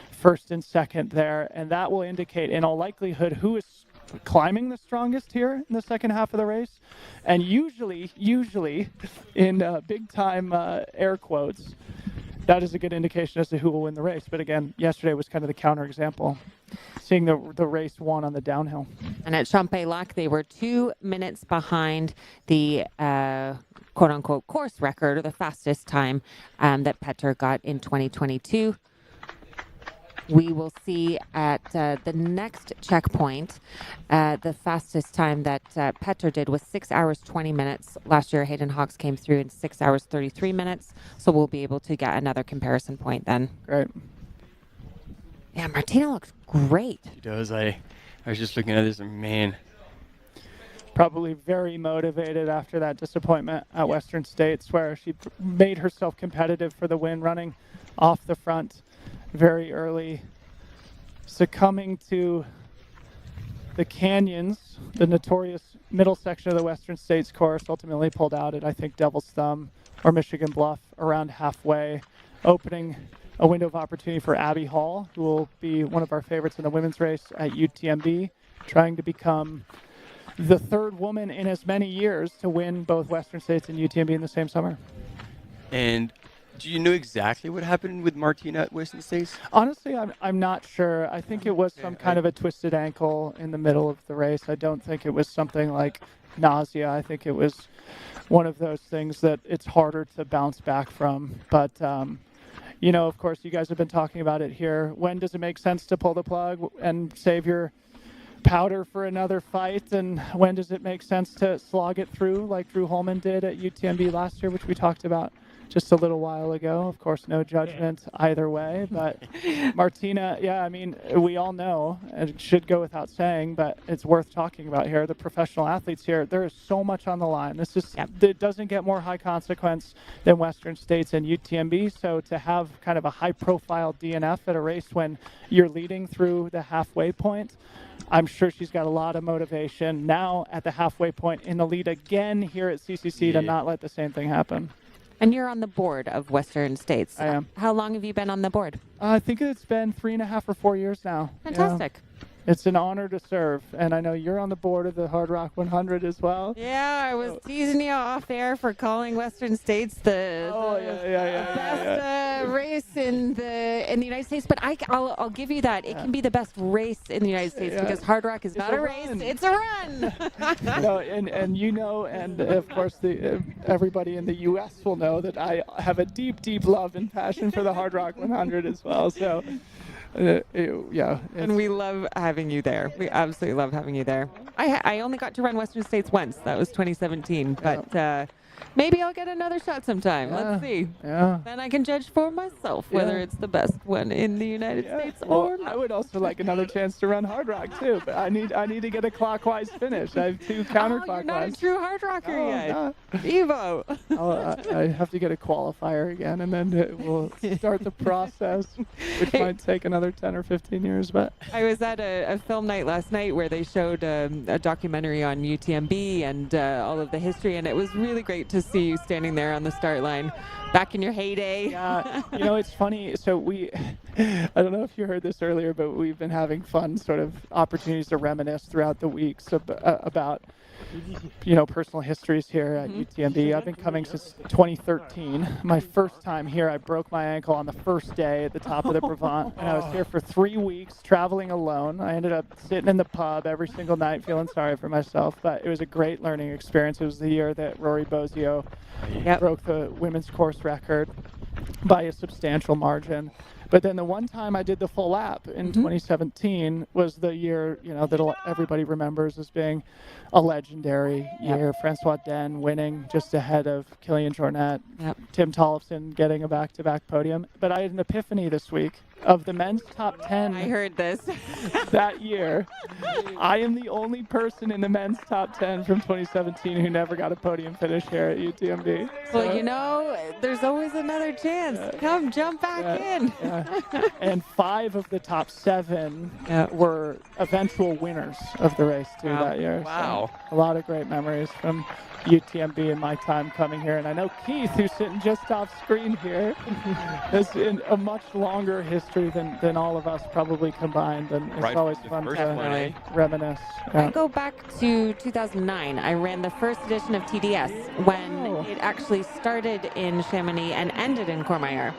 first and second there, and that will indicate in all likelihood who is climbing the strongest here in the second half of the race. And usually in big time air quotes, that is a good indication as to who will win the race. But again, yesterday was kind of the counter example, seeing the race won on the downhill. And at Champex-Lac, they were 2 minutes behind the quote-unquote course record, or the fastest time that Petter got in 2022. We will see at the next checkpoint, the fastest time that Petter did was 6 hours, 20 minutes. Last year, Hayden Hawks came through in 6 hours, 33 minutes. So we'll be able to get another comparison point then. Great. Yeah, Martina looks great. She does. I was just looking at this and man. Probably very motivated after that disappointment at Western States, where she made herself competitive for the win, running off the front very early, succumbing to the canyons, the notorious middle section of the Western States course. Ultimately pulled out at, I think, Devil's Thumb or Michigan Bluff around halfway, opening a window of opportunity for Abby Hall, who will be one of our favorites in the women's race at UTMB, trying to become the third woman in as many years to win both Western States and UTMB in the same summer. And do you know exactly what happened with Martina at Western States? Honestly, I'm not sure. I think it was some kind of a twisted ankle in the middle of the race. I don't think it was something like nausea. I think it was one of those things that it's harder to bounce back from. But, you know, of course, you guys have been talking about it here. When does it make sense to pull the plug and save your powder for another fight? And when does it make sense to slog it through like Drew Holman did at UTMB last year, which we talked about just a little while ago? Of course, no judgment either way, but Martina, yeah, I mean, we all know, and it should go without saying, but it's worth talking about here. The professional athletes here, there is so much on the line. This is, it doesn't get more high consequence than Western States and UTMB. So to have kind of a high profile DNF at a race when you're leading through the halfway point, I'm sure she's got a lot of motivation now at the halfway point in the lead again here at CCC to not let the same thing happen. And you're on the board of Western States. I am. How long have you been on the board? I think it's been 3.5 or 4 years now. Fantastic. Yeah. It's an honor to serve. And I know you're on the board of the Hard Rock 100 as well. Yeah, I was teasing you off air for calling Western States the best race in the United States, but I'll give you that. It can be the best race in the United States because Hard Rock is not a race; it's a run. No, and you know, and of course everybody in the U.S. will know that I have a deep, deep love and passion for the Hard Rock 100 as well. So. And we love having you there. We absolutely love having you there. I only got to run Western States once. That was 2017. But maybe I'll get another shot sometime. Let's see. Yeah. Then I can judge for myself whether it's the best one in the United States or not. I would also like another chance to run Hard Rock too, but I need to get a clockwise finish. I have 2 counterclockwise. You're not a true Hard Rocker yet. No. Evo. I have to get a qualifier again, and then we'll start the process, which might take another 10 or 15 years. But I was at a film night last night where they showed a documentary on UTMB and all of the history, and it was really great to see you standing there on the start line back in your heyday. Yeah, you know, it's funny. So I don't know if you heard this earlier, but we've been having fun sort of opportunities to reminisce throughout the weeks about personal histories here at UTMB. I've been coming since 2013. My first time here, I broke my ankle on the first day at the top of the Brevant, and I was here for 3 weeks traveling alone. I ended up sitting in the pub every single night feeling sorry for myself, but it was a great learning experience. It was the year that Rory Bozio broke the women's course record by a substantial margin. But then the one time I did the full lap in 2017 was the year, that everybody remembers as being a legendary year. Francois Den winning just ahead of Kilian Jornet. Tim Tollefson getting a back-to-back podium. But I had an epiphany this week of the men's top 10. I heard this. That year, I am the only person in the men's top 10 from 2017 who never got a podium finish here at UTMB. Well, there's always another chance. Come, jump back in. And 5 of the top 7 were eventual winners of the race, too, that year. Wow. So, a lot of great memories from UTMB and my time coming here. And I know Keith, who's sitting just off screen here, has a much longer history than all of us probably combined. And it's always fun to reminisce. I go back to 2009. I ran the first edition of TDS when it actually started in Chamonix and ended in Courmayeur,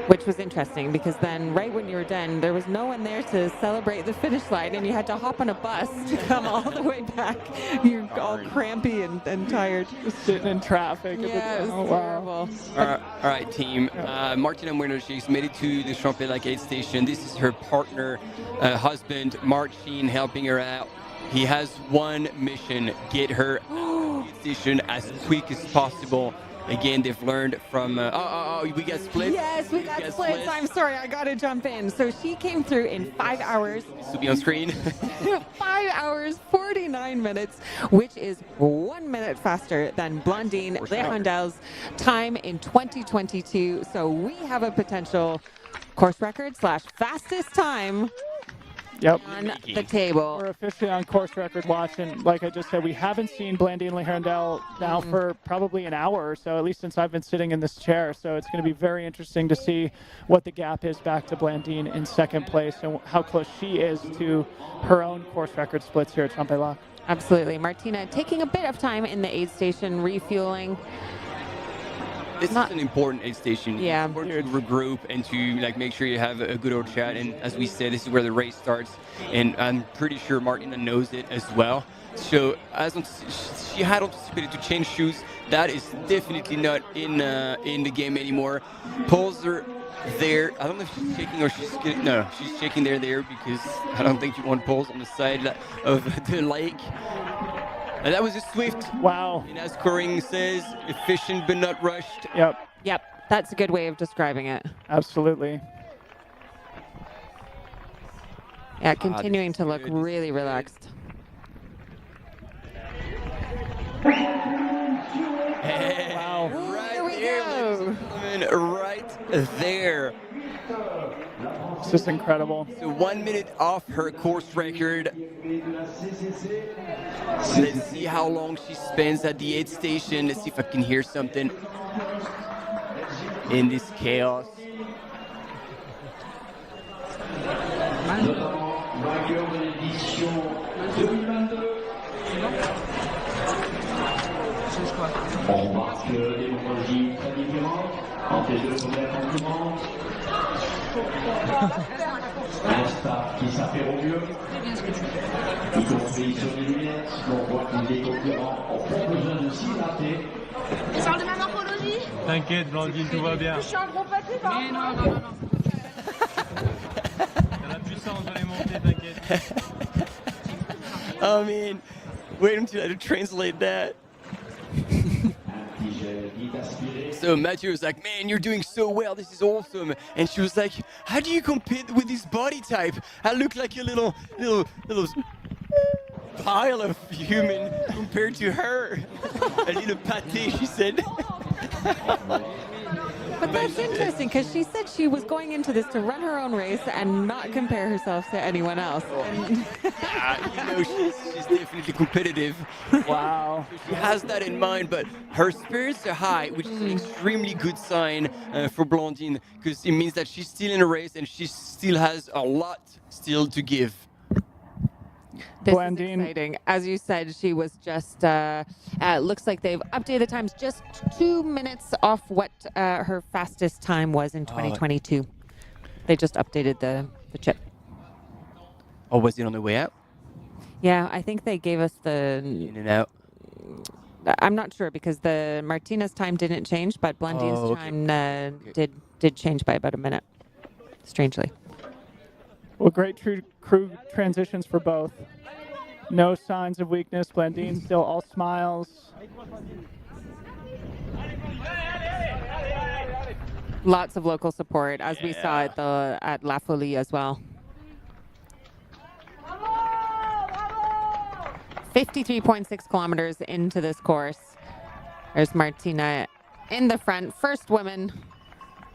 which was interesting because then right when you were done, there was no one there to celebrate the finish line, and you had to hop on a bus to come all the way back. You're all crampy and tired. Just sitting in traffic. Yeah, it was terrible. All right, team. Martina Moreno, she's made it to the Champlain aid station. This is her partner, husband, Marcin, helping her out. He has one mission: get her to the station as quick as possible. Again, they've learned from... we got splits? Yes, we got splits. I'm sorry, I got to jump in. So she came through in 5 hours. This will be on screen. 5 hours, 49 minutes, which is 1 minute faster than Blondine Lerendel's time in 2022. So we have a potential course record / fastest time on the table. We're officially on course record watch, and like I just said, we haven't seen Blandine Lerendel now for probably an hour or so, at least since I've been sitting in this chair. So it's going to be very interesting to see what the gap is back to Blandine in second place and how close she is to her own course record splits here at Champlain. Absolutely. Martina taking a bit of time in the aid station, refueling. This is an important aid station. Yeah. It's important to regroup and to make sure you have a good old chat. And as we said, this is where the race starts. And I'm pretty sure Martina knows it as well. So she had anticipated to change shoes. That is definitely not in the game anymore. Poles are there. I don't know if she's shaking or she's shaking there because I don't think you want poles on the side of the lake. And that was a swift. Wow. And as Corinne says, efficient but not rushed. Yep. That's a good way of describing it. Absolutely. Yeah, continuing to look really relaxed. Wow. There we go. Right there. This is incredible. So 1 minute off her course record. Let's see how long she spends at the aid station. Let's see if I can hear something in this chaos. On remarque des chronologies très différentes. En tête de première concurrente. Un staff qui s'affaire au mieux. Y compris sur les lunettes, on voit que les concurrents ont pas besoin de s'hydrater. Tu parles de ma morphologie? T'inquiète, Blandine, tout va bien. Je suis un gros papier, par contre. Non. T'as la puissance de les monter, t'inquiète. Oh man, wait until I translate that. So Mathieu was like, man, you're doing so well, this is awesome. And she was like, how do you compete with this body type? I look like a little pile of human compared to her. A little pâté, she said. But that's interesting because she said she was going into this to run her own race and not compare herself to anyone else. She's definitely competitive. Wow. She has that in mind, but her spirits are high, which is an extremely good sign for Blandine because it means that she's still in a race and she still has a lot still to give. This is exciting. As you said, she was just, looks like they've updated the times just 2 minutes off what her fastest time was in 2022. They just updated the chip. Or was it on the way out? Yeah, I think they gave us the... In and out. I'm not sure because the Martina's time didn't change, but Blandine's time did change by about a minute, strangely. Well, great crew transitions for both. No signs of weakness. Blandine still all smiles. Lots of local support, as we saw at La Folie as well. 53.6 kilometers into this course. There's Martina in the front, first woman.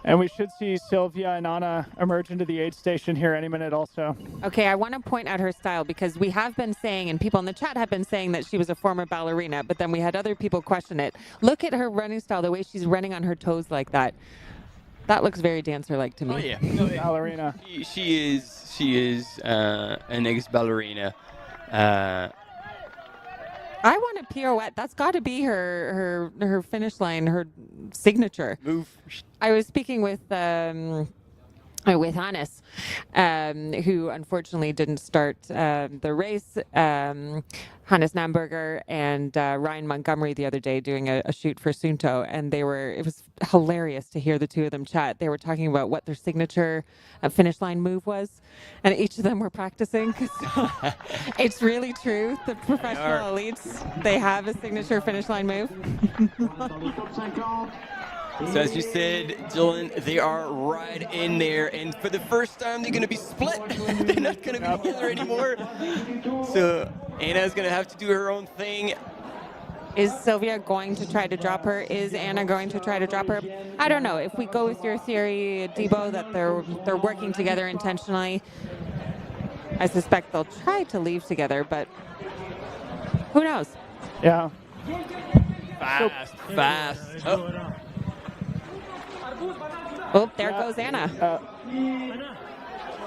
And we should see Sylvia and Anna emerge into the aid station here any minute also. Okay, I want to point out her style because we have been saying, and people in the chat have been saying that she was a former ballerina, but then we had other people question it. Look at her running style, the way she's running on her toes like that. That looks very dancer-like to me. Oh yeah, ballerina. She is an ex-ballerina. I want a pirouette. That's got to be her finish line, her signature move. I was speaking with Hannes, who unfortunately didn't start the race. Hannes Namberger and Ryan Montgomery the other day doing a shoot for Sunto, and it was hilarious to hear the two of them chat. They were talking about what their signature finish line move was, and each of them were practicing. So it's really true. The professional elites, they have a signature finish line move. So as you said, Dylan, they are right in there, and for the first time, they're going to be split. They're not going to be together anymore. So Anna's going to have to do her own thing. Is Sylvia going to try to drop her? Is Anna going to try to drop her? I don't know. If we go with your theory, Debo, that they're working together intentionally, I suspect they'll try to leave together, but who knows? Yeah. Fast. Oh, there goes Anna.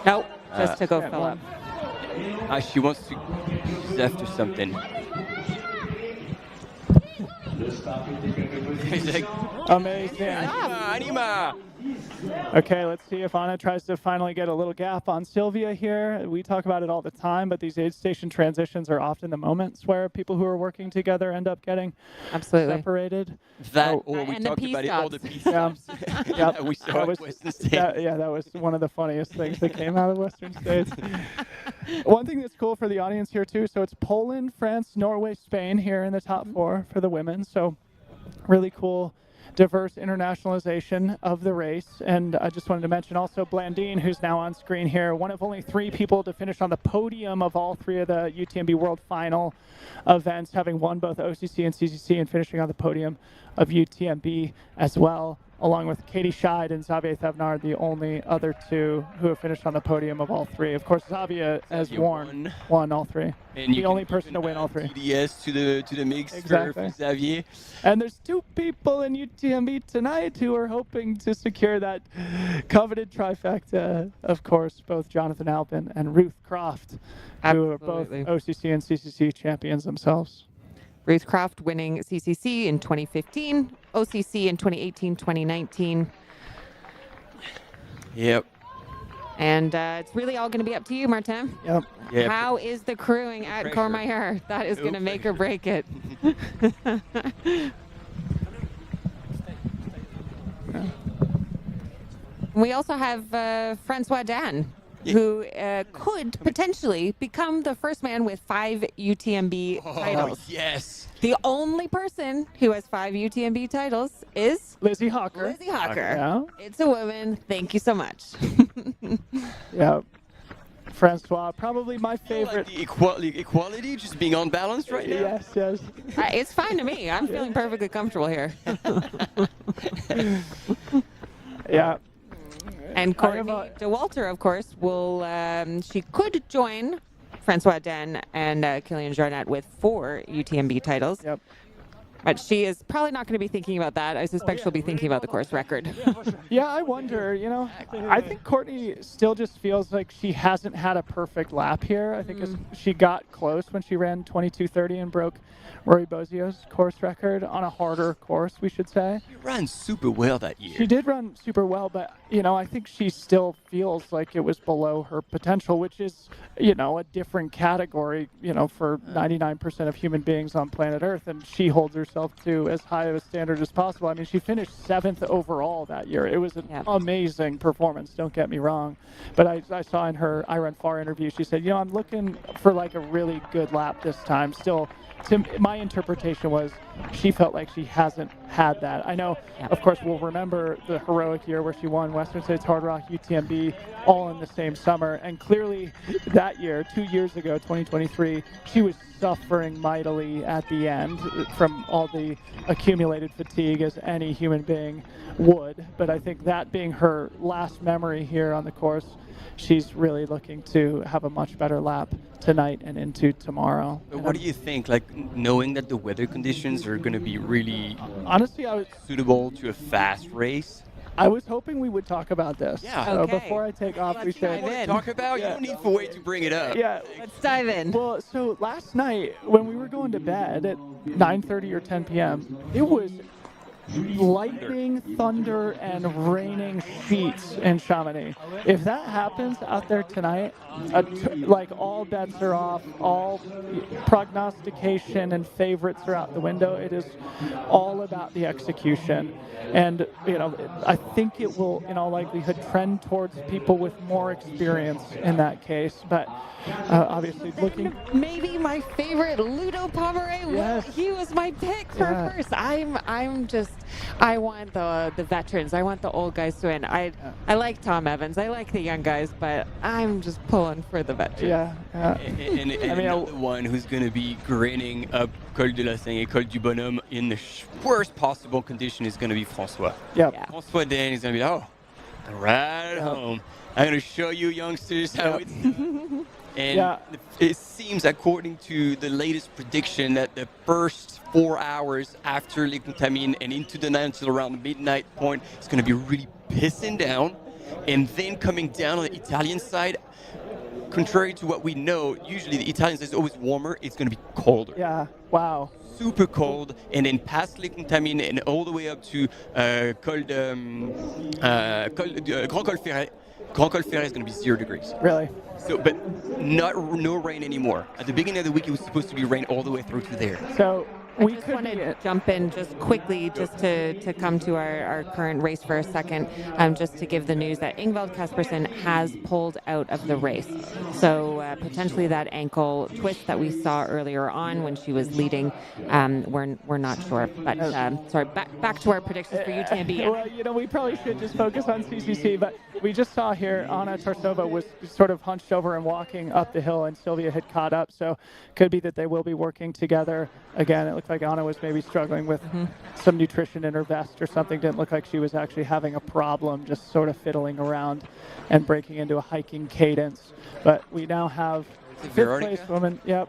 Nope, just to go fill up. She wants to. She's after something. He's like, amazing. Anima. Okay, let's see if Anna tries to finally get a little gap on Sylvia here. We talk about it all the time, but these aid station transitions are often the moments where people who are working together end up getting separated. Or we talked about it all the P stops. Yeah, we saw it Western States. That was one of the funniest things that came out of Western States. One thing that's cool for the audience here too, so it's Poland, France, Norway, Spain here in the top 4 for the women. So really cool, diverse internationalization of the race. And I just wanted to mention also Blandine, who's now on screen here, one of only 3 people to finish on the podium of all 3 of the UTMB World Final events, having won both OCC and CCC and finishing on the podium of UTMB as well, along with Katie Scheid and Xavier Thévenard, the only other 2 who have finished on the podium of all 3. Of course, Xavier has won all 3. And the only person to win all 3. Yes, to the mix Exactly. for Xavier. And there's 2 people in UTMB tonight who are hoping to secure that coveted trifecta. Of course, both Jonathan Alpin and Ruth Croft, who are both OCC and CCC champions themselves. Ruth Croft winning CCC in 2015, OCC in 2018, 2019. Yep. And it's really all going to be up to you, Martin. Yep. How is the crewing at pressure. Courmayeur? That is going to make or break it. We also have Francois Dan, who could potentially become the first man with 5 UTMB titles. Yes. The only person who has 5 UTMB titles is Lizzie Hawker. Lizzie Hawker. Yeah. It's a woman. Thank you so much. Yeah. Francois, probably my favorite. Like the equality, just being unbalanced right now. Yes, yes. It's fine to me. I'm feeling perfectly comfortable here. Yeah. And Courtney DeWalter, of course, will. She could join Francois Den and Kilian Jornet with 4 UTMB titles. Yep. But she is probably not going to be thinking about that. I suspect she'll be thinking about the course record. Yeah, I wonder, I think Courtney still just feels like she hasn't had a perfect lap here. I think she got close when she ran 22:30 and broke Rory Bozio's course record on a harder course, we should say. She ran super well that year. She did run super well, but, I think she still feels like it was below her potential, which is, a different category, for 99% of human beings on planet Earth. And she holds herself to as high of a standard as possible. I mean, she finished 7th overall that year. It was an amazing performance, don't get me wrong. But I saw in her I Run Far interview, she said, I'm looking for like a really good lap this time. Still, my interpretation was she felt like she hasn't had that. I know, of course, we'll remember the heroic year where she won Western States Hard Rock UTMB all in the same summer. And clearly that year, 2 years ago, 2023, she was suffering mightily at the end from all the accumulated fatigue as any human being would. But I think that being her last memory here on the course, she's really looking to have a much better lap tonight and into tomorrow. But what do you think, like knowing that the weather conditions are going to be really honestly suitable to a fast race? I was hoping we would talk about this. Yeah. So Okay. before I take off, we should Talk about, you don't need for way to bring it up. Yeah. Let's dive in. Well, so last night when we were going to bed at 9:30 or 10 p.m., it was lightning, thunder, and raining sheets in Chamonix. If that happens out there tonight, like all bets are off, all prognostication and favorites are out the window. It is all about the execution. And, I think it will, in all likelihood, trend towards people with more experience in that case. But obviously looking... Maybe my favorite, Ludo Pomeray. Yes. He was my pick for first. I want the veterans. I want the old guys to win. I like Tom Evans. I like the young guys, but I'm just pulling for the veterans. Yeah. And another one who's going to be grinning up Col de la Seigne, Col du Bonhomme in the worst possible condition is going to be Francois. Yep. Yeah. Francois Dan is going to be, right at home. I'm going to show you youngsters how it's done. And it seems, according to the latest prediction, that the first 4 hours after Les Contamines and into the night until around the midnight point, it's going to be really pissing down. And then coming down on the Italian side, contrary to what we know, usually the Italian side is always warmer. It's going to be colder. Yeah. Wow. Super cold, and then past Les Contamines and all the way up to Grand Col Ferret. Grand Col Ferret is going to be 0 degrees. Really? So, but no rain anymore. At the beginning of the week, it was supposed to be rain all the way through to there. So we just want to jump in just quickly, just to come to our current race for a second, just to give the news that Ingvald Kaspersen has pulled out of the race. So potentially that ankle twist that we saw earlier on when she was leading, we're not sure. But sorry, back to our predictions for UTMB. Well, we probably should just focus on CCC, but we just saw here Anna Tarsova was sort of hunched over and walking up the hill, and Sylvia had caught up. So could be that they will be working together again. It looked like Anna was maybe struggling with some nutrition in her vest or something. Didn't look like she was actually having a problem, just sort of fiddling around and breaking into a hiking cadence. But we now have fifth place woman. Yep.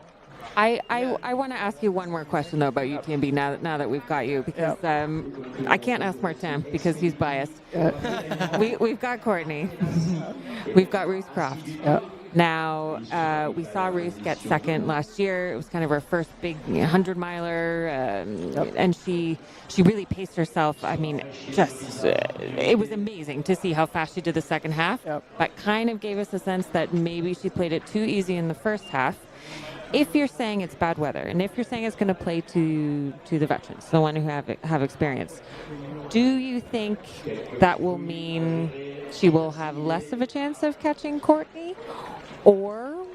I want to ask you one more question, though, about UTMB now that we've got you, because I can't ask Martin because he's biased. We've got Courtney. We've got Ruth Croft. Now, we saw Ruth get second last year. It was kind of her first big 100-miler, and she really paced herself. I mean, just it was amazing to see how fast she did the second half, but kind of gave us a sense that maybe she played it too easy in the first half. If you're saying it's bad weather, and if you're saying it's going to play to the veterans, the one who have experience, do you think that will mean she will have less of a chance of catching Courtney, or?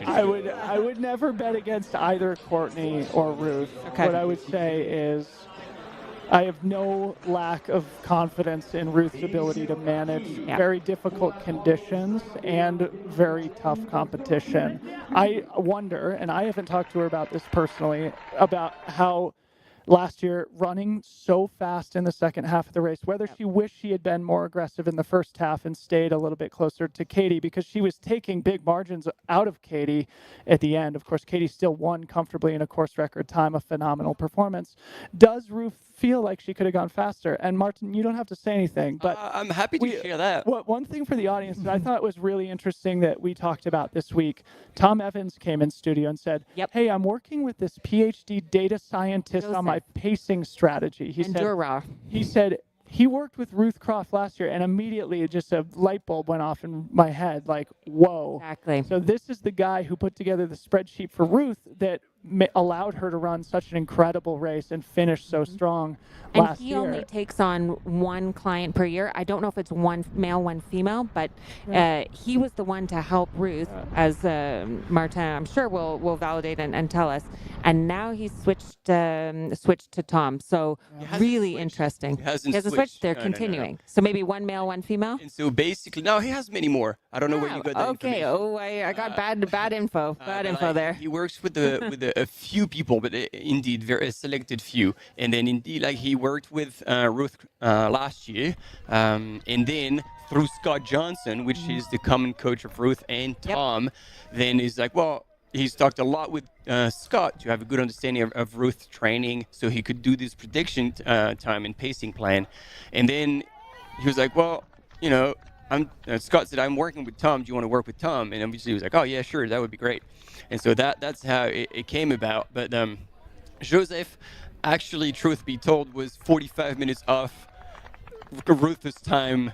I would never bet against either Courtney or Ruth. Okay. What I would say is I have no lack of confidence in Ruth's ability to manage very difficult conditions and very tough competition. I wonder, and I haven't talked to her about this personally, about how last year running so fast in the second half of the race, whether she wished she had been more aggressive in the first half and stayed a little bit closer to Katie, because she was taking big margins out of Katie at the end. Of course, Katie still won comfortably in a course record time, a phenomenal performance. Does Ruth feel like she could have gone faster? And Martin, you don't have to say anything, but I'm happy to share that. One thing for the audience that I thought was really interesting that we talked about this week, Tom Evans came in studio and said, hey, I'm working with this PhD data scientist on my pacing strategy. He said he worked with Ruth Croft last year, and immediately just a light bulb went off in my head, like, whoa. Exactly. So this is the guy who put together the spreadsheet for Ruth that allowed her to run such an incredible race and finish so strong last year. And he only takes on one client per year. I don't know if it's one male, one female, but he was the one to help Ruth, as Martin, I'm sure, will validate and tell us. And now he's switched to Tom. So really interesting. He hasn't switched. They're No. continuing. So maybe one male, one female? And so basically, no, he has many more. I don't know where you got that okay. information. I got bad info. Bad info there. He works with a few people, but indeed very selected few. And then indeed, like he worked with Ruth last year, and then through Scott Johnson, which is the common coach of Ruth and Tom, then he's like, well, he's talked a lot with Scott to have a good understanding of Ruth's training, so he could do this prediction time and pacing plan. And then he was like, well, you know, Scott said, I'm working with Tom. Do you want to work with Tom? And obviously he was like, oh, yeah, sure. That would be great. And so that's how it came about. But Joseph, actually, truth be told, was 45 minutes off Ruth's time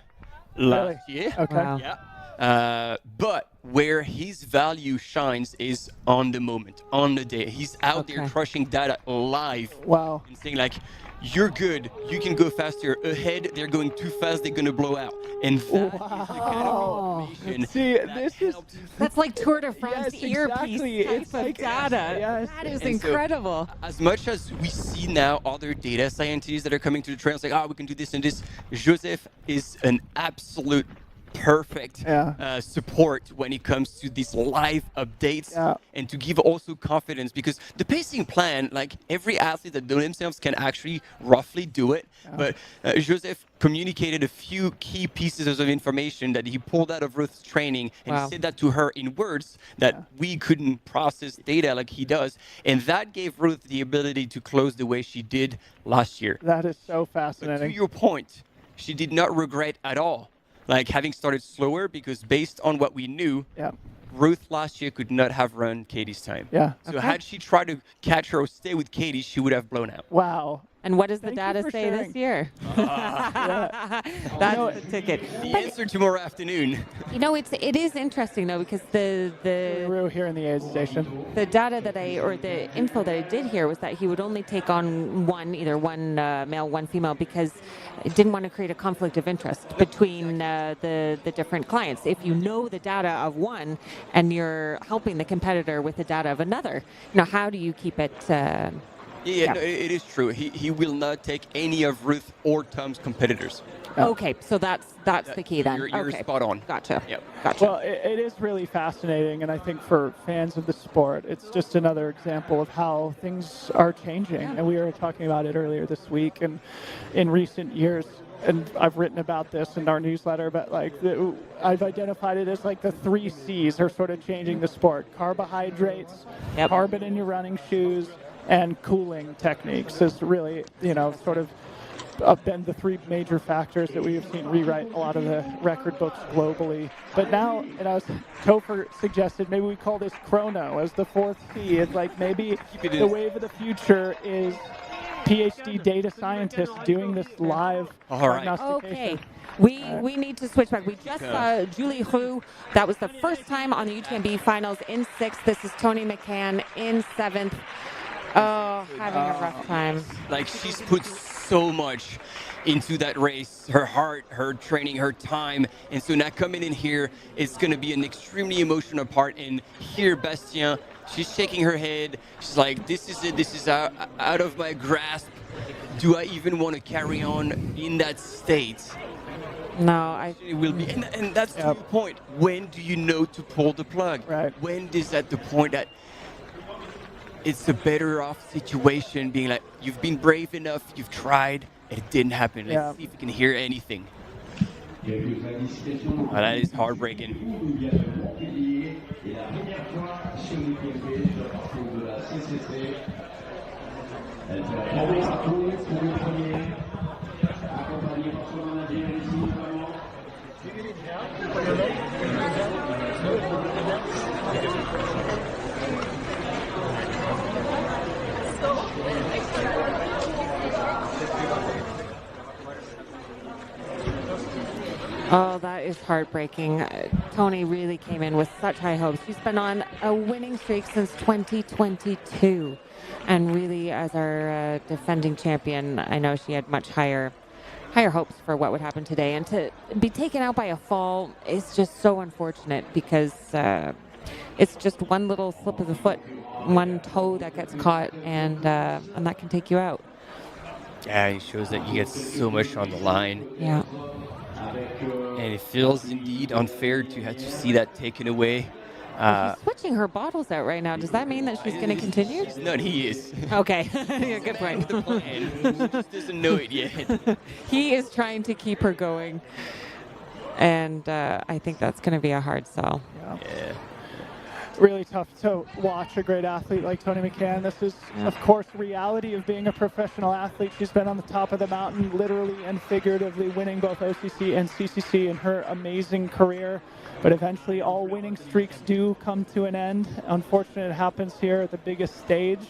last year. Okay. Wow. Yeah. But where his value shines is on the moment, on the day. He's out there crushing data live. Wow. And saying like, you're good, you can go faster. Ahead, they're going too fast, they're going to blow out. And that is the kind of information. See, that's like Tour de France earpiece It's type of data. That is incredible. So, as much as we see now other data scientists that are coming to the trails, like, we can do this and this, Joseph is an absolute perfect support when it comes to these live updates and to give also confidence, because the pacing plan, like every athlete that do themselves can actually roughly do it, but Joseph communicated a few key pieces of information that he pulled out of Ruth's training and said that to her in words that we couldn't process data like he does, and that gave Ruth the ability to close the way she did last year. That is so fascinating. But to your point, she did not regret at all like having started slower, because based on what we knew, Ruth last year could not have run Katie's time. So had she tried to catch her or stay with Katie, she would have blown out. Wow. And what does the data say this year? That's the ticket. The answer tomorrow afternoon. You know, it is interesting though, because the here in the aid station, the data the info that I did hear was that he would only take on either one male, one female, because it didn't want to create a conflict of interest between the different clients. If you know the data of one and you're helping the competitor with the data of another, how do you keep it? No, it is true. He will not take any of Ruth or Tom's competitors. Okay, so that's the key then. You're spot on. Gotcha. Yep. Gotcha. Well, it is really fascinating, and I think for fans of the sport, it's just another example of how things are changing. And we were talking about it earlier this week, and in recent years, and I've written about this in our newsletter, but I've identified it as like the 3 C's are sort of changing the sport: carbohydrates, carbon in your running shoes, and cooling techniques is really, sort of been the three major factors that we have seen rewrite a lot of the record books globally. But now, and as Topher suggested, maybe we call this chrono as the fourth C. It's like maybe the wave of the future is PhD data scientists doing this live prognostication. Okay. We need to switch back. We just saw Julie Roux. That was the first time on the UTMB finals in 6th. This is Tony McCann in 7th. Oh, having a rough time. Like, she's put so much into that race, her heart, her training, her time. And so now coming in here, it's going to be an extremely emotional part. And here, Bastien, she's shaking her head. She's like, this is it. This is out of my grasp. Do I even want to carry on in that state? No, it will be, and that's the point. When do you know to pull the plug? Right. When is that the point that it's a better off situation? Being like, you've been brave enough, you've tried, and it didn't happen. Let's see if we can hear anything. Oh, that is heartbreaking. Oh, that is heartbreaking. Tony really came in with such high hopes. She's been on a winning streak since 2022. And really, as our defending champion, I know she had much higher hopes for what would happen today. And to be taken out by a fall is just so unfortunate because it's just one little slip of the foot, one toe that gets caught, and that can take you out. Yeah, it shows that you get so much on the line. Yeah. And it feels indeed unfair to have to see that taken away. She's switching her bottles out right now. Does that mean that she's going to continue? No, he is. Okay, yeah, good point. The plan. He just doesn't know it yet. He is trying to keep her going, and I think that's going to be a hard sell. Yeah. Really tough to watch a great athlete like Tony McCann. This is, of course, reality of being a professional athlete. She's been on the top of the mountain, literally and figuratively, winning both OCC and CCC in her amazing career. But eventually, all winning streaks do come to an end. Unfortunately, it happens here at the biggest stage.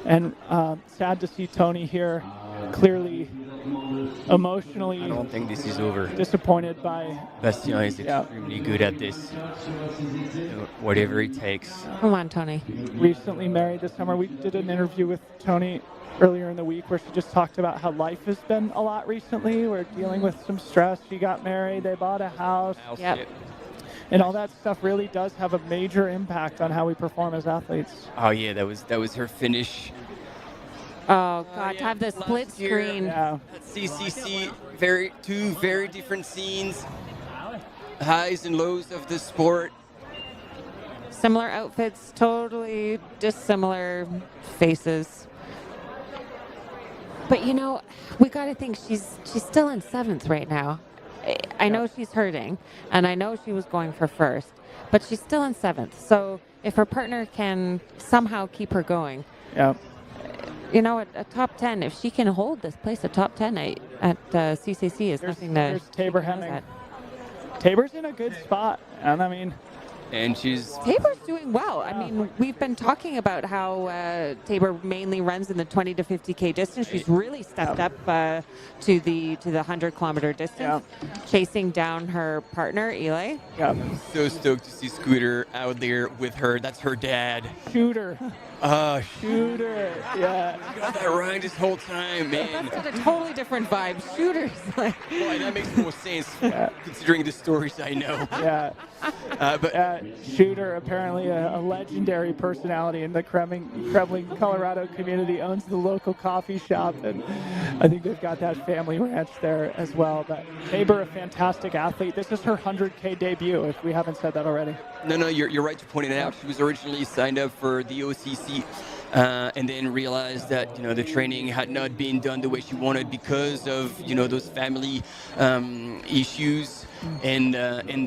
And sad to see Tony here clearly emotionally I don't think this is over. Disappointed by Bastien is extremely good at this. Whatever it takes. Come on, Tony. Recently married this summer. We did an interview with Tony earlier in the week where she just talked about how life has been a lot recently. We're dealing with some stress. She got married. They bought a house. Yep. And all that stuff really does have a major impact on how we perform as athletes. Oh yeah, that was her finish. Oh God, to have the split screen. At CCC, two very different scenes, highs and lows of the sport. Similar outfits, totally dissimilar faces. But you know, we got to think she's still in 7th right now. I know she's hurting, and I know she was going for first, but she's still in 7th. So if her partner can somehow keep her going, you know, a top 10, if she can hold this place at top 10 at CCC is nothing to... There's Tabor Hemming. Tabor's in a good spot, and I mean... And she's... Tabor's doing well. I mean, we've been talking about how Tabor mainly runs in the 20 to 50K distance. She's really stepped up to the 100-kilometer distance, chasing down her partner, Eli. So stoked to see Scooter out there with her. That's her dad. Shooter. Shooter. Yeah. You got that right this whole time, man. That's a totally different vibe. Shooters. Boy, that makes more sense considering the stories I know. Yeah. But Shooter, apparently a legendary personality in the Kremling, Colorado community, owns the local coffee shop, and I think they've got that family ranch there as well. But Tabor, a fantastic athlete. This is her 100K debut, if we haven't said that already. No, you're right to point it out. She was originally signed up for the OCC CCC, and then realized that the training had not been done the way she wanted because of those family issues, and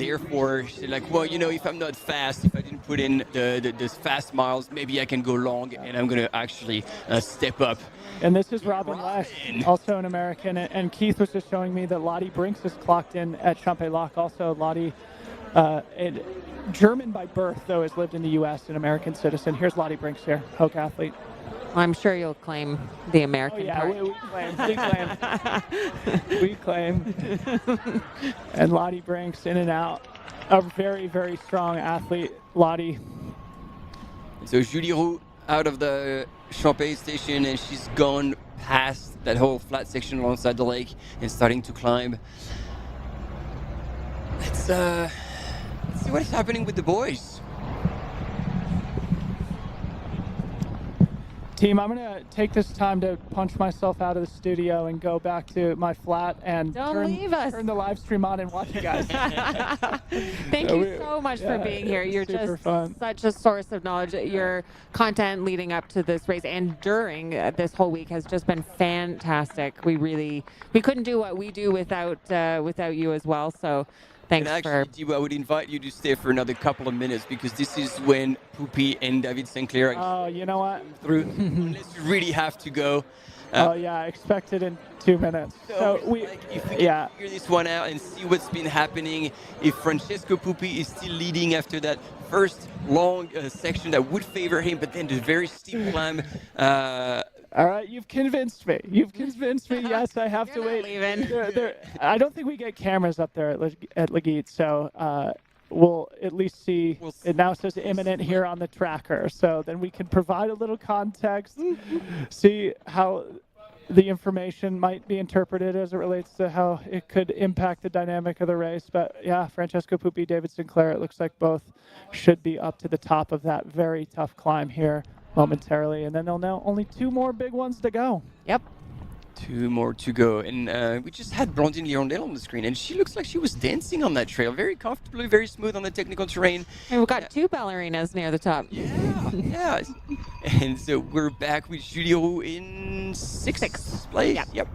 therefore she's like, well, if I'm not fast, if I didn't put in the fast miles, maybe I can go long, and I'm gonna actually step up. And this is Robin West, also an American. And Keith was just showing me that Lottie Brinks is clocked in at Champs-Élysées. Also, Lottie, German by birth, though, has lived in the U.S., an American citizen. Here's Lottie Brinks here, HOKA athlete. I'm sure you'll claim the American yeah, part. We claim. And Lottie Brinks in and out. A very, very strong athlete, Lottie. So Julie Roux out of the Champs station, and she's gone past that whole flat section alongside the lake and starting to climb. Let's see what is happening with the boys. Team, I'm going to take this time to punch myself out of the studio and go back to my flat and turn the live stream on and watch you guys. Thank you so much for being here. You're just such a source of knowledge. Your content leading up to this race and during this whole week has just been fantastic. We couldn't do what we do without you as well. So thanks Thibaut, I would invite you to stay for another couple of minutes, because this is when Poopy and David Sinclair you know what? Through, unless you really have to go. I expect it in 2 minutes. So if we can figure this one out and see what's been happening, if Francesco Pupi is still leading after that first long section that would favor him, but then the very steep climb. All right, you've convinced me. Yes, I have to wait. I don't think we get cameras up there at Legeet, so we'll at least see. It now says imminent here on the tracker, so then we can provide a little context, see how the information might be interpreted as it relates to how it could impact the dynamic of the race. But yeah, Francesco Pupi, David Sinclair, it looks like both should be up to the top of that very tough climb here momentarily, and then they'll know only 2 more big ones to go. Yep. 2 more to go, and we just had Blandine Lirondelle on the screen, and she looks like she was dancing on that trail, very comfortably, very smooth on the technical terrain. And we've got 2 ballerinas near the top. Yeah. And so we're back with Julie Roux in 6th place. Yep.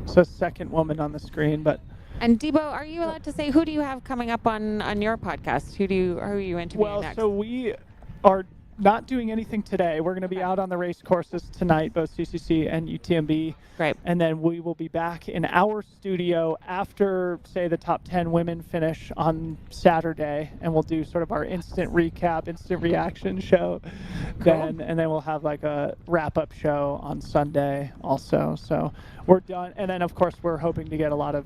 So second woman on the screen, but. And Debo, are you allowed to say, who do you have coming up on your podcast? Who are you interviewing next? So we are not doing anything today. We're going to be out on the race courses tonight, both CCC and UTMB. Great. And then we will be back in our studio after, say, the top 10 women finish on Saturday, and we'll do sort of our instant recap, instant reaction show. Then, and then we'll have like a wrap-up show on Sunday also. So we're done. And then, of course, we're hoping to get a lot of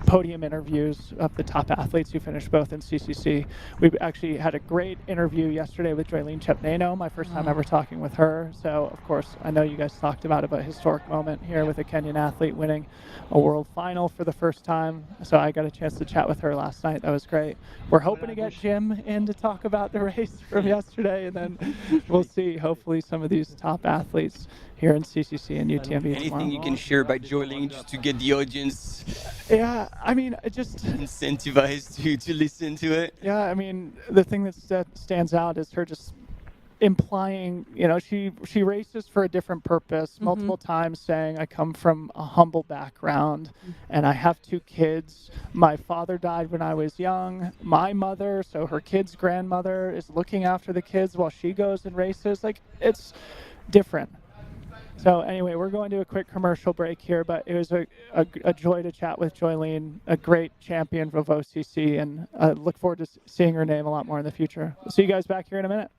podium interviews of the top athletes who finished both in CCC. We've actually had a great interview yesterday with Joylene Chepneno, my first time ever talking with her. So, of course, I know you guys talked about a historic moment here with a Kenyan athlete winning a world final for the first time. So I got a chance to chat with her last night. That was great. We're hoping to get Jim in to talk about the race from yesterday, and then we'll see, hopefully, some of these top athletes here in CCC and UTMB Anything tomorrow. you can share about Joylene just to get the audience just incentivized to listen to it? Yeah, I mean, the thing that stands out is her just implying, she races for a different purpose, multiple times saying, I come from a humble background and I have 2 kids. My father died when I was young. My mother, so her kid's grandmother, is looking after the kids while she goes and races. Like, it's different. So anyway, we're going to a quick commercial break here, but it was a joy to chat with Joylene, a great champion of OCC, and I look forward to seeing her name a lot more in the future. We'll see you guys back here in a minute.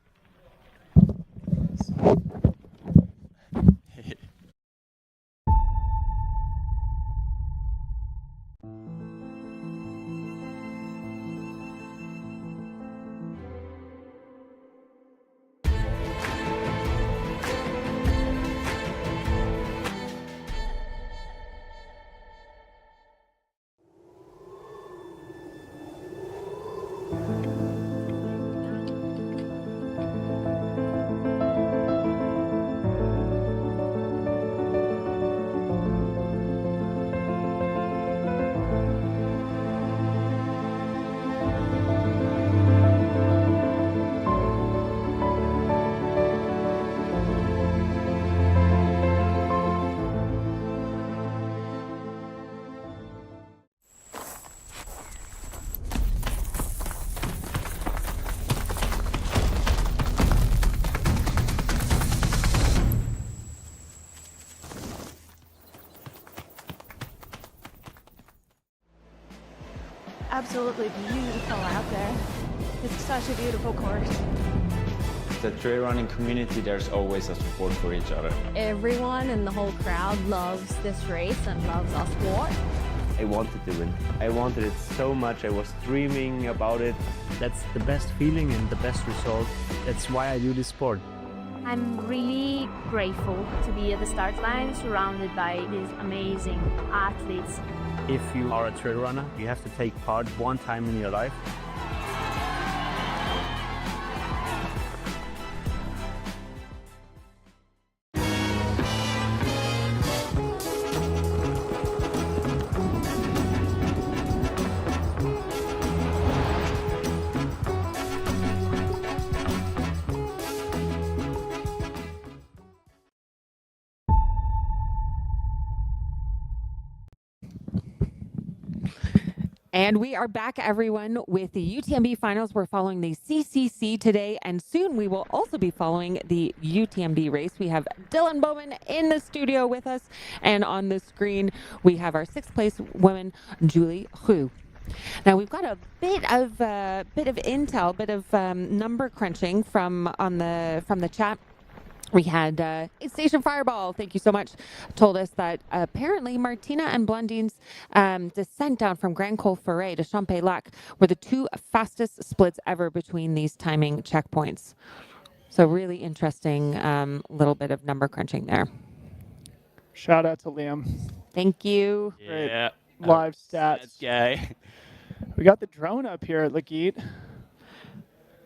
absolutely beautiful out there. It's such a beautiful course. The trail running community, there's always a support for each other. Everyone in the whole crowd loves this race and loves our sport. I wanted to win. I wanted it so much. I was dreaming about it. That's the best feeling and the best result. That's why I do this sport. I'm really grateful to be at the start line surrounded by these amazing athletes. If you are a trail runner, you have to take part one time in your life. And we are back, everyone, with the UTMB finals. We're following the CCC today, and soon we will also be following the UTMB race. We have Dylan Bowman in the studio with us, and on the screen we have our sixth place woman, Julie Roux. Now we've got a bit of intel, bit of number crunching from the chat. We had Aid Station Fireball, thank you so much, told us that apparently Martina and Blondine's descent down from Grand Col Ferret to Champex-Lac were the two fastest splits ever between these timing checkpoints. So really interesting little bit of number crunching there. Shout out to Liam. Thank you. Yeah. Great live stats. Guy. We got the drone up here at Laguit.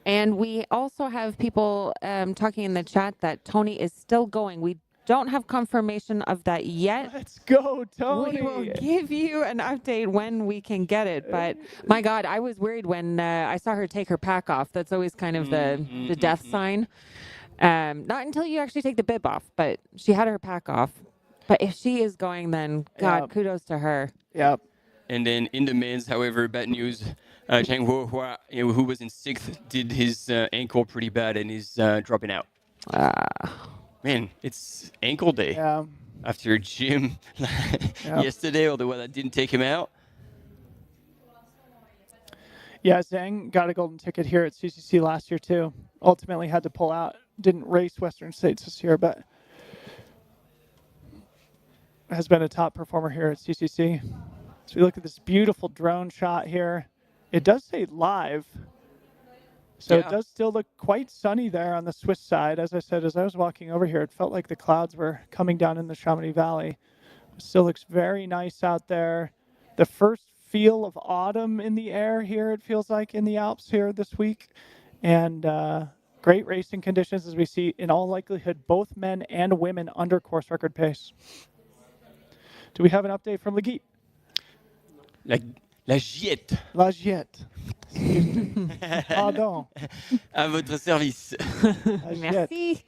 And we also have people talking in the chat that Tony is still going. We don't have confirmation of that yet. Let's go, Tony. We will give you an update when we can get it. But my God, I was worried when I saw her take her pack off. That's always kind of the death sign. Not until you actually take the bib off, but she had her pack off. But if she is going, then God, kudos to her. Yep. And then in the men's, however, bad news. Zhang Huohua, who was in sixth, did his ankle pretty bad and is dropping out. Man, it's ankle day after gym yesterday, although that didn't take him out. Yeah, Zhang got a golden ticket here at CCC last year, too. Ultimately had to pull out. Didn't race Western States this year, but has been a top performer here at CCC. So we look at this beautiful drone shot here. It does say live, so it does still look quite sunny there on the Swiss side. As I said, as I was walking over here, it felt like the clouds were coming down in the Chamonix Valley. It still looks very nice out there. The first feel of autumn in the air here, it feels like, in the Alps here this week. And great racing conditions, as we see, in all likelihood, both men and women under course record pace. Do we have an update from Laguit? La Giette. La Giette. Pardon. À votre service. Merci.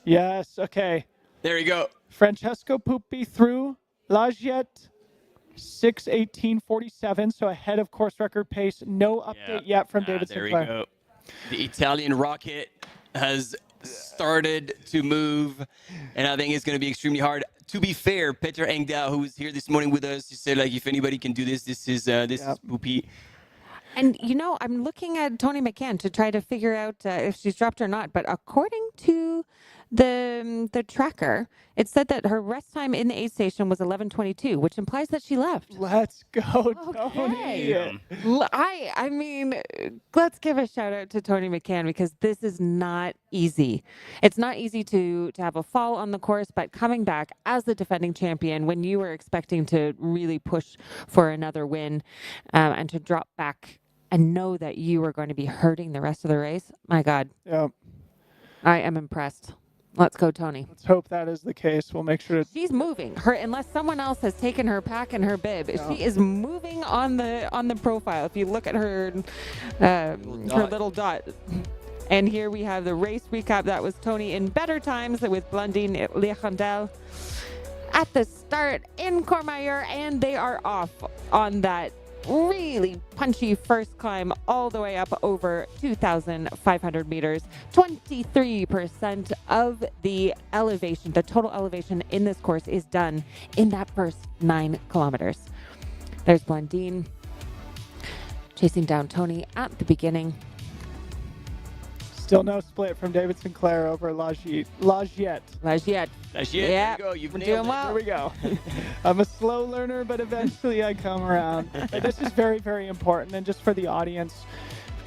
Yes, okay. There you go. Francesco Pupi through La Giette, 6:18:47, so ahead of course record pace. No update yet from David there Sinclair. We go. The Italian rocket has started to move, and I think it's going to be extremely hard. To be fair, Peter Engdahl, who was here this morning with us, he said, like, if anybody can do this, this is Pupi. And, you know, I'm looking at Tony McCann to try to figure out if she's dropped or not. But according to the tracker, it said that her rest time in the aid station was 11:22, which implies that she left. Let's go, Okay. Tony. I mean, let's give a shout out to Tony McCann, because this is not easy. It's not easy to have a fall on the course, but coming back as the defending champion when you were expecting to really push for another win and to drop back and know that you were going to be hurting the rest of the race. My God. Yeah. I am impressed. Let's go, Tony. Let's hope that is the case. We'll make sure to... She's moving. Unless someone else has taken her pack and her bib, she is moving on the profile. If you look at her little dot. And here we have the race recap. That was Tony in better times with Blondine Lechandel at the start in Courmayeur, and they are off on that really punchy first climb all the way up over 2,500 meters. 23% of the elevation, the total elevation in this course, is done in that first 9 kilometers. There's Blondine chasing down Tony at the beginning. Still no split from David Sinclair over Lagiette. Lagiette. There you go. You've we're nailed doing it. well. There we go. I'm a slow learner, but eventually I come around. But this is very, very important. And just for the audience,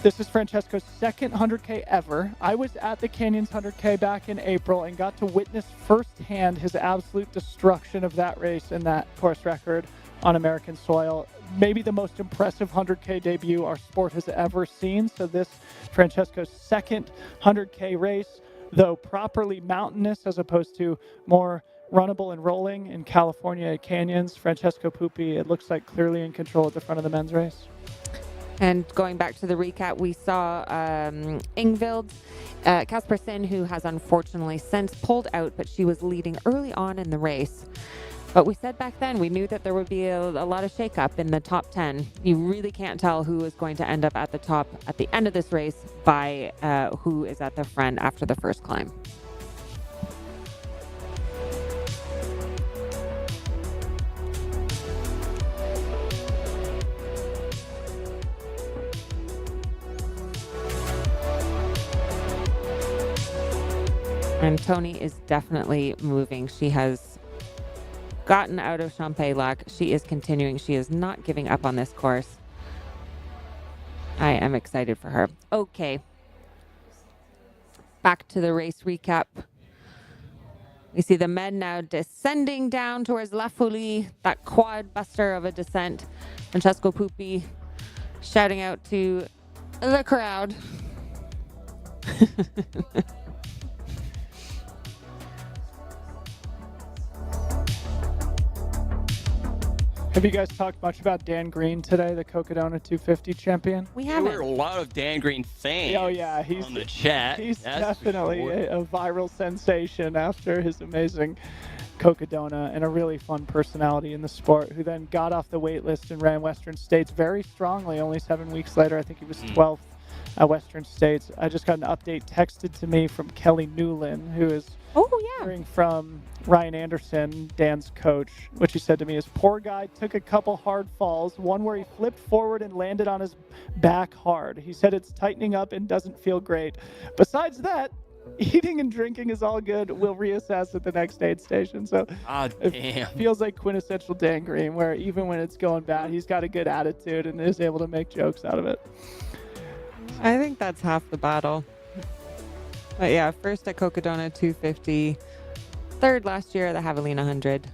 this is Francesco's second 100K ever. I was at the Canyons 100K back in April and got to witness firsthand his absolute destruction of that race and that course record on American soil. Maybe the most impressive 100K debut our sport has ever seen. So this Francesco's second 100K race, though properly mountainous as opposed to more runnable and rolling in California Canyons. Francesco Pupi, it looks like clearly in control at the front of the men's race. And going back to the recap, we saw Ingvild Kaspersen, who has unfortunately since pulled out, but she was leading early on in the race. But we said back then we knew that there would be a lot of shakeup in the top 10. You really can't tell who is going to end up at the top at the end of this race by who is at the front after the first climb. And Tony is definitely moving. She has gotten out of Champex-Lac. She is continuing. She is not giving up on this course. I am excited for her. Okay. Back to the race recap. We see the men now descending down towards La Folie, that quad buster of a descent. Francesco Pupi shouting out to the crowd. Have you guys talked much about Dan Green today, the Cocodona 250 champion? We There were a lot of Dan Green fans Oh yeah, he's on the chat. He's that's for definitely sure. a viral sensation after his amazing Cocodona, and a really fun personality in the sport, who then got off the wait list and ran Western States very strongly. Only 7 weeks later, I think he was 12th at Western States. I just got an update texted to me from Kelly Newlin, who is hearing from Ryan Anderson, Dan's coach, which he said to me is, poor guy took a couple hard falls, one where he flipped forward and landed on his back hard. He said it's tightening up and doesn't feel great. Besides that, eating and drinking is all good. We'll reassess at the next aid station. So it feels like quintessential Dan Green, where even when it's going bad, he's got a good attitude and is able to make jokes out of it. I think that's half the battle. But yeah, first at Cocodona 250, third last year at the Javelina 100.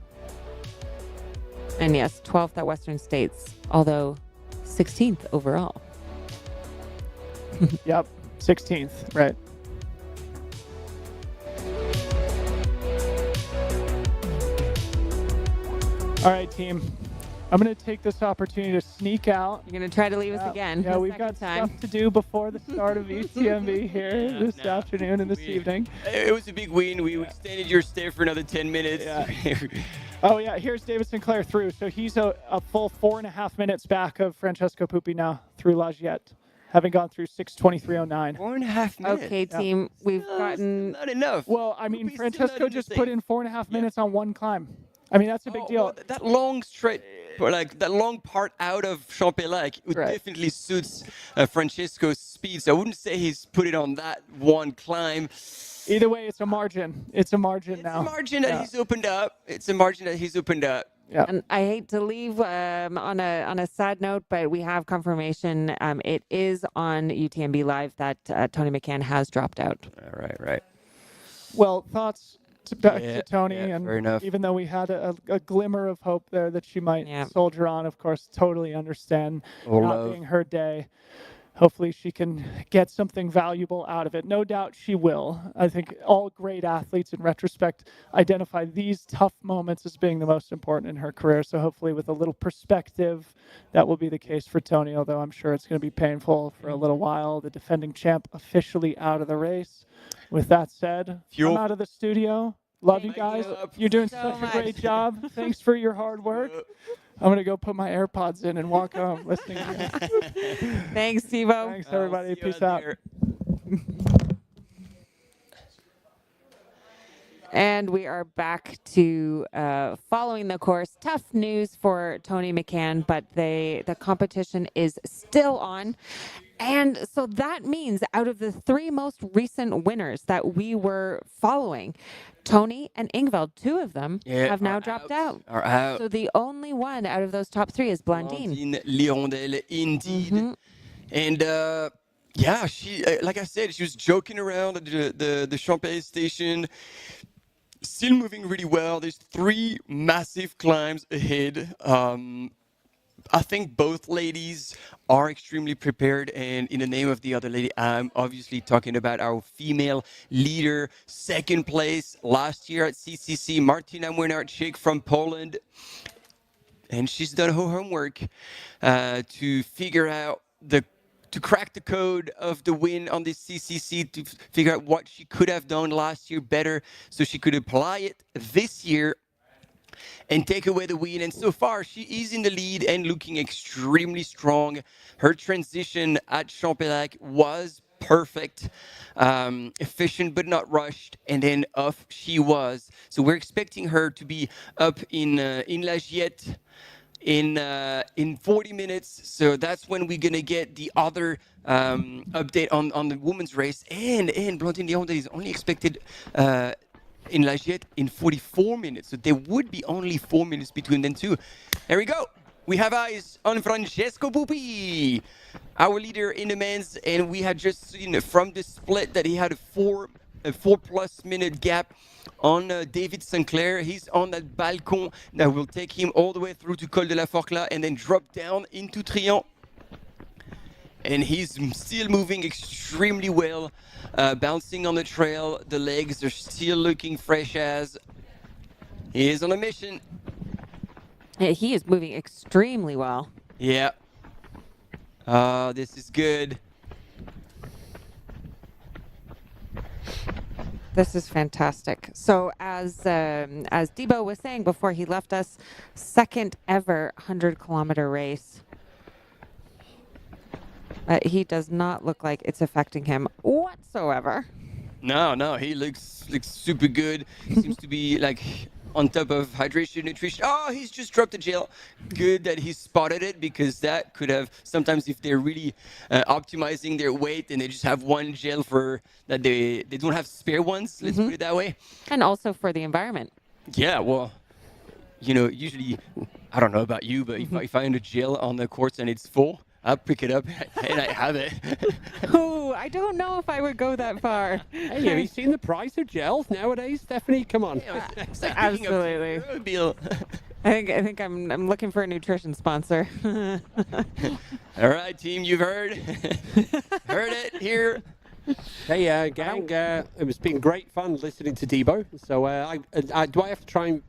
And yes, 12th at Western States, although 16th overall. Yep, 16th, right. All right, team. I'm going to take this opportunity to sneak out. You're going to try to leave us again. Yeah, we've got stuff to do before the start of UTMB here this afternoon and this evening. It was a big win. We extended your stay for another 10 minutes. Oh, yeah, here's David Sinclair through. So he's a full 4.5 minutes back of Francesco Pupi now through Lagiette, having gone through 6:23.09. 4.5 minutes. Okay, team, we've gotten... Not enough. Well, I mean, Francesco just put in 4.5 minutes on one climb. I mean, that's a big deal. Well, that long straight, like that long part out of Champex-Lac, it definitely suits Francesco's speed. So I wouldn't say he's put it on that one climb. Either way, it's a margin. It's a margin now. It's a margin that he's opened up. It's a margin that he's opened up. Yeah. And I hate to leave on a sad note, but we have confirmation. It is on UTMB Live that Tony McCann has dropped out. Right. Well, thoughts back to Tony, and fair enough. even though we had a glimmer of hope there that she might soldier on, of course, totally understand not being her day. Hopefully she can get something valuable out of it. No doubt she will. I think all great athletes in retrospect identify these tough moments as being the most important in her career. So hopefully with a little perspective, that will be the case for Tony, although I'm sure it's going to be painful for a little while. The defending champ officially out of the race. With that said, I'm out of the studio. Love you guys. You're doing such a great job. Thanks for your hard work. I'm going to go put my AirPods in and walk home listening to you. Thanks, Steve-O. Thanks, everybody. Peace out. And we are back to following the course. Tough news for Tony McCann, but the competition is still on. And so that means out of the 3 most recent winners that we were following, Tony and Ingveld, 2 of them have now dropped out. Are out. So the only one out of those top 3 is Blandine. Blandine Lirondelle, indeed. And yeah, she, like I said, she was joking around at the Champéry station. Still moving really well. There's 3 massive climbs ahead. I think both ladies are extremely prepared, and in the name of the other lady, I'm obviously talking about our female leader, 2nd place last year at CCC, Martina Młynarczyk from Poland. And she's done her homework to figure out to crack the code of the win on this CCC, to figure out what she could have done last year better so she could apply it this year and take away the win. And so far, she is in the lead and looking extremely strong. Her transition at Champéry was perfect, efficient but not rushed, and then off she was. So we're expecting her to be up in La Giette in 40 minutes. So that's when we're gonna get the other update on the women's race. And Blandine Lirondelle is only expected in La Giette in 44 minutes. So there would be only 4 minutes between them two. There we go. We have eyes on Francesco Pupi, our leader in the men's, and we had just seen from the split that he had a 4+ minute gap on David Sinclair. He's on that balcon that will take him all the way through to Col de la Forclaz and then drop down into Trient. And he's still moving extremely well, bouncing on the trail. The legs are still looking fresh as. He is on a mission. He is moving extremely well. Yeah. This is good. This is fantastic. So as Debo was saying before he left us, 2nd ever 100-kilometer race. He does not look like it's affecting him whatsoever. No, he looks super good. Seems to be like on top of hydration, nutrition. Oh, he's just dropped a gel. Good that he spotted it, because that could have, sometimes if they're really optimizing their weight and they just have one gel for that, they don't have spare ones, let's put it that way. And also for the environment. Yeah, well, you know, usually, I don't know about you, but if I find a gel on the course and it's full, I'll pick it up and I have it. Oh, I don't know if I would go that far. Hey, have you seen the price of gels nowadays, Stephanie? Come on. It's like Absolutely. I think I'm looking for a nutrition sponsor. All right, team, you've heard it here. Hey, gang, it's been great fun listening to Debo. So do I have to try and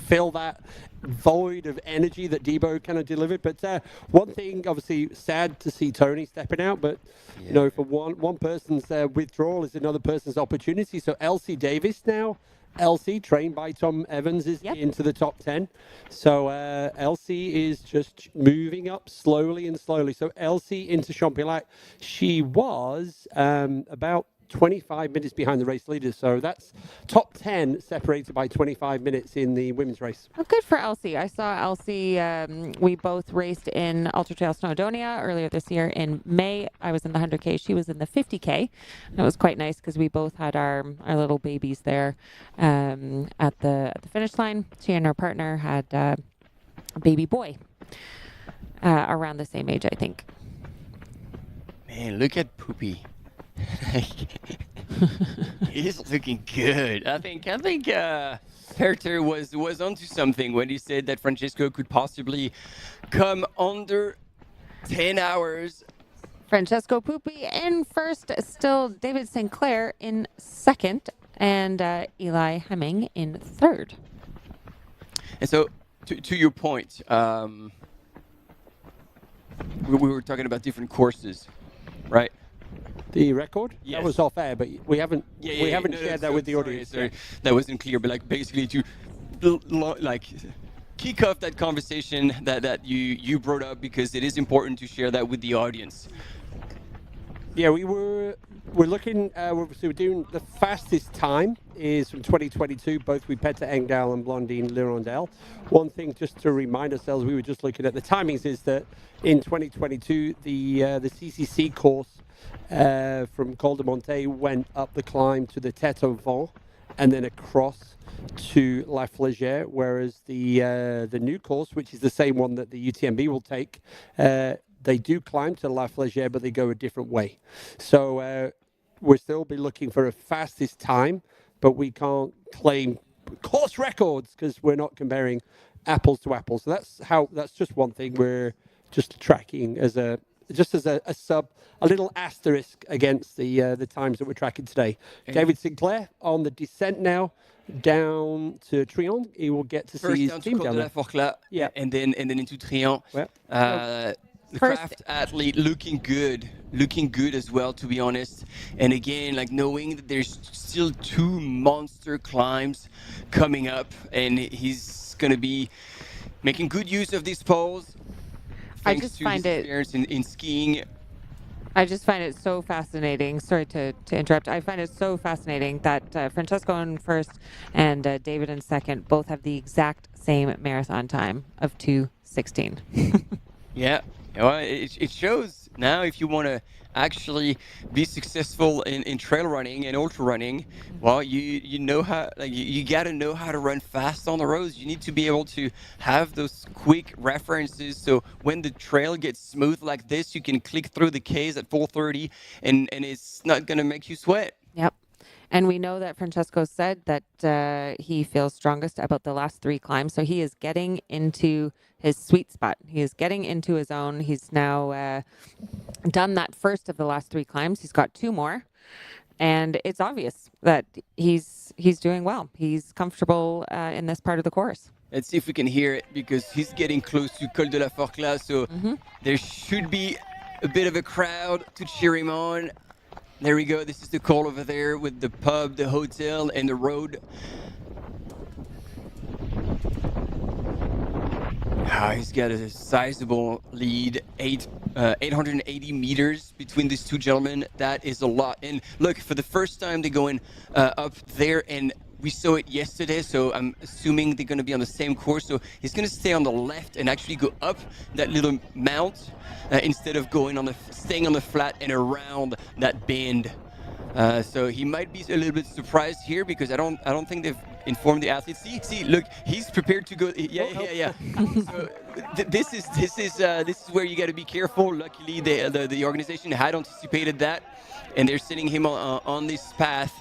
fill that void of energy that Debo kind of delivered? But one thing, obviously, sad to see Tony stepping out, but you know, for one person's withdrawal is another person's opportunity. So Elsie Davis now. Elsie, trained by Tom Evans, is into the top 10. So Elsie is just moving up slowly. So Elsie into Champéry. She was about 25 minutes behind the race leaders. So that's top 10 separated by 25 minutes in the women's race. Oh, good for Elsie. I saw Elsie. We both raced in Ultra Trail Snowdonia earlier this year in May. I was in the 100K. She was in the 50K. And it was quite nice because we both had our little babies there at the finish line. She and her partner had a baby boy around the same age, I think. Man, look at Poopy. He's looking good. I think Herter was onto something when he said that Francesco could possibly come under 10 hours. Francesco Pupi in first, still David Sinclair in second, and Eli Hemming in third. And so, to your point, we were talking about different courses, right? The record? Yes. That was off air, but we haven't shared that with the audience. Sorry. That wasn't clear, but like basically to like kick off that conversation that you brought up, because it is important to share that with the audience. Yeah, we were we're looking, we're doing the fastest time is from 2022, both with Tete Engdahl and Blondine Lirondelle. One thing just to remind ourselves, we were just looking at the timings, is that in 2022, the CCC course from Col de Monte went up the climb to the Tete au Vent and then across to La Flégère, whereas the new course, which is the same one that the UTMB will take, they do climb to La Flégère, but they go a different way. So we'll still be looking for a fastest time, but we can't claim course records because we're not comparing apples to apples. So that's just one thing we're just tracking as a little asterisk against the times that we're tracking today. David Sinclair on the descent now down to Triangle. He will get to see his team down there. Yeah, and then into Triangle. The craft athlete looking good as well, to be honest. And again, like knowing that there's still 2 monster climbs coming up, and he's going to be making good use of these poles. I just find it experience in skiing. I just find it so fascinating. Sorry to interrupt. I find it so fascinating that Francesco in first and David in second both have the exact same marathon time of 2:16. Yeah. Well, it shows now if you want to actually be successful in trail running and ultra running, well, you know how, like you got to know how to run fast on the roads. You need to be able to have those quick references, so when the trail gets smooth like this, you can click through the Ks at 4:30 and it's not going to make you sweat. Yep. And we know that Francesco said that he feels strongest about the last 3 climbs. So he is getting into his sweet spot. He is getting into his own. He's now done that first of the last 3 climbs. He's got 2 more. And it's obvious that he's doing well. He's comfortable in this part of the course. Let's see if we can hear it, because he's getting close to Col de la Forclaz. So there should be a bit of a crowd to cheer him on. There we go. This is the call over there with the pub, the hotel, and the road. He's got a sizable lead, 880 meters between these 2 gentlemen. That is a lot. And look, for the first time, they're going up there, and we saw it yesterday, so I'm assuming they're going to be on the same course. So he's going to stay on the left and actually go up that little mount instead of staying on the flat and around that bend. So he might be a little bit surprised here, because I don't think they've informed the athletes. See, look, he's prepared to go. Yeah. So this is where you got to be careful. Luckily, the organization had anticipated that, and they're sending him on this path.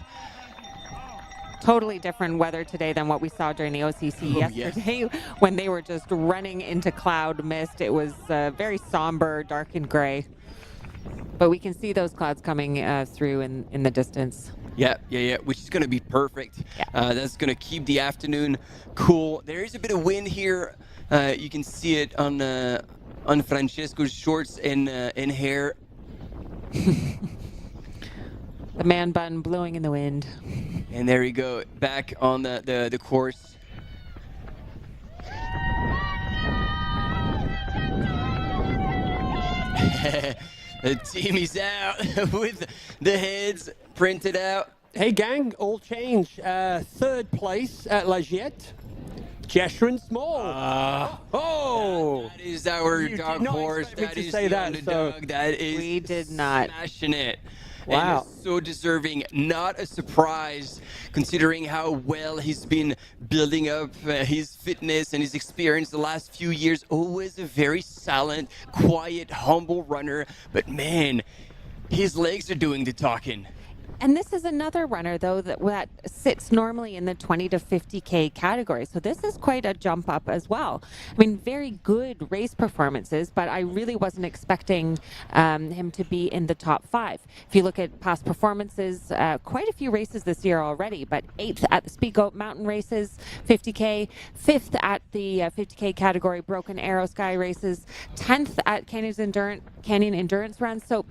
Totally different weather today than what we saw during the OCC yesterday, when they were just running into cloud mist. It was very somber, dark and gray. But we can see those clouds coming through in the distance. Yeah, which is going to be perfect. Yeah. That's going to keep the afternoon cool. There is a bit of wind here. You can see it on Francesco's shorts and hair. The man bun blowing in the wind. And there we go, back on the course. The team is out with the heads printed out. Hey gang, all change. 3rd place at La Giette, Jeshrin Small. That is our dark horse. That is the underdog. That is we did not smashing it. Wow. And so deserving. Not a surprise, considering how well he's been building up his fitness and his experience the last few years. Always a very silent, quiet, humble runner. But man, his legs are doing the talking. And this is another runner, though, that sits normally in the 20 to 50K category. So this is quite a jump up as well. I mean, very good race performances, but I really wasn't expecting him to be in the top 5. If you look at past performances, quite a few races this year already, but 8th at the Speedgoat Mountain Races, 50K, 5th at the 50K category Broken Arrow Sky Races, 10th at Canyon Endurance Runs. So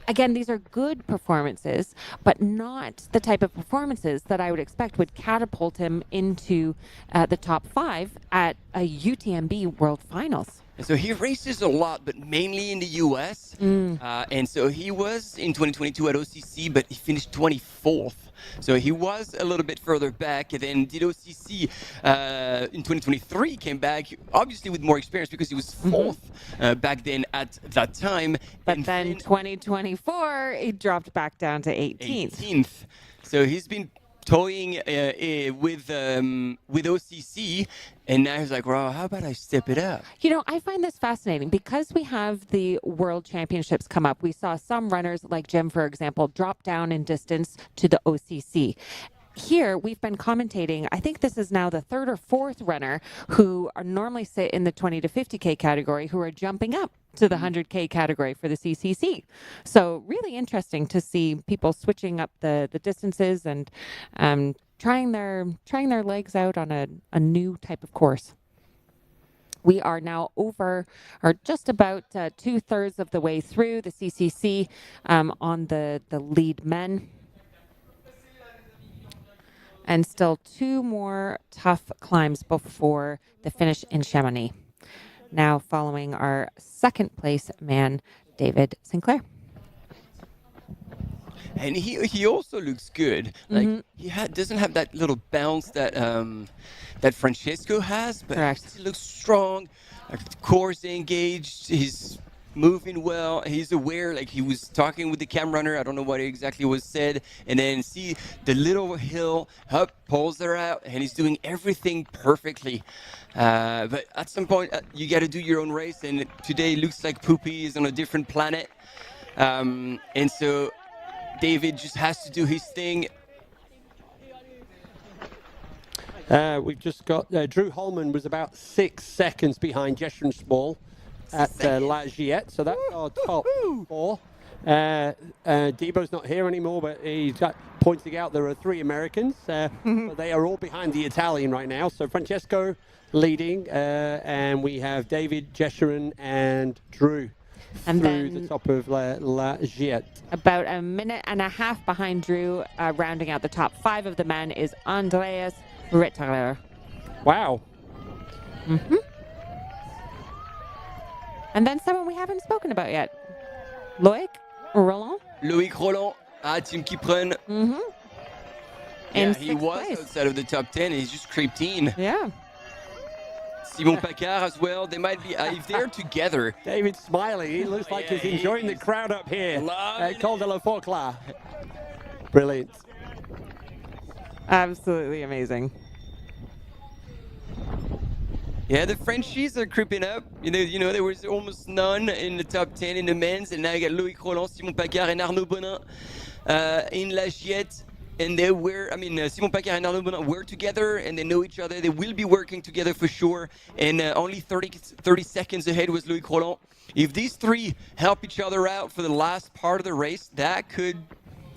again, these are good performances, but not the type of performances that I would expect would catapult him into the top 5 at a UTMB World Finals. So he races a lot, but mainly in the US. And so he was in 2022 at OCC, but he finished 24th. So he was a little bit further back, and then did OCC in 2023, came back, obviously with more experience because he was fourth back then at that time. But then 2024, he dropped back down to 18th. So he's been toying with OCC, and now he's like, well, how about I step it up? You know, I find this fascinating because we have the World Championships come up. We saw some runners like Jim, for example, drop down in distance to the OCC. Here, we've been commentating, I think this is now the third or fourth runner who are normally sit in the 20 to 50K category who are jumping up to the 100K category for the CCC. So really interesting to see people switching up the distances and trying their legs out on a new type of course. We are now over, or just about 2/3 of the way through the CCC on the lead men. And still 2 more tough climbs before the finish in Chamonix. Now following our second place man, David Sinclair. And he also looks good. Like he doesn't have that little bounce that that Francesco has, but he looks strong. Of course, engaged. He's moving well. He's aware. Like he was talking with the cam runner. I don't know what exactly was said. And then see the little hill up, pulls her out, and he's doing everything perfectly. But at some point, you got to do your own race. And today looks like Poopy is on a different planet. And so David just has to do his thing. We've just got Drew Holman was about 6 seconds behind Jeshen Small at La Giette, so that's our top 4. Debo's not here anymore, but he's pointing out there are 3 Americans, but they are all behind the Italian right now. So Francesco leading, and we have David, Jeshen, and Drew through the top of La Giette. About a minute and a half behind Drew, rounding out the top 5 of the men is Andreas Ritter. Wow. And then someone we haven't spoken about yet, Loic Roland. Loic Roland at Team Kiprun. And he was outside of the top 10. He's just creeped in. Yeah. Simon Paccard as well. They might be, if they're together. David's smiling. He looks like he's enjoying the crowd up here at Col de la Forclaz. Brilliant. Absolutely amazing. Yeah, the Frenchies are creeping up. You know, there was almost none in the top 10 in the men's, and now you got Loic Roland, Simon Paccard, and Arnaud Bonin in La Giette. And they were, Simon Paccard and Arnaud Bonin were together, and they know each other. They will be working together for sure. And only 30 seconds ahead was Loic Roland. If these 3 help each other out for the last part of the race, that could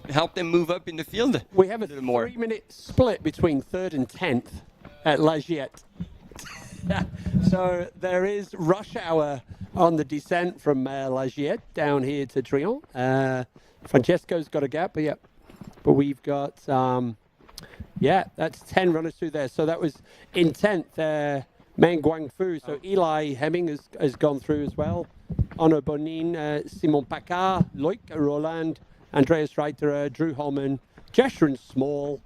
help them move up in the field. We have a 3-minute split between 3rd and 10th at La Giette. So there is rush hour on the descent from La Giette down here to Trion. Francesco's got a gap, but we've got, that's 10 runners through there. So that was in 10th, Meng Guangfu. So Eli Hemming has gone through as well. Arnaud Bonin, Simon Paccard, Loic Roland, Andreas Reiter, Drew Holman, Jeshen Small,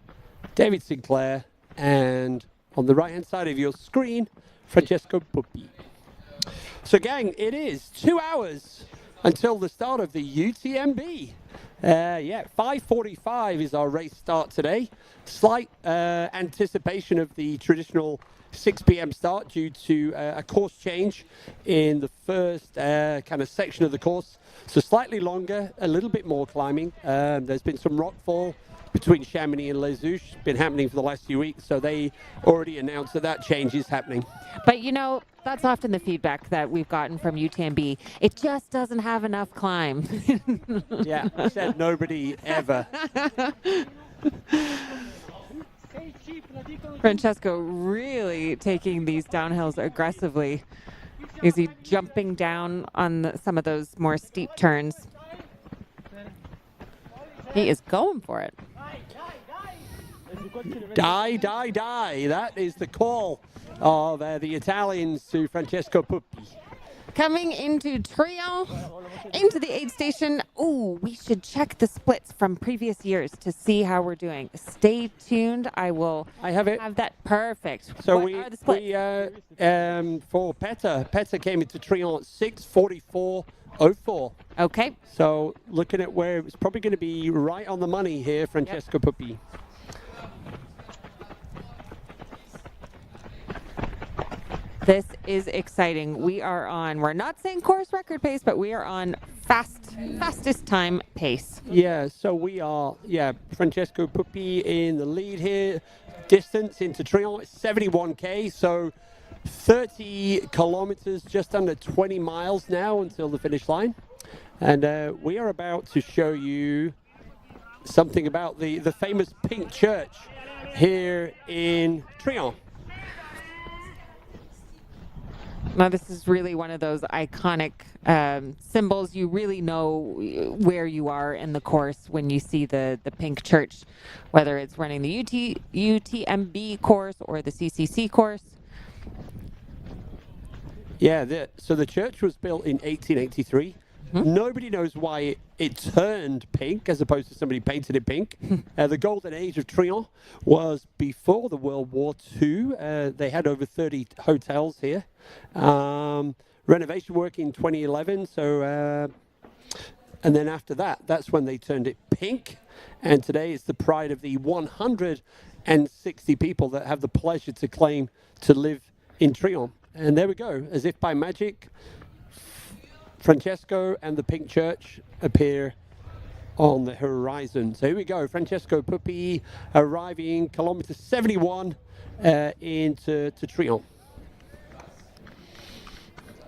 David Sinclair, and on the right-hand side of your screen, Francesco Puppi. So, gang, it is 2 hours until the start of the UTMB. 5:45 is our race start today. Slight anticipation of the traditional 6 p.m. start due to a course change in the first kind of section of the course. So slightly longer, a little bit more climbing. There's been some rockfall between Chamonix and Les Houches, been happening for the last few weeks, so they already announced that change is happening. But you know, that's often the feedback that we've gotten from UTMB. It just doesn't have enough climb. Yeah, said nobody ever. Francesco really taking these downhills aggressively. Is he jumping down on some of those more steep turns? He is going for it. Die. That is the call of the Italians to Francesco Puppi. coming into Tronche, into the aid station. Oh, we should check the splits from previous years to see how we're doing. Stay tuned. I have it. Have that perfect. So what are the splits? For Tete came into Tronche 6:44.04. Okay. So looking at where it's probably going to be right on the money here, Francesco Puppi. This is exciting. We're not saying course record pace, but we are on fastest time pace. Yeah, so we are, Francesco Puppi in the lead here. Distance into Tronche, 71K, so 30 kilometers, just under 20 miles now until the finish line. And we are about to show you something about the famous pink church here in Tronche. Now, this is really one of those iconic symbols. You really know where you are in the course when you see the pink church, whether it's running the UTMB course or the CCC course. Yeah, so the church was built in 1883. Nobody knows why it turned pink as opposed to somebody painted it pink. The golden age of Tronche was before the World War II. They had over 30 hotels here. Renovation work in 2011. So, and then after that, that's when they turned it pink. And today it's the pride of the 160 people that have the pleasure to claim to live in Tronche. And there we go, as if by magic, Francesco and the pink church appear on the horizon. So here we go, Francesco Puppi arriving kilometer 71 into Tronche.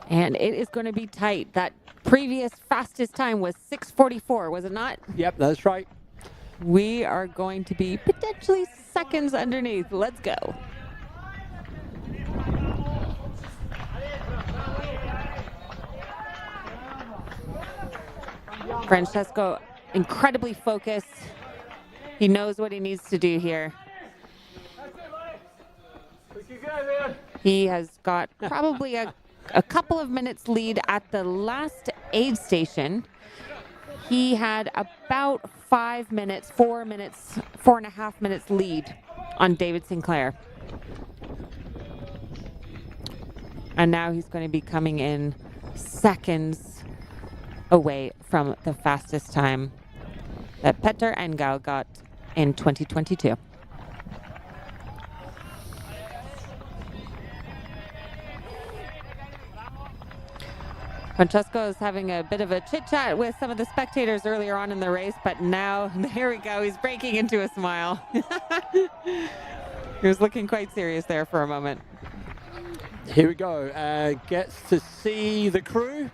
And it is going to be tight. That previous fastest time was 6:44, was it not? Yep, that's right. We are going to be potentially seconds underneath. Let's go. Francesco, incredibly focused. He knows what he needs to do here. He has got probably a couple of minutes lead at the last aid station. He had about 5 minutes, 4 minutes, 4.5 minutes lead on David Sinclair. And now he's going to be coming in seconds away from the fastest time that Petter Engel got in 2022. Francesco is having a bit of a chit-chat with some of the spectators earlier on in the race, but now, there we go, he's breaking into a smile. He was looking quite serious there for a moment. Here we go, gets to see the crew.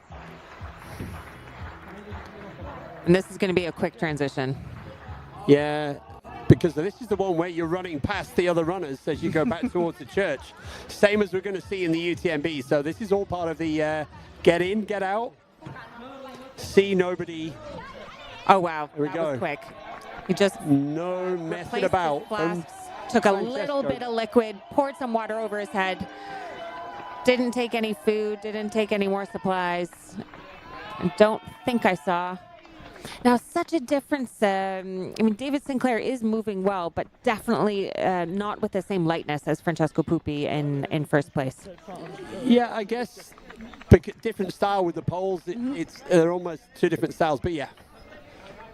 And this is going to be a quick transition. Yeah, because this is the one where you're running past the other runners as you go back towards the church. Same as we're going to see in the UTMB. So this is all part of the get in, get out, see nobody. Oh, wow. Here we go. Was quick. He just no messing about. Took a little bit of liquid, poured some water over his head. Didn't take any food, didn't take any more supplies. I don't think I saw. Now, such a difference. I mean, David Sinclair is moving well, but definitely not with the same lightness as Francesco Puppi in first place. Yeah, I guess different style with the poles. They're almost two different styles, but yeah.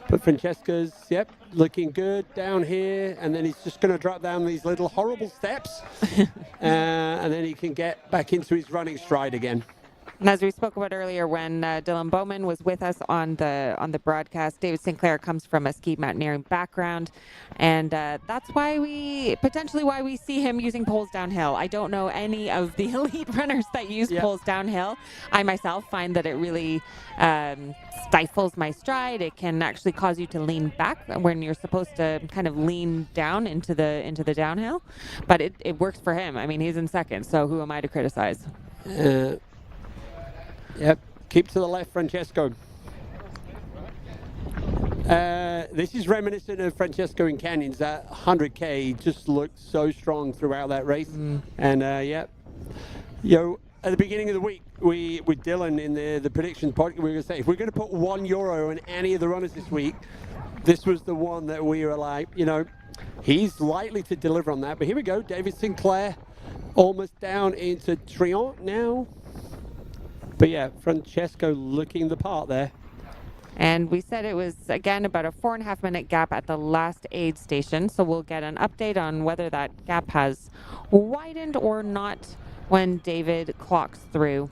But Francesco's, looking good down here, and then he's just going to drop down these little horrible steps, and then he can get back into his running stride again. And as we spoke about earlier, when Dylan Bowman was with us on the broadcast, David Sinclair comes from a ski mountaineering background, and that's why we see him using poles downhill. I don't know any of the elite runners that use poles downhill. I myself find that it really stifles my stride. It can actually cause you to lean back when you're supposed to kind of lean down into the downhill. But it works for him. I mean, he's in second, so who am I to criticize? Yep, keep to the left, Francesco. This is reminiscent of Francesco in Canyons. That 100K just looked so strong throughout that race. And at the beginning of the week, with Dylan in the prediction podcast, we were going to say, if we're going to put €1 on any of the runners this week, this was the one that we were like, he's likely to deliver on that. But here we go, David Sinclair, almost down into Tronche now. But yeah, Francesco looking the part there. And we said it was, again, about a 4.5 minute gap at the last aid station. So we'll get an update on whether that gap has widened or not when David clocks through.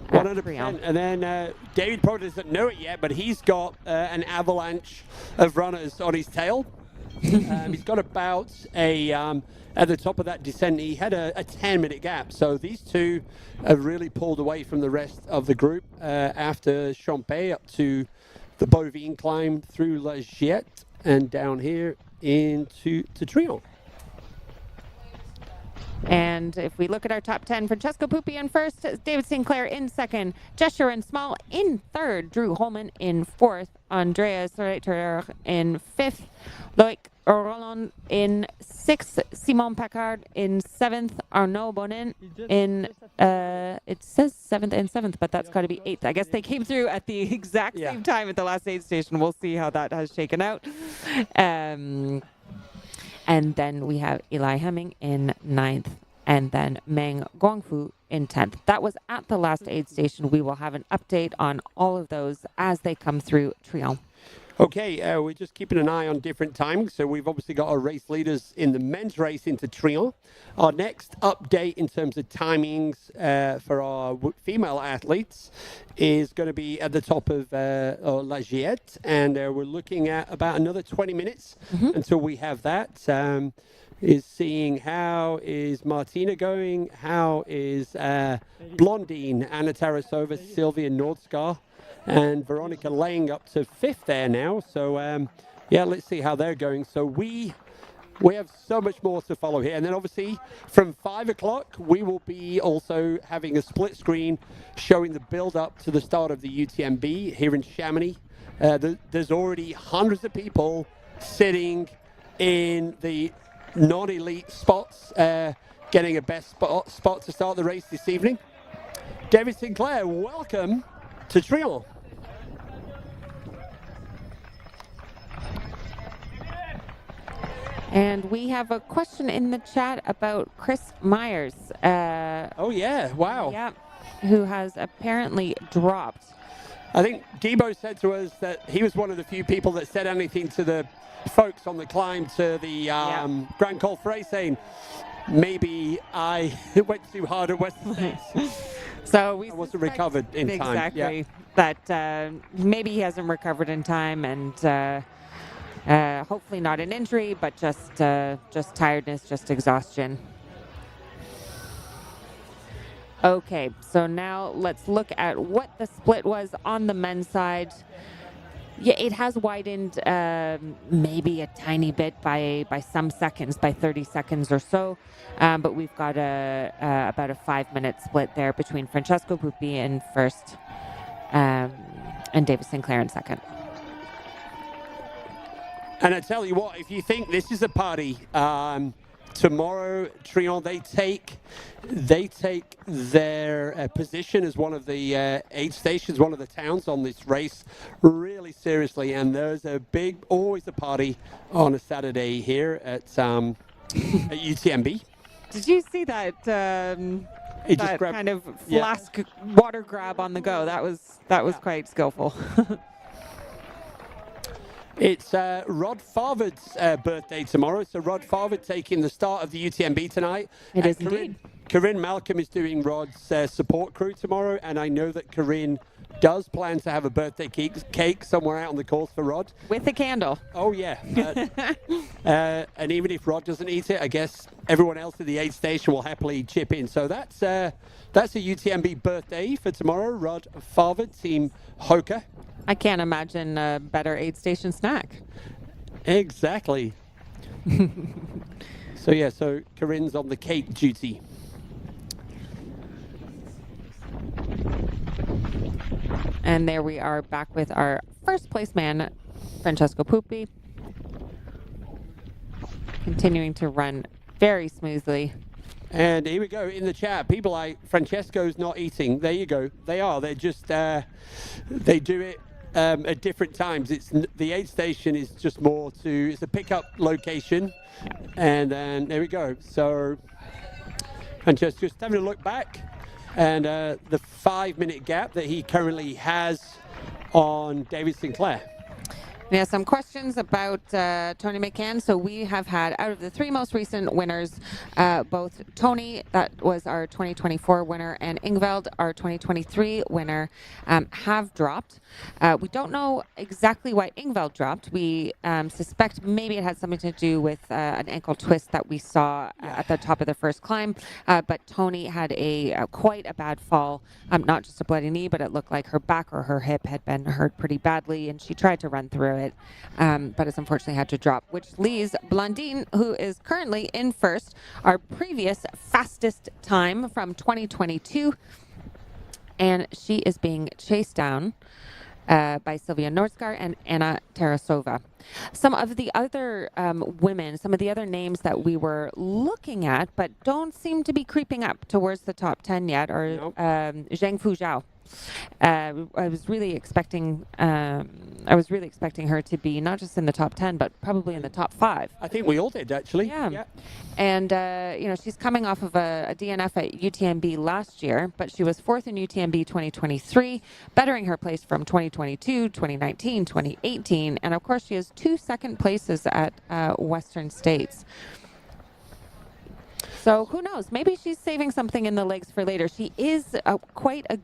100%. And then David probably doesn't know it yet, but he's got an avalanche of runners on his tail. He's got about at the top of that descent, he had a 10-minute gap. So these two have really pulled away from the rest of the group after Champé up to the Bovine climb through La Giette and down here into Tronche. And if we look at our top 10, Francesco Pupi in first, David Sinclair in second, Jessuren Small in third, Drew Holman in fourth, Andreas Reiter in fifth, Loic Roland in sixth, Simon Paccard in seventh, Arnaud Bonin in, it says seventh, but that's got to be eighth. I guess they came through at the exact same time at the last aid station. We'll see how that has shaken out. And then we have Eli Hemming in ninth, and then Meng Guangfu in 10th. That was at the last aid station. We will have an update on all of those as they come through Tronche. Okay, we're just keeping an eye on different timings. So we've obviously got our race leaders in the men's race into Tronche. Our next update in terms of timings for our female athletes is going to be at the top of La Giette, and we're looking at about another 20 minutes until we have that. Is seeing how is Martina going, how is Blondine, Anna Tarasova, Sylvia Nordskar, and Veronica Lang up to fifth there now. So, yeah, let's see how they're going. So we have so much more to follow here. And then obviously from 5 o'clock, we will be also having a split screen showing the build up to the start of the UTMB here in Chamonix. There's already hundreds of people sitting in the non-elite spots, getting a best spot to start the race this evening. David Sinclair, welcome to Tronche. And we have a question in the chat about Chris Myers. Oh, yeah. Wow. Yeah. Who has apparently dropped. I think Debo said to us that he was one of the few people that said anything to the folks on the climb to the Grand Col Ferret saying, maybe I went too hard at Western States. So I wasn't recovered in time. Exactly. That maybe he hasn't recovered in time, and hopefully not an injury, but just tiredness, just exhaustion. Okay, so now let's look at what the split was on the men's side. Yeah, it has widened maybe a tiny bit by some seconds, by 30 seconds or so. But we've got about a 5-minute split there between Francesco Pupi in first and David Sinclair in second. And I tell you what, if you think this is a party, tomorrow, Tronche, they take their position as one of the aid stations, one of the towns on this race really seriously. And there's always a party on a Saturday here at UTMB. Did you see that? That kind of flask water grab on the go. That was quite skillful. It's Rod Farvard's birthday tomorrow, so Rod Farvard taking the start of the UTMB tonight. It is indeed. Corinne Malcolm is doing Rod's support crew tomorrow, and I know that Corinne does plan to have a birthday cake somewhere out on the course for Rod. With a candle. Oh, yeah. And even if Rod doesn't eat it, I guess everyone else at the aid station will happily chip in. So that's a UTMB birthday for tomorrow. Rod Farvard, Team HOKA. I can't imagine a better aid station snack. Exactly. So Corinne's on the cake duty. And there we are back with our first place man, Francesco Pupi. Continuing to run very smoothly. And here we go in the chat. People like Francesco's not eating. There you go. They are. They're just they do it at different times. It's the aid station is just more to. It's a pickup location, and then there we go. So Francesco's just having a look back, and the 5-minute gap that he currently has on David Sinclair. Yeah, some questions about Tony McCann. So we have had, out of the 3 most recent winners, both Tony, that was our 2024 winner, and Ingveld, our 2023 winner, have dropped. We don't know exactly why Ingveld dropped. We suspect maybe it had something to do with an ankle twist that we saw at the top of the first climb. But Tony had quite a bad fall, not just a bloody knee, but it looked like her back or her hip had been hurt pretty badly, and she tried to run through it, but has unfortunately had to drop, which leaves Blandine, who is currently in first, our previous fastest time from 2022, and she is being chased down by Sylvia Nordskar and Anna Tarasova. Some of the other women, some of the other names that we were looking at but don't seem to be creeping up towards the top 10 yet are Zheng Fuzhou. I was really expecting her to be not just in the top 10 but probably in the top 5. I think we all did, actually. Yeah. And she's coming off of a DNF at UTMB last year, but she was 4th in UTMB 2023, bettering her place from 2022, 2019, 2018, and of course she has 2 second places at Western States. So who knows? Maybe she's saving something in the legs for later. She is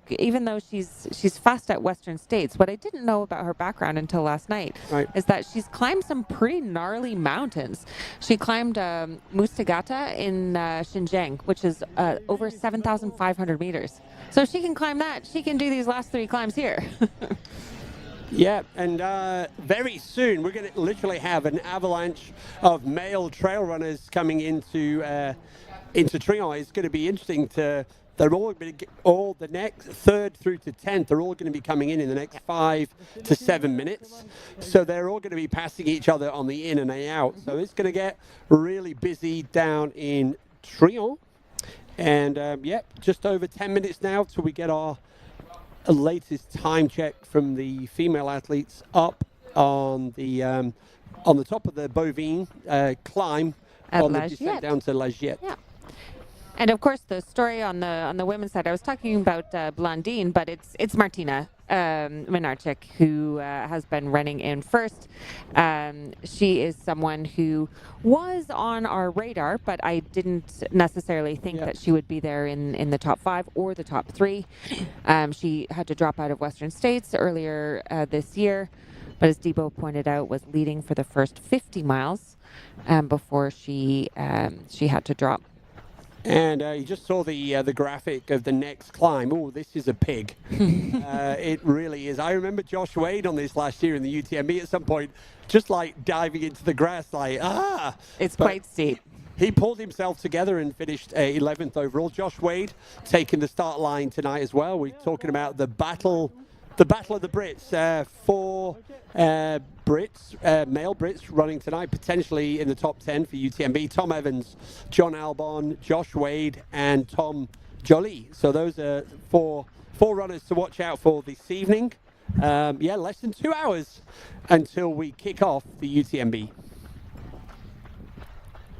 even though she's fast at Western States. What I didn't know about her background until last night is that she's climbed some pretty gnarly mountains. She climbed Mustagata in Xinjiang, which is over 7,500 meters. So if she can climb that, she can do these last 3 climbs here. Yeah, and very soon we're going to literally have an avalanche of male trail runners coming into Tronche. It's going to be interesting they're all the next 3rd through to 10th, they're all going to be coming in the next 5 to 7 minutes. So they're all going to be passing each other on the in and out. So it's going to get really busy down in Tronche. And just over 10 minutes now till we get our latest time check from the female athletes up on the top of the Bovine climb on the descent down to La Giette. Yeah. And of course, the story on the women's side, I was talking about Blandine, but it's Martina Minarczyk who has been running in first. She is someone who was on our radar, but I didn't necessarily think that she would be there in the top 5 or the top 3. She had to drop out of Western States earlier this year, but as Debo pointed out, was leading for the first 50 miles before she had to drop. And you just saw the graphic of the next climb. Oh, this is a pig. It really is. I remember Josh Wade on this last year in the UTMB at some point, just like diving into the grass, like, It's quite steep. He pulled himself together and finished 11th overall. Josh Wade taking the start line tonight as well. We're talking about the battle of the Brits. 4 male Brits running tonight, potentially in the top 10 for UTMB. Tom Evans, John Albon, Josh Wade, and Tom Joly. So those are four runners to watch out for this evening. Less than 2 hours until we kick off the UTMB.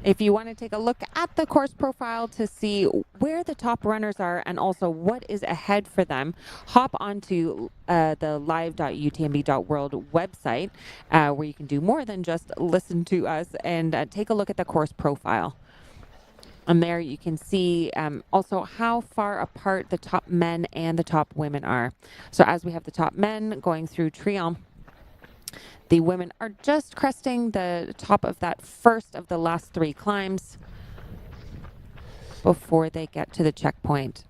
If you want to take a look at the course profile to see where the top runners are and also what is ahead for them, hop onto the live.utmb.world website where you can do more than just listen to us and take a look at the course profile. And there you can see also how far apart the top men and the top women are. So as we have the top men going through Tronche, the women are just cresting the top of that first of the last 3 climbs before they get to the checkpoint.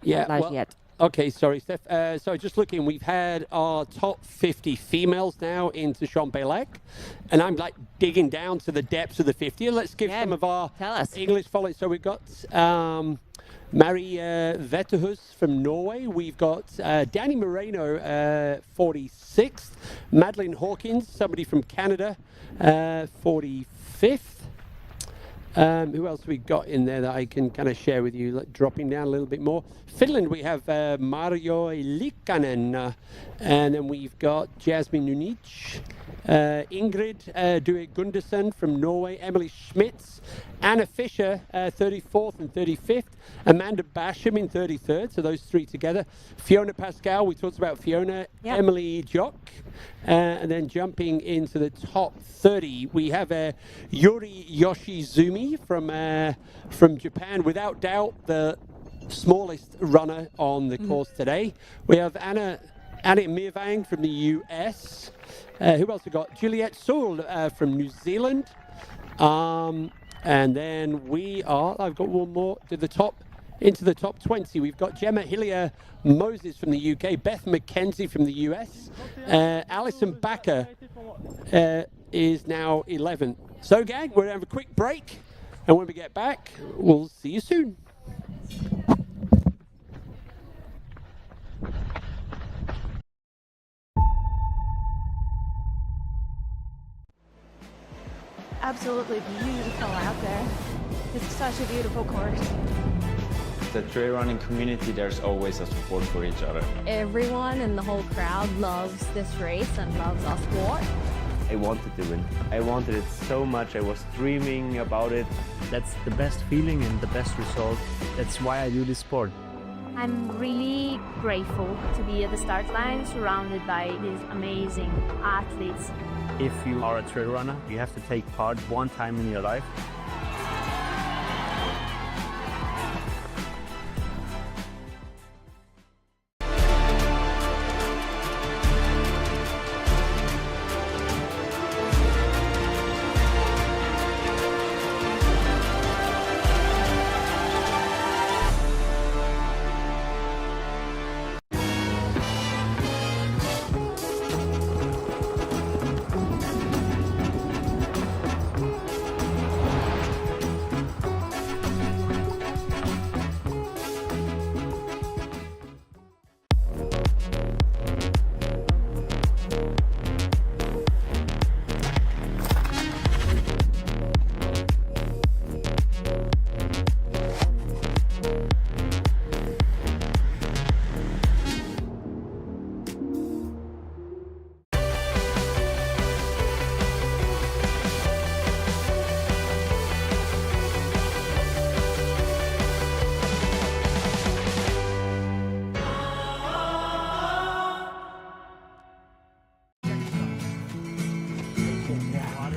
Okay, sorry, Steph. So just looking, we've had our top 50 females now into Champ-Belac, and I'm like digging down to the depths of the 50. Let's give some of our English followers. So we've got Mari Vetterhus from Norway. We've got Danny Moreno, 46th. Madeline Hawkins, somebody from Canada, 45th. Who else we got in there that I can kind of share with you? Dropping down a little bit more. Finland, we have Marjo Likkanen, and then we've got Jasmine Nunic, Ingrid Duet Gundersen from Norway, Emily Schmitz, Anna Fischer, 34th and 35th, Amanda Basham in 33rd, so those three together. Fiona Pascal, we talked about Fiona, Yep. Emily Jock, and then jumping into the top 30, we have Yuri Yoshizumi from Japan, without doubt the smallest runner on the course today. We have Anna Mirvang from the US. Who else we got? Juliette Soul from New Zealand. And then I've got one more into the top 20. We've got Gemma Hillier Moses from the UK, Beth McKenzie from the US, Alison Backer is now 11th. So gang, we're going to have a quick break, and when we get back, we'll see you soon. Absolutely beautiful out there. It's such a beautiful course. The trail running community, there's always a support for each other. Everyone in the whole crowd loves this race and loves our sport. I wanted to win. I wanted it so much. I was dreaming about it. That's the best feeling and the best result. That's why I do this sport. I'm really grateful to be at the start line surrounded by these amazing athletes. If you are a trail runner, you have to take part one time in your life.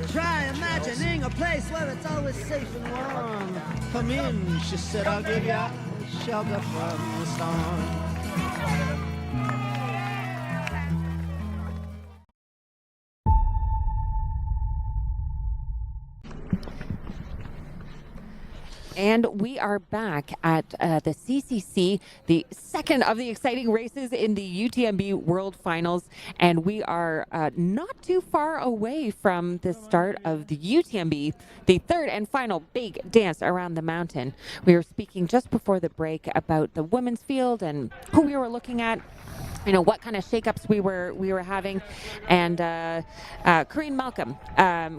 Try imagining a place where it's always safe and warm. Come in, she said, I'll give you shelter from the storm. And we are back at the CCC, the second of the exciting races in the UTMB World Finals. And we are not too far away from the start of the UTMB, the third and final big dance around the mountain. We were speaking just before the break about the women's field and who we were looking at, you know, what kind of shakeups we were having. And Corinne Malcolm,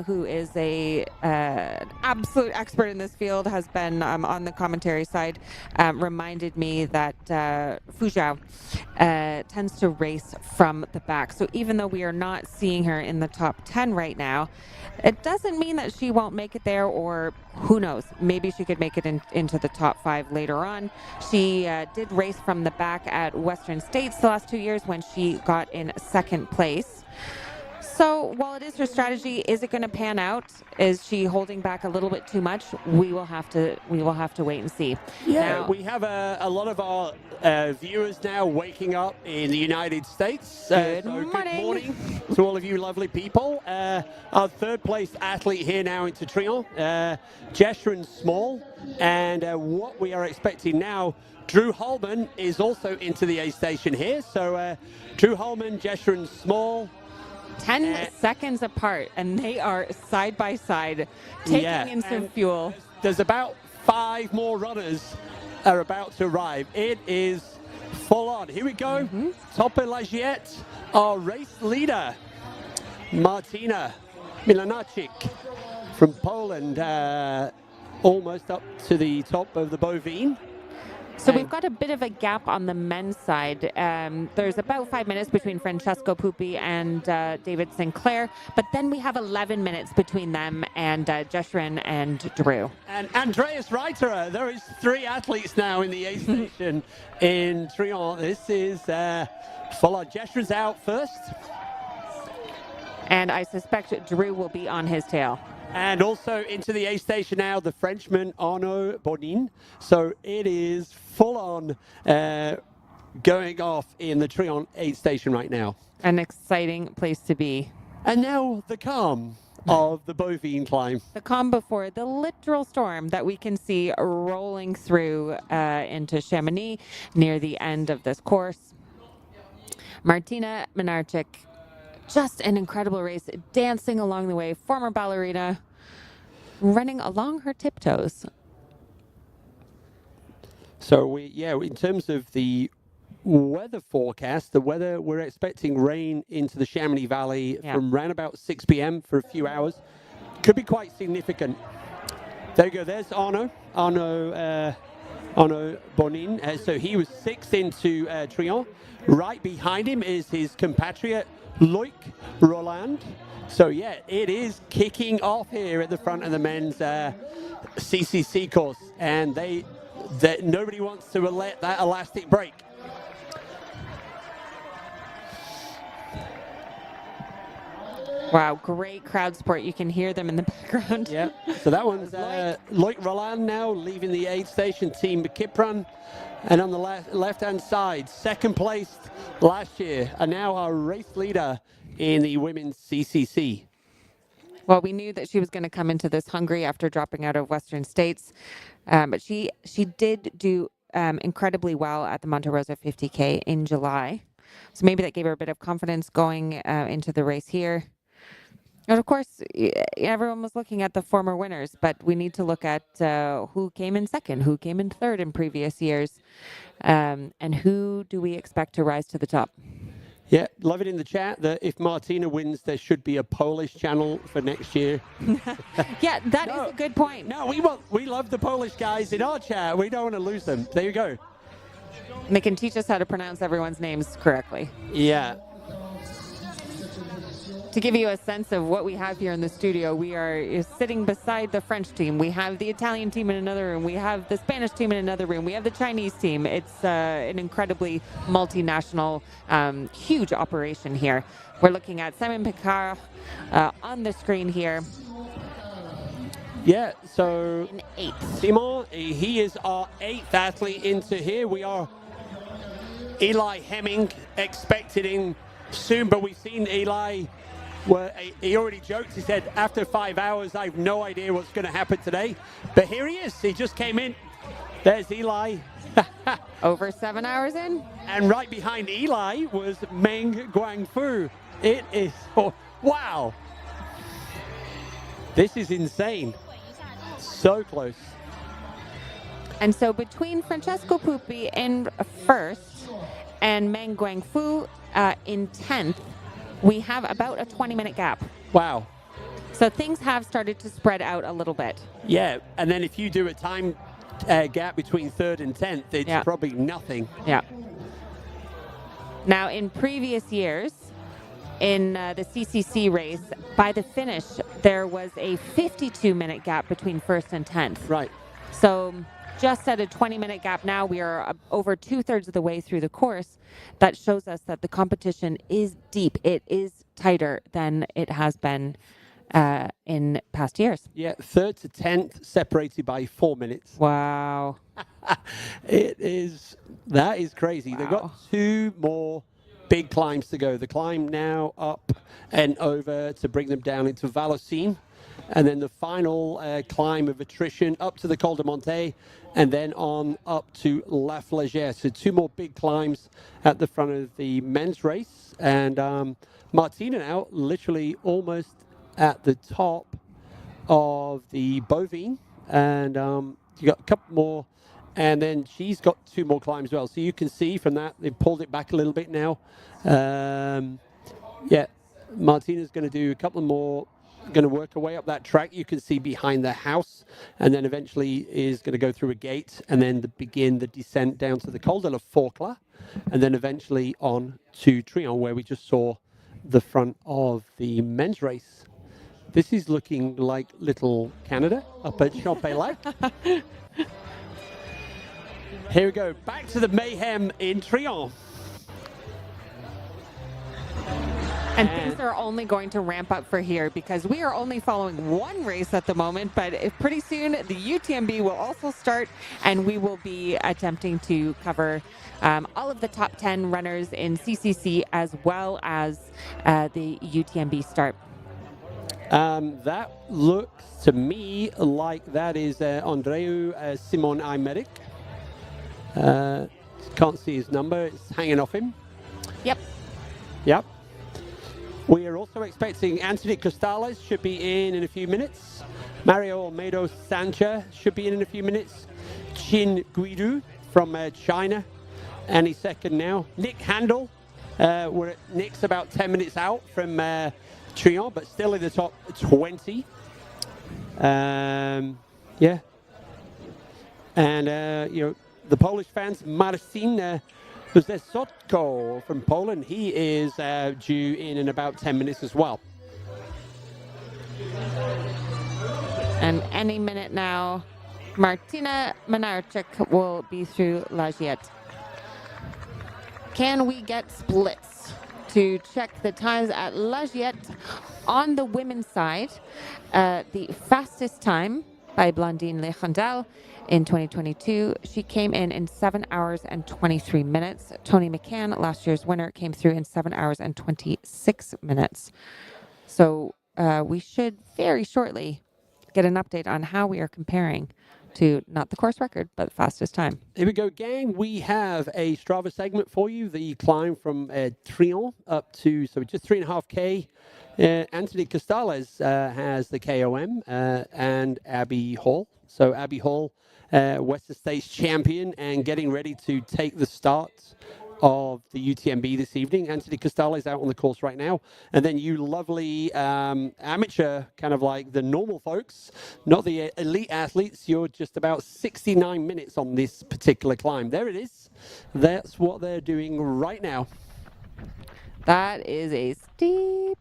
who is a absolute expert in this field, has been on the commentary side, reminded me that Fu Zhao tends to race from the back. So even though we are not seeing her in the top 10 right now, it doesn't mean that she won't make it there, or who knows, maybe she could make it into the top 5 later on. She did race from the back at Western States the last 2 years when she got in second place. So while it is her strategy, is it going to pan out? Is she holding back a little bit too much? We will have to wait and see. Yeah, now, we have a lot of our viewers now waking up in the United States. Good Good morning. morning to all of you lovely people. Our third place athlete here now into Tronche, Jeshrun Small, and what we are expecting now, Drew Holman is also into the A station here. So Drew Holman, Jeshrun Small, 10 seconds apart, and they are side by side taking in some fuel. There's about 5 more runners are about to arrive. It is full on. Here we go. Top of Lagiette, our race leader, Martina Milanacic from Poland. almost up to the top of the bovine. So we've got a bit of a gap on the men's side. There's about 5 minutes between Francesco Pupi and David Sinclair, but then we have 11 minutes between them and Jesrin and Drew. And Andreas Reiterer. There is 3 athletes now in the A station in Tronche. This is full on. Jesrin's out first. And I suspect Drew will be on his tail. And also into the A station now, the Frenchman Arnaud Bonin. So it is full on going off in the Tronche A station right now. An exciting place to be. And now the calm of the bovine climb. The calm before the literal storm that we can see rolling through into Chamonix near the end of this course. Martina Minarczyk, just an incredible race, dancing along the way, former ballerina, running along her tiptoes. So in terms of the weather forecast, the weather, we're expecting rain into the Chamonix Valley from around about 6 p.m. for a few hours. Could be quite significant. There you go. There's Arnaud Bonin. So he was 6th into Tronche. Right behind him is his compatriot, Loic Roland. So yeah, it is kicking off here at the front of the men's CCC course, and nobody wants to let that elastic break. Wow, great crowd support. You can hear them in the background. Yeah, so that one's Loic Roland now leaving the aid station, Team Kipran. And on the left-hand side, second placed last year, and now our race leader in the women's CCC. Well, we knew that she was going to come into this hungry after dropping out of Western States, but she did do incredibly well at the Monte Rosa 50K in July. So maybe that gave her a bit of confidence going into the race here. And of course, everyone was looking at the former winners, but we need to look at who came in second, who came in third in previous years, and who do we expect to rise to the top. Yeah, love it in the chat that if Martina wins, there should be a Polish channel for next year. Yeah, that is a good point. No, we love the Polish guys in our chat. We don't want to lose them. There you go. And they can teach us how to pronounce everyone's names correctly. Yeah. To give you a sense of what we have here in the studio, we are sitting beside the French team. We have the Italian team in another room. We have the Spanish team in another room. We have the Chinese team. It's an incredibly multinational, huge operation here. We're looking at Simon Picard on the screen here. Yeah, so Simon, he is our 8th athlete into here. We are Eli Hemming expected in soon, but we've seen Eli. Well, he already joked. He said, after 5 hours, I have no idea what's going to happen today. But here he is. He just came in. There's Eli. Over 7 hours in. And right behind Eli was Meng Guangfu. It is, wow. This is insane. So close. And so between Francesco Pupi in first and Meng Guangfu in 10th, we have about a 20-minute gap. Wow. So things have started to spread out a little bit. Yeah, and then if you do a time gap between 3rd and 10th, it's probably nothing. Yeah. Now, in previous years, in the CCC race, by the finish, there was a 52-minute gap between 1st and 10th. Right. So just at a 20-minute gap now, we are over 2/3 of the way through the course. That shows us that the competition is deep. It is tighter than it has been in past years. Yeah, 3rd to 10th separated by 4 minutes. Wow. That is crazy. Wow. They've got 2 more big climbs to go. The climb now up and over to bring them down into Vallocine. And then the final climb of attrition up to the Col de Monte, and then on up to La Flagère. So 2 more big climbs at the front of the men's race. And Martina now literally almost at the top of the bovine. And you got a couple more. And then she's got 2 more climbs as well. So you can see from that, they've pulled it back a little bit now. Yeah, Martina's going to do a couple more going to work her way up that track. You can see behind the house, and then eventually is going to go through a gate and then begin the descent down to the Col de la Forclaz, and then eventually on to Trionne, where we just saw the front of the men's race. This is looking like little Canada up at Champ-Élec. Here we go, back to the mayhem in Trionne. And things are only going to ramp up for here because we are only following one race at the moment, but pretty soon the UTMB will also start, and we will be attempting to cover all of the top 10 runners in CCC as well as the UTMB start. That looks to me like that is Andreu Simon Aymeric. Can't see his number, it's hanging off him. Yep. Yep. We are also expecting Anthony Costales should be in a few minutes. Mario Almeida Sancha should be in a few minutes. Qin Guidu from China, any second now. Nick Handel, Nick's about 10 minutes out from Trionne, but still in the top 20. Yeah. And, you know, the Polish fans, Marcin Zesotko from Poland, he is due in about 10 minutes as well. And any minute now, Martina Menarchik will be through La Giette. Can we get splits to check the times at La Giette on the women's side? The fastest time by Blandine Lechandel in 2022. She came in 7 hours and 23 minutes. Tony McCann, last year's winner, came through in 7 hours and 26 minutes. So we should very shortly get an update on how we are comparing to not the course record, but the fastest time. Here we go, gang. We have a Strava segment for you. The climb from Trionne up to, so just 3.5K. Anthony Costales has the KOM and Abby Hall. So Abby Hall, Western States champion, and getting ready to take the start of the UTMB this evening. Anthony Costales out on the course right now. And then you lovely amateur, kind of like the normal folks, not the elite athletes, you're just about 69 minutes on this particular climb. There it is. That's what they're doing right now. That is a steep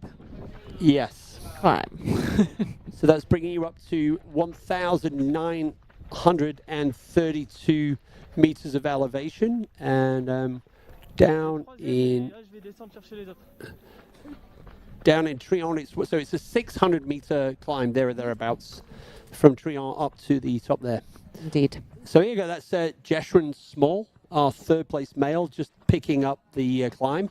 yes climb. So that's bringing you up to 1,932 meters of elevation, and down in Trionne, it's a 600 meter climb there or thereabouts from Trionne up to the top there. Indeed. So here you go. That's Jeshrin Small, our third place male, just picking up the climb,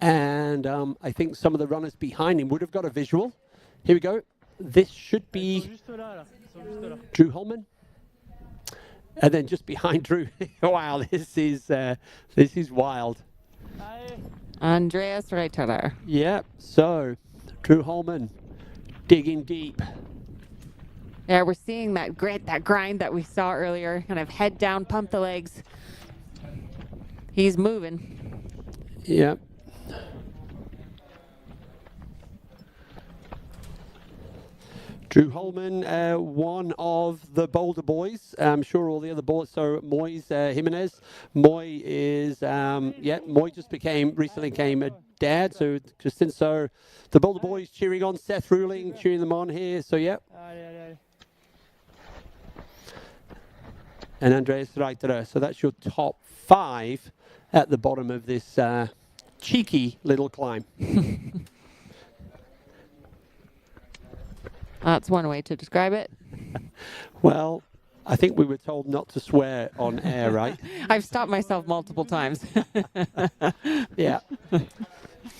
and I think some of the runners behind him would have got a visual. Here we go. This should be Drew Holman. And then just behind Drew, wow, this is wild. Andreas Reiterer. Yep. So, Drew Holman digging deep. Yeah, we're seeing that grit, that grind that we saw earlier. Kind of head down, pump the legs. He's moving. Yep. Drew Holman, one of the Boulder boys. I'm sure all the other boys. So Moise Jimenez. Moy is, Moy just recently became a dad. So Justin, so the Boulder boys cheering on Seth Ruling, cheering them on here. So yeah. And Andreas Reiterer. So that's your top 5 at the bottom of this cheeky little climb. That's one way to describe it. Well, I think we were told not to swear on air, right? I've stopped myself multiple times. Yeah.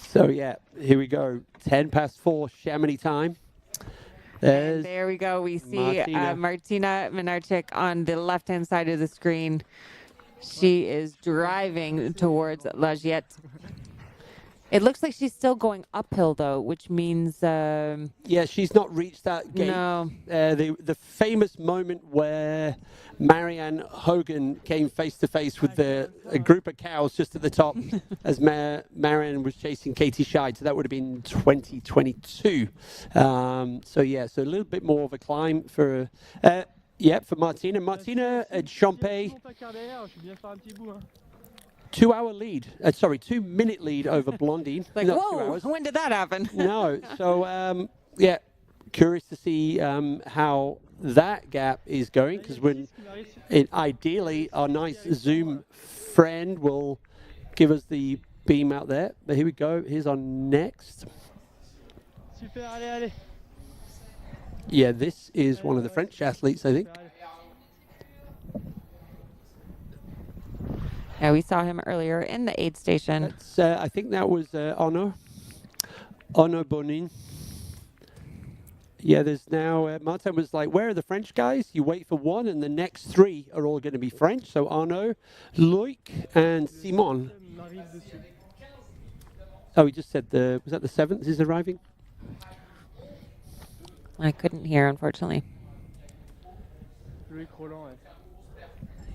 So, yeah, here we go. 4:10 Chamonix time. There we go. We see Martina Menarchik on the left-hand side of the screen. She is driving towards La Giette. It looks like she's still going uphill, though, which means... yeah, she's not reached that gate. No. The famous moment where Marianne Hogan came face-to-face with a group of cows just at the top as Marianne was chasing Katie Scheid. So that would have been 2022. So a little bit more of a climb for... for Martina. Martina at Champay, 2-hour lead. 2-minute lead over Blondine. Like, Not 2 whoa, hours. when did that happen? No. So, curious to see how that gap is going, because ideally our nice Zoom friend will give us the beam out there. But here we go. Here's our next. Super, allez. Yeah, this is one of the French athletes, I think. Yeah, we saw him earlier in the aid station. I think that was Ono Bonin. Yeah, there's now, Martin was like, where are the French guys? You wait for one, and the next three are all going to be French. So Arnaud, Loic, and Simon. Oh, he just said was that the 7th is arriving? I couldn't hear, unfortunately.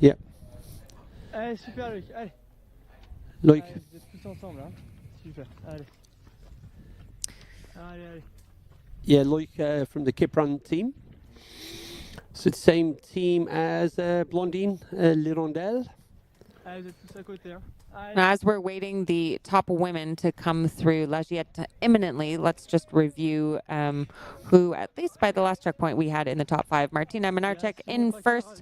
Yep. Allez, super, Loic, allez. Loic. Allez, vous êtes tous ensemble, hein. Super, allez. Allez, allez. Yeah, Loic from the Kipron team. So it's the same team as Blondine, L'Hirondelle. Allez, vous êtes tous à côté, hein. As we're waiting the top women to come through La Giette imminently, let's just review who, at least by the last checkpoint, we had in the top 5. Martina Menarchek in first,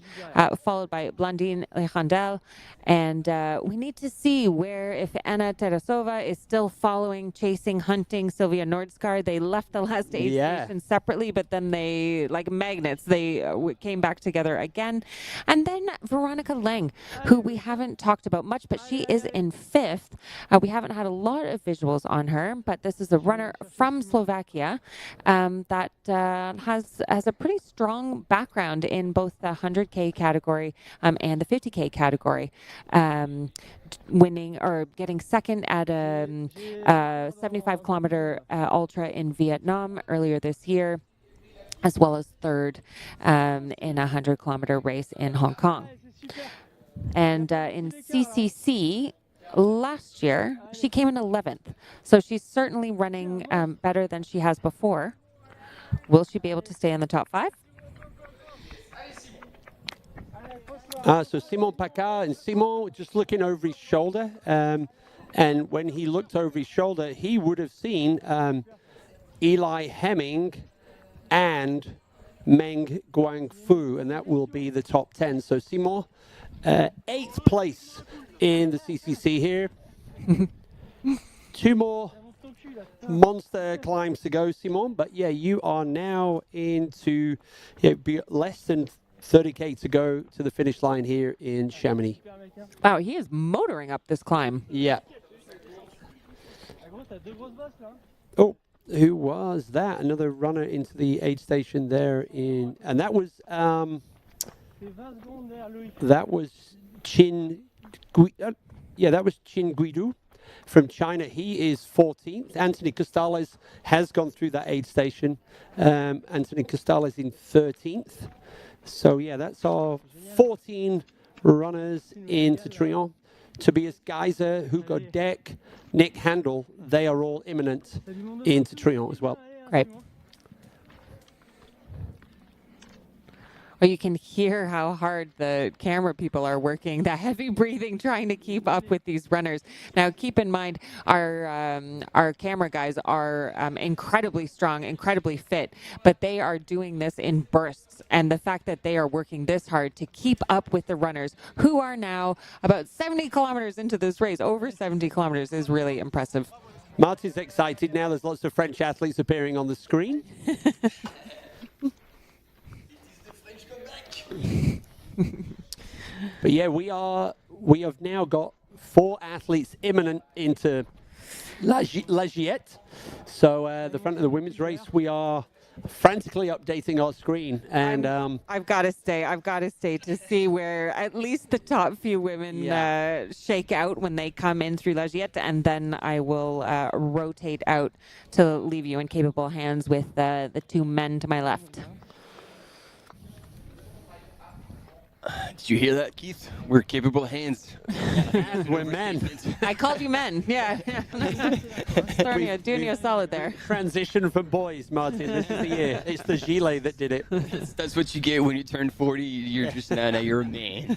followed by Blondine L'Hirondelle. And we need to see if Anna Terasova is still following, chasing, hunting Sylvia Nordskar. They left the last aid station separately, but then they, like magnets, they came back together again. And then Veronica Leng, who we haven't talked about much, but she is in 5th. We haven't had a lot of visuals on her, but this is a runner from Slovakia that has a pretty strong background in both the 100K category and the 50K category, winning or getting second at a 75-kilometer ultra in Vietnam earlier this year, as well as third in a 100-kilometer race in Hong Kong. And in CCC last year, she came in 11th. So she's certainly running better than she has before. Will she be able to stay in the top 5? So Simon Paccard, and Simon just looking over his shoulder. And when he looked over his shoulder, he would have seen Eli Hemming and Meng Guangfu, and that will be the top 10. So Simon, 8th place in the CCC here. 2 more monster climbs to go, Simon. But yeah, you are now into be less than 30K to go to the finish line here in Chamonix. Wow, he is motoring up this climb. Yeah. Oh, who was that? Another runner into the aid station there and that was Qin Guidu from China. He is 14th. Anthony Costales has gone through that aid station. Anthony Costales in 13th. So yeah, that's our 14 runners into Trionne. Tobias Geiser, Hugo Deck, Nick Handel, they are all imminent into Trionne as well. Great. Well, you can hear how hard the camera people are working, the heavy breathing, trying to keep up with these runners. Now, keep in mind, our camera guys are incredibly strong, incredibly fit, but they are doing this in bursts. And the fact that they are working this hard to keep up with the runners, who are now about 70 kilometers into this race, over 70 kilometers, is really impressive. Martin's excited now. There's lots of French athletes appearing on the screen. But yeah, we have now got 4 athletes imminent into La Giette. So the front of the women's race, we are frantically updating our screen, and I've got to stay to see where at least the top few women shake out when they come in through La Giette, and then I will rotate out to leave you in capable hands with the two men to my left. Did you hear that, Keith? We're capable hands. We're men. I called you men. Yeah. Doing you a solid there. Transition from boys, Martin. This is the year. It's the gilet that did it. That's what you get when you turn 40. You're just now you're a man.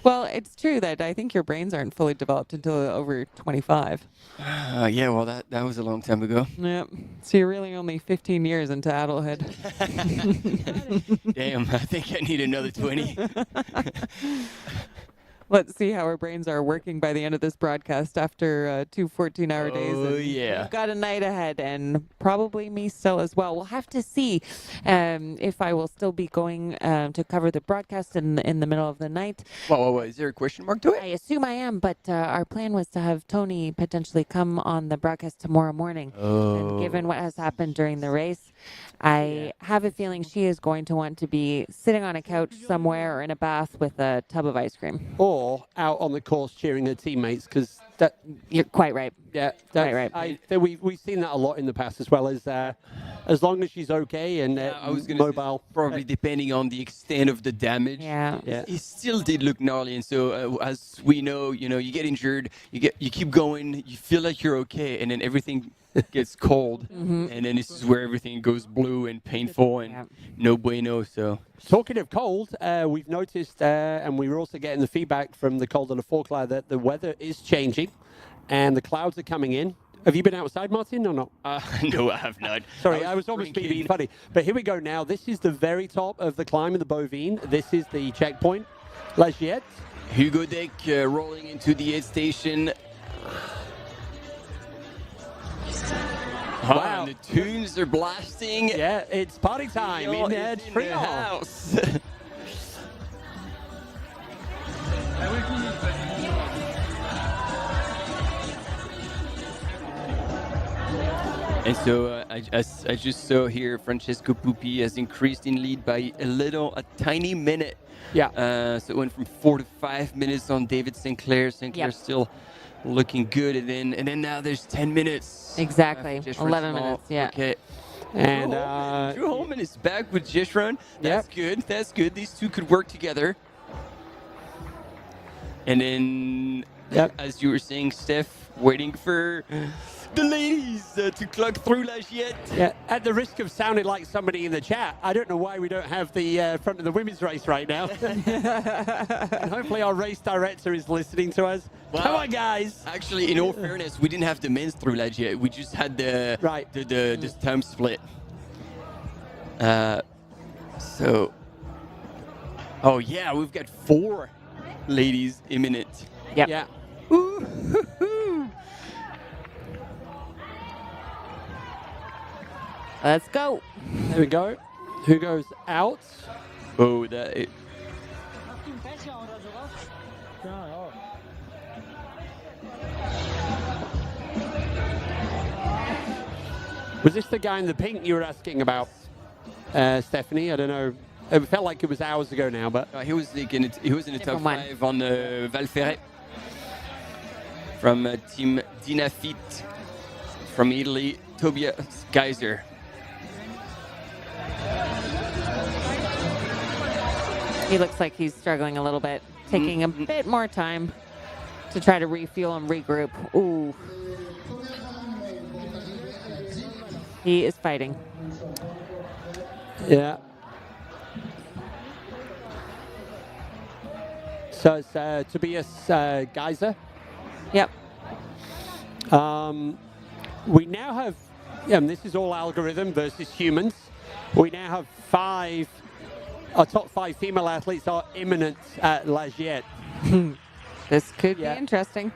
Well, it's true that I think your brains aren't fully developed until over 25. Yeah, well, that was a long time ago. Yep. So you're really only 15 years into adulthood. Damn, I think I need another 20. Let's see how our brains are working by the end of this broadcast after 2 14-hour days. Oh, yeah. We've got a night ahead, and probably me still as well. We'll have to see if I will still be going to cover the broadcast in the middle of the night. Whoa, is there a question mark to it? I assume I am, but our plan was to have Tony potentially come on the broadcast tomorrow morning. And given what has happened during the race, I have a feeling she is going to want to be sitting on a couch somewhere or in a bath with a tub of ice cream. Or out on the course cheering her teammates, because that... You're quite right. Yeah, quite right. We've seen that a lot in the past, as well as long as she's okay and I was gonna mobile. Say, probably depending on the extent of the damage. Yeah. It still did look gnarly, and so as we know, you get injured, you keep going, you feel like you're okay, and then everything gets cold, and then this is where everything goes blue and painful and no bueno. So talking of cold, we've noticed, and we were also getting the feedback from the Col de la Forclaz that the weather is changing and the clouds are coming in. Have you been outside, Martin, or not? No, I have not. Sorry, I was almost being funny. But here we go now. This is the very top of the climb of the Bovine. This is the checkpoint, La Giette. Hugo Deck rolling into the aid station. Wow, the tunes are blasting. Yeah, it's party time in the house. And so I just saw here Francesco Pupi has increased in lead by a tiny minute. Yeah. So it went from 4 to 5 minutes on David Sinclair. Sinclair still looking good, and then now there's 10 minutes. Exactly. 11 minutes. Yeah. Okay. And Drew Holman is back with Gishran. That's good. That's good. These two could work together. And then, as you were saying, Steph, waiting for the ladies to clock through La Giette. Yeah, at the risk of sounding like somebody in the chat, I don't know why we don't have the front of the women's race right now. And hopefully our race director is listening to us. Wow. Come on, guys. Actually, in all fairness, we didn't have the men's through La Giette. We just had the time split. So, oh yeah, we've got 4 ladies imminent. Yep. Yeah. Let's go. There we go. Who goes out? Oh, that. Was this the guy in the pink you were asking about, Stephanie? I don't know. It felt like it was hours ago now, but he was in the top 5 on Val Ferret from Team Dinafit from Italy, Tobias Geiser. He looks like he's struggling a little bit, taking a bit more time to try to refuel and regroup. Ooh. He is fighting. Yeah. So it's Tobias Geiser. Yep. We now have, and this is all algorithm versus humans. We now have 5. Our top 5 female athletes are imminent at La Giette. This could be interesting.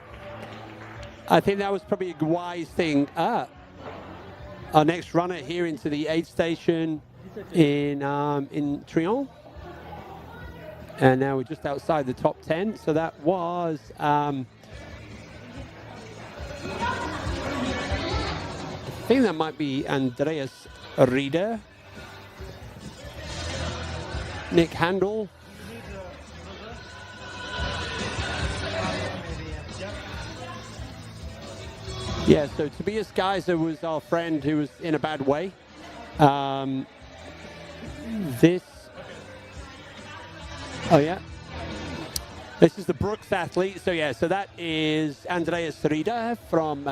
I think that was probably a wise thing. Our next runner here into the aid station in Tronche. And now we're just outside the top 10. So that was I think that might be Andreas Rida. Nick Handel. Yeah, so Tobias Geiser was our friend who was in a bad way. This is the Brooks athlete. So yeah, so that is Andreas Rida from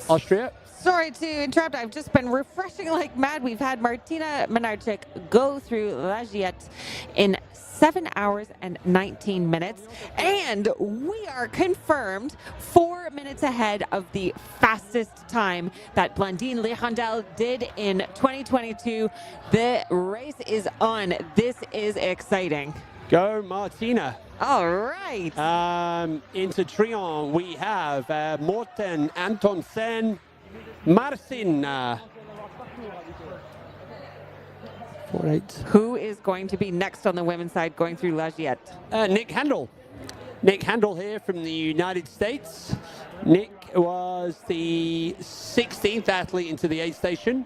Austria. Sorry to interrupt. I've just been refreshing like mad. We've had Martina Menarczyk go through La Giette in 7 hours and 19 minutes. And we are confirmed 4 minutes ahead of the fastest time that Blandine Lichandel did in 2022. The race is on. This is exciting. Go, Martina. All right. Into Trion, we have Morten Antonsen, Marcin. 4-8. Who is going to be next on the women's side going through La Giette? Nick Handel. Nick Handel here from the United States. Nick was the 16th athlete into the aid station.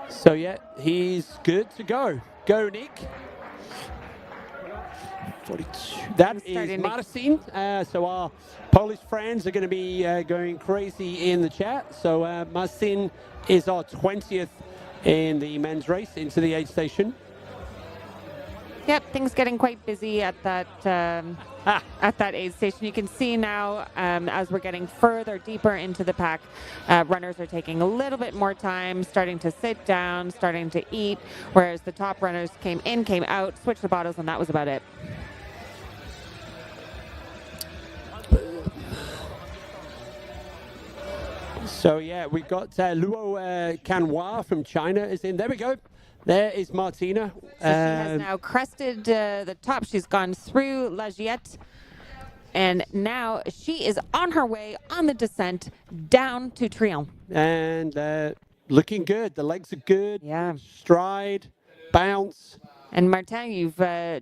So yeah, he's good to go. Go, Nick. 42. That is Marcin. So our Polish friends are going to be going crazy in the chat. So Marcin is our 20th in the men's race into the aid station. Yep, things getting quite busy at that aid station. You can see now as we're getting further deeper into the pack, runners are taking a little bit more time, starting to sit down, starting to eat, whereas the top runners came in, came out, switched the bottles, and that was about it. So yeah, we've got Luo Canhua from China is in. There we go. There is Martina. So she has now crested the top. She's gone through La Giette. And now she is on her way on the descent down to Trion. And looking good. The legs are good. Yeah. Stride, bounce. And Martin, you've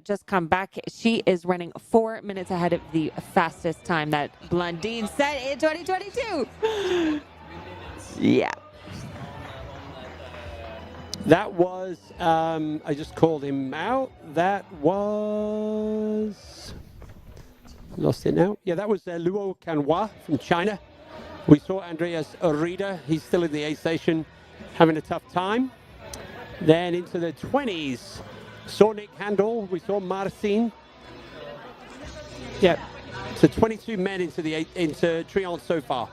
just come back. She is running 4 minutes ahead of the fastest time that Blandine set in 2022. Yeah. That was, I just called him out. That was, lost it now. Yeah, that was Luo Canhua from China. We saw Andreas Rida. He's still in the A station, having a tough time. Then into the 20s, saw Nick Handel. We saw Marcin. Yeah, so 22 men into Trion so far.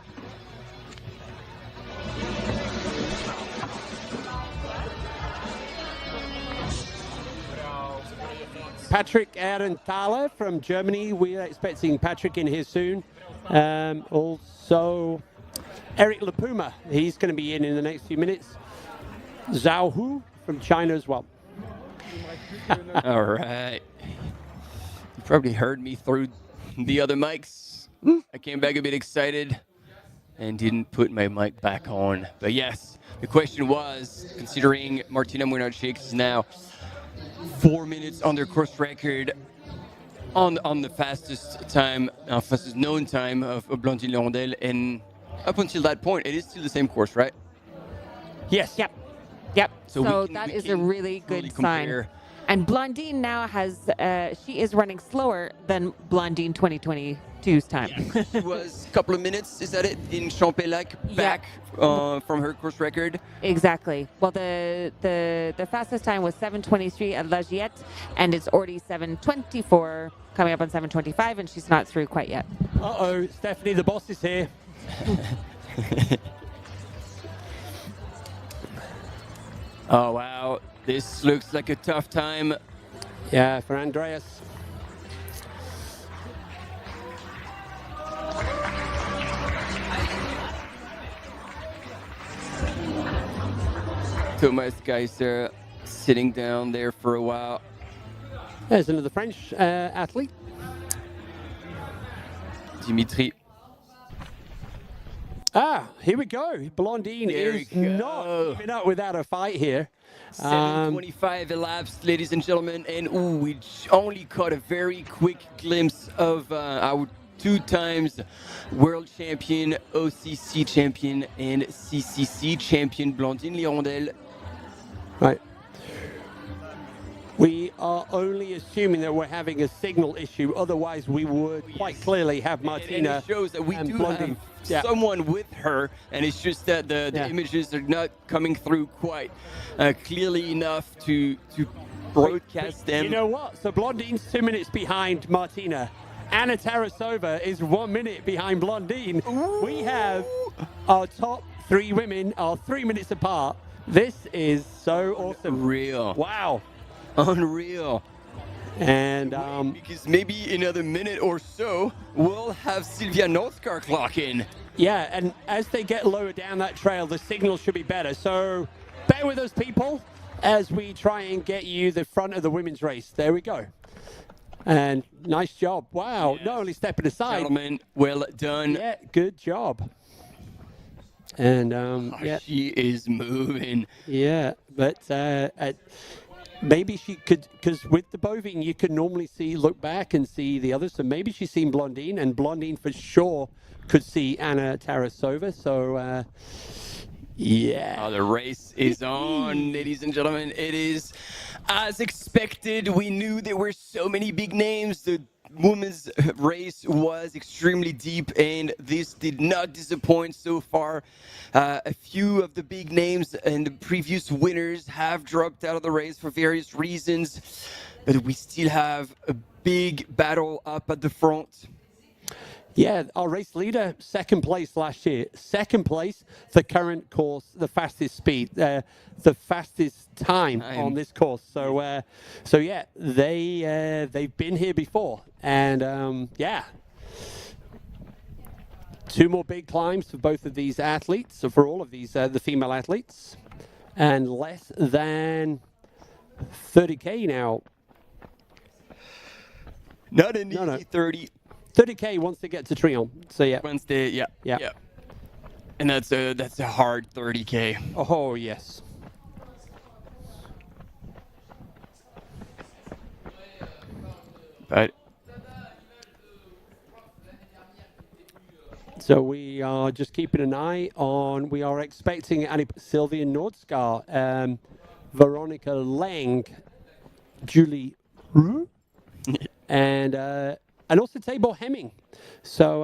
Patrick Ahrenthaler from Germany. We are expecting Patrick in here soon. Also, Eric Lapuma. He's going to be in the next few minutes. Zhao Hu from China as well. All right. You probably heard me through the other mics. I came back a bit excited and didn't put my mic back on. But yes, the question was, considering Martina Menarczyk is now 4 minutes on their course record on the fastest time, fastest known time of Blandine Lichandel, and up until that point, it is still the same course, right? Yes. Yep. Yep. So that is a really good sign. And Blandine now has, she is running slower than Blandine 2022's time. Yeah. She was a couple of minutes, is that it, in Champelac back from her course record? Exactly. Well, the fastest time was 7:23 at La Giette, and it's already 7:24, coming up on 7:25, and she's not through quite yet. Uh-oh, Stephanie, the boss is here. Oh, wow. This looks like a tough time. Yeah, for Andreas. Thomas Geiser sitting down there for a while. There's another French athlete. Dimitri. Ah, here we go. Blandine is not giving up without a fight here. 7:25 elapsed, ladies and gentlemen, and we only caught a very quick glimpse of, I would 2 times world champion, OCC champion, and CCC champion, Blandine Lirondelle. Right. We are only assuming that we're having a signal issue. Otherwise, we would quite clearly have Martina. And it shows that we and do Blondine. have someone with her, and it's just that the images are not coming through quite clearly enough to broadcast them. You know what? So Blondine's 2 minutes behind Martina. Anna Tarasova is 1 minute behind Blondine. Ooh. We have our top 3 women are 3 minutes apart. This is so awesome. Unreal. Wow. Unreal. And because maybe in another minute or so, we'll have Sylvia Northcar clock in. Yeah, and as they get lower down that trail, the signal should be better. So bear with us, people, as we try and get you the front of the women's race. There we go. And nice job. Wow, yes. Not only stepping aside. Gentlemen, well done. Yeah, good job. And yeah. She is moving. Yeah, but maybe she could, because with the bovine, you can normally look back and see the others. So maybe she's seen Blondine, and Blondine for sure could see Anna Tarasova. So, yeah. Oh, the race is on, ladies and gentlemen. It is as expected. We knew there were so many big names. The women's race was extremely deep, and this did not disappoint so far. A few of the big names and the previous winners have dropped out of the race for various reasons, but we still have a big battle up at the front. Yeah, our race leader, second place last year. Second place, the current course, the fastest speed, the fastest time on this course. So, so yeah, they've been here before, and yeah, 2 more big climbs for both of these athletes, so for all of these, the female athletes, and less than 30K now. Not an easy 30K once they get to Trionne. So yeah. Once they, yeah. And that's a hard 30K. Oh yes. But so we are just keeping an eye on. We are expecting Sylvia Nordskar, Veronica Lang, Julie Roux, and also Tabor Hemming. So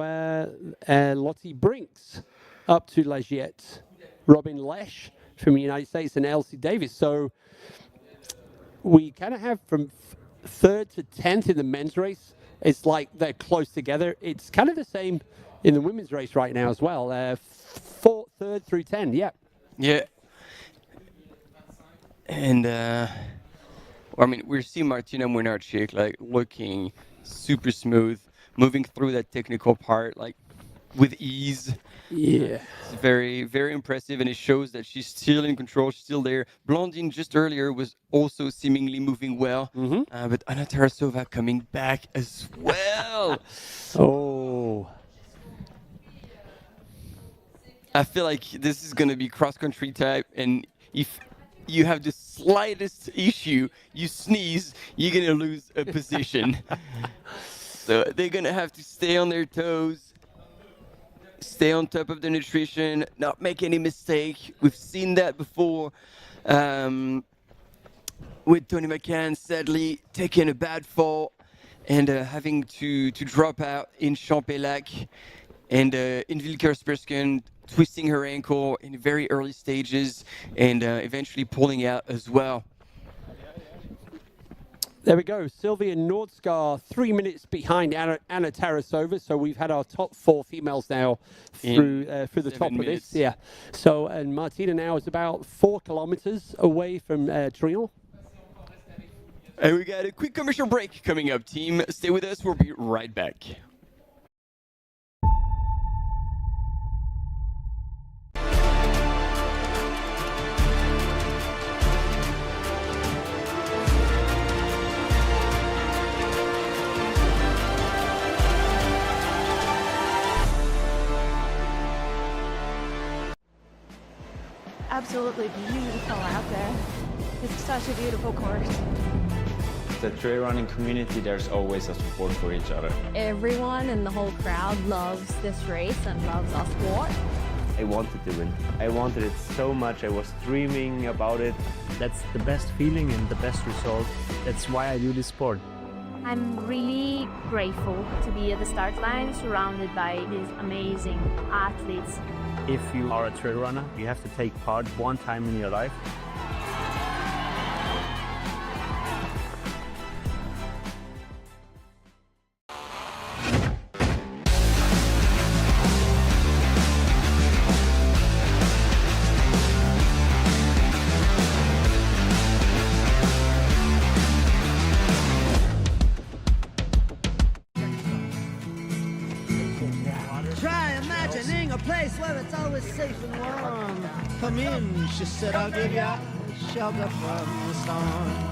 Lottie Brinks up to La Giette, Robin Lesh from the United States, and Elsie Davis. So we kind of have from 3rd to 10th in the men's race. It's like they're close together. It's kind of the same in the women's race right now as well. 3rd through 10, yeah. Yeah. And I mean, we're seeing Martina Młynarczyk like looking super smooth, moving through that technical part like with ease. Yeah. It's very, very impressive, and it shows that she's still in control, she's still there. Blondine just earlier was also seemingly moving well, but Anna Tarasova coming back as well. Oh. I feel like this is going to be cross-country type, and if you have the slightest issue, you sneeze, you're going to lose a position. So they're going to have to stay on their toes, stay on top of the nutrition, not make any mistake. We've seen that before with Tony McCann, sadly, taking a bad fall and having to drop out in Champelac, and in Vilkersbergen, twisting her ankle in very early stages and eventually pulling out as well. There we go. Sylvia Nordskar, 3 minutes behind Anna Tarasova. So we've had our top 4 females now through the top of this. Yeah. So, and Martina now is about 4 kilometers away from Trionne. And we got a quick commercial break coming up, team. Stay with us. We'll be right back. Absolutely beautiful out there. It's such a beautiful course. the trail running community, there's always a support for each other. Everyone in the whole crowd loves this race and loves our sport. I wanted to win. I wanted it so much. I was dreaming about it. That's the best feeling and the best result. That's why I do this sport. I'm really grateful to be at the start line surrounded by these amazing athletes. If you are a trail runner, you have to take part one time in your life. Try imagining a place where it's always safe and warm. Come in, she said, I'll give you shelter from the storm.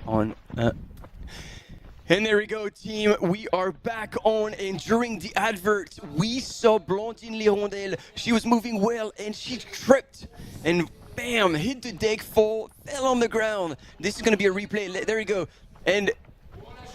On. And there we go, team. We are back on, and during the advert, we saw Blandine Lirondelle. She was moving well, and she tripped, and bam, hit the deck, fell on the ground. This is going to be a replay. There we go. And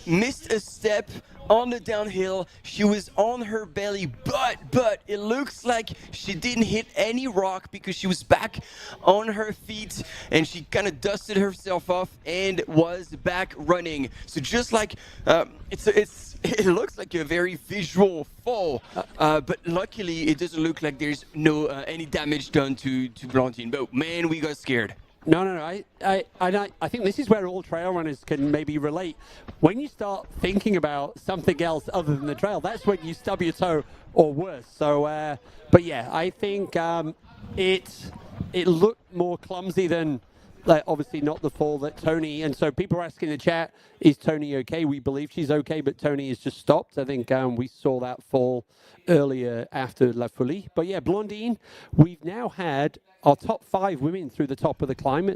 missed a step on the downhill. She was on her belly, but it looks like she didn't hit any rock because she was back on her feet and she kind of dusted herself off and was back running. So just like it looks like a very visual fall, but luckily it doesn't look like there's no any damage done to Blandine. But man, we got scared. No. I think this is where all trail runners can maybe relate. When you start thinking about something else other than the trail, that's when you stub your toe or worse. So, but yeah, I think it looked more clumsy than, like, obviously not the fall that Tony. And so people are asking in the chat, is Tony okay? We believe she's okay, but Tony has just stopped. I think we saw that fall earlier after La Folie. But yeah, Blandine, we've now had our top 5 women through the top of the climb,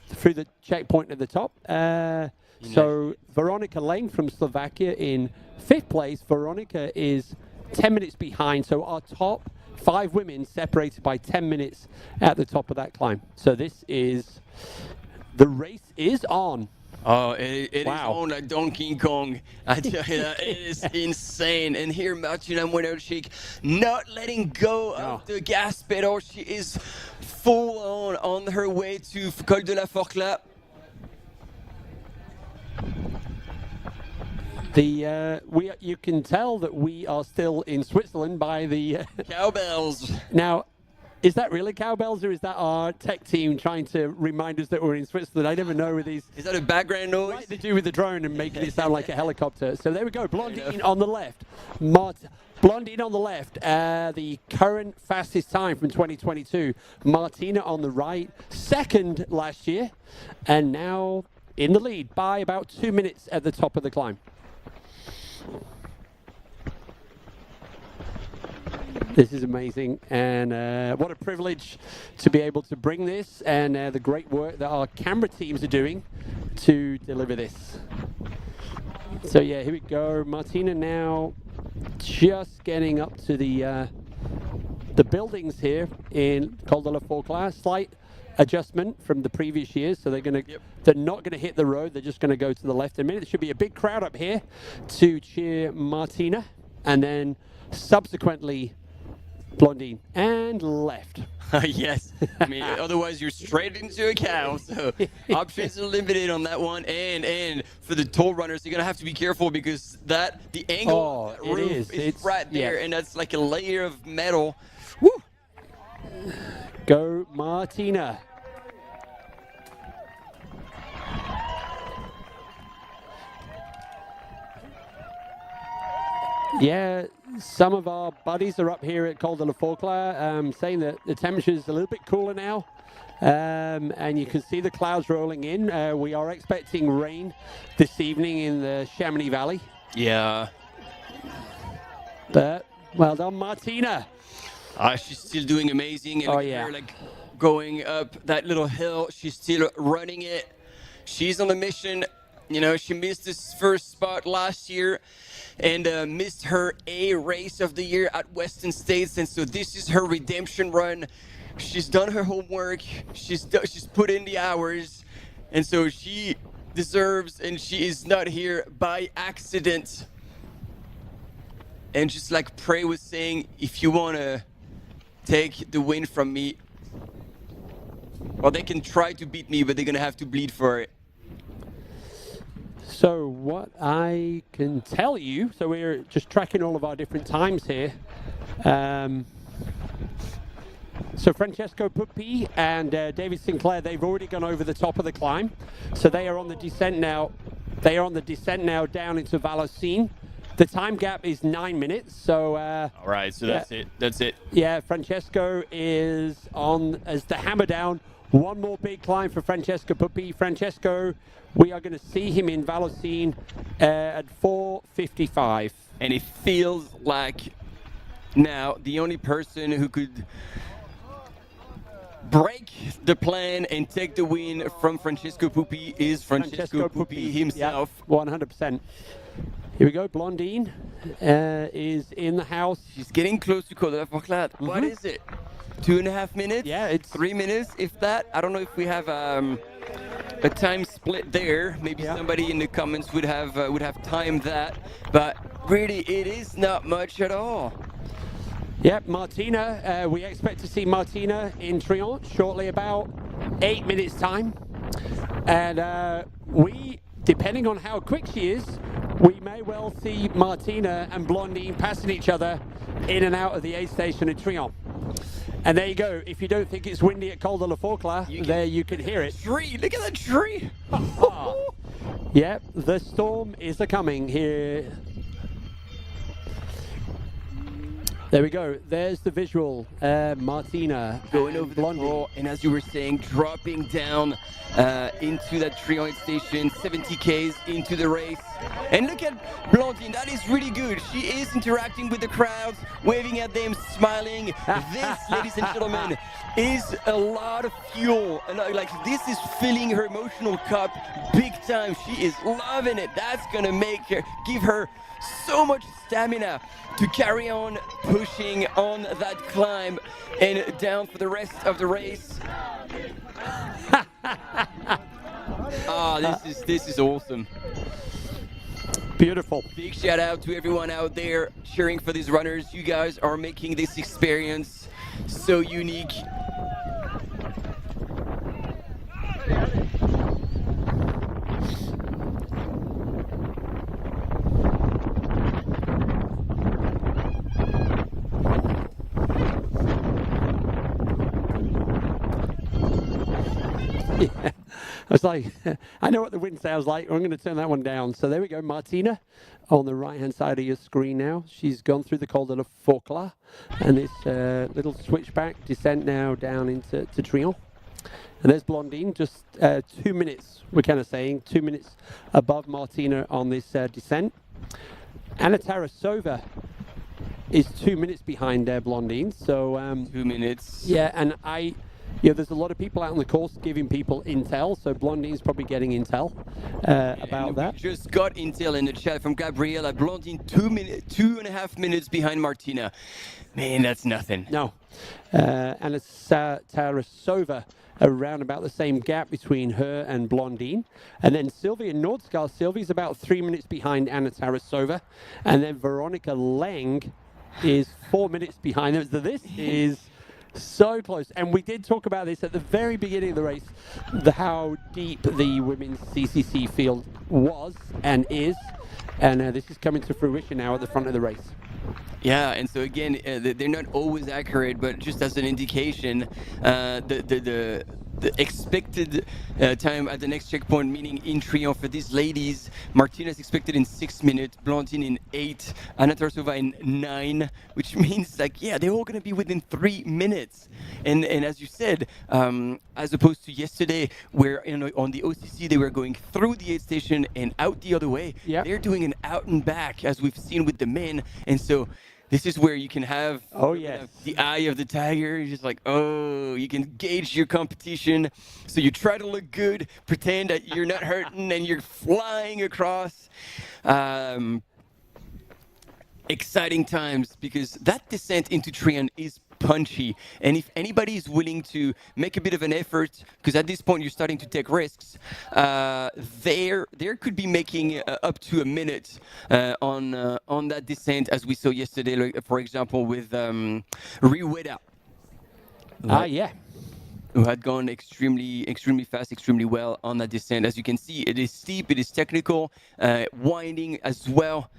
through the checkpoint at the top. So Veronica Lang from Slovakia in 5th place. Veronica is 10 minutes behind. So our top 5 women separated by 10 minutes at the top of that climb. So this is, the race is on. Oh, it is on like Donkey Kong. I tell you that, it is insane. And here, Martina Mouinowczyk not letting go of the gas pedal. She is full on her way to Col de la Forclaz. You can tell that we are still in Switzerland by the cowbells. Now, is that really cowbells, or is that our tech team trying to remind us that we're in Switzerland? I never know with these. Is that a background noise? Like they do with the drone and making it sound like a helicopter. So there we go. Blandine on the left. Blandine on the left. The current fastest time from 2022. Martina on the right. 2nd last year. And now in the lead by about 2 minutes at the top of the climb. This is amazing, and what a privilege to be able to bring this, and the great work that our camera teams are doing to deliver this. So yeah, here we go. Martina now just getting up to the buildings here in Col de la Forclaz. Slight adjustment from the previous years, so they're not gonna hit the road. They're just gonna go to the left. In a minute, there should be a big crowd up here to cheer Martina, and then subsequently Blandine and left. Yes, I mean, otherwise you're straight into a cow, so options are limited on that one. And for the toll runners, you're gonna have to be careful because the angle of that roof is right there, and that's like a layer of metal. Woo! Go Martina. Yeah, some of our buddies are up here at Col de la Forclaz saying that the temperature is a little bit cooler now. And you can see the clouds rolling in. We are expecting rain this evening in the Chamonix Valley. Yeah. But well done, Martina. She's still doing amazing. And look at her, like going up that little hill. She's still running it. She's on the mission. You know, she missed this first spot last year and missed her A race of the year at Western States. And so this is her redemption run. She's done her homework. She's put in the hours. And so she deserves, and she is not here by accident. And just like Prey was saying, if you want to take the win from me, well, they can try to beat me, but they're going to have to bleed for it. So what I can tell you, so we're just tracking all of our different times here. So Francesco Puppi and David Sinclair, they've already gone over the top of the climb. So they are on the descent now. They are on the descent now down into Valocine. The time gap is 9 minutes. So all right, so that's it. That's it. Yeah, Francesco is on as the hammer down. One more big climb for Francesco Puppi. Francesco, we are going to see him in Valocine at 4:55. And it feels like now the only person who could break the plan and take the win from Francesco Puppi is Francesco Puppi himself. Yeah, 100%. Here we go. Blondine is in the house. She's getting close to Col de la Forclaz. What is it? 2.5 minutes? Yeah, it's 3 minutes, if that. I don't know if we have a time split there. Maybe somebody in the comments would have timed that. But really, it is not much at all. Yep, Martina. We expect to see Martina in Tronche shortly, about 8 minutes time. And we, depending on how quick she is, we may well see Martina and Blondine passing each other in and out of the aid station at Tronche. And there you go. If you don't think it's windy at Col de la Forclaz, you can hear it. Tree! Look at that tree! Yep, the storm is a-coming here. There we go. There's the visual. Martina going over the floor, and as you were saying, dropping down into that Tronche station, 70 Ks into the race. And look at Blondine, that is really good. She is interacting with the crowds, waving at them, smiling. This, ladies and gentlemen, is a lot of fuel. And like this is filling her emotional cup big time. She is loving it. That's gonna give her so much stamina to carry on pushing on that climb and down for the rest of the race. This is awesome. Beautiful. Big shout out to everyone out there cheering for these runners. You guys are making this experience so unique. Yeah. I was like, I know what the wind sounds like. I'm going to turn that one down. So there we go. Martina on the right-hand side of your screen now. She's gone through the Col de la Forclaz and this little switchback descent now down into Tronche. And there's Blondine, just 2 minutes, we're kind of saying, 2 minutes above Martina on this descent. Anna Tarasova is 2 minutes behind Blondine. So 2 minutes. Yeah, and there's a lot of people out on the course giving people intel, so Blondine's probably getting intel about that. We just got intel in the chat from Gabriela. Blondine 2.5 minutes behind Martina. Man, that's nothing. No. And it's Tarasova around about the same gap between her and Blondine. And then Sylvia Nordskar. Sylvia's about 3 minutes behind Anna Tarasova. And then Veronica Leng is 4 minutes behind them. So this is so close. And we did talk about this at the very beginning of the race, how deep the women's CCC field was and is. And this is coming to fruition now at the front of the race. Yeah, and so again, they're not always accurate, but just as an indication, the the expected time at the next checkpoint, meaning in Triomphe for these ladies. Martina is expected in 6 minutes, Blandine in 8, Anna Tarsova in 9, which means like, yeah, they're all going to be within 3 minutes. And as you said, as opposed to yesterday, where on the OCC they were going through the aid station and out the other way, they're doing an out and back, as we've seen with the men. And so this is where you can have the eye of the tiger. You're just like, oh, you can gauge your competition. So you try to look good, pretend that you're not hurting, and you're flying across. Exciting times, because that descent into Trionne is punchy. And if anybody is willing to make a bit of an effort, because at this point you're starting to take risks, there could be making up to a minute on that descent, as we saw yesterday, like, for example, with Riweda. Who had gone extremely fast, extremely well on that descent. As you can see, it is steep, it is technical, winding as well.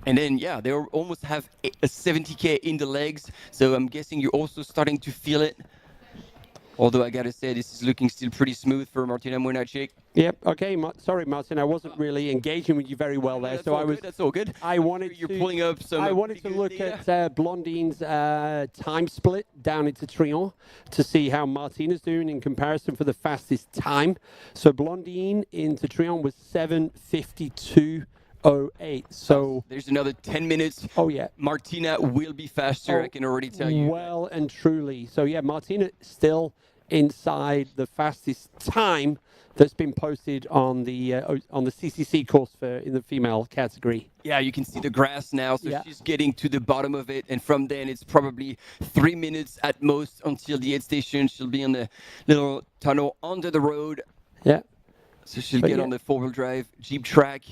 And then, they almost have a 70K in the legs. So I'm guessing you're also starting to feel it. Although I got to say, this is looking still pretty smooth for Martina Młynaczyk. Yep. Okay. Sorry, Martin. I wasn't really engaging with you very well there. That's all good. That's all good. You're pulling up some. I wanted to look at Blandine's time split down into Trionne to see how Martina's doing in comparison for the fastest time. So Blandine into Trionne was 7:52.08. So there's another 10 minutes. Oh yeah. Martina will be faster. I can already tell you. Well and truly. So yeah, Martina still inside the fastest time that's been posted on the CCC course in the female category. Yeah, you can see the grass now, so she's getting to the bottom of it, and from then it's probably 3 minutes at most until the aid station. She'll be on the little tunnel under the road. Yeah. So she'll get on the four-wheel drive Jeep track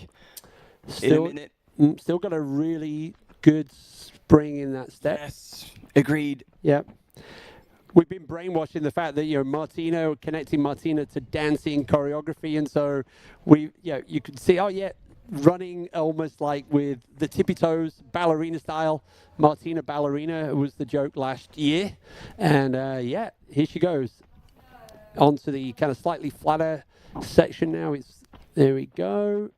in a minute. Still got a really good spring in that step. Yes, agreed. Yeah. We've been brainwashing the fact that, connecting Martina to dancing choreography. And so you could see, running almost like with the tippy toes, ballerina style. Martina ballerina was the joke last year. And here she goes onto the kind of slightly flatter section now. There we go.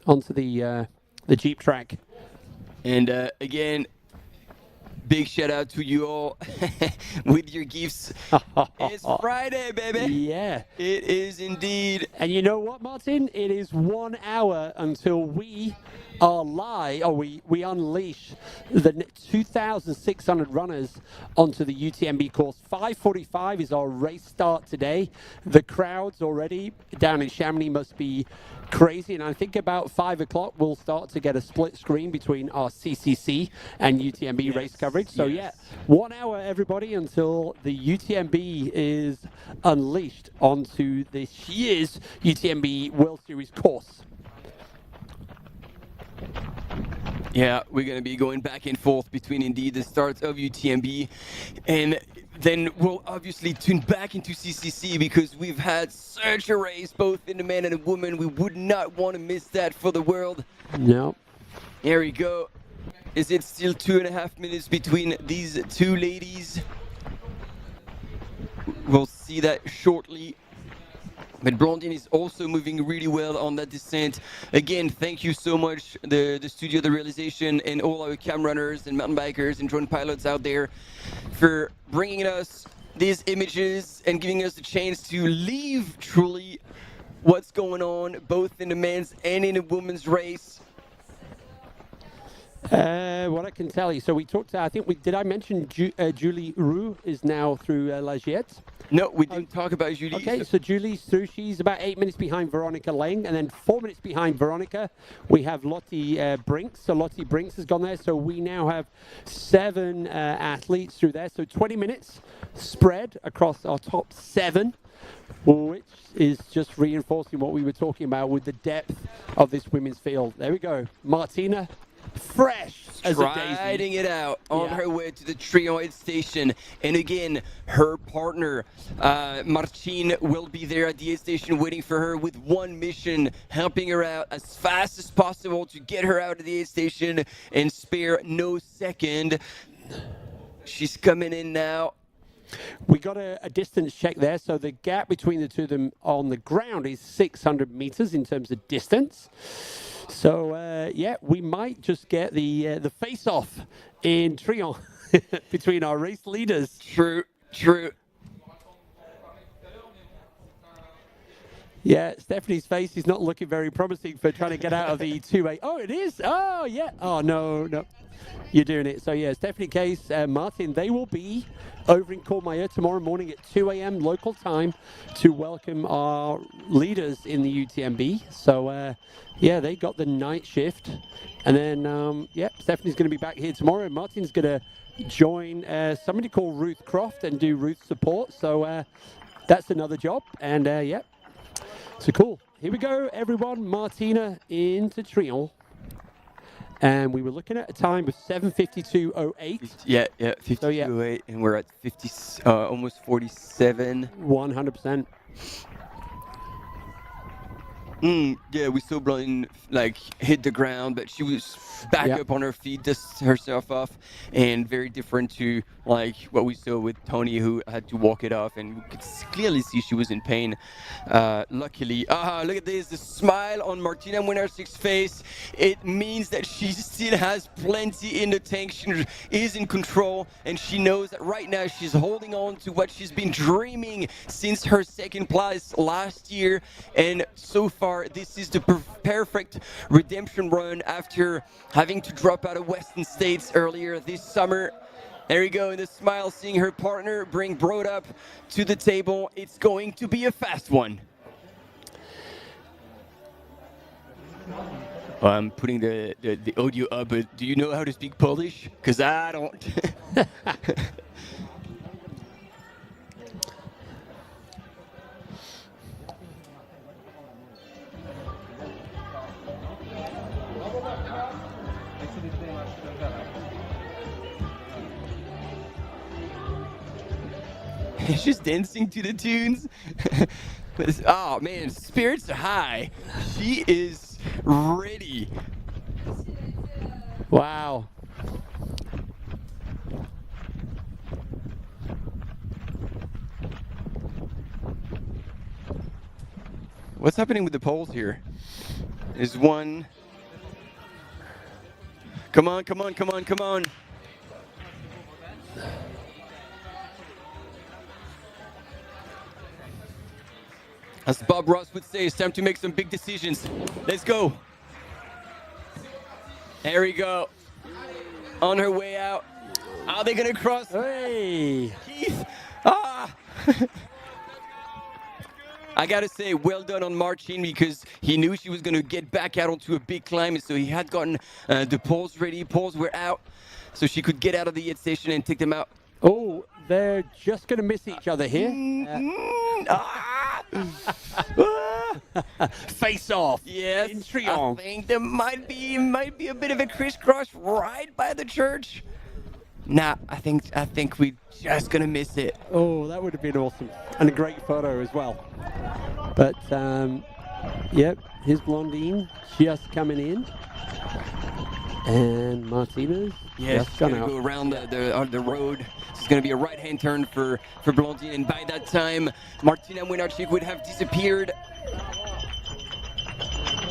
Onto the Jeep track. And again, big shout out to you all with your gifts. It's Friday, baby. Yeah. It is indeed. And you know what, Martin? It is 1 hour until we are live, or we unleash the 2,600 runners onto the UTMB course. 5:45 is our race start today. The crowds already down in Chamonix must be crazy, and I think about 5 o'clock we'll start to get a split screen between our CCC and UTMB race coverage. So 1 hour, everybody, until the UTMB is unleashed onto this year's UTMB World Series course. Yeah, we're going to be going back and forth between indeed the start of UTMB, and then we'll obviously tune back into CCC because we've had such a race, both in the men and the women. We would not want to miss that for the world. No. Here we go. Is it still 2.5 minutes between these two ladies? We'll see that shortly. But Blandine is also moving really well on that descent. Again, thank you so much, the studio, the realization, and all our cam runners and mountain bikers and drone pilots out there for bringing us these images and giving us the chance to leave truly what's going on, both in the men's and in the women's race. What I can tell you, so we talked, did I mention Julie Roux is now through La Giette? No, we didn't talk about Julie. Okay, so Julie's through. She's about 8 minutes behind Veronica Lang, and then 4 minutes behind Veronica, we have Lottie Brinks. So Lottie Brinks has gone there. So we now have 7 athletes through there. So 20 minutes spread across our top 7, which is just reinforcing what we were talking about with the depth of this women's field. There we go. Martina, fresh as a daisy. Striding it out on her way to the Trionne station. And again, her partner, Marcin, will be there at the aid station waiting for her with one mission, helping her out as fast as possible to get her out of the aid station and spare no second. She's coming in now. We got a distance check there. So the gap between the two of them on the ground is 600 meters in terms of distance. So, yeah, we might just get the face-off in Tronche between our race leaders. True. Yeah, Stephanie's face is not looking very promising for trying to get out of the 2A. Oh, it is. Oh, yeah. Oh, no. You're doing it. So, yeah, Stephanie Case, Martin, they will be over in Courmayeur tomorrow morning at 2 a.m. local time to welcome our leaders in the UTMB. So, yeah, they got the night shift. And then, yeah, Stephanie's going to be back here tomorrow. Martin's going to join somebody called Ruth Croft and do Ruth support. So, that's another job. And, yeah. So cool. Here we go, everyone. Martina into Tronche. And we were looking at a time of 7:52:08. Yeah, 52:08, and we're at 50, almost 47. 100%. Yeah, we saw Blondine like hit the ground, but she was back up on her feet, dust herself off, and very different to like what we saw with Tony, who had to walk it off, and we could clearly see she was in pain. Luckily, look at this, the smile on Martina Młynarczyk's face. It means that she still has plenty in the tank. She is in control, and she knows that right now she's holding on to what she's been dreaming since her second place last year, and so far this is the perfect redemption run after having to drop out of Western States earlier this summer. There you go, and the smile, seeing her partner bring Broad up to the table. It's going to be a fast one. I'm putting the audio up, but do you know how to speak Polish? Because I don't. She's dancing to the tunes. Oh man, spirits are high. She is ready. Wow. What's happening with the poles here? Is one. Come on. As Bob Ross would say, it's time to make some big decisions. Let's go. There we go. On her way out. Are they going to cross? Hey. Keith. I got to say, well done on Marcin, because he knew she was going to get back out onto a big climb. So he had gotten the poles ready. Poles were out. So she could get out of the aid station and take them out. Oh, they're just going to miss each other here. Face off. Yes, in Tronche. I think there might be a bit of a crisscross right by the church. Nah, I think we're just gonna miss it. Oh, that would have been awesome, and a great photo as well. But yep, here's Blondine just coming in, and Martina's just gone out. Go around the road. It's going to be a right-hand turn for Blondine, and by that time, Martina Młynarczyk would have disappeared.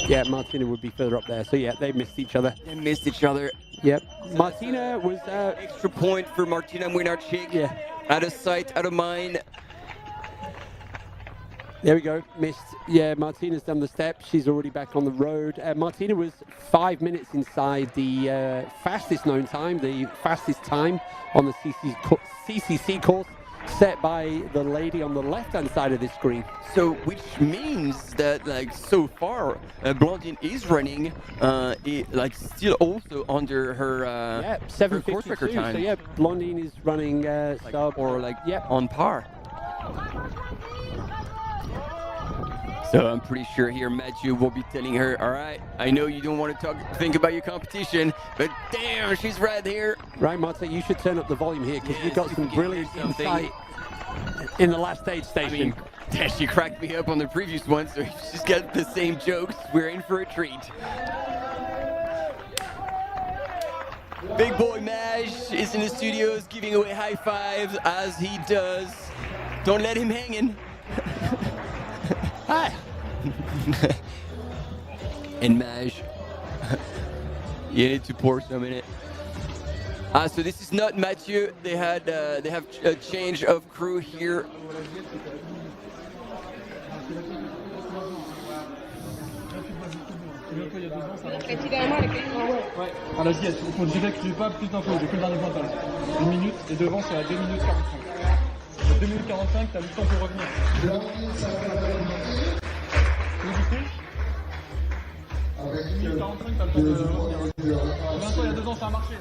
Yeah, Martina would be further up there. So yeah, they missed each other. Yep. Martina was extra point for Martina Młynarczyk. Yeah. Out of sight, out of mind. There we go. Missed. Yeah, Martina's done the steps. She's already back on the road. Martina was 5 minutes inside the fastest known time, the fastest time on the CCC course set by the lady on the left-hand side of this screen. So, which means that, like, so far, Blondine is running, still also under her, 7:52 course record time. So, yeah, Blondine is running sub. Or, on par. So I'm pretty sure here Mathieu will be telling her, all right, I know you don't want to think about your competition, but damn, she's right here. Right, Marta, you should turn up the volume here, because you've got some brilliant insight in the last aid station. I mean, she cracked me up on the previous one, so she's got the same jokes. We're in for a treat. Big boy Maj is in the studios giving away high fives as he does. Don't let him hanging. Hi. And Maj, you need to pour some in it. So this is not Mathieu. They have a change of crew here. Ouais, à la diète, il faut direct, j'ai pas plus d'infos, j'ai que le dernier pointage. 1 minute et devant c'est à 2 minutes 45. À 2 minutes 45, t'as le temps pour revenir. Et du coup, 2 minutes 45, t'as le temps de revenir. Viens-toi, il y a 2 ans, ça a marché là.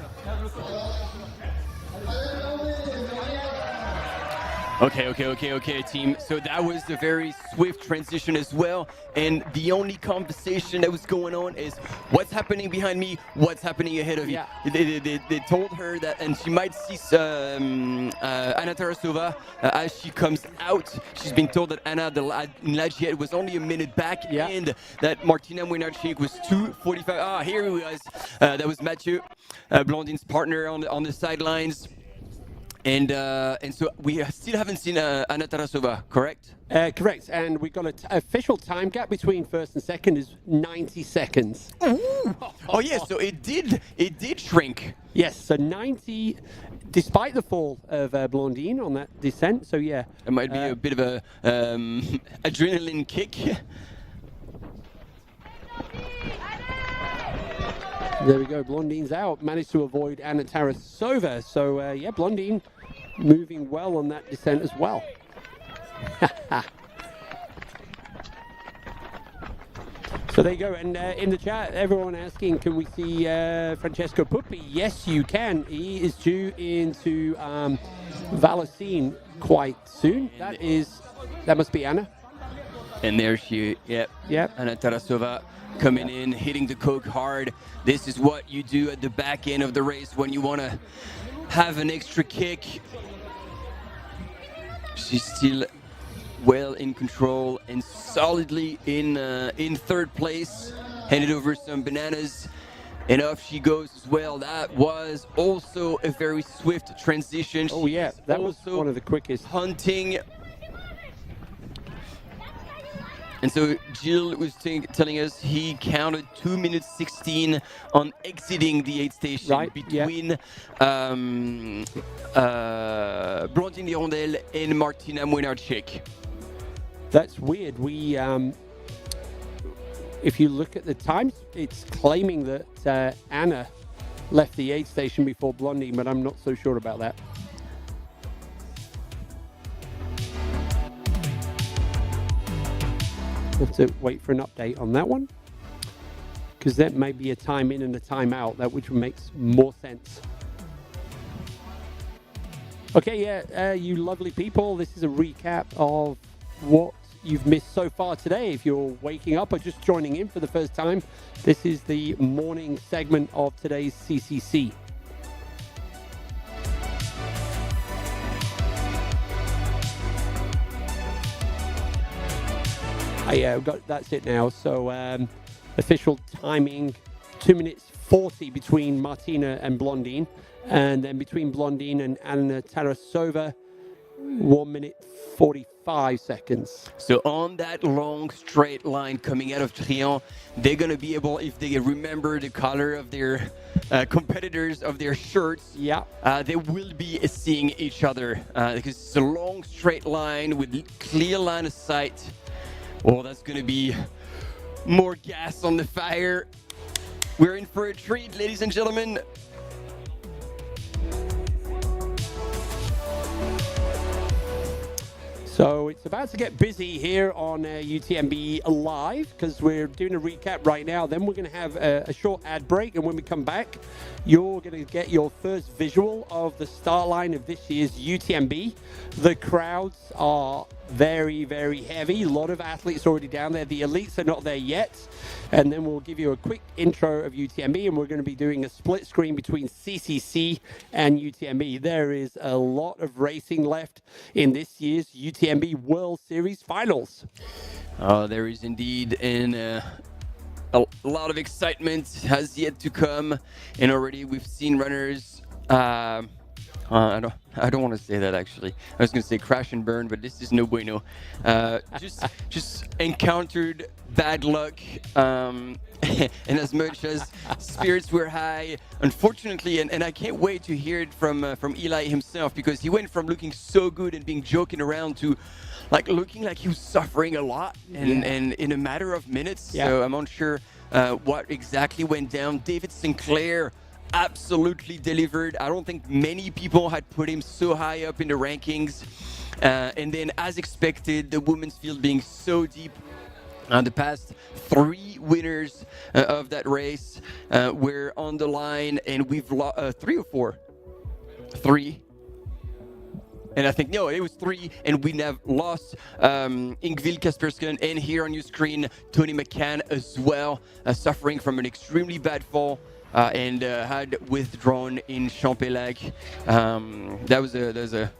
Okay, team. So that was a very swift transition as well. And the only conversation that was going on is what's happening behind me, what's happening ahead of you. They told her that, and she might see Anna Tarasova as she comes out. She's been told that Anna Nlajiet was only a minute back, and that Martina Mouinard-Schick was 2:45. Ah, here he was. That was Mathieu, Blondine's partner on the sidelines. And so we still haven't seen Anna Tarasova, correct? Correct, and we've got an official time gap between first and second is 90 seconds. Oh yeah, so it did shrink. Yes, so 90, despite the fall of Blondine on that descent. So yeah, it might be a bit of a adrenaline kick. There we go, Blondine's out. Managed to avoid Anna Tarasova. So yeah, Blondine moving well on that descent as well. So there you go. And in the chat, everyone asking, can we see Francesco Puppi? Yes, you can. He is due into Valocine quite soon. That must be Anna. And there she, yep. Anna Tarasova coming in, hitting the coke hard. This is what you do at the back end of the race when you want to have an extra kick. She's still well in control and solidly in third place. Handed over some bananas and off she goes as well. That was also a very swift transition. Oh yeah, that was one of the quickest. Hunting. And so Gilles was telling us he counted 2 minutes 16 on exiting the aid station between Blondine Hirondelle and Martina Mouinard-Schick. That's weird. We, if you look at the times, it's claiming that Anna left the aid station before Blondine, but I'm not so sure about that. We'll have to wait for an update on that one, because that may be a time in and a time out, which makes more sense. Okay, yeah, you lovely people, this is a recap of what you've missed so far today. If you're waking up or just joining in for the first time, this is the morning segment of today's CCC. Yeah, that's it now. So official timing, 2 minutes 40 between Martina and Blondine. And then between Blondine and Anna Tarasova, 1 minute 45 seconds. So on that long straight line coming out of Trient, they're going to be able, if they remember the color of their competitors, of their shirts, they will be seeing each other because it's a long straight line with clear line of sight. Oh, that's going to be more gas on the fire. We're in for a treat, ladies and gentlemen. So it's about to get busy here on UTMB Live because we're doing a recap right now. Then we're going to have a short ad break. And when we come back, you're going to get your first visual of the start line of this year's UTMB. The crowds are very, very heavy. A lot of athletes already down there. The elites are not there yet. And then we'll give you a quick intro of UTMB, and we're going to be doing a split screen between CCC and UTMB. There is a lot of racing left in this year's UTMB World Series Finals. Oh, there is indeed. And a lot of excitement has yet to come, and already we've seen runners. I don't want to say that actually. I was going to say crash and burn, but this is no bueno. Just encountered bad luck, and as much as spirits were high, unfortunately, and I can't wait to hear it from Eli himself, because he went from looking so good and being joking around to like looking like he was suffering a lot, and in a matter of minutes. Yeah. So I'm unsure what exactly went down. David Sinclair absolutely delivered. I don't think many people had put him so high up in the rankings. And then, as expected, the women's field being so deep. The past 3 winners of that race were on the line, and we've lost 3 or 4? 3. And I think, no, it was 3, and we have lost Ingvild Kaspersken, and here on your screen, Tony McCann as well, suffering from an extremely bad fall. And had withdrawn in Champelag. That was a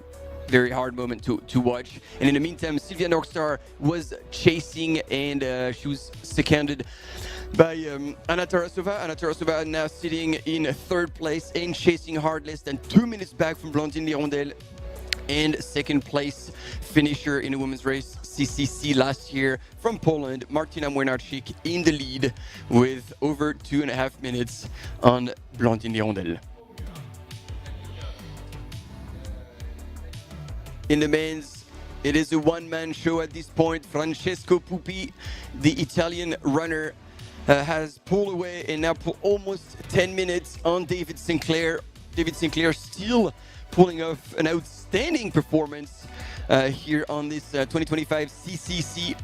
very hard moment to watch. And in the meantime, Sylvia Northstar was chasing, and she was seconded by Anna Tarasova. Anna Tarasova now sitting in 3rd place and chasing hard, less than 2 minutes back from Blandine Lirondelle. And 2nd place finisher in a women's race, CCC last year from Poland, Martina Młynarczyk in the lead with over 2.5 minutes on Blandine Lirondelle. In the men's, it is a one-man show at this point. Francesco Pupi, the Italian runner, has pulled away and now pulled almost 10 minutes on David Sinclair. David Sinclair still pulling off an outstanding performance here on this 2025 CCC.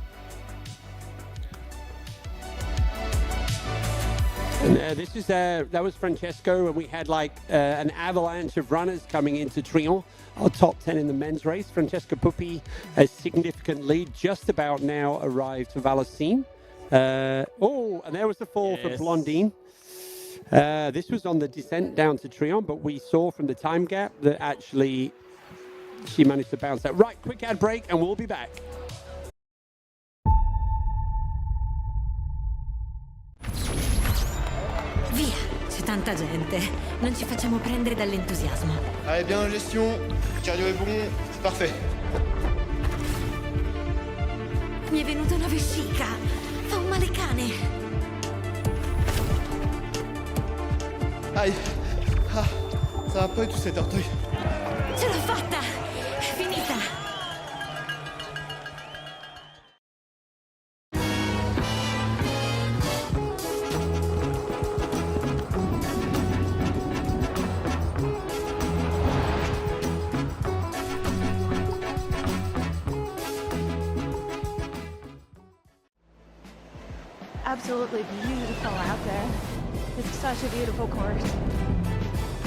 And this is that was Francesco, and we had like an avalanche of runners coming into Tronche, our top 10 in the men's race. Francesco Pupi, a significant lead, just about now arrived to Vallorcine. And there was the fall for Blandine. This was on the descent down to Tronche, but we saw from the time gap that actually she managed to bounce that. Right, quick ad break, and we'll be back. Via, c'è tanta gente. Non ci facciamo prendere dall'entusiasmo. Allez, bien en gestion, cardio est bon, c'est parfait. Mi è venuta una vescica. Fa un male cane. Aïe, ah, ça va pas du tout cet orteil. Ce l'ho fatta! È finita! Absolutely beautiful out there. It's such a beautiful course.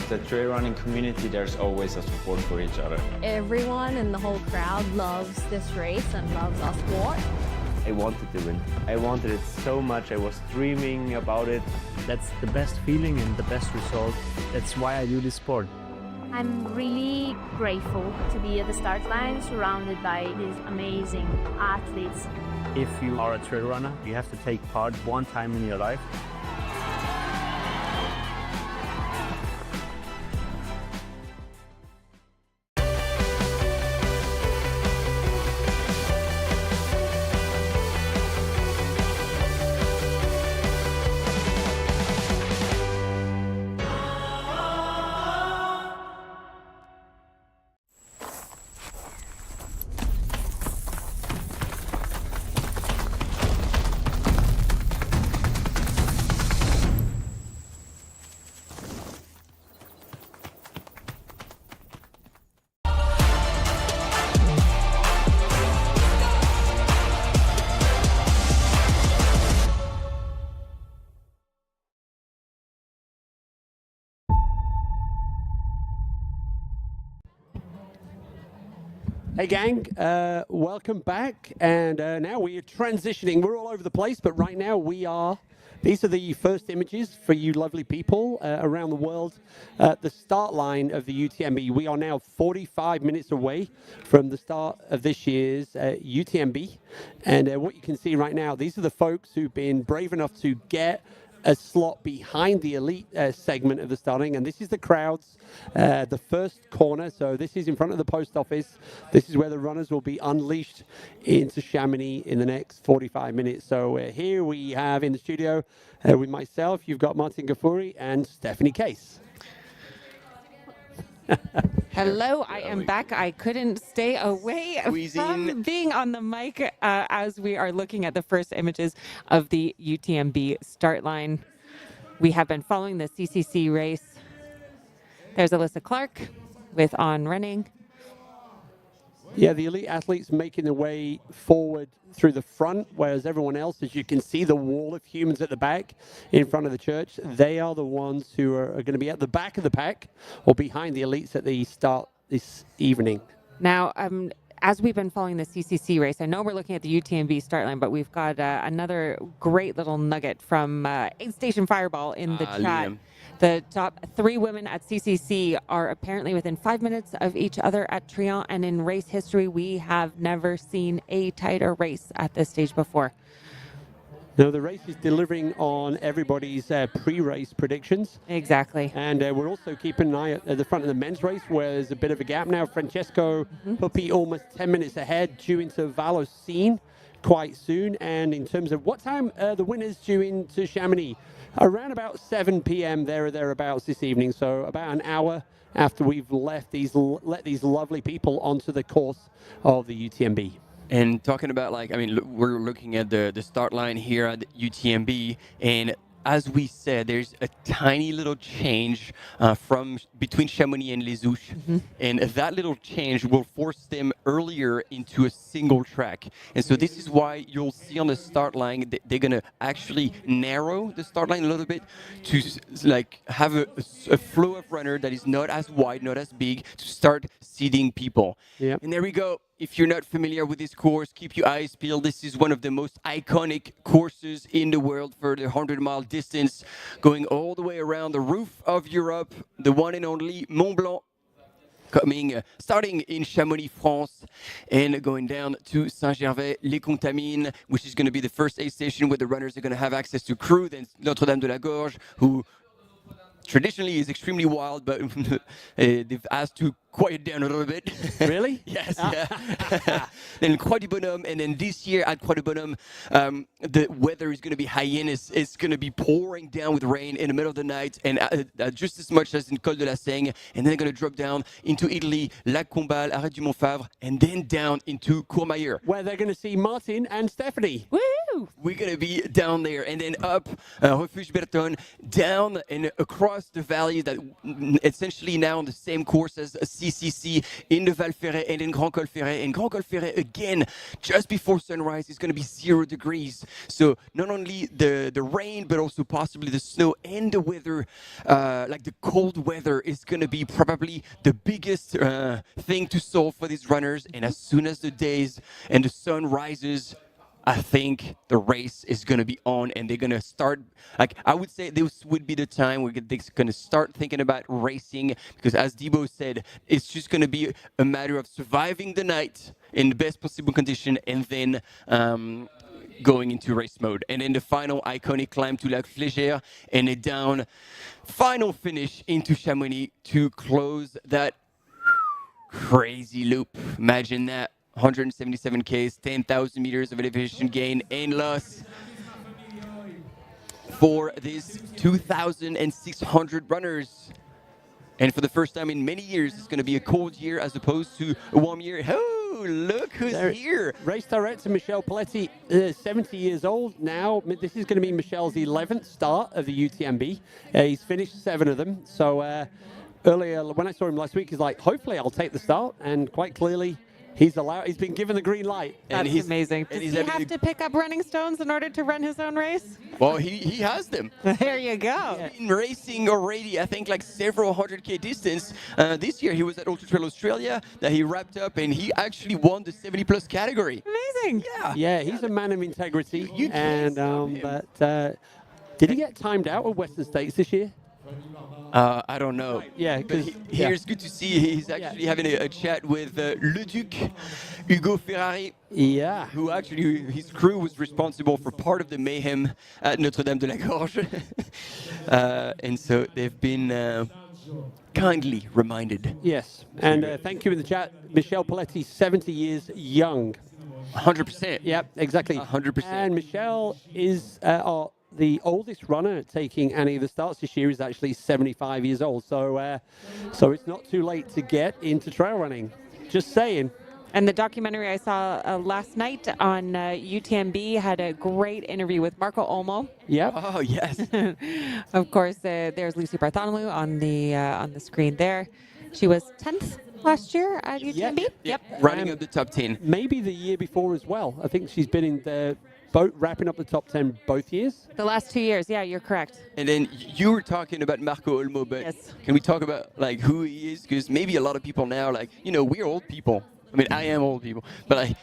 The trail running community, there's always a support for each other. Everyone in the whole crowd loves this race and loves our sport. I wanted to win. I wanted it so much. I was dreaming about it. That's the best feeling and the best result. That's why I do this sport. I'm really grateful to be at the start line surrounded by these amazing athletes. If you are a trail runner, you have to take part one time in your life. Hey gang, welcome back, and now we are transitioning. We're all over the place, but right now we are These are the first images for you lovely people around the world at the start line of the UTMB. We are now 45 minutes away from the start of this year's UTMB. And what you can see right now, these are the folks who've been brave enough to get a slot behind the elite segment of the starting, and this is the crowds, the first corner. So this is in front of the post office. This is where the runners will be unleashed into Chamonix in the next 45 minutes. So here we have in the studio with myself, you've got Martin Gaffuri and Stephanie Case. Hello, I am back. I couldn't stay away from being on the mic as we are looking at the first images of the UTMB start line. We have been following the CCC race. There's Alyssa Clark with On Running. Yeah, the elite athletes making their way forward through the front, whereas everyone else, as you can see, the wall of humans at the back in front of the church, they are the ones who are going to be at the back of the pack or behind the elites at the start this evening. Now, as we've been following the CCC race, I know we're looking at the UTMB start line, but we've got another great little nugget from Aid Station Fireball in the chat. Liam. The top 3 women at CCC are apparently within 5 minutes of each other at Trient, and in race history, we have never seen a tighter race at this stage before. No, the race is delivering on everybody's pre-race predictions. Exactly. And we're also keeping an eye at the front of the men's race, where there's a bit of a gap now. Francesco Puppi almost 10 minutes ahead, due into Vallorcine quite soon. And in terms of what time the winner's due into Chamonix, around about 7 p.m. there or thereabouts this evening. So about an hour after we've let these lovely people onto the course of the UTMB. And talking about, we're looking at the start line here at UTMB, and as we said, there's a tiny little change from between Chamonix and Les Houches, and that little change will force them earlier into a single track. And so this is why you'll see on the start line they're gonna actually narrow the start line a little bit to have a flow of runner that is not as wide, not as big, to start seeding people. Yep. And there we go. If you're not familiar with this course, keep your eyes peeled. This is one of the most iconic courses in the world for the 100-mile distance, going all the way around the roof of Europe, the one and only Mont-Blanc, starting in Chamonix, France, and going down to Saint-Gervais-les-Contamines, which is going to be the first aid station where the runners are going to have access to crew. Then Notre-Dame-de-la-Gorge, who traditionally is extremely wild, but they've asked to quiet down a little bit. Really? Yes. Yeah. Then Croix du Bonhomme, and then this year at Croix du Bonhomme, the weather is going to be hyenas. It's going to be pouring down with rain in the middle of the night, and just as much as in Col de la Seigne, and then they're going to drop down into Italy, Lac Combal, Arrêt du Montfavre, and then down into Courmayeur, where they're going to see Martin and Stephanie. Woo! We're going to be down there, and then up Refuge Berton, down and across the valley, that essentially now on the same course as CCC, in the Val Ferret and in Grand Col Ferret. And Grand Col Ferret, again, just before sunrise, is going to be 0 degrees. So not only the rain, but also possibly the snow and the weather, the cold weather, is going to be probably the biggest thing to solve for these runners. And as soon as the days and the sun rises, I think the race is going to be on, and they're going to start, I would say this would be the time where they're going to start thinking about racing, because as Debo said, it's just going to be a matter of surviving the night in the best possible condition, and then going into race mode. And then the final iconic climb to Lac Flégère, and a down final finish into Chamonix to close that crazy loop. Imagine that. 177 Ks, 10,000 meters of elevation gain and loss for these 2,600 runners. And for the first time in many years, it's going to be a cold year as opposed to a warm year. Oh, look who's here. Race director Michel Paletti, 70 years old now. This is going to be Michel's 11th start of the UTMB. He's finished 7 of them. So earlier, when I saw him last week, he's like, hopefully I'll take the start. And quite clearly, he's been given the green light. That's amazing. Does he have to pick up running stones in order to run his own race? Well, he has them. There you go. He's been racing already, I think, several 100K distance. This year, he was at Ultra Trail Australia that he wrapped up, and he actually won the 70-plus category. Amazing. Yeah. Yeah, he's a man of integrity. Did he get timed out at Western States this year? I don't know. Yeah, because here it's good to see he's actually having a chat with Le Duc, Ugo Ferrari. Yeah. Who actually, his crew was responsible for part of the mayhem at Notre-Dame de la Gorge. And so they've been kindly reminded. Yes, and thank you in the chat. Michelle Paletti, 70 years young. 100%. Yep, exactly. 100%. And Michelle is the oldest runner taking any of the starts this year is actually 75 years old. So, so it's not too late to get into trail running. Just saying. And the documentary I saw last night on UTMB had a great interview with Marco Olmo. Yep. Oh, yes. Of course, there's Lucy Bartholomew on the screen there. She was 10th last year at UTMB. Yep. Running up the top 10. Maybe the year before as well. I think she's been in the wrapping up the top 10 both years. The last 2 years, yeah, you're correct. And then you were talking about Marco Olmo, but can we talk about like who he is? Because maybe a lot of people now, like, you know, we're old people. I mean, I am old people, but like,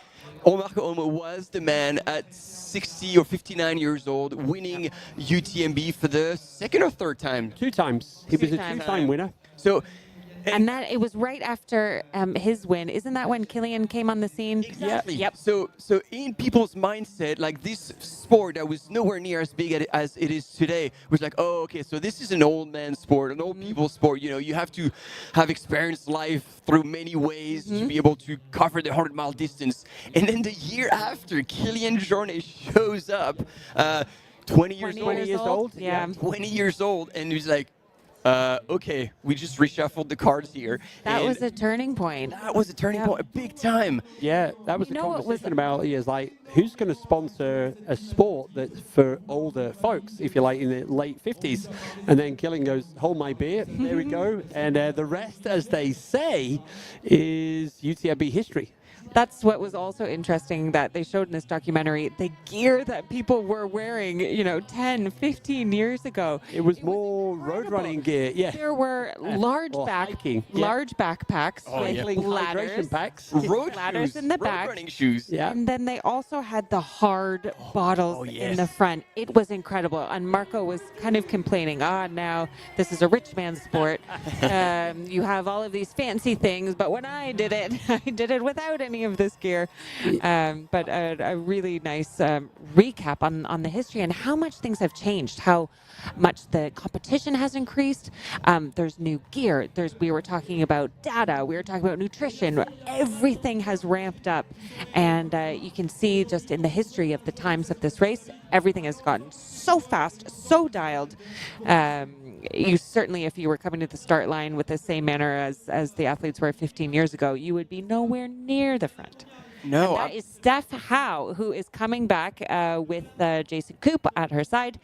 Marco Olmo was the man at 60 or 59 years old, winning UTMB for the second or third time. 2 times. He was a 2-time winner. So. And that it was right after his win. Isn't that when Kilian came on the scene? Exactly. Yep. So in people's mindset, like this sport that was nowhere near as big as it is today was like, oh, okay, so this is an old man sport, an old people sport. You know, you have to have experienced life through many ways to be able to cover the 100-mile distance. And then the year after, Kilian Jornet shows up, 20 years old. Yeah. 20 years old, and he's like, okay, we just reshuffled the cards here. That was a turning point. That was a turning point, big time. Yeah, that was the conversation about is like, who's going to sponsor a sport that's for older folks, if you like, in the late 50s? And then Killing goes, hold my beer, there we go. And the rest, as they say, is UTMB history. That's what was also interesting that they showed in this documentary, the gear that people were wearing, 10, 15 years ago. It was more road running gear, yeah. There were large backpacks with ladders, ladders in the back. Running shoes. Yeah. And then they also had the hard bottles in the front. It was incredible. And Marco was kind of complaining, now this is a rich man's sport. You have all of these fancy things, but when I did it without any of this gear. But a really nice recap on the history and how much things have changed, how much the competition has increased. There's new gear. We were talking about data. We were talking about nutrition. Everything has ramped up. And you can see just in the history of the times of this race, everything has gotten so fast, so dialed. You certainly, if you were coming to the start line with the same manner as the athletes were 15 years ago, you would be nowhere near the front. No. And that is Steph Howe, who is coming back with Jason Koop at her side.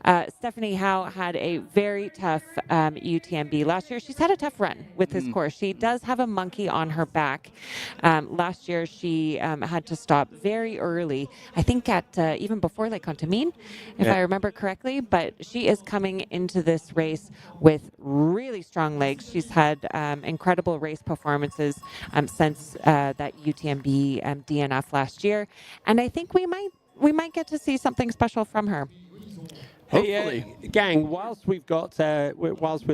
Stephanie Howe had a very tough UTMB last year. She's had a tough run with this course. She does have a monkey on her back. Last year, she had to stop very early, I think at even before Lake Contamine, if I remember correctly. But she is coming into this race with really strong legs. She's had incredible race performances since that UTMB DNF last year, and I think we might get to see something special from her. Hopefully. Hey, gang, whilst we're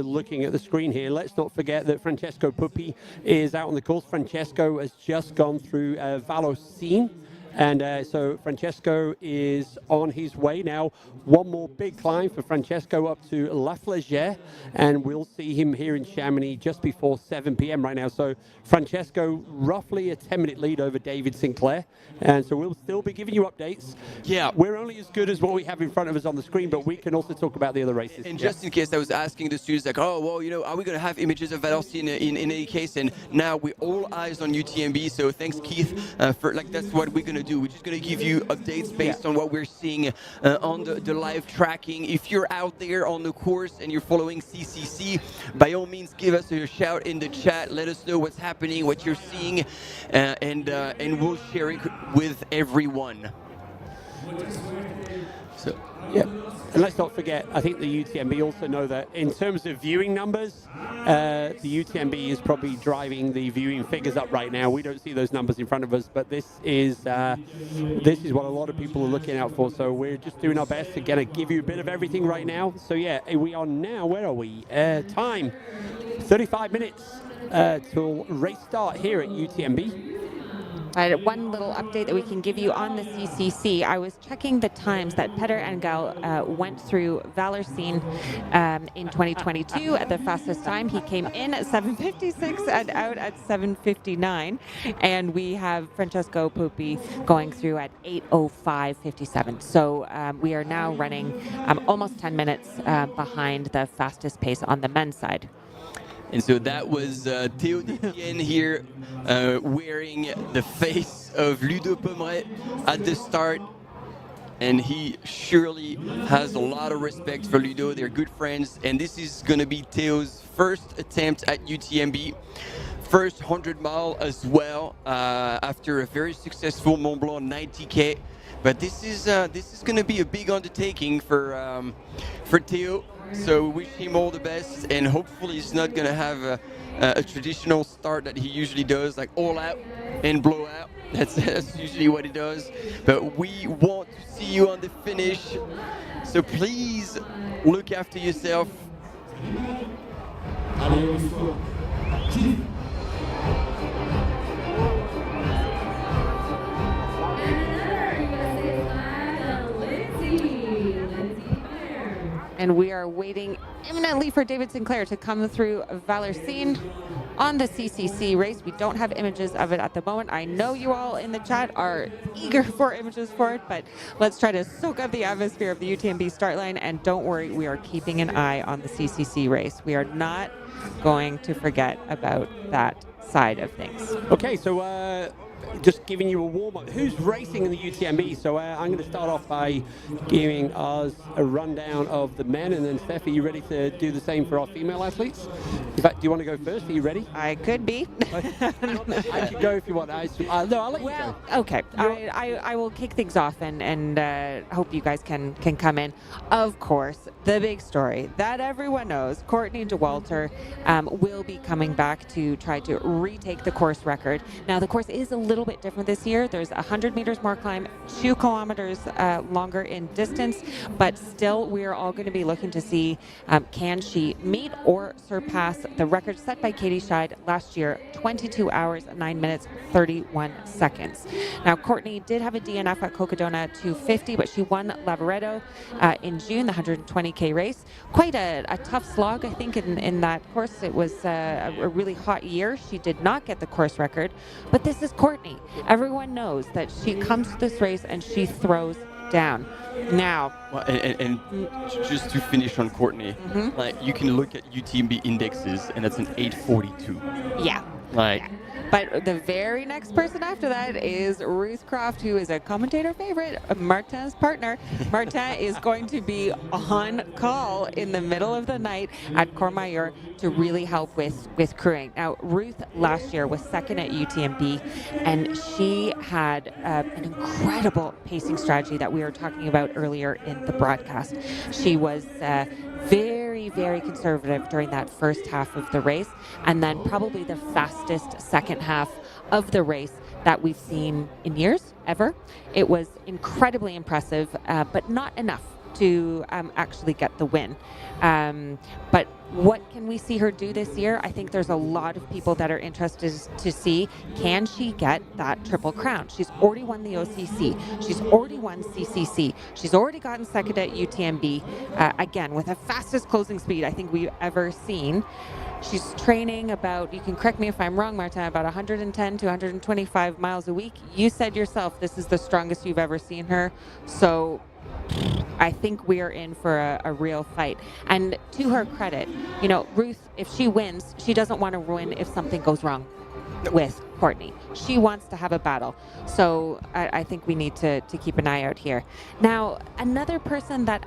looking at the screen here, let's not forget that Francesco Puppi is out on the course. Francesco has just gone through Valocine. And so Francesco is on his way now. One more big climb for Francesco up to La Flégère, and we'll see him here in Chamonix just before 7 p.m. right now. So Francesco, roughly a 10-minute lead over David Sinclair. And so we'll still be giving you updates. Yeah. We're only as good as what we have in front of us on the screen, but we can also talk about the other races. And just in case, I was asking the students, like, oh, well, are we going to have images of Valocine in any case? And now we're all eyes on UTMB. So thanks, Keith, for that's what we're going to do. We're just going to give you updates based on what we're seeing on the live tracking. If you're out there on the course and you're following CCC, by all means, give us a shout in the chat. Let us know what's happening, what you're seeing, and we'll share it with everyone. So, yeah. And let's not forget, I think the UTMB also know that in terms of viewing numbers, the UTMB is probably driving the viewing figures up right now. We don't see those numbers in front of us, but this is what a lot of people are looking out for. So we're just doing our best to give you a bit of everything right now. So yeah, we are now, where are we? Time, 35 minutes till race start here at UTMB. One little update that we can give you on the CCC. I was checking the times that Peter Engel went through Valersine in 2022 at the fastest time. He came in at 7:56 and out at 7:59. And we have Francesco Pupi going through at 8:05:57. So we are now running almost 10 minutes behind the fastest pace on the men's side. And so that was Théo Detienne here wearing the face of Ludo Pommeret at the start. And he surely has a lot of respect for Ludo. They're good friends. And this is going to be Théo's first attempt at UTMB. First 100 mile as well after a very successful Mont Blanc 90K. But this is going to be a big undertaking for Théo. So we wish him all the best, and hopefully he's not going to have a traditional start that he usually does, like all out and blow out. That's usually what he does. But we want to see you on the finish. So please look after yourself. And we are waiting imminently for David Sinclair to come through Valersine on the CCC race. We don't have images of it at the moment. I know you all in the chat are eager for images for it, but let's try to soak up the atmosphere of the UTMB start line. And don't worry, we are keeping an eye on the CCC race. We are not going to forget about that side of things. Okay, so just giving you a warm-up. Who's racing in the UTMB? So I'm going to start off by giving us a rundown of the men, and then Steph, are you ready to do the same for our female athletes? In fact, do you want to go first? Are you ready? I could be. I could go if you want. No, I'll let you go. Okay, I will kick things off and hope you guys can come in. Of course, the big story that everyone knows, Courtney Dauwalter will be coming back to try to retake the course record. Now, the course is a little bit different this year. There's 100 meters more climb, 2 kilometers longer in distance, but still we are all going to be looking to see can she meet or surpass the record set by Katie Scheid last year, 22 hours, 9 minutes, 31 seconds. Now, Courtney did have a DNF at Cocodona 250, but she won Lavaredo in June, the 120K race. Quite a tough slog, I think, in that course. It was a really hot year. She did not get the course record, but this is Courtney. Everyone knows that she comes to this race and she throws down. Now, well, and just to finish on Courtney, like you can look at UTMB indexes, and that's an 842. Yeah. Like. Yeah. But the very next person after that is Ruth Croft, who is a commentator favorite, Martin's partner. Martin is going to be on call in the middle of the night at Courmayeur to really help with crewing. Now, Ruth last year was second at UTMB, and she had an incredible pacing strategy that we were talking about earlier in the broadcast. She was very, very conservative during that first half of the race, and then probably the fastest second half of the race that we've seen in years, ever. It was incredibly impressive, but not enough to actually get the win. But what can we see her do this year? I think there's a lot of people that are interested to see, can she get that triple crown? She's already won the OCC. She's already won CCC. She's already gotten second at UTMB, again, with the fastest closing speed I think we've ever seen. She's training about, you can correct me if I'm wrong, Martin, about 110 to 125 miles a week. You said yourself this is the strongest you've ever seen her. So I think we are in for a real fight. And to her credit, you know, Ruth, if she wins, she doesn't want to win if something goes wrong with Courtney. She wants to have a battle. So I think we need to keep an eye out here. Now, another person that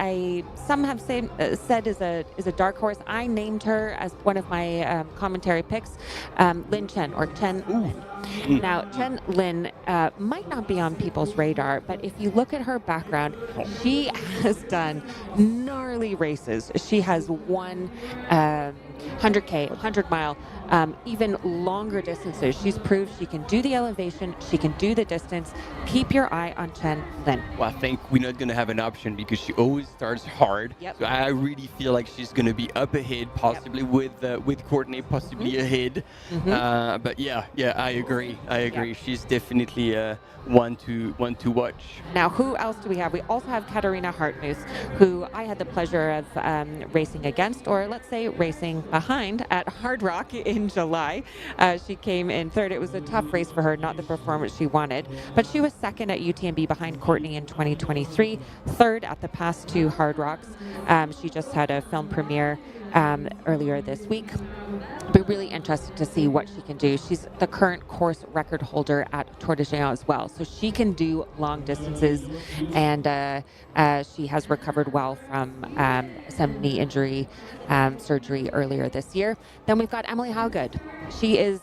some have said is a dark horse. I named her as one of my commentary picks, Lin Chen, or Chen Lin. Now, Chen Lin might not be on people's radar, but if you look at her background, she has done gnarly races. She has won 100K, 100-mile, even longer distances. She's proved she can do the elevation, she can do the distance. Keep your eye on Chen Lin. Well, I think we're not going to have an option because she always starts hard. Yep. So I really feel like she's going to be up ahead, possibly with Courtney, possibly ahead. But yeah, I agree. Yeah. She's definitely one to watch. Now, who else do we have? We also have Katarina Hartmuth, who I had the pleasure of racing against, or let's say racing behind at Hard Rock in July. She came in third. It was a tough race for her, not the performance she wanted, but she was second at UTMB behind Courtney in 2023, third at the past two Hard Rocks. She just had a film premiere earlier this week. Be really interested to see what she can do. She's the current course record holder at Tour de Géant as well, so she can do long distances, and she has recovered well from some knee injury surgery earlier this year. Then we've got Emily Howgood. She is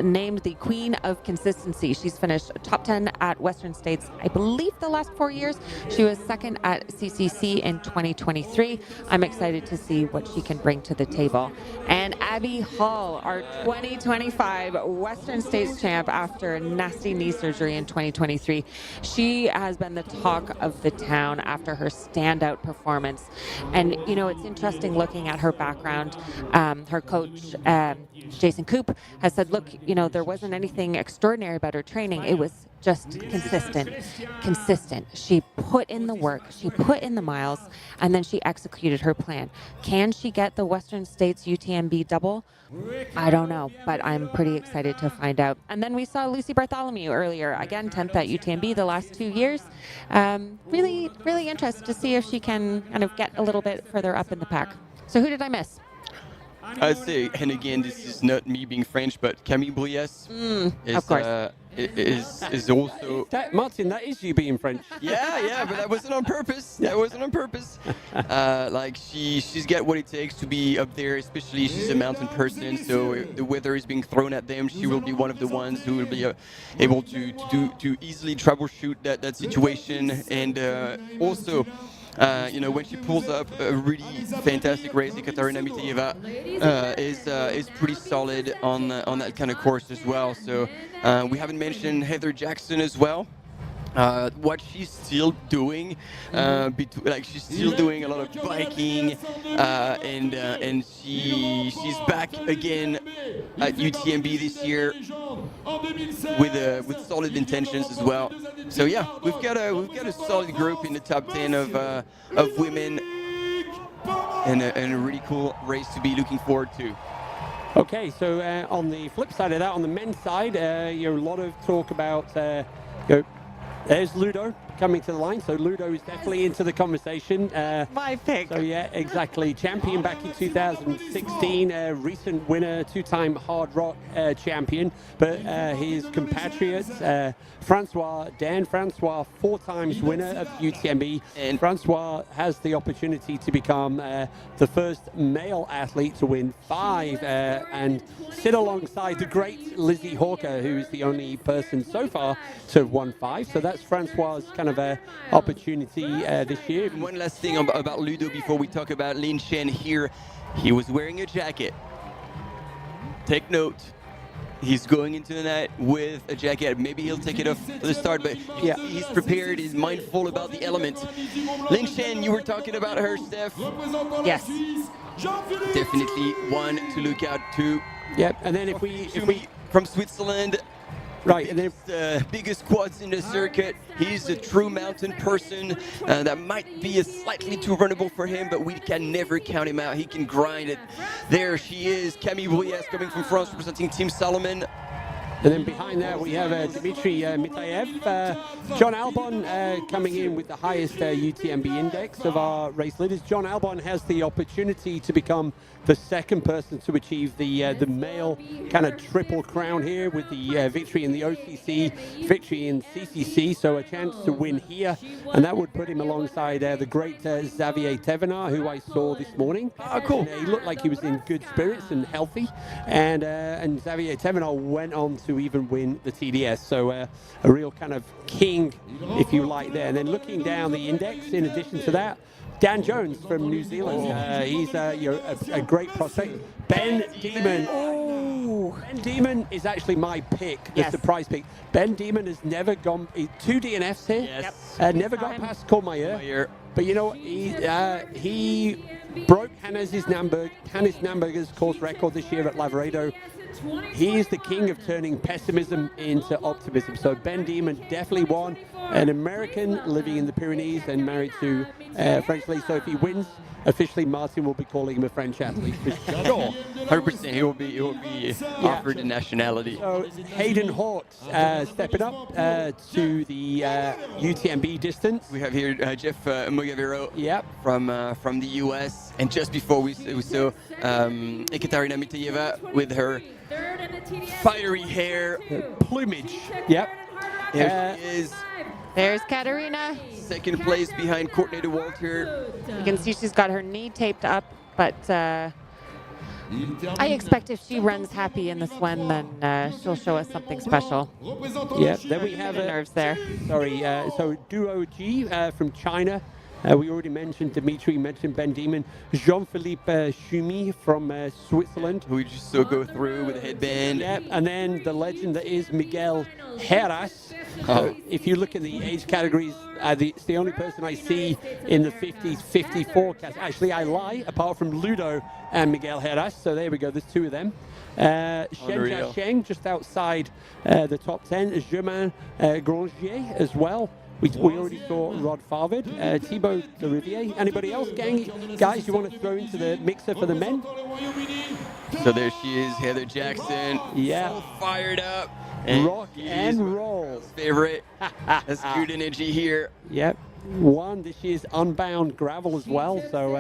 named the Queen of Consistency. She's finished top 10 at Western States, I believe, the last 4 years. She was second at CCC in 2023. I'm excited to see what she can bring to the table. And Abby Hall, our 2025 Western States champ after a nasty knee surgery in 2023. She has been the talk of the town after her standout performance. And, you know, it's interesting looking at her background. Her coach, Jason Koop, has said, look, you know, there wasn't anything extraordinary about her training. It was just consistent. She put in the work, she put in the miles, and then she executed her plan. Can she get the Western States UTMB double? I don't know, but I'm pretty excited to find out. And then we saw Lucy Bartholomew earlier, again, 10th at UTMB the last 2 years. Really, really interested to see if she can kind of get a little bit further up in the pack. So who did I miss? I'd say, and again, this is not me being French, but Camille Brouillès of course. Is also... Martin, that is you being French. Yeah, but that wasn't on purpose. That wasn't on purpose. Like, she's got what it takes to be up there, especially she's a mountain person, so if the weather is being thrown at them, she will be one of the ones who will be able to easily troubleshoot that situation. And also, you know, when she pulls up a really fantastic race, Katarina Miteyeva is pretty solid on that kind of course as well. So we haven't mentioned Heather Jackson as well. What she's still doing, like she's still doing a lot of biking, and she's back again at UTMB this year with solid intentions as well. So yeah, we've got a solid group in the top 10 of women, and a really cool race to be looking forward to. Okay, so on the flip side of that, on the men's side, you know, a lot of talk about there's Ludo coming to the line, so Ludo is definitely into the conversation. My pick. So yeah, exactly. Champion back in 2016, recent winner, two-time Hard Rock champion, but his compatriot, Dan Francois, 4 times winner of UTMB. And Francois has the opportunity to become the first male athlete to win 5 and sit alongside the great Lizzie Hawker, who is the only person so far to have won 5. So that's Francois' kind of a opportunity this year. One last thing about Ludo before we talk about Lin Chen here. He was wearing a jacket. Take note. He's going into the night with a jacket. Maybe he'll take it off for the start, but yeah, he's prepared. He's mindful about the elements. Lin Chen, you were talking about her, Steph. Yes. Definitely one to look out to. Yep, and then if we from Switzerland. Right, and the biggest quads in the circuit. He's a true mountain person. That might be slightly too runnable for him, but we can never count him out. He can grind it. There she is, Camille Brouillès coming from France, representing Team Salomon. And then behind that, we have Dmitry Mitaev. John Albon coming in with the highest UTMB index of our race leaders. John Albon has the opportunity to become the second person to achieve the male kind of triple crown here with the victory in the OCC, victory in CCC, so a chance to win here. And that would put him alongside the great Xavier Thévenard, who I saw this morning. Oh, cool. And, he looked like he was in good spirits and healthy. And Xavier Thévenard went on to even win the TDS. So a real kind of king, if you like, there. And then looking down the index, in addition to that, Dan Jones from New Zealand. He's a great prospect. Ben Demon. Ben Demon is actually my pick, the surprise pick. Ben Demon has never gone, 2 DNFs here. Yes. Never got past Courmayeur. But you know what? He broke Hannes Namberger's course record this year at Lavaredo. He is the king of turning pessimism into optimism. So Ben Demon definitely won. An American living in the Pyrenees and married to French lady. So if he wins, officially Martin will be calling him a French athlete. Sure. 100%. He will be offered a nationality. So Hayden Hawks stepping up to the UTMB distance. We have here Jeff Mogavero from the US. And just before we saw Ekaterina Mitayeva with her fiery hair, plumage. Yep. There she is. There's Katerina. Second place behind Courtney DeWalter. You can see she's got her knee taped up, but I expect if she runs happy in this one, then she'll show us something special. Yeah, then we have nerves there. Sorry, so Duo G from China. We already mentioned Dimitri, mentioned Ben Demon. Jean-Philippe Schumi from Switzerland. Who we just saw go through with a headband. Yep, and then the legend that is Miguel Heras. If you look at the age categories, it's the only person I see in the 50s, 54 category. Actually, I lie, apart from Ludo and Miguel Heras. So there we go, there's 2 of them. Shen Jiasheng, just outside the top 10. Germain Grangier as well. We already saw Rod Farvid, Thibaut de Riviere. Anybody else, guys, you want to throw into the mixer for the men? So there she is, Heather Jackson. Yeah. So fired up. Rock and roll. Favorite. That's good energy here. Yep. This is Unbound Gravel as well. So,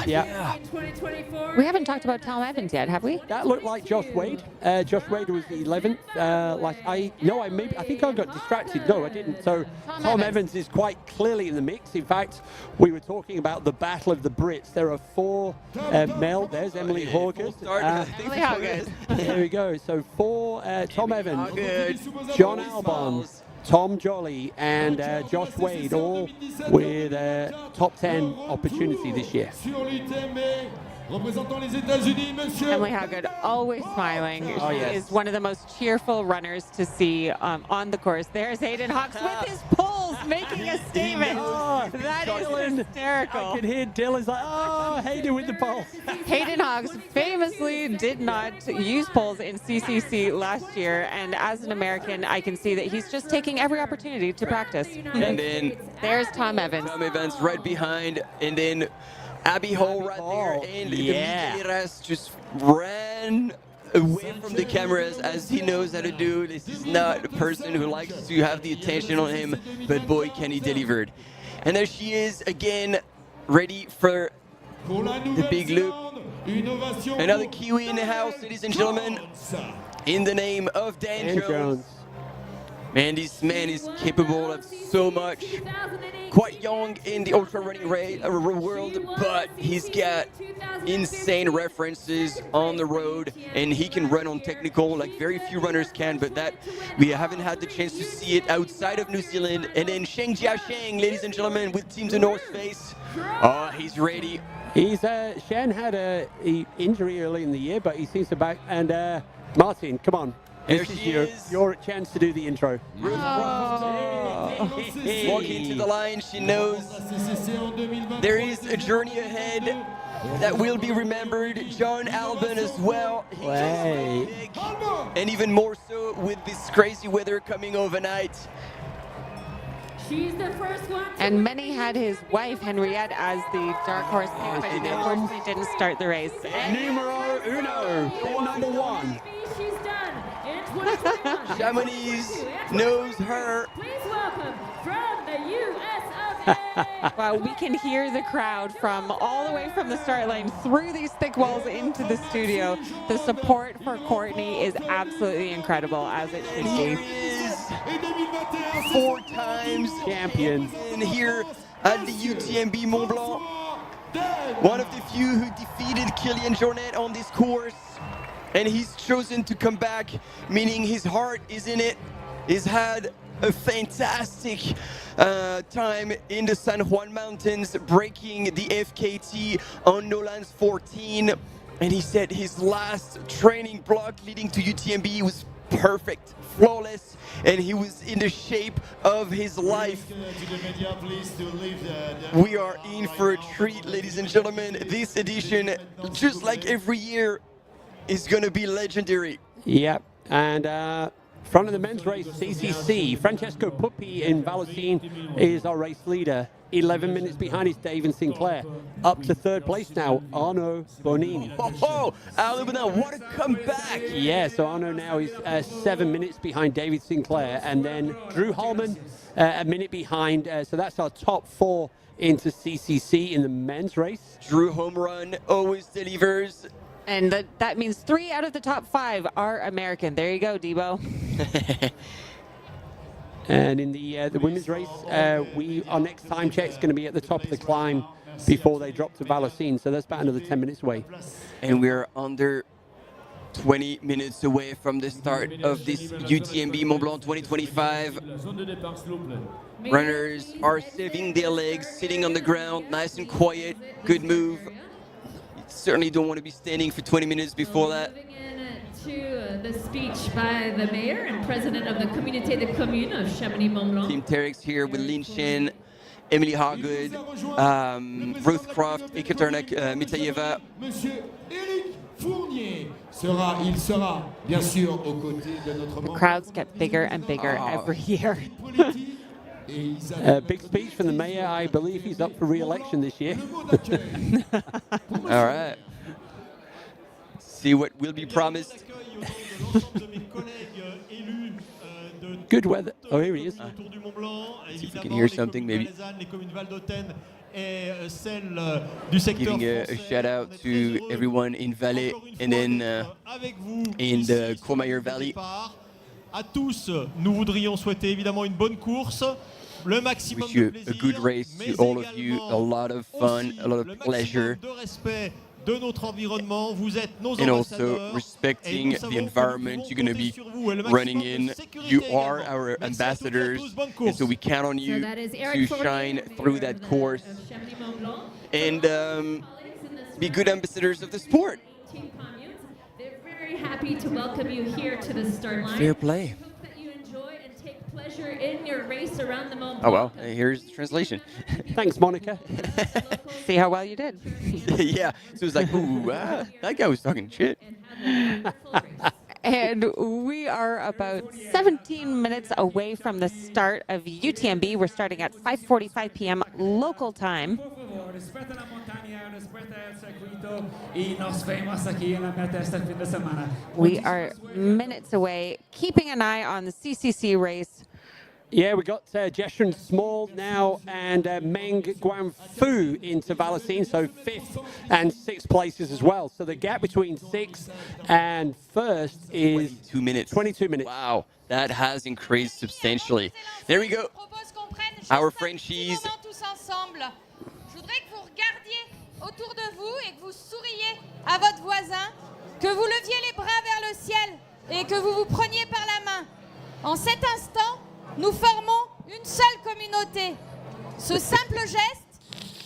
yeah. We haven't talked about Tom Evans yet, have we? That looked like Josh Wade. Josh Wade was the 11th. I think I got distracted. No, I didn't. So Tom Evans is quite clearly in the mix. In fact, we were talking about the Battle of the Brits. There are 4 male. There's Emily Horgard. There we go. So 4 Tom Evans, John Albon, Tom Jolly and Josh Wade, all with top 10 opportunity this year. Emily Howgood, always smiling. She is one of the most cheerful runners to see on the course. There's Hayden Hawks with his poles making a statement. That is hysterical. I can hear Dylan's like, Hayden with the pole. Hayden Hawks famously did not use poles in CCC last year, and as an American, I can see that he's just taking every opportunity to practice. And then there's Tom Evans. Tom Evans right behind, and then Abby Hall right there, and Miguel just ran away from the cameras as he knows how to do. This is not a person who likes to have the attention on him, but boy, can he delivered. And there she is again, ready for the big loop. Another Kiwi in the house, ladies and gentlemen, in the name of Dan Jones. Man, this man is capable of so much. Quite young in the ultra running world, but he's got insane references on the road, and he can run on technical like very few runners can, but that we haven't had the chance to see it outside of New Zealand. And then Sheng Jiasheng, ladies and gentlemen, with Team the North Face. Oh, he's ready. Shen had an injury early in the year, but he seems to back. And Martin, come on. There she is. Your chance to do the intro. Walking to the line, she knows there is a journey ahead that will be remembered. John Albon as well. And even more so with this crazy weather coming overnight. She's the first one. And many had his wife, Henriette, as the dark horse pick, but he unfortunately didn't start the race. Numero uno, number 1. She's done in 2024. Chamonix knows her. Please welcome from the US of A. Wow, we can hear the crowd from all the way from the start line through these thick walls into the studio. The support for Courtney is absolutely incredible, as it should be. Four times champion and here at the UTMB Mont-Blanc. One of the few who defeated Kylian Jornet on this course. And he's chosen to come back, meaning his heart is in it. He's had a fantastic time in the San Juan Mountains, breaking the FKT on Nolan's 14. And he said his last training block leading to UTMB was perfect, flawless, and he was in the shape of his life. We are in for a treat, ladies and gentlemen. This edition, just like every year, is going to be legendary. Yep, and front of the men's race, CCC, Francesco Puppi in Valocine is our race leader. 11 minutes behind is David Sinclair. Up to third place now, Arnaud Bonin. Oh, Arnaud Bonin, what a comeback! Yeah, so Arnaud now is 7 minutes behind David Sinclair, and then Drew Holman a minute behind. So that's our top four into CCC in the men's race. Drew home run always delivers. And that means 3 out of the top 5 are American. There you go, Debo. And in the women's race, our next time check is going to be at the top of the climb before they drop to Valocine. So that's about another 10 minutes away. And we're under 20 minutes away from the start of this UTMB Mont Blanc 2025. Runners are saving their legs, sitting on the ground, nice and quiet. Good move. You certainly don't want to be standing for 20 minutes before that. To the speech by the mayor and president of the Communauté de Communes of Chamonix-Mont-Blanc. Team Terex here with Lin Shen, Emily Hargood, Ruth Croft, Ekaterina Mitayeva. The crowds get bigger and bigger every year. Big speech from the mayor. I believe he's up for re-election this year. All right. See what will be promised. Good weather. Oh, here he is. See if we can hear something, maybe. Giving a shout out to everyone in Valais and then in the Courmayeur Valley. À tous, nous voudrions souhaiter évidemment une bonne course. Le maximum Wish you a good race to all of you, a lot of fun, a lot of pleasure. De notre environnement, vous êtes nos and also respecting the environment you're going to be running in. You are our ambassadors, and so we count on you to shine through that course and be good ambassadors of the sport. They're very happy to welcome you here to the start line. Fair play. Hope that you enjoy and take pleasure in your race around the Mont Blanc. Oh well, here's the translation. Thanks, Monica. See how well you did. Yeah, so it was like, ooh, that guy was talking shit. And we are about 17 minutes away from the start of UTMB. We're starting at 5:45 p.m. local time. We are minutes away, keeping an eye on the CCC race. Yeah, we got Jeshan Small now and Meng Guanfu into Valocine, so 5th and 6th places as well. So the gap between 6th and 1st is 22 minutes. 22 minutes. Wow, that has increased substantially. There we go. Our Frenchies. Je voudrais que vous regardiez autour de vous et que vous souriez à votre voisin, que vous leviez les bras vers le ciel et que vous vous preniez par la main. En cet instant, nous formons une seule communauté. Ce simple geste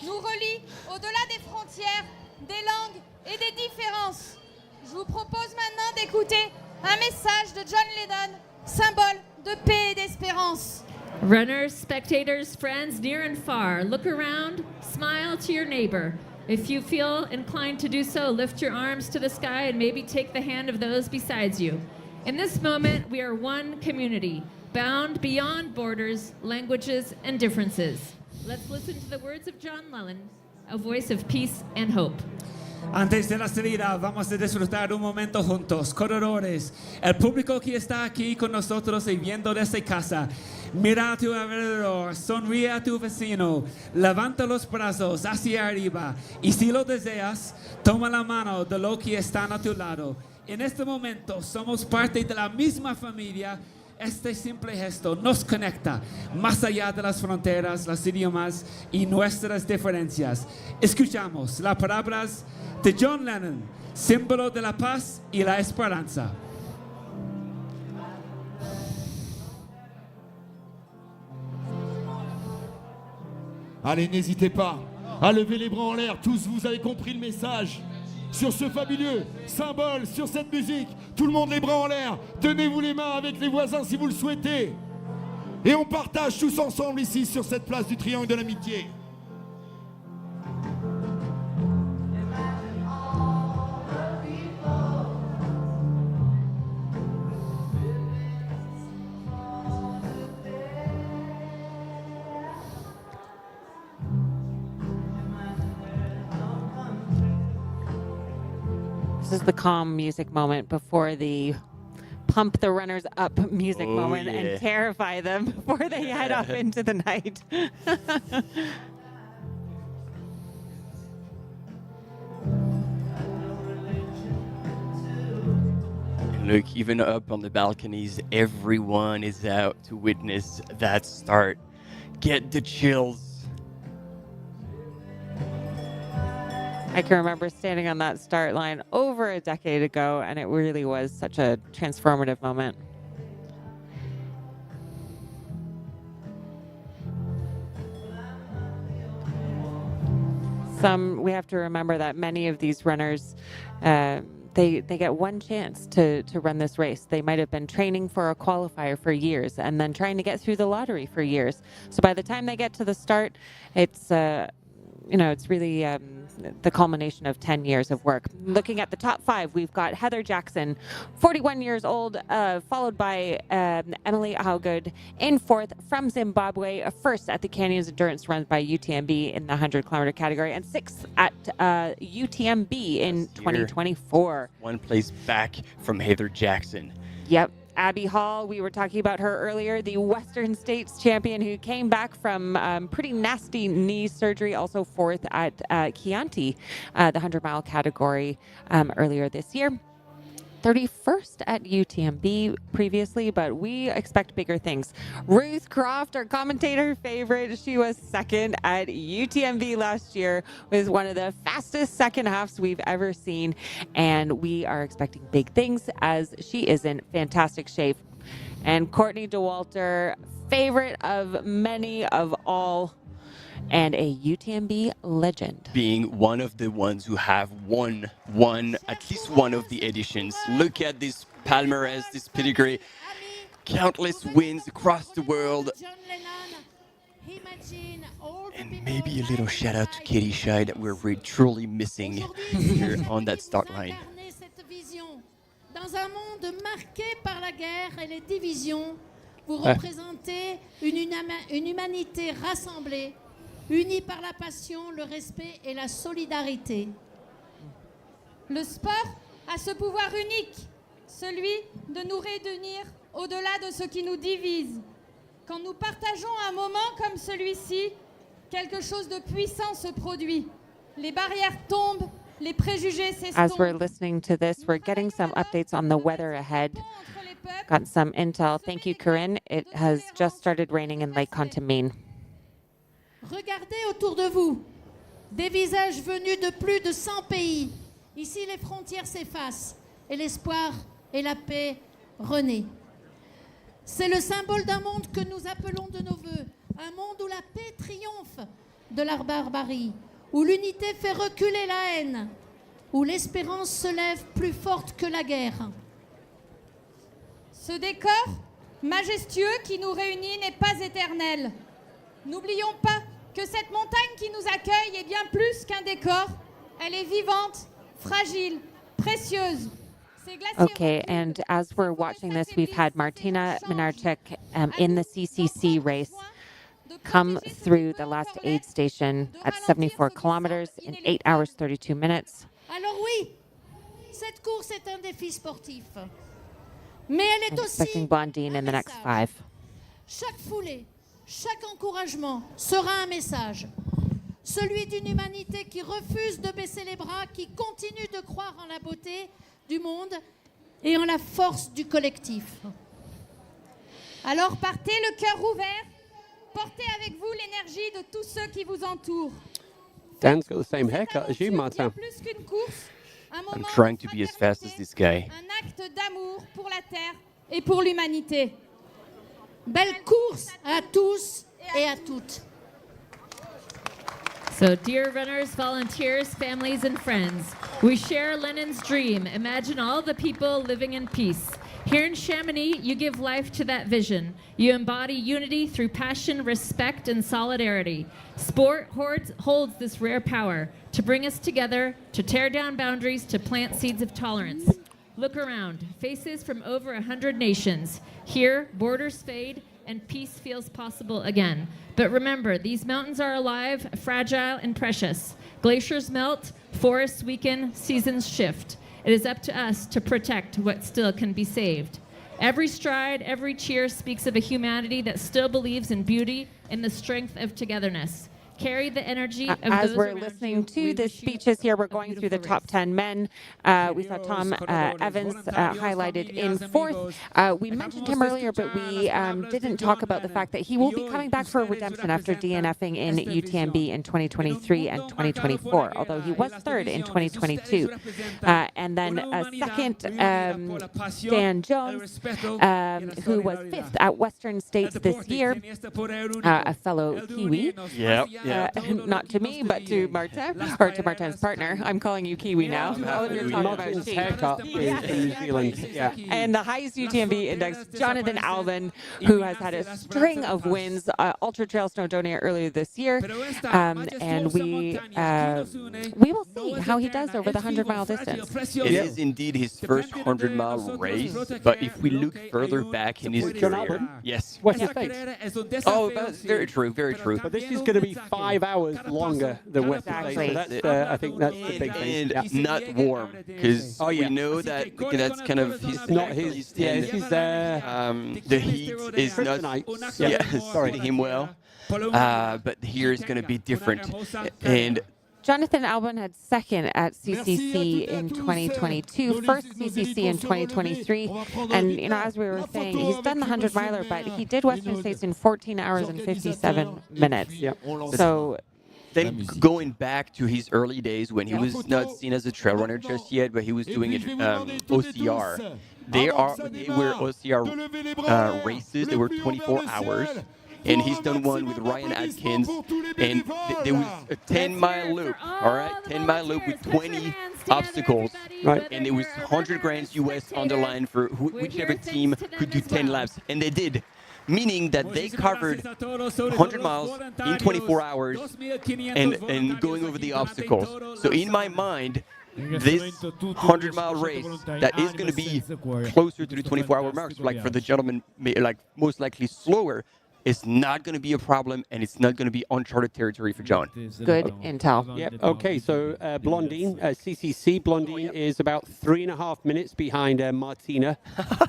nous relie au-delà des frontières, des langues et des différences. Je vous propose maintenant d'écouter un message de John Lennon, symbole de paix et d'espérance. Runners, spectators, friends near and far, look around, smile to your neighbor. If you feel inclined to do so, lift your arms to the sky and maybe take the hand of those beside you. In this moment, we are one community, bound beyond borders, languages, and differences. Let's listen to the words of John Lennon, a voice of peace and hope. Antes de la salida, vamos a disfrutar un momento juntos, corredores. El público que está aquí con nosotros y viendo desde casa, mira a tu alrededor, sonríe a tu vecino, levanta los brazos hacia arriba y si lo deseas, toma la mano de lo que están a tu lado. En este momento somos parte de la misma familia. Este simple gesto nos conecta más allá de las fronteras, los idiomas y nuestras diferencias. Escuchamos las palabras de John Lennon, símbolo de la paz y la esperanza. Allez, n'hésitez pas à lever les bras en l'air. Tous, vous avez compris le message. Sur ce fabuleux symbole, sur cette musique, tout le monde les bras en l'air. Tenez-vous les mains avec les voisins si vous le souhaitez. Et on partage tous ensemble ici sur cette place du Triangle de l'Amitié. This is the calm music moment before the pump the runners up music moment and terrify them before they head off into the night. And look, even up on the balconies, everyone is out to witness that start. Get the chills. I can remember standing on that start line over a decade ago, and it really was such a transformative moment. We have to remember that many of these runners, they get one chance to run this race. They might have been training for a qualifier for years and then trying to get through the lottery for years. So by the time they get to the start, it's it's really the culmination of 10 years of work. Looking at the top 5, we've got Heather Jackson, 41 years old, followed by Emily Howgood in 4th from Zimbabwe, first at the Canyons Endurance Runs by UTMB in the 100-kilometer category, and 6th at UTMB in 2024. One place back from Heather Jackson. Yep. Abby Hall, we were talking about her earlier, the Western States champion who came back from pretty nasty knee surgery, also 4th at Chianti, the 100-mile category earlier this year. 31st at UTMB previously, but we expect bigger things. Ruth Croft, our commentator favorite, she was 2nd at UTMB last year, was one of the fastest second halves we've ever seen, and we are expecting big things as she is in fantastic shape. And Courtney Dauwalter, favorite of many of all, and a UTMB legend. Being one of the ones who have won at least one of the editions. Look at this palmarès, this pedigree. Countless wins across the world. And maybe a little shout out to Katie Shai that we're truly missing here on that start line. Dans un monde marqué par la guerre et les divisions, vous représentez une humanité rassemblée, unis par la passion, le respect et la solidarité. Le sport a ce pouvoir unique, celui de nous réunir au-delà de ce qui nous divise. Quand nous partageons un moment comme celui-ci, quelque chose de puissant se produit. Les barrières tombent, les préjugés s'estompent. As we're listening to this, we're getting some updates on the weather ahead. Got some intel. Thank you, Corinne. It has just started raining in Lake Contamine. Regardez autour de vous, des visages venus de plus de 100 pays. Ici, les frontières s'effacent et l'espoir et la paix renaît. C'est le symbole d'un monde que nous appelons de nos voeux, un monde où la paix triomphe de la barbarie, où l'unité fait reculer la haine, où l'espérance se lève plus forte que la guerre. Ce décor majestueux qui nous réunit n'est pas éternel. N'oublions pas que cette montagne qui nous accueille est bien plus qu'un décor. Elle est vivante, fragile, précieuse. Okay, and as we're watching this, we've had Martina Minarczyk in the CCC race come through the last aid station at 74 kilometers in 8 hours, 32 minutes. Alors oui, cette course est un défi sportif. Mais elle est aussi Expecting Blondine in the next 5. chaque foulée, chaque encouragement sera un message. Celui d'une humanité qui refuse de baisser les bras, qui continue de croire en la beauté du monde et en la force du collectif. Alors partez le cœur ouvert, portez avec vous l'énergie de tous ceux qui vous entourent. Dan's got the same haircut as you, Martin. Plus qu'une course, un I'm moment, trying to be as fast as this guy. un acte d'amour pour la Terre et pour l'humanité. Belle course à tous et à toutes. So, dear runners, volunteers, families, and friends, we share Lenin's dream. Imagine all the people living in peace. Here in Chamonix, you give life to that vision. You embody unity through passion, respect, and solidarity. Sport holds this rare power to bring us together, to tear down boundaries, to plant seeds of tolerance. Look around, faces from over 100 nations. Here, borders fade, and peace feels possible again. But remember, these mountains are alive, fragile, and precious. Glaciers melt, forests weaken, seasons shift. It is up to us to protect what still can be saved. Every stride, every cheer speaks of a humanity that still believes in beauty and the strength of togetherness. Carry the energy of As those we're around listening you. to We the wish you speeches here, we're going through the top 10 men. We saw Tom Evans highlighted in 4th. We mentioned him earlier, but we didn't talk about the fact that he will be coming back for a redemption after DNFing in UTMB in 2023 and 2024, although he was 3rd in 2022. And then second, Dan Jones, who was 5th at Western States this year, a fellow Kiwi. Yep. Not to me, but to Martin, or to Martin's partner. I'm calling you Kiwi now. You're talking about Martin's sheep. haircut is in New Zealand. Yeah. And the highest UTMB index, Jonathan Alban, who has had a string of wins, Ultra Trail Snowdonia earlier this year. And we will see how he does over the 100-mile distance. It is indeed his first 100-mile race, but if we look further back in his career, yes. What's his face? Oh, that's very true, very true. But this is going to be 5 hours longer than Western States. So that's, I think that's the big thing. And not warm, because we know that that's kind of his. Not his. Yeah, his. The heat is not. Sorry, him well. But here is going to be different, and. Jonathan Alban had 2nd at CCC in 2022, first CCC in 2023. And, as we were saying, he's done the 100-miler, but he did Western States in 14 hours and 57 minutes. Yep. So then going back to his early days when he was not seen as a trail runner just yet, but he was doing it OCR. They were OCR races. They were 24 hours. And he's done one with Ryan Atkins, and there was a 10-mile loop, all right? 10-mile loop with 20 obstacles, right? And it was 100 grand US on the line for whichever team could do 10 laps, and they did. Meaning that they covered 100 miles in 24 hours and going over the obstacles. So in my mind, this 100-mile race that is going to be closer to the 24-hour mark, so like for the gentleman, like most likely slower, it's not going to be a problem, and it's not going to be uncharted territory for John. Good intel. Yep. Okay, so Blondine, CCC, Blondine is about 3.5 minutes behind Martina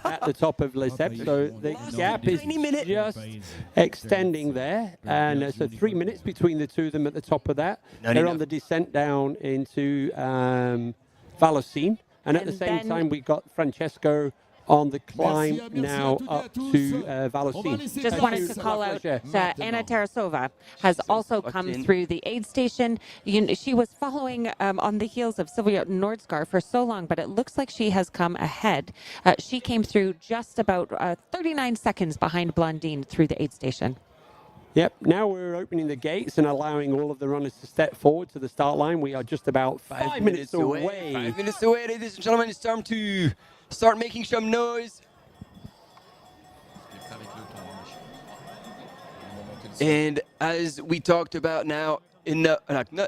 at the top of Lesep. So the gap is just extending there. And so 3 minutes between the two of them at the top of that. They're on the descent down into Valocine. And at the same time, we got Francesco on the climb now up to Valocine. Just wanted to call out Anna Tarasova has also come through the aid station. She was following on the heels of Silvia Nordskar for so long, but it looks like she has come ahead. She came through just about 39 seconds behind Blondine through the aid station. Yep, now we're opening the gates and allowing all of the runners to step forward to the start line. We are just about 5 minutes away. 5 minutes away, ladies and gentlemen. It's time to start making some noise. And as we talked about now, not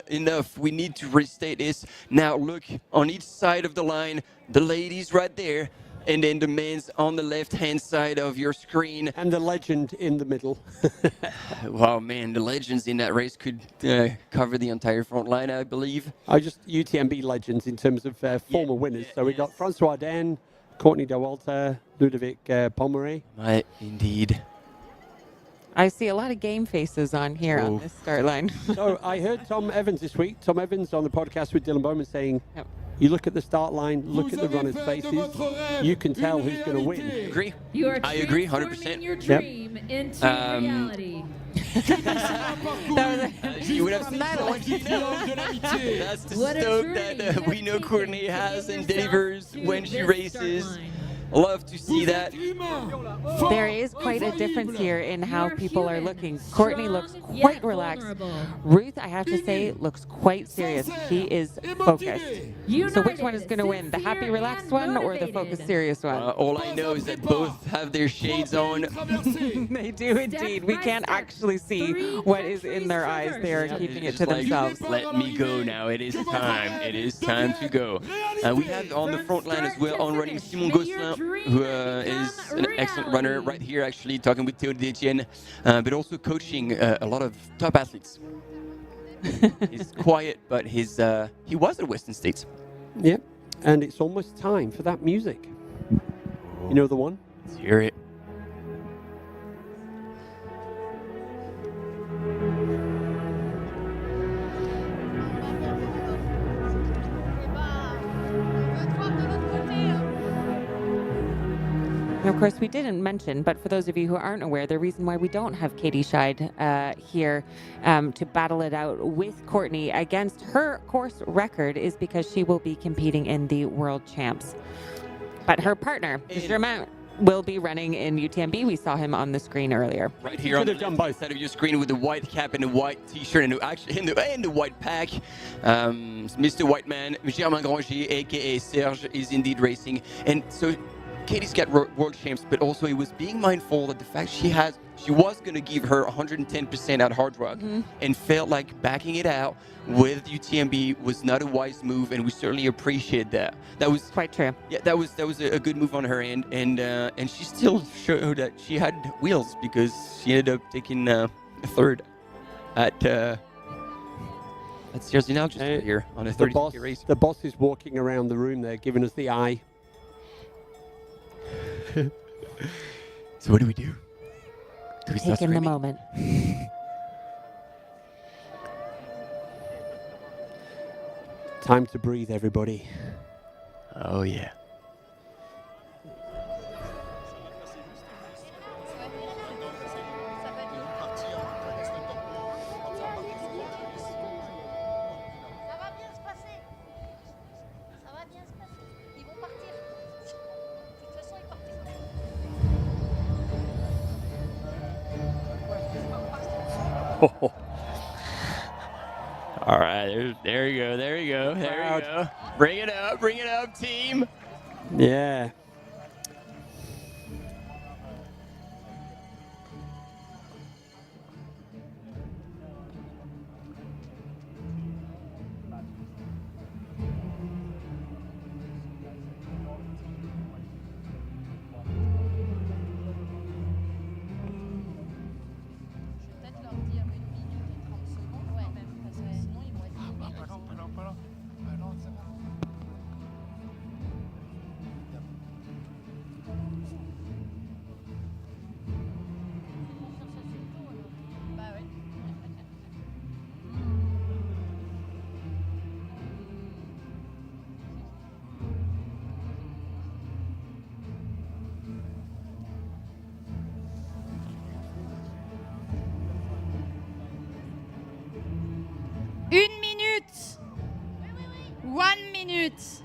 enough, we need to restate this. Now look, on each side of the line, the ladies right there, And then the men's on the left-hand side of your screen. And the legend in the middle. Wow, man, the legends in that race could cover the entire front line, I believe. UTMB legends in terms of former winners. So we got Francois Den, Courtney Dauwalter, Ludovic Pomeray. Right, indeed. I see a lot of game faces on here on this start line. So I heard Tom Evans this week, Tom Evans on the podcast with Dylan Bowman saying, you look at the start line, look at the runners' faces, you can tell who's going to win. Agree. I agree, 100%. Your dream into reality. You would have seen That's the stoke that we know Courtney has and delivers when she races. Love to see that. There is quite a difference here in how people are looking. Courtney looks quite relaxed. Ruth, I have to say, looks quite serious. She is focused. So which one is going to win? The happy, relaxed one or the focused, serious one? All I know is that both have their shades on. They do indeed. We can't actually see what is in their eyes. They are keeping it to themselves. Let me go now. It is time. It is time to go. We have on the front line as well on running Simon Gosselin, who is an excellent runner right here, actually talking with Tete, but also coaching a lot of top athletes. He's quiet, but he was at Western States. Yep, and it's almost time for that music. You know the one? Let's hear it. And of course, we didn't mention, but for those of you who aren't aware, the reason why we don't have Katie Scheid here to battle it out with Courtney against her course record is because she will be competing in the World Champs. But her partner, Germain, will be running in UTMB. We saw him on the screen earlier. Right here on the left side of your screen with the white cap and the white t-shirt and the white pack. Mr. White Man, Germain Granger, aka Serge, is indeed racing. And so Katie's got world champs, but also he was being mindful that the fact she was going to give her 110% at Hard Rock and felt like backing it out with UTMB was not a wise move, and we certainly appreciate that. That was quite true. Yeah, that was a good move on her end, and she still showed that she had wheels because she ended up taking a third at Jersey now just here on a 30K race. The boss is walking around the room there, giving us the eye. So what do we do? Do we start Taking the screaming? moment. Time to breathe, everybody. Oh, yeah. All right, there you go, there you go, there you go. Bring it up, team. Yeah. Une minute. 1 minute.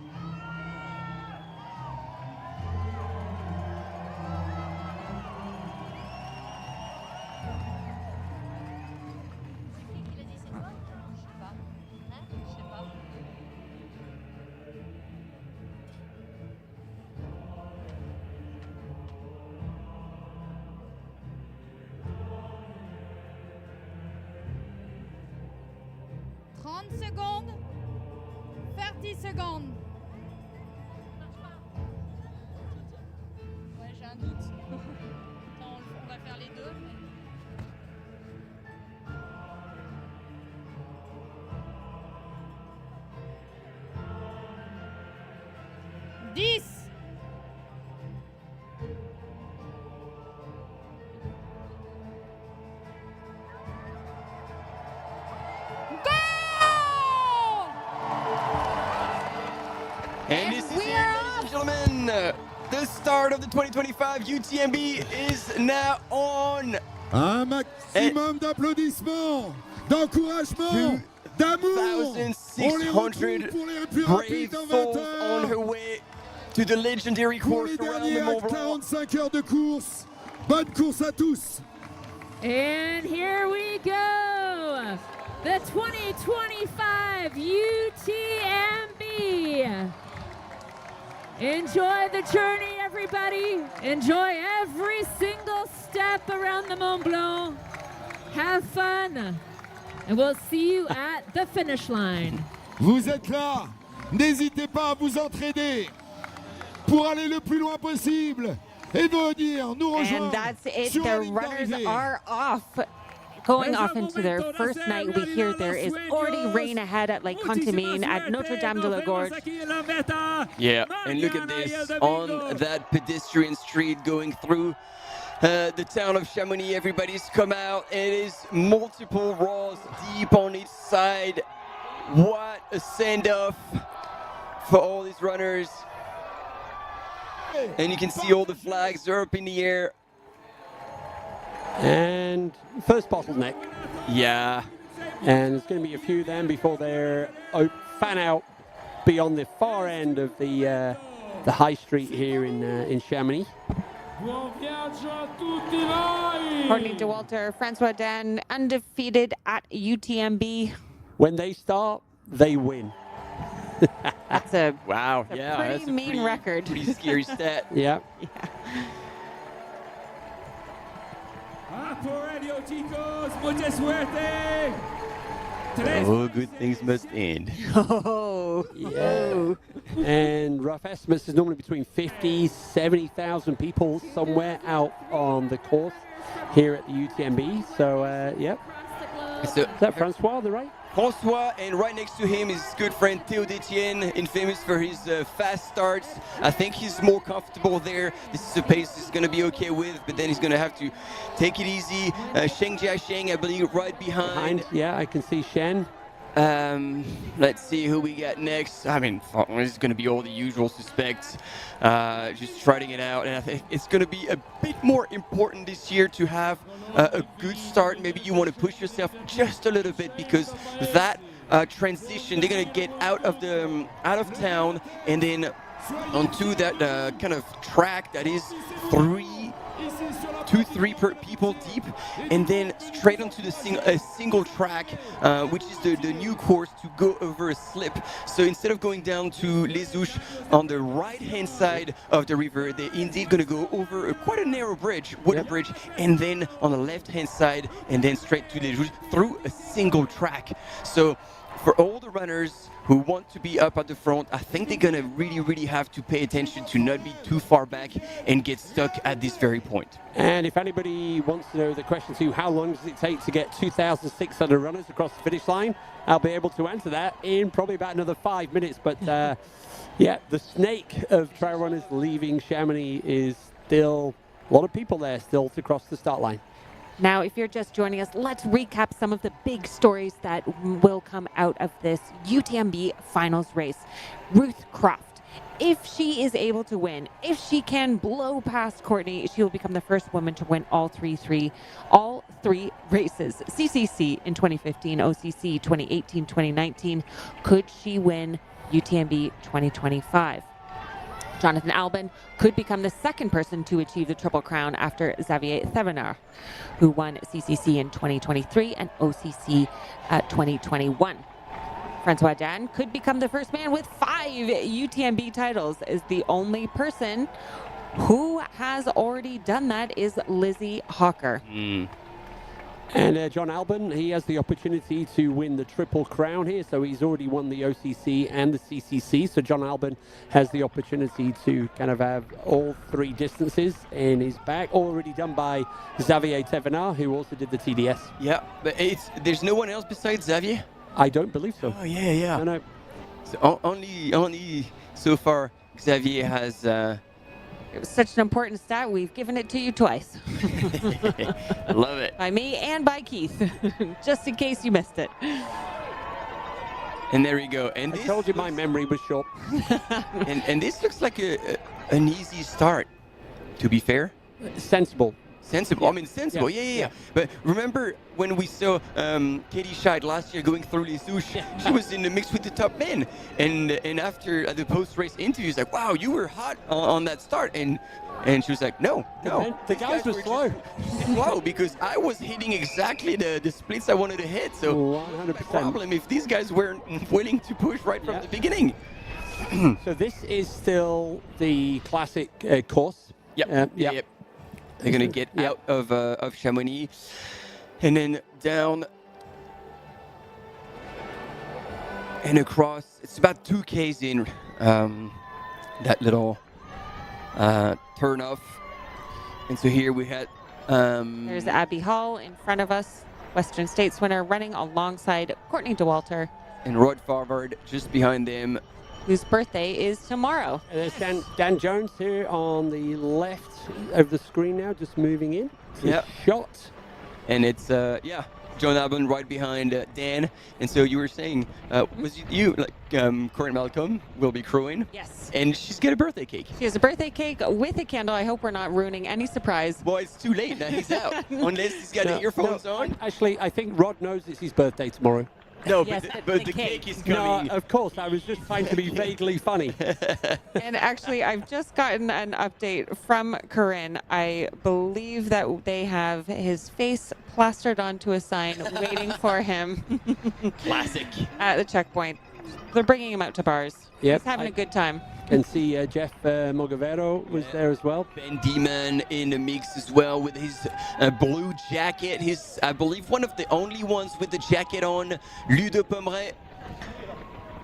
Secondes, 30 secondes. On va faire les deux. 10. And this is it, ladies and gentlemen. The start of the 2025 UTMB is now on. Un maximum d'applaudissements, d'encouragement, d'amour. 1,600 brave souls on her way to the legendary course around the Mont-Blanc. 45 heures de course. Bonne course à tous. And here we go. The 2025 UTMB. Enjoy the journey, everybody. Enjoy every single step around the Mont Blanc. Have fun. And we'll see you at the finish line. Vous êtes là. N'hésitez pas à vous entraider pour aller le plus loin possible et venir nous rejoindre. And that's it. Sur la The ligne runners d'arrivée. are off. Going off into their first night, we hear there is already rain ahead at Lake Contamine at Notre Dame de la Gorge. Yeah, and look at this, on that pedestrian street going through the town of Chamonix. Everybody's come out, and it is multiple rows deep on each side. What a send-off for all these runners. And you can see all the flags are up in the air. And first bottleneck. Yeah. And there's going to be a few then before they're fan out beyond the far end of the high street here in Chamonix. According to Walter, Francois Dan undefeated at UTMB. When they start, they win. That's a wow. That's Yeah, pretty that's a mean record. Pretty scary stat. Yeah. Por ello, chicos, mucha suerte. Oh, good things must end. Oh, yeah. And rough estimates is normally between 50, 70,000 people somewhere out on the course here at the UTMB. So, yep. So, is that Francois, the right? François, and right next to him is his good friend Tete, infamous for his fast starts. I think he's more comfortable there. This is a pace he's going to be okay with, but then he's going to have to take it easy. Sheng Jiasheng, I believe, right behind. Yeah, I can see Shen. Let's see who we got next. I mean, it's going to be all the usual suspects, just trying it out. And I think it's going to be a bit more important this year to have a good start. Maybe you want to push yourself just a little bit, because that transition, they're going to get out of town and then onto that kind of track that is 2-3 people deep, and then straight onto the single track, which is the new course to go over a slip. So instead of going down to Les Ouches on the right-hand side of the river, they're indeed going to go over quite a narrow bridge, wooden bridge, and then on the left-hand side, and then straight to Les Ouches through a single track. So for all the runners who want to be up at the front, I think they're going to really have to pay attention to not be too far back and get stuck at this very point. And if anybody wants to know the question to how long does it take to get 2,600 runners across the finish line, I'll be able to answer that in probably about another 5 minutes. But yeah, the snake of trail runners leaving Chamonix is still a lot of people there still to cross the start line. Now, if you're just joining us, let's recap some of the big stories that will come out of this UTMB finals race. Ruth Croft, if she is able to win, if she can blow past Courtney, she will become the first woman to win all three races. CCC in 2015, OCC 2018, 2019. Could she win UTMB 2025? Jonathan Albon could become the second person to achieve the Triple Crown after Xavier Thévenard, who won CCC in 2023 and OCC 2021. Francois Dan could become the first man with 5 UTMB titles. Is the only person who has already done that is Lizzie Hawker. And John Albon, he has the opportunity to win the Triple Crown here, so he's already won the OCC and the CCC, so John Albon has the opportunity to kind of have all three distances in his back, already done by Xavier Thévenard, who also did the TDS. Yeah, but there's no one else besides Xavier? I don't believe so. Oh, yeah. No. So only so far Xavier has... It was such an important stat, we've given it to you twice. Love it. By me and by Keith, just in case you missed it. And there we go. And I told you my memory was short. and this looks like an easy start, to be fair. Sensible. Sensible. I mean, sensible. Yeah. But remember when we saw Katie Scheid last year going through Les Souches? She was in the mix with the top men. And after the post-race interview, she's like, wow, you were hot on that start. And she was like, no. The guys were slow. Slow, because I was hitting exactly the splits I wanted to hit. So 100%. No problem if these guys weren't willing to push right from the beginning. So this is still the classic course. Yep. They're going to get out of Chamonix and then down and across. It's about 2 Ks in that little turn off. And so here we had... There's Abby Hall in front of us, Western States winner, running alongside Courtney Dauwalter. And Rod Farvard just behind them. Whose birthday is tomorrow. And there's Dan Jones here on the left of the screen now, just moving in. Shot. And it's, John Albon right behind Dan. And so you were saying, was you like, Corinne Malcolm will be crowing? Yes. And she's got a birthday cake. She has a birthday cake with a candle. I hope we're not ruining any surprise. Well, it's too late now. He's out. Unless he's got the earphones on. Actually, I think Rod knows it's his birthday tomorrow. No, yes, but the cake is coming. No, of course. I was just trying to be vaguely funny. And actually, I've just gotten an update from Corinne. I believe that they have his face plastered onto a sign waiting for him. Classic. At the checkpoint. They're bringing him out to bars. Yep. He's having a good time. Can see Jeff Mogavero was there as well. Ben Deeman in the mix as well with his blue jacket. He's, I believe, one of the only ones with the jacket on. Ludo Pomeray.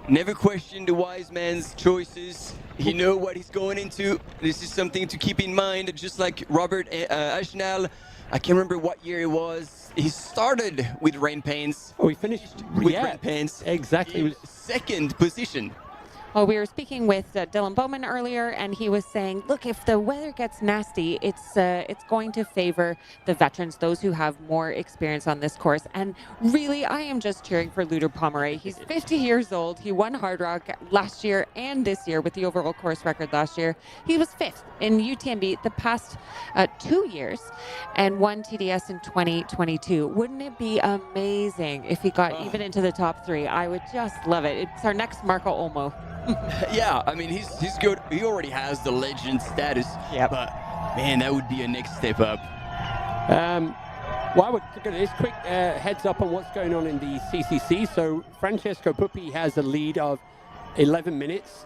Never question the wise man's choices. He know what he's going into. This is something to keep in mind, just like Robert Ashnal. I can't remember what year it was. He started with rain pants. Oh, he finished with rain pants. Exactly. In second position. Well, we were speaking with Dylan Bowman earlier, and he was saying, look, if the weather gets nasty, it's going to favor the veterans, those who have more experience on this course. And really, I am just cheering for Ludo Pomeray. He's 50 years old. He won Hard Rock last year and this year with the overall course record last year. He was 5th in UTMB the past 2 years and won TDS in 2022. Wouldn't it be amazing if he got even into the top 3? I would just love it. It's our next Marco Olmo. Yeah, I mean, he's good. He already has the legend status. Yeah. But, man, that would be a next step up. While we're looking at this, quick heads up on what's going on in the CCC. So Francesco Puppi has a lead of 11 minutes.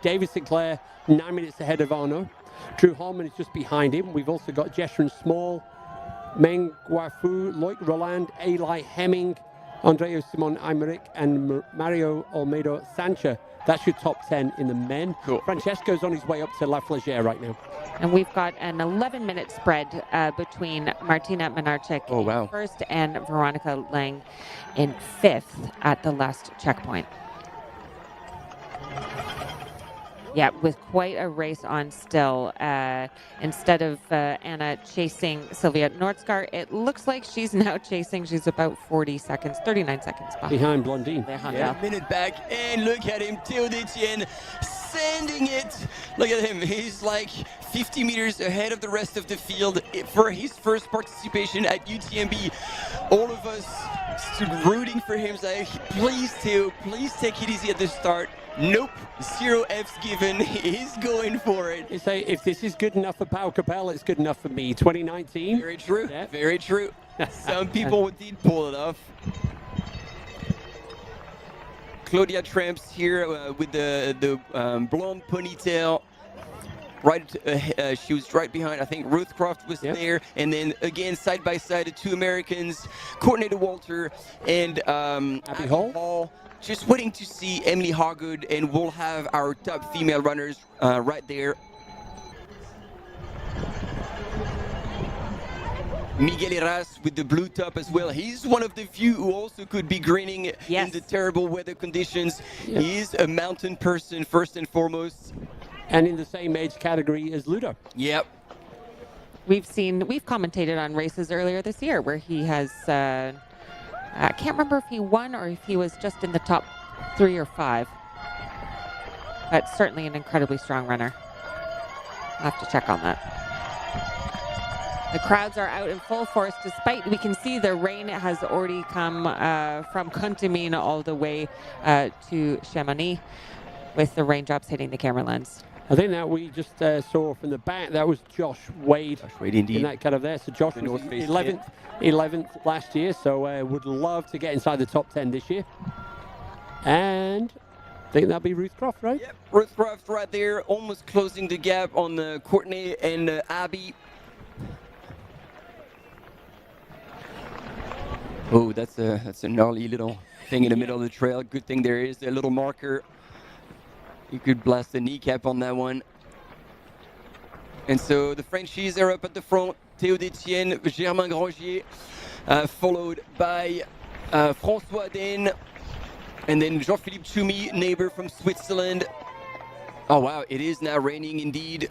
David Sinclair, 9 minutes ahead of Arnaud. Drew Holman is just behind him. We've also got Jeshren Small, Meng Guafu, Loic Roland, Eli Hemming, Andreu Simon Aymeric, and Mario Olmedo Sancha. That's your top 10 in the men. Cool. Francesco's on his way up to La Flagère right now. And we've got an 11-minute spread between Martina Menarchik in first and Veronica Lang in 5th at the last checkpoint. Yeah, with quite a race on still. Instead of Anna chasing Sylvia Nordskar, it looks like she's now chasing. She's about 40 seconds, 39 seconds behind Blondine. Yeah, a minute back, and look at him, Théo Détienne, sending it. Look at him, he's like 50 meters ahead of the rest of the field for his first participation at UTMB. All of us stood rooting for him, like, please Théo, please take it easy at the start. Nope, 0 F's given. He's going for it. You say, if this is good enough for Pau Capel, it's good enough for me. 2019. Very true. Yeah. Very true. Some people did pull it off. Claudia Tramps here with the blonde ponytail. She was right behind. I think Ruth Croft was there, and then again side by side, the two Americans, Courtney Walter and Abby Hall. Just waiting to see Emily Hargood, and we'll have our top female runners right there. Miguel Heras with the blue top as well. He's one of the few who also could be grinning in the terrible weather conditions. He is a mountain person first and foremost. And in the same age category as Ludo. Yep. We've commentated on races earlier this year where he has, I can't remember if he won or if he was just in the top 3 or 5. But certainly an incredibly strong runner. I'll have to check on that. The crowds are out in full force despite we can see the rain has already come from Contamine all the way to Chamonix with the raindrops hitting the camera lens. I think that we just saw from the back, that was Josh Wade. Josh Wade, indeed. In that kind of there. So Josh was 11th last year, so would love to get inside the top 10 this year. And I think that'll be Ruth Croft, right? Yep, Ruth Croft right there, almost closing the gap on Courtney and Abby. Oh, that's a gnarly little thing in the middle of the trail. Good thing there is a little marker. You could blast the kneecap on that one. And so the Frenchies are up at the front. Théo Detienne, Germain Grangier, followed by François Den, and then Jean-Philippe Choumi, neighbor from Switzerland. Oh wow, it is now raining indeed.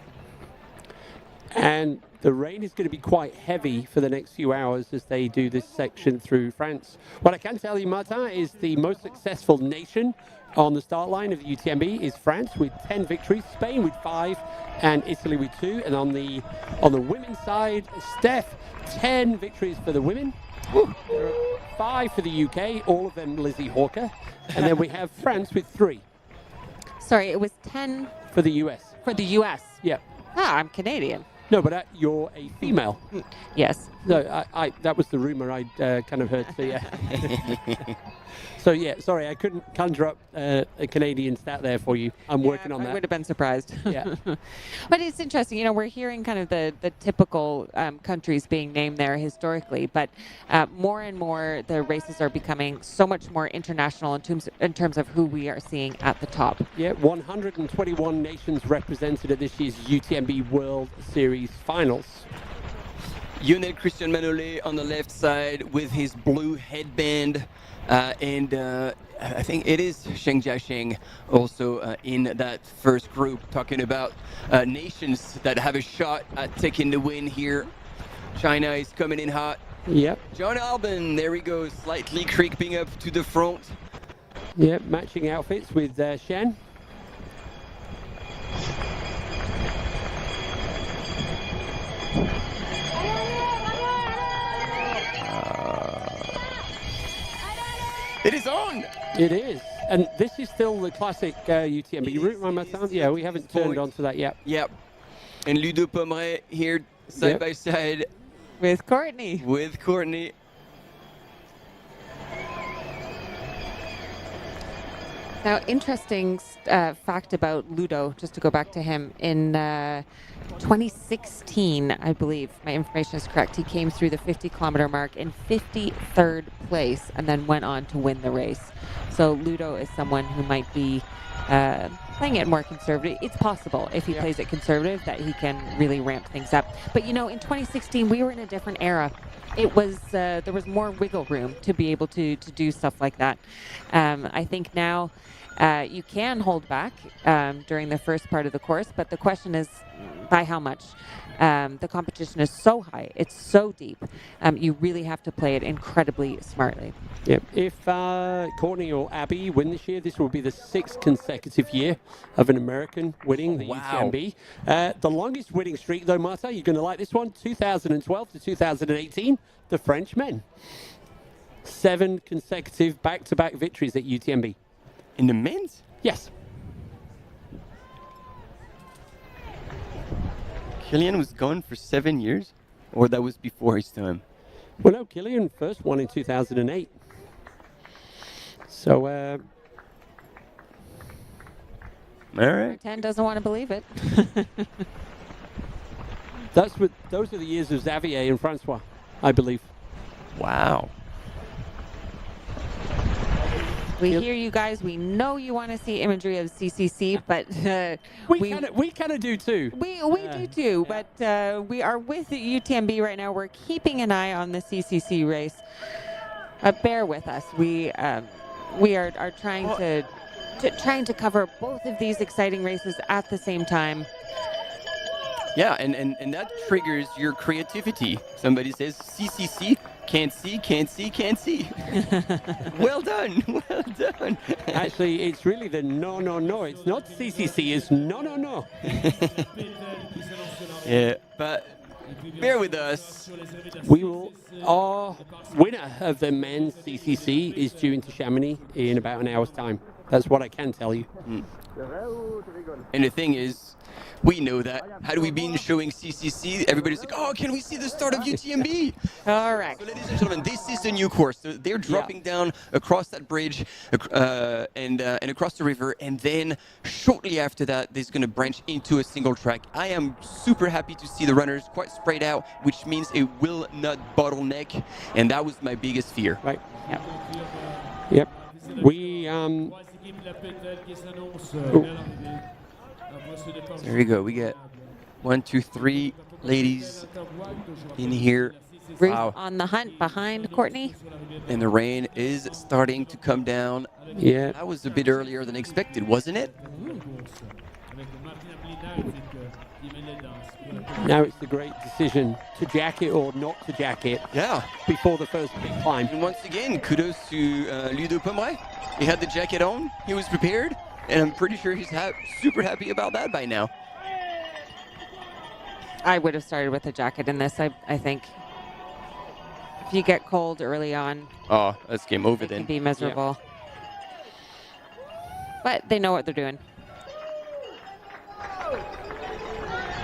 And the rain is going to be quite heavy for the next few hours as they do this section through France. What I can tell you, Martin, is the most successful nation on the start line of the UTMB is France with 10 victories, Spain with 5, and Italy with 2. And on the women's side, Steph, 10 victories for the women. Woo. 5 for the UK, all of them Lizzie Hawker. And then we have France with 3. Sorry, it was 10 for the US. For the US? Yeah. Ah, I'm Canadian. No, but you're a female. Yes. No, I that was the rumor I'd kind of heard. So yeah. So yeah, sorry, I couldn't conjure up a Canadian stat there for you. I'm working on that. I would have been surprised. Yeah. But it's interesting, you know, we're hearing kind of the typical countries being named there historically, but more and more the races are becoming so much more international in terms of who we are seeing at the top. Yeah, 121 nations represented at this year's UTMB World Series Finals. Lionel Christian Manolet on the left side with his blue headband. And I think it is Sheng Jiasheng also in that first group, talking about nations that have a shot at taking the win here. China is coming in hot. Yep. John Albon, there we go, slightly creeping up to the front. Yep, matching outfits with Shen. It is on! It is. And this is still the classic UTMB route, right, Martin? Yeah, we haven't turned on to that yet. Yep. And Ludo Pomeray here side by side. With Courtney. With Courtney. Now, interesting fact about Ludo, just to go back to him, in 2016, I believe, my information is correct, he came through the 50-kilometer mark in 53rd place and then went on to win the race. So Ludo is someone who might be playing it more conservative. It's possible, if he plays it conservative, that he can really ramp things up. But, you know, in 2016, we were in a different era. It was there was more wiggle room to be able to do stuff like that. I think now you can hold back during the first part of the course, but the question is by how much? The competition is so high, it's so deep. You really have to play it incredibly smartly. Yep. If Courtney or Abby win this year, this will be the 6th consecutive year of an American winning the UTMB. The longest winning streak, though, Marta, you're going to like this one, 2012 to 2018, the French men. 7 consecutive back-to-back victories at UTMB. In the men's? Yes. Kilian was gone for 7 years? Or that was before his time? Well, no, Kilian first won in 2008. All right. 10 doesn't want to believe it. Those are the years of Xavier and Francois, I believe. Wow. We hear you guys. We know you want to see imagery of CCC, but we kind of do too. We do too, but we are with the UTMB right now. We're keeping an eye on the CCC race. Bear with us. We are trying to cover both of these exciting races at the same time. Yeah, and that triggers your creativity. Somebody says CCC, can't see. Well done. Actually, it's really the no. It's not CCC, it's no. Yeah, but bear with us. Our winner of the men's CCC is due into Chamonix in about an hour's time. That's what I can tell you. And the thing is, we know that. Had we been showing CCC, everybody's like, oh, can we see the start of UTMB? Correct. So, ladies and gentlemen, this is the new course. So they're dropping down across that bridge and across the river, and then shortly after that, there's going to branch into a single track. I am super happy to see the runners quite spread out, which means it will not bottleneck, and that was my biggest fear. Right. Yep. There we go. We get 1, 2, 3 ladies in here. Ruth on the hunt behind Courtney. And the rain is starting to come down. Yeah. That was a bit earlier than expected, wasn't it? Now it's the great decision to jacket or not to jacket. Yeah. Before the first big climb. And once again, kudos to Ludo Pomeray. He had the jacket on. He was prepared. And I'm pretty sure he's super happy about that by now. I would have started with a jacket in this, I think. If you get cold early on, oh, that's game over then. It can be miserable. Yeah. But they know what they're doing.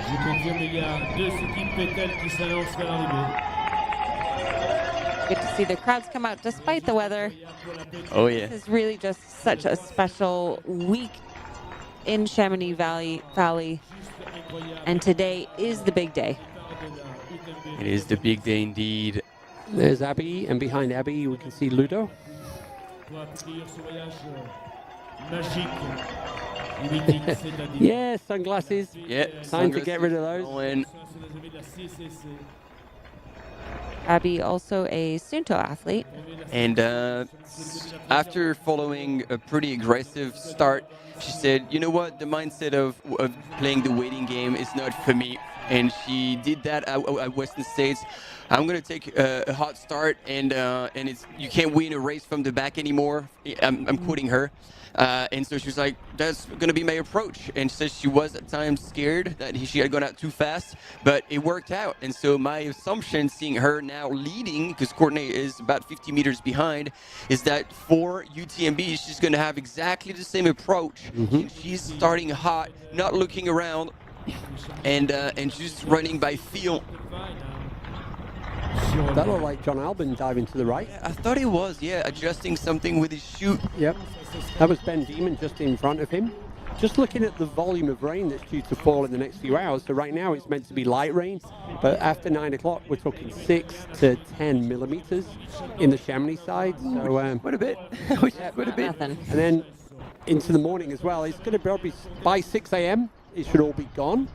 Je confirme, il y a 2 équipes Tete qui s'annoncent à l'arrivée. Good to see the crowds come out despite the weather. Oh, yeah. This is really just such a special week in Chamonix Valley. And today is the big day. It is the big day indeed. There's Abby, and behind Abby we can see Ludo. Yeah, sunglasses. Yeah, time to get rid of those. Abby, also a Sunto athlete. And after following a pretty aggressive start, she said, you know what, the mindset of playing the waiting game is not for me. And she did that at Western States. I'm going to take a hot start, and it's you can't win a race from the back anymore. I'm quoting her. And so she was like, that's going to be my approach. And she said she was at times scared that she had gone out too fast, but it worked out. And so my assumption, seeing her now leading, because Courtney is about 50 meters behind, is that for UTMB, she's going to have exactly the same approach. Mm-hmm. She's starting hot, not looking around, and just running by feel. That looked like John Albin diving to the right. I thought he was, adjusting something with his chute. Yep. That was Ben Demon just in front of him. Just looking at the volume of rain that's due to fall in the next few hours. So right now it's meant to be light rain, but after 9 o'clock we're talking 6 to 10 millimeters in the Chamonix side. So what a bit. What a bit. Nothing. And then into the morning as well. It's going to probably by 6 a.m. it should all be gone.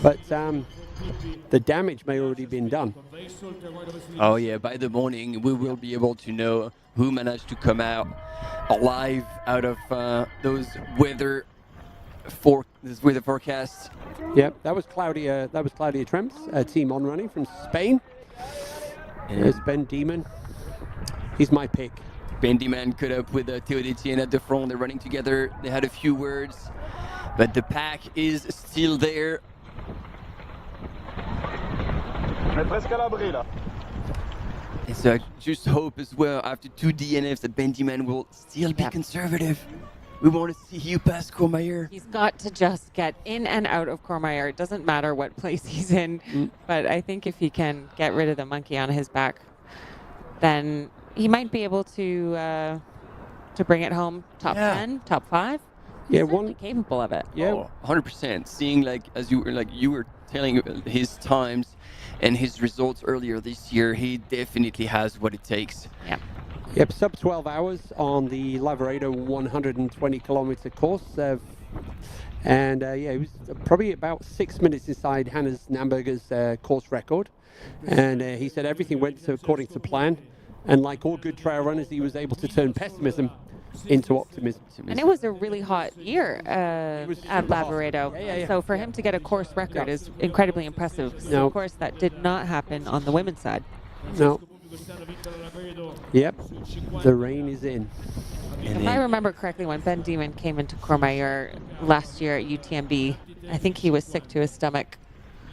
But the damage may already been done. Oh yeah, by the morning we will be able to know who managed to come out alive out of those weather forecasts. Yep, that was Claudia Tremps, a team on running from Spain. There's Ben Demon. He's my pick. Ben Demon caught up with Tete at the front. They're running together. They had a few words, but the pack is still there. And so I just hope as well, after 2 DNFs, that Ben Demon will still be conservative. We want to see you pass Courmayeur. He's got to just get in and out of Courmayeur. It doesn't matter what place he's in. But I think if he can get rid of the monkey on his back, then he might be able to bring it home top 10, top 5. certainly capable of it. Yeah, 100%. Seeing as you were telling his times and his results earlier this year, he definitely has what it takes. Yeah. Yep, sub 12 hours on the Lavaredo 120 kilometer course. And it was probably about 6 minutes inside Hannes Namberger's course record. And he said everything went according to plan. And like all good trail runners, he was able to turn pessimism into optimism. And it was a really hot year at Lavaredo. Yeah. So for him to get a course record is incredibly impressive. So of course, that did not happen on the women's side. No. Yep, the rain is in. If I remember correctly, when Ben Demon came into Courmayeur last year at UTMB, I think he was sick to his stomach.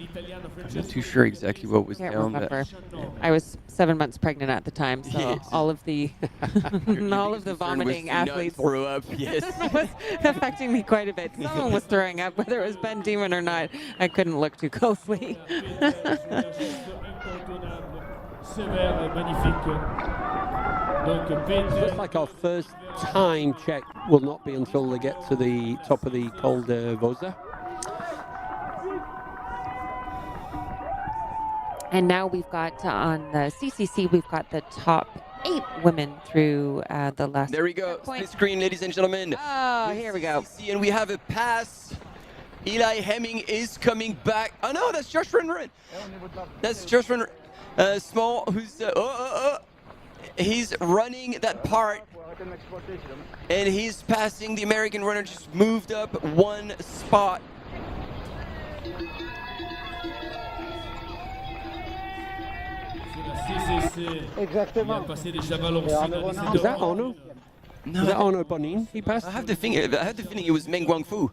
I'm not too sure exactly what was Can't down. remember. I was 7 months pregnant at the time, so Yes. all of the vomiting athletes throw up. Yes, was affecting me quite a bit. Someone was throwing up, whether it was Ben Demon or not. I couldn't look too closely. Sévère et magnifique. Donc, Looks like our first time check will not be until they get to the top of the Col de Vosa. And now we've got on the CCC, we've got the top 8 women through the last. There we go. Split screen, ladies and gentlemen. Oh, here we go. And we have a pass. Eli Hemming is coming back. Oh no, that's Josh Renren. That's Josh Renren. Small, who's he's running that part, and he's passing the American runner. Just moved up one spot. Exactement. Is that Ono? No. Is that Ono Bonin he passed? I have the feeling it was Meng Guangfu.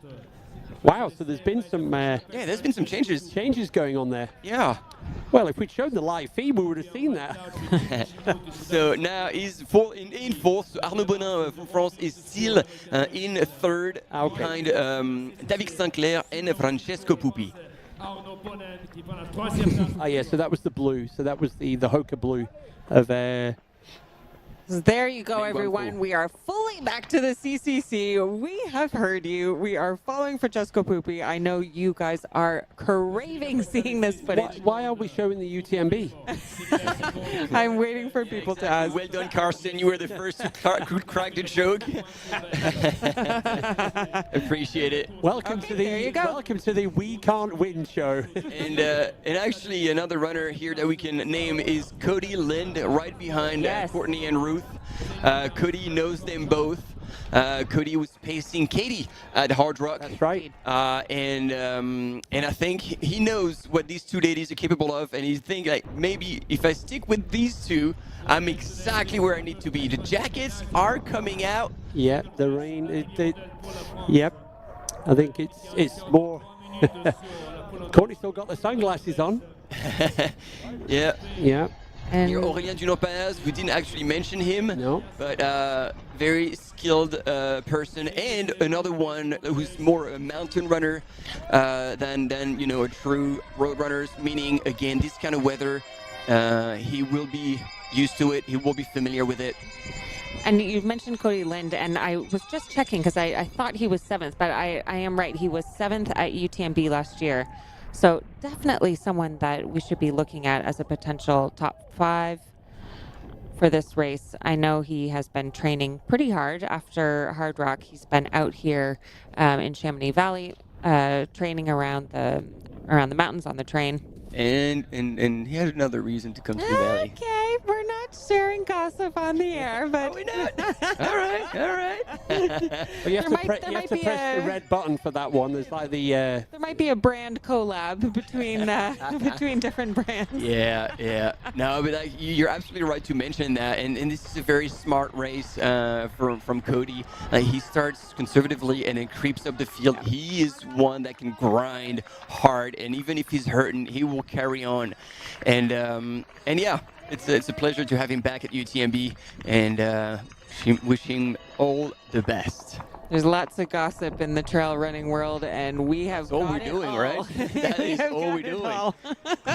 Wow, so there's been some there's been some changes going on there. Yeah. Well, if we'd shown the live feed, we would have seen that. So now he's in fourth. So Arnaud Bonin from France is still in third, behind David Sinclair and Francesco Pupi. Yeah, so that was the blue. So that was the HOKA blue of There you go, everyone. We are fully back to the CCC. We have heard you. We are following Francesco Pupi. I know you guys are craving seeing this footage. Why are we showing the UTMB? I'm waiting for people to ask. Well done, Carsten. You were the first who cracked the joke. Appreciate it. Welcome to the We Can't Win show. And actually, another runner here that we can name is Cody Lind, right behind Courtney and Ruth. Cody knows them both. Cody was pacing Katie at Hard Rock. That's right. And I think he knows what these two ladies are capable of, and he's thinking like, maybe if I stick with these two, I'm exactly where I need to be. The jackets are coming out. Yeah, the rain. Yep. I think it's more. Courtney still got the sunglasses on. Yeah. Yeah. And here, Aurélien Dunant-Paz, we didn't actually mention him, but very skilled person, and another one who's more a mountain runner than a true road runner, meaning, again, this kind of weather, he will be used to it, he will be familiar with it. And you mentioned Cody Lind, and I was just checking because I thought he was 7th, but I am right. He was 7th at UTMB last year. So definitely someone that we should be looking at as a potential top 5 for this race. I know he has been training pretty hard after Hard Rock. He's been out here in Chamonix Valley, training around the mountains on the train. And he had another reason to come to the valley. Okay, we're not sharing gossip on the air, but we're not. All right. Well, you have to press the red button for that one. There's like the. There might be a brand collab between different brands. Yeah. No, but you're absolutely right to mention that, and this is a very smart race from Cody. He starts conservatively and then creeps up the field. He is one that can grind hard, and even if he's hurting, he will carry on. And yeah, it's a pleasure to have him back at UTMB, and wish him all the best. There's lots of gossip in the trail running world, and we have That's all we're doing, right? That is all we're doing.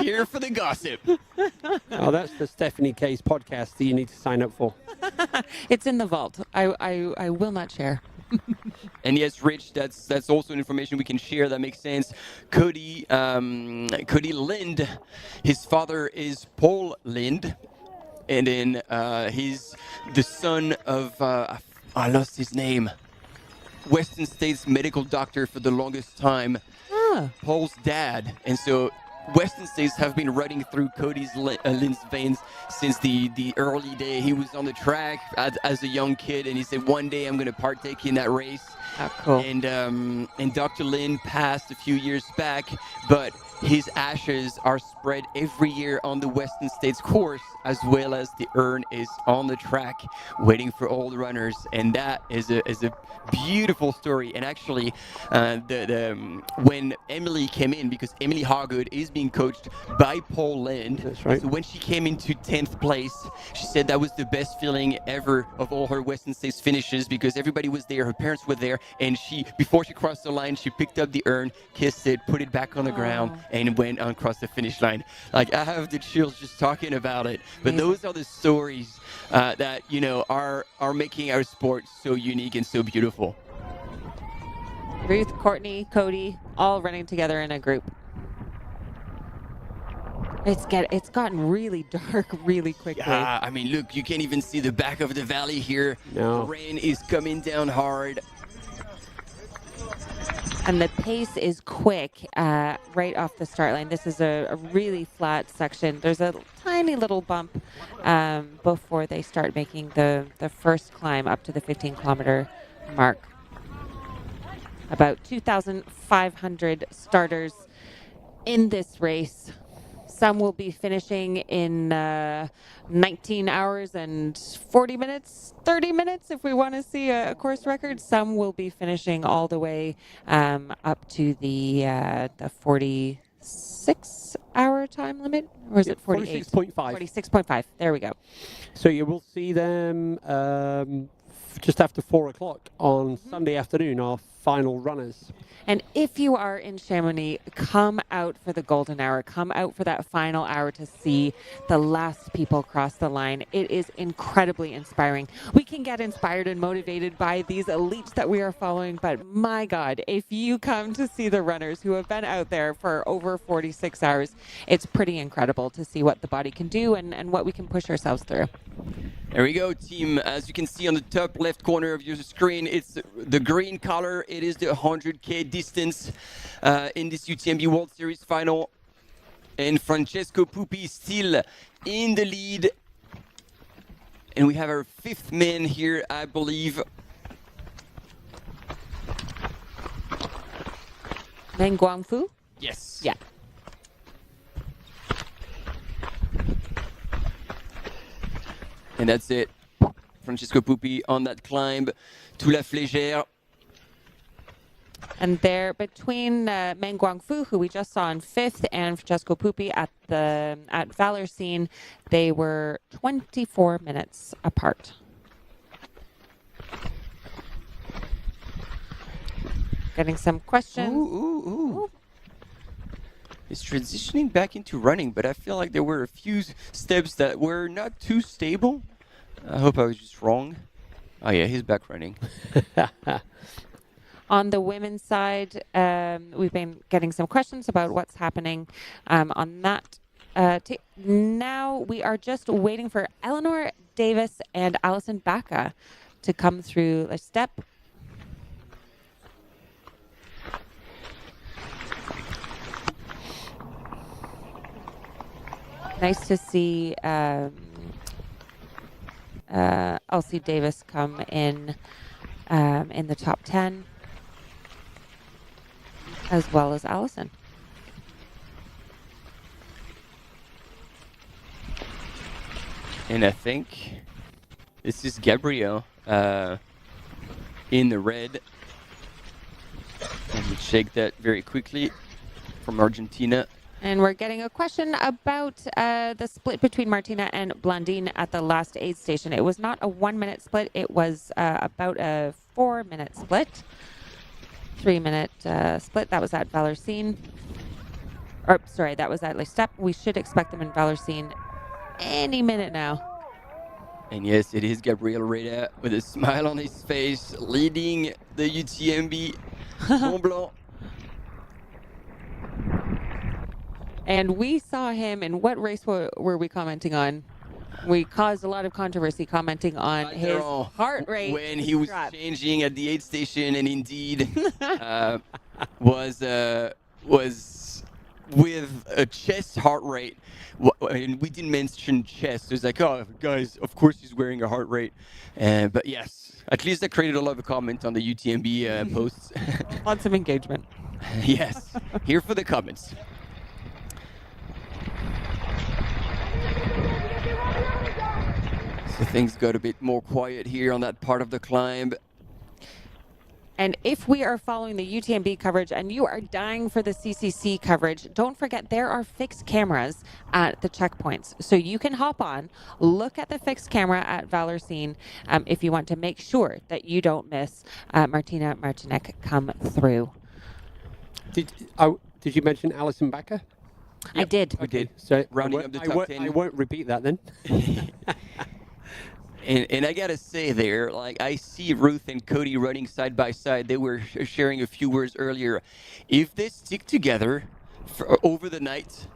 Here for the gossip. Oh, that's the Stephanie Case podcast that you need to sign up for. It's in the vault. I will not share. And yes, Rich, that's also information we can share that makes sense. Cody Lind, his father is Paul Lind, and then he's the son of I lost his name. Western States medical doctor for the longest time. Paul's dad, and so Western States have been running through Cody's Lind's veins since the early day. He was on the track as a young kid, and he said, one day I'm going to partake in that race. Cool. And Dr. Lin passed a few years back, but his ashes are spread every year on the Western States course, as well as the urn is on the track waiting for all the runners. And that is a beautiful story. And actually, when Emily came in, because Emily Hargood is being coached by Paul Lind. That's right. So when she came into 10th place, she said that was the best feeling ever of all her Western States finishes, because everybody was there, her parents were there, and before she crossed the line, she picked up the urn, kissed it, put it back on the ground, and went across the finish line. Like, I have the chills just talking about it. But those are the stories that, you know, are making our sport so unique and so beautiful. Ruth, Courtney, Cody, all running together in a group. It's gotten really dark really quickly. Yeah, I mean, look, you can't even see the back of the valley here. No. The rain is coming down hard. And the pace is quick right off the start line. This is a really flat section. There's a tiny little bump before they start making the first climb up to the 15-kilometer mark. About 2,500 starters in this race. Some will be finishing in 19 hours and 40 minutes, 30 minutes if we want to see a course record. Some will be finishing all the way up to the 46-hour time limit. Or is it 48? 46.5. 46.5. There we go. So you will see them just after 4 o'clock on Sunday afternoon, our final runners. And if you are in Chamonix, come out for the golden hour. Come out for that final hour to see the last people cross the line. It is incredibly inspiring. We can get inspired and motivated by these elites that we are following, but my God, if you come to see the runners who have been out there for over 46 hours, it's pretty incredible to see what the body can do and what we can push ourselves through. There we go, team. As you can see on the top left corner of your screen, it's the green color. It is the 100K distance in this UTMB World Series final. And Francesco Pupi still in the lead. And we have our fifth man here, I believe. Meng Guangfu? Yes. Yeah. And that's it. Francesco Pupi on that climb to La Flégère. And there between Meng Guangfu, who we just saw in fifth, and Francesco Pupi at Valersine, they were 24 minutes apart. Getting some questions. Ooh. It's transitioning back into running, but I feel like there were a few steps that were not too stable. I hope I was just wrong. Oh yeah, he's back running. On the women's side, we've been getting some questions about what's happening on that. Now we are just waiting for Eleanor Davis and Alison Baca to come through a step. Nice to see Elsie Davis come in the top 10, as well as Allison. And I think this is Gabriel in the red. Let me check that very quickly from Argentina. And we're getting a question about the split between Martina and Blandine at the last aid station. It was not a 1-minute split. It was about a 4-minute split. 3-minute split. That was at Valersine. Or, sorry, that was at Le Step. We should expect them in Valersine any minute now. And yes, it is Gabriel Reda with a smile on his face, leading the UTMB Mont-Blanc. And we saw him in what race were we commenting on? We caused a lot of controversy commenting on his heart rate. When he was changing at the aid station, and indeed was with a chest heart rate. And we didn't mention chest. It was like, oh, guys, of course he's wearing a heart rate. But yes, at least I created a lot of comment on the UTMB posts. Lots of engagement. Yes, here for the comments. So things got a bit more quiet here on that part of the climb. And if we are following the UTMB coverage and you are dying for the CCC coverage, don't forget there are fixed cameras at the checkpoints. So you can hop on, look at the fixed camera at Valorsine if you want to make sure that you don't miss Martina Martinek come through. Did you mention Alison Becker? I did. We did. So rounding up the top 10. I won't repeat that then. And I gotta say there, like, I see Ruth and Cody running side by side. They were sharing a few words earlier. If they stick together over the night,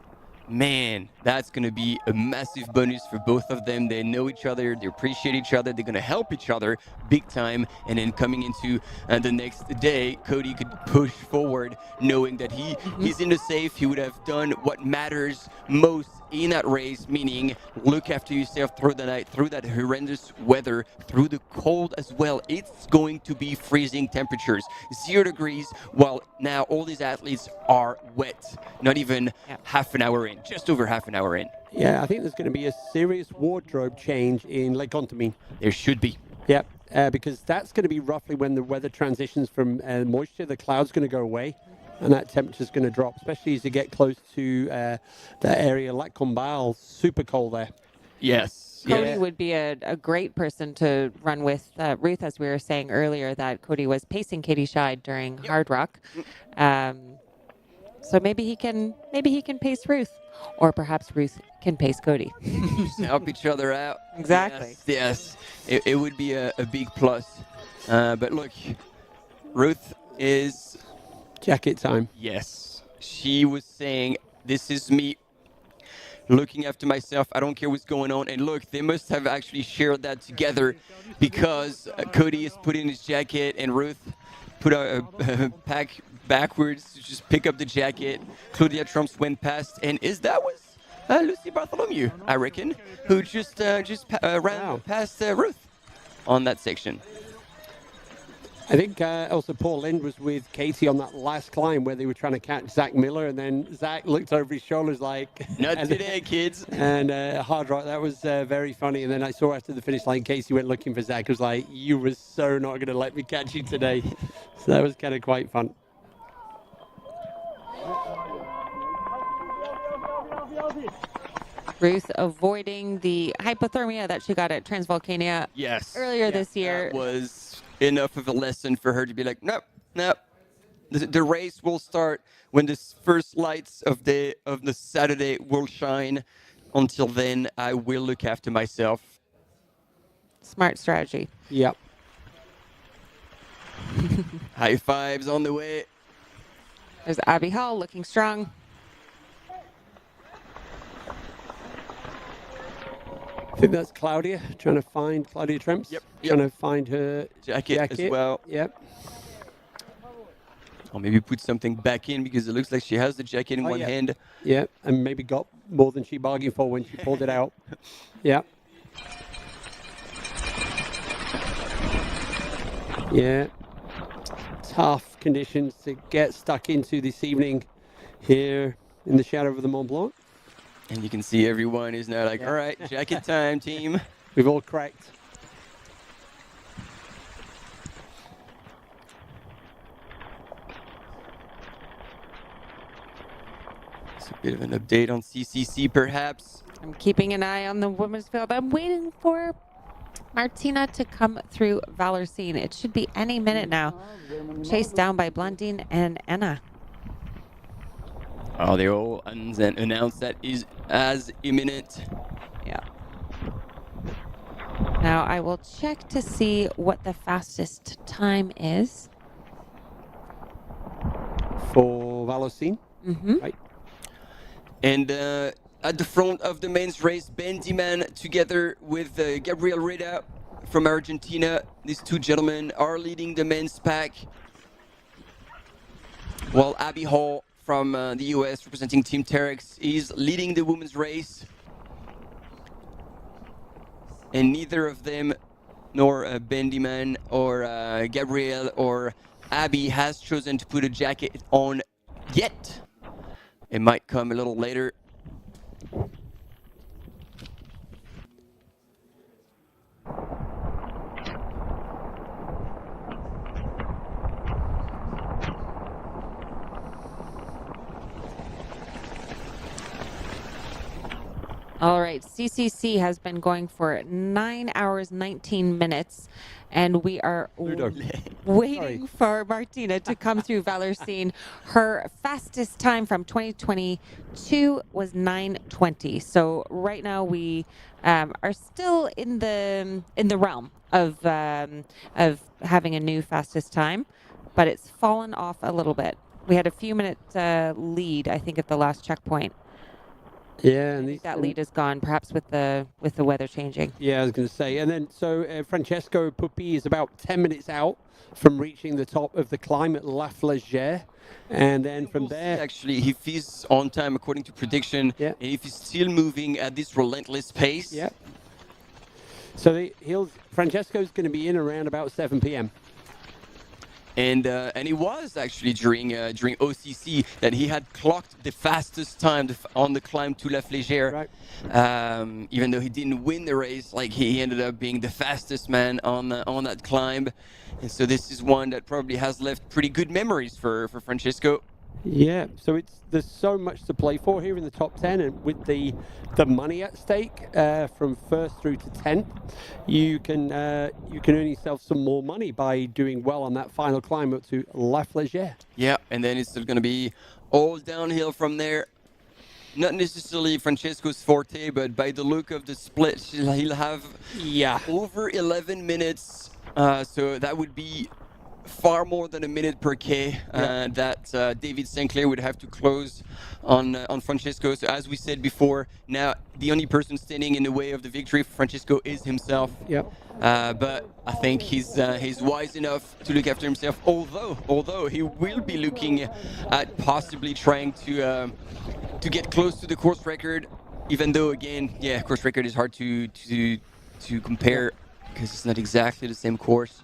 man, that's gonna be a massive bonus for both of them. They know each other, they appreciate each other, they're gonna help each other big time. And then coming into the next day, Cody could push forward knowing that he's in the safe. He would have done what matters most in that race, meaning look after yourself through the night, through that horrendous weather, through the cold as well. It's going to be freezing temperatures, 0 degrees, while now all these athletes are wet, not even half an hour in, just over half an hour in. Yeah, I think there's going to be a serious wardrobe change in Lake Contamine. There should be. Yeah, because that's going to be roughly when the weather transitions from moisture, the cloud's going to go away. And that temperature's going to drop, especially as you get close to that area, Lac Combal, super cold there. Yes. Cody would be a great person to run with Ruth, as we were saying earlier, that Cody was pacing Katie Scheid during Hard Rock. So maybe he can pace Ruth, or perhaps Ruth can pace Cody. Just help each other out. Exactly. Yes. It would be a big plus. But look, Ruth is... jacket time. Yes. She was saying, this is me looking after myself. I don't care what's going on. And look, they must have actually shared that together, because Cody is putting his jacket and Ruth put a pack backwards to just pick up the jacket. Claudia Trumps went past, and that was Lucy Bartholomew, I reckon, who just ran past Ruth on that section. I think also Paul Lind was with Katie on that last climb where they were trying to catch Zach Miller, and then Zach looked over his shoulders like... Not today, kids. And Hard Rock, that was very funny. And then I saw after the finish line, Casey went looking for Zach. Was like, you were so not going to let me catch you today. So that was kind of quite fun. Ruth avoiding the hypothermia that she got at Transvolcania earlier this year. That was enough of a lesson for her to be like, nope. The race will start when the first lights of the Saturday will shine. Until then, I will look after myself. Smart strategy. Yep. High fives on the way. There's Abby Hall looking strong. I think that's Claudia, trying to find Claudia Tremps. Yep. Trying to find her jacket as well. Yep. Or maybe put something back in, because it looks like she has the jacket in one hand. Yeah, and maybe got more than she bargained for when she pulled it out. Yeah. Yeah. Tough conditions to get stuck into this evening here in the shadow of the Mont Blanc. And you can see everyone is now like, all right, jacket time, team. We've all cracked. It's a bit of an update on CCC, perhaps. I'm keeping an eye on the women's field. I'm waiting for Martina to come through Valorsine. It should be any minute now. Chased down by Blondine and Anna. Oh, they all announced that is as imminent. Yeah. Now I will check to see what the fastest time is. For Valosin. Right. And at the front of the men's race, Ben Diman together with Gabriel Reda from Argentina. These two gentlemen are leading the men's pack, while Abby Hall from the US representing Team Terex is leading the women's race. And neither of them, nor Ben Diman or Gabriel or Abby, has chosen to put a jacket on yet. It might come a little later. All right, CCC has been going for 9 hours, 19 minutes, and we are waiting for Martina to come through Valosin. Her fastest time from 2022 was 9:20. So right now we are still in the realm of having a new fastest time, but it's fallen off a little bit. We had a few minutes lead, I think, at the last checkpoint. Yeah, and that lead is gone, perhaps with the weather changing. Yeah, I was going to say. And then, so Francesco Pupi is about 10 minutes out from reaching the top of the climb at La Flégère. And then from there... Actually, if he's on time according to prediction, and if he's still moving at this relentless pace... Yeah. So Francesco's going to be in around about 7 p.m. And it was actually during OCC that he had clocked the fastest time on the climb to La Flégère. Right. Even though he didn't win the race, like he ended up being the fastest man on that climb. And so this is one that probably has left pretty good memories for Francesco. Yeah, so there's so much to play for here in the top 10, and with the money at stake from first through to 10th, you can earn yourself some more money by doing well on that final climb up to La Flégère. Yeah, and then it's still going to be all downhill from there. Not necessarily Francesco's forte, but by the look of the split, he'll have over 11 minutes. So that would be far more than a minute per K that David Sinclair would have to close on Francesco. So as we said before, now the only person standing in the way of the victory for Francesco is himself. Yep. But I think he's wise enough to look after himself. Although he will be looking at possibly trying to get close to the course record. Even though again, course record is hard to compare because it's not exactly the same course.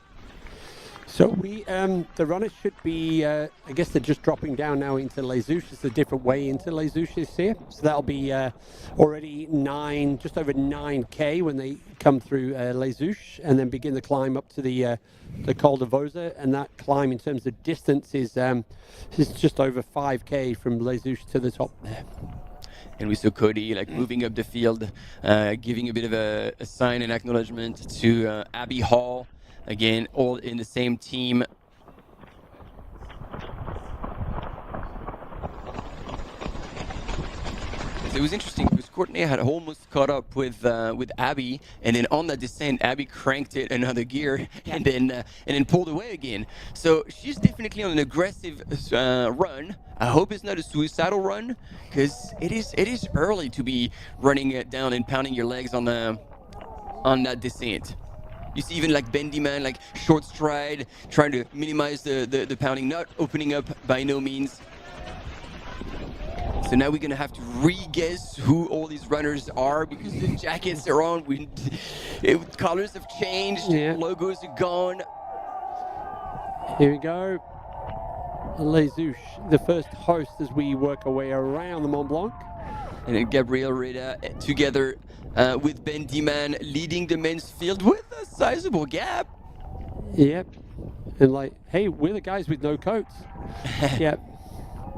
So the runners should be, I guess they're just dropping down now into Les Ouches. It's a different way into Les Ouches here. So that'll be already just over 9K when they come through Les Ouches and then begin the climb up to the Col de Vosa. And that climb in terms of distance is just over 5K from Les Ouches to the top there. And we saw Cody moving up the field, giving a bit of a sign and acknowledgement to Abby Hall. Again, all in the same team. It was interesting because Courtney had almost caught up with Abby, and then on that descent, Abby cranked it another gear and then pulled away again. So she's definitely on an aggressive run. I hope it's not a suicidal run because it is early to be running it down and pounding your legs on that descent. You see even Ben Diman, short stride, trying to minimize the pounding, not opening up by no means. So now we're going to have to re-guess who all these runners are because the jackets are on. Colors have changed, logos are gone. Here we go. Les Ouches, the first host as we work our way around the Mont Blanc. And then Gabriel Reda together with Ben Diman leading the men's field with a sizable gap. Yep. And hey, we're the guys with no coats. Yep.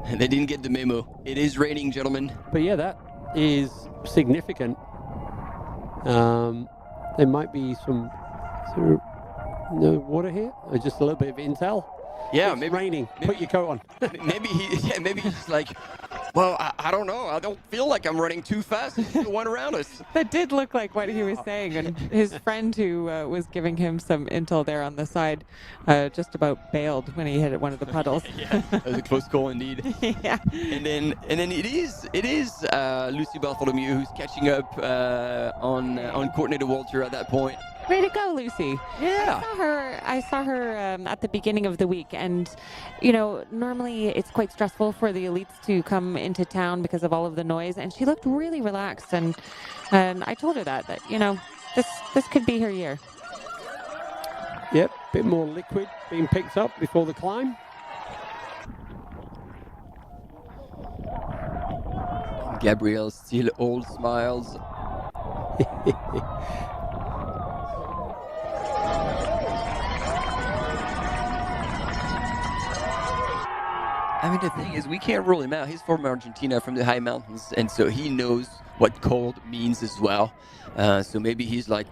And they didn't get the memo. It is raining, gentlemen. But yeah, that is significant. There might be some no water here, or just a little bit of intel. Yeah, it's raining. Put your coat on. maybe he's Well, I don't know. I don't feel like I'm running too fast. The one around us. That did look like what he was saying. And his friend who was giving him some intel there on the side just about bailed when he hit one of the puddles. Yeah, that was a close call indeed. Yeah. And then it is Lucy Bartholomew who's catching up on Courtney Walter at that point. Way to go, Lucy. Yeah. I saw her at the beginning of the week, and you know, normally it's quite stressful for the elites to come into town because of all of the noise, and she looked really relaxed, and I told her that you know, this could be her year. Yep, bit more liquid being picked up before the climb. Gabrielle still all smiles. I mean, the thing is, we can't rule him out. He's from Argentina, from the high mountains, and so he knows what cold means as well. So maybe he's like,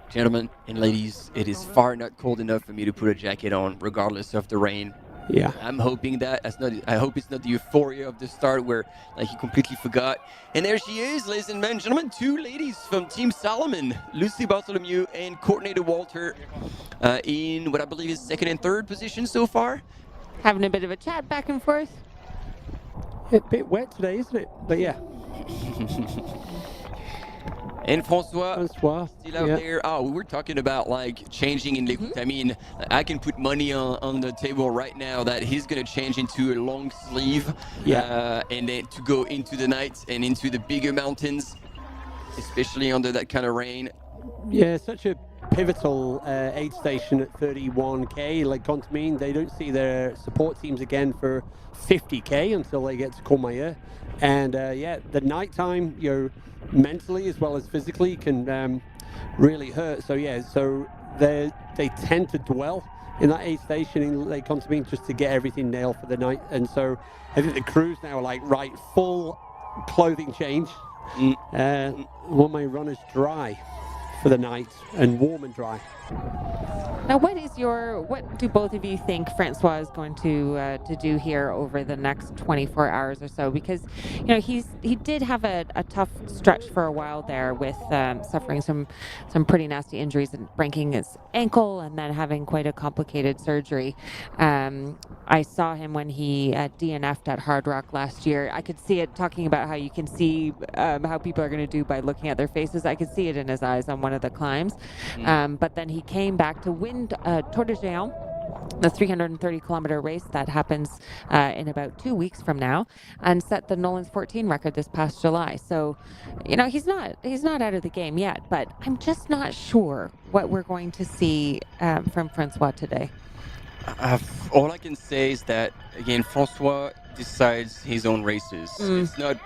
gentlemen and ladies, it is far not cold enough for me to put a jacket on, regardless of the rain. Yeah. I'm hoping that. I hope it's not the euphoria of the start where like he completely forgot. And there she is, ladies and gentlemen, two ladies from Team Salomon, Lucy Bartholomew and Courtney Walter, in what I believe is second and third position so far. Having a bit of a chat back and forth. A bit wet today, isn't it? But yeah. And Francois still out yeah. there. Oh, we were talking about like changing in liquid. I mean, I can put money on the table right now that he's going to change into a long sleeve. Yeah. And then to go into the night and into the bigger mountains, especially under that kind of rain. Yeah, such a pivotal aid station at 31k. Like Contamine, they don't see their support teams again for 50k until they get to Courmayeur. And yeah, the nighttime, mentally as well as physically can really hurt. So yeah, so they tend to dwell in that aid station in Lake Contamine just to get everything nailed for the night. And so I think the crew's now are like, right, full clothing change. Want my runners dry for the night and warm and dry. Now, what do both of you think Francois is going to do here over the next 24 hours or so? Because, you know, he did have a tough stretch for a while there with suffering some pretty nasty injuries and breaking his ankle and then having quite a complicated surgery. I saw him when he DNF'd at Hard Rock last year. I could see it, talking about how you can see how people are going to do by looking at their faces. I could see it in his eyes on one of the climbs. But then he came back to win Tour de Géant, the 330-kilometer race that happens in about 2 weeks from now, and set the Nolan's 14 record this past July. So, you know, he's not out of the game yet, but I'm just not sure what we're going to see from Francois today. All I can say is that, again, Francois decides his own races. It's not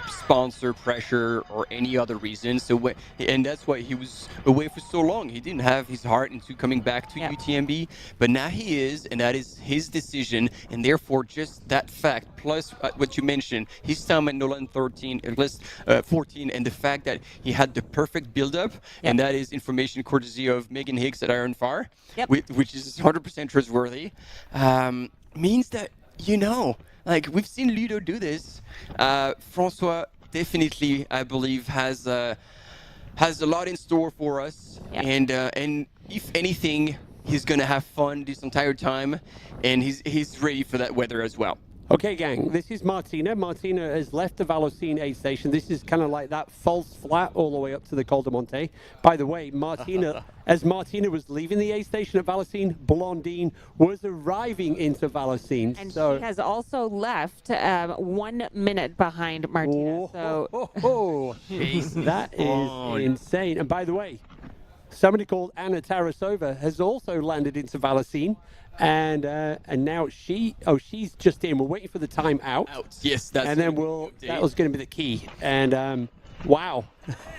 sponsor pressure or any other reason. So and that's why he was away for so long. He didn't have his heart into coming back to UTMB, but now he is, and that is his decision. And therefore, just that fact, plus what you mentioned, his time at Nolan 14, and the fact that he had the perfect build-up, and that is information courtesy of Megan Hicks at Iron Fire, which is 100% trustworthy, means that, you know, like we've seen Ludo do this. Francois definitely, I believe, has a lot in store for us, and if anything, he's gonna have fun this entire time, and he's ready for that weather as well. Okay, gang, this is Martina. Martina has left the Vallocine aid station. This is kind of like that false flat all the way up to the Col de Monte. By the way, Martina, as Martina was leaving the aid station at Vallocine, Blondine was arriving into Vallocine. And she has also left 1 minute behind Martina. That is insane. And by the way, somebody called Anna Tarasova has also landed into Vallocine. And now she's just in. We're waiting for the time out. Yes, that's. And then that was going to be the key. And wow.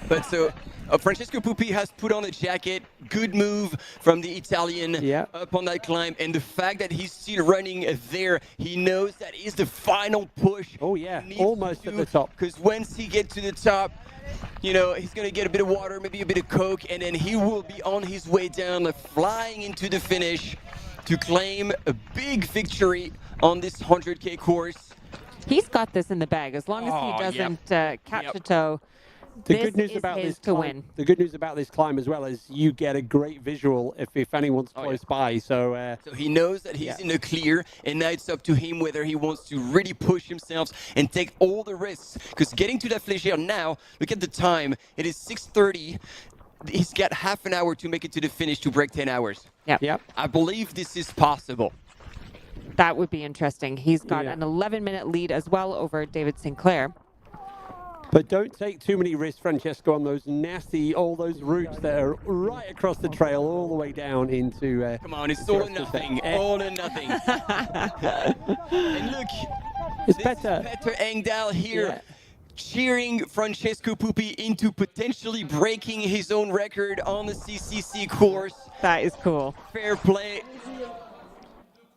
But so Francesco Pupi has put on a jacket. Good move from the Italian up on that climb, and the fact that he's still running there, he knows that is the final push. Oh yeah, almost at the top. Because once he gets to the top, you know, he's going to get a bit of water, maybe a bit of Coke, and then he will be on his way down, flying into the finish to claim a big victory on this 100K course. He's got this in the bag. As long as he doesn't catch a toe, The this good news is about his this to climb, win. the good news about this climb as well is you get a great visual if anyone's close by. So he knows that he's in the clear, and now it's up to him whether he wants to really push himself and take all the risks. Because getting to that flégère now, look at the time. It is 6:30. He's got half an hour to make it to the finish to break 10 hours. Yep. I believe this is possible. That would be interesting. He's got an 11-minute lead as well over David Sinclair. But don't take too many risks, Francesco, on those all those routes that are right across the trail, all the way down into... Come on, it's all or nothing. All or nothing. And look, it's better. Petter Engdahl here cheering Francesco Pupi into potentially breaking his own record on the CCC course. That is cool. Fair play.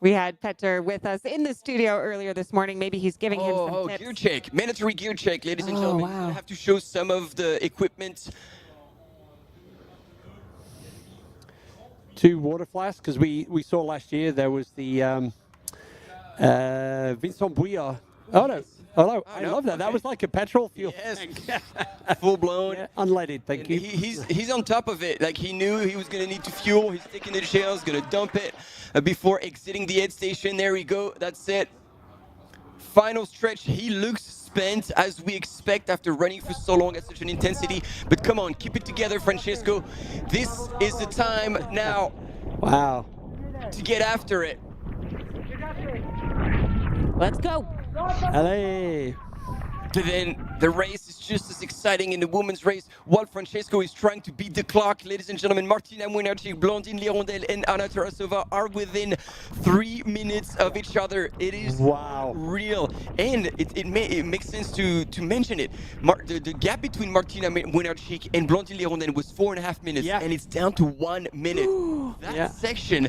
We had Petter with us in the studio earlier this morning. Maybe he's giving him some tips. Gear check. Mandatory gear check, ladies and gentlemen. Wow. You have to show some of the equipment. 2 water flasks, because we saw last year there was the Vincent Bouillard. Oh, no. I love that. That was like a petrol fuel tank. Full blown. Unleaded, thank you. He's on top of it. Like, he knew he was going to need to fuel. He's taking the shells, going to dump it before exiting the aid station. There we go. That's it. Final stretch. He looks spent, as we expect after running for so long at such an intensity. But come on, keep it together, Francesco. This is the time now. Wow. To get after it. Let's go. Allez. But then the race is just as exciting in the women's race while Francesco is trying to beat the clock. Ladies and gentlemen, Martina Młynarszyk, Blandine Lirondelle, and Anna Tarasova are within 3 minutes of each other. It is real. And it makes sense to mention it. The gap between Martina Młynarszyk and Blandine Lirondelle was 4.5 minutes, and it's down to 1 minute. That section,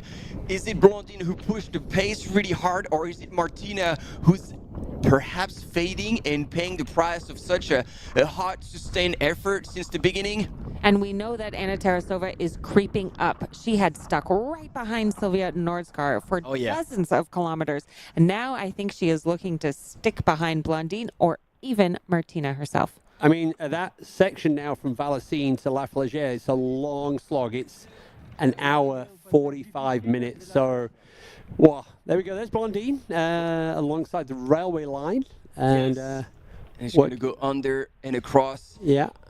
is it Blandine who pushed the pace really hard, or is it Martina who's perhaps fading and paying the price of such a hard, sustained effort since the beginning? And we know that Anna Tarasova is creeping up. She had stuck right behind Sylvia Nordskar for dozens of kilometers. And now I think she is looking to stick behind Blandine or even Martina herself. I mean, that section now from Vallecine to La Flégère is a long slog. It's an hour, 45 minutes. So, well, there we go. There's Blandine alongside the railway line. And she's going to go under and across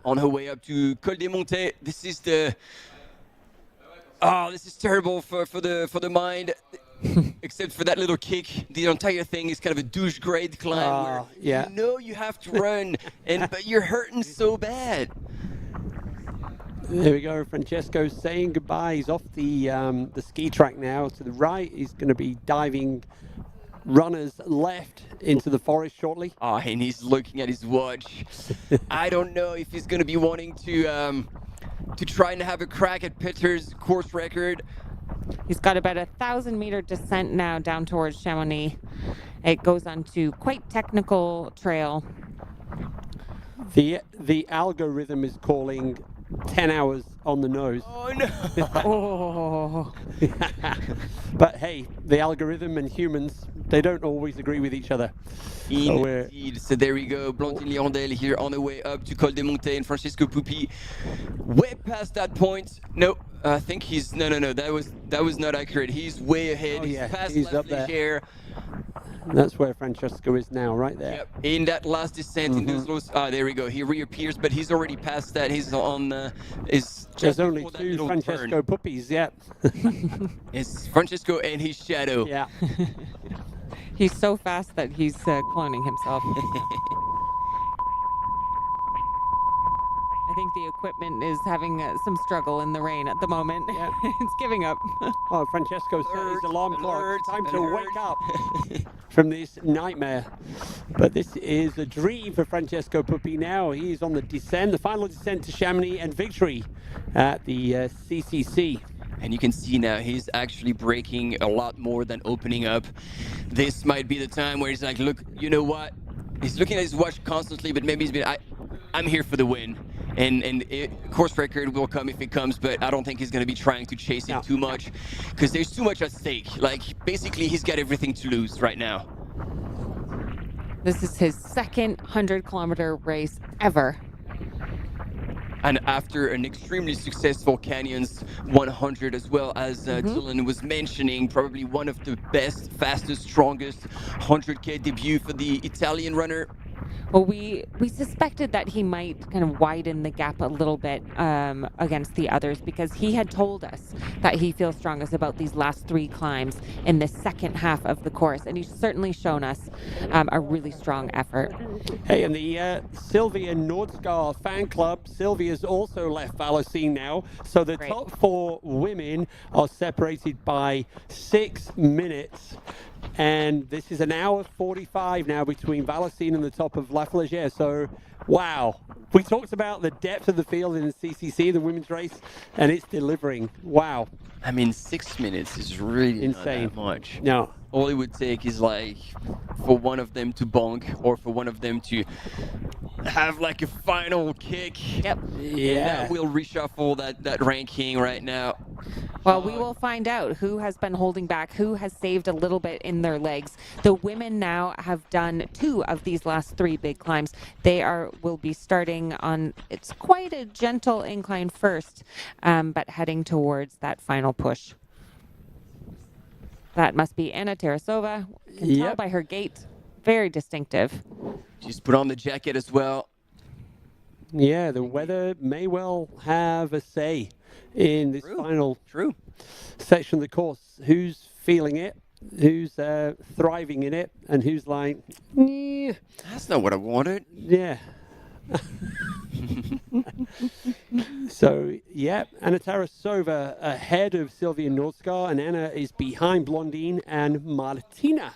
on her way up to Col des Montets. This is the... Oh, this is terrible for the mind. Except for that little kick. The entire thing is kind of a douche grade climb where you know you have to run, but you're hurting so bad. There we go. Francesco saying goodbye. He's off the ski track now. To the right, he's going to be diving runners left into the forest shortly. Oh, and he's looking at his watch. I don't know if he's going to be wanting to try and have a crack at Petter's course record. He's got about 1,000-meter descent now down towards Chamonix. It goes on to quite technical trail. The algorithm is calling 10 hours on the nose. Oh, no. But hey, the algorithm and humans, they don't always agree with each other. Indeed. So there we go. Blandine Lirondelle here on the way up to Col des Montets, and Francesco Pupi way past that point. No, I think he's... No. That was not accurate. He's way ahead. He's past he's up there. That's where Francesco is now, right there. Yep. In that last descent, in those there we go. He reappears, but he's already past that. He's on. There's only 2 Francesco Puppies, It's Francesco and his shadow. Yeah. He's so fast that he's cloning himself. I think the equipment is having some struggle in the rain at the moment. It's giving up. Oh, Francesco set his alarm clock. It's time to wake up from this nightmare. But this is a dream for Francesco Pupi now. He's on the descent, the final descent to Chamonix and victory at the CCC. And you can see now he's actually breaking a lot more than opening up. This might be the time where he's like, look, you know what? He's looking at his watch constantly, but maybe he's been, I'm here for the win. And course record will come if it comes, but I don't think he's going to be trying to chase it too much because there's too much at stake. Like, basically, he's got everything to lose right now. This is his second 100-kilometer race ever. And after an extremely successful Canyons 100, as well as Dylan was mentioning, probably one of the best, fastest, strongest 100K debut for the Italian runner. Well, we suspected that he might kind of widen the gap a little bit against the others, because he had told us that he feels strongest about these last 3 climbs in the second half of the course, and he's certainly shown us a really strong effort. Hey, and the Sylvia Nordskar fan club, Sylvia's also left Valocine now, so the top 4 women are separated by 6 minutes. And this is an hour 45 now between Valocine and the top of La Flégère. So, wow. We talked about the depth of the field in the CCC, the women's race, and it's delivering. Wow. I mean, 6 minutes is really insane. Not that much. No. All it would take is like for one of them to bonk, or for one of them to have like a final kick. Yep. Yeah. That will reshuffle that ranking right now. Well, we will find out who has been holding back, who has saved a little bit in their legs. The women now have done 2 of these last 3 big climbs. They will be starting on, it's quite a gentle incline first, but heading towards that final push. That must be Anna Tarasova. You can tell by her gait. Very distinctive. She's put on the jacket as well. Yeah, the weather may well have a say in this final section of the course. Who's feeling it? Who's thriving in it? And who's like, yeah. That's not what I wanted. Yeah. So, yeah, Anna Tarasova ahead of Sylvia Nordskar, and Anna is behind Blondine and Martina.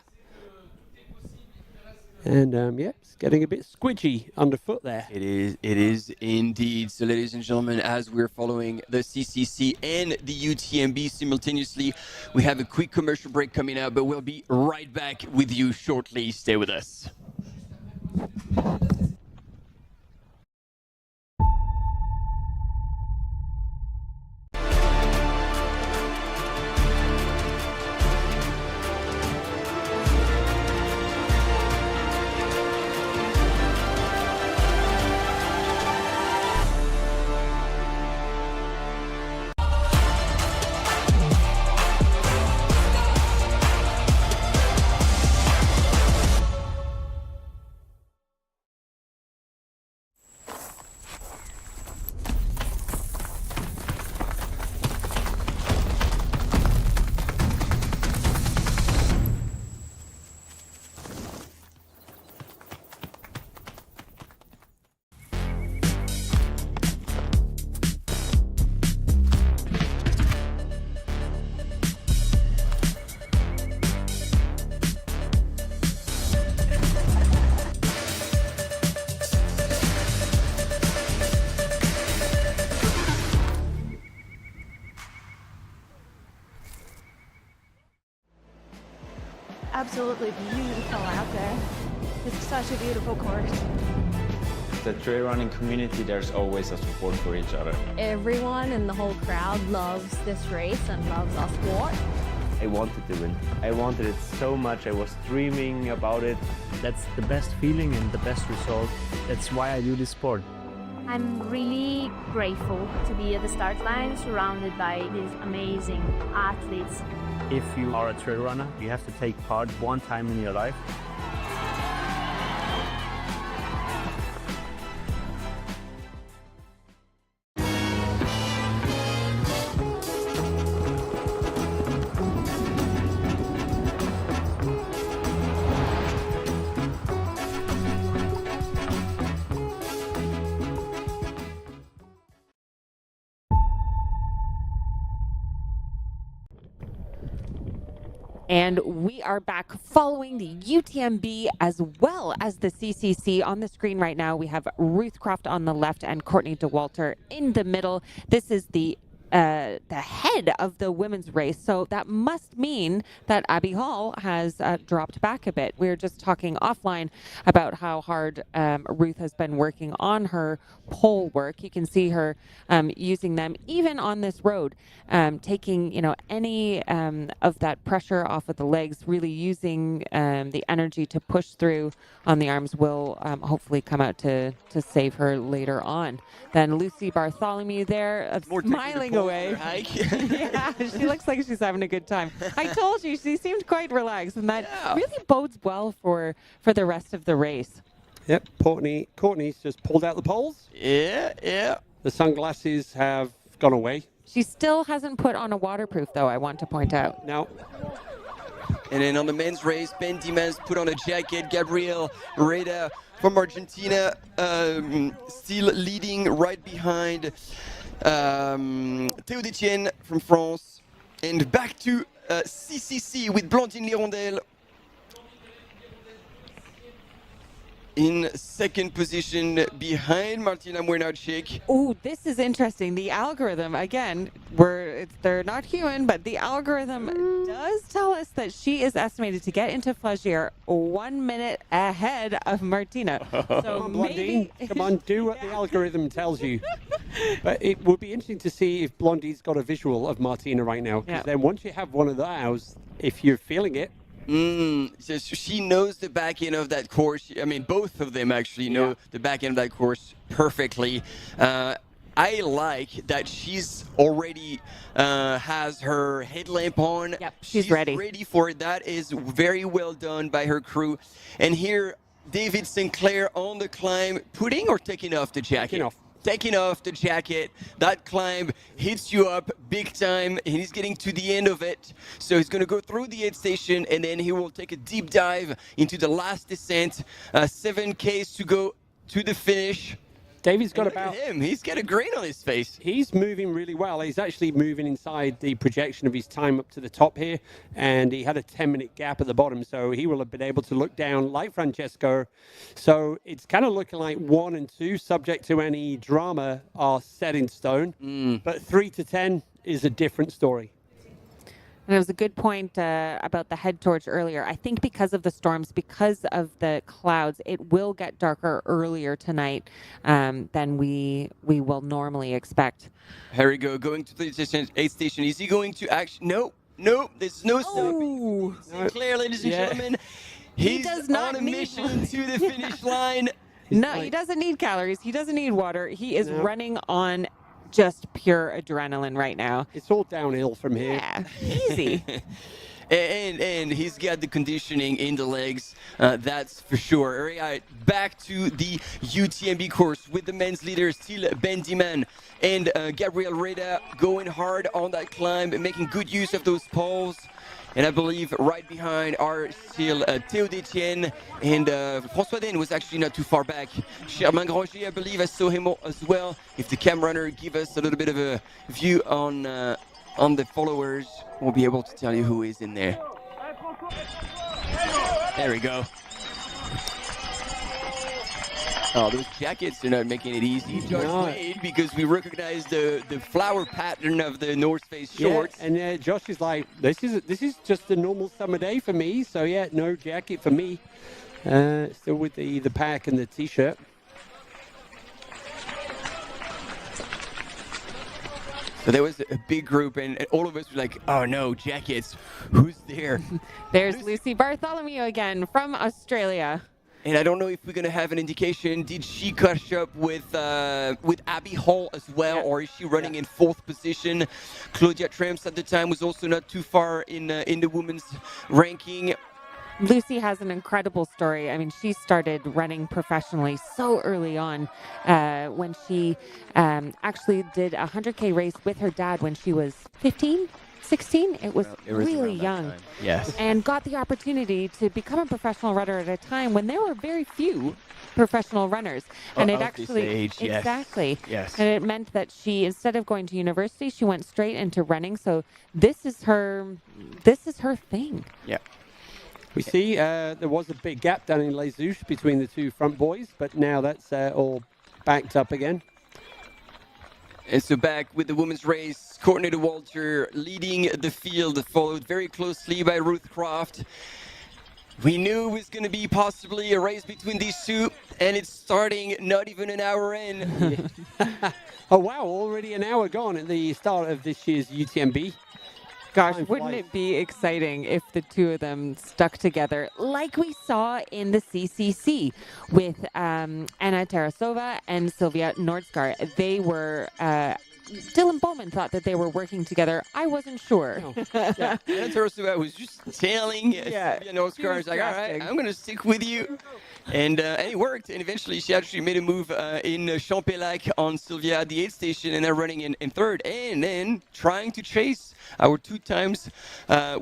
And, yeah, it's getting a bit squidgy underfoot there. It is indeed. So, ladies and gentlemen, as we're following the CCC and the UTMB simultaneously, we have a quick commercial break coming up, but we'll be right back with you shortly. Stay with us. Absolutely beautiful out there. It's such a beautiful course. The trail running community, there's always a support for each other. Everyone in the whole crowd loves this race and loves our sport. I wanted to win. I wanted it so much. I was dreaming about it. That's the best feeling and the best result. That's why I do this sport. I'm really grateful to be at the start line surrounded by these amazing athletes. If you are a trail runner, you have to take part one time in your life. And we are back following the UTMB as well as the CCC. On the screen right now, we have Ruth Croft on the left and Courtney DeWalter in the middle. This is the the head of the women's race. So that must mean that Abby Hall has dropped back a bit. We were just talking offline about how hard Ruth has been working on her pole work. You can see her using them even on this road, taking any of that pressure off of the legs, really using the energy to push through on the arms will hopefully come out to save her later on. Then Lucy Bartholomew there, smiling away. Yeah, she looks like she's having a good time. I told you, she seemed quite relaxed, and that really bodes well for the rest of the race. Yep, Courtney's just pulled out the poles. Yeah. The sunglasses have gone away. She still hasn't put on a waterproof, though, I want to point out. No. And then on the men's race, Ben Dimas put on a jacket. Gabriel Reda from Argentina still leading right behind Tete from France. And back to CCC with Blandine Lirondelle in second position behind Martina Młynaczyk. Oh, this is interesting. The algorithm, again, they're not human, but the algorithm does tell us that she is estimated to get into Flagier 1 minute ahead of Martina. So Blondine, come on, do what the algorithm tells you. But it would be interesting to see if Blondine's got a visual of Martina right now. Because then once you have one of those, if you're feeling it, so she knows the back end of that course. I mean, both of them actually know the back end of that course perfectly. I like that she's already has her headlamp on. Yep, she's ready. Ready for it. That is very well done by her crew. And here, David Sinclair on the climb, putting or taking off the jacket? Taking off the jacket. That climb hits you up big time, and he's getting to the end of it. So he's going to go through the aid station, and then he will take a deep dive into the last descent. 7 Ks to go to the finish. David's got Look at him. He's got a grin on his face. He's moving really well. He's actually moving inside the projection of his time up to the top here, and he had a 10-minute gap at the bottom, so he will have been able to look down like Francesco. So it's kind of looking like 1 and 2, subject to any drama, are set in stone. But 3 to 10 is a different story. And it was a good point about the head torch earlier. I think because of the storms, because of the clouds, it will get darker earlier tonight than we will normally expect. Here we go, going to the aid station. Is he going to actually? No, there's no stopping. Sinclair, ladies and gentlemen. He's on a mission to the finish line. No, he doesn't need calories. He doesn't need water. He is running on just pure adrenaline right now. It's all downhill from here. Yeah, easy. And he's got the conditioning in the legs, that's for sure. All right, back to the UTMB course with the men's leaders, still Ben Diman and Gabriel Reda going hard on that climb, making good use of those poles. And I believe right behind are still Théo Détienne and François Den was actually not too far back. Germain Granger, I believe I saw him as well. If the cam runner give us a little bit of a view on the followers, we'll be able to tell you who is in there. There we go. Oh, those jackets are not making it easy, Josh Wade, because we recognize the flower pattern of the North Face shorts. Yeah, and Josh is like, this is just a normal summer day for me, so yeah, no jacket for me. Still with the pack and the t-shirt. So there was a big group, and all of us were like, oh no, jackets, who's there? There's Lucy Bartholomew again from Australia. And I don't know if we're going to have an indication. Did she catch up with Abby Hall as well, or is she running in 4th position? Claudia Tremps at the time was also not too far in the women's ranking. Lucy has an incredible story. I mean, she started running professionally so early on when she actually did a 100K race with her dad when she was 15. 16, it was really young. Yes. And got the opportunity to become a professional runner at a time when there were very few professional runners. And it actually, age, yes. Exactly. Yes. And it meant that she, instead of going to university, she went straight into running. So this is her thing. Yeah. We see there was a big gap down in Les Houches between the two front boys, but now that's all backed up again. And so back with the women's race, Courtney Walter leading the field, followed very closely by Ruth Croft. We knew it was going to be possibly a race between these two, and it's starting not even an hour in. Oh, wow, already an hour gone at the start of this year's UTMB. Gosh, wouldn't it be exciting if the two of them stuck together like we saw in the CCC with Anna Tarasova and Sylvia Nordskar? They were, Dylan Bowman thought that they were working together. I wasn't sure. Yeah, Anna Tarasova was just telling Sylvia Nordskar, like, all right, I'm going to stick with you. And it worked, and eventually she actually made a move in Champelac on Sylvia at the aid station, and they're running in third, and then trying to chase our 2 times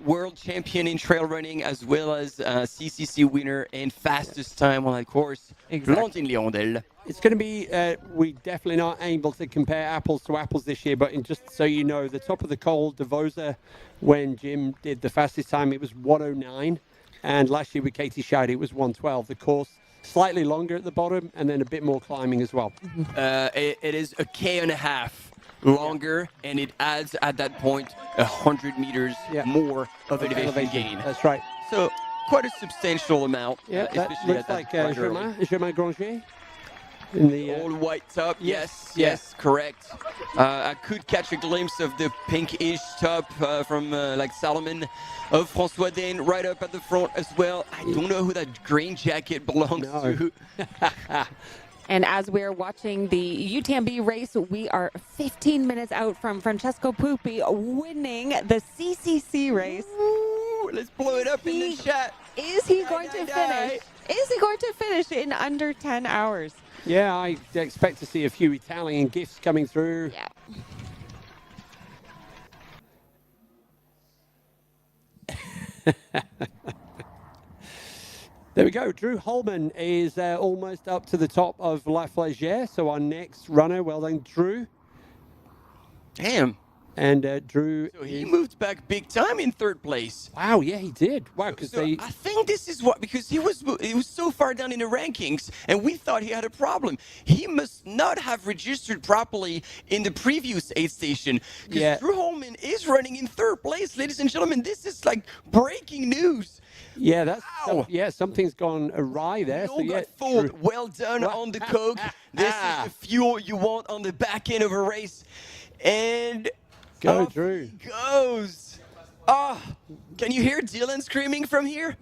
world champion in trail running, as well as CCC winner and fastest time on that course, Blandine Liondel. It's going to be, we definitely not able to compare apples to apples this year, but just so you know, the top of the Col de Vosa, when Jim did the fastest time, it was 1:09. And last year with Katie Scheid, it was 1:12. The course slightly longer at the bottom and then a bit more climbing as well. It is a K.5 longer, and it adds at that point 100 meters more of elevation gain. That's right. So quite a substantial amount. Yeah, that especially looks at like that Germain Granger. In the all white top, yes, correct. I could catch a glimpse of the pinkish top from like Salomon of François Dain right up at the front as well. I don't know who that green jacket belongs to. And as we're watching the UTMB race, we are 15 minutes out from Francesco Pupi winning the CCC race. Ooh, let's blow it up in the chat. Is he going to finish? Is he going to finish in under 10 hours? Yeah, I expect to see a few Italian gifts coming through. Yeah. There we go. Drew Holman is almost up to the top of La Flégère. So our next runner. Well done, Drew. Damn. And Drew, so he moved back big time in third place. Wow, yeah, he did. Wow, because I think this is what, because he was so far down in the rankings, and we thought he had a problem. He must not have registered properly in the previous aid station. Because Drew Holman is running in third place, ladies and gentlemen. This is like breaking news. Yeah, that's something's gone awry there. So got fooled. Well done on the coke. This is the fuel you want on the back end of a race, and. Go, Drew. He goes. Oh, can you hear Dylan screaming from here?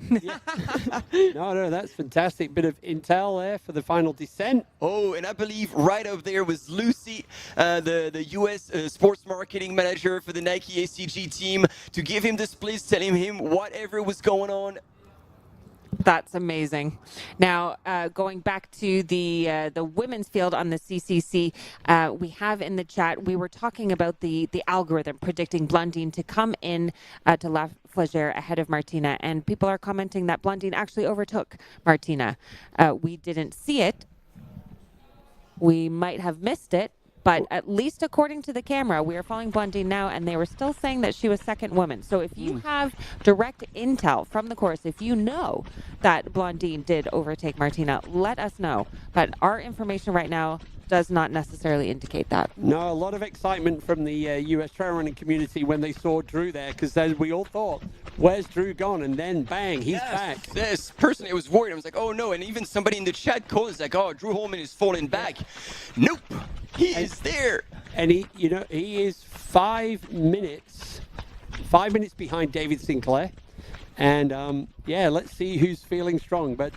No, that's fantastic. Bit of intel there for the final descent. Oh, and I believe right up there was Lucy, the U.S. sports marketing manager for the Nike ACG team, to give him the splits, telling him whatever was going on. That's amazing. Now, going back to the women's field on the CCC, we have in the chat, we were talking about the algorithm predicting Blandine to come in to La Flégère ahead of Martina, and people are commenting that Blandine actually overtook Martina. We didn't see it. We might have missed it. But at least according to the camera, we are following Blandine now, and they were still saying that she was second woman. So if you have direct intel from the course, if you know that Blandine did overtake Martina, let us know. But our information right now does not necessarily indicate that. No, a lot of excitement from the US trail running community when they saw Drew there, because we all thought, where's Drew gone? And then bang, he's back. Yes, personally, I was worried. I was like, oh no. And even somebody in the chat called us like, oh, Drew Holman is falling back. Nope, he is there. And he is 5 minutes behind David Sinclair. And yeah, let's see who's feeling strong. But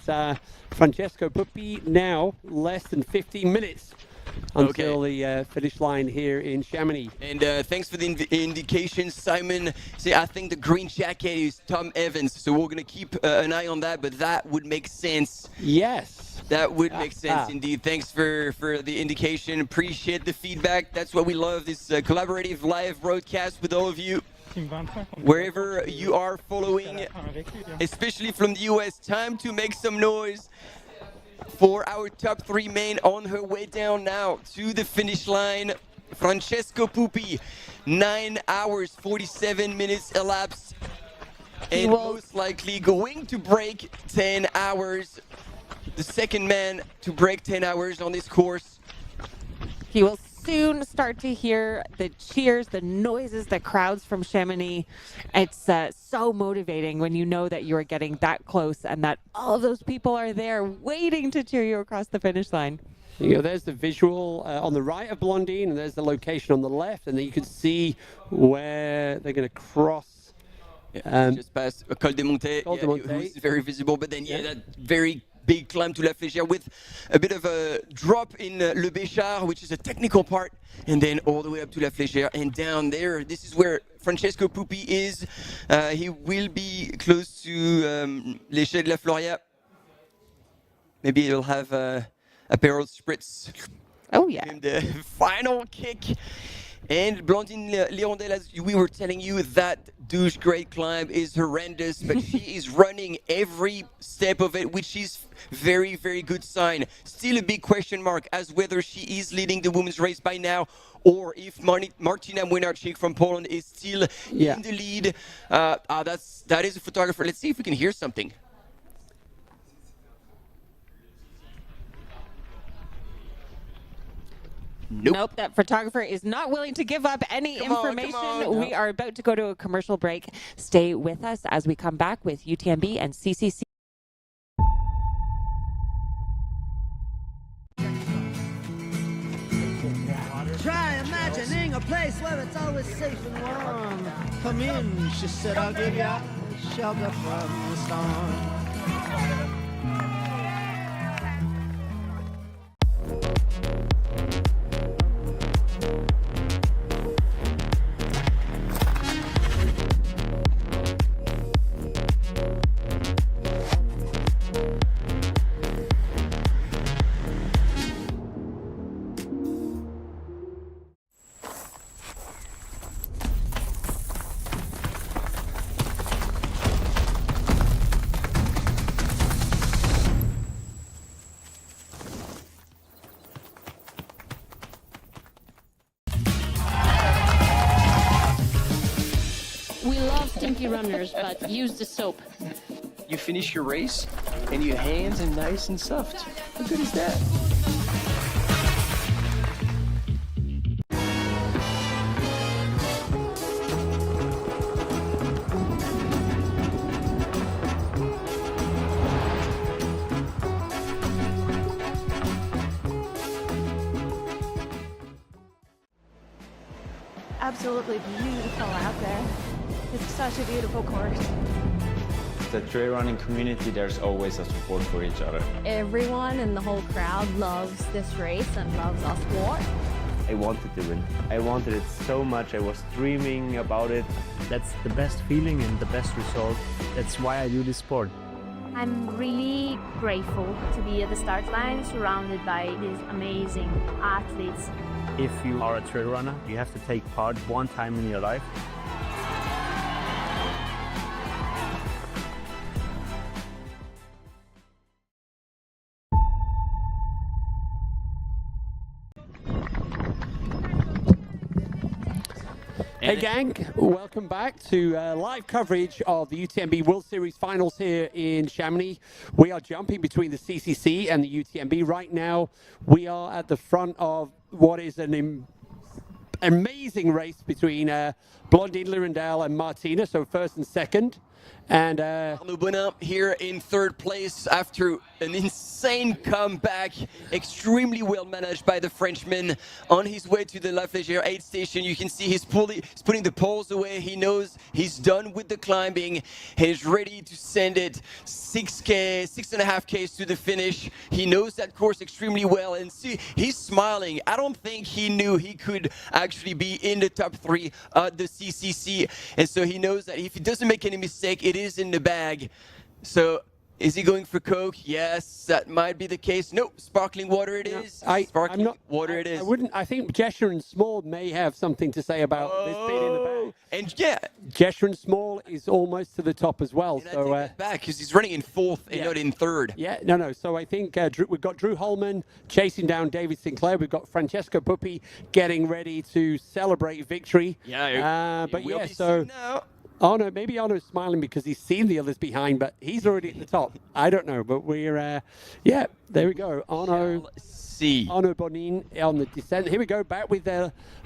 Francesco Pupi now less than 15 minutes until the finish line here in Chamonix. And thanks for the indication, Simon. See, I think the green jacket is Tom Evans, so we're going to keep an eye on that, but that would make sense. Yes. That would make sense indeed. Thanks for the indication. Appreciate the feedback. That's what we love, this collaborative live broadcast with all of you. Wherever you are following, especially from the US, time to make some noise for our top 3 men on her way down now to the finish line. Francesco Pupi, 9 hours, 47 minutes elapsed, and most likely going to break 10 hours. The second man to break 10 hours on this course. He will soon start to hear the cheers, the noises, the crowds from Chamonix. It's so motivating when you know that you are getting that close and that all of those people are there waiting to cheer you across the finish line. You know, there's the visual on the right of Blondine, and there's the location on the left, and then you can see where they're going to cross. Just past Col de Monte, who's very visible, but then that very big climb to La Flégère with a bit of a drop in Le Béchard, which is a technical part, and then all the way up to La Flégère and down there. This is where Francesco Pupi is. He will be close to l'Échelle de la Floria. Maybe he'll have a Aperol Spritz. Oh yeah. In the final kick. And Blondine Lirondelle, as we were telling you, that douche grade climb is horrendous, but she is running every step of it, which is very, very good sign. Still a big question mark as whether she is leading the women's race by now, or if Martina Młynarczyk from Poland is still in the lead. That is a photographer. Let's see if we can hear something. Nope, that photographer is not willing to give up any information. We are about to go to a commercial break. Stay with us as we come back with UTMB and CCC. Try imagining a place where it's always safe and warm. Come in, she said, I'll give you shelter from the storm. We love stinky runners, but use the soap. You finish your race and your hands are nice and soft. How good is that? Absolutely beautiful out there. It's such a beautiful course. The trail running community, there's always a support for each other. Everyone in the whole crowd loves this race and loves our sport. I wanted to win. I wanted it so much. I was dreaming about it. That's the best feeling and the best result. That's why I do this sport. I'm really grateful to be at the start line surrounded by these amazing athletes. If you are a trail runner, you have to take part one time in your life. Hey gang, welcome back to live coverage of the UTMB World Series finals here in Chamonix. We are jumping between the CCC and the UTMB. Right now, we are at the front of what is an amazing race between Blondine Lirondelle and Martina, so first and second. And Arnaud Bonin here in third place after an insane comeback, extremely well managed by the Frenchman on his way to the La Flégère aid station. You can see he's putting the poles away. He knows he's done with the climbing. He's ready to send it 6.5 Ks to the finish. He knows that course extremely well, and see, he's smiling. I don't think he knew he could actually be in the top 3 at the CCC, and so he knows that if he doesn't make any mistake, it is in the bag. So is he going for Coke? Yes, that might be the case. Nope, sparkling water it is. Sparkling water it is. I think Jesher and Small may have something to say about this bit in the bag. And yeah, Jesher and Small is almost to the top as well. So back because he's running in 4th and not in 3rd. Yeah, no. So I think we've got Drew Holman chasing down David Sinclair. We've got Francesco Pupi getting ready to celebrate victory. Yeah, but yeah, so Arno, maybe Arno's smiling because he's seen the others behind, but he's already at the top. I don't know, but we're, yeah, there we go. Arno Bonin on the descent. Here we go, back with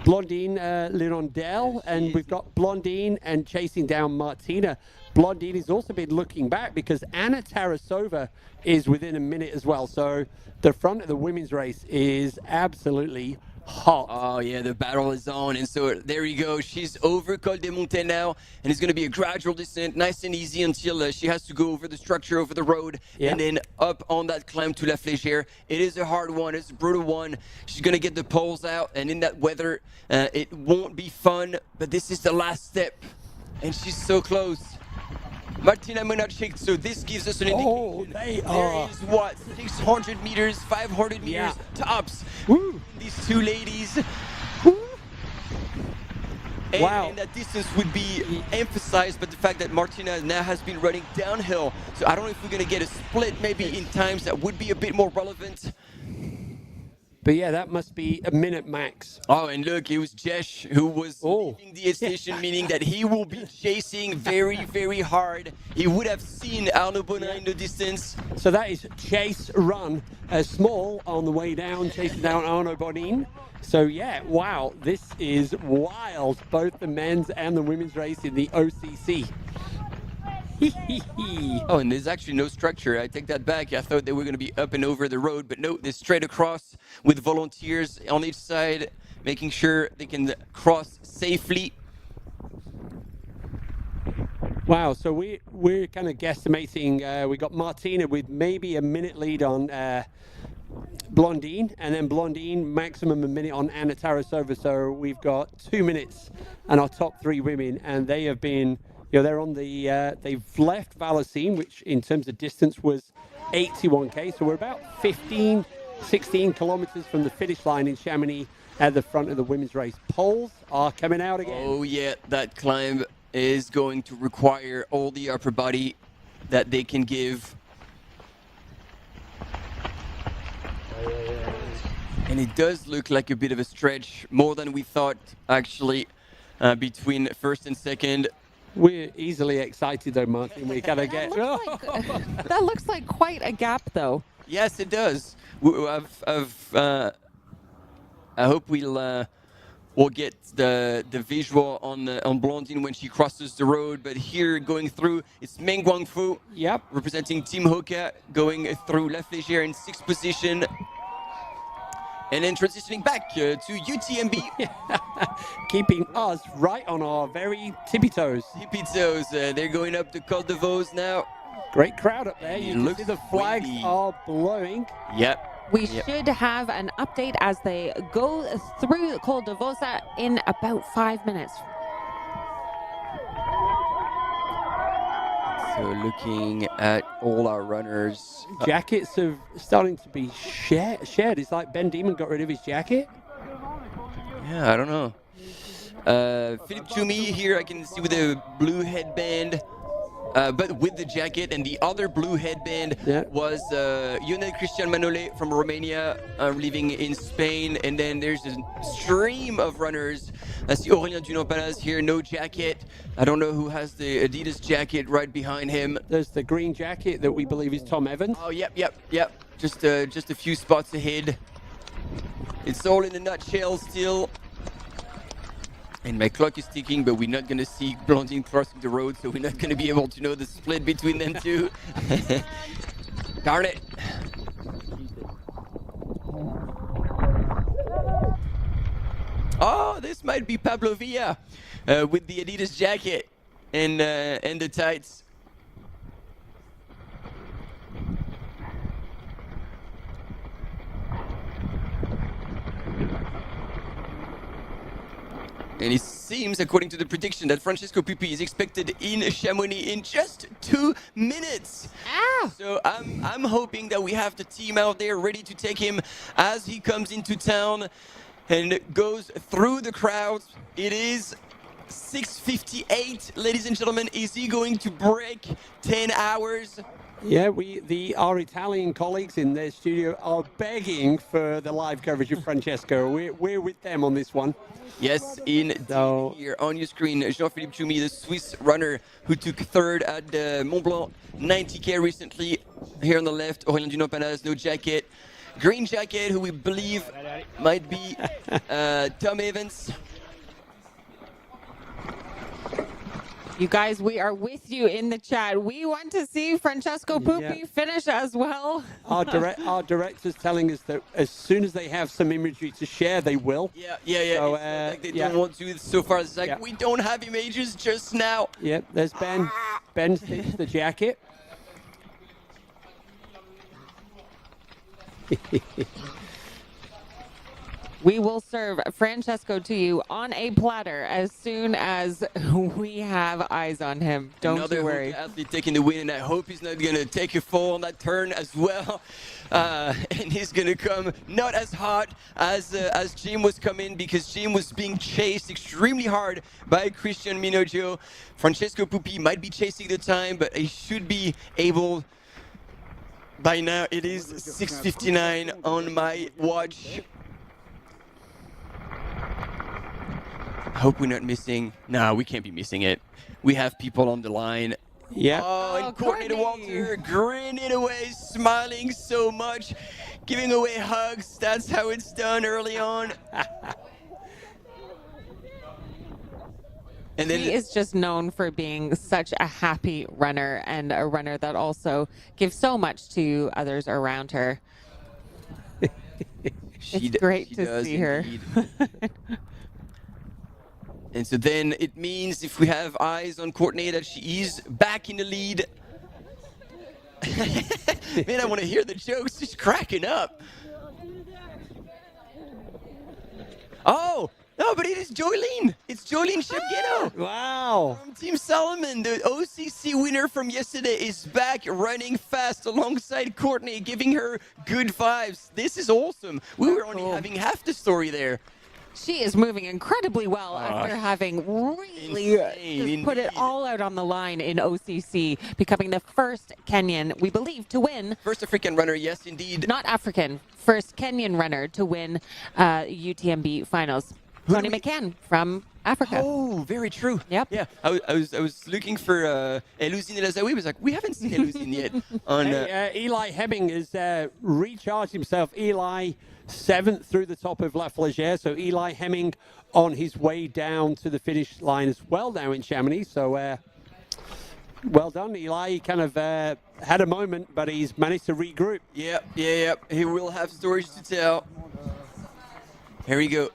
Blondine Lirondelle, and we've got Blondine and chasing down Martina. Blondine has also been looking back because Anna Tarasova is within a minute as well. So the front of the women's race is absolutely hot. Oh yeah, the battle is on, and so there you go. She's over Col des Montets now, and it's going to be a gradual descent, nice and easy until she has to go over the structure, over the road, and then up on that climb to La Flégère. It is a hard one, it's a brutal one. She's going to get the poles out, and in that weather, it won't be fun, but this is the last step, and she's so close. Martina Monachik, so this gives us an indication. There is what, 600 meters, 500 meters tops. Woo. These two ladies. And, and that distance would be emphasized by the fact that Martina now has been running downhill. So I don't know if we're going to get a split maybe in times that would be a bit more relevant. But yeah, that must be a minute max. Oh, and look, it was Jesh who was leaving the station, meaning that he will be chasing very, very hard. He would have seen Arnaud Bonin in the distance. So that is chase, run, small on the way down, chasing down Arnaud Bonin. So yeah, wow, this is wild. Both the men's and the women's race in the OCC. Oh, and there's actually no structure. I take that back. I thought they were going to be up and over the road, but no, they're straight across with volunteers on each side, making sure they can cross safely. Wow, so we're kind of guesstimating. We got Martina with maybe a minute lead on Blondine, and then Blondine maximum a minute on Anna Tarasova. So we've got 2 minutes and our top three women, and they have been. You know, they're on the, they've left Valacine, which in terms of distance was 81k. So we're about 15, 16 kilometers from the finish line in Chamonix at the front of the women's race. Poles are coming out again. Oh yeah, that climb is going to require all the upper body that they can give. And it does look like a bit of a stretch, more than we thought actually, between first and second. We're easily excited though, Martin. We gotta get. That looks like quite a gap, though. Yes, it does. I hope we'll get the visual on Blondine when she crosses the road. But here, going through, it's Meng Guangfu. Yep. Representing Team HOKA, going through La Flégère in 6th position. And then transitioning back to UTMB. Keeping us right on our very tippy toes. Tippy toes. They're going up the Col de Vos now. Great crowd up there. You can see the flags are blowing. Yep. We should have an update as they go through the Col de Vos in about 5 minutes. So looking at all our runners. Jackets are starting to be shared. It's like Ben Demon got rid of his jacket. Yeah, I don't know. Philippe Choumi here, I can see with a blue headband, but with the jacket, and the other blue headband was Lionel Christian Manole from Romania, living in Spain. And then there's a stream of runners. I see Aurélien Dunant-Palaz here, no jacket. I don't know who has the Adidas jacket right behind him. There's the green jacket that we believe is Tom Evans. Oh, yep. Just a few spots ahead. It's all in a nutshell still. And my clock is ticking, but we're not going to see Blondine crossing the road, so we're not going to be able to know the split between them two. Darn it. Oh, this might be Pablo Villa with the Adidas jacket and the tights. And it seems, according to the prediction, that Francesco Pippi is expected in Chamonix in just 2 minutes. So I'm hoping that we have the team out there ready to take him as he comes into town and goes through the crowd. It is 6:58, ladies and gentlemen. Is he going to break 10 hours? Yeah, our Italian colleagues in their studio are begging for the live coverage of Francesco. We're with them on this one. Yes, here on your screen, Jean-Philippe Choumi, the Swiss runner who took third at the Mont-Blanc 90K recently. Here on the left, Aurélien Dunopanas, no jacket. Green jacket, who we believe might be Tom Evans. You guys, we are with you in the chat. We want to see Francesco Pupi finish as well. Our director's telling us that as soon as they have some imagery to share, they will. Yeah. So, like they don't want to so far. It's like, we don't have images just now. Yep, there's Ben. Ben stitched the jacket. We will serve Francesco to you on a platter as soon as we have eyes on him. Don't you worry. Another athlete taking the win, and I hope he's not going to take a fall on that turn as well. And he's going to come not as hot as Jim was coming, because Jim was being chased extremely hard by Christian Minoggio. Francesco Pupi might be chasing the time, but he should be able. By now, it is 6:59 on my watch. I hope we're not missing. No, we can't be missing it. We have people on the line. Yeah. Oh, and Courtney Walter grinning away, smiling so much, giving away hugs. That's how it's done early on. And then he is just known for being such a happy runner, and a runner that also gives so much to others around her. It's great to see her. And so then it means, if we have eyes on Courtney, that she is back in the lead. Man, I want to hear the jokes. She's cracking up. Oh, no, but it is Jolene. It's Jolene Shepghetto. Wow. From Team Salomon, the OCC winner from yesterday, is back running fast alongside Courtney, giving her good vibes. This is awesome. We were only having half the story there. She is moving incredibly well after having really just put it all out on the line in OCC, becoming the first Kenyan, we believe, to win. First African runner, yes, indeed. Not African. First Kenyan runner to win UTMB finals. Tony McCann from Africa. Oh, very true. Yep. Yeah, I was looking for Elusine Elazawi. I was like, we haven't seen Elusine yet. On Eli Hemming has recharged himself. Eli 7th through the top of La Flégère. So Eli Hemming on his way down to the finish line as well now in Chamonix. So well done, Eli. He kind of had a moment, but he's managed to regroup. Yep. He will have stories to tell. Here we go.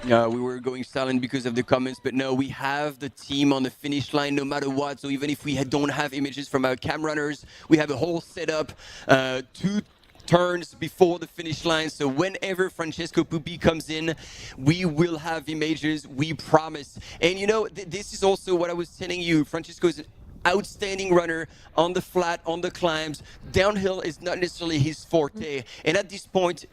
We were going silent because of the comments, but no, we have the team on the finish line no matter what. So even if we don't have images from our cam runners, we have a whole setup, 2 turns before the finish line. So whenever Francesco Pupi comes in, we will have images, we promise. And you know, this is also what I was telling you. Francesco is an outstanding runner on the flat, on the climbs. Downhill is not necessarily his forte. And at this point,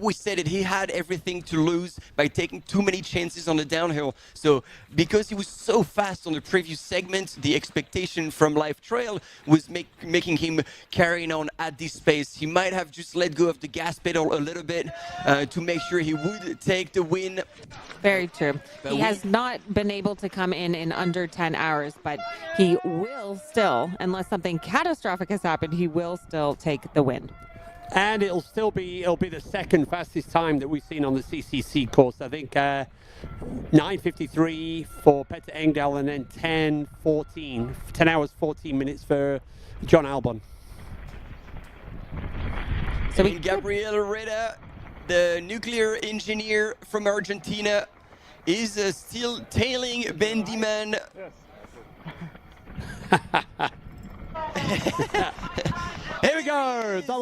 we said it, he had everything to lose by taking too many chances on the downhill. So because he was so fast on the previous segment, the expectation from Live Trail was making him carrying on at this pace. He might have just let go of the gas pedal a little bit to make sure he would take the win. Very true. But he has not been able to come in under 10 hours, but he will still, unless something catastrophic has happened, he will still take the win. And it'll be the second fastest time that we've seen on the CCC course. I think 9:53 for Peter Engdahl, and then 10 hours 14 minutes for John Albon. So Gabriel Herrera, the nuclear engineer from Argentina, is still tailing Ben Diman. Here we go. The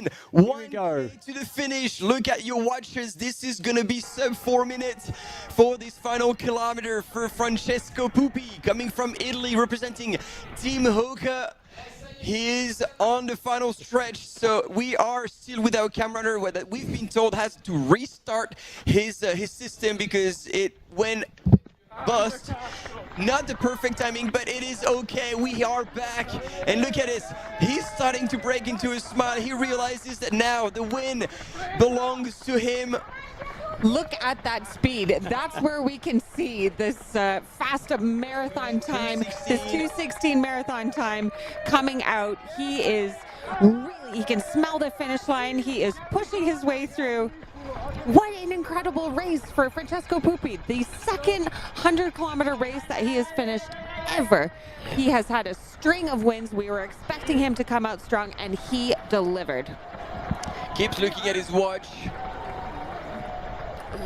gentlemen, 1K to the finish. Look at your watches. This is going to be sub 4 minutes for this final kilometer for Francesco Pupi, coming from Italy, representing Team HOKA. He is on the final stretch, so we are still with our camera runner that we've been told has to restart his system because it went bust. Not the perfect timing, but it is okay. We are back, and look at this. He's starting to break into a smile. He realizes that now the win belongs to him. Look at that speed. That's where we can see this fast marathon time, this 2:16 marathon time coming out. He can smell the finish line. He is pushing his way through. What an incredible race for Francesco Pupi. The second 100-kilometer race that he has finished ever. He has had a string of wins. We were expecting him to come out strong, and he delivered. Keeps looking at his watch.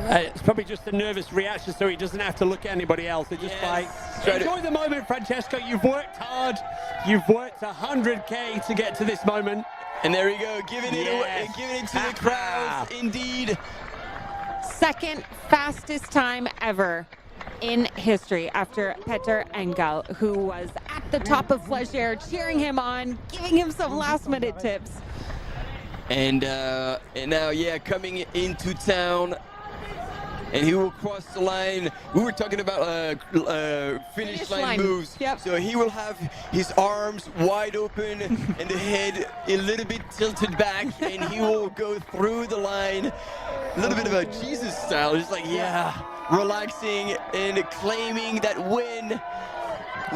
It's probably just a nervous reaction, so he doesn't have to look at anybody else. They just like, enjoy the moment, Francesco. You've worked hard. You've worked 100K to get to this moment. And there we go, giving it away, giving it to the crowds, indeed. Second fastest time ever in history after Peter Engel, who was at the top of Flagere, cheering him on, giving him some last-minute tips. And now, yeah, coming into town. And he will cross the line. We were talking about finish line moves. Yep. So he will have his arms wide open and the head a little bit tilted back, and he will go through the line. A little bit of a Jesus style, just like, yeah, relaxing and claiming that win.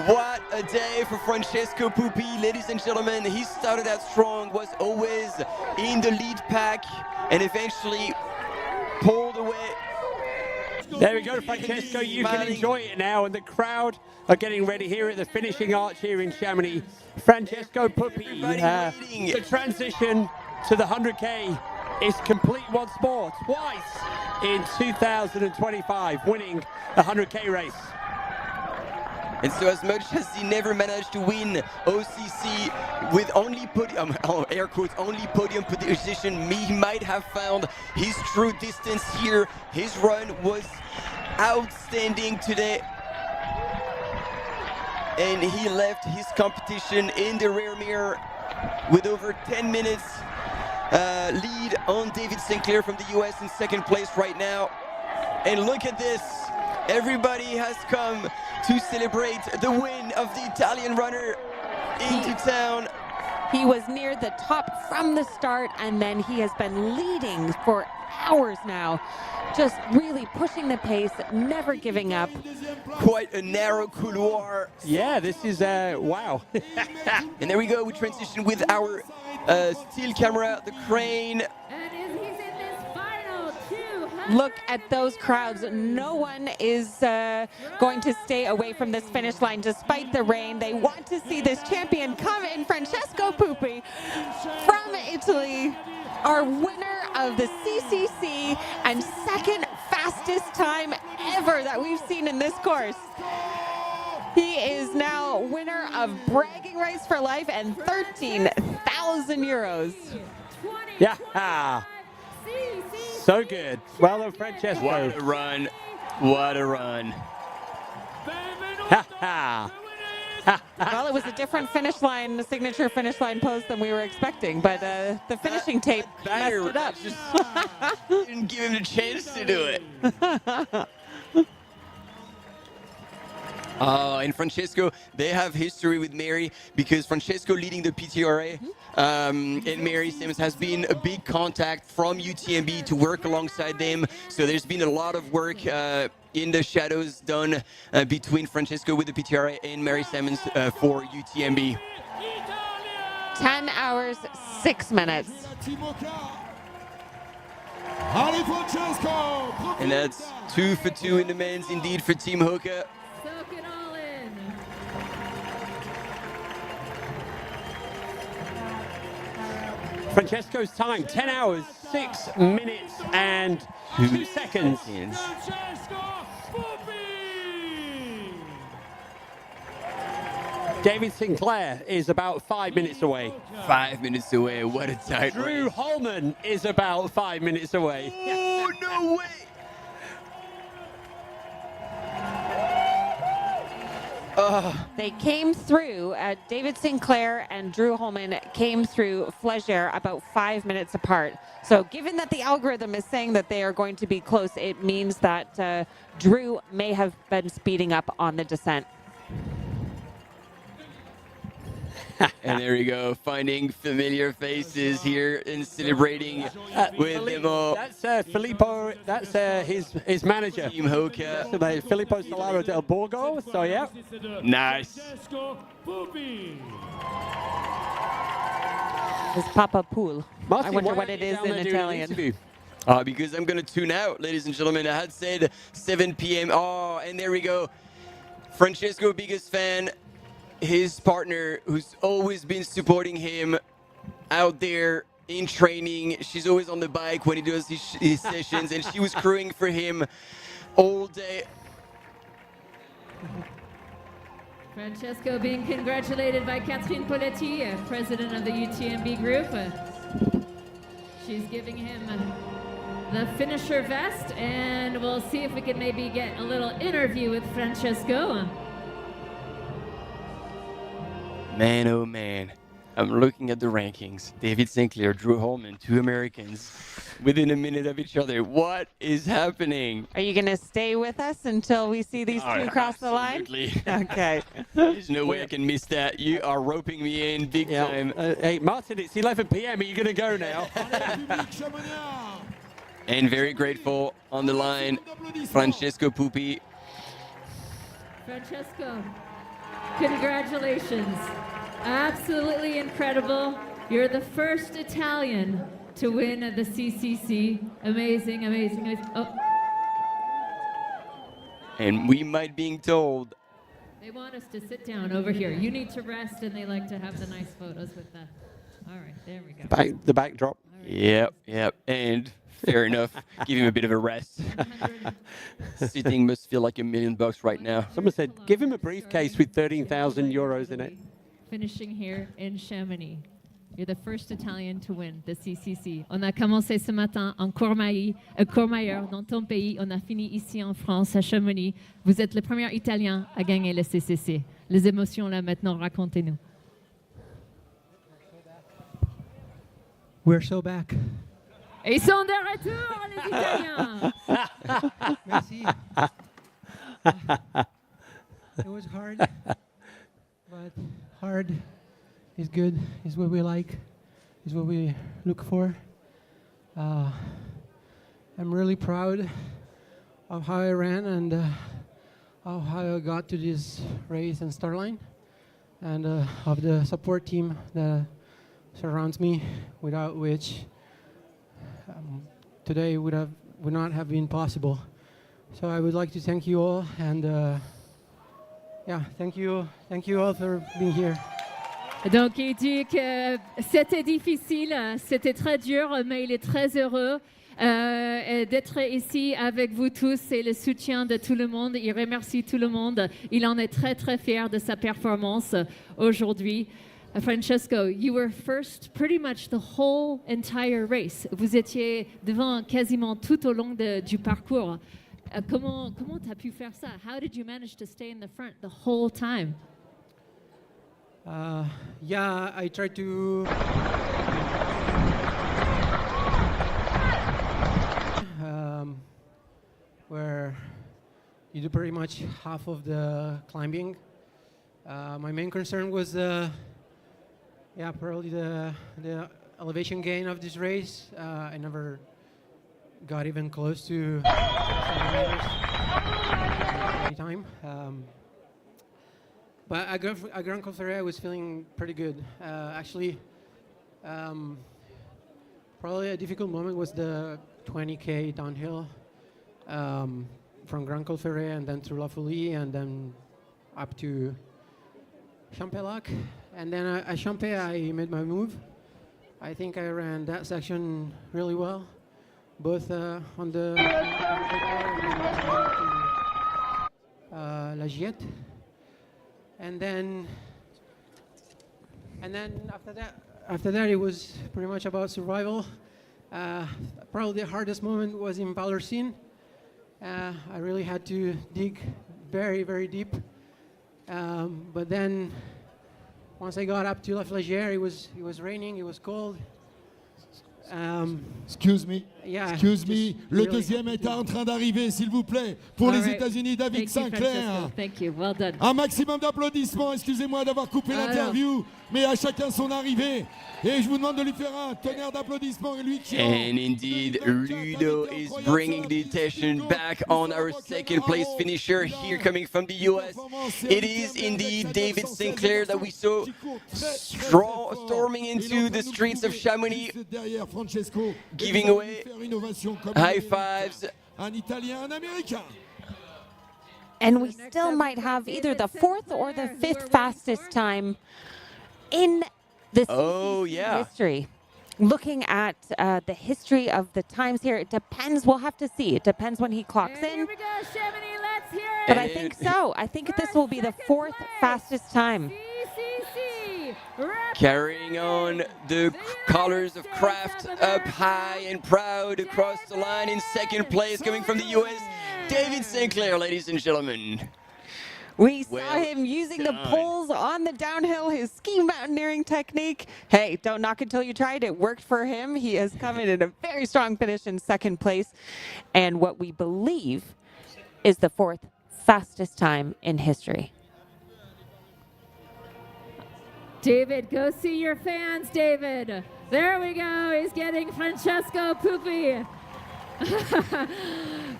What a day for Francesco Pupi, ladies and gentlemen. He started out strong, was always in the lead pack, and eventually pulled away. There we go, Francesco. You can enjoy it now, and the crowd are getting ready here at the finishing arch here in Chamonix. Francesco Pupi, the transition to the 100K is complete once more, twice in 2025, winning a 100K race. And so as much as he never managed to win OCC with only podium, air quotes, only podium position, he might have found his true distance here. His run was outstanding today. And he left his competition in the rear mirror with over 10 minutes lead on David Sinclair from the US in second place right now. And look at this. Everybody has come to celebrate the win of the Italian runner into town. He was near the top from the start, and then he has been leading for hours now, just really pushing the pace, never giving up. Quite a narrow couloir. Yeah, this is, wow. And there we go, we transition with our still camera, the crane. Look at those crowds. No one is going to stay away from this finish line despite the rain. They want to see this champion come in. Francesco Pupi from Italy, our winner of the CCC and second fastest time ever that we've seen in this course. He is now winner of bragging rights for life and 13,000 euros. Yeah. So good. Well done, Francesco. What a run. What a run. Well, it was a different finish line, signature finish line pose than we were expecting, but the finishing tape messed it up. Just didn't give him a chance to do it. And Francesco, they have history with Mary because Francesco leading the PTRA and Mary Simmons has been a big contact from UTMB to work alongside them. So there's been a lot of work in the shadows done between Francesco with the PTRA and Mary Simmons for UTMB. 10 hours, 6 minutes. And that's 2 for 2 in the men's, indeed, for Team HOKA. Soak it all in. Francesco's time, 10 hours, 6 minutes and 2 seconds. David Sinclair is about 5 minutes away. 5 minutes away. What a tight Drew race. Holman is about 5 minutes away. Oh, no way. They came through, David Sinclair and Drew Holman came through Flégère about 5 minutes apart. So given that the algorithm is saying that they are going to be close, it means that Drew may have been speeding up on the descent. And there we go, finding familiar faces here and celebrating with them all. That's Filippo, that's his manager. Team HOKA. Filippo Solaro del Borgo, so yeah. Nice. His Papa Pool. Martin, I wonder why what are it you is down in there doing an Italian. interview? Because I'm going to tune out, ladies and gentlemen. I had said 7 p.m. Oh, and there we go. Francesco, biggest fan. His partner, who's always been supporting him out there in training. She's always on the bike when he does his sessions, and she was crewing for him all day. Francesco being congratulated by Catherine Poletti, president of the UTMB group. She's giving him the finisher vest, and we'll see if we can maybe get a little interview with Francesco. Man, oh man. I'm looking at the rankings. David Sinclair, Drew Holman, 2 Americans within a minute of each other. What is happening? Are you going to stay with us until we see these two cross the line? Absolutely. Okay. There's no way I can miss that. You are roping me in big time. Hey, Martin, it's 11 p.m. Are you going to go now? And very grateful on the line, Francesco Pupi. Francesco, congratulations. Absolutely incredible. You're the first Italian to win the CCC. Amazing, amazing, amazing. Oh, And we might being told. they want us to sit down over here. You need to rest, and they like to have the nice photos with the... All right, there we go. The backdrop. Yep. And fair enough. Give him a bit of a rest. Sitting must feel like $1 million right now. Someone said, give him a briefcase with 13,000 euros in it. Finishing here in Chamonix. You're the first Italian to win the CCC. On a commencé ce matin en Courmayeur, dans ton pays. On a fini ici en France, à Chamonix. Vous êtes le premier Italien à gagner le CCC. Les émotions là maintenant, racontez-nous. We're so back. Et ils sont de retour, les Italiens. Merci. It was hard, but hard is good, is what we like, is what we look for. I'm really proud of how I ran and of how I got to this race and start line, and of the support team that surrounds me, without which today would not have been possible. So I would like to thank you all, and thank you all for being here. Donc il dit que c'était difficile, c'était très dur, mais il est très heureux d'être ici avec vous tous et le soutien de tout le monde. Il remercie tout le monde. Il en est très très fier de sa performance aujourd'hui. Francesco, you were first pretty much the whole entire race. Vous étiez devant quasiment tout au long du parcours. Comment tu as pu faire ça? How did you manage to stay in the front the whole time? I tried to where you do pretty much half of the climbing. My main concern was probably the elevation gain of this race. I never got even close to 7 meters any time. But at Grand Contender, I was feeling pretty good. Actually, probably a difficult moment was the 20K downhill from Grand Contender and then through La Folie and then up to Champelac. And then at Champé, I made my move. I think I ran that section really well, both on the La Giette. And then And then after that, it was pretty much about survival. Probably the hardest moment was in Valorcine. I really had to dig very, very deep. But then, once I got up to La Flagère, it was raining, it was cold. Excuse me. Yeah, Excuse me. just Le really deuxième est en train d'arriver, s'il vous plaît. Pour All les right. États-Unis, David Thank you, Sinclair. Francesco. Thank you. Well done. Un maximum d'applaudissements. Excusez-moi d'avoir coupé Ah, l'interview, mais à chacun son arrivée. Et je vous demande de lui faire un tonnerre d'applaudissements. Et lui qui And indeed, Ludo is bringing the attention back on our second place finisher here coming from the US. It is indeed David Sinclair that we saw storming into the streets of Chamonix, derrière Francesco, giving away high fives. Un Italien, un Américain. And we still might have either the fourth or the fifth fastest time in the CCC history. Looking at the history of the times here, it depends. We'll have to see. It depends when he clocks in. Here we go, Chamonix. Let's hear it. But I think so. I think this will be the fourth fastest time. CCC. Carrying on the colors of craft up high and proud across the line in second place coming from the US, David Sinclair, ladies and gentlemen. We saw him using the poles on the downhill, his ski mountaineering technique. Hey, don't knock until you try it. It worked for him. He has come in at a very strong finish in second place. And what we believe is the fourth fastest time in history. David, go see your fans, David. There we go. He's getting Francesco Pupi.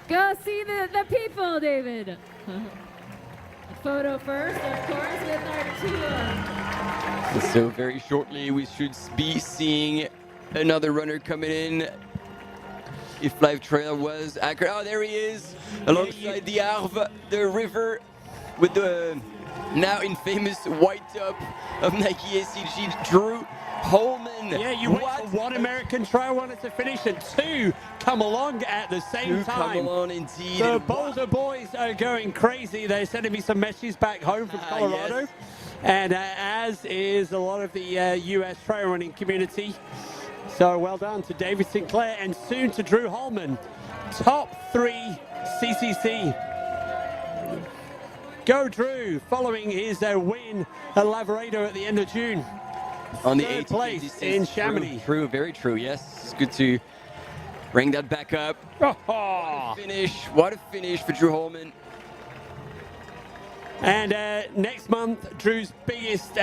Go see the people, David. Photo first, of course, with our two. So very shortly we should be seeing another runner coming in. If Live Trail was accurate. Oh, there he is, alongside the Arve, the river, with the now infamous white top of Nike SCG, Drew Holman. Yeah, you wait for one American trail runner to finish and two come along at the same time. Come along indeed. The Boulder boys are going crazy. They're sending me some messages back home from Colorado. Yes. And as is a lot of the US trail running community. So well done to David Sinclair and soon to Drew Holman. Top 3 CCC. Go Drew, following his win at Lavaredo at the end of June. On the Third 18th place in Chamonix. True, very true. Yes, it's good to bring that back up. What a finish! What a finish for Drew Holman. And next month, Drew's biggest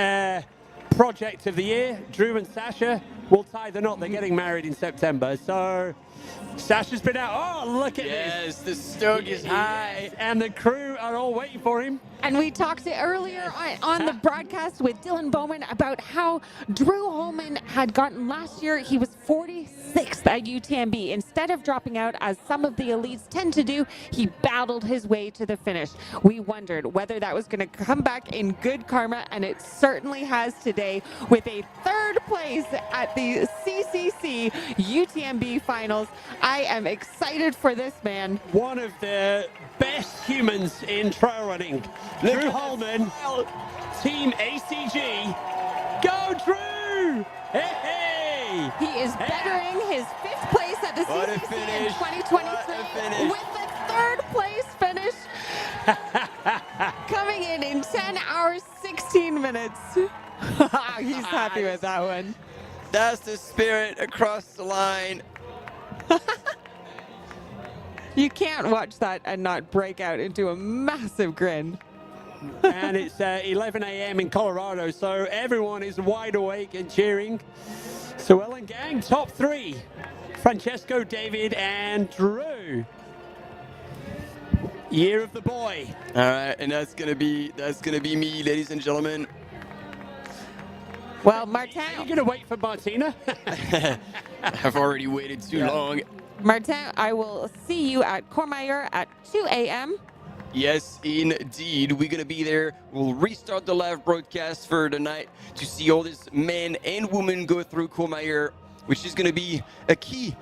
project of the year, Drew and Sasha will tie the knot. They're getting married in September. So Sasha's been out. Oh, look at this. Yes, the stoke is high. And the crew are all waiting for him. And we talked earlier on the broadcast with Dylan Bowman about how Drew Holman had gotten last year, he was 46th at UTMB. Instead of dropping out, as some of the elites tend to do, he battled his way to the finish. We wondered whether that was going to come back in good karma, and it certainly has today with a third place at the CCC UTMB finals. I am excited for this man. One of the best humans in trail running. Drew Holman, Team ACG. Go Drew! Hey! He is bettering his 5th place at the CCC in 2023 with a 3rd place finish. Coming in 10 hours, 16 minutes. He's happy with that one. That's the spirit across the line. You can't watch that and not break out into a massive grin. And it's 11 a.m. in Colorado, so everyone is wide awake and cheering. So Ellen Gang, top 3. Francesco, David, and Drew. Year of the boy. All right, and that's gonna be me, ladies and gentlemen. Well, Martin, are you gonna wait for Martina? I've already waited too long. Martin, I will see you at Courmayeur at 2 a.m. Yes, indeed. We're going to be there. We'll restart the live broadcast for tonight to see all these men and women go through Courmayeur, which is going to be a key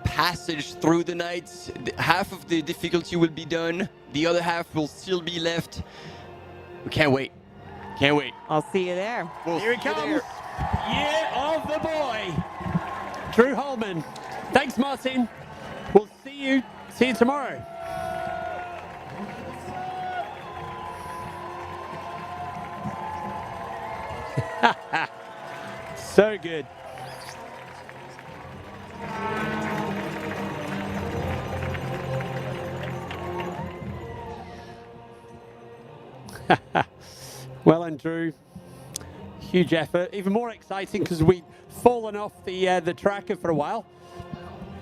passage through the night. Half of the difficulty will be done. The other half will still be left. We can't wait. Can't wait. I'll see you there. Here he comes. Year of the boy. Drew Holman. Thanks, Martin. We'll see you tomorrow. So good. Well, and Drew, huge effort. Even more exciting because we'd fallen off the tracker for a while.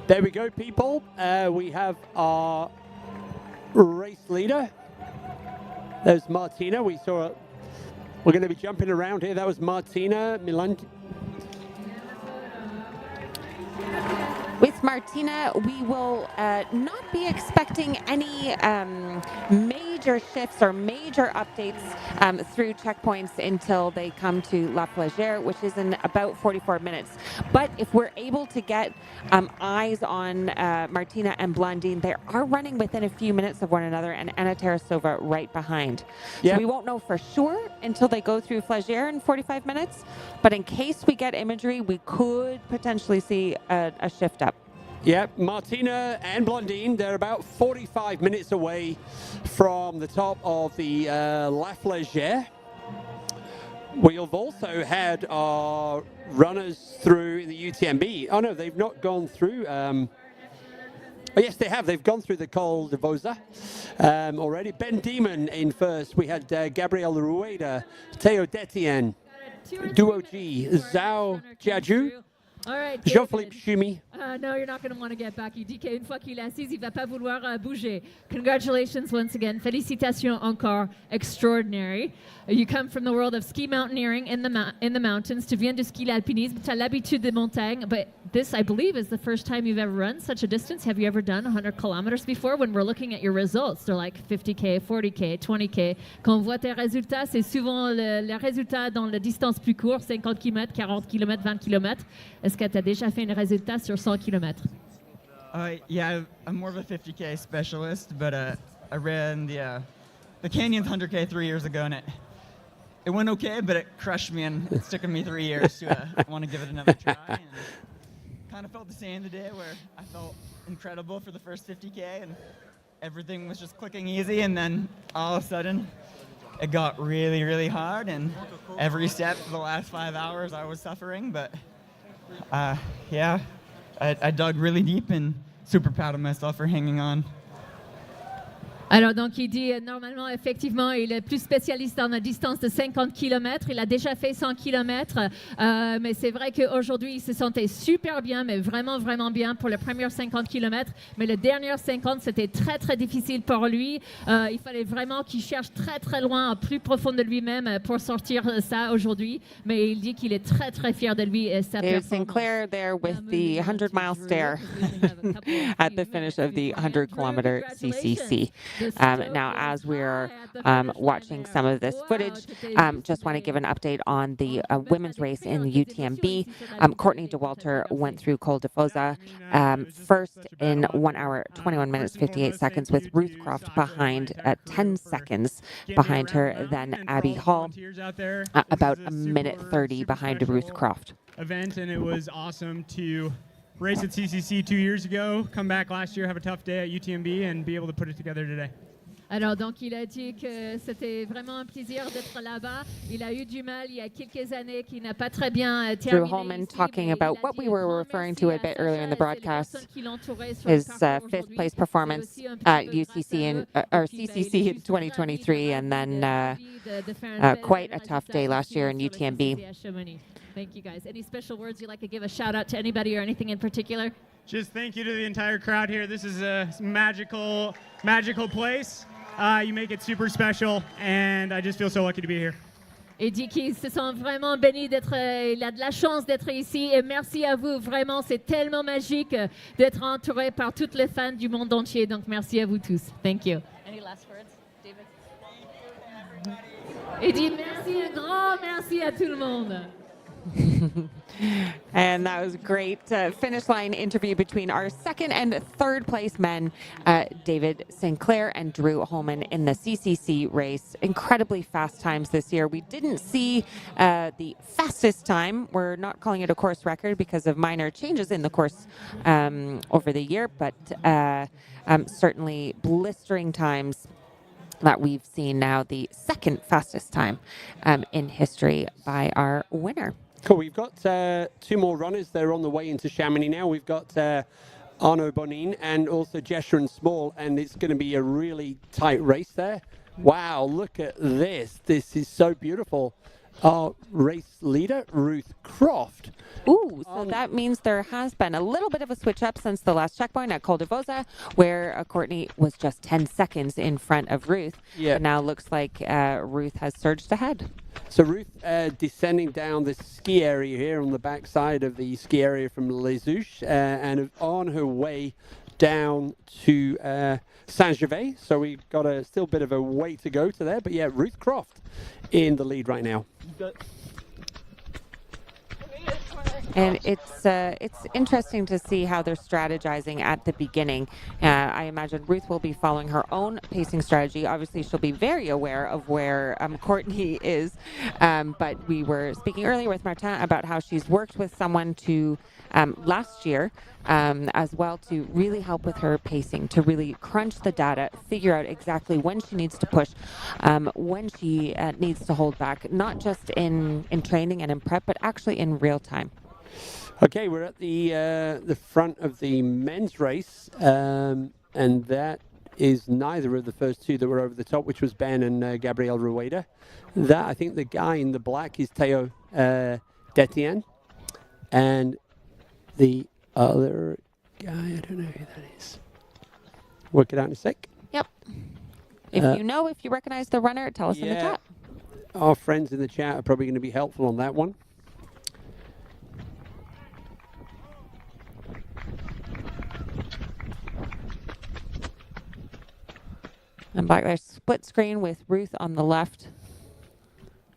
There we go, people. We have our race leader. There's Martina. We're going to be jumping around here. That was Martina Milan. With Martina, we will not be expecting any major shifts or major updates through checkpoints until they come to La Flégère, which is in about 44 minutes. But if we're able to get eyes on Martina and Blandine, they are running within a few minutes of one another, and Anna Tarasova right behind. Yeah. So we won't know for sure until they go through Flégère in 45 minutes. But in case we get imagery, we could potentially see a shift up. Yeah, Martina and Blandine, they're about 45 minutes away from the top of the La Flégère. We've also had our runners through the UTMB. Oh, no, they've not gone through. Oh, yes, they have. They've gone through the Col de Vosa already. Ben Demon in first. We had Gabriel Rueda, Théo Détienne, Duo G, Zhao Jiaju, All right, Jean-Philippe Chumi. No, you're not going to want to get back. Il dit qu'une fois qu'il est assis, il va pas vouloir bouger. Congratulations once again. Félicitations encore. Extraordinary. You come from the world of ski mountaineering in the mountains. Tu viens du ski alpinisme. Tu as l'habitude des montagnes. But this, I believe, is the first time you've ever run such a distance. Have you ever done 100 kilometers before? When we're looking at your results, they're like 50K, 40K, 20K. Quand on voit tes résultats, c'est souvent le résultat dans la distance plus courte, 50 km, 40 km, 20 km. Est-ce que tu as déjà fait un résultat sur 100 km? Yeah, I'm more of a 50K specialist, but I ran the Canyons 100K 3 years ago, and it went okay, but it crushed me, and it's taken me 3 years to want to give it another try. And kind of felt the same today, where I felt incredible for the first 50K, and everything was just clicking easy, and then all of a sudden, it got really, really hard, and every step for the last 5 hours, I was suffering, but yeah, I dug really deep and super proud of myself for hanging on. Alors, donc, il dit, normalement, effectivement, il est plus spécialiste dans la distance de 50 km. Il a déjà fait 100 km. Mais c'est vrai qu'aujourd'hui, il se sentait super bien, mais vraiment, vraiment bien pour les premières 50 km. Mais le dernier 50, c'était très, très difficile pour lui. Il fallait vraiment qu'il cherche très, très loin, plus profond de lui-même pour sortir ça aujourd'hui. Mais il dit qu'il est très, très fier de lui et sa David performance. Sinclair there with the 100-mile stare at the finish of the 100-kilometer CCC. Now, as we're watching some of this footage, just want to give an update on the women's race in the UTMB. Courtney Dauwalter went through Col de Foza first in 1 hour, 21 minutes, 58 seconds, with Ruth Croft behind 10 seconds behind her, then Abby Hall, about a minute 30 behind Ruth Croft. Event, and it was awesome to race at CCC 2 years ago, come back last year, have a tough day at UTMB, and be able to put it together today. Alors, donc, il a dit que c'était vraiment un plaisir d'être là-bas. Il a eu du mal il y a quelques années, qu'il n'a pas très bien terminé. Drew Holman talking about what we were referring to a bit earlier in the broadcast, his fifth place performance at UCC or CCC in 2023, and then quite a tough day last year in UTMB. Thank you, guys. Any special words you'd like to give a shout out to anybody or anything in particular? Just thank you to the entire crowd here. This is a magical place. You make it super special, and I just feel so lucky to be here. Il dit qu'il se sent vraiment béni d'être, il a de la chance d'être ici, et merci à vous, vraiment, c'est tellement magique d'être entouré par toutes les fans du monde entier, donc merci à vous tous. Thank you. Any last words, David? Il dit merci, un grand merci à tout le monde. And that was a great finish line interview between our second and third place men, David Sinclair and Drew Holman in the CCC race. Incredibly fast times this year. We didn't see the fastest time. We're not calling it a course record because of minor changes in the course over the year, but certainly blistering times that we've seen now, the second fastest time in history by our winner. Cool. We've got two more runners. They're on the way into Chamonix now. We've got Arnaud Bonin and also Jeshurun Small, and it's going to be a really tight race there. Wow, look at this. This is so beautiful. Our race leader, Ruth Croft. Ooh, so that means there has been a little bit of a switch up since the last checkpoint at Col de Vosa, where Courtney was just 10 seconds in front of Ruth. Yeah. But now looks like Ruth has surged ahead. So Ruth descending down the ski area here on the backside of the ski area from Les Houches and on her way down to Saint-Gervais. So we've got a still bit of a way to go to there. But yeah, Ruth Croft in the lead right now. And it's interesting to see how they're strategizing at the beginning. I imagine Ruth will be following her own pacing strategy. Obviously, she'll be very aware of where Courtney is. But we were speaking earlier with Martin about how she's worked with someone to last year as well to really help with her pacing, to really crunch the data, figure out exactly when she needs to push, when she needs to hold back, not just in training and in prep, but actually in real time. Okay, we're at the front of the men's race, and that is neither of the first two that were over the top, which was Ben and Gabriel Rueda. That, I think the guy in the black is Théo Détienne, and the other guy, I don't know who that is. Work it out in a sec. Yep. If you recognize the runner, tell us in the chat. Our friends in the chat are probably going to be helpful on that one. And back there, split screen with Ruth on the left,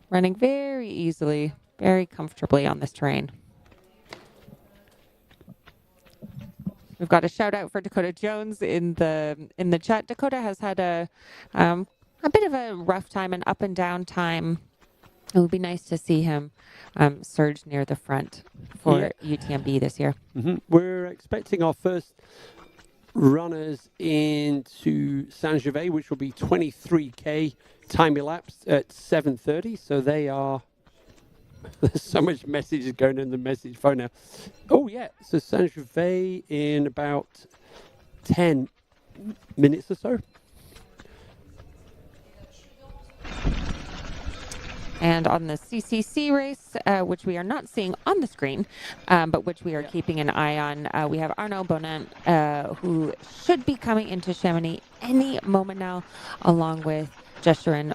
running very easily, very comfortably on this terrain. We've got a shout out for Dakota Jones in the chat. Dakota has had a bit of a rough time, an up and down time. It would be nice to see him surge near the front for UTMB this year. Mm-hmm. We're expecting our first runners into Saint-Gervais, which will be 23K time elapsed at 7:30. So they are... There's so much messages going in the message phone now. Oh, yeah. So Saint-Gervais in about 10 minutes or so. And on the CCC race, which we are not seeing on the screen, but which we are keeping an eye on, we have Arnaud Bonin, who should be coming into Chamonix any moment now, along with Jeshurun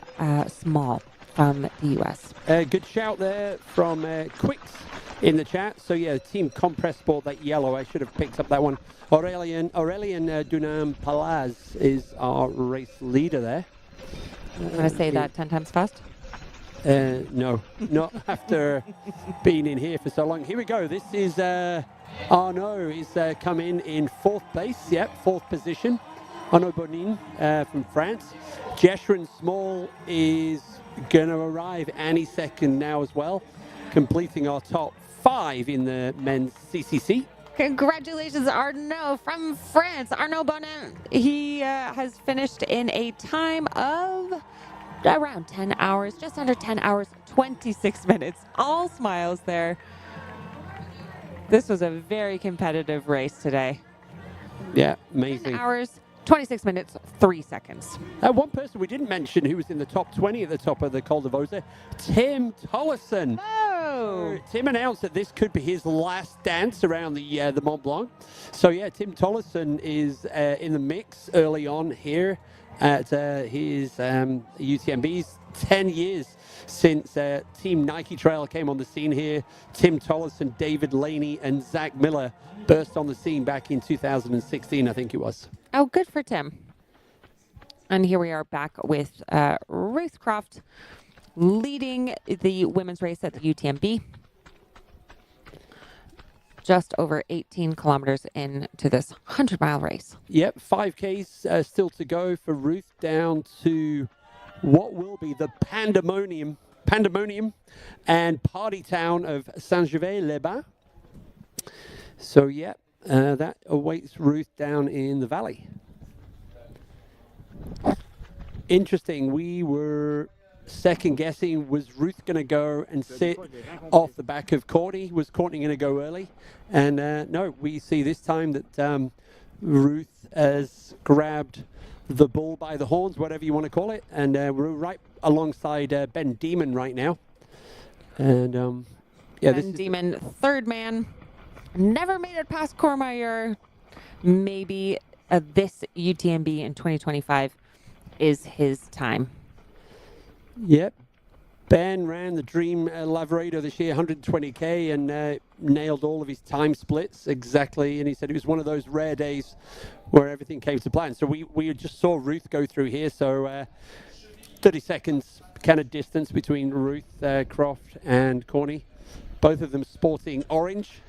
Small from the U.S. Good shout there from Quicks in the chat. So, yeah, Team Compress Sport, that yellow. I should have picked up that one. Aurélien Dunham Palaz is our race leader there. I'm going to say that 10 times fast. No, not after being in here for so long. Here we go. This is Arnaud is coming in fourth place. Yep, fourth position. Arnaud Bonin from France. Jeshurun Small is going to arrive any second now as well, completing our top 5 in the men's CCC. Congratulations, Arnaud from France. Arnaud Bonin, he has finished in a time of around 10 hours, just under 10 hours, 26 minutes. All smiles there. This was a very competitive race today. Yeah, amazing. 10 hours, 26 minutes, 3 seconds. One person we didn't mention who was in the top 20 at the top of the Col de Vosa, Tim Tollefson. Oh! Tim announced that this could be his last dance around the Mont Blanc. So yeah, Tim Tollefson is in the mix early on here at his UTMB's 10 years since Team Nike Trail came on the scene here. Tim Tollefson, David Laney, and Zach Miller burst on the scene back in 2016, I think it was. Oh, good for Tim. And here we are back with Ruth Croft leading the women's race at the UTMB. just over 18 kilometers into this 100-mile race. Yep, 5Ks still to go for Ruth down to what will be the pandemonium and party town of Saint-Gervais-les-Bains. So, yeah, that awaits Ruth down in the valley. Interesting. We were second guessing, was Ruth going to go and sit off the back of Courtney? Was Courtney going to go early? And no, we see this time that Ruth has grabbed the bull by the horns, whatever you want to call it, and we're right alongside Ben Demon right now. And yeah, Ben Demon, third man, never made it past Courmayeur. Maybe this UTMB in 2025 is his time. Yep. Ben ran the Dream Lavaredo this year, 120K, and nailed all of his time splits exactly. And he said it was one of those rare days where everything came to plan. So we just saw Ruth go through here. So 30 seconds kind of distance between Ruth Croft and Corny. Both of them sporting orange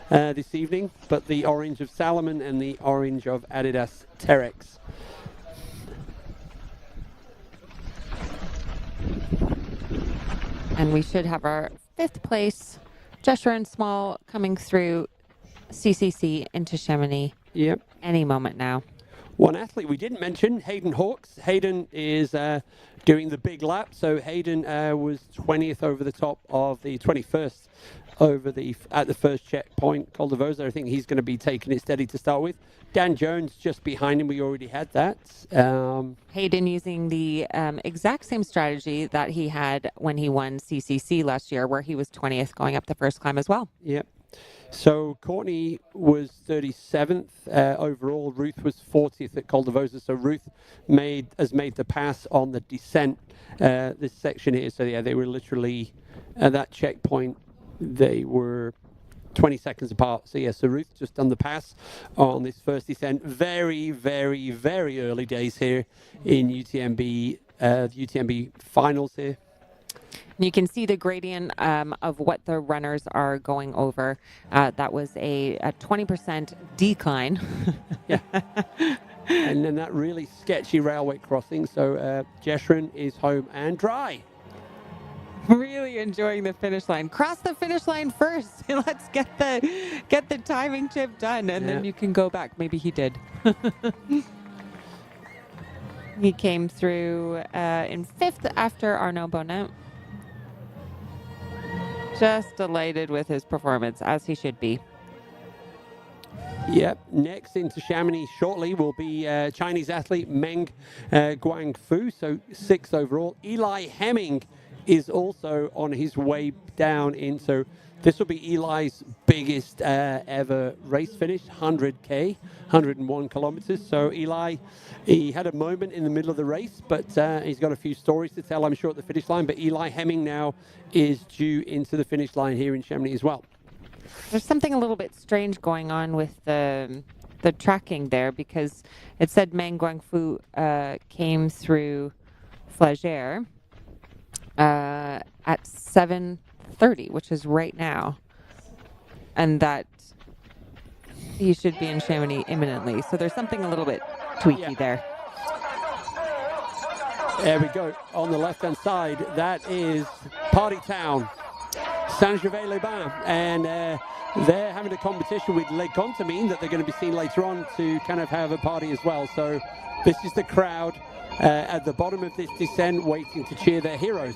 this evening, but the orange of Salomon and the orange of Adidas Terex. And we should have our 5th place, Joshua and Small, coming through CCC into Chamonix. Yep. Any moment now. One athlete we didn't mention, Hayden Hawkes. Hayden is doing the big lap. So Hayden was 20th over the top of the 21st at the first checkpoint, Col de Vos. I think he's going to be taking it steady to start with. Dan Jones just behind him. We already had that. Hayden using the exact same strategy that he had when he won CCC last year, where he was 20th going up the first climb as well. Yep. So Courtney was 37th overall. Ruth was 40th at Col de Vos. So Ruth has made the pass on the descent, this section here. So yeah, they were literally at that checkpoint. They were 20 seconds apart. So yeah, so Ruth just done the pass on this first descent. Very, very, very early days here in UTMB, the UTMB finals here. You can see the gradient of what the runners are going over. That was a 20% decline. Yeah. And then that really sketchy railway crossing. So Jeshrin is home and dry. Really enjoying the finish line. Cross the finish line first. Let's get the timing chip done, and then you can go back. Maybe he did. He came through in 5th after Arnaud Bonnet. Just delighted with his performance, as he should be. Yep. Next into Chamonix shortly will be Chinese athlete Meng Guangfu, so 6th overall. Eli Hemming is also on his way down in. So this will be Eli's biggest ever race finish, 100K, 101 kilometers. So Eli, he had a moment in the middle of the race, but he's got a few stories to tell, I'm sure, at the finish line. But Eli Hemming now is due into the finish line here in Chamonix as well. There's something a little bit strange going on with the tracking there, because it said Meng Guangfu came through Flagere at 7:30, which is right now, and that he should be in Chamonix imminently. So there's something a little bit tweaky there. There we go. On the left-hand side, that is Party Town, Saint-Gervais-les-Bains, and they're having a competition with Les Contamines that they're going to be seeing later on to kind of have a party as well. So this is the crowd at the bottom of this descent waiting to cheer their heroes.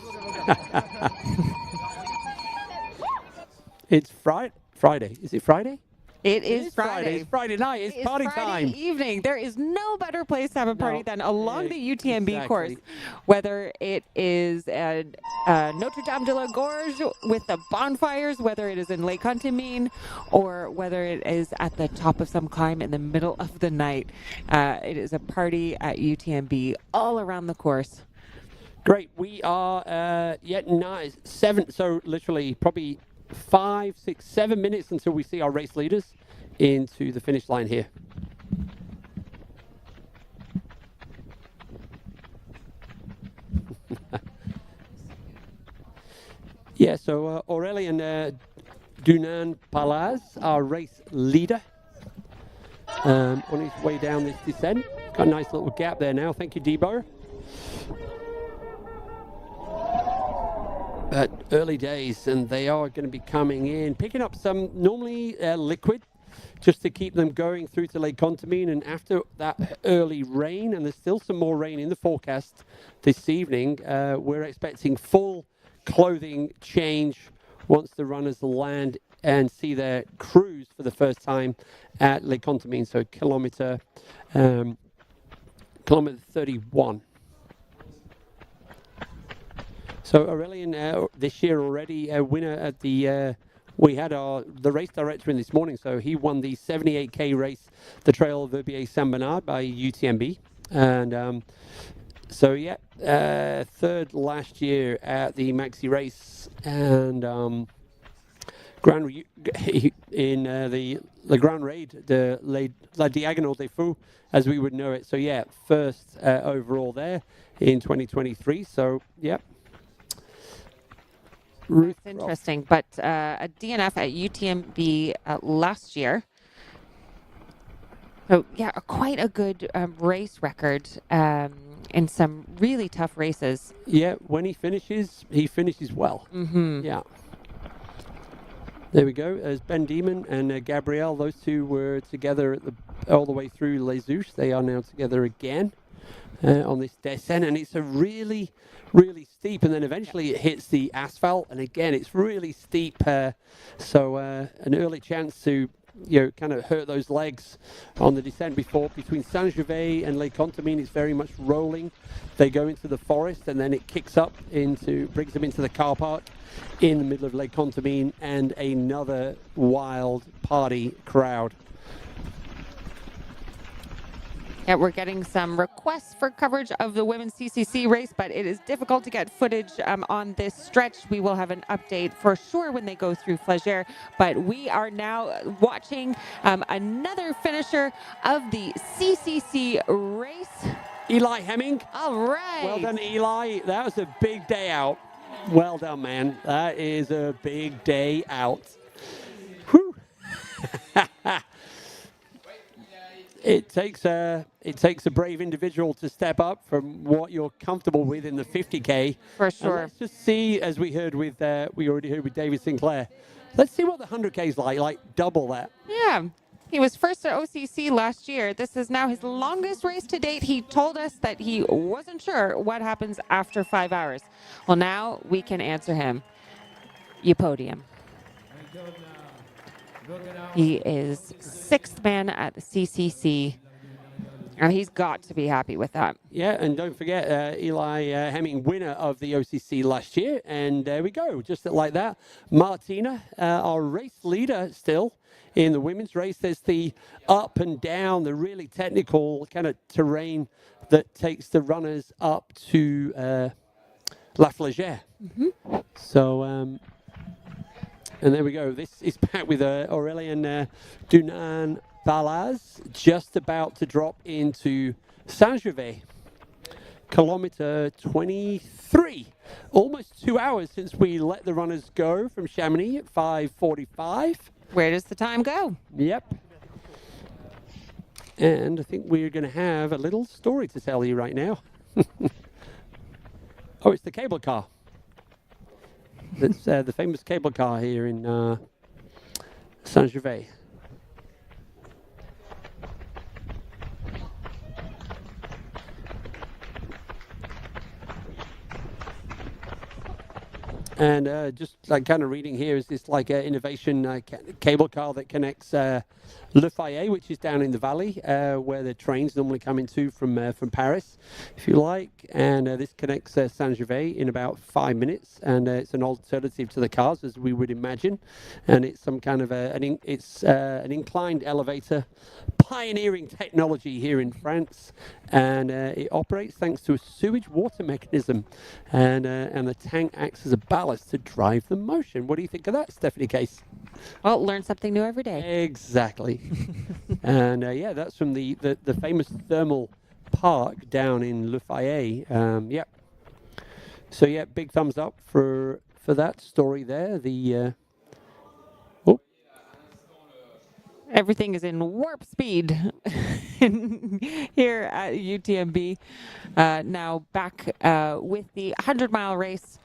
It's Friday. Is it Friday? It is Friday. It's Friday night. It's party Friday time. Evening. There is no better place to have a party than along the UTMB course. Exactly. Whether it is Notre Dame de la Gorge with the bonfires, whether it is in Les Contamines, or whether it is at the top of some climb in the middle of the night. It is a party at UTMB all around the course. Great. We are yet 7, so literally probably 5, 6, 7 minutes until we see our race leaders into the finish line here. Yeah, so Aurélien Dunan Palaz, our race leader, on his way down this descent. Got a nice little gap there now. Thank you, Debo. But early days, and they are going to be coming in, picking up some normally liquid, just to keep them going through to Lake Contamine. And after that early rain, and there's still some more rain in the forecast this evening, we're expecting full clothing change once the runners land and see their crews for the first time at Lake Contamine. So kilometer 31. So Aurelian this year already a winner at the, we had the race director in this morning, so he won the 78K race, the Trail of Verbier Saint Bernard by UTMB. And so yeah, third last year at the Maxi race, and in the Grand Raid, the La Diagonale des Fous, as we would know it. So yeah, first overall there in 2023. So yeah. That's interesting. But a DNF at UTMB last year. So yeah, quite a good race record in some really tough races. Yeah, when he finishes well. Mm-hmm. Yeah. There we go. As Ben Demon and Gabrielle, those two were together all the way through Les Ouches. They are now together again on this descent, and it's a really, really steep, and then eventually it hits the asphalt, and again it's really steep. So an early chance to kind of hurt those legs on the descent between Saint-Gervais and Lake Contamine. It's very much rolling. They go into the forest, and then it kicks up brings them into the car park in the middle of Lake Contamine, and another wild party crowd. Yeah, we're getting some requests for coverage of the women's CCC race, but it is difficult to get footage on this stretch. We will have an update for sure when they go through Flagère, but we are now watching another finisher of the CCC race. Eli Hemming. All right. Well done, Eli. That was a big day out. Well done, man. That is a big day out. Whew. It takes a brave individual to step up from what you're comfortable with in the 50K. For sure. And let's just see, as we already heard with David Sinclair. Let's see what the 100K is like double that. Yeah. He was first at OCC last year. This is now his longest race to date. He told us that he wasn't sure what happens after 5 hours. Well, now we can answer him. You podium. He is sixth man at the CCC, and he's got to be happy with that. Yeah, and don't forget Eli Hemming, winner of the OCC last year. And there we go, just like that. Martina, our race leader still in the women's race. There's the up and down, the really technical kind of terrain that takes the runners up to La Flagère. Mm-hmm. So... and there we go. This is back with Aurélien Dunan Balaz, just about to drop into Saint-Gervais. Kilometer 23. Almost 2 hours since we let the runners go from Chamonix at 5:45. Where does the time go? Yep. And I think we're going to have a little story to tell you right now. Oh, it's the cable car. That's the famous cable car here in Saint-Gervais. And just like kind of reading here is this like innovation cable car that connects Le Fayet, which is down in the valley where the trains normally come into from Paris, if you like. And this connects Saint-Gervais in about 5 minutes, and it's an alternative to the cars, as we would imagine. And it's some kind of an inclined elevator, pioneering technology here in France, and it operates thanks to a sewage water mechanism, and the tank acts as a ballast to drive the motion. What do you think of that, Stephanie Case? Well, learn something new every day. Exactly. And yeah, that's from the famous thermal park down in Le Fayet. Yeah. So yeah, big thumbs up for that story there. The Everything is in warp speed here at UTMB. Now back with the 100-mile race,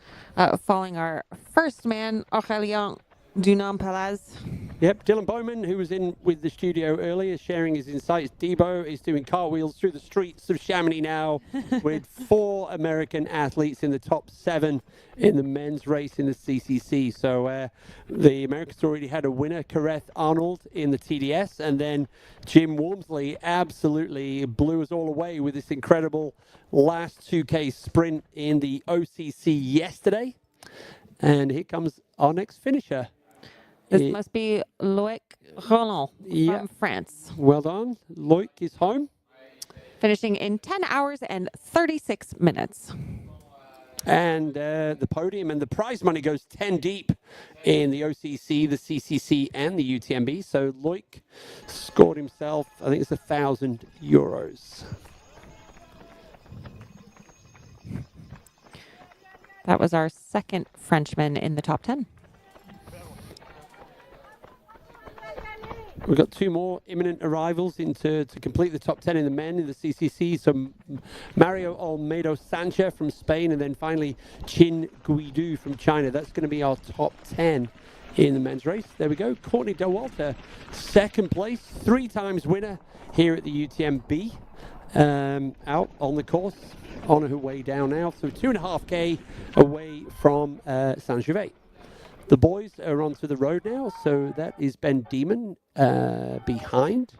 following our first man, Aurélien Dunant-Palaz. Yep, Dylan Bowman, who was in with the studio earlier, sharing his insights. Debo is doing cartwheels through the streets of Chamonix now with 4 American athletes in the top 7 in the men's race in the CCC. So the Americans already had a winner, Kareth Arnold, in the TDS, and then Jim Wormsley absolutely blew us all away with this incredible last 2K sprint in the OCC yesterday. And here comes our next finisher. This must be Loic Roland from France. Well done. Loic is home. Finishing in 10 hours and 36 minutes. And the podium and the prize money goes 10 deep in the OCC, the CCC, and the UTMB. So Loic scored himself, I think it's €1,000. That was our second Frenchman in the top 10. We've got 2 more imminent arrivals to complete the top 10 in the men in the CCC. So Mario Olmedo Sancha from Spain, and then finally Qin Guidu from China. That's going to be our top 10 in the men's race. There we go. Courtney Dauwalter, second place, 3 times winner here at the UTMB. Out on the course, on her way down now. So 2.5K away from Saint-Gervais. The boys are onto the road now, so that is Ben Demon behind.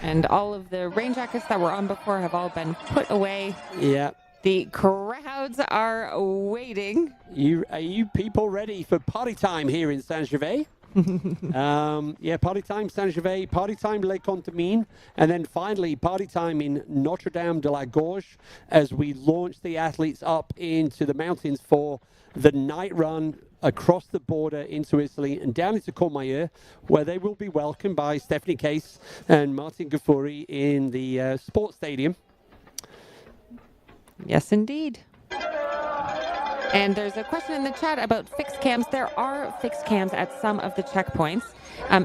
And all of the rain jackets that were on before have all been put away. Yeah. The crowds are waiting. Are you people ready for party time here in Saint-Gervais? Yeah, party time Saint-Gervais, party time Les Contamines, and then finally party time in Notre-Dame de la Gorge as we launch the athletes up into the mountains for the night run across the border into Italy and down into Courmayeur, where they will be welcomed by Stephanie Case and Martin Gafuri in the sports stadium. Yes, indeed. And there's a question in the chat about fixed cams. There are fixed cams at some of the checkpoints.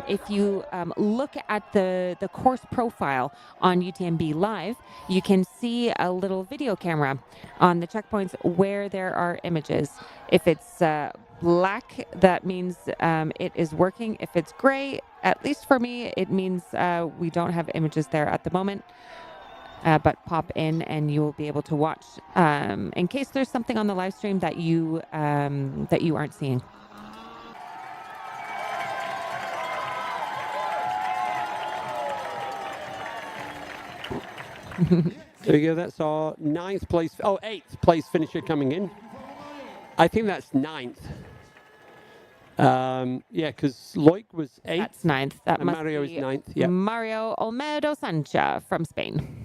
If you look at the course profile on UTMB Live, you can see a little video camera on the checkpoints where there are images. If it's black, that means it is working. If it's gray, at least for me, it means we don't have images there at the moment. But pop in and you will be able to watch in case there's something on the live stream that you aren't seeing. There we go. That's our 8th place finisher coming in. I think that's 9th. Yeah, because Loic was 8th. That's 9th. That and must Mario be is 9th. Yeah. Mario Olmedo Sancha from Spain.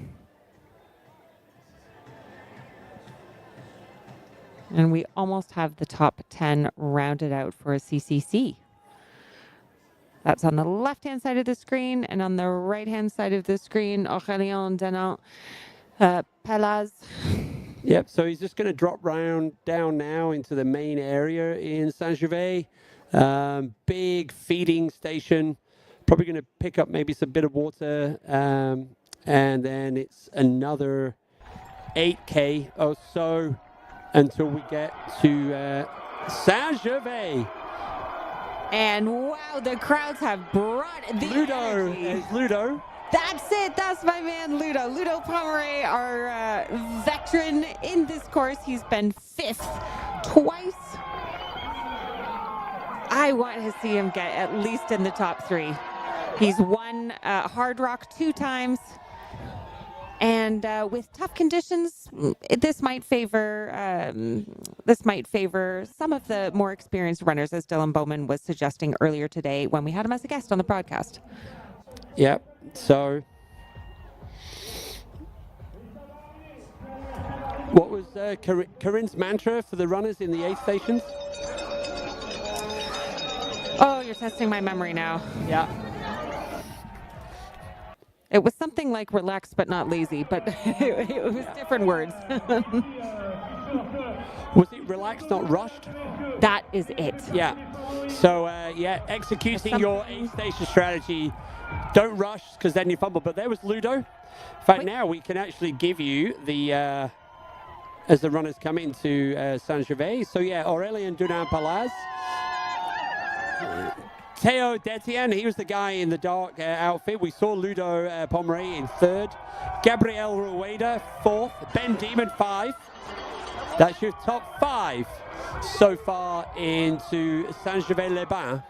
And we almost have the top 10 rounded out for a CCC. That's on the left-hand side of the screen, and on the right-hand side of the screen, Aurélien Dunant-Palaz. Yep, so he's just going to drop down now into the main area in Saint-Gervais. Big feeding station. Probably going to pick up maybe some bit of water. And then it's another 8K or so until we get to Saint-Gervais. And wow, the crowds have brought the Ludo. energy. Ludo. That's it. That's my man, Ludo. Ludo Pomeray, our veteran in this course. He's been 5th twice. I want to see him get at least in the top 3. He's won Hard Rock 2 times. And with tough conditions, this might favor some of the more experienced runners, as Dylan Bowman was suggesting earlier today when we had him as a guest on the broadcast. Yep. So, what was Corinne's mantra for the runners in the aid stations? Oh, you're testing my memory now. Yeah. It was something like relaxed but not lazy, but it was different words. Was it relaxed, not rushed? That is it. Yeah. So, yeah, executing your aid station strategy. Don't rush, because then you fumble. But there was Ludo. In fact, now we can actually give you the, as the runners come into Saint-Gervais. So, yeah, Aurélien Dunin-Palaz. Théo Détienne, he was the guy in the dark outfit. We saw Ludo Pomeray in third. Gabriel Rueda, fourth. Ben Demon, 5. That's your top 5 so far into Saint-Gervais-les-Bains.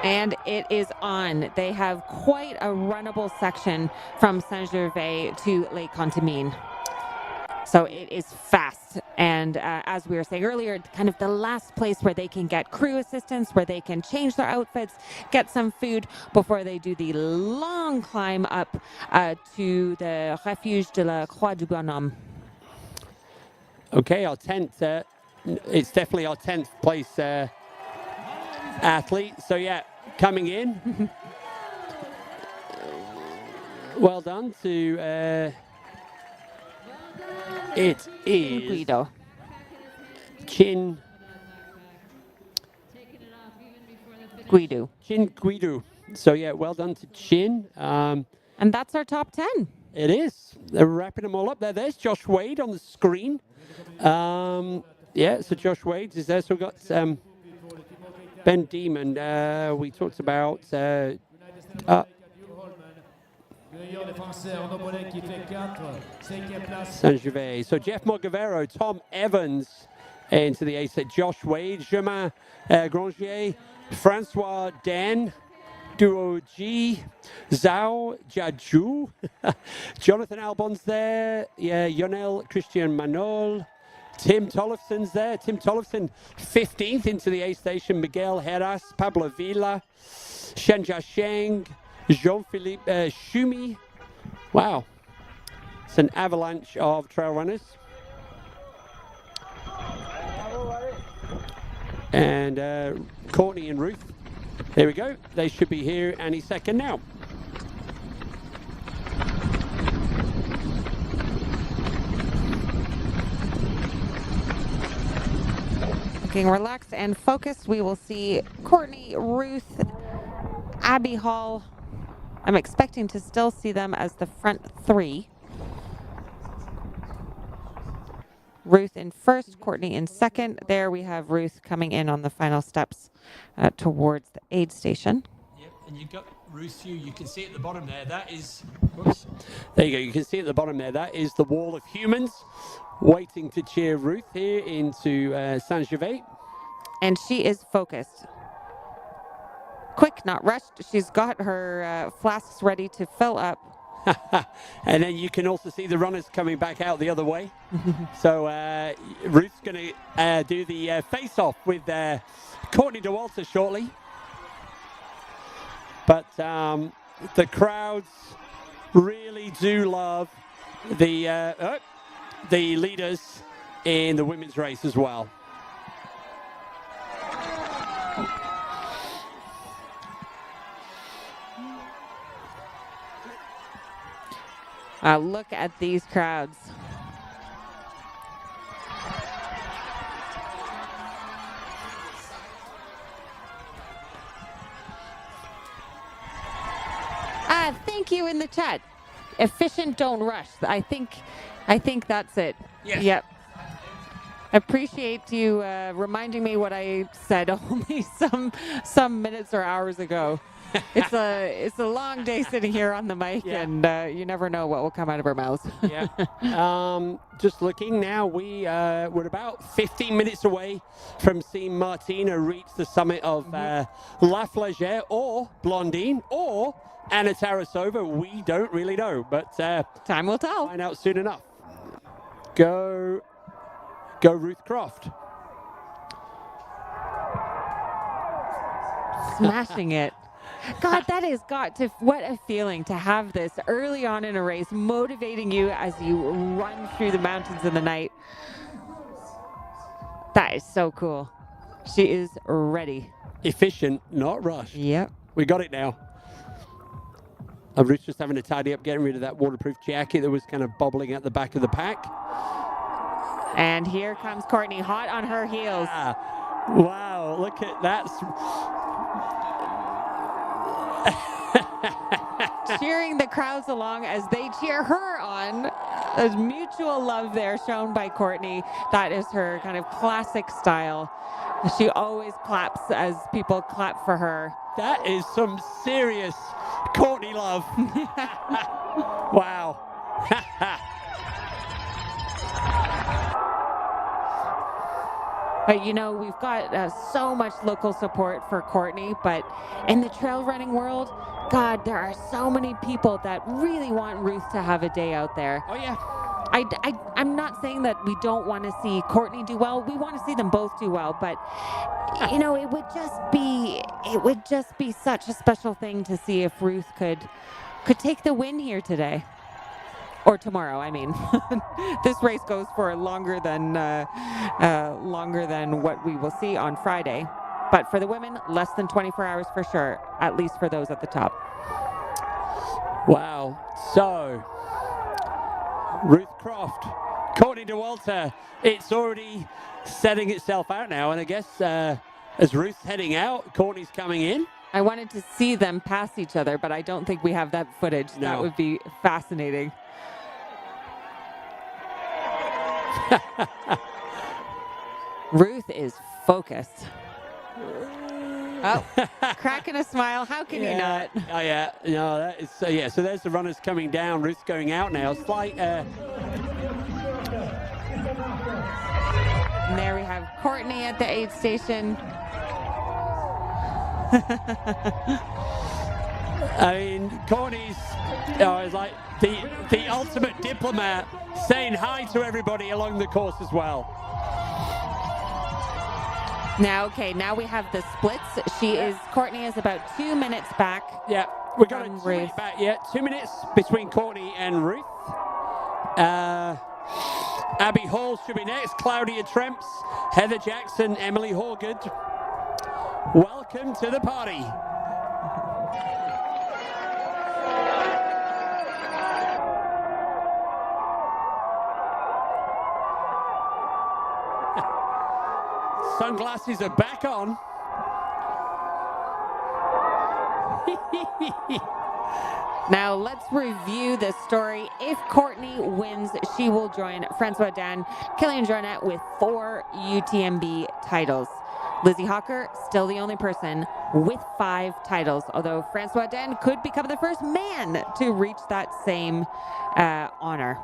And it is on. They have quite a runnable section from Saint-Gervais to Lake Contamine. So it is fast. And as we were saying earlier, kind of the last place where they can get crew assistance, where they can change their outfits, get some food before they do the long climb up to the Refuge de la Croix du Bonhomme. Okay, our 10th, it's definitely our 10th place athlete. So yeah, coming in. Well done to, it is Guido. Chin Guido. Chin Guido. So yeah, well done to Chin. And that's our top 10. It is. They're wrapping them all up there. There's Josh Wade on the screen. Yeah, so Josh Wade is there. So we've got Ben Demon. We talked about Saint-Gervais. So Jeff Morgavero, Tom Evans into the ace set. Josh Wade, Germain Grangier, Francois Dan, Duo G, Zhao Jiaju, Jonathan Albon's there. Yeah, Yonel Christian Manol. Tim Tollefson's there. Tim Tollefson, 15th into the A station. Miguel Heras, Pablo Villa, Shenjia Sheng, Jean-Philippe Schumi. Wow. It's an avalanche of trail runners. And Courtney and Ruth. There we go. They should be here any second now. Looking relaxed and focused, we will see Courtney, Ruth, Abby Hall. I'm expecting to still see them as the front 3. Ruth in first, Courtney in second. There we have Ruth coming in on the final steps towards the aid station. Yep, and you've got Ruth's view. You can see at the bottom there. That is, whoops. There you go. You can see at the bottom there. That is the wall of humans waiting to cheer Ruth here into Saint-Gervais. And she is focused. Quick, not rushed. She's got her flasks ready to fill up. And then you can also see the runners coming back out the other way. So Ruth's going to do the face-off with Courtney DeWalter shortly. But the crowds really do love the leaders in the women's race as well. Look at these crowds. Thank you in the chat. Efficient, don't rush. I think that's it. Yes. Yep. Appreciate you reminding me what I said only some minutes or hours ago. It's a long day sitting here on the mic, and you never know what will come out of our mouths. Yeah. Just looking now, we're about 15 minutes away from seeing Martina reach the summit of La Flagelle or Blondine or Anna Tarasova. We don't really know, but time will tell. Find out soon enough. Go Ruth Croft. Smashing it. God, that has got to, what a feeling to have this early on in a race, motivating you as you run through the mountains in the night. That is so cool. She is ready. Efficient, not rushed. Yep. We got it now. Ruth just having to tidy up, getting rid of that waterproof jacket that was kind of bobbling at the back of the pack. And here comes Courtney, hot on her heels. Wow, look at that. Cheering the crowds along as they cheer her on. There's mutual love there shown by Courtney. That is her kind of classic style. She always claps as people clap for her. That is some serious Courtney love. Wow. But you know, we've got so much local support for Courtney, but in the trail running world, God, there are so many people that really want Ruth to have a day out there. Oh yeah. I'm not saying that we don't want to see Courtney do well. We want to see them both do well, but you know, it would just be such a special thing to see if Ruth could take the win here today. Or tomorrow, I mean. This race goes for longer than what we will see on Friday. But for the women, less than 24 hours for sure, at least for those at the top. Wow. So, Ruth Croft, Courtney Dauwalter, it's already setting itself out now. And I guess as Ruth's heading out, Courtney's coming in. I wanted to see them pass each other, but I don't think we have that footage. No. That would be fascinating. Ruth is focused. Oh, cracking a smile. How can you not? Oh, yeah. No, that is, yeah. So there's the runners coming down. Ruth's going out now. Slight. And there we have Courtney at the aid station. I mean, Courtney's is like the ultimate diplomat, saying hi to everybody along the course as well. Now we have the splits. Courtney is about 2 minutes back. Yeah, we're going 2 minutes back. Yeah, 2 minutes between Courtney and Ruth. Abby Hall should be next. Claudia Tremps, Heather Jackson, Emily Horgood. Welcome to the party. Sunglasses are back on. Now let's review the story. If Courtney wins, she will join Francois Dan, Killian Jornet with 4 UTMB titles. Lizzie Hawker, still the only person with 5 titles, although Francois Dan could become the first man to reach that same honor.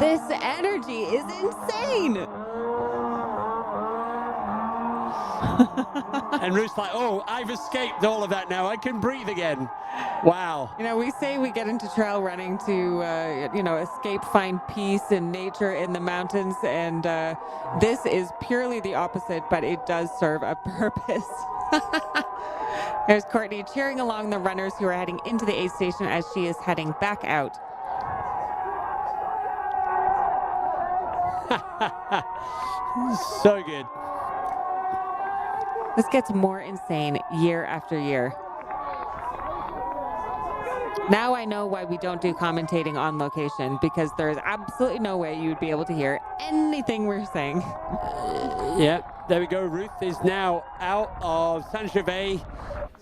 This energy is insane. And Ruth's like, oh, I've escaped all of that now. I can breathe again. Wow. You know, we say we get into trail running to, escape, find peace in nature, in the mountains. And this is purely the opposite, but it does serve a purpose. There's Courtney cheering along the runners who are heading into the aid station as she is heading back out. So good. This gets more insane year after year. Now I know why we don't do commentating on location, because there's absolutely no way you would be able to hear anything we're saying. Yeah, there we go. Ruth is now out of Saint-Gervais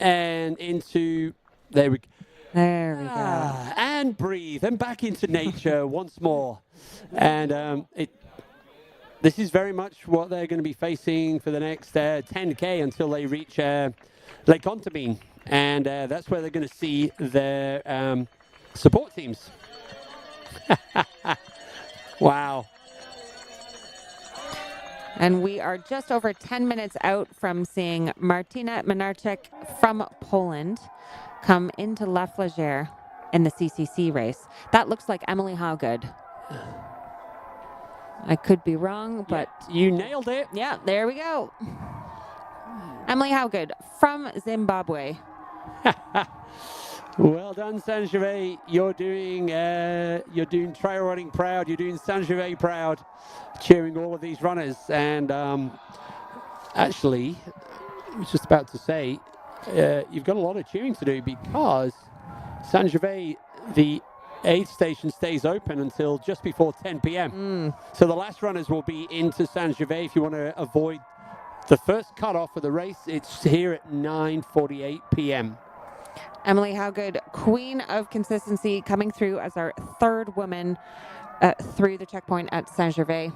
and into... There we go. And breathe and back into nature once more. And this is very much what they're going to be facing for the next 10K until they reach Les Contamines. And that's where they're going to see their support teams. Wow. And we are just over 10 minutes out from seeing Martina Mlinarczyk from Poland come into La Flagère in the CCC race. That looks like Emily Howgood. I could be wrong, but... You nailed it. Yeah, there we go. Emily Howgood from Zimbabwe. Well done, Saint-Gervais. You're doing trail running proud. You're doing Saint-Gervais proud, cheering all of these runners. And actually, I was just about to say, you've got a lot of cheering to do because Saint-Gervais, the aid station stays open until just before 10 p.m. So the last runners will be into Saint-Gervais. If you want to avoid the first cutoff of the race, it's here at 9:48 p.m. Emily Howgood, queen of consistency, coming through as our third woman through the checkpoint at Saint-Gervais.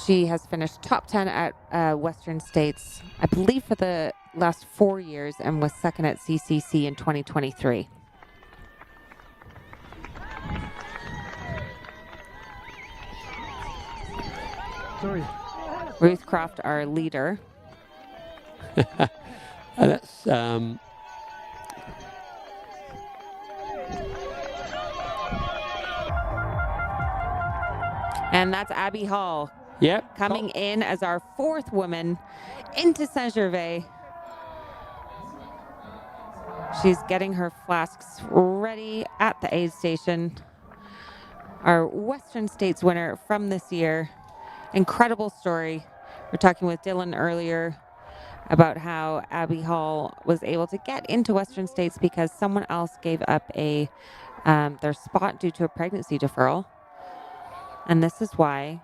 She has finished top 10 at Western States, I believe, for the last 4 years, and was second at CCC in 2023. Sorry. Ruth Croft, our leader. That's and that's Abby Hall. Yep. Coming in as our fourth woman into Saint-Gervais. She's getting her flasks ready at the aid station. Our Western States winner from this year. Incredible story. We're talking with Dylan earlier about how Abby Hall was able to get into Western States because someone else gave up their spot due to a pregnancy deferral. And this is why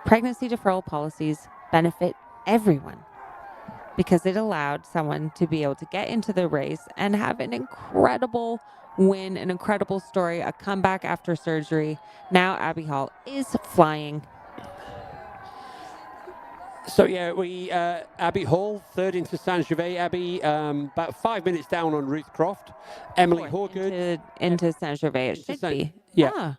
pregnancy deferral policies benefit everyone, because it allowed someone to be able to get into the race and have an incredible win, an incredible story, a comeback after surgery. Now Abby Hall is flying. So yeah, Abby Hall, third into Saint-Gervais. Abby, about 5 minutes down on Ruth Croft. Emily Horgood. Into Saint-Gervais, it should be. Yeah.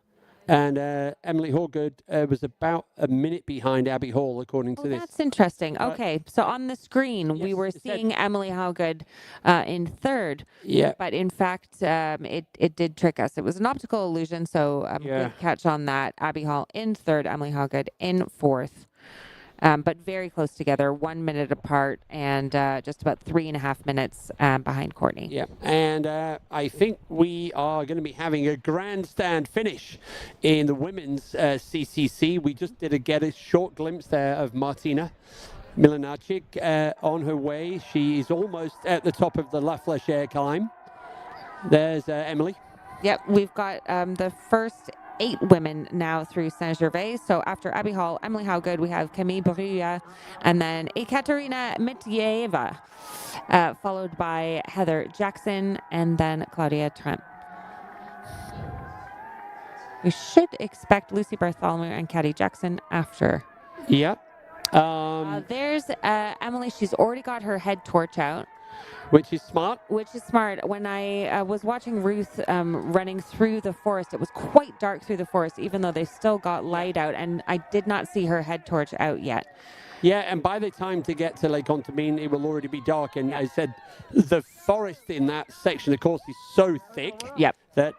And Emily Horgood was about a minute behind Abby Hall, according to this. That's interesting. Okay, so on the screen, we were seeing Emily Howgood in third. Yeah. But in fact, it did trick us. It was an optical illusion, so good catch on that. Abby Hall in third, Emily Howgood in fourth. But very close together, 1 minute apart, and just about 3.5 minutes behind Courtney. Yeah, and I think we are going to be having a grandstand finish in the women's CCC. We just get a short glimpse there of Martina Milanacic on her way. She is almost at the top of the La Flèche climb. There's Emily. Yep, we've got the first 8 women now through Saint-Gervais. So after Abby Hall, Emily Howgood, we have Camille Bruyas, and then Ekaterina Mityaeva, followed by Heather Jackson, and then Claudia Trent. We should expect Lucy Bartholomew and Caddy Jackson after. Yeah. There's Emily. She's already got her head torch out. Which is smart. When I was watching Ruth running through the forest, it was quite dark through the forest, even though they still got light out, and I did not see her head torch out yet. Yeah, and by the time to get to Lake Contamine, it will already be dark. And I said the forest in that section, of course, is so thick that,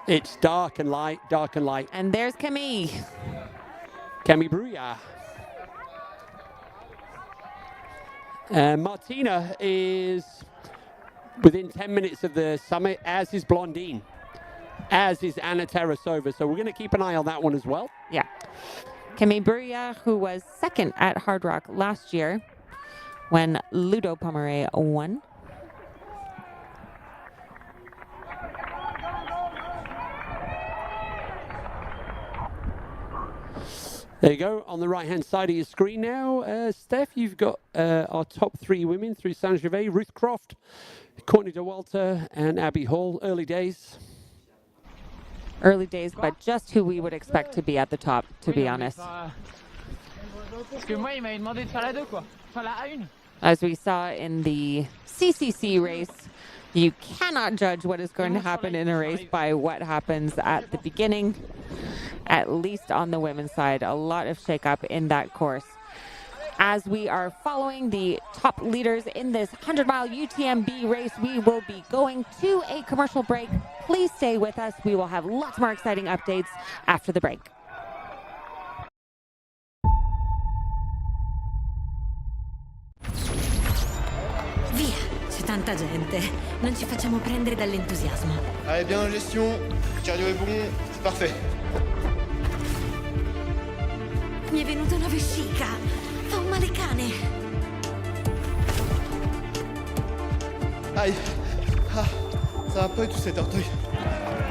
it's dark and light, dark and light. And there's Camille. Camille Bruyas. Martina is within 10 minutes of the summit, as is Blondine, as is Anna Tarasova. So we're going to keep an eye on that one as well. Yeah. Camille Bruyas, who was second at Hard Rock last year when Ludo Pomeray won. There you go, on the right-hand side of your screen now. Steph, you've got our top 3 women through Saint-Gervais: Ruth Croft, Courtney DeWalter, and Abby Hall. Early days. Early days, but just who we would expect to be at the top, to be honest. As we saw in the CCC race, you cannot judge what is going to happen in a race by what happens at the beginning. At least on the women's side, a lot of shakeup in that course. As we are following the top leaders in this 100-mile UTMB race, we will be going to a commercial break. Please stay with us. We will have lots more exciting updates after the break. Via, 70 tanta gente. Non ci facciamo prendere dall'entusiasmo. Allez, bien en gestion, cardio est bon, c'est parfait. Mi è venuta una vescica. Fa un male cane. Aïe, ah, ça va pas du tout cet orteil.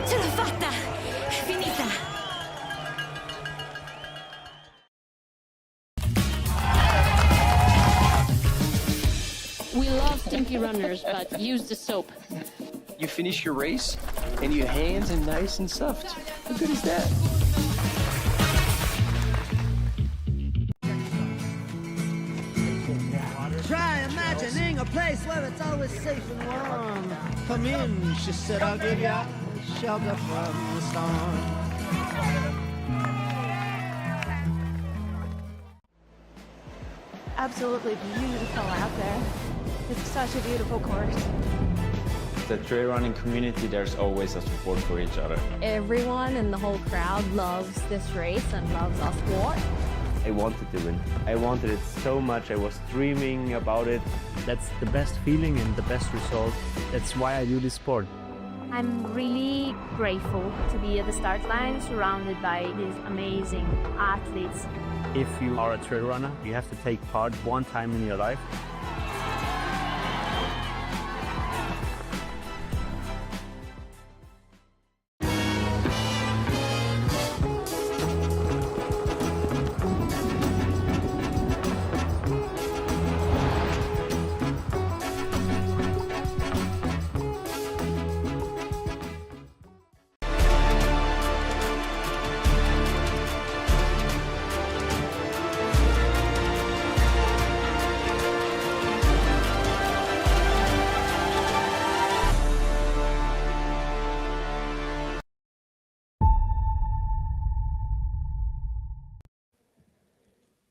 Ce l'ho fatta! È finita! We love stinky runners, but use the soap. You finish your race and your hands are nice and soft. How good is that? Try imagining a place where it's always safe and warm. Come in, she said, I'll give you shelter from the storm. Absolutely beautiful out there. It's such a beautiful course. The trail running community, there's always a support for each other. Everyone in the whole crowd loves this race and loves our sport. I wanted to win. I wanted it so much. I was dreaming about it. That's the best feeling and the best result. That's why I do this sport. I'm really grateful to be at the start line surrounded by these amazing athletes. If you are a trail runner, you have to take part one time in your life.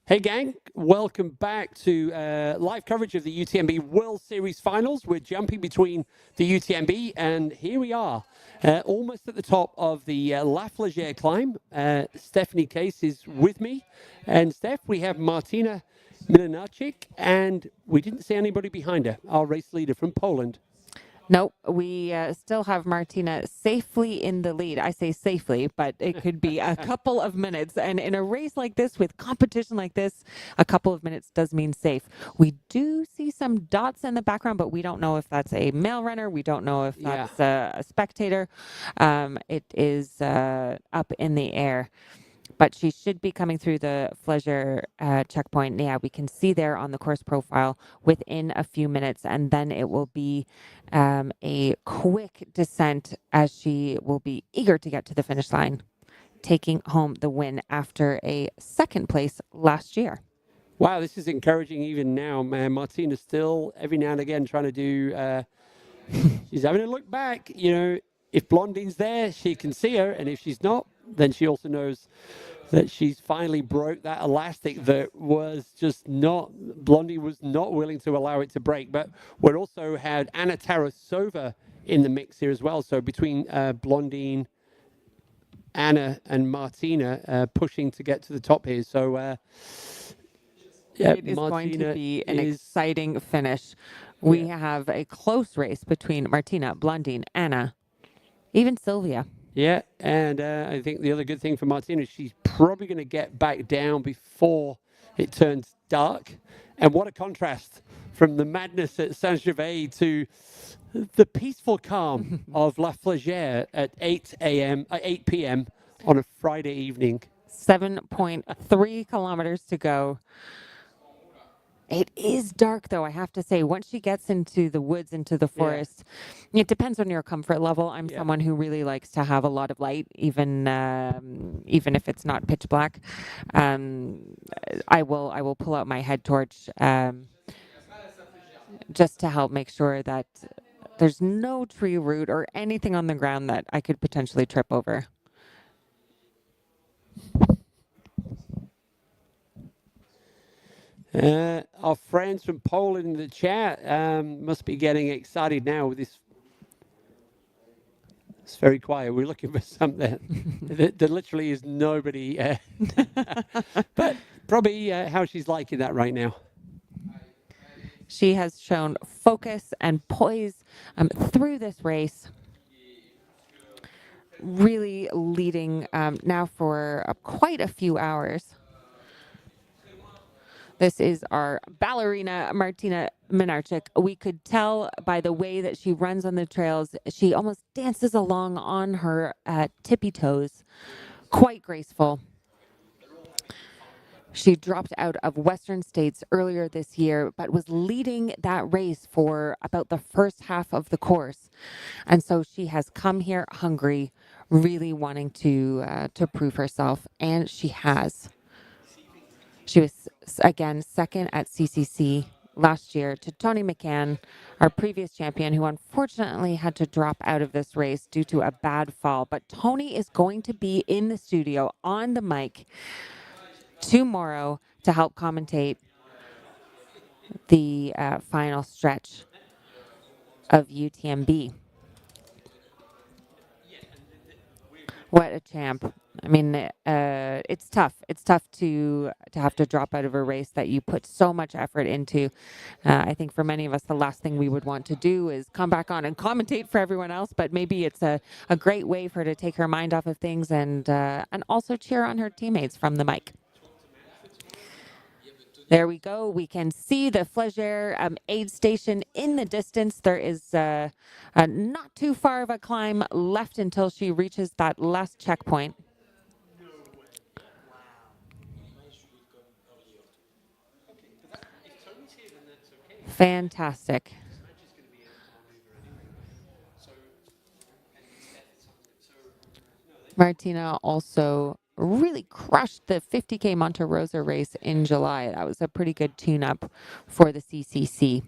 Hey gang, welcome back to live coverage of the UTMB World Series Finals. We're jumping between the UTMB and here we are, almost at the top of the La Flégère climb. Stephanie Case is with me. And Steph, we have Martina Milanacik and we didn't see anybody behind her, our race leader from Poland. Nope, we still have Martina safely in the lead. I say safely, but it could be a couple of minutes. And in a race like this, with competition like this, a couple of minutes does mean safe. We do see some dots in the background, but we don't know if that's a male runner. We don't know if that's a spectator. It is up in the air. But she should be coming through the Flégère checkpoint. Yeah, we can see there on the course profile within a few minutes. And then it will be a quick descent as she will be eager to get to the finish line, taking home the win after a second place last year. Wow, this is encouraging even now, man. Martina's still every now and again trying to do, she's having a look back. You know, if Blondin's there, she can see her. And if she's not, then she also knows that she's finally broke that elastic that was just not, Blondie was not willing to allow it to break. But we also had Anna Tarasova in the mix here as well. So between Blondine, Anna and Martina pushing to get to the top here. So yeah, it is Martina going to be an exciting finish. We have a close race between Martina, Blondine, Anna, even Sylvia. Yeah, and I think the other good thing for Martina is she's probably going to get back down before it turns dark. And what a contrast from the madness at Saint-Gervais to the peaceful calm of La Flégère at 8 p.m. on a Friday evening. 7.3 kilometers to go. It is dark, though, I have to say. Once she gets into the woods, into the forest, it depends on your comfort level. I'm someone who really likes to have a lot of light, even if it's not pitch black. I will pull out my head torch just to help make sure that there's no tree root or anything on the ground that I could potentially trip over. Our friends from Poland in the chat must be getting excited now with this. It's very quiet. We're looking for something. There literally is nobody. But probably how she's liking that right now. She has shown focus and poise through this race, really leading now for quite a few hours. This is our ballerina, Martina Minarczyk. We could tell by the way that she runs on the trails, she almost dances along on her tippy toes, quite graceful. She dropped out of Western States earlier this year, but was leading that race for about the first half of the course. And so she has come here hungry, really wanting to prove herself, and she has. She was, again, second at CCC last year to Tony McCann, our previous champion, who unfortunately had to drop out of this race due to a bad fall. But Tony is going to be in the studio on the mic tomorrow to help commentate the final stretch of UTMB. What a champ. I mean, it's tough. It's tough to have to drop out of a race that you put so much effort into. I think for many of us, the last thing we would want to do is come back on and commentate for everyone else, but maybe it's a great way for her to take her mind off of things and also cheer on her teammates from the mic. There we go. We can see the Flégère aid station in the distance. There is not too far of a climb left until she reaches that last checkpoint. Fantastic. Martina also really crushed the 50K Monte Rosa race in July. That was a pretty good tune-up for the CCC.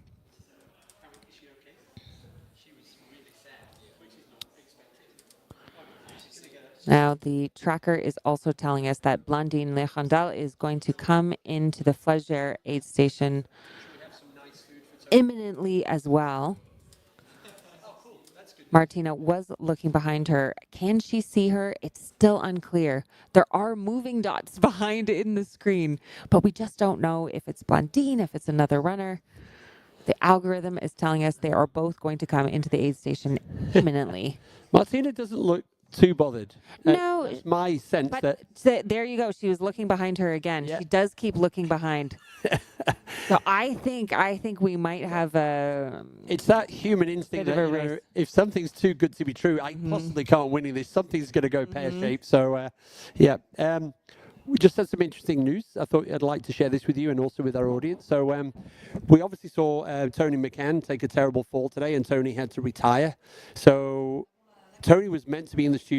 Now, the tracker is also telling us that Blandine Lechandal is going to come into the Flégère aid station imminently as well. Martina was looking behind her. Can she see her? It's still unclear. There are moving dots behind in the screen, but we just don't know if it's Blandine, if it's another runner. The algorithm is telling us they are both going to come into the aid station imminently. Martina doesn't look too bothered. No. That's my sense. But there you go. She was looking behind her again. Yeah. She does keep looking behind. So I think we might have a... It's that human instinct that, you know, if something's too good to be true, I possibly can't win this. Something's going to go pear-shaped. So, yeah. We just had some interesting news. I thought I'd like to share this with you and also with our audience. So we obviously saw Tony McCann take a terrible fall today, and Tony had to retire. So Tony was meant to be in the studio